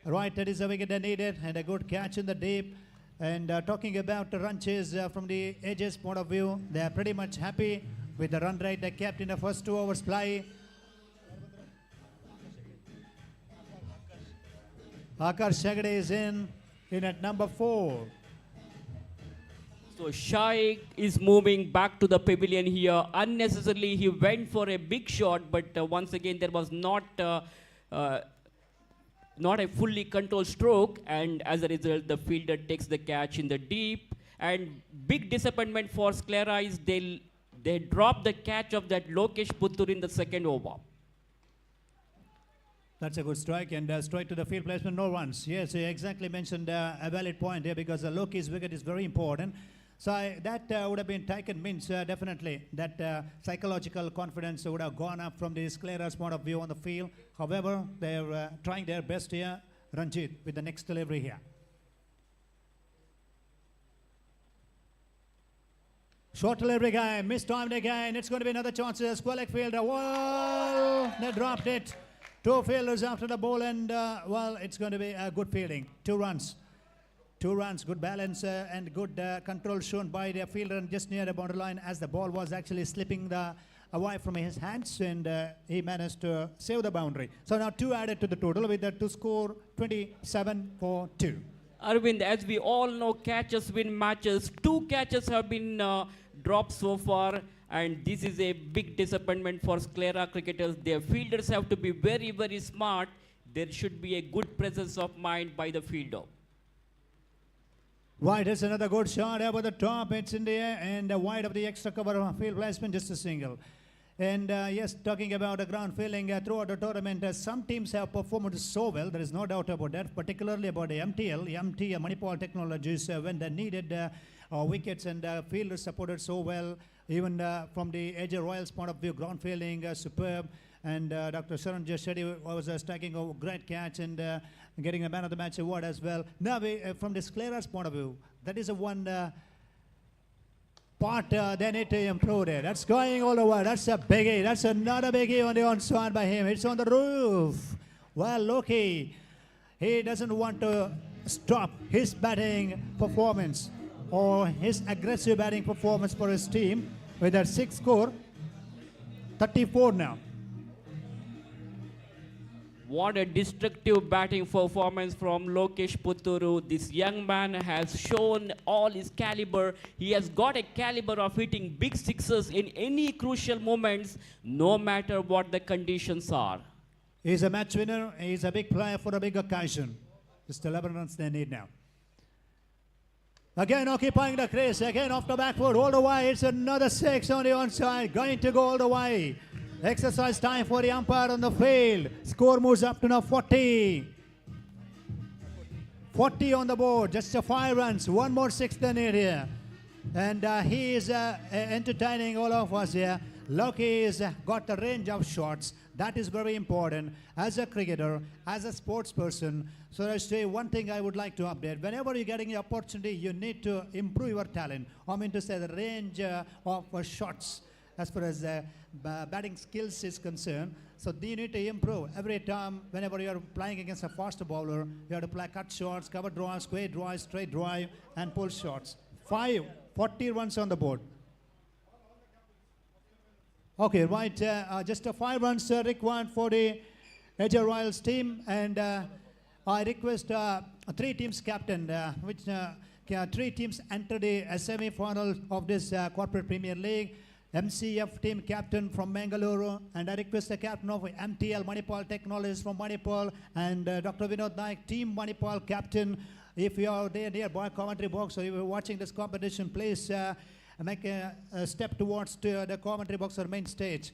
Right, that is a wicket they needed and a good catch in the deep. And talking about the run chase from the AJ's point of view, they are pretty much happy with the run rate they kept in the first 2 overs play. Akash Shagade is in at number 4. So Shaikh is moving back to the pavilion here. Unnecessarily, he went for a big shot, but once again, there was not a fully controlled stroke, and as a result, the fielder takes the catch in the deep. And big disappointment for Sclera is they dropped the catch of that Lokesh Puttur in the second over. That's a good strike, and strike to the field placement, no runs. Yes, you exactly mentioned a valid point here because Loki's wicket is very important. So that would have been taken, means definitely that psychological confidence would have gone up from the Sclera's point of view on the field. However, they're trying their best here. Ranjit with the next delivery here. Short delivery guy, mistimed again. It's going to be another chance. Squalek fielder. Well, they dropped it. Two fielders after the ball, and well, it's going to be a good fielding. 2 runs. 2 runs, good balance and good control shown by the fielder just near the boundary line as the ball was actually slipping away from his hands, and he managed to save the boundary. So now 2 added to the total with that to score 27 for 2. Arvind, as we all know, catches win matches. 2 catches have been dropped so far, and this is a big disappointment for Sclera cricketers. Their fielders have to be very, very smart. There should be a good presence of mind by the fielder. Wide is another good shot over the top. It's in the air, and wide of the extra cover field placement, just a single. And yes, talking about the ground fielding throughout the tournament, some teams have performed so well. There is no doubt about that, particularly about the MTL, Manipal Technologies, when they needed wickets and fielders supported so well. Even from the AJ Royals point of view, ground fielding superb. And Dr. Sharan Shetty was striking a great catch and getting a man of the match award as well. Now, from the Sclera's point of view, that is a one part they need to improve there. That's going all over. That's a biggie. That's another biggie on the onside by him. It's on the roof. Well, Loki, he doesn't want to stop his batting performance or his aggressive batting performance for his team with that 6 score, 34 now. What a destructive batting performance from Lokesh Putturu. This young man has shown all his caliber. He has got a caliber of hitting big sixes in any crucial moments, no matter what the conditions are. He's a match winner. He's a big player for a big occasion. Just 11 runs they need now. Again occupying the crease. Again off the back foot. All the way. It's another 6 on the onside. Going to go all the way. Exercise time for the umpire on the field. Score moves up to now 40. 40 on the board. Just 5 runs. 1 more 6 they need here. And he is entertaining all of us here. Loki has got the range of shots. That is very important as a cricketer, as a sports person. So I say one thing I would like to update. Whenever you're getting the opportunity, you need to improve your talent. I mean to say the range of shots as far as batting skills is concerned. So you need to improve every time. Whenever you're playing against a faster bowler, you have to play cut shots, cover drive, square drive, straight drive, and pull shots. 40 runs on the board. Okay, right, just 5 runs required for the AJ Royals team, and I request 3 teams captain, which 3 teams enter the semi-final of this Corporate Premier League. MCF team captain from Mangalore, and I request the captain of MTL Manipal Technologies from Manipal, and Dr. Vinod Naik, team Manipal captain. If you are there nearby commentary box, or if you're watching this competition, please make a step towards the commentary box or main stage.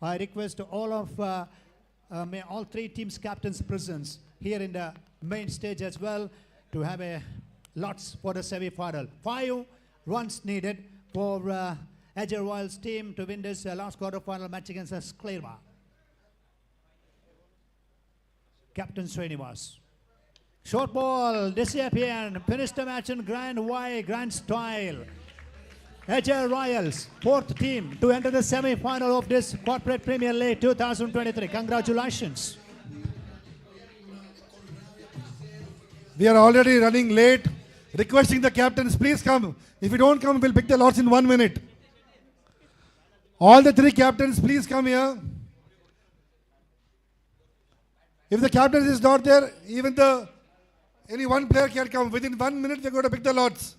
I request all of all 3 teams captains presence here in the main stage as well to have a lots for the semi-final. 5 runs needed for AJ Royals team to win this last quarter-final match against Sclera. Captain Srinivas. Short ball, disappeared, finished the match in grand way, grand style. AJ Royals, 4th team to enter the semi-final of this Corporate Premier League 2023. Congratulations. We are already running late. Requesting the captains, please come. If you don't come, we'll pick the lots in 1 minute. All the 3 captains, please come here. If the captain is not there, even any one player can come. Within 1 minute, we're going to pick the lots.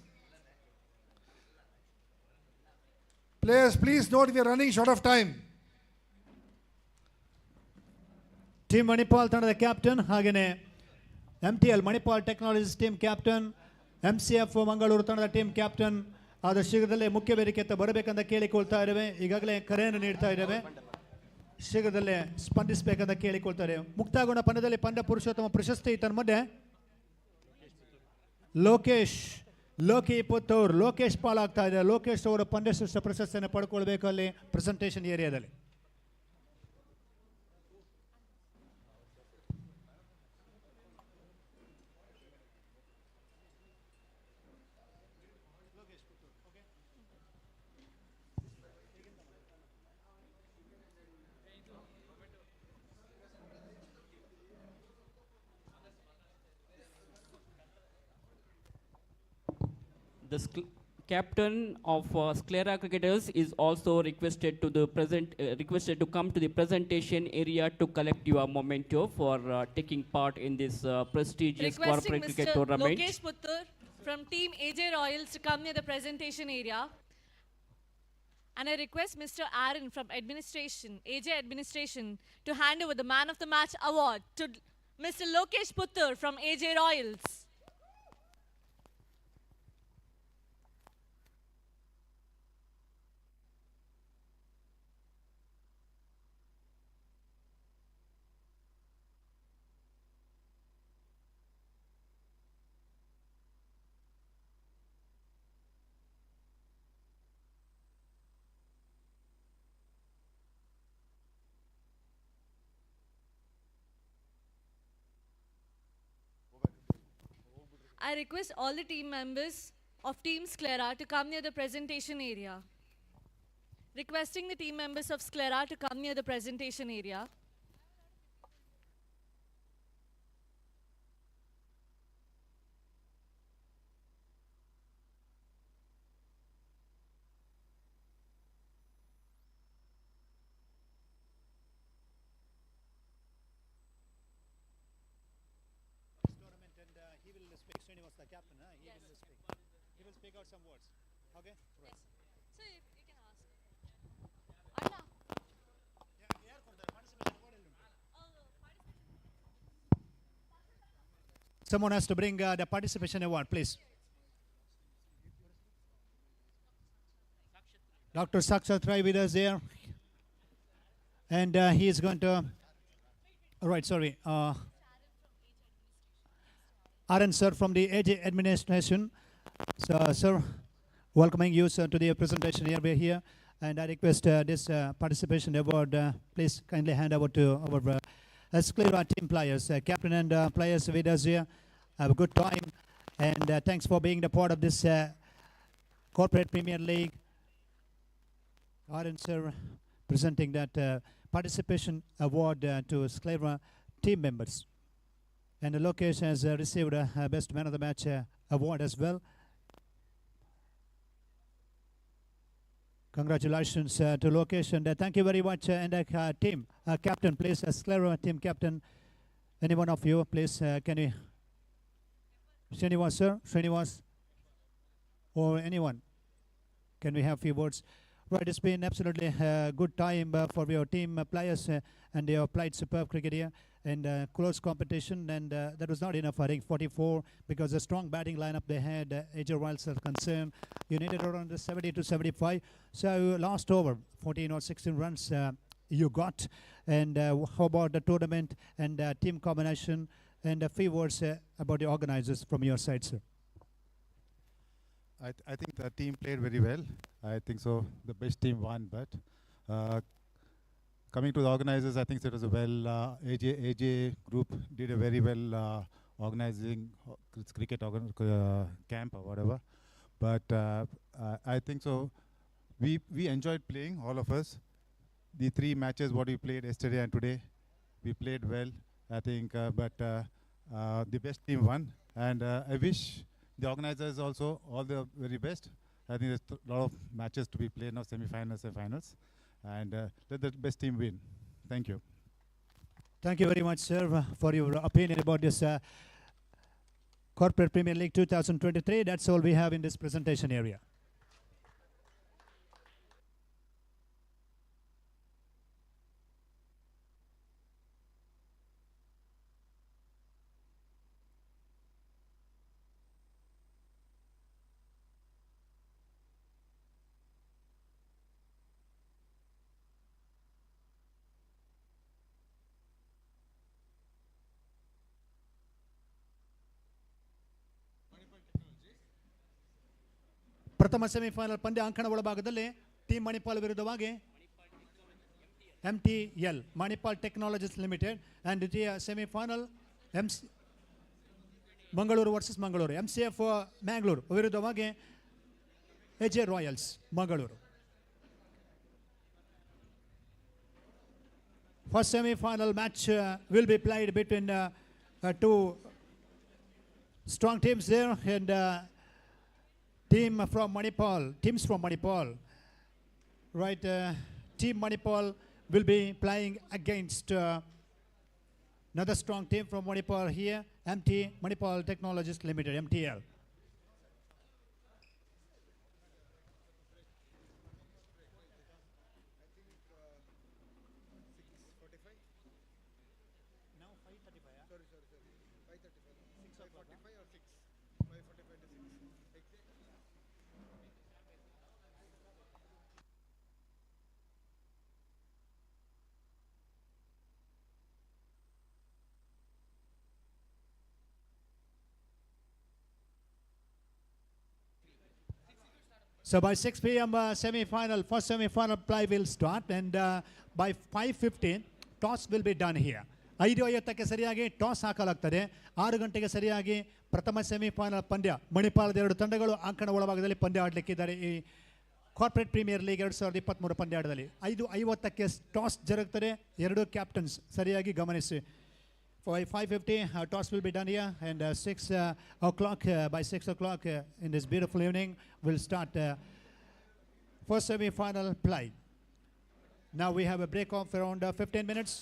Players, please note we are running short of time. Team Manipal ತಂಡದ captain, ಹಾಗೇನೆ MTL Manipal Technologies team captain, MCF Mangaluru ತಂಡದ team captain. ಆದ ಶೀಘ್ರದಲ್ಲೇ ಮುಖ್ಯ ವೇದಿಕೆಗೆ ಬರಬೇಕಂತ ಕೇಳಿಕೊಳ್ತಾ ಇದ್ದೇವೆ. ಈಗಾಗಲೇ ಕರೆಯನ್ನು ನೀಡ್ತಾ ಇದ್ದೇವೆ. ಶೀಘ್ರದಲ್ಲೇ ಸ್ಪಂದಿಸಬೇಕಂತ ಕೇಳಿಕೊಳ್ತಾ ಇದ್ದೇವೆ. ಮುಕ್ತಾಯಗೊಂಡ ಪಂದ್ಯದಲ್ಲಿ ಪಂದ್ಯ ಪುರುಷೋತ್ತಮ ಪ್ರಶಸ್ತಿ ತನ್ಮಧ್ಯೆ ಲೋಕಿ ಪುತ್ತೂರ್ ಲೋಕೇಶ್ ಪಾಲಾಗ್ತಾ ಇದೆ. ಲೋಕೇಶ್ ಅವರ ಪಂದ್ಯ ಶ್ರೇಷ್ಠ ಪ್ರಶಸ್ತಿಯನ್ನು ಪಡ್ಕೊಳ್ಬೇಕು ಅಲ್ಲಿ ಪ್ರೆಸೆಂಟೇಷನ್ ಏರಿಯಾದಲ್ಲಿ. The captain of Sclera cricketers is also requested to come to the presentation area to collect your memento for taking part in this prestigious Requesting corporate cricket Mr. tournament. Lokesh Puttur from Team AJ Royals to come near the presentation area. And I request Mr. Aaron from Administration, AJ Administration, to hand over the Man of the Match award to Mr. Lokesh Puttur from AJ Royals. I request all the team members of Team Sclera to come near the presentation area. Requesting the team members of Sclera to come near the presentation area. He will speak. Srinivas, the captain, he will speak. He will speak out some words. Okay? Right. So you can ask. Anna. Someone has to bring the participation award, please. Dr. Sakshat Rai with us there. And he is going to... All right, sorry. Aaron, sir, from the AJ Administration. So, sir, welcoming you, sir, to the presentation here. We're here. And I request this participation award, please kindly hand over to our Sclera team players, captain and players with us here. Have a good time. And thanks for being the part of this Corporate Premier League. Aaron, sir, presenting that participation award to Sclera team members. And Lokesh has received a Best Man of the Match award as well. Congratulations to Lokesh, and thank you very much. And team captain, please, Sclera team captain. Any one of you, please, can you? Srinivas, sir, Srinivas, or anyone? Can we have a few words? Right, it's been absolutely good time for your team players, and they have played superb cricket here and close competition, and that was not enough. I think 44, because the strong batting lineup they had, AJ Royals are concerned. You needed around 70 to 75. So last over, 14 or 16 runs you got. And how about the tournament and team combination, and a few words about the organizers from your side, sir? I think the team played very well. I think so. The best team won, but coming to the organizers, I think it was a well. AJ group did a very well organizing cricket camp or whatever. But I think so. We enjoyed playing, all of us. The 3 matches what we played yesterday and today, we played well. I think, but the best team won, and I wish the organizers also all the very best. I think there's a lot of matches to be played now, semi-finals and finals, and let the best team win. Thank you. Thank you very much, sir, for your opinion about this Corporate Premier League 2023. That's all we have in this presentation area. ಪ್ರಥಮ semifinal ಪಂದ್ಯ ಅಂಕಣ ಒಳಭಾಗದಲ್ಲಿ team Manipal ವಿರುದ್ಧವಾಗಿ MTL Manipal Technologies Limited and ದ್ವಿತೀಯ semifinal Mangaluru versus Mangaluru MCF Mangalore ವಿರುದ್ಧವಾಗಿ AJ Royals Mangaluru. First semi-final match will be played between 2 strong teams there, and teams from Manipal. Right, Team Manipal will be playing against another strong team from Manipal here, Manipal Technologies Limited, MTL. So by 6 p.m. First semi-final play will start, and by 5:15 toss will be done here. 5:50ಕ್ಕೆ ಸರಿಯಾಗಿ toss ಹಾಕಲಾಗ್ತದೆ. 6 ಗಂಟೆಗೆ ಸರಿಯಾಗಿ ಪ್ರಥಮ semifinal ಪಂದ್ಯ, ಮಣಿಪಾಲದ ಎರಡು ತಂಡಗಳು ಅಂಕಣ ಒಳಭಾಗದಲ್ಲಿ ಪಂದ್ಯ ಆಡಲಿಕ್ಕಿದ್ದಾರೆ ಈ ಕಾರ್ಪೊರೇಟ್ ಪ್ರೀಮಿಯರ್ ಲೀಗ್ 2023 ಪಂದ್ಯಾಟದಲ್ಲಿ. 5:50ಕ್ಕೆ ಟಾಸ್ ಜರುಗುತ್ತದೆ. ಎರಡು ಕ್ಯಾಪ್ಟನ್ಸ್ ಸರಿಯಾಗಿ ಗಮನಿಸಿ. By 5:50 toss will be done here, and 6 o'clock, by 6 o'clock in this beautiful evening we'll start first semi-final play. Now we have a break of around 15 minutes.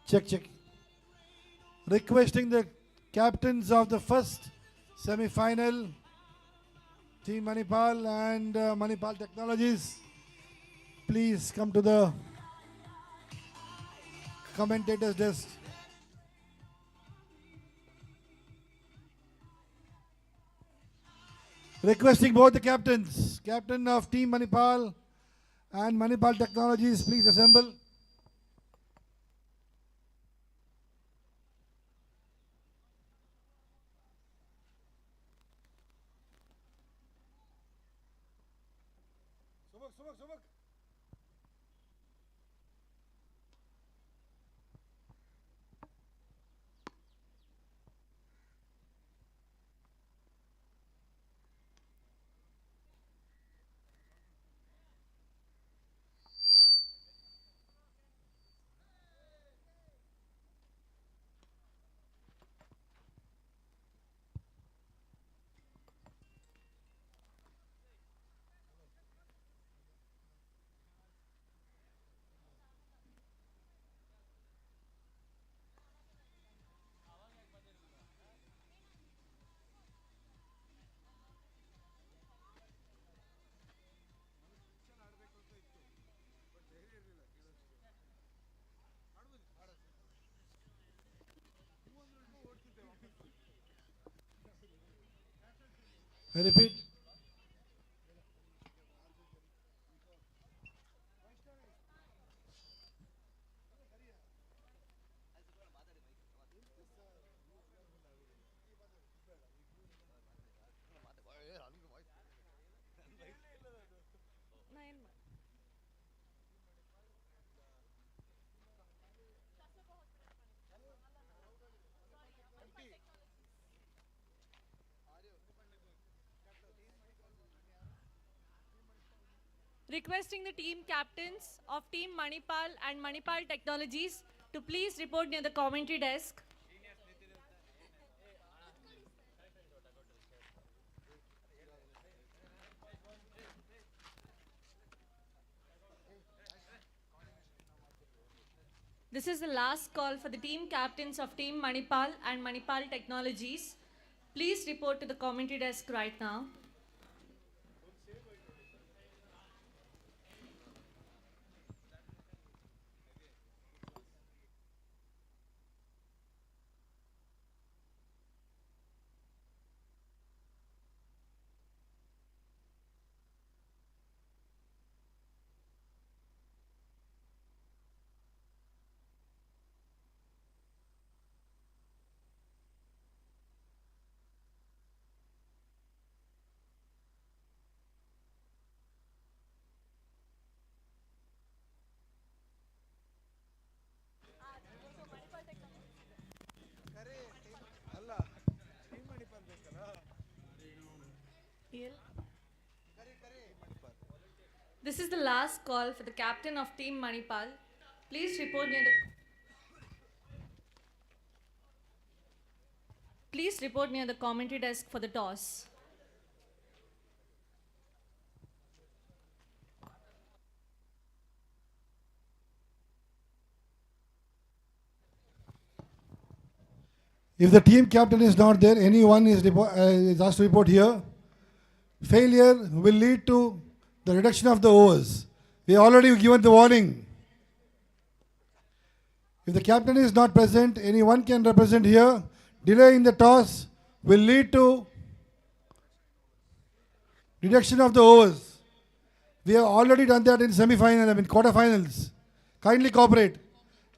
Check, check. Requesting the captains of the first semi-final, Team Manipal and Manipal Technologies, please come to the commentators desk. Requesting both the captains, captain of Team Manipal and Manipal Technologies, please assemble. I repeat. Requesting the team captains of Team Manipal and Manipal Technologies to please report near the commentary desk. This is the last call for the team captains of Team Manipal and Manipal Technologies. Please report to the commentary desk right now. This is the last call for the captain of Team Manipal. Please report near the commentary desk for the toss. If the team captain is not there, anyone is asked to report here. Failure will lead to the reduction of the overs. We have already given the warning. If the captain is not present, anyone can represent here. Delay in the toss will lead to reduction of the overs. We have already done that in semi-final, quarterfinals. Kindly cooperate.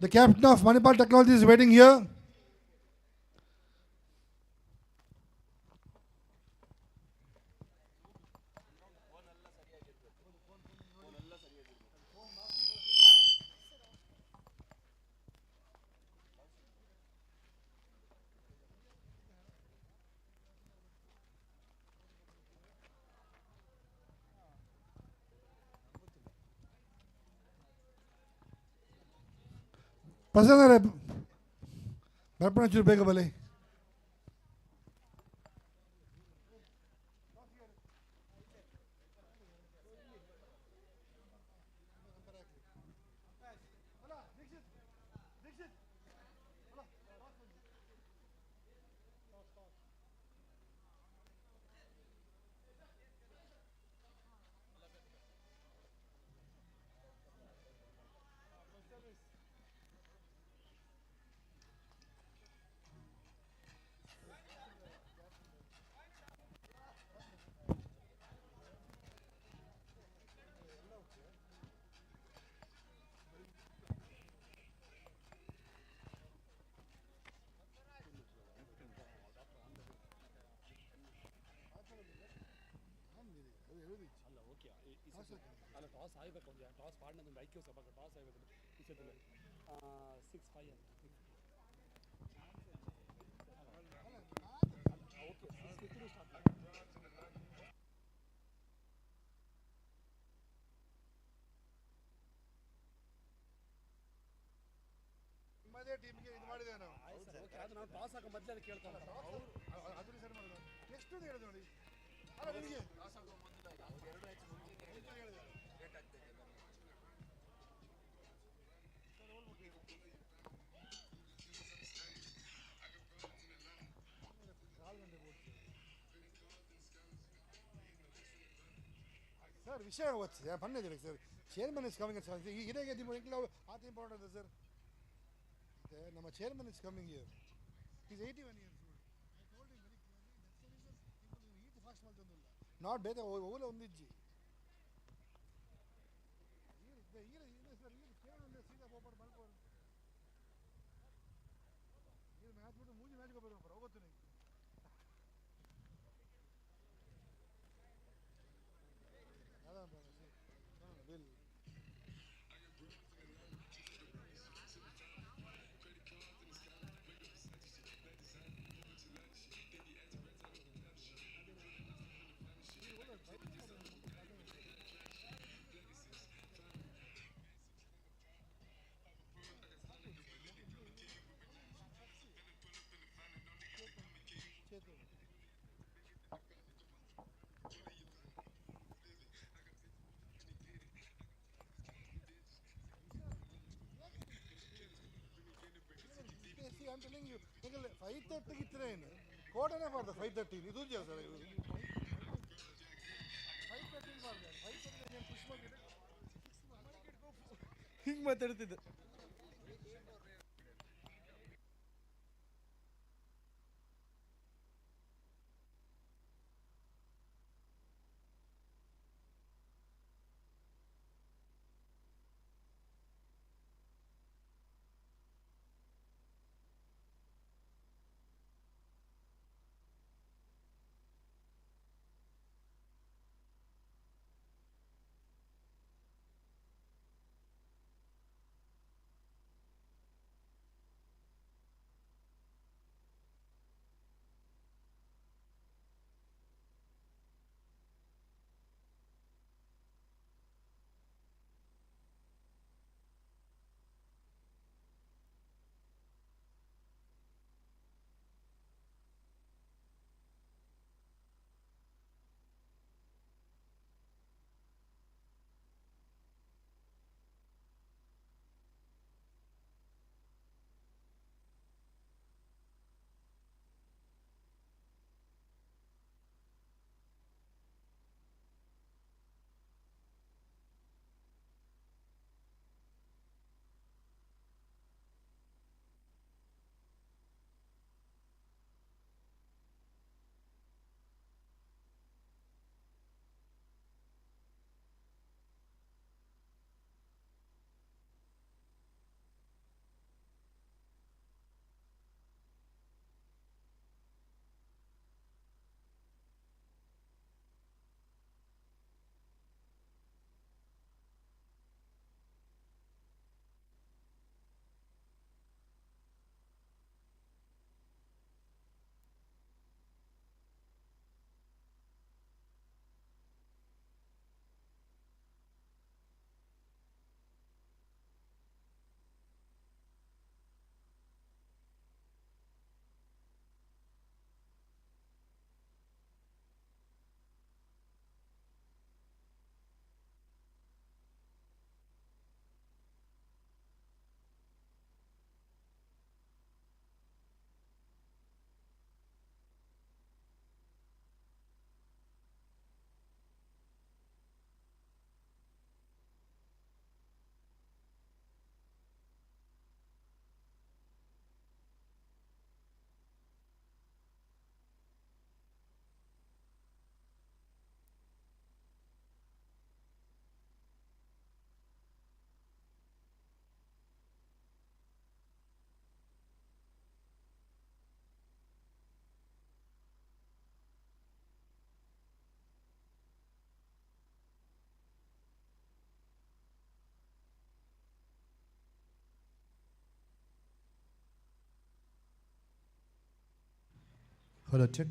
The captain of Manipal Technology is waiting here. Pasana Barpana Churbeka Bale. Toss ಆಗಬೇಕು ಒಂದು toss ಪಾಡಿನೊಂದು IQ ಸಹ toss ಆಗಬೇಕು ವಿಷಯದಲ್ಲಿ 6-5 ಅಂತ okay 6-50 start ನಿಮ್ಮದೇ ಟೀಮ್ಗೆ ಇದು ಮಾಡಿದೆ ನಾವು ಅದು ನಾವು ಟಾಸ್ ಹಾಕೋ ಮೊದಲೇ ಕೇಳ್ತಾರೆ ಅದನ್ನು ಸರಿ ಮಾಡೋದು ನೆಕ್ಸ್ಟ್ ಒಂದು ಹೇಳಿದೆ ನೋಡಿ ಅಲ್ಲ ನಿಮಗೆ ಸರ್ ವಿಷಯ వచ్చి పన్నది sir chairman is coming sir ఇదే గది ఇంట్లో ఆత ఇంపార్టెంట్ సార్ ನಮ್ಮ chairman is coming here is 81 years old I told him very clearly that's the reason people eat fast ಮಾಡ್ತಂದಿಲ್ಲ ನಾಟ್ ಬೇರೆ ಓಲ ಒಂದಿಜ್ಜಿ ಇಲ್ಲ ಸರ್ ಇಲ್ಲಿ ಕೇಳಲ್ಲ ಸೀದಾ ಹೋಗ್ಬಾರ್ದು ಮಾಡ್ಬೋದು ಇದು ಮ್ಯಾಚ್ ಬಿಟ್ಟು ಮೂಜಿ ಮ್ಯಾಚ್ಗೆ ಬರೋರು ಹೋಗುತ್ತೆ ನೀವು ಅதான் ಬಿಲ್ I'm telling you, 5:30 ಇತ್ತರೇನು ಕೋಟನೇ ಮಾಡ್ದೆ 5:30 ಇದು ಸರ್ ಇವರು 5:30 ಮಾಡ್ದೆ 5:30 ನಾನು ಖುಷಿ ಮಾಡಿದೆ ಹಿಂಗೆ ಮಾತಾಡ್ತಿದ್ದೆ Hello, check.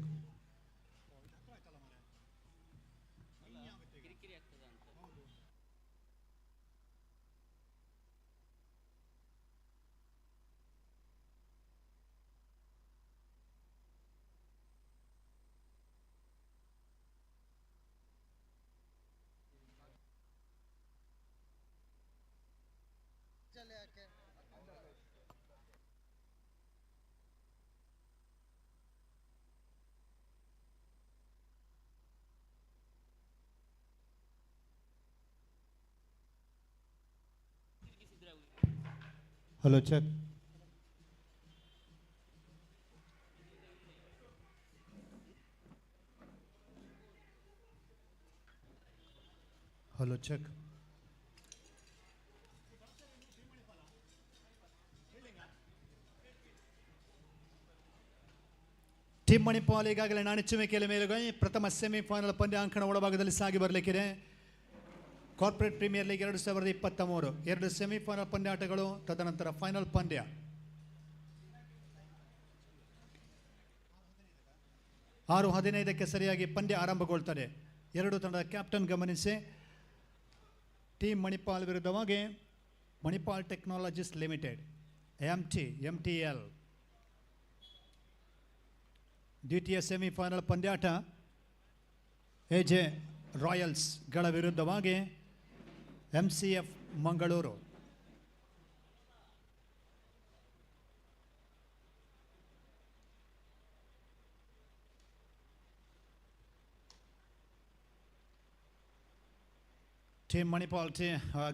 Hello, check. Hello, check. Team Manipal ಈಗಾಗಲೇ ನಾಣಿಸುವಿಕೆಯ ಮೇಲುಗೈ ಪ್ರಥಮ ಸೆಮಿಫೈನಲ್ ಪಂದ್ಯಾಂಕಣ ಒಳಭಾಗದಲ್ಲಿ ಸಾಗಿ ಬರಲಿಕ್ಕಿದೆ. ಕಾರ್ಪೊರೇಟ್ ಪ್ರೀಮಿಯರ್ ಲೀಗ್ 2023 ಎರಡು ಸೆಮಿಫೈನಲ್ ಪಂದ್ಯಾಟಗಳು, ತದನಂತರ ಫೈನಲ್ ಪಂದ್ಯ. 6:15 ಸರಿಯಾಗಿ ಪಂದ್ಯ ಆರಂಭಗೊಳ್ತದೆ. ಎರಡು ತಂಡದ ಕ್ಯಾಪ್ಟನ್ ಗಮನಿಸಿ. ಟೀಮ್ ಮಣಿಪಾಲ್ ವಿರುದ್ಧವಾಗಿ ಮಣಿಪಾಲ್ ಟೆಕ್ನಾಲಜೀಸ್ ಲಿಮಿಟೆಡ್ MTL ದ್ವಿತೀಯ ಸೆಮಿಫೈನಲ್ ಪಂದ್ಯಾಟ AJ ರಾಯಲ್ಸ್ ಗಳ ವಿರುದ್ಧವಾಗಿ MCF Mangaluru. Team Manipal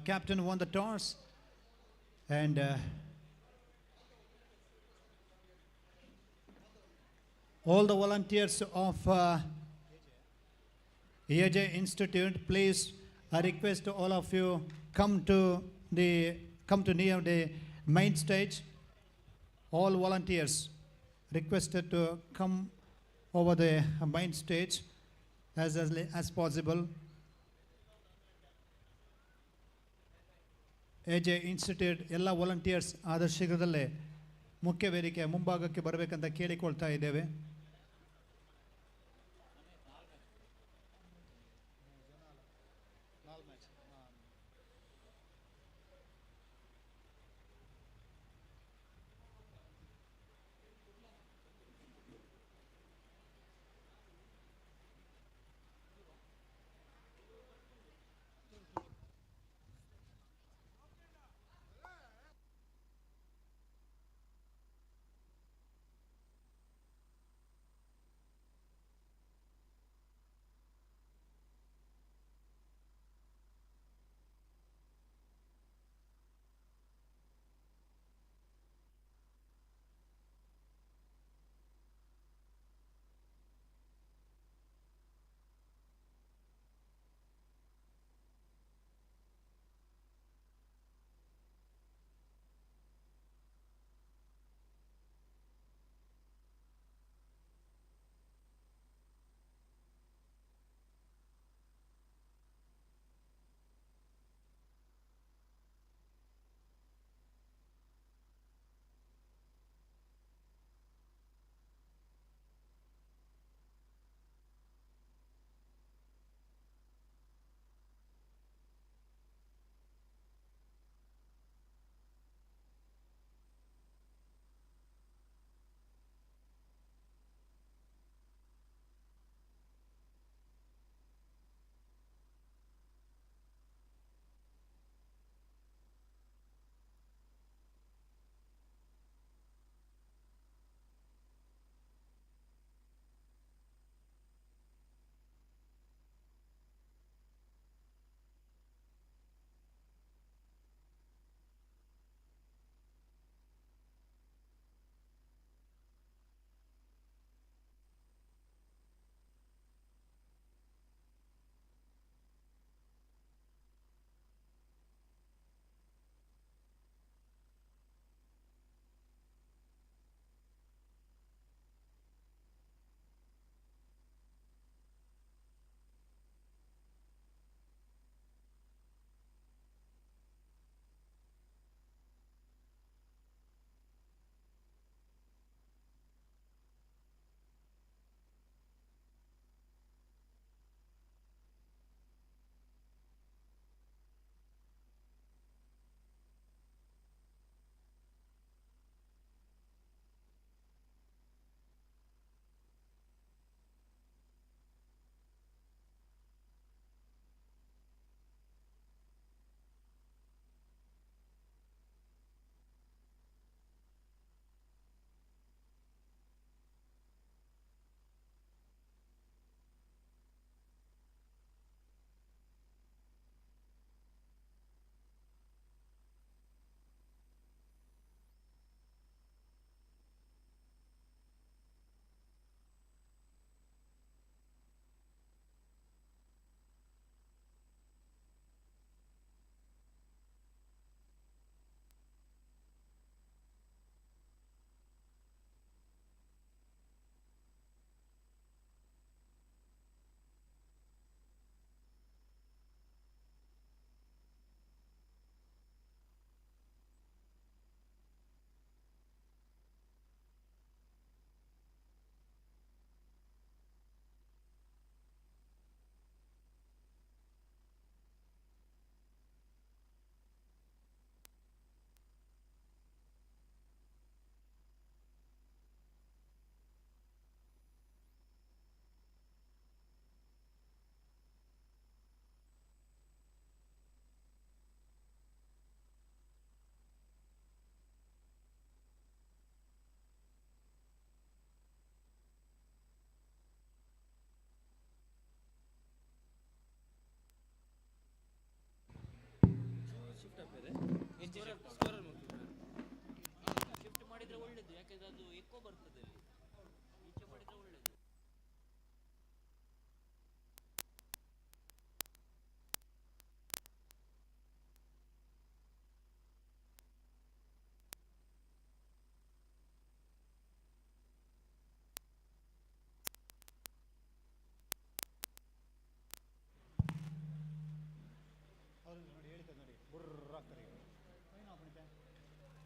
captain won the toss, and all the volunteers of AJ Institute, please, I request all of you come to near the main stage. All volunteers requested to come over the main stage as possible. AJ Institute ಎಲ್ಲ volunteers ಆದ ಶೀಘ್ರದಲ್ಲೇ ಮುಖ್ಯ ವೇದಿಕೆಯ ಮುಂಭಾಗಕ್ಕೆ ಬರಬೇಕಂತ ಕೇಳಿಕೊಳ್ತಾ ಇದ್ದೇವೆ.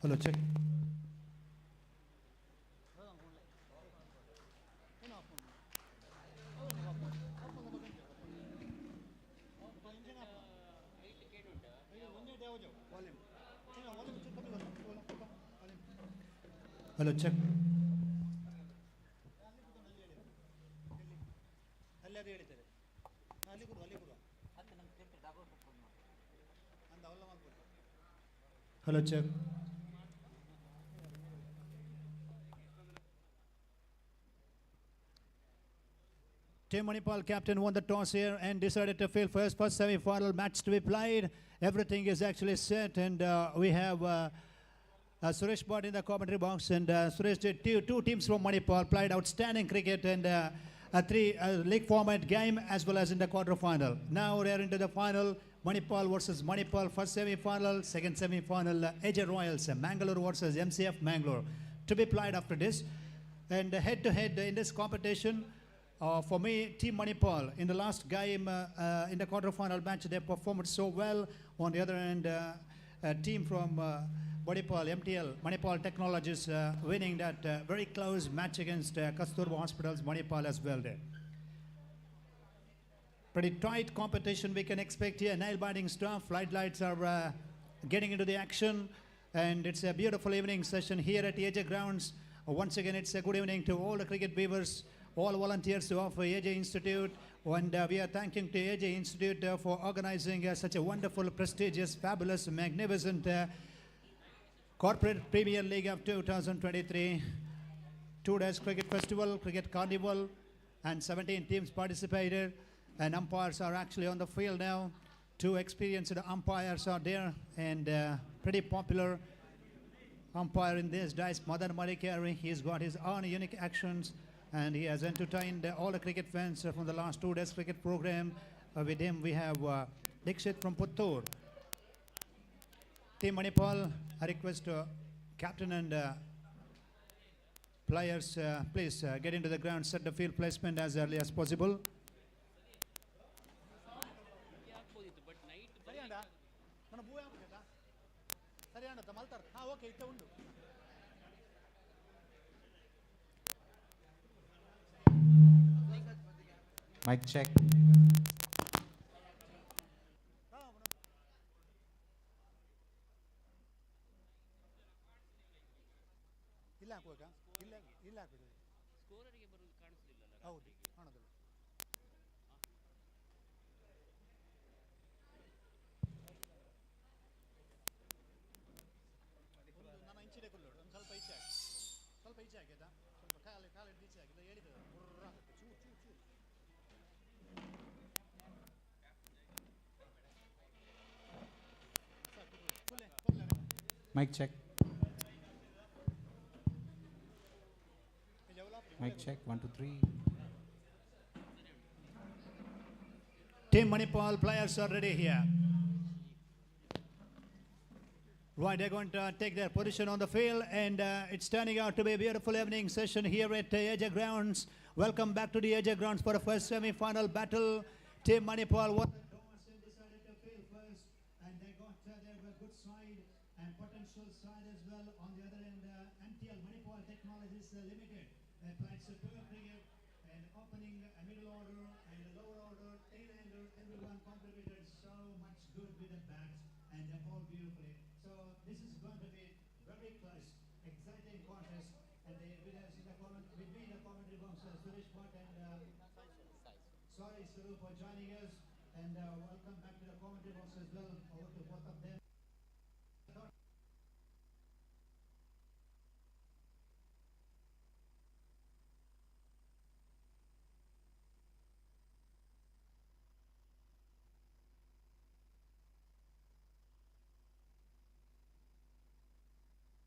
Hello, check. Hello, check. Hello, check. Team Manipal captain won the toss here and decided to field first semi-final match to be played. Everything is actually set, and we have Suresh Bhatt in the commentary box, and Suresh did two teams from Manipal played outstanding cricket and a league format game as well as in the quarterfinal. Now they are into the final. Manipal versus Manipal, first semi-final, second semi-final, AJ Royals, Mangalore versus MCF Mangalore to be played after this. And head-to-head in this competition, for me, Team Manipal, in the last game, in the quarterfinal match, they performed so well. On the other hand, a team from Manipal, MTL, Manipal Technologies, winning that very close match against Kasturba Hospitals, Manipal as well there. Pretty tight competition we can expect here. Nail-biting stuff. Flight lights are getting into the action. And it's a beautiful evening session here at AJ Grounds. Once again, it's a good evening to all the cricket viewers, all volunteers of AJ Institute. And we are thanking to AJ Institute for organizing such a wonderful, prestigious, fabulous, magnificent Corporate Premier League of 2023. 2 days cricket festival, cricket carnival, and 17 teams participated. And umpires are actually on the field now. 2 experienced umpires are there, and pretty popular umpire in these days, Madan Madikari. He's got his own unique actions, and he has entertained all the cricket fans from the last 2 days cricket program. With him, we have Dixit from Puttur. Team Manipal, I request captain and players, please get into the ground, set the field placement as early as possible. Mic check. Mic check. Mic check. 1, 2, 3. Team Manipal players are ready here. Right, they're going to take their position on the field, and it's turning out to be a beautiful evening session here at AJ Grounds. Welcome back to the AJ Grounds for the first semi-final battle. Team Manipal won the toss and decided to field first, and they got their good side and potential side as well. On the other end, MTL Manipal Technologies Limited played superb cricket, and opening a middle order and a lower order, tail-ender, everyone contributed so much good with the bats, and they bowled beautifully. So this is going to be very close, exciting contest, and with us in the between the commentary box, Suresh Bhatt and sorry, Suru, for joining us, and welcome back to the commentary box as well. Over to both of them.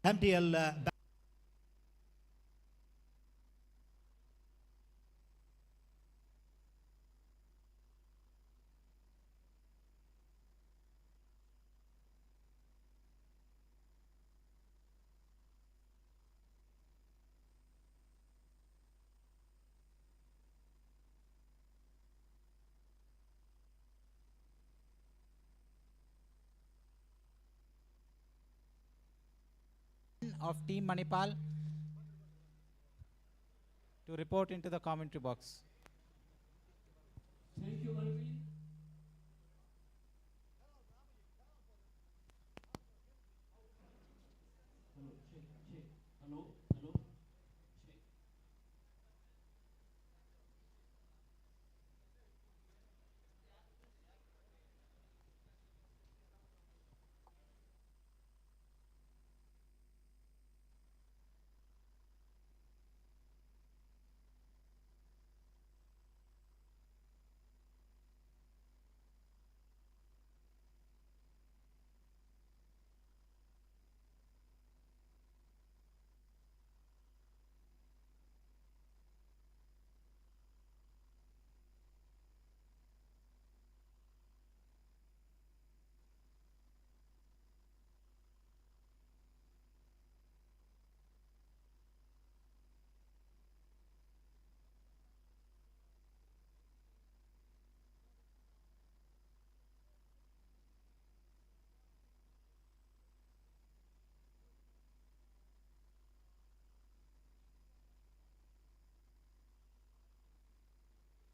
MTL of Team Manipal to report into the commentary box. Thank you, Arvind. Hello, check, check. Hello, hello, check.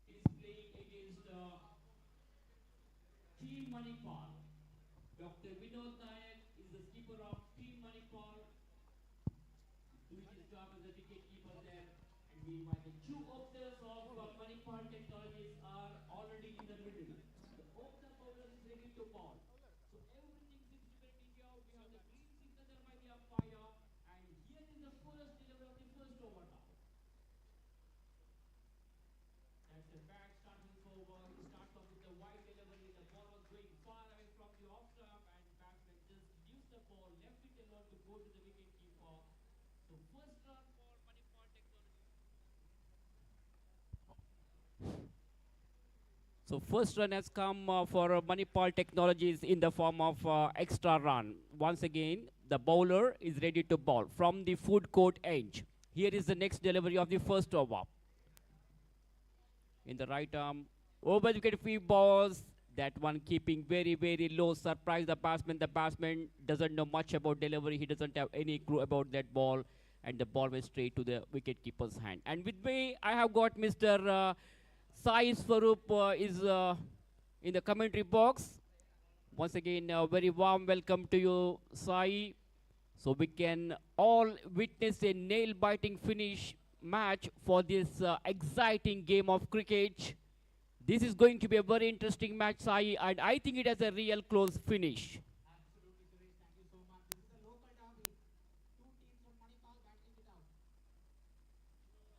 Is playing against Team Manipal. Dr. Vinod Nayak is the skipper of Team Manipal, doing his job as a wicketkeeper there. And meanwhile, the two openers of Manipal Technologies are already in the middle. The opener bowler is ready to bowl. So everything seems to be ready here. We have the green signal there by the umpire. And here is the first delivery of the first over now. That's the bat starting over. He starts off with the wide delivery. The ball was going far away from the off stump, and batsman just reduced the ball, left it alone to go to the wicket keeper. So first run for Manipal Technologies. So first run has come for Manipal Technologies in the form of extra run. Once again, the bowler is ready to bowl from the food court edge. Here is the next delivery of the first over. In the right arm, over the wicket free balls. That one keeping very, very low. Surprise the batsman. The batsman doesn't know much about delivery. He doesn't have any clue about that ball. And the ball went straight to the wicket keeper's hand. And with me, I have got Mr. Sai Swarup is in the commentary box. Once again, a very warm welcome to you, Sai. So we can all witness a nail-biting finish match for this exciting game of cricket. This is going to be a very interesting match, Sai, and I think it has a real close finish. Absolutely, Suresh. Thank you so much. This is a local derby. Two teams from Manipal battling it out.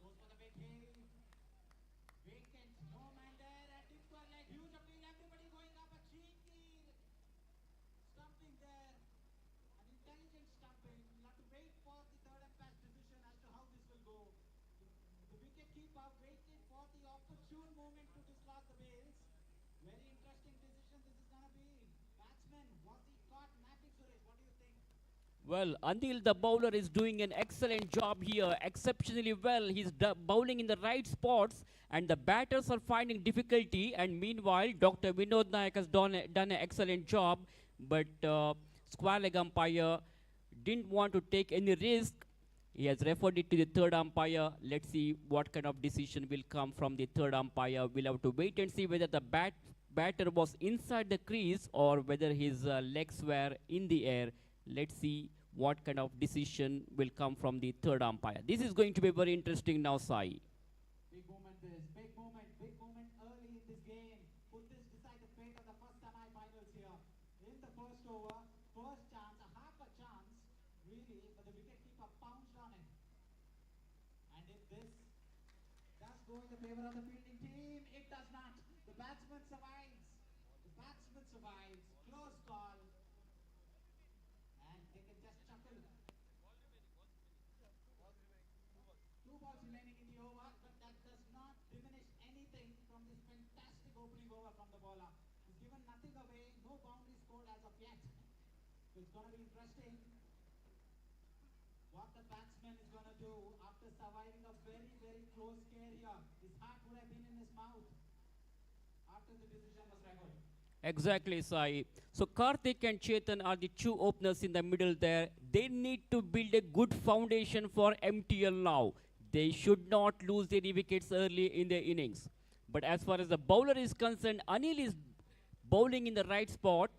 Goes for the big hit. Vacant. No man there. And deep square leg. Huge appeal. Everybody going up. A cheeky stumping there. An intelligent stumping. We'll have to wait for the third umpire's decision as to how this will go. The wicket keeper waited for the opportune moment to dislodge the bails. Very interesting decision this is going to be. Batsman, was he caught napping, Suresh? What do you think? Well, Anil, the bowler, is doing an excellent job here, exceptionally well. He's bowling in the right spots, and the batters are finding difficulty. And meanwhile, Dr. Vinod Nayak has done an excellent job, but square leg umpire didn't want to take any risk. He has referred it to the third umpire. Let's see what kind of decision will come from the third umpire. We'll have to wait and see whether the batter was inside the crease or whether his legs were in the air. Let's see what kind of decision will come from the third umpire. This is going to be very interesting now, Sai. Big moment this. Big moment early in this game. Could this decide the fate of the first semi-finals here? In the first over, first chance, a half a chance, really, but the wicketkeeper pounced on it. And if this does go in the favor of the fielding team, it does not. The batsman survives. The batsman survives. Close call. And they can just chuckle. Two balls remaining in the over, but that does not diminish anything from this fantastic opening over from the bowler. He's given nothing away, no boundary scored as of yet. So it's going to be interesting what the batsman is going to do after surviving a very, very close scare here. His heart would have been in his mouth after the decision was reversed. Exactly, Sai. So Karthik and Chetan are the two openers in the middle there. They need to build a good foundation for MTL now. They should not lose any wickets early in their innings. But as far as the bowler is concerned, Anil is bowling in the right spot.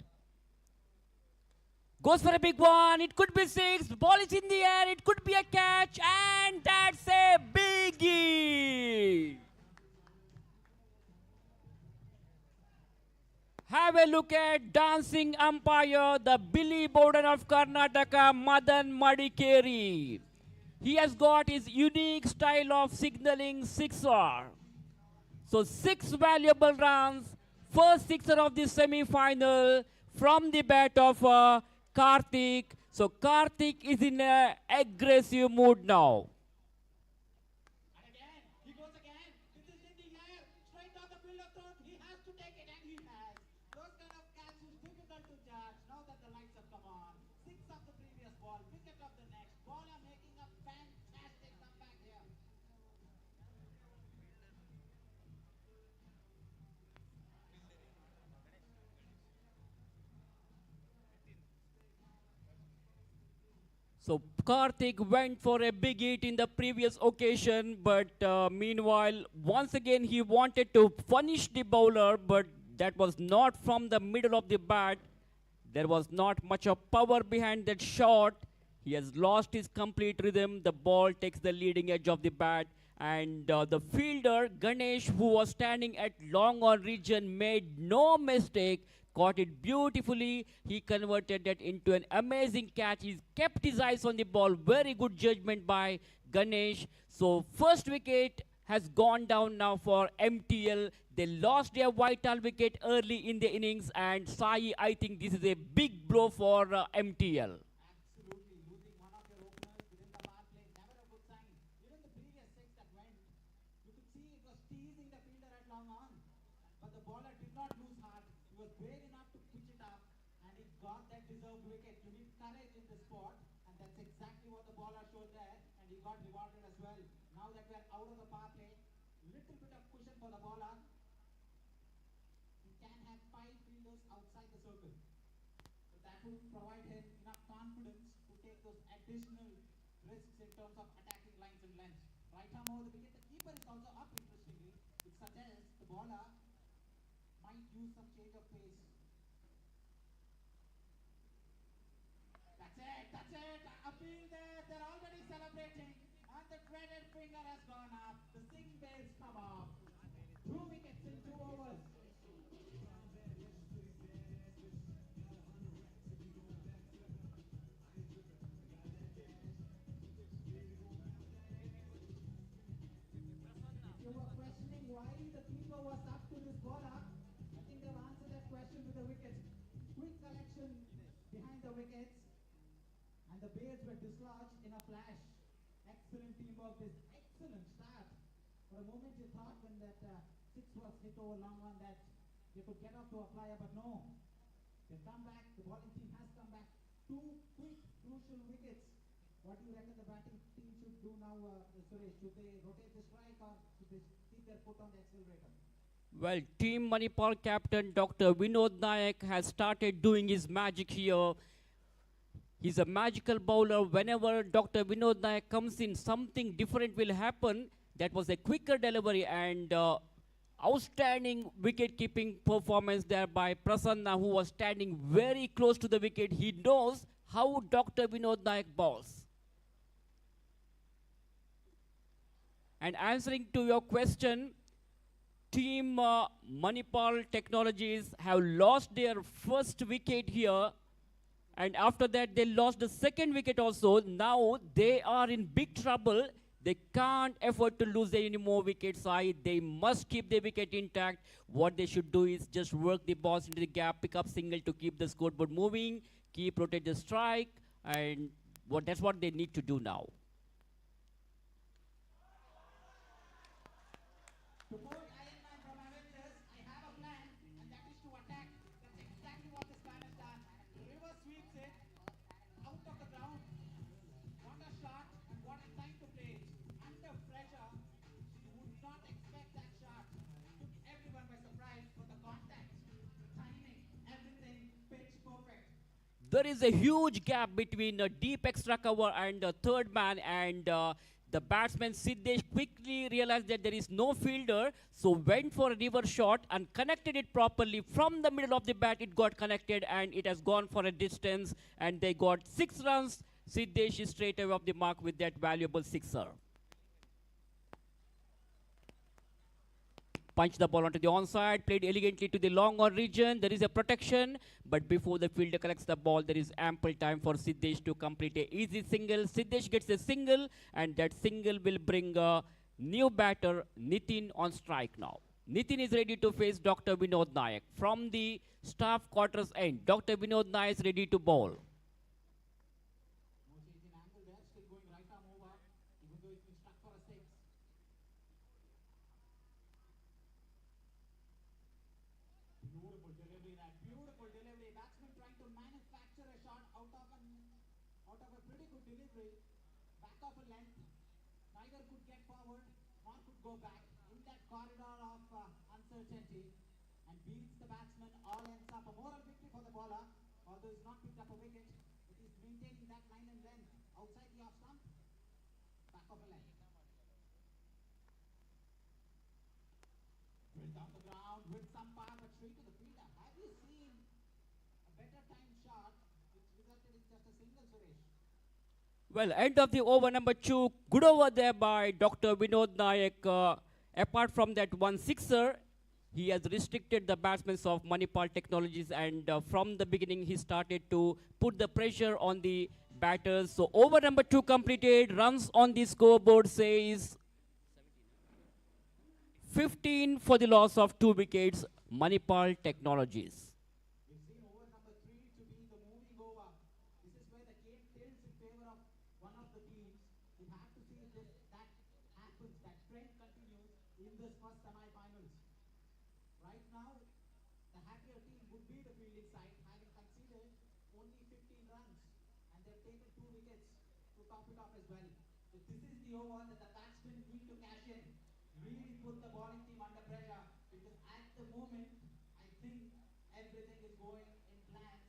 Goes for a big one. It could be six. Ball is in the air. It could be a catch. And that's a biggie. Have a look at dancing umpire, the Billy Bowden of Karnataka, Madan Madikeri. He has got his unique style of signaling sixer. So 6 valuable runs, first sixer of the semi-final from the bat of Karthik. So Karthik is in an aggressive mood now. So Karthik went for a big hit in the previous occasion, but meanwhile, once again he wanted to punish the bowler, but that was not from the middle of the bat. There was not much of power behind that shot. He has lost his complete rhythm. The ball takes the leading edge of the bat. And the fielder, Ganesh, who was standing at long on region, made no mistake, caught it beautifully. He converted that into an amazing catch. He kept his eyes on the ball. Very good judgment by Ganesh. So first wicket has gone down now for MTL. They lost their vital wicket early in the innings. And Sai, I think this is a big blow for MTL. Provide him enough confidence to take those additional risks in terms of attacking lines and length. Right arm over the wicket, the keeper is also up interestingly. It suggests the bowler might use some change of pace. That's it, appeal there, they're already celebrating and the dreaded finger has gone up, the sing bells come off. 2 wickets in 2 overs. And the bails were dislodged in a flash. Excellent teamwork, this excellent start. For a moment you thought when that 6 was hit over long on that they could get off to a flyer, but no. They've come back, the bowling team has come back. 2 quick, crucial wickets. What do you reckon the batting team should do now, Suresh? Should they rotate the strike or should they keep their foot on the accelerator? Well, Team Manipal captain Dr. Vinod Nayak has started doing his magic here. He's a magical bowler. Whenever Dr. Vinod Nayak comes in, something different will happen. That was a quicker delivery and outstanding wicket-keeping performance there by Prasanna, who was standing very close to the wicket. He knows how Dr. Vinod Nayak bowls. And answering to your question, Team Manipal Technologies have lost their first wicket here. And after that, they lost the second wicket also. Now they are in big trouble. They can't afford to lose any more wickets. They must keep the wicket intact. What they should do is just work the balls into the gap, pick up single to keep the scoreboard moving, keep rotate the strike, and that's what they need to do now. Not expect that shot. Took everyone by surprise for the contact, timing. There is a huge gap between a deep extra cover and the third man, and the batsman Siddesh quickly realized that there is no fielder, so went for a reverse shot and connected it properly from the middle of the bat. It got connected and it has gone for a distance, and they got 6 runs. Siddesh is straight away off the mark with that valuable sixer. Punched the ball onto the onside, played elegantly to the long on region. There is a protection, but before the fielder collects the ball, there is ample time for Siddesh to complete a easy single. Siddesh gets a single, and that single will bring a new batter, Nitin, on strike now. Nitin is ready to face Dr. Vinod Nayak. From the staff quarters end, Dr. Vinod Nayak is ready to bowl. Go back in that corridor of uncertainty and beats the batsman, all ends up a moral victory for the bowler, although he's not picked up a wicket, but he's maintaining that line and length outside the off stump, back of a length. Drill down the ground with some power but straight to the fielder. Have you seen a better time shot which resulted in just a single, Suresh? Well, end of the over number 2. Good over there by Dr. Vinod Nayak. Apart from that one sixer, he has restricted the batsmen of Manipal Technologies, and from the beginning he started to put the pressure on the batters. So over number 2 completed. Runs on the scoreboard says 15 for the loss of 2 wickets, Manipal Technologies. Over that the batsmen need to cash in, really put the bowling team under pressure, because at the moment I think everything is going in plans,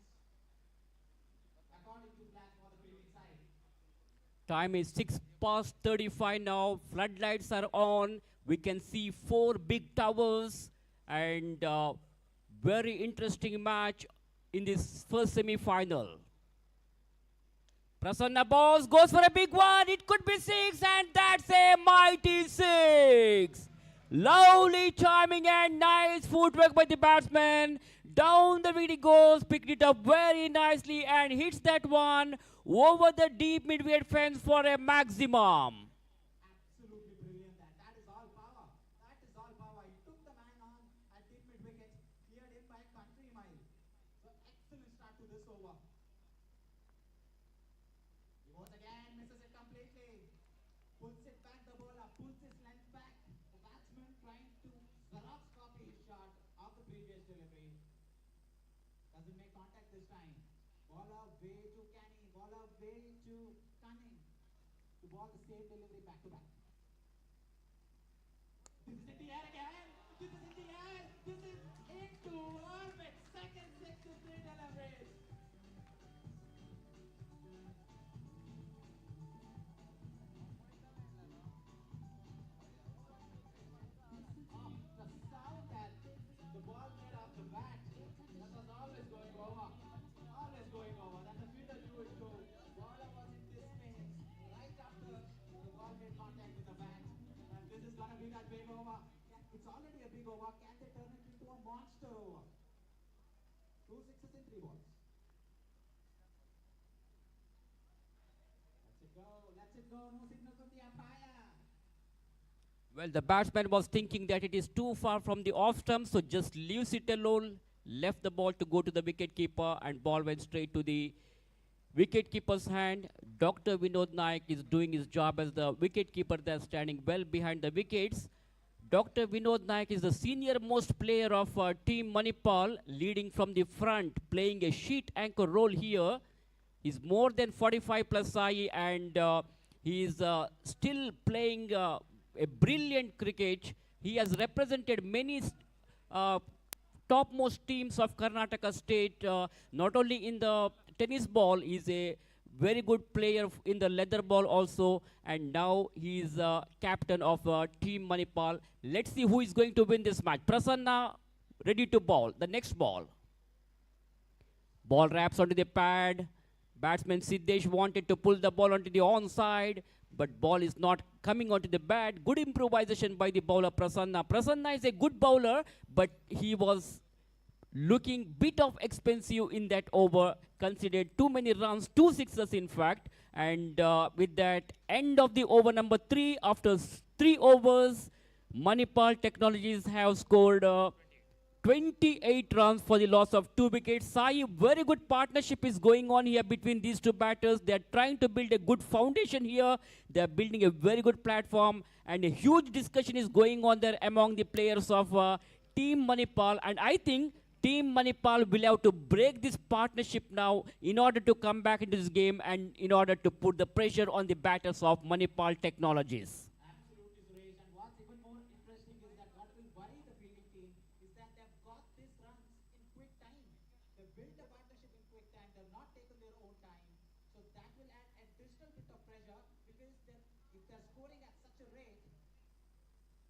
according to plans for the fielding side. Time is 6:35 now. Floodlights are on. We can see 4 big towers, and very interesting match in this first semi-final. Prasanna Bose goes for a big one. It could be 6, and that's a mighty 6. Lovely timing and nice footwork by the batsman. Down the wicket goes, picked it up very nicely and hits that one over the deep mid-wicket fence for a maximum. Absolutely brilliant. That is all power. That is all power. He took the man on at deep mid-wicket, cleared him by a country mile. So excellent start to this over. Once again, misses it completely. Pulls it back, the bowler pulls his length back. The batsman trying to Xerox copy his shot of the previous delivery. Doesn't make contact this time. Bowler way too canny. Bowler way too cunning to ball the same delivery back to back. This is in the air again. This is in the air. This is into orbit. Second 63 deliveries. The ball made off the bat. That was always going over. Always going over. That the fielder knew it too. Bowler was in dismay right after the ball made contact with the bat. And this is gonna be that big over. It's already a big over. Can they turn it into a monster over? 2 sixes in 3 balls. Let's it go. Let's it go. No signal from the umpire. Well, the batsman was thinking that it is too far from the off stump, so just leaves it alone, left the ball to go to the wicket-keeper, and ball went straight to the wicket-keeper's hand. Dr. Vinod Nayak is doing his job as the wicket-keeper there, standing well behind the wickets. Dr. Vinod Nayak is the senior-most player of Team Manipal, leading from the front, playing a sheet anchor role here. He's more than 45 plus IE, and he is still playing a brilliant cricket. He has represented many topmost teams of Karnataka state, not only in the tennis ball. He's a very good player in the leather ball also, and now he is captain of Team Manipal. Let's see who is going to win this match. Prasanna ready to ball. The next ball. Ball wraps onto the pad. Batsman Siddesh wanted to pull the ball onto the onside, but ball is not coming onto the bat. Good improvisation by the bowler Prasanna. Prasanna is a good bowler, but he was looking bit of expensive in that over, considered too many runs, 2 sixes in fact. And with that, end of the over number 3, after 3 overs, Manipal Technologies have scored 28 runs for the loss of 2 wickets. Sai, very good partnership is going on here between these two batters. They are trying to build a good foundation here. They are building a very good platform, and a huge discussion is going on there among the players of Team Manipal. And I think Team Manipal will have to break this partnership now in order to come back into this game and in order to put the pressure on the batters of Manipal Technologies. Absolutely, Suresh. And what's even more interesting is that what will worry the fielding team is that they've got these runs in quick time. They've built a partnership in quick time. They've not taken their own time. So that will add additional bit of pressure, because if they're scoring at such a rate,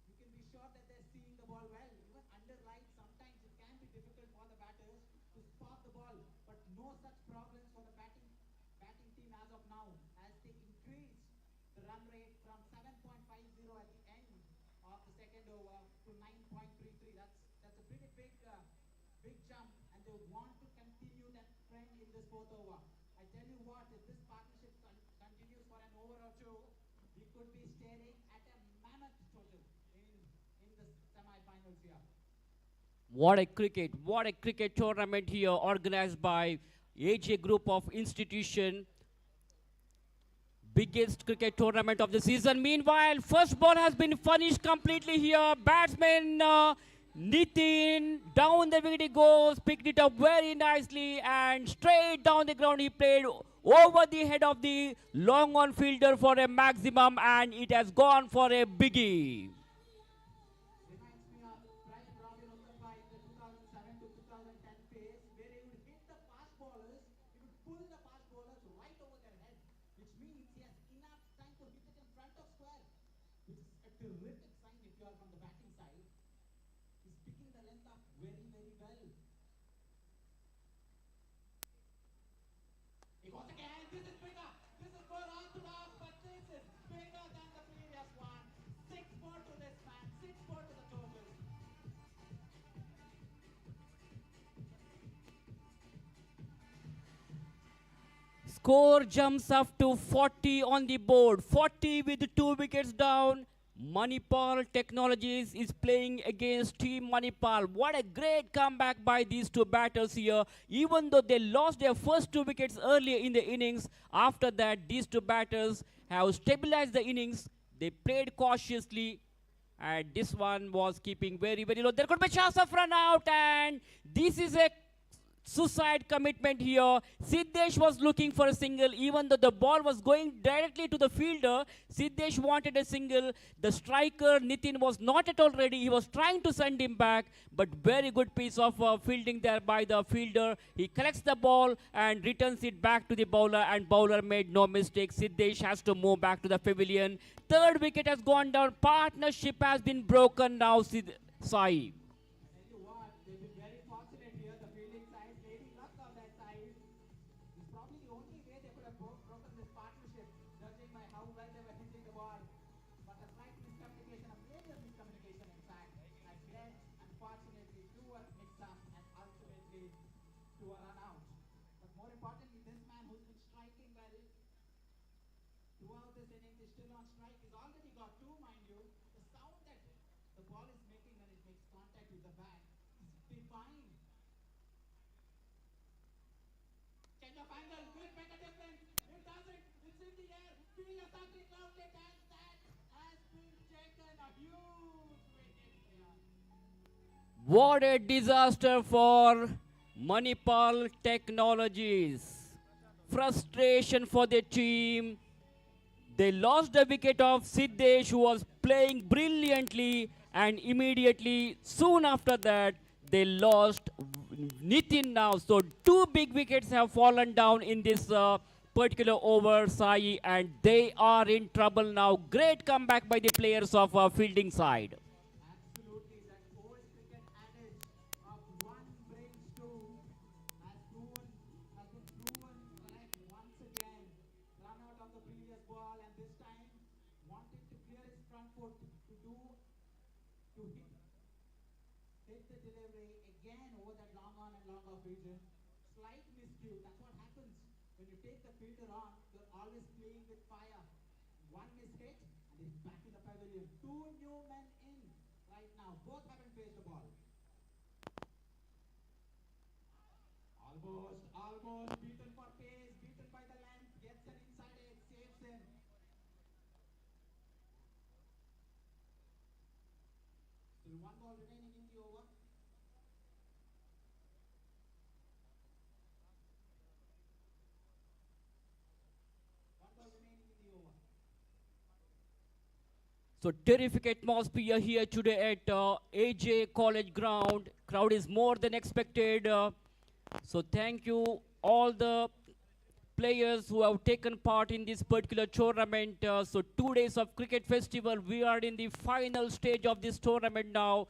you can be sure that they're seeing the ball well. Even under light, sometimes it can be difficult for the batters to spot the ball, but no such problems for the batting team as of now, as they increase the run rate from 7.50 at the end of the second over to 9.33. That's a pretty big jump, and they want to continue that trend in this fourth over. I tell you what, if this partnership continues for an over or two, we could be staring at a mammoth total in the semi-finals here. What a cricket tournament here organized by AJ Group of Institution. Biggest cricket tournament of the season. Meanwhile, first ball has been finished completely here. Batsman Nitin, down the wicket he goes, picked it up very nicely and straight down the ground he played over the head of the long on fielder for a maximum, and it has gone for a biggie. Score jumps up to 40 on the board. 40 with 2 wickets down. Manipal Technologies is playing against Team Manipal. What a great comeback by these two batters here. Even though they lost their first 2 wickets earlier in the innings, after that these two batters have stabilized the innings. They played cautiously, and this one was keeping very, very low. There could be a chance of run out, and this is a suicide commitment here. Siddesh was looking for a single, even though the ball was going directly to the fielder. Siddesh wanted a single. The striker Nitin was not at all ready. He was trying to send him back, but very good piece of fielding there by the fielder. He collects the ball and returns it back to the bowler, and bowler made no mistake. Siddesh has to move back to the pavilion. Third wicket has gone down. Partnership has been broken now. Sai. What a disaster for Manipal Technologies. Frustration for the team. They lost the wicket of Siddesh, who was playing brilliantly, and immediately, soon after that, they lost Nitin now. So two big wickets have fallen down in this particular over, Sai, and they are in trouble now. Great comeback by the players of fielding side. Absolutely, that old cricket adage of one brings two has been proven correct once again. Run out of the previous ball, and this time wanted to clear his front foot to hit the delivery again over that long on and long off region. Slight miscue. That's what happens when you take the fielder on. You're always playing with fire. One mishit, and he's back in the pavilion. Two new men in right now. Both haven't faced the ball. Almost beaten for pace, beaten by the length, gets an inside edge, saves him. Still one ball remaining in the over. One ball remaining in the over. So terrific atmosphere here today at AJ College Ground. Crowd is more than expected. So thank you all the players who have taken part in this particular tournament. So 2 days of cricket festival. We are in the final stage of this tournament now.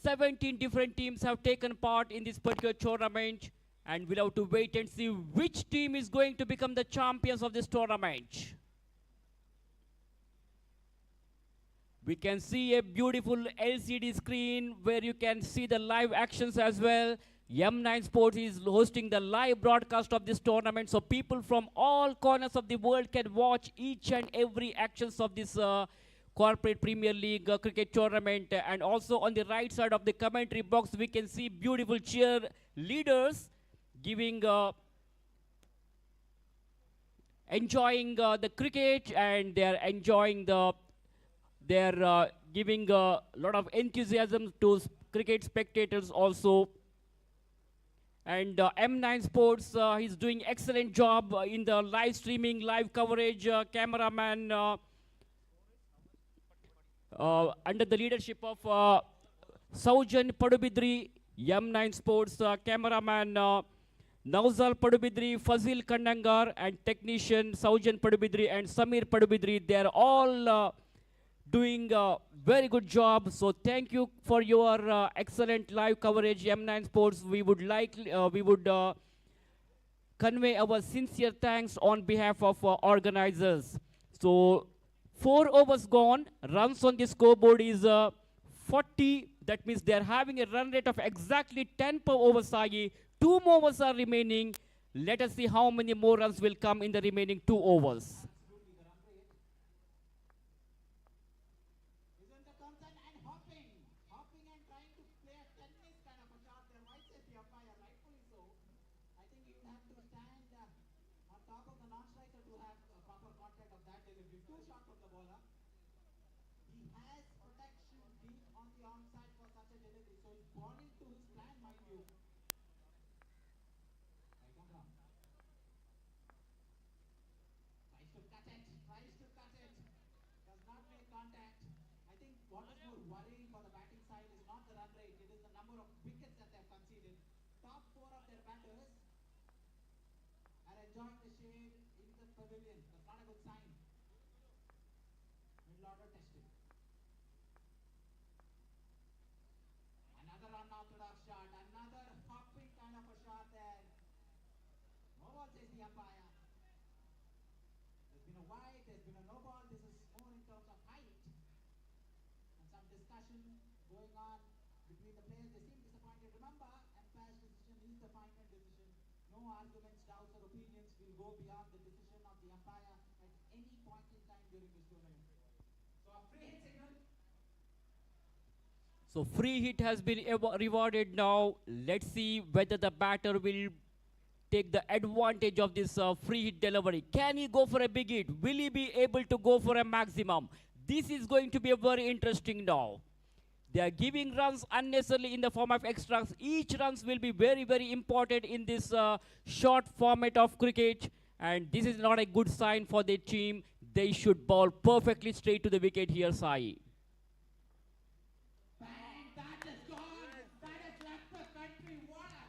17 different teams have taken part in this particular tournament, and we'll have to wait and see which team is going to become the champions of this tournament. We can see a beautiful LCD screen where you can see the live actions as well. M9 Sports is hosting the live broadcast of this tournament, so people from all corners of the world can watch each and every actions of this Corporate Premier League cricket tournament. And also on the right side of the commentary box, we can see beautiful cheer leaders giving enjoying the cricket, and they are enjoying they're giving a lot of enthusiasm to cricket spectators also. And M9 Sports is doing excellent job in the live streaming, live coverage. Cameraman under the leadership of Saujan Padubidri, M9 Sports cameraman Nauzal Padubidri, Fazil Kandangar, and technician Saujan Padubidri and Samir Padubidri. They are all doing a very good job. So thank you for your excellent live coverage, M9 Sports. We would convey our sincere thanks on behalf of organizers. So 4 overs gone, runs on the scoreboard is 40. That means they are having a run rate of exactly 10 per over, Sagi. 2 more overs are remaining. Let us see how many more runs will come in the remaining 2 overs. What is more worrying for the batting side is not the run rate, it is the number of wickets that they have conceded. Top 4 of their batters are enjoying the shade in the pavilion. That's not a good sign. Middle order testing. Another unorthodox shot, another hopping kind of a shot there. No ball, says the umpire. There's been a wide, there's been a no ball. This is more in terms of height. Some discussion going on between the players. They seem disappointed. Remember, umpire's decision is the final decision. No arguments, doubts, or opinions will go beyond the decision of the umpire at any point in time during this tournament. So a free hit signal. So free hit has been rewarded now. Let's see whether the batter will take the advantage of this free hit delivery. Can he go for a big hit? Will he be able to go for a maximum? This is going to be a very interesting now. They are giving runs unnecessarily in the form of extras. Each runs will be very, very important in this short format of cricket. And this is not a good sign for the team. They should bowl perfectly straight to the wicket here, Sai. Bang, that is gone. That has left the country. What a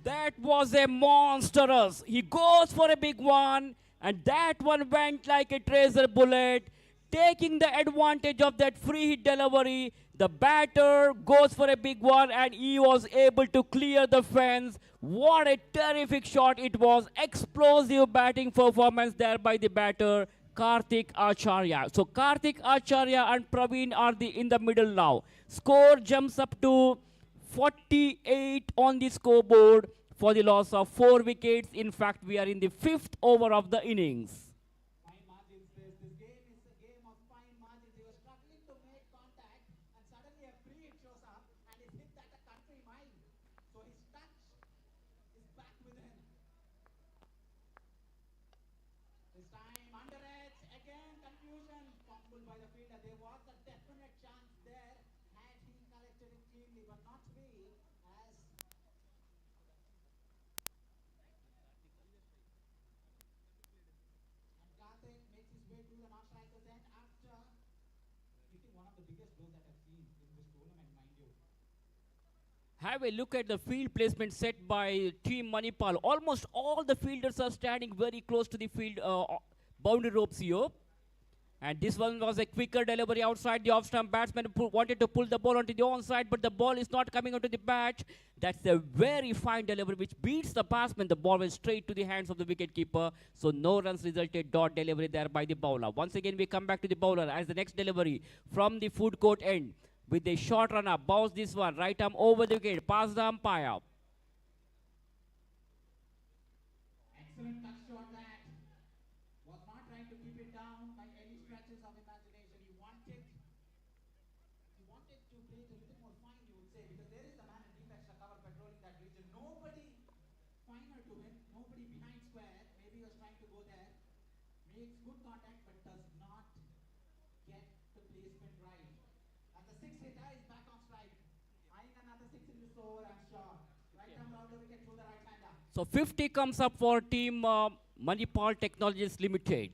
That was a monstrous. He goes for a big one, and that one went like a tracer bullet, taking the advantage of that free hit delivery. The batter goes for a big one, and he was able to clear the fence. What a terrific shot it was. Explosive batting performance there by the batter, Karthik Acharya. So Karthik Acharya and Praveen are in the middle now. Score jumps up to 48 on the scoreboard for the loss of 4 wickets. In fact, we are in the 5th over of the innings. Fine margins this. This game is a game of fine margins. He was struggling to make contact and suddenly a free hit shows up and he's hit at a country mile. So his touch is back with him. This time under edge, again confusion, fumbled by the fielder. There was a definite chance there had he collected it cleanly, but not to be as and Karthik makes his way to the non-striker's end after hitting one of the biggest blows that I've seen in this tournament, mind you. Have a look at the field placement set by Team Manipal. Almost all the fielders are standing very close to the field boundary ropes here. And this one was a quicker delivery outside. The off-stump batsman wanted to pull the ball onto the onside, but the ball is not coming onto the bat. That's a very fine delivery which beats the batsman. The ball went straight to the hands of the wicketkeeper. So no runs resulted. Dot delivery there by the bowler. Once again, we come back to the bowler as the next delivery from the food court end. With a short runner, bounce this one, right arm over the wicket, past the umpire. Excellent touch shot that was not trying to keep it down by any stretches of imagination. He wanted to play it a little more fine, you would say, because there is a man in deep extra cover patrolling that region. Nobody finer to him, nobody behind square. Maybe he was trying to go there. Makes good contact but does not get the placement right. And the sixth hitter is back on strike. Eyeing another six in this over, I'm sure. Right arm round the wicket through the right-hander. So 50 comes up for Team Manipal Technologies Limited.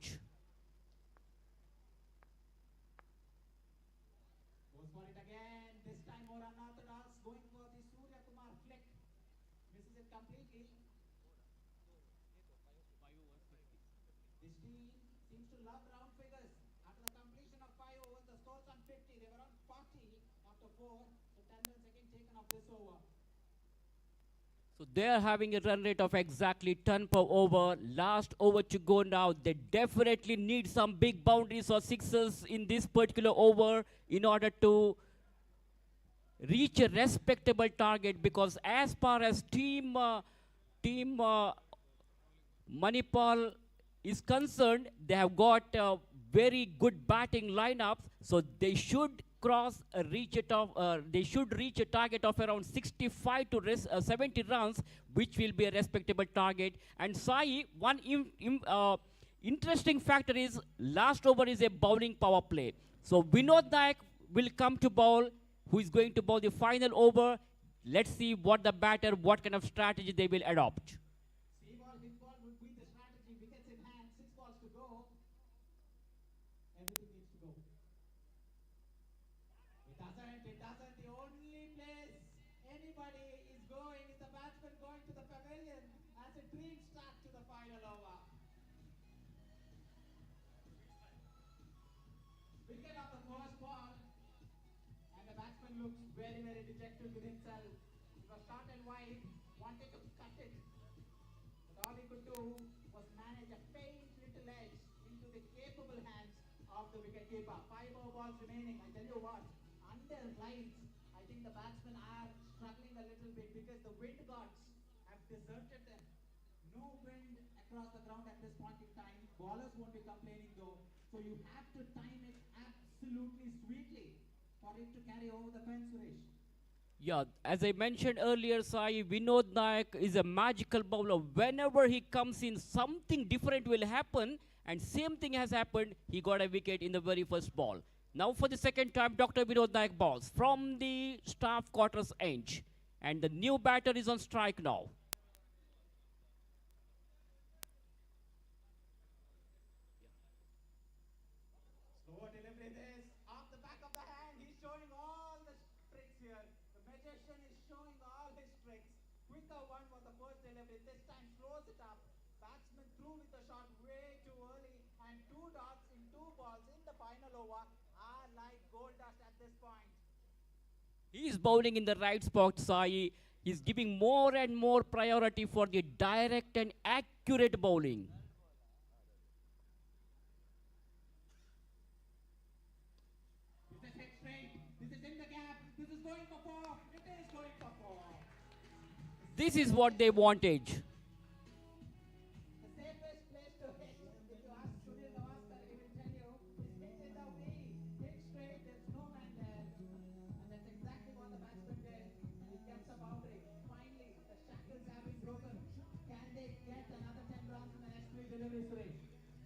Goes for it again. This time more unorthodox. Going for the Surya Kumar flick. Misses it completely. This team seems to love round figures. After the completion of 5 overs, the scores on 50. They were on 40 after 4. So 10 runs again taken off this over. So they are having a run rate of exactly 10 per over. Last over to go now. They definitely need some big boundaries or sixes in this particular over in order to reach a respectable target, because as far as Team Manipal is concerned, they have got very good batting lineups, so they should reach a target of around 65 to 70 runs, which will be a respectable target. And Sai, one interesting factor is last over is a bowling power play. So Vinod Nayak will come to bowl, who is going to bowl the final over. Let's see what the batter, what kind of strategy they will adopt. See ball, hit ball would be the strategy. Wickets in hand, 6 balls to go. Everything needs to go. It doesn't. The only place anybody is going is the batsman going to the pavilion as a dream start to the final over. Wicket on the first ball. And the batsman looks very, very dejected with himself. He was short and wide, wanted to cut it. But all he could do was manage a faint little edge into the capable hands of the wicketkeeper. 5 more balls remaining. I tell you what, under lights, I think the batsmen are struggling a little bit because the wind gods have deserted them. No wind across the ground at this point in time. Bowlers won't be complaining though. So you have to time it absolutely sweetly for it to carry over the fence, Suresh. Yeah, as I mentioned earlier, Sai, Vinod Nayak is a magical bowler. Whenever he comes in, something different will happen, and same thing has happened. He got a wicket in the very first ball. Now for the second time, Dr. Vinod Nayak balls from the staff quarters end, and the new batter is on strike now. Slow delivery this, off the back of the hand, he's showing all the tricks here. The magician is showing all his tricks. Quicker one was the first delivery. This time slows it up. Batsman threw with the shot way too early, and 2 dots in 2 balls in the final over are like gold dust at this point. He is bowling in the right spot, Sai. He's giving more and more priority for the direct and accurate bowling. This is hit straight. This is in the gap. This is going for 4. It is going for 4. This is what they wanted. The safest place to hit, if you ask Sunil Gavaskar, he will tell you, is hit in the V. Hit straight, there's no man there. And that's exactly what the batsman did. He kept the boundary. Finally, the shackles have been broken. Can they get another 10 runs in the next 3 deliveries, Suresh?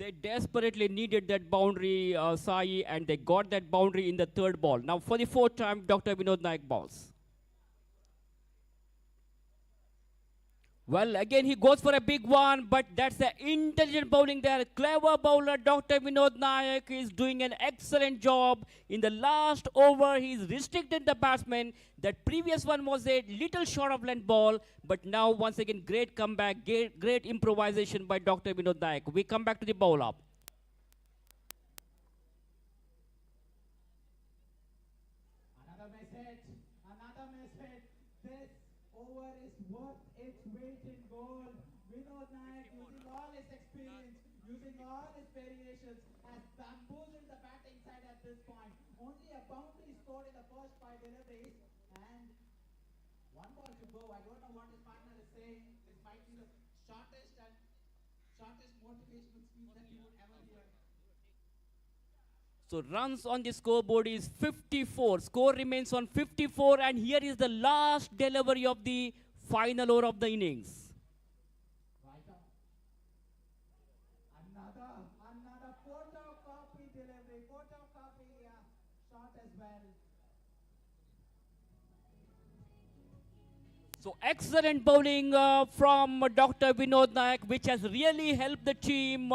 They desperately needed that boundary, Sai, and they got that boundary in the third ball. Now, for the fourth time, Dr. Vinod Naik balls. Well, again, he goes for a big one, but that's the intelligent bowling there. Clever bowler, Dr. Vinod Naik is doing an excellent job. In the last over, he's restricted the batsman. That previous one was a little short of length ball, but now, once again, great comeback, great improvisation by Dr. Vinod Naik. We come back to the bowl up. Another miss hit. Another miss hit. This over is worth its weight in gold. Vinod Naik, using all his experience, using all his variations, has bamboozled the batting side at this point. Only a boundary scored in the first 5 deliveries, and 1 ball to go. I don't know what his partner is saying. This might be the shortest motivational speech that you would ever hear. So runs on the scoreboard is 54. Score remains on 54, and here is the last delivery of the final over of the innings. Right up. Another photocopy delivery. Photocopy shot as well. So excellent bowling from Dr. Vinod Naik, which has really helped the team.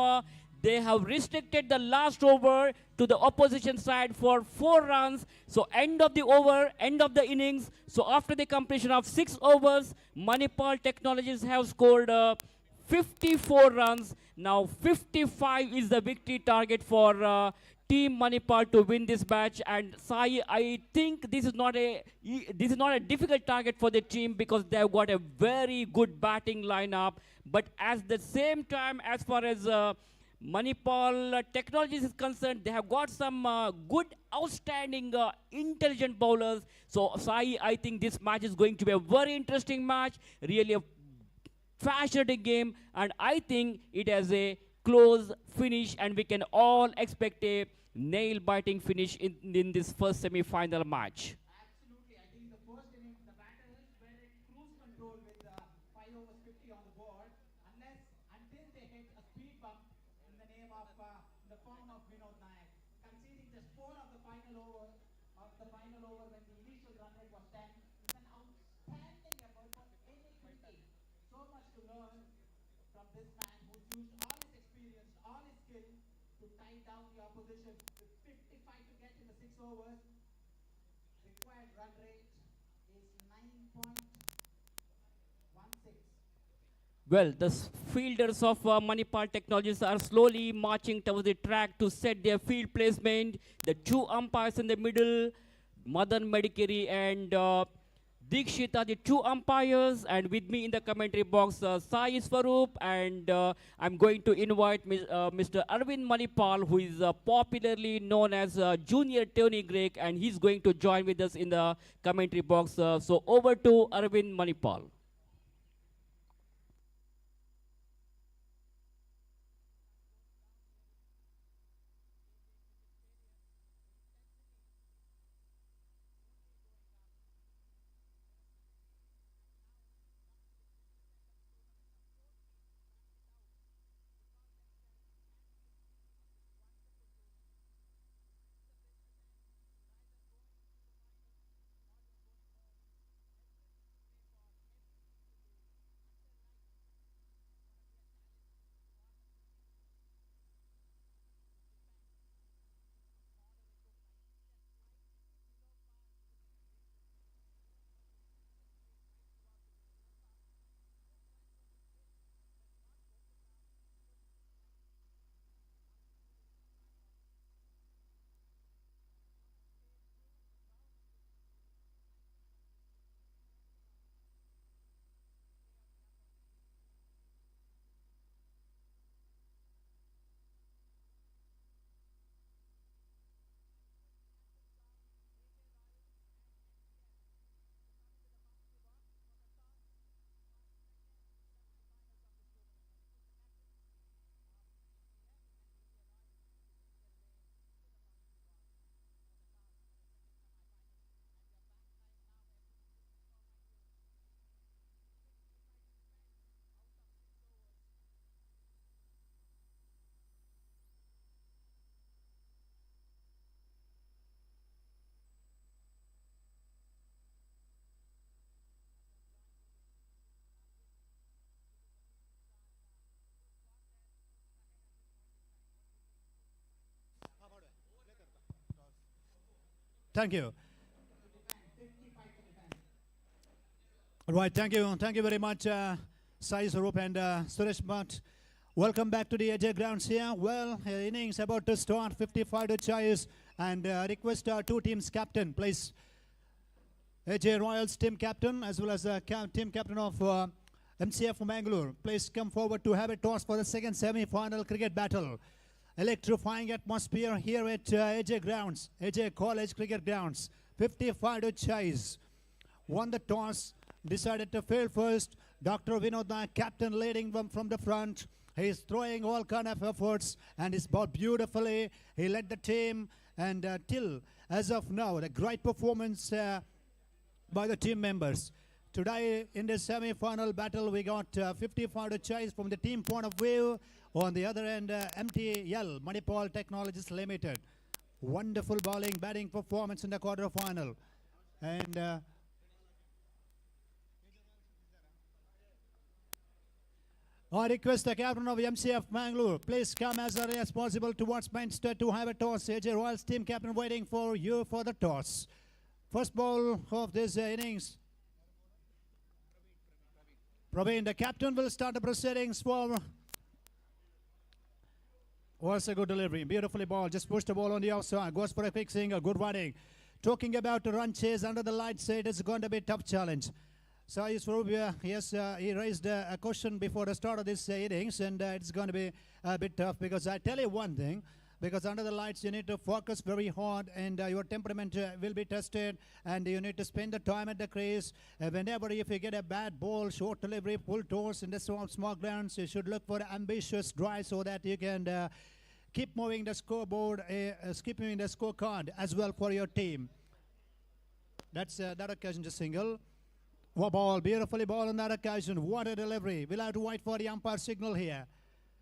They have restricted the last over to the opposition side for 4 runs. So end of the over, end of the innings. So after the completion of 6 overs, Manipal Technologies have scored 54 runs. Now 55 is the victory target for Team Manipal to win this match. And Sai, I think this is not a difficult target for the team because they have got a very good batting lineup. But at the same time, as far as Manipal Technologies is concerned, they have got some good, outstanding, intelligent bowlers. So, Sai, I think this match is going to be a very interesting match, really a fascinating game, and I think it has a close finish, and we can all expect a nail-biting finish in this first semi-final match. Absolutely. I think the first inning, the batters were in cruise control with 5 overs 50 on the board, until they hit a speed bump in the name of the form of Vinod Naik, conceding just 4 of the final over when the initial run rate was 10. It's an outstanding effort for any cricket. So much to learn from this man who's used all his experience, all his skill to tie down the opposition with 55 to get in the 6 overs. Required run rate is 9.16. Well, the fielders of Manipal Technologies are slowly marching towards the track to set their field placement. The 2 umpires in the middle, Madan Medikeri and Dikshit are the 2 umpires, and with me in the commentary box, Sai Swaroop, and I'm going to invite Mr. Arvind Manipal, who is popularly known as Junior Tony Gregg, and he's going to join with us in the commentary box. So over to Arvind Manipal. Thank you. All right, thank you. Thank you very much, Sai Sarup and Suresh Bhatt. Welcome back to the AJ grounds here. Well, innings about to start, 55 to chase, and request our two teams captain, please. AJ Royals team captain as well as team captain of MCF Mangalore. Please come forward to have a toss for the second semi-final cricket battle. Electrifying atmosphere here at AJ grounds, AJ College Cricket Grounds. 55 to chase. Won the toss, decided to field first. Dr. Vinod Nayak, captain, leading them from the front. He's throwing all kind of efforts and he's bowled beautifully. He led the team and till as of now, the great performance by the team members. Today in the semi-final battle, we got 55 to chase from the team point of view. On the other end, MTL, Manipal Technologies Limited. Wonderful bowling, batting performance in the quarter-final. And I request the captain of MCF Mangalore, please come as early as possible towards Mainster to have a toss. AJ Royals team captain waiting for you for the toss. First ball of this innings. Praveen, the captain, will start the proceedings for... Was a good delivery, beautifully ball, just pushed the ball on the outside, goes for a quick single, good running. Talking about the run chase under the lights, it is going to be a tough challenge. So yes, he raised a question before the start of this innings, and it's going to be a bit tough because I tell you one thing, because under the lights you need to focus very hard and your temperament will be tested and you need to spend the time at the crease. Whenever if you get a bad ball, short delivery, full toss in the small grounds, you should look for ambitious drive so that you can keep moving the scoreboard, keep moving the scorecard as well for your team. That's that occasion, just single. What ball, beautifully ball on that occasion. What a delivery. We'll have to wait for the umpire signal here.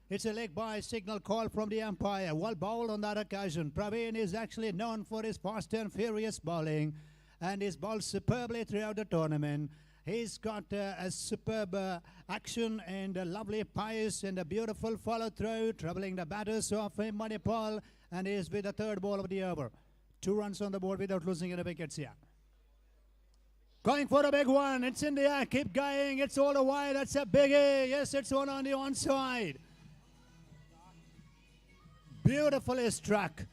It's a leg by signal call from the umpire. Well bowled on that occasion. Praveen is actually known for his fast and furious bowling and he's bowled superbly throughout the tournament. He's got a superb action and a lovely pace and a beautiful follow through, troubling the batters of Manipal, and he's with the third ball of the over. 2 runs on the board without losing any wickets here. Going for a big one. It's in the air. Keep going. It's all the way. That's a biggie. Yes, it's all on the onside. Beautifully struck. The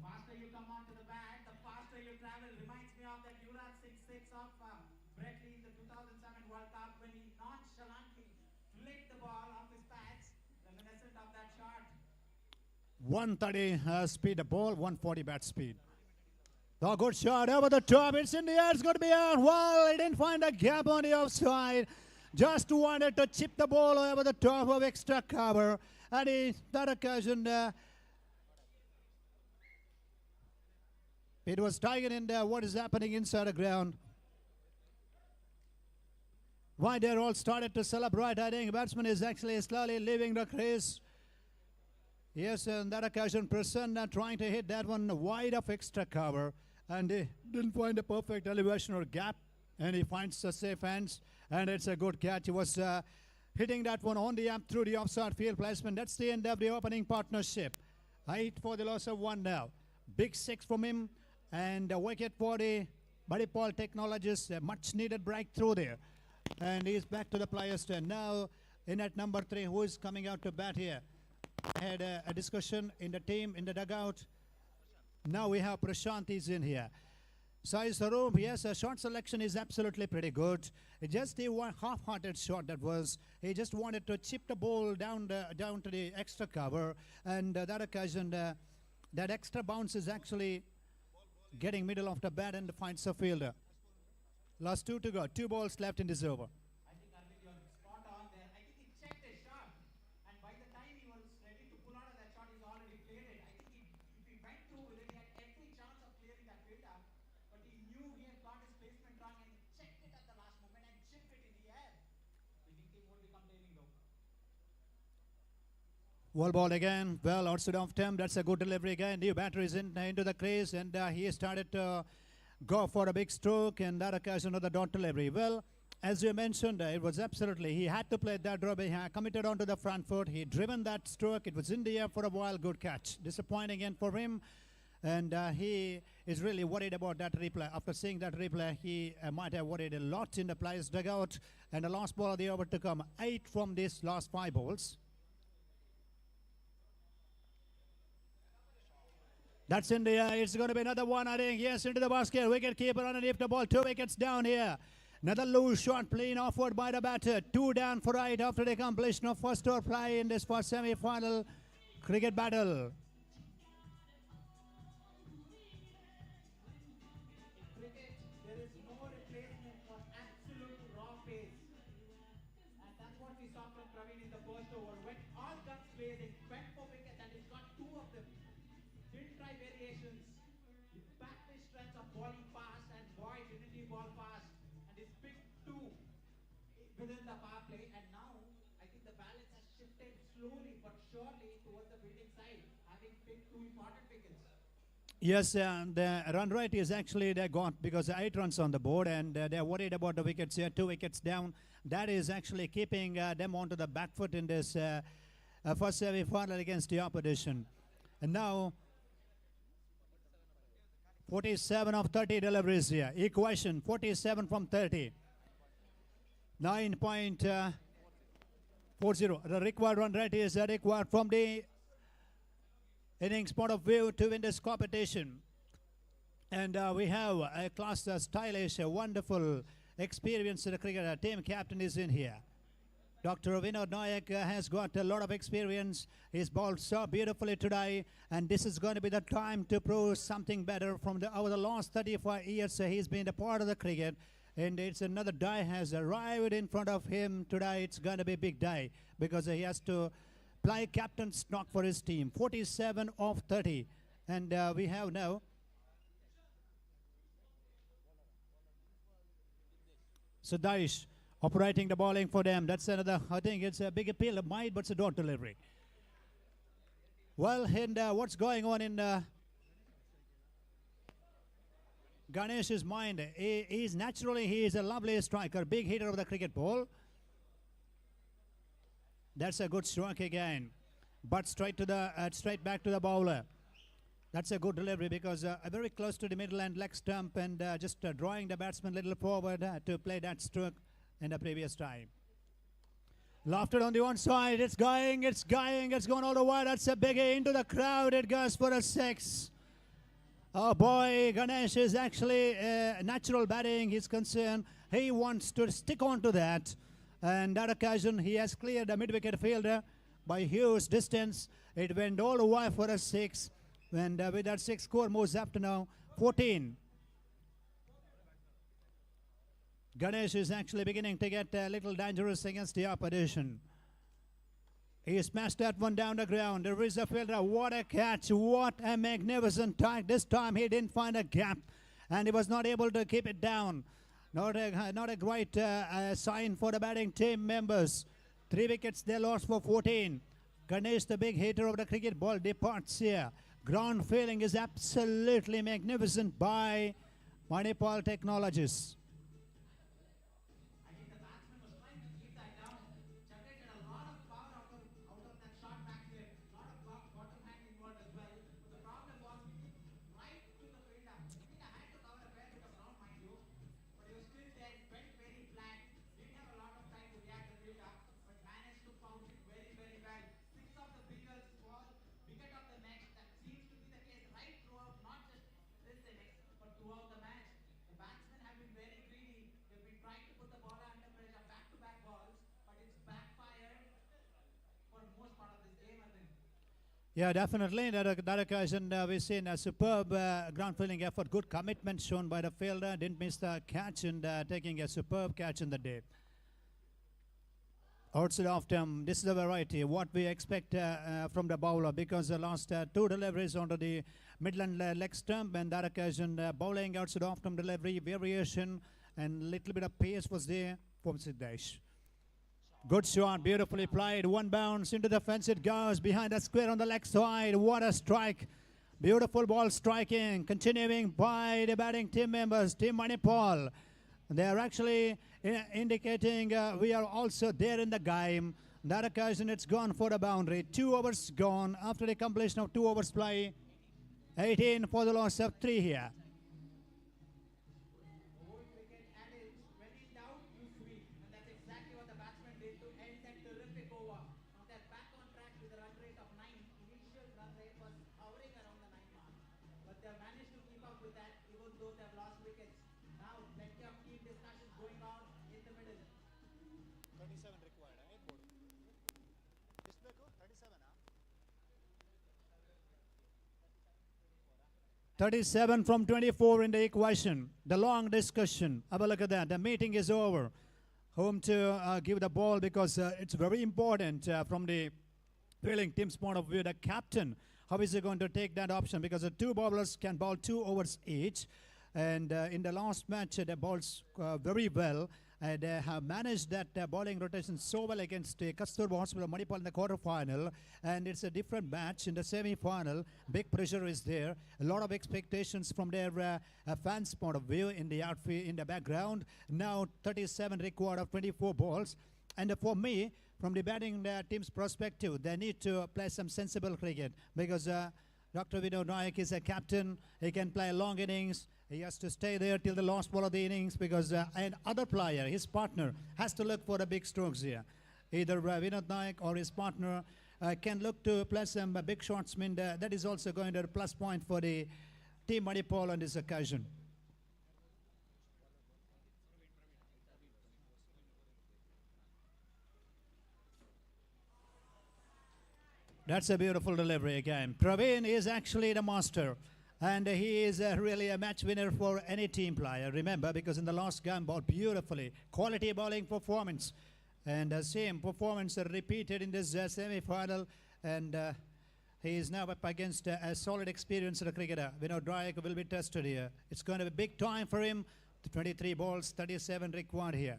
faster you come onto the bat, the faster you travel. Reminds me of that Yuvraj Singh 6 of Brett Lee in the 2007 World Cup when he nonchalantly flicked the ball off his pads. Reminiscent of that shot. 130 speed the ball, 140 bat speed. The good shot over the top. It's in the air. It's going to be out. Well, he didn't find a gap on the offside. Just wanted to chip the ball over the top of extra cover. And in that occasion, it was taken in what is happening inside the ground. Why they all started to celebrate. I think batsman is actually slowly leaving the crease. Yes, on that occasion, Prasanna trying to hit that one wide of extra cover. And he didn't find a perfect elevation or gap. And he finds a safe hands. And it's a good catch. He was hitting that one on the amp through the offside field placement. That's the end of the opening partnership. 8 for the loss of 1 now. Big 6 from him. And a wicket for the Manipal Technologies. A much needed breakthrough there. And he's back to the players' turn. Now in at number 3, who is coming out to bat here? I had a discussion in the team, in the dugout. Now we have Prashant is in here. Sai Sarup, yes, a shot selection is absolutely pretty good. Just a one half-hearted shot that was. He just wanted to chip the ball down to the extra cover. And that occasion, that extra bounce is actually getting middle of the bat and finds a fielder. Last 2 to go. 2 balls left in this over. I think Arvind, you're spot on there. I think he checked his shot. And by the time he was ready to pull out of that shot, he's already cleared it. I think if he went through with it, he had every chance of clearing that fielder. But he knew he had got his placement wrong and he checked it at the last moment and chipped it in the air. We think he won't be complaining though. Wall ball again. Well, outside of Tim. That's a good delivery again. New batter is into the crease and he started to go for a big stroke and that occasion of the dot delivery. Well, As you mentioned, it was absolutely, he had to play that drop. He had committed onto the front foot. He driven that stroke. It was in the air for a while. Good catch. Disappointing end for him. And he is really worried about that replay. After seeing that replay, he might have worried a lot in the players' dugout. And the last ball of the over to come. 8 from these last 5 balls. That's in the air. It's going to be another one, I think. Yes, into the basket. Wicket keeper underneath the ball. 2 wickets down here. Another loose shot playing offward by the batter. 2 down for 8 after the completion of first over play in this first semi-final cricket battle. Cricket, there is no replacement for absolute raw pace. And that's what we saw from Praveen in the first over. Went all guns blazing, went for wickets, and he's got 2 of them. Didn't try variations. He backed his strength of bowling fast, and boy, didn't he ball fast. And he's picked 2 within the power play. And now, I think the balance has shifted slowly but surely towards the fielding side, having picked 2 important wickets. Yes, the run rate is actually they got because 8 runs on the board, and they're worried about the wickets here. 2 wickets down. That is actually keeping them onto the back foot in this first semi-final against the opposition. And now 47 of 30 deliveries here. Equation 47 from 30. 9.40. The required run rate is required from the innings point of view to win this competition. And we have a class, stylish, wonderful, experienced cricketer. Team captain is in here. Dr. Vinod Nayak has got a lot of experience. He's bowled so beautifully today, and this is going to be the time to prove something better. From over the last 35 years, he's been a part of the cricket, and it's another day has arrived in front of him today. It's going to be a big day because he has to play captain's knock for his team. 47 of 30, and we have now Sudaish operating the bowling for them. That's another, I think it's a big appeal of mine, but it's a dot delivery. Well, and what's going on in Ganesh's mind? He is a lovely striker, big hitter of the cricket ball. That's a good stroke again, but straight back to the bowler. That's a good delivery because very close to the middle and leg stump, and just drawing the batsman a little forward to play that stroke in the previous time. Lofted on the one side, it's going, it's going all the way. That's a biggie into the crowd. It goes for a 6. Oh boy, Ganesh is actually natural batting. He's concerned. He wants to stick on to that. And that occasion, he has cleared the mid-wicket fielder by huge distance. It went all the way for a 6. And with that 6 score moves up to now 14. Ganesh is actually beginning to get a little dangerous against the opposition. He smashed that one down the ground. There is a fielder. What a catch. What a magnificent tag. This time he didn't find a gap, and he was not able to keep it down. Not a great sign for the batting team members. 3 wickets they lost for 14. Ganesh, the big hitter of the cricket ball, departs here. Ground fielding is absolutely magnificent by Manipal Technologies. Yeah, definitely. That occasion, we've seen a superb ground fielding effort. Good commitment shown by the fielder. Didn't miss the catch and taking a superb catch in the day. Outside of them, this is a variety. What we expect from the bowler, because the last 2 deliveries onto the Midland leg stump, and that occasion bowling outside of them delivery, variation, and little bit of pace was there from Siddesh. Good shot, beautifully played. One bounce into the fence. It goes behind the square on the leg side. What a strike. Beautiful ball striking. Continuing by the batting team members, Team Manipal. They are actually indicating we are also there in the game. That occasion, it's gone for a boundary. 2 overs gone after the completion of 2 overs play. 18 for the loss of 3 here. "37 from 24 in the equation." The long discussion. Have a look at that. The meeting is over. Home to give the ball because it's very important from the fielding team's point of view. The captain, how is he going to take that option? Because the 2 bowlers can bowl 2 overs each. And in the last match, they bowled very well. They have managed that bowling rotation so well against Kasturba Hospital Manipal in the quarterfinal. And it's a different match in the semi-final. Big pressure is there. A lot of expectations from their fans' point of view in the outfield, in the background. Now 37 required of 24 balls. And for me, from the batting team's perspective, they need to play some sensible cricket because Dr. Vinod Nayak is a captain. He can play long innings. He has to stay there till the last ball of the innings because an other player, his partner, has to look for the big strokes here. Either Vinod Nayak or his partner can look to play some big shots. That is also going to be a plus point for the team Manipal on this occasion. That's a beautiful delivery again. Praveen is actually the master. And he is really a match winner for any team player. Remember, because in the last game, bowled beautifully. Quality bowling performance. And same performance repeated in this semi-final. And he is now up against a solid experienced cricketer. Vinod Nayak will be tested here. It's going to be big time for him. 23 balls, 37 required here.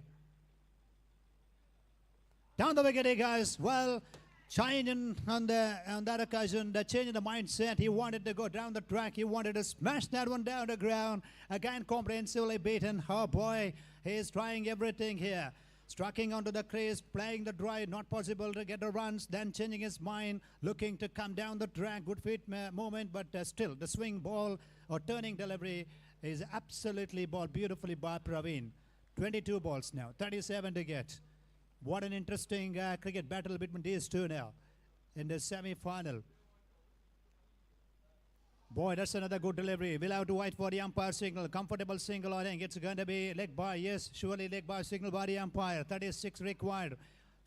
Down the wicket, guys. Well, changing on that occasion, the change in the mindset. He wanted to go down the track. He wanted to smash that one down the ground. Again, comprehensively beaten. Oh boy, he is trying everything here. Striking onto the crease, playing the drive, not possible to get the runs. Then changing his mind, looking to come down the track. Good feet movement, but still the swing ball or turning delivery is absolutely bowled beautifully by Praveen. 22 balls now, 37 to get. What an interesting cricket battle between these two now in the semi-final. Boy, that's another good delivery. We'll have to wait for the umpire signal. Comfortable single, I think. It's going to be leg by. Yes, surely leg by signal by the umpire. 36 required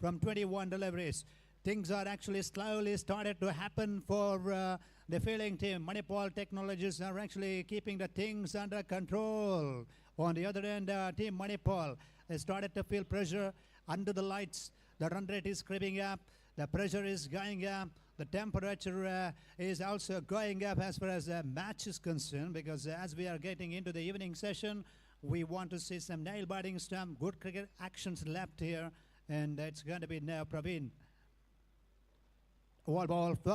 from 21 deliveries. Things are actually slowly started to happen for the fielding team. Manipal Technologies are actually keeping the things under control. On the other end, team Manipal has started to feel pressure. Under the lights, the run rate is creeping up, the pressure is going up, the temperature is also going up as far as the match is concerned, because as we are getting into the evening session, we want to see some nail-biting stuff, good cricket actions left here, and it's going to be now Praveen. Well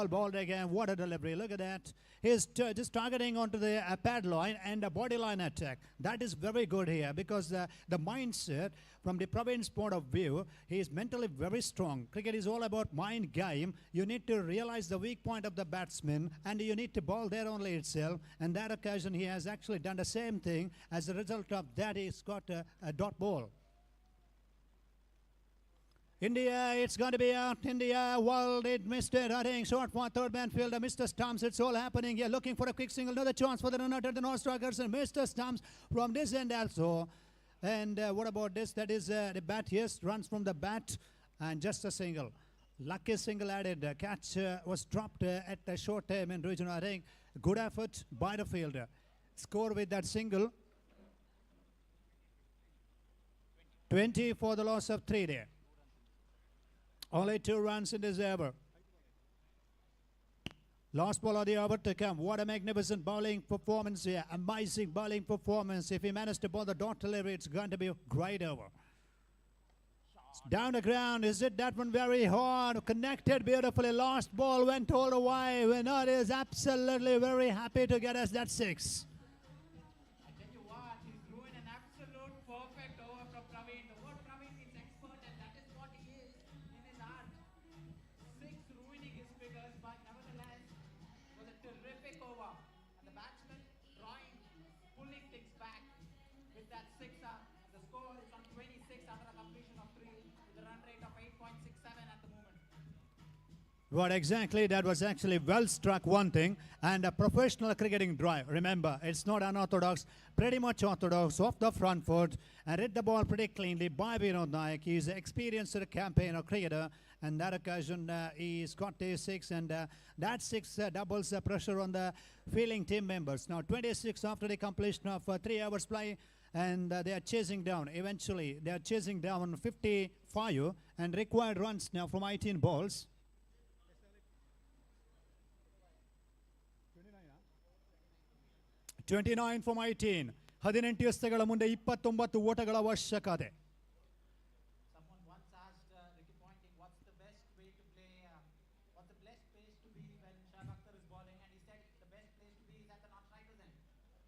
ball again, what a delivery, look at that. He's just targeting onto the pad line and the body line attack. That is very good here because the mindset from the Praveen's point of view, he is mentally very strong. Cricket is all about mind game. You need to realize the weak point of the batsman and you need to bowl there only itself. And that occasion he has actually done the same thing. As a result of that, he's got a dot ball. India, it's going to be out. India, well, it missed it. I think short for third man fielder, Mr. Stumps. It's all happening here. Looking for a quick single. Another chance for the runner at the North Strikers. And Mr. Stumps from this end also. And what about this? That is the bat. Yes, runs from the bat. And just a single. Lucky single added. Catch was dropped at a short time in region. I think good effort by the fielder. Score with that single. 20 for the loss of 3 there. Only 2 runs in this over. Last ball of the over to come. What a magnificent bowling performance here. Amazing bowling performance. If he managed to bowl the dot delivery, it's going to be a great over. It's down the ground. Is it that one very hard? Connected beautifully. Last ball went all the way. Vinod is absolutely very happy to get us that 6. I tell you what, he's doing an absolute perfect over from Praveen. What exactly? That was actually well struck, one thing, and a professional cricketing drive. Remember, it's not unorthodox, pretty much orthodox, off the front foot, and hit the ball pretty cleanly by Vinod Nayak. He's an experienced campaigner cricketer, and that occasion he's got a 6, and that 6 doubles the pressure on the fielding team members. Now 26 after the completion of 3 hours play, and they are chasing down. Eventually, they are chasing down 55 and required runs now from 18 balls. 29 from 18. 18 ಎಸೆತಗಳ ಮುಂದೆ 29 ಓಟಗಳ ಅವಶ್ಯಕತೆ. Someone once asked Ricky Ponting, what's the best way to play, what's the best place to be when Shah Akhtar is bowling, and he said the best place to be is at the non-striker's end.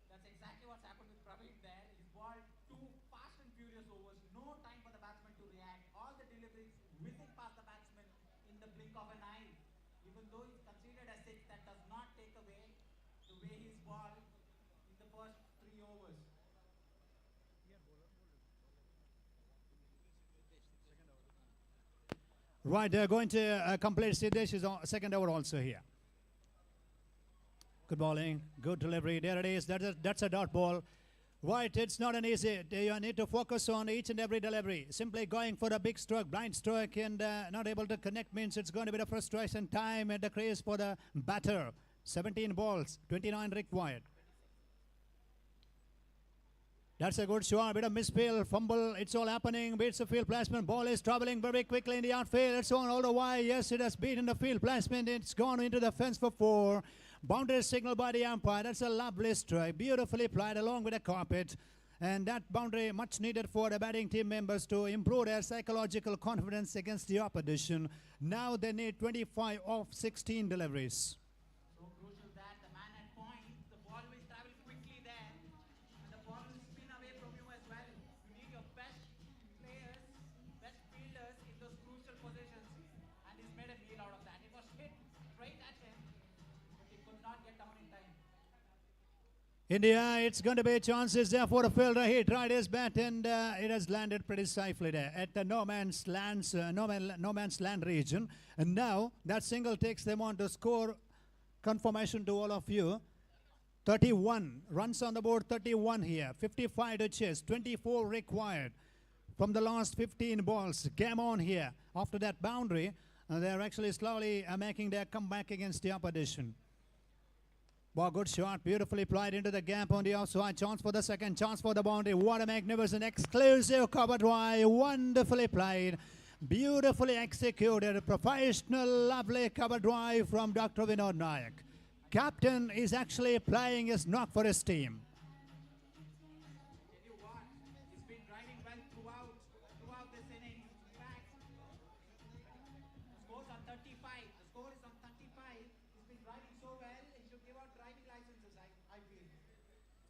That's exactly what's happened with Praveen there. He's bowled 2 fast and furious overs, no time for the batsman to react. All the deliveries whizzing past the batsman in the blink of an eye. Even though he's considered a 6, that does not take away the way he's bowled in the first 3 overs. Right, they're going to complete Siddesh second over also here. Good bowling, good delivery. There it is. That's a dot ball. Right, it's not an easy. You need to focus on each and every delivery. Simply going for a big stroke, blind stroke, and not able to connect means it's going to be the frustration time at the crease for the batter. 17 balls, 29 required. That's a good shot. Bit of misfield, fumble. It's all happening. Beats the field placement. Ball is traveling very quickly in the outfield. It's on all the way. Yes, it has beaten the field placement. It's gone into the fence for 4. Boundary signal by the umpire. That's a lovely strike. Beautifully played along with the carpet. And that boundary much needed for the batting team members to improve their psychological confidence against the opposition. Now they need 25 of 16 deliveries. So crucial that the man at point, the ball will travel quickly there, and the ball will spin away from you as well. You need your best players, best fielders in those crucial positions, and he's made a meal out of that. It was hit straight at him, but he could not get down in time. India, it's going to be chances there for the fielder. He tried his bat and it has landed pretty safely there at the no man's land region. And now that single takes them on to score. Confirmation to all of you. 31 runs on the board, 31 here. 55 to chase, 24 required from the last 15 balls. Game on here. After that boundary, they're actually slowly making their comeback against the opposition. Wow, good shot, beautifully played into the gap on the outside. Chance for the second, chance for the boundary. What a magnificent exclusive cover drive. Wonderfully played, beautifully executed. A professional, lovely cover drive from Dr. Vinod Nayak. Captain is actually playing his knock for his team. Tell you what, he's been driving well throughout this inning. In fact, the score's on 35. The score is on 35. He's been driving so well, he should give out driving licenses, I feel.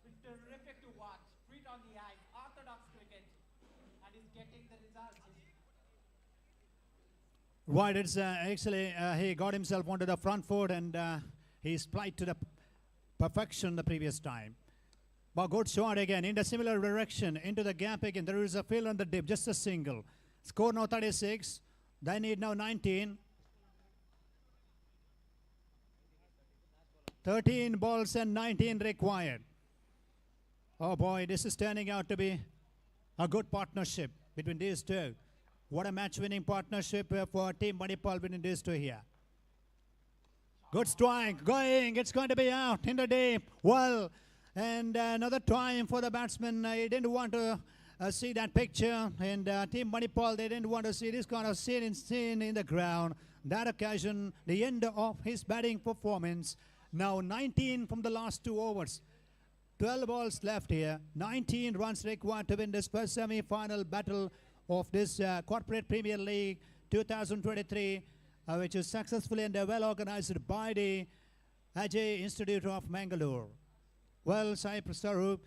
It's been terrific to watch. Street on the eye, orthodox cricket, and he's getting the results. Right, it's actually he got himself onto the front foot and he's played to the perfection the previous time. But good shot again in the similar direction into the gap again. There is a field on the dip, just a single. Score now 36. They need now 19. 13 balls and 19 required. Oh boy, this is turning out to be a good partnership between these two. What a match-winning partnership for Team Manipal between these two here. Good strike, going, it's going to be out in the deep. Well, and another time for the batsman. He didn't want to see that picture. And Team Manipal, they didn't want to see this kind of scene in the ground. That occasion, the end of his batting performance. Now 19 from the last 2 overs. 12 balls left here. 19 runs required to win this first semi-final battle of this Corporate Premier League 2023. Which is successfully and well organized by the Ajay Institute of Mangalore. Well, Sai Prastaru,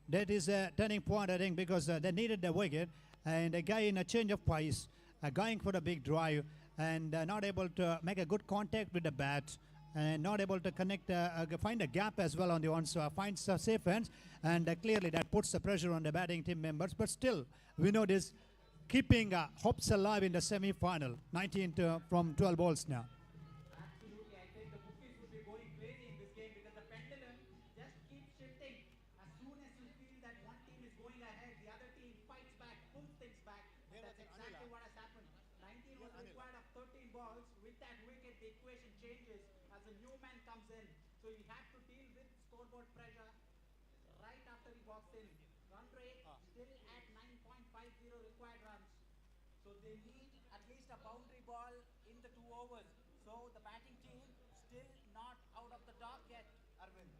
that is a turning point, I think, because they needed the wicket, and again a change of pace, going for a big drive, and not able to make a good contact with the bat, and not able to connect, find a gap as well on the onside, finds a safe ends, and clearly that puts the pressure on the batting team members. But still, we know this. Keeping hopes alive in the semi-final, 19 from 12 balls now. required of 13 balls. With that wicket, the equation changes as a new man comes in. So he had to deal with scoreboard pressure right after he walks in. Run rate still at 9.50 required runs. So they need at least a boundary ball in the 2 overs. So the batting team still not out of the dark yet, Arvind.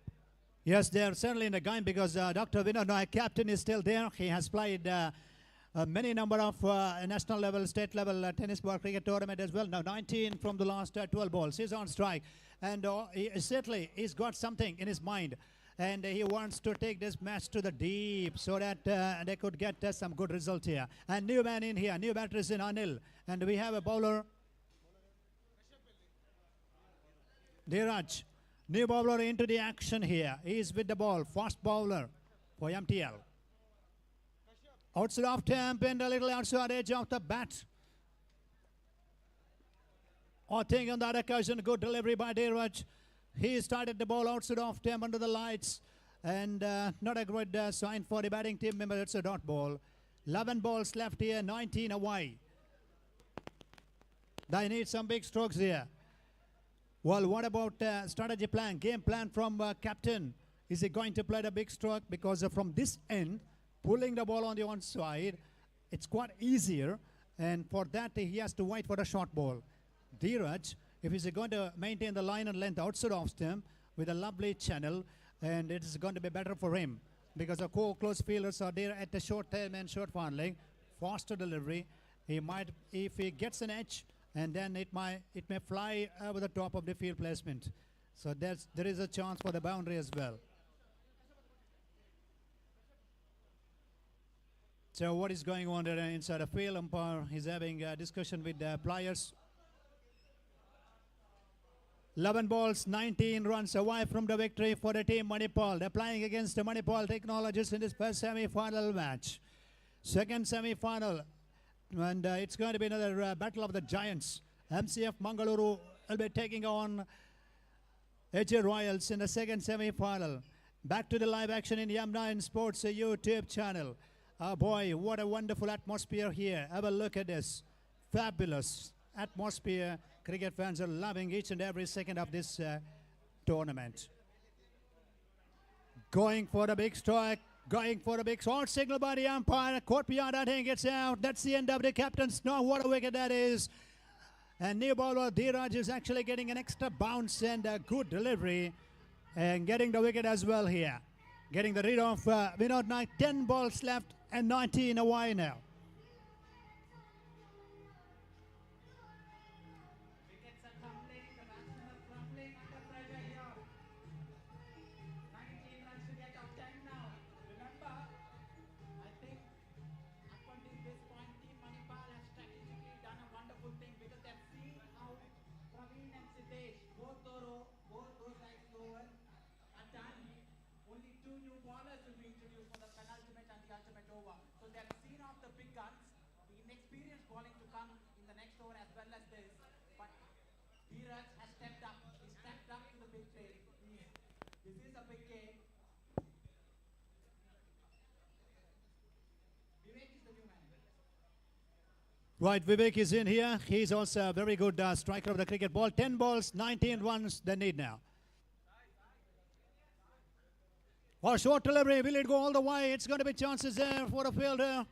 Yes, they are certainly in the game because Dr. Vinod Nayak, captain, is still there. He has played many number of national level, state level tennis ball cricket tournament as well. Now 19 from the last 12 balls. He's on strike. And certainly he's got something in his mind. And he wants to take this match to the deep so that they could get some good result here. And new man in here, new batter is in Anil. And we have a bowler, Dheeraj. New bowler into the action here. He is with the ball. Fast bowler for MTL. Outside of temp and a little outside edge of the bat. I think on that occasion, good delivery by Dheeraj. He started the ball outside of temp under the lights. And not a good sign for the batting team member. It's a dot ball. 11 balls left here, 19 away. They need some big strokes here. Well, what about strategy plan, game plan from captain? Is he going to play the big stroke? Because from this end, pulling the ball on the onside, it's quite easier. And for that, he has to wait for the short ball. Dheeraj, if he's going to maintain the line and length outside of stump with a lovely channel, and it is going to be better for him because the close fielders are there at the short term and short fielding, faster delivery. He might, if he gets an edge, and then it may fly over the top of the field placement. So there is a chance for the boundary as well. So what is going on there inside the field? Umpire is having a discussion with the players. 11 balls, 19 runs away from the victory for the team Manipal. They're playing against the Manipal Technologists in this first semi-final match. Second semi-final. And it's going to be another battle of the giants. MCF Mangaluru will be taking on AJ Royals in the second semi-final. Back to the live action in Yam9 Sports YouTube channel. Boy, what a wonderful atmosphere here. Have a look at this. Fabulous atmosphere. Cricket fans are loving each and every second of this tournament. Going for the big strike. Going for a big short signal by the umpire. Courtyard, I think it's out. That's the end of the captain's. Now, what a wicket that is. And new bowler Dheeraj is actually getting an extra bounce and a good delivery. And getting the wicket as well here. Getting the rid of Vinod Nayak. 10 balls left and 19 away now. Wickets are crumbling. The batsmen are crumbling under pressure here. 19 runs to get out 10 now. Remember, I think up until this point, Team Manipal has strategically done a wonderful thing because they've seen how Praveen and Siddesh, both those guys over, are done. Only 2 new bowlers will be introduced for the penultimate and the ultimate over. So they've seen off the big guns, the inexperienced bowling to come in the next over as well as this. But Dheeraj has stepped up. He stepped up to the big plate. This is a big game. Vivek is the new man. Right, Vivek is in here. He's also a very good striker of the cricket ball. 10 balls, 19 runs they need now. For short delivery, will it go all the way? It's going to be chances there for the fielder.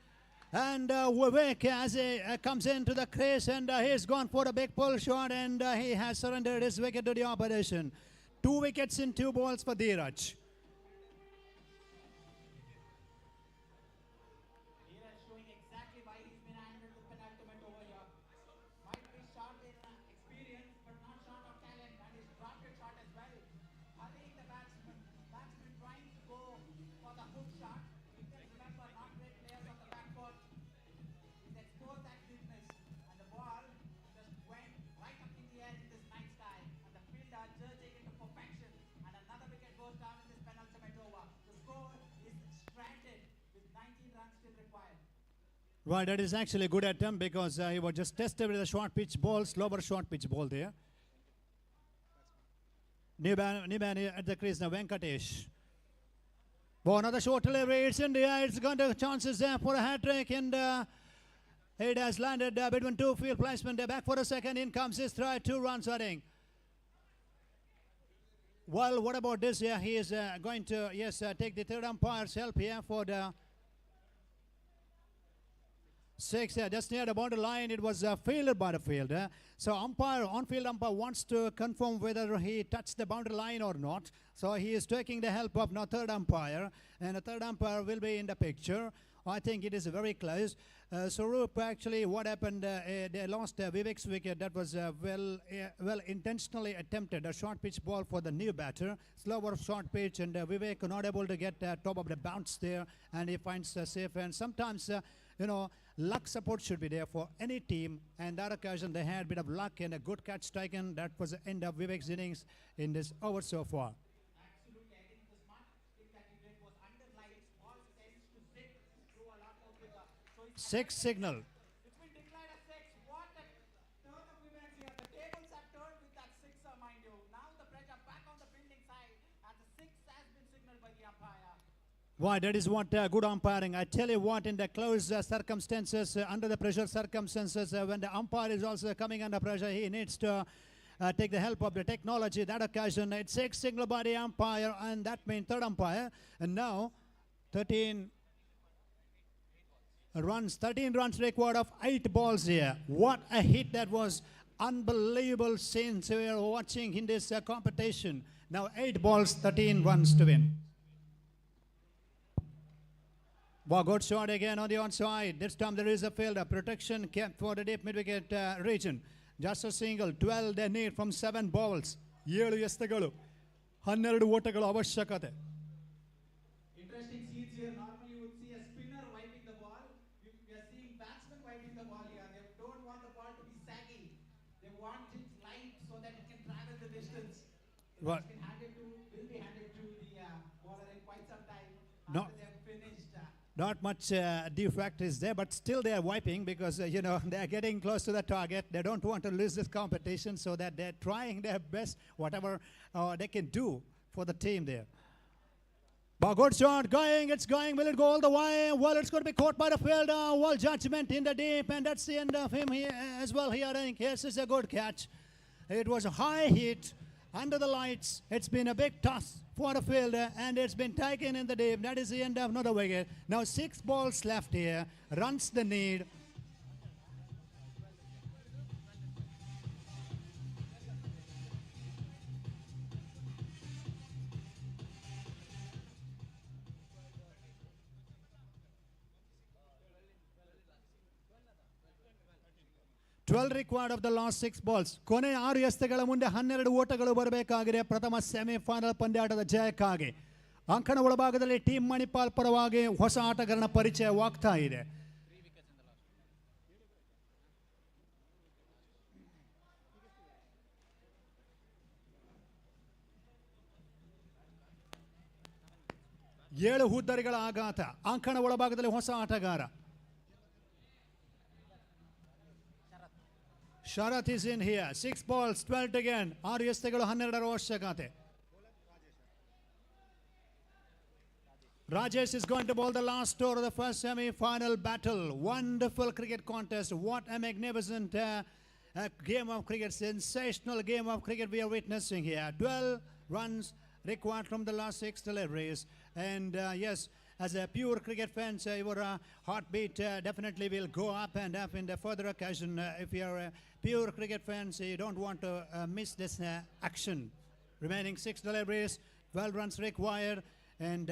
And Vivek as he comes into the crease and he's gone for a big pull shot and he has surrendered his wicket to the opposition. 2 wickets in 2 balls for Dheeraj. Dheeraj showing exactly why he's been handled the penultimate over here. Might be short in experience, but not short of talent, and he's dropped a shot as well. Hurrying the batsman trying to go for the hook shot. You can remember, not great players on the back foot. He's exposed that weakness, and the ball just went right up in the air in this night sky, and the fielder judging it to perfection, and another wicket goes down in this penultimate over. The score is stranded with 19 runs still required. Right, that is actually a good attempt because he was just tested with a short pitch ball, slower short pitch ball there. New man at the crease now, Venkatesh. Oh, another short delivery, it's in the air, it's got the chances there for a hat trick and It has landed between two field placement. Back for a second. In comes his try. 2 runs running. Well, what about this here? He is going to, take the third umpire's help here for the 6. Just near the boundary line, it was fielded by the fielder. So on-field umpire wants to confirm whether he touched the boundary line or not. So he is taking the help of now third umpire, and the third umpire will be in the picture. I think it is very close. Swaroop, actually, what happened, they lost Vivek's wicket. That was well intentionally attempted. A short pitch ball for the new batter. Slower short pitch, and Vivek not able to get top of the bounce there, and he finds safe. And sometimes, luck support should be there for any team. And that occasion, they had a bit of luck and a good catch taken. That was the end of Vivek's innings in this over so far. 6 signal. It's been declared a 6. What a turn of events here. The tables have turned with that 6er, mind you. Now the pressure back on the building side, and the 6 has been signaled by the umpire. Why, that is what good umpiring. I tell you what, in the close circumstances, under the pressure circumstances, when the umpire is also coming under pressure, he needs to take the help of the technology. That occasion, it's 6 signal by the umpire, and that means third umpire. And now, 13 runs required of 8 balls here. What a hit that was. Unbelievable scenes we are watching in this competition. Now 8 balls, 13 runs to win. Wow, good shot again on the onside. This time there is a fielder. Protection kept for the deep mid-wicket region. Just a single. 12 they need from 7 balls. 7 ಎಸೆತಗಳು 12 ಓಟಗಳು ಅವಶ್ಯಕತೆ. Interesting scenes here. Normally you would see a spinner wiping the ball. We are seeing batsmen wiping the ball here. They don't want the ball to be saggy. They want it light so that it can travel the distance. What? Will be handed to the bowler in quite some time No. after they have finished. Not much defect is there, but still they are wiping because, they are getting close to the target. They don't want to lose this competition, so that they're trying their best, whatever they can do for the team there. But good shot, it's going. Will it go all the way? Well, it's going to be caught by the fielder. Well, judgment in the deep, and that's the end of him here as well here. I think yes, it's a good catch. It was a high hit under the lights. It's been a big toss for the fielder, and it's been taken in the deep. That is the end of another wicket. Now 6 balls left here. Runs the need. Required of the last 6 balls. ಕೊನೆ 6 ಎಸೆತಗಳ ಮುಂದೆ 12 ಓಟಗಳು ಬರಬೇಕಾಗಿದೆ ಪ್ರಥಮ semifinal ಪಂದ್ಯಾಟದ ಜಯಕ್ಕಾಗಿ. ಅಂಕಣ ಒಳಭಾಗದಲ್ಲಿ team Manipal ಪರವಾಗಿ ಹೊಸ ಆಟಗಾರನ ಪರಿಚಯವಾಗ್ತಾ ಇದೆ. ಏಳು ಹುದ್ದರಿಗಳ ಆಘಾತ. ಅಂಕಣ ಒಳಭಾಗದಲ್ಲಿ ಹೊಸ ಆಟಗಾರ. Sharath is in here. 6 balls, 12 again. 6 ಎಸೆತಗಳು 12 ಅವಶ್ಯಕತೆ. Rajesh is going to bowl the last over of the first semi-final battle. Wonderful cricket contest. What a magnificent game of cricket. Sensational game of cricket we are witnessing here. 12 runs required from the last 6 deliveries. And yes, as a pure cricket fan, your heartbeat definitely will go up and up in the further occasion. If you are a pure cricket fan, you don't want to miss this action. Remaining 6 deliveries, 12 runs required, and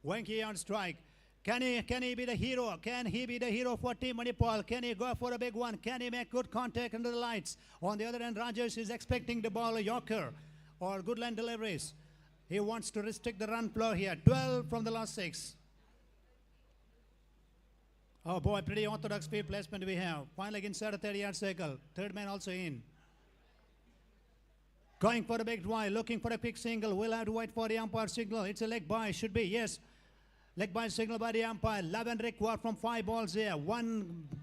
Wenky on strike. Can he be the hero? Can he be the hero for Team Manipal? Can he go for a big one? Can he make good contact under the lights? On the other hand, Rajesh is expecting the ball a yorker or good line deliveries. He wants to restrict the run flow here. 12 from the last 6. Oh boy, pretty orthodox field placement we have. Finally inside a 30-yard circle. Third man also in. Going for a big drive, looking for a quick single. Will have to wait for the umpire signal. It's a leg by, should be, yes. Leg by signal by the umpire. 11 required from 5 balls here. One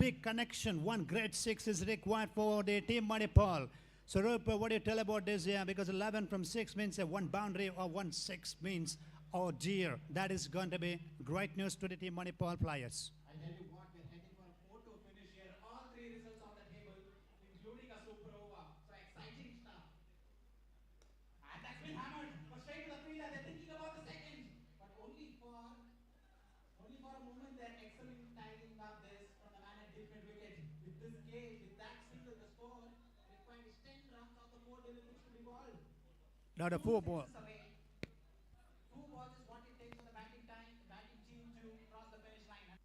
big connection, one great 6 is required for the Team Manipal. So, Rupa, what do you tell about this here? Because 11 from 6 means 1 boundary or 1 6 means Oh dear, that is going to be great news to the team Manipal players. I tell you what, we're heading for a photo finish here. All three results on the table, including a super over. So exciting stuff. And that's been hammered. But straight to the fielder. They're thinking about the second. But only for a moment they're excelling tidying up this from the man at different wicket. With this game, with that single, the score required is 10 runs of the 4 deliveries to be balled. Now the 4 ball. 2 balls is what it takes for the batting team to cross the finish line.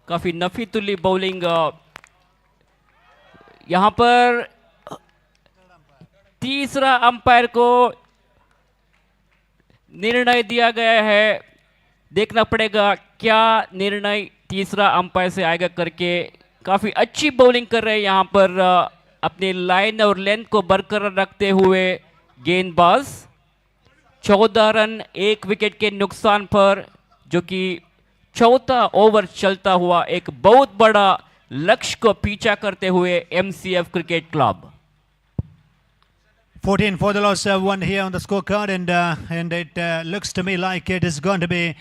काफी नफीतुल्ली bowling यहाँ पर तीसरा umpire को निर्णय दिया गया है, देखना पड़ेगा क्या निर्णय तीसरा अंपायर से आएगा करके। काफी अच्छी बॉलिंग कर रहे हैं यहाँ पर अपनी लाइन और लेंथ को बरकरार रखते हुए गेंदबाज। 14 रन 1 विकेट के नुकसान पर, जो कि चौथा ओवर चलता हुआ एक बहुत बड़ा लक्ष्य को पीछा करते हुए MCF cricket club. 14 for the loss, one here on the scorecard, and it looks to me like it is going to be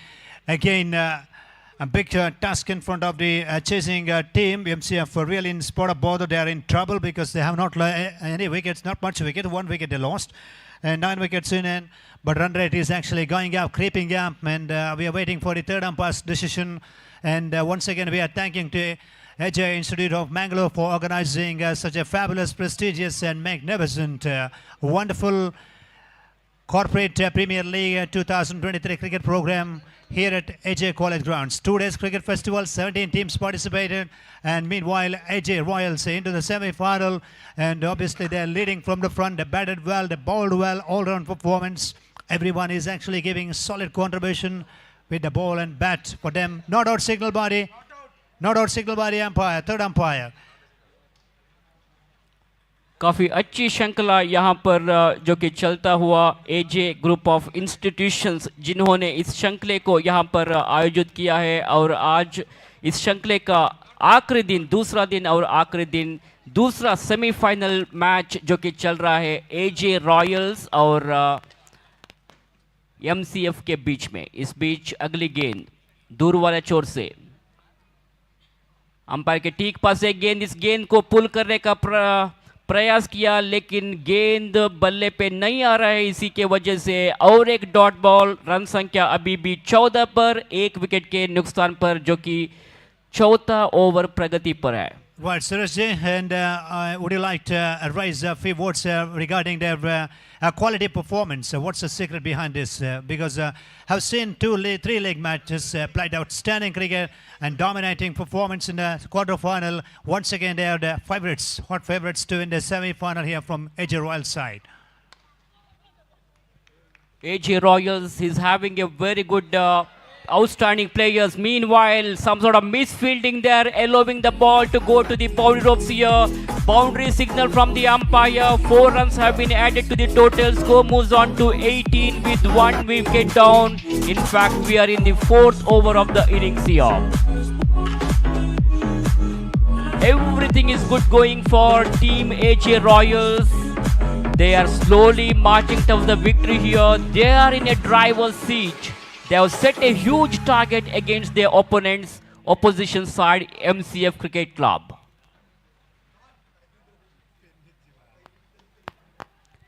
again a big task in front of the chasing team. MCF are really in spot of bother. They are in trouble because they have not any wickets, not much wicket. 1 wicket they lost, and 9 wickets in. But run rate is actually going up, creeping up, and we are waiting for the third umpire's decision. And once again, we are thanking to AJ Institute of Mangalore for organizing such a fabulous, prestigious and magnificent, wonderful corporate Premier League 2023 cricket program here at AJ College Grounds. 2 days cricket festival, 17 teams participated, and meanwhile AJ Royals into the semi-final, and obviously they're leading from the front. They batted well, they bowled well, all-round performance. Everyone is actually giving solid contribution with the ball and bat for them. Not out signal by the umpire, third umpire. काफी अच्छी श्रृंखला यहाँ पर जो कि चलता हुआ AJ group of institutions, जिन्होंने इस श्रृंखले को यहाँ पर आयोजित किया है, और आज इस श्रृंखले का आखिरी दिन, दूसरा दिन और आखिरी दिन, दूसरा सेमीफाइनल मैच जो कि चल रहा है AJ रॉयल्स और MCF के बीच में। इस बीच अगली गेंद दूर वाले छोर से अंपायर के ठीक पास एक गेंद, इस गेंद को पुल करने का प्रयास किया, लेकिन गेंद बल्ले पे नहीं आ रहा है, इसी के वजह से और एक डॉट बॉल। रन संख्या अभी भी 14 पर 1 विकेट के नुकसान पर, जो कि चौथा ओवर प्रगति पर है। Right, Surajji, and would you like to raise a few words regarding their quality performance? What's the secret behind this? Because I've seen 3 league matches, played outstanding cricket and dominating performance in the quarterfinal. Once again, they are the favorites, hot favorites to in the semi-final here from AJ Royals side. AJ Royals is having a very good outstanding players. Meanwhile, some sort of misfielding there, allowing the ball to go to the boundary ropes here. Boundary signal from the umpire. 4 runs have been added to the total. Score moves on to 18 with 1 wicket down. In fact, we are in the 4th over of the innings here. Everything is good going for Team AJ Royals. They are slowly marching towards the victory here. They are in a driver's seat. They have set a huge target against their opposition side, MCF Cricket Club.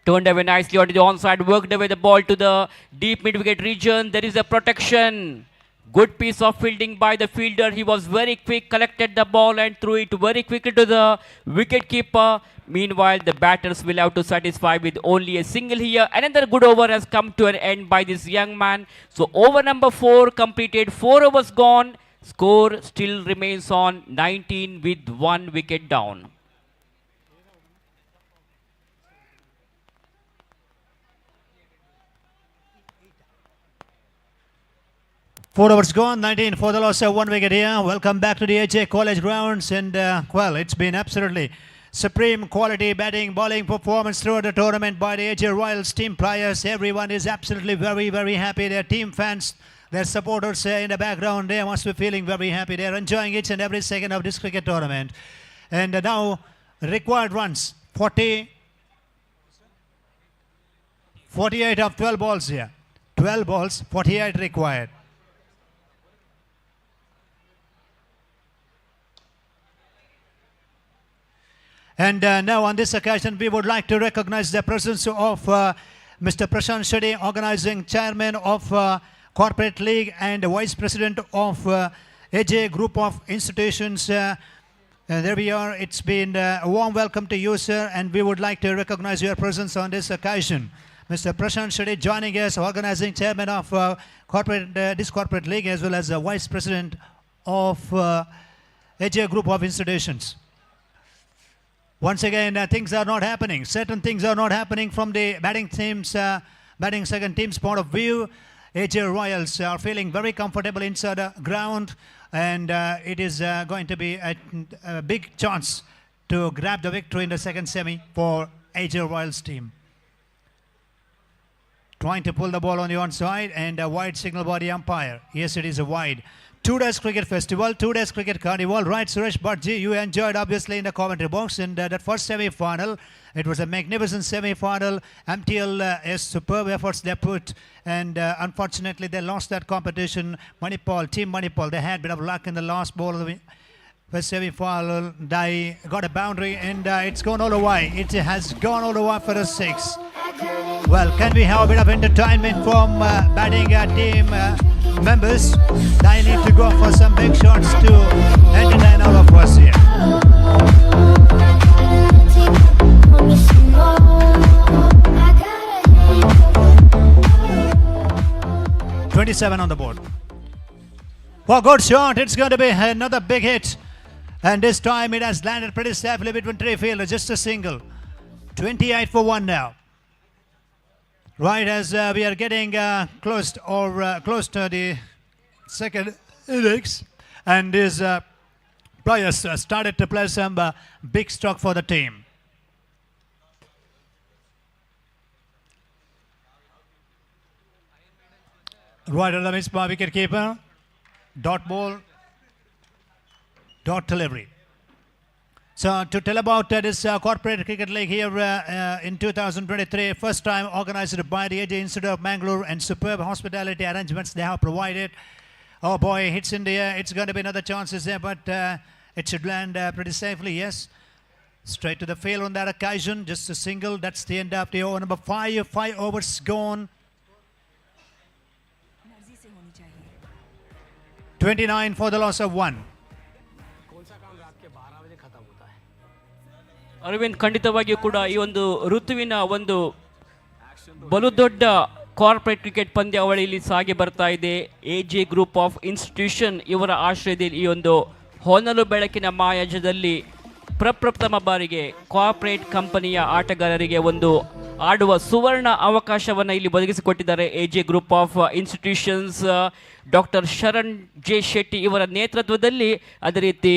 Turned away nicely onto the onside, worked away the ball to the deep mid-wicket region. There is a protection. Good piece of fielding by the fielder. He was very quick, collected the ball and threw it very quickly to the wicket-keeper. Meanwhile, the batters will have to satisfy with only a single here. Another good over has come to an end by this young man. So over number 4 completed, 4 overs gone. Score still remains on 19 with 1 wicket down. Four overs gone, 19 for the loss of 1 wicket here. Welcome back to the AJ College Grounds, and well, it's been absolutely supreme quality batting, bowling performance throughout the tournament by the AJ Royals team players. Everyone is absolutely very, very happy. Their team fans, their supporters in the background, they must be feeling very happy. They're enjoying each and every second of this cricket tournament. And now, required runs, 48 of 12 balls here. 12 balls, 48 required. And now on this occasion, we would like to recognize the presence of Mr. Prashant Shetty, organizing chairman of Corporate League and vice president of AJ Group of Institutions. There we are. It's been a warm welcome to you, sir, and we would like to recognize your presence on this occasion. Mr. Prashant Shetty joining us, organizing chairman of this Corporate League, as well as vice president of AJ Group of Institutions. Once again, things are not happening. Certain things are not happening from the batting second team's point of view. AJ Royals are feeling very comfortable inside the ground, and it is going to be a big chance to grab the victory in the second semi for AJ Royals team. Trying to pull the ball on the onside, and a wide signal by the umpire. Yes, it is a wide. 2 days cricket festival, 2 days cricket carnival. Right, Suresh Bhattji, you enjoyed obviously in the commentary box in that first semi-final. It was a magnificent semi-final. MTL superb efforts they put, and unfortunately they lost that competition. Manipal, Team Manipal, they had a bit of luck in the last ball of the first semi-final. They got a boundary, and it's gone all the way. It has gone all the way for a 6. Well, can we have a bit of entertainment from batting team members? They need to go for some big shots to entertain all of us here. .27 on the board. Well, good shot. It's going to be another big hit. And this time it has landed pretty safely between 3 fielders. Just a single. 28 for 1 now. Right, as we are getting close to the second innings, and these players started to play some big stroke for the team. Right on the miss by wicket keeper. Dot ball. Dot delivery. So to tell about this corporate cricket league here in 2023, first time organized by the AJ Institute of Mangalore, and superb hospitality arrangements they have provided. Oh boy, hits in the air. It's going to be another chances there, but it should land pretty safely, yes. Straight to the field on that occasion, just a single. That's the end of the over number 5. 5 overs gone. 29 for the loss of 1. Arvind, ಖಂಡಿತವಾಗಿಯೂ ಕೂಡ ಈ ಒಂದು ಋತುವಿನ ಒಂದು ಬಲು ದೊಡ್ಡ corporate cricket ಪಂದ್ಯಾವಳಿಯಲ್ಲಿ ಸಾಗಿ ಬರ್ತಾ ಇದೆ. ಎಜೆ ಗ್ರೂಪ್ ಆಫ್ ಇನ್ಸ್ಟಿಟ್ಯೂಷನ್ ಇವರ ಆಶ್ರಯದಲ್ಲಿ ಈ ಒಂದು ಹೊನಲು ಬೆಳಕಿನ ಮಾಯಾಜದಲ್ಲಿ ಪ್ರಪ್ರಥಮ ಬಾರಿಗೆ ಕಾರ್ಪೊರೇಟ್ ಕಂಪನಿಯ ಆಟಗಾರರಿಗೆ ಒಂದು ಆಡುವ ಸುವರ್ಣ ಅವಕಾಶವನ್ನು ಇಲ್ಲಿ ಒದಗಿಸಿಕೊಟ್ಟಿದ್ದಾರೆ. AJ group of institutions doctor Sharan J Shetty ಇವರ ನೇತೃತ್ವದಲ್ಲಿ, ಅದೇ ರೀತಿ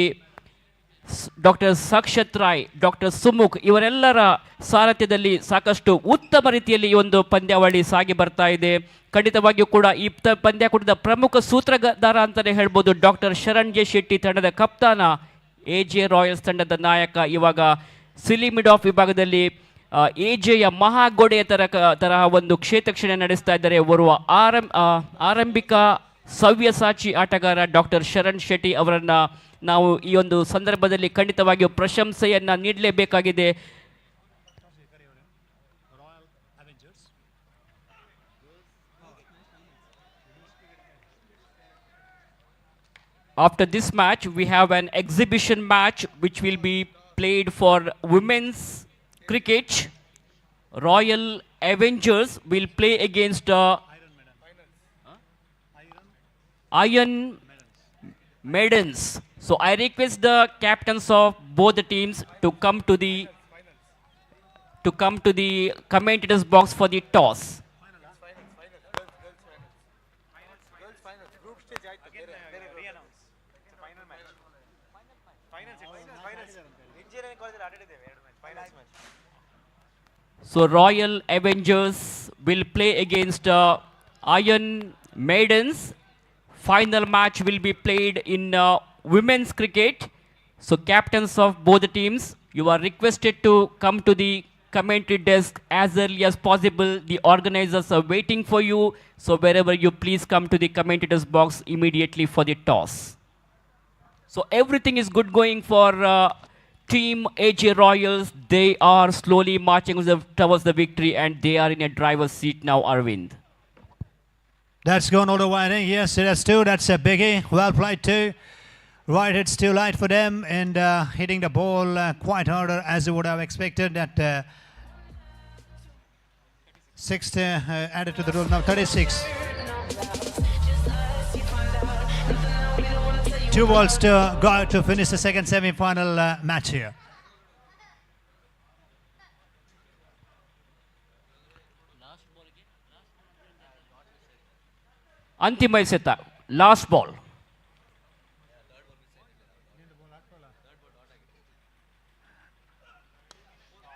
ಡಾಕ್ಟರ್ ಸಾಕ್ಷತ್ ರಾಯ್, ಡಾಕ್ಟರ್ ಸುಮುಖ್ ಇವರೆಲ್ಲರ ಸಾರಥ್ಯದಲ್ಲಿ ಸಾಕಷ್ಟು ಉತ್ತಮ ರೀತಿಯಲ್ಲಿ ಈ ಒಂದು ಪಂದ್ಯಾವಳಿ ಸಾಗಿ ಬರ್ತಾ ಇದೆ. ಖಂಡಿತವಾಗಿಯೂ ಕೂಡ ಈ ಪಂದ್ಯಾಕೂಟದ ಪ್ರಮುಖ ಸೂತ್ರಧಾರ ಅಂತಲೇ ಹೇಳ್ಬೋದು ಡಾಕ್ಟರ್ ಶರಣ್ ಜೆ ಶೆಟ್ಟಿ, ತಂಡದ ಕಪ್ತಾನ, ಎಜೆ ರಾಯಲ್ಸ್ ತಂಡದ ನಾಯಕ. ಇವಾಗ ಸಿಲಿ ಮಿಡ್ ಆಫ್ ವಿಭಾಗದಲ್ಲಿ ಎಜೆಯ ಮಹಾಗೋಡೆಯ ತರಹ ಒಂದು ಕ್ಷೇತ್ರಕ್ಷಣೆ ನಡೆಸ್ತಾ ಇದ್ದಾರೆ. ಓರ್ವ ಆರಂಭಿಕ ಸವ್ಯಸಾಚಿ ಆಟಗಾರ ಡಾಕ್ಟರ್ ಶರಣ್ ಶೆಟ್ಟಿ ಅವರನ್ನು ನಾವು ಈ ಒಂದು ಸಂದರ್ಭದಲ್ಲಿ ಖಂಡಿತವಾಗಿಯೂ ಪ್ರಶಂಸೆಯನ್ನು ನೀಡಲೇಬೇಕಾಗಿದೆ. After this match, we have an exhibition match which will be played for women's cricket. Royal Avengers will play against Iron Maidens. So I request the captains of both the teams to come to the commentators box for the toss. So Royal Avengers will play against Iron Maidens. Final match will be played in women's cricket. So captains of both the teams, you are requested to come to the commentary desk as early as possible. The organizers are waiting for you. So wherever you, please come to the commentators box immediately for the toss. So everything is good going for Team AJ Royals. They are slowly marching towards the victory, and they are in a driver's seat now, Arvind. That's gone all the way. Yes, that's 2. That's a biggie. Well played too. Right, it's too late for them, and hitting the ball quite harder as you would have expected. That 6 added to the rule. Now 36. 2 balls to go to finish the second semi-final match here. ಅಂತಿಮ ಎಸೆತ last ball.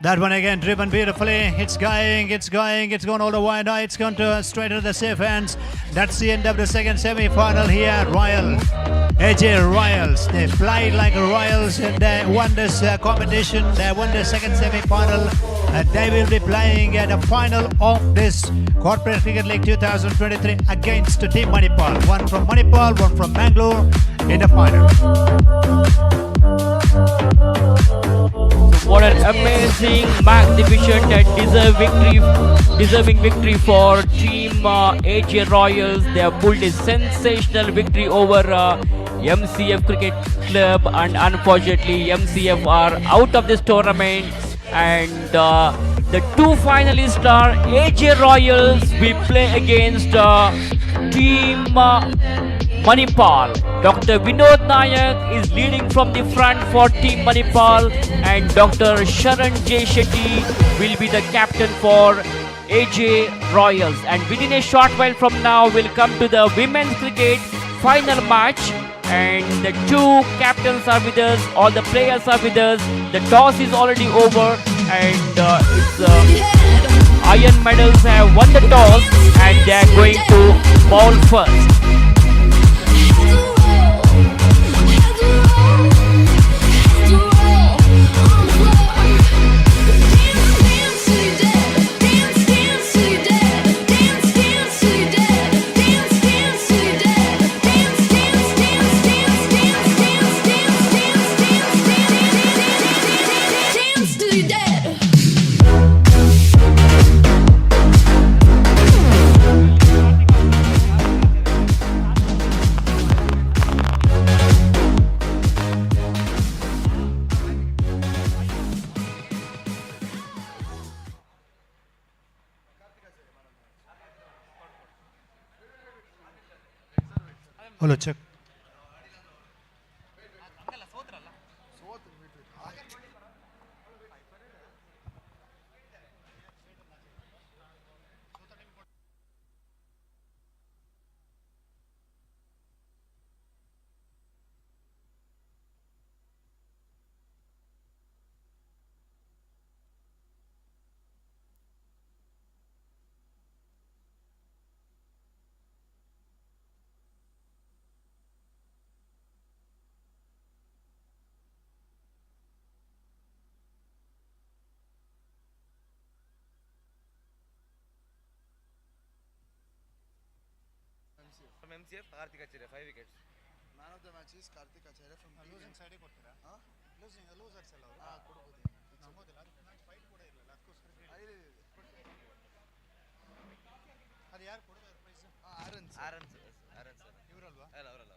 That one again driven beautifully. It's going all the way. Now it's gone to straight to the safe hands. That's the end of the second semi-final here. AJ Royals. They played like Royals and they won this competition. They won the second semi-final. And they will be playing at the final of this Corporate Cricket League 2023 against Team Manipal. One from Manipal, one from Bangalore in the final. What an amazing, magnificent and deserving victory for Team AJ Royals. They have pulled a sensational victory over MCF Cricket Club, and unfortunately MCF are out of this tournament. And the two finalists are AJ Royals. We play against Team Manipal. Dr. Vinod Nayak is leading from the front for Team Manipal, and Dr. Sharan J. Shetty will be the captain for AJ Royals. And within a short while from now, we'll come to the women's cricket final match. And the two captains are with us, all the players are with us. The toss is already over, and Iron Medals have won the toss, and they are going to bowl first. Hello, check. From MCF, Karthik Acharya, 5 wickets. Man of the match is Karthik Acharya from losing side ಕೊಡ್ತೀರಾ losers ಎಲ್ಲ ಅವರು ಕೊಡಬಹುದು ನಮ್ಮದಲ್ಲ ಅದು match fight ಕೂಡ ಇರಲ್ಲ ಅದಕ್ಕೋಸ್ಕರ ಅದು ಯಾರು ಕೊಡೋದು ಪ್ರೈಸ್ ಆರನ್ಸ್ ಇವರಲ್ವಾ ಅಲ್ಲ ಅವರಲ್ಲ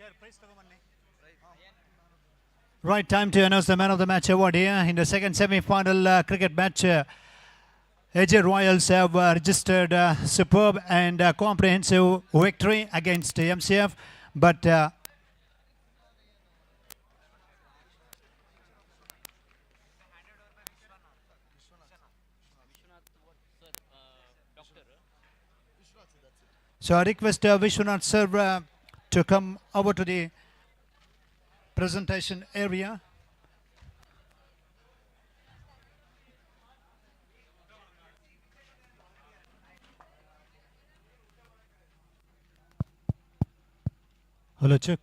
ಯಾರು price ತಗೊಂಬನ್ನಿ Right, time to announce the man of the match award here in the second semi-final cricket match. AJ Royals have registered superb and comprehensive victory against MCF, but so I request Vishwanath sir to come over to the presentation area. Hello, check.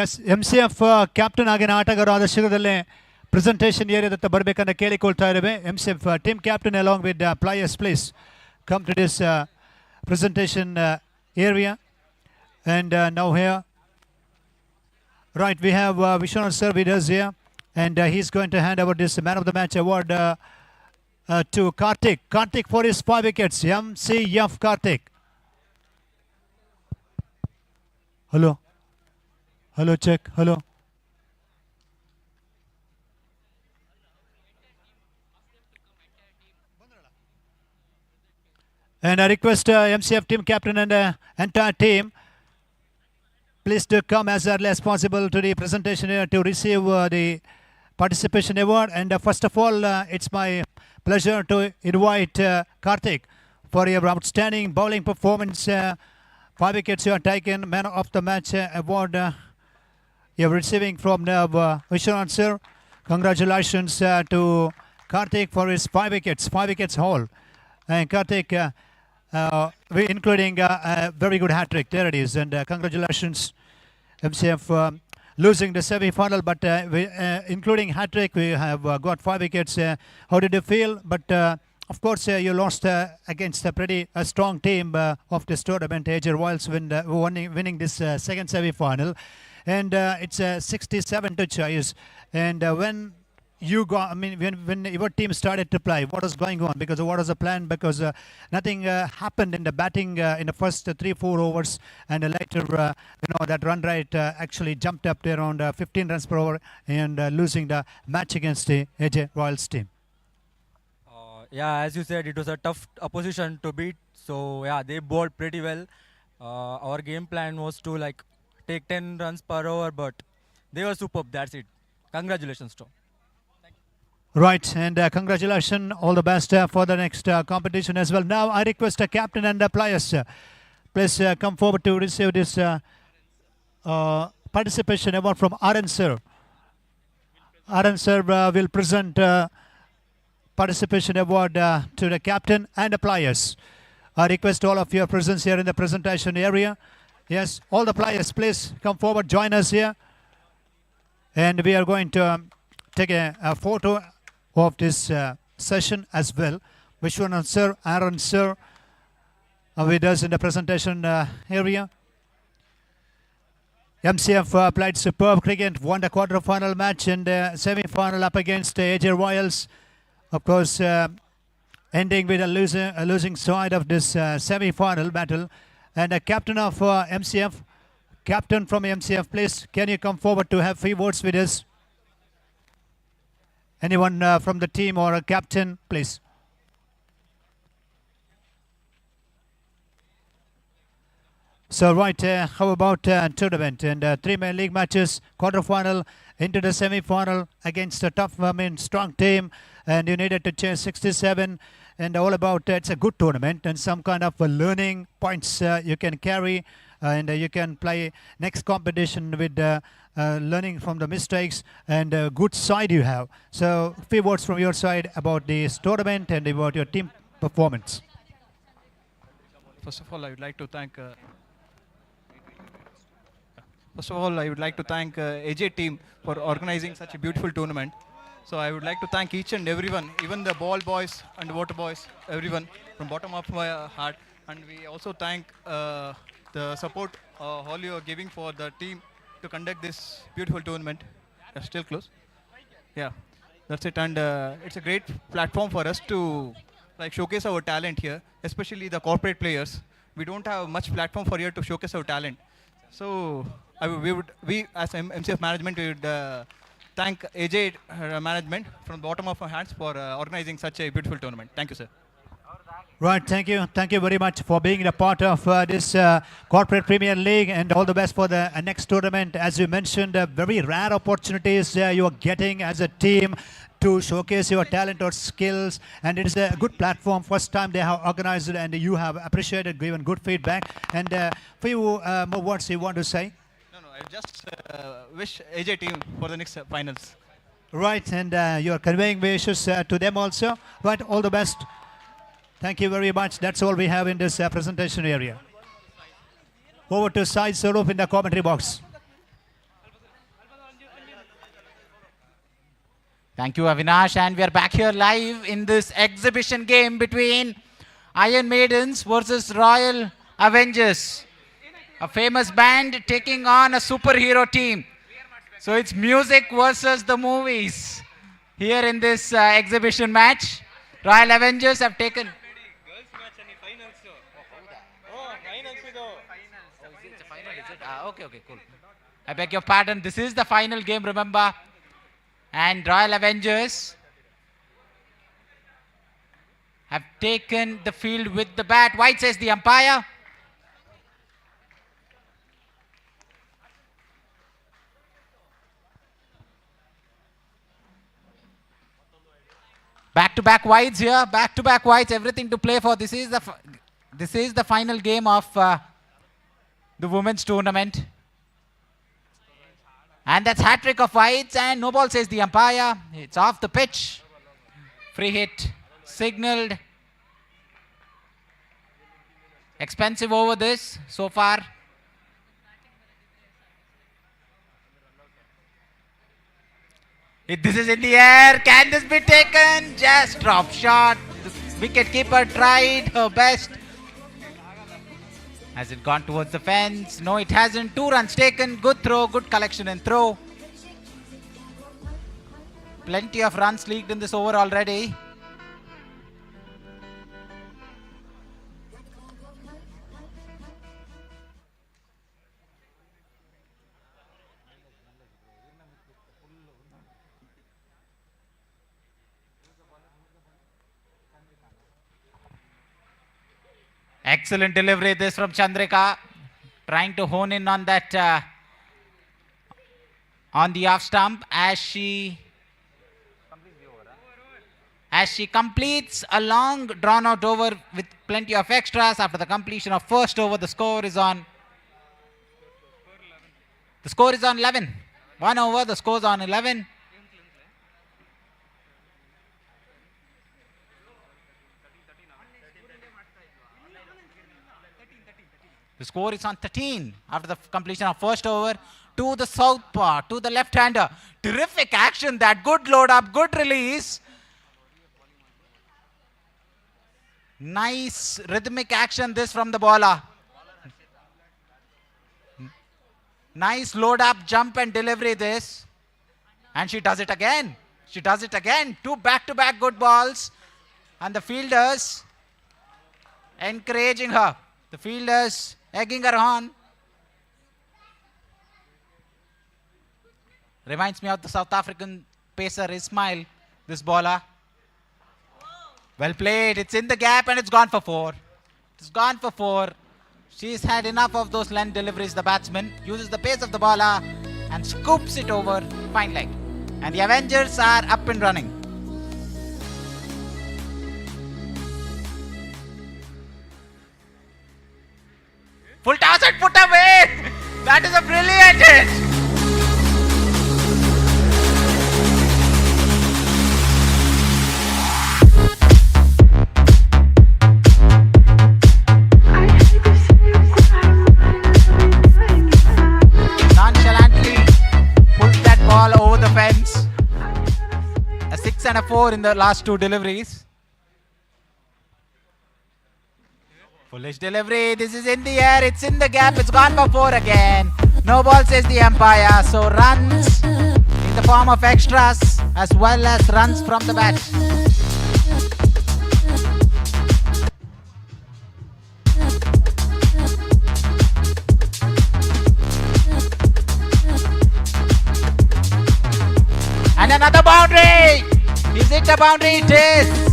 ಎಸ್ MCF captain ಆಗಿನ ಆಟಗಾರರಾದ ಶೀಘ್ರದಲ್ಲೇ presentation ಏರಿಯಾದತ್ತ ಬರಬೇಕಂತ ಕೇಳಿಕೊಳ್ತಾ ಇದ್ದೇವೆ. MCF team captain along with players please come to this presentation area. And now here, right, we have Vishwanath sir with us here, and he's going to hand over this man of the match award to Karthik. Karthik for his 5 wickets. MCF Karthik. Hello. Hello, check. Hello. And I request MCF team captain and entire team, please to come as early as possible to the presentation here to receive the participation award. And first of all, it's my pleasure to invite Karthik for your outstanding bowling performance. 5 wickets you have taken, man of the match award you're receiving from Vishwanath sir. Congratulations to Karthik for his 5 wickets, 5 wickets haul. And Karthik, including a very good hat-trick. There it is. And congratulations, MCF, losing the semi-final. But including hat-trick, we have got 5 wickets. How did you feel? But of course, you lost against a pretty strong team of this tournament. AJ Royals winning this second semi-final. And it's 67 to chase. And when you got, I mean, when your team started to play, what was going on? Because what was the plan? Because nothing happened in the batting in the first 3-4 overs, and later, that run rate actually jumped up to around 15 runs per over, and losing the match against the AJ Royals team. Yeah, as you said, it was a tough opposition to beat. So yeah, they bowled pretty well. Our game plan was to take 10 runs per over, but they were superb. That's it. Congratulations, Tom. Right, and congratulations, all the best for the next competition as well. Now I request the captain and the players, please come forward to receive this participation award from Arun sir. Arun sir will present participation award to the captain and the players. I request all of your presence here in the presentation area. Yes, all the players, please come forward, join us here. And we are going to take a photo of this session as well. Vishwanath sir, Aaron sir with us in the presentation area. MCF played superb cricket, won the quarter-final match and semi-final up against AJ Royals. Of course, ending with a losing side of this semi-final battle. And the captain of MCF, captain from MCF, please, can you come forward to have 3 words with us? Anyone from the team or a captain, please. So right, how about tournament? And 3 main league matches, quarter-final into the semi-final against a tough, strong team. And you needed to chase 67. And all about, it's a good tournament and some kind of learning points you can carry. And you can play next competition with learning from the mistakes and good side you have. So, few words from your side about this tournament and about your team performance. First of all, I would like to thank. AJ team for organizing such a beautiful tournament. So I would like to thank each and everyone, even the ball boys and the water boys, everyone from bottom of my heart. And we also thank the support all you are giving for the team to conduct this beautiful tournament. Still close. Yeah, that's it. And it's a great platform for us to showcase our talent here, especially the corporate players. We don't have much platform for here to showcase our talent. So we as MCF management, we would thank AJ management from the bottom of our hands for organizing such a beautiful tournament. Thank you, sir. Right, thank you. Thank you very much for being a part of this Corporate Premier League, and all the best for the next tournament. As you mentioned, very rare opportunities you are getting as a team to showcase your talent or skills, and it is a good platform. First time they have organized it, and you have appreciated, given good feedback. And for you, more words you want to say? I just wish AJ team for the next finals. Right, and you are conveying wishes to them also. Right, all the best. Thank you very much. That's all we have in this presentation area. Over to Sai Sarup in the commentary box. Thank you, Avinash. And we are back here live in this exhibition game between Iron Maidens versus Royal Avengers. A famous band taking on a superhero team. So it's music versus the movies here in this exhibition match. Royal Avengers have taken... Okay, cool. I beg your pardon. This is the final game, remember. And Royal Avengers have taken the field with the bat. White says the umpire. Back-to-back wides here. Back-to-back wides. Everything to play for. This is the final game of the women's tournament. And that's hat-trick of wides, and no ball, says the umpire. It's off the pitch. Free hit signaled. Expensive over this so far. This is in the air. Can this be taken? Just drop shot. The wicket-keeper tried her best. Has it gone towards the fence? No, it hasn't. 2 runs taken. Good throw, good collection and throw. Plenty of runs leaked in this over already. Excellent delivery this from Chandrika, trying to hone in on that on the off stump as she completes a long drawn out over with plenty of extras. After the completion of first over, the score is on 11. 1 over, the score is on 11. The score is on 13 after the completion of first over. To the southpaw, to the left-hander. Terrific action, that good load up, good release. Nice rhythmic action this from the bowler. Nice load up, jump and delivery this. And she does it again. She does it again. 2 back-to-back good balls. And the fielders encouraging her. The fielders egging her on. Reminds me of the South African pacer Ismail, this bowler. Well played. It's in the gap and it's gone for 4. It's gone for 4. She's had enough of those length deliveries. The batsman uses the pace of the bowler and scoops it over fine leg. And the Avengers are up and running. Full toss and put away. That is a brilliant hit. Nonchalantly pulled that ball over the fence. A 6 and a 4 in the last 2 deliveries. Foolish delivery. This is in the air. It's in the gap. It's gone for 4 again. No ball, says the umpire. So runs in the form of extras as well as runs from the bat. And another boundary. Is it a boundary? It is.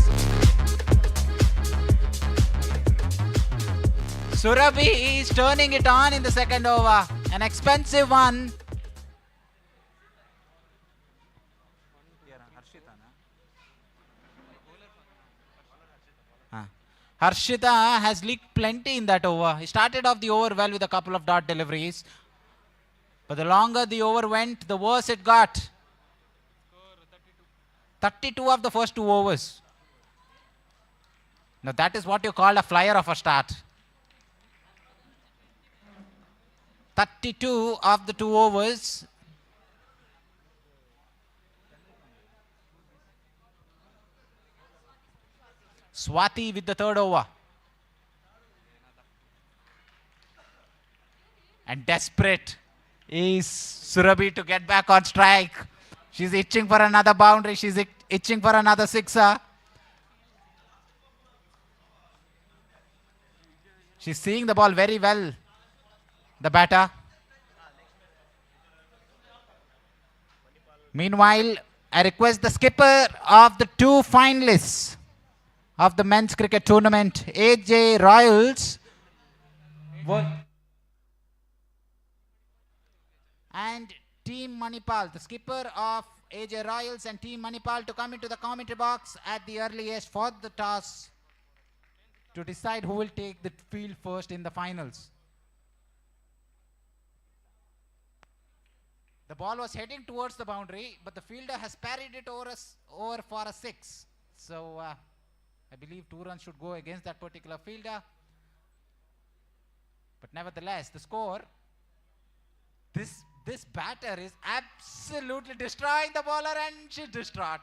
Surabhi is turning it on in the second over. An expensive one. Harshita has leaked plenty in that over. He started off the over well with a couple of dot deliveries. But the longer the over went, the worse it got. 32 of the first 2 overs. Now that is what you call a flyer of a start. 32 of the 2 overs. Swati with the 3rd over. And desperate is Surabhi to get back on strike. She's itching for another boundary. She's itching for another sixer. She's seeing the ball very well, the batter. Meanwhile, I request the skipper of the 2 finalists of the men's cricket tournament, AJ Royals and Team Manipal, the skipper of AJ Royals and Team Manipal, to come into the commentary box at the earliest for the toss to decide who will take the field first in the finals. The ball was heading towards the boundary, but the fielder has parried it over for a 6. So I believe 2 runs should go against that particular fielder. But nevertheless, the score, this batter is absolutely destroying the bowler, and she's distraught.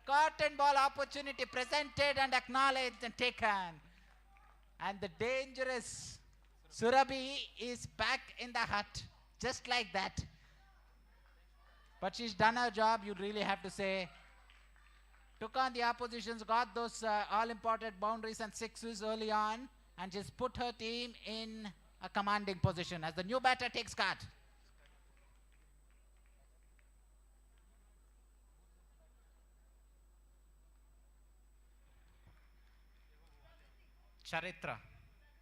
Cotton ball opportunity presented and acknowledged and taken. And the dangerous Surabhi is back in the hut, just like that. But she's done her job, you really have to say. Took on the oppositions, got those all-important boundaries and 6s early on, and just put her team in a commanding position as the new batter takes card. Charitra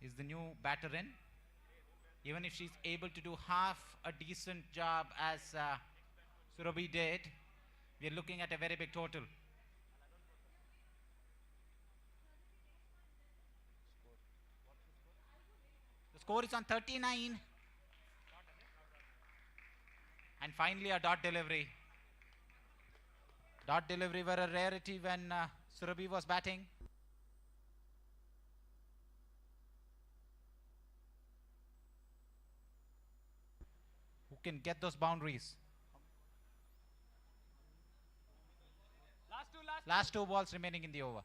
is the new batter in. Even if she's able to do half a decent job as Surabhi did, we are looking at a very big total. The score is on 39. And finally a dot delivery. Dot delivery were a rarity when Surabhi was batting. Who can get those boundaries? Last two balls remaining in the over.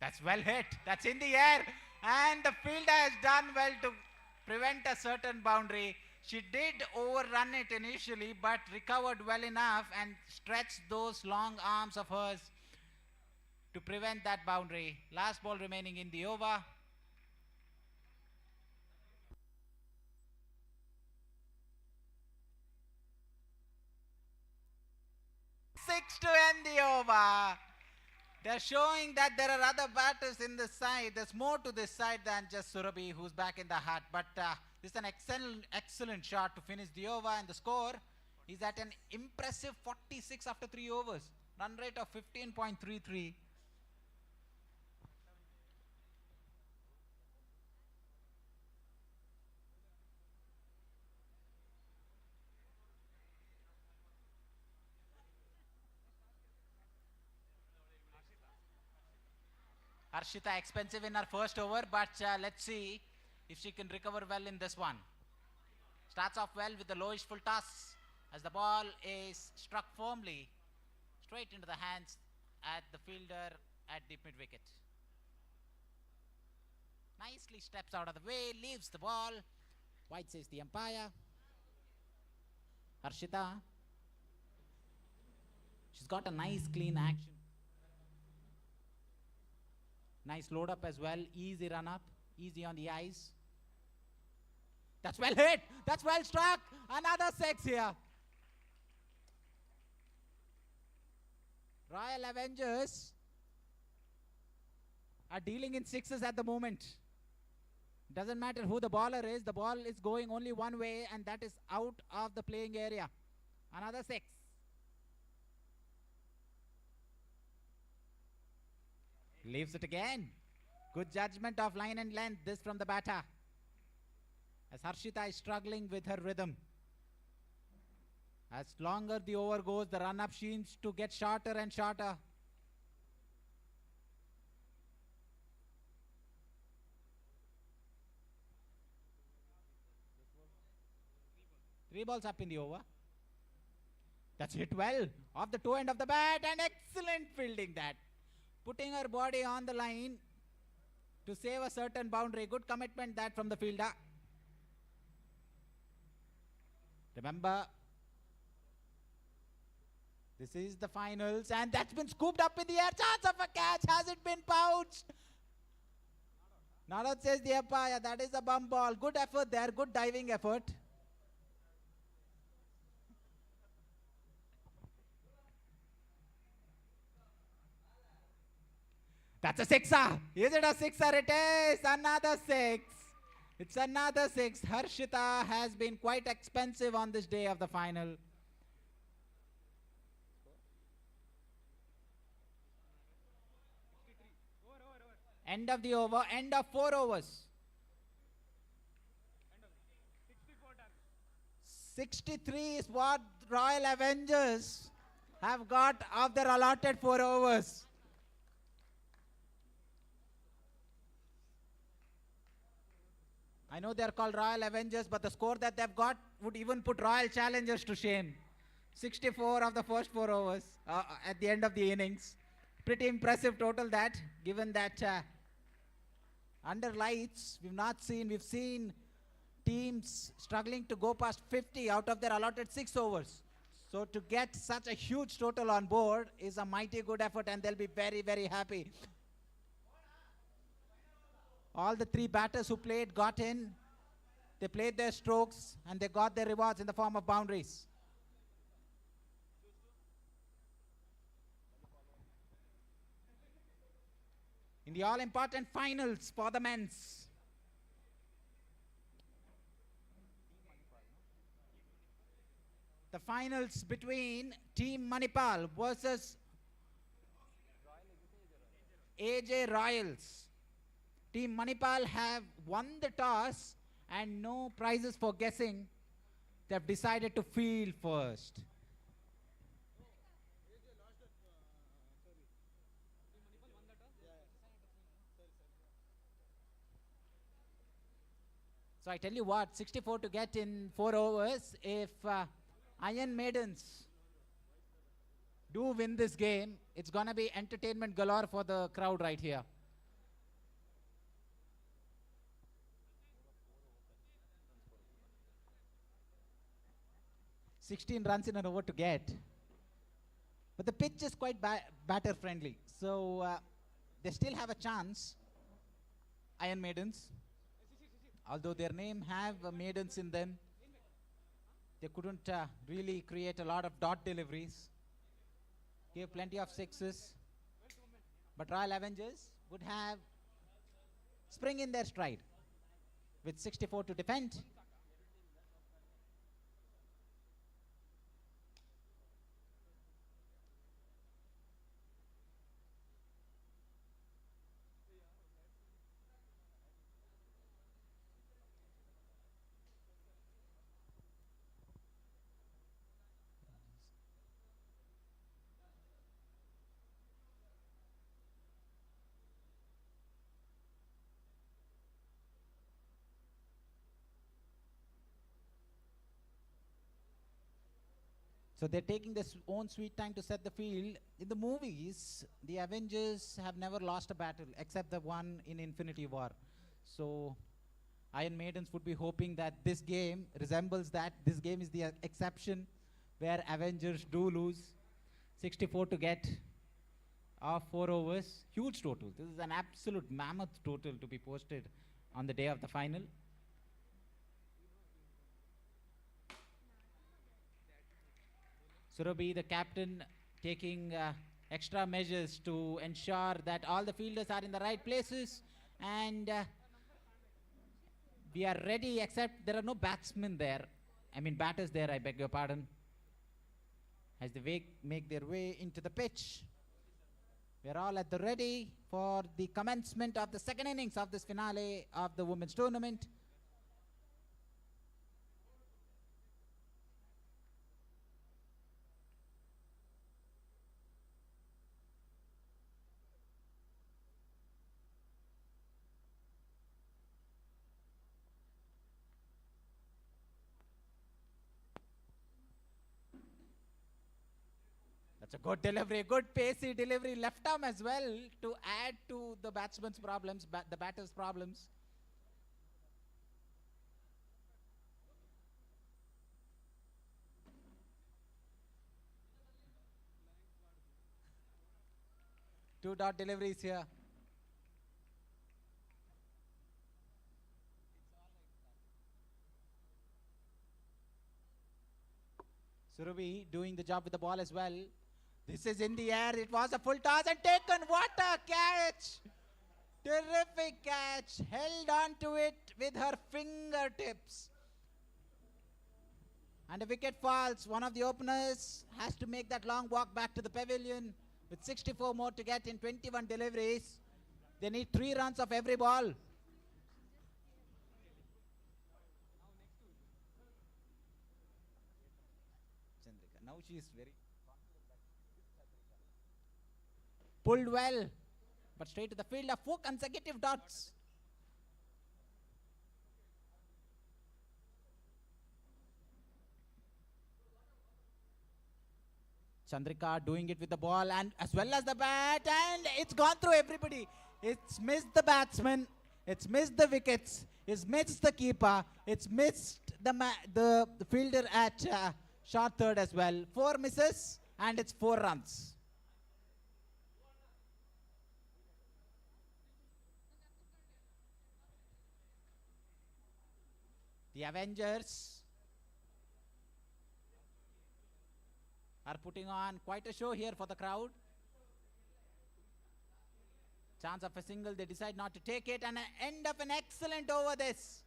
That's well hit. That's in the air. And the fielder has done well to prevent a certain boundary. She did overrun it initially, but recovered well enough and stretched those long arms of hers to prevent that boundary. Last ball remaining in the over. 6 to end the over. They're showing that there are other batters in this side. There's more to this side than just Surabhi, who's back in the hut. But this is an excellent shot to finish the over, and the score is at an impressive 46 after 3 overs. Run rate of 15.33. Harshita expensive in her first over, but let's see if she can recover well in this one. Starts off well with the lowish full toss as the ball is struck firmly straight into the hands at the fielder at deep mid wicket. Nicely steps out of the way, leaves the ball. White says the umpire. Harshita. She's got a nice clean action. Nice load up as well, easy run up, easy on the eyes. That's well hit, that's well struck. Another 6 here. Royal Avengers are dealing in 6s at the moment. Doesn't matter who the bowler is, the ball is going only one way, and that is out of the playing area. Another 6. Leaves it again. Good judgment of line and length, this from the batter. As Harshita is struggling with her rhythm. As longer the over goes, the run-up seems to get shorter and shorter. 3 balls up in the over. That's hit well off the toe end of the bat, and excellent fielding that. Putting her body on the line to save a certain boundary. Good commitment that from the fielder. Remember, this is the finals, and that's been scooped up in the air. Chance of a catch. Has it been pounced? Not out, says the umpire. That is a bum ball. Good effort there. Good diving effort. That's a sixer. Is it a sixer? It is another six. It's another six. Harshita has been quite expensive on this day of the final. End of the over, end of 4 overs. 63 is what Royal Avengers have got of their allotted 4 overs. I know they're called Royal Avengers, but the score that they've got would even put Royal Challengers to shame. 64 of the first 4 overs at the end of the innings. Pretty impressive total that, given that under lights, we've seen teams struggling to go past 50 out of their allotted 6 overs. So to get such a huge total on board is a mighty good effort, and they'll be very, very happy. All the 3 batters who played got in. They played their strokes, and they got their rewards in the form of boundaries. In the all-important finals for the men's. The finals between Team Manipal versus AJ Royals. Team Manipal have won the toss and no prizes for guessing. They have decided to field first. So I tell you what, 64 to get in 4 overs. If Iron Maidens do win this game, it's going to be entertainment galore for the crowd right here. $16 runs in an over to get. But the pitch is quite batter friendly. So they still have a chance, Iron Maidens. Although their name have maidens in them, they couldn't really create a lot of dot deliveries. Gave plenty of sixes. But Royal Avengers would have spring in their stride with 64 to defend. So they're taking their own sweet time to set the field. In the movies, the Avengers have never lost a battle except the one in Infinity War. So Iron Maidens would be hoping that this game resembles that. This game is the exception where Avengers do lose. 64 to get of 4 overs. Huge total. This is an absolute mammoth total to be posted on the day of the final. Surabhi, the captain, taking extra measures to ensure that all the fielders are in the right places, and we are ready, except there are no batsmen there. I mean batters there, I beg your pardon. As they make their way into the pitch. We are all at the ready for the commencement of the second innings of this finale of the women's tournament. It's a good delivery, good pacey delivery, left arm as well to add to the batsman's problems, the batter's problems. Two dot deliveries here. Surabhi doing the job with the ball as well. This is in the air. It was a full toss and taken. What a catch! Terrific catch. Held on to it with her fingertips. And a wicket falls. One of the openers has to make that long walk back to the pavilion with 64 more to get in 21 deliveries. They need 3 runs of every ball. Now she is very pulled well, but straight to the field of 4 consecutive dots. Chandrika doing it with the ball and as well as the bat, and it's gone through everybody. It's missed the batsman, it's missed the wickets, it's missed the keeper, it's missed the fielder at short third as well. 4 misses and it's 4 runs. The Avengers are putting on quite a show here for the crowd. Chance of a single, they decide not to take it, and an end of an excellent over this.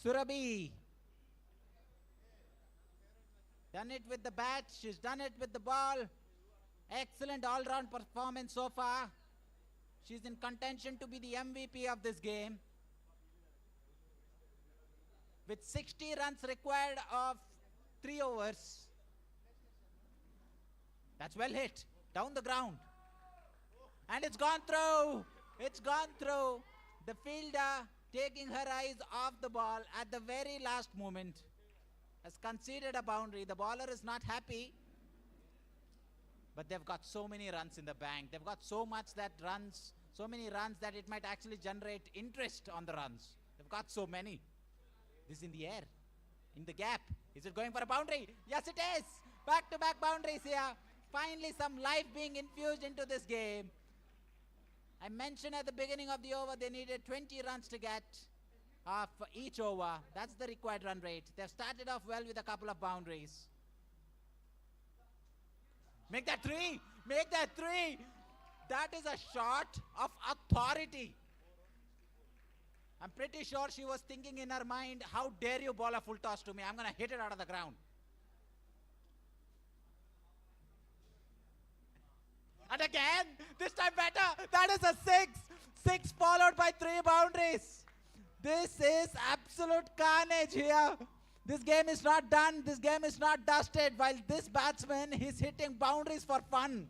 Surabhi done it with the bat, she's done it with the ball. Excellent all-round performance so far. She's in contention to be the MVP of this game. With 60 runs required of 3 overs. That's well hit. Down the ground. And it's gone through. It's gone through. The fielder taking her eyes off the ball at the very last moment has conceded a boundary. The bowler is not happy. But they've got so many runs in the bank. They've got so many runs that it might actually generate interest on the runs. They've got so many. This is in the air, in the gap. Is it going for a boundary? Yes, it is. Back-to-back boundaries here. Finally, some life being infused into this game. I mentioned at the beginning of the over, they needed 20 runs to get for each over. That's the required run rate. They've started off well with a couple of boundaries. Make that 3. Make that 3. That is a shot of authority. I'm pretty sure she was thinking in her mind, how dare you bowl a full toss to me? I'm going to hit it out of the ground. And again, this time better. That is a 6. 6 followed by 3 boundaries. This is absolute carnage here. This game is not done. This game is not dusted. While this batsman, he's hitting boundaries for fun.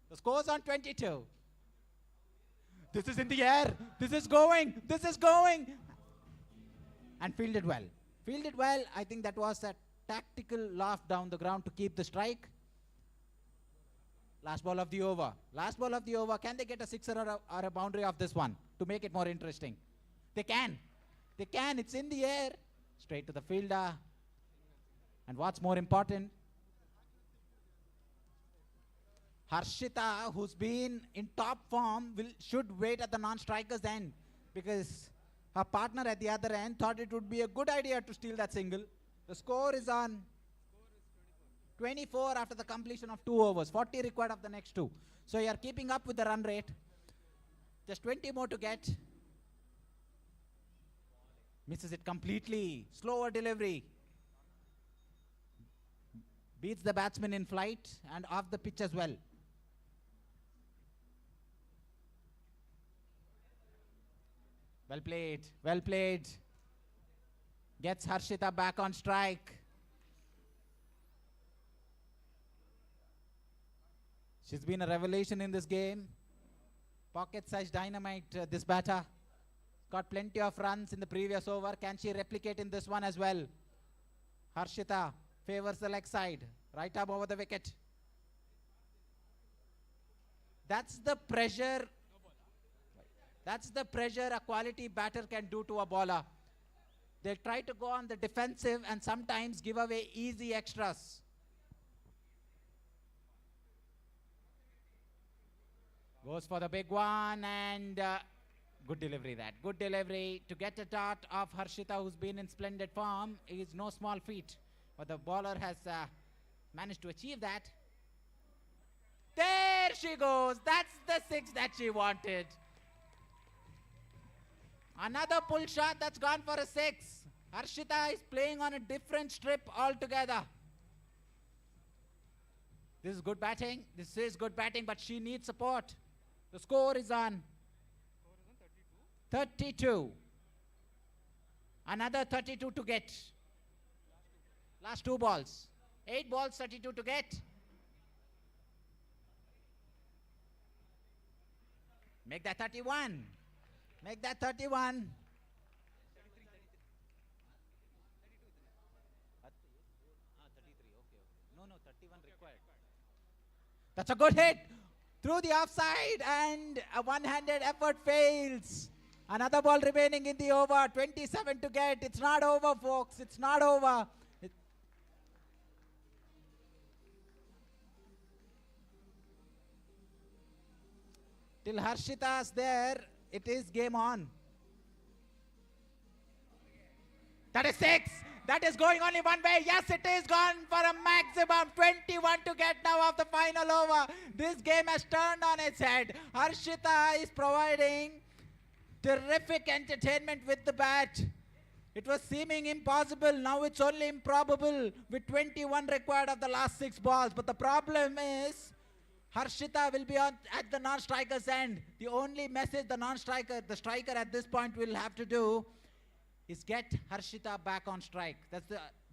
The score's on 22. This is in the air. This is going. This is going. And fielded well. Fielded well. I think that was a tactical laugh down the ground to keep the strike. Last ball of the over. Last ball of the over. Can they get a sixer or a boundary of this one to make it more interesting? They can. They can. It's in the air. Straight to the fielder. And what's more important, Harshita, who's been in top form, should wait at the non-striker's end, because her partner at the other end thought it would be a good idea to steal that single. The score is on 24 after the completion of 2 overs. 40 required of the next 2. So you are keeping up with the run rate. Just 20 more to get. Misses it completely. Slower delivery. Beats the batsman in flight and off the pitch as well. Well played. Well played. Gets Harshita back on strike. She's been a revelation in this game. Pocket-sized dynamite, this batter. got plenty of runs in the previous over. Can she replicate in this one as well? Harshita favors the leg side. Right arm over the wicket. That's the pressure. That's the pressure a quality batter can do to a bowler. They'll try to go on the defensive and sometimes give away easy extras. Goes for the big one and good delivery that. Good delivery to get a dart of Harshita, who's been in splendid form, is no small feat. But the bowler has managed to achieve that. There she goes. That's the 6 that she wanted. Another pull shot that's gone for a 6. Harshita is playing on a different strip altogether. This is good batting. This is good batting, but she needs support. The score is on 32. Another 32 to get. Last 2 balls. 8 balls, 32 to get. Make that 31. Make that 31. No, 31 required. That's a good hit. Through the offside and a one-handed effort fails. Another ball remaining in the over. 27 to get. It's not over, folks. It's not over. Till Harshita's there, it is game on. That is 6. That is going only one way. Yes, it is gone for a maximum. 21 to get now of the final over. This game has turned on its head. Harshita is providing terrific entertainment with the bat. It was seeming impossible. Now it's only improbable with 21 required of the last 6 balls. But the problem is Harshita will be at the non-striker's end. The only message the striker at this point will have to do is get Harshita back on strike.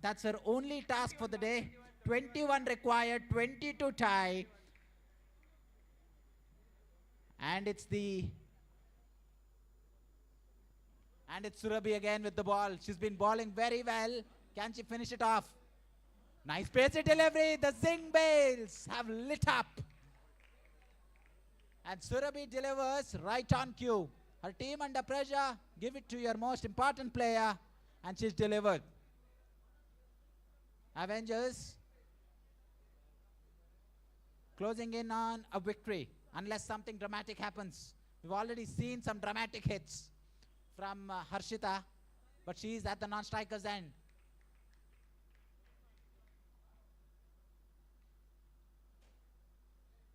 That's her only task for the day. 21 required, 20 to tie. And it's Surabhi again with the ball. She's been bowling very well. Can she finish it off? Nice pacey delivery. The zing bails have lit up. And Surabhi delivers right on cue. Her team under pressure, give it to your most important player, and she's delivered. Avengers closing in on a victory, unless something dramatic happens. We've already seen some dramatic hits from Harshita, but she's at the non-striker's end.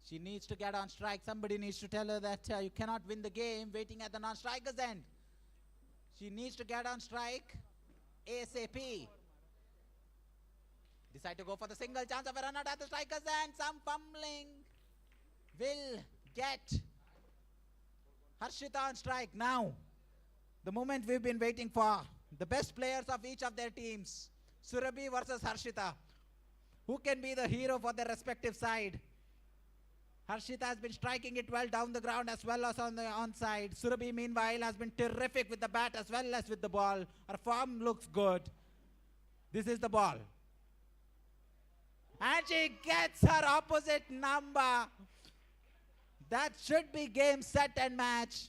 She needs to get on strike. Somebody needs to tell her that you cannot win the game waiting at the non-striker's end. She needs to get on strike ASAP. Decide to go for the single. Chance of a run out at the striker's end. Some fumbling will get Harshita on strike. Now, the moment we've been waiting for. The best players of each of their teams. Surabhi versus Harshita. Who can be the hero for their respective side? Harshita has been striking it well down the ground as well as on the onside. Surabhi, meanwhile, has been terrific with the bat as well as with the ball. Her form looks good. This is the ball. And she gets her opposite number. That should be game, set and match.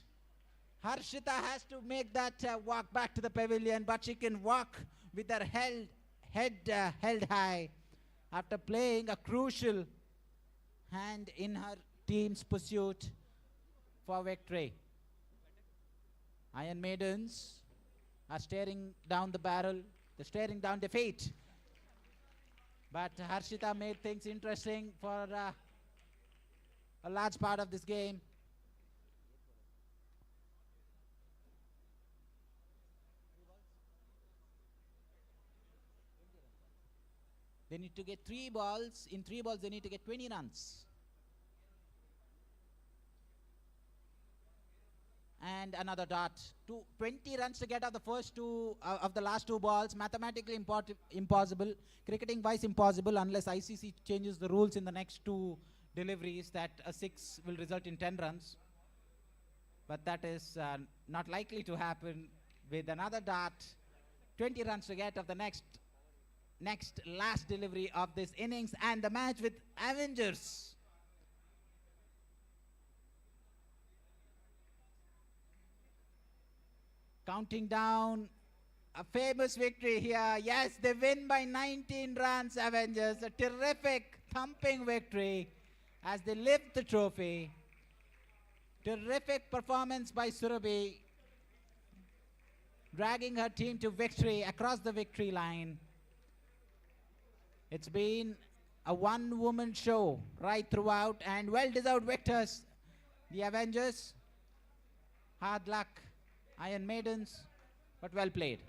Harshita has to make that walk back to the pavilion, but she can walk with her head held high after playing a crucial hand in her team's pursuit for victory. Iron Maidens are staring down the barrel. They're staring down defeat. But Harshita made things interesting for a large part of this game. They need to get 3 balls. In 3 balls, they need to get 20 runs. And another dot. 20 runs to get of the first 2 of the last 2 balls. Mathematically impossible. Cricketing-wise impossible unless ICC changes the rules in the next 2 deliveries that a 6 will result in 10 runs. but that is not likely to happen with another dart. 20 runs to get of the next last delivery of this innings, and the match with Avengers. Counting down a famous victory here. Yes, they win by 19 runs, Avengers. A terrific thumping victory as they lift the trophy. Terrific performance by Surabhi, dragging her team to victory across the victory line. It's been a one-woman show right throughout, and well-deserved victors. The Avengers, hard luck, Iron Maidens, but well played.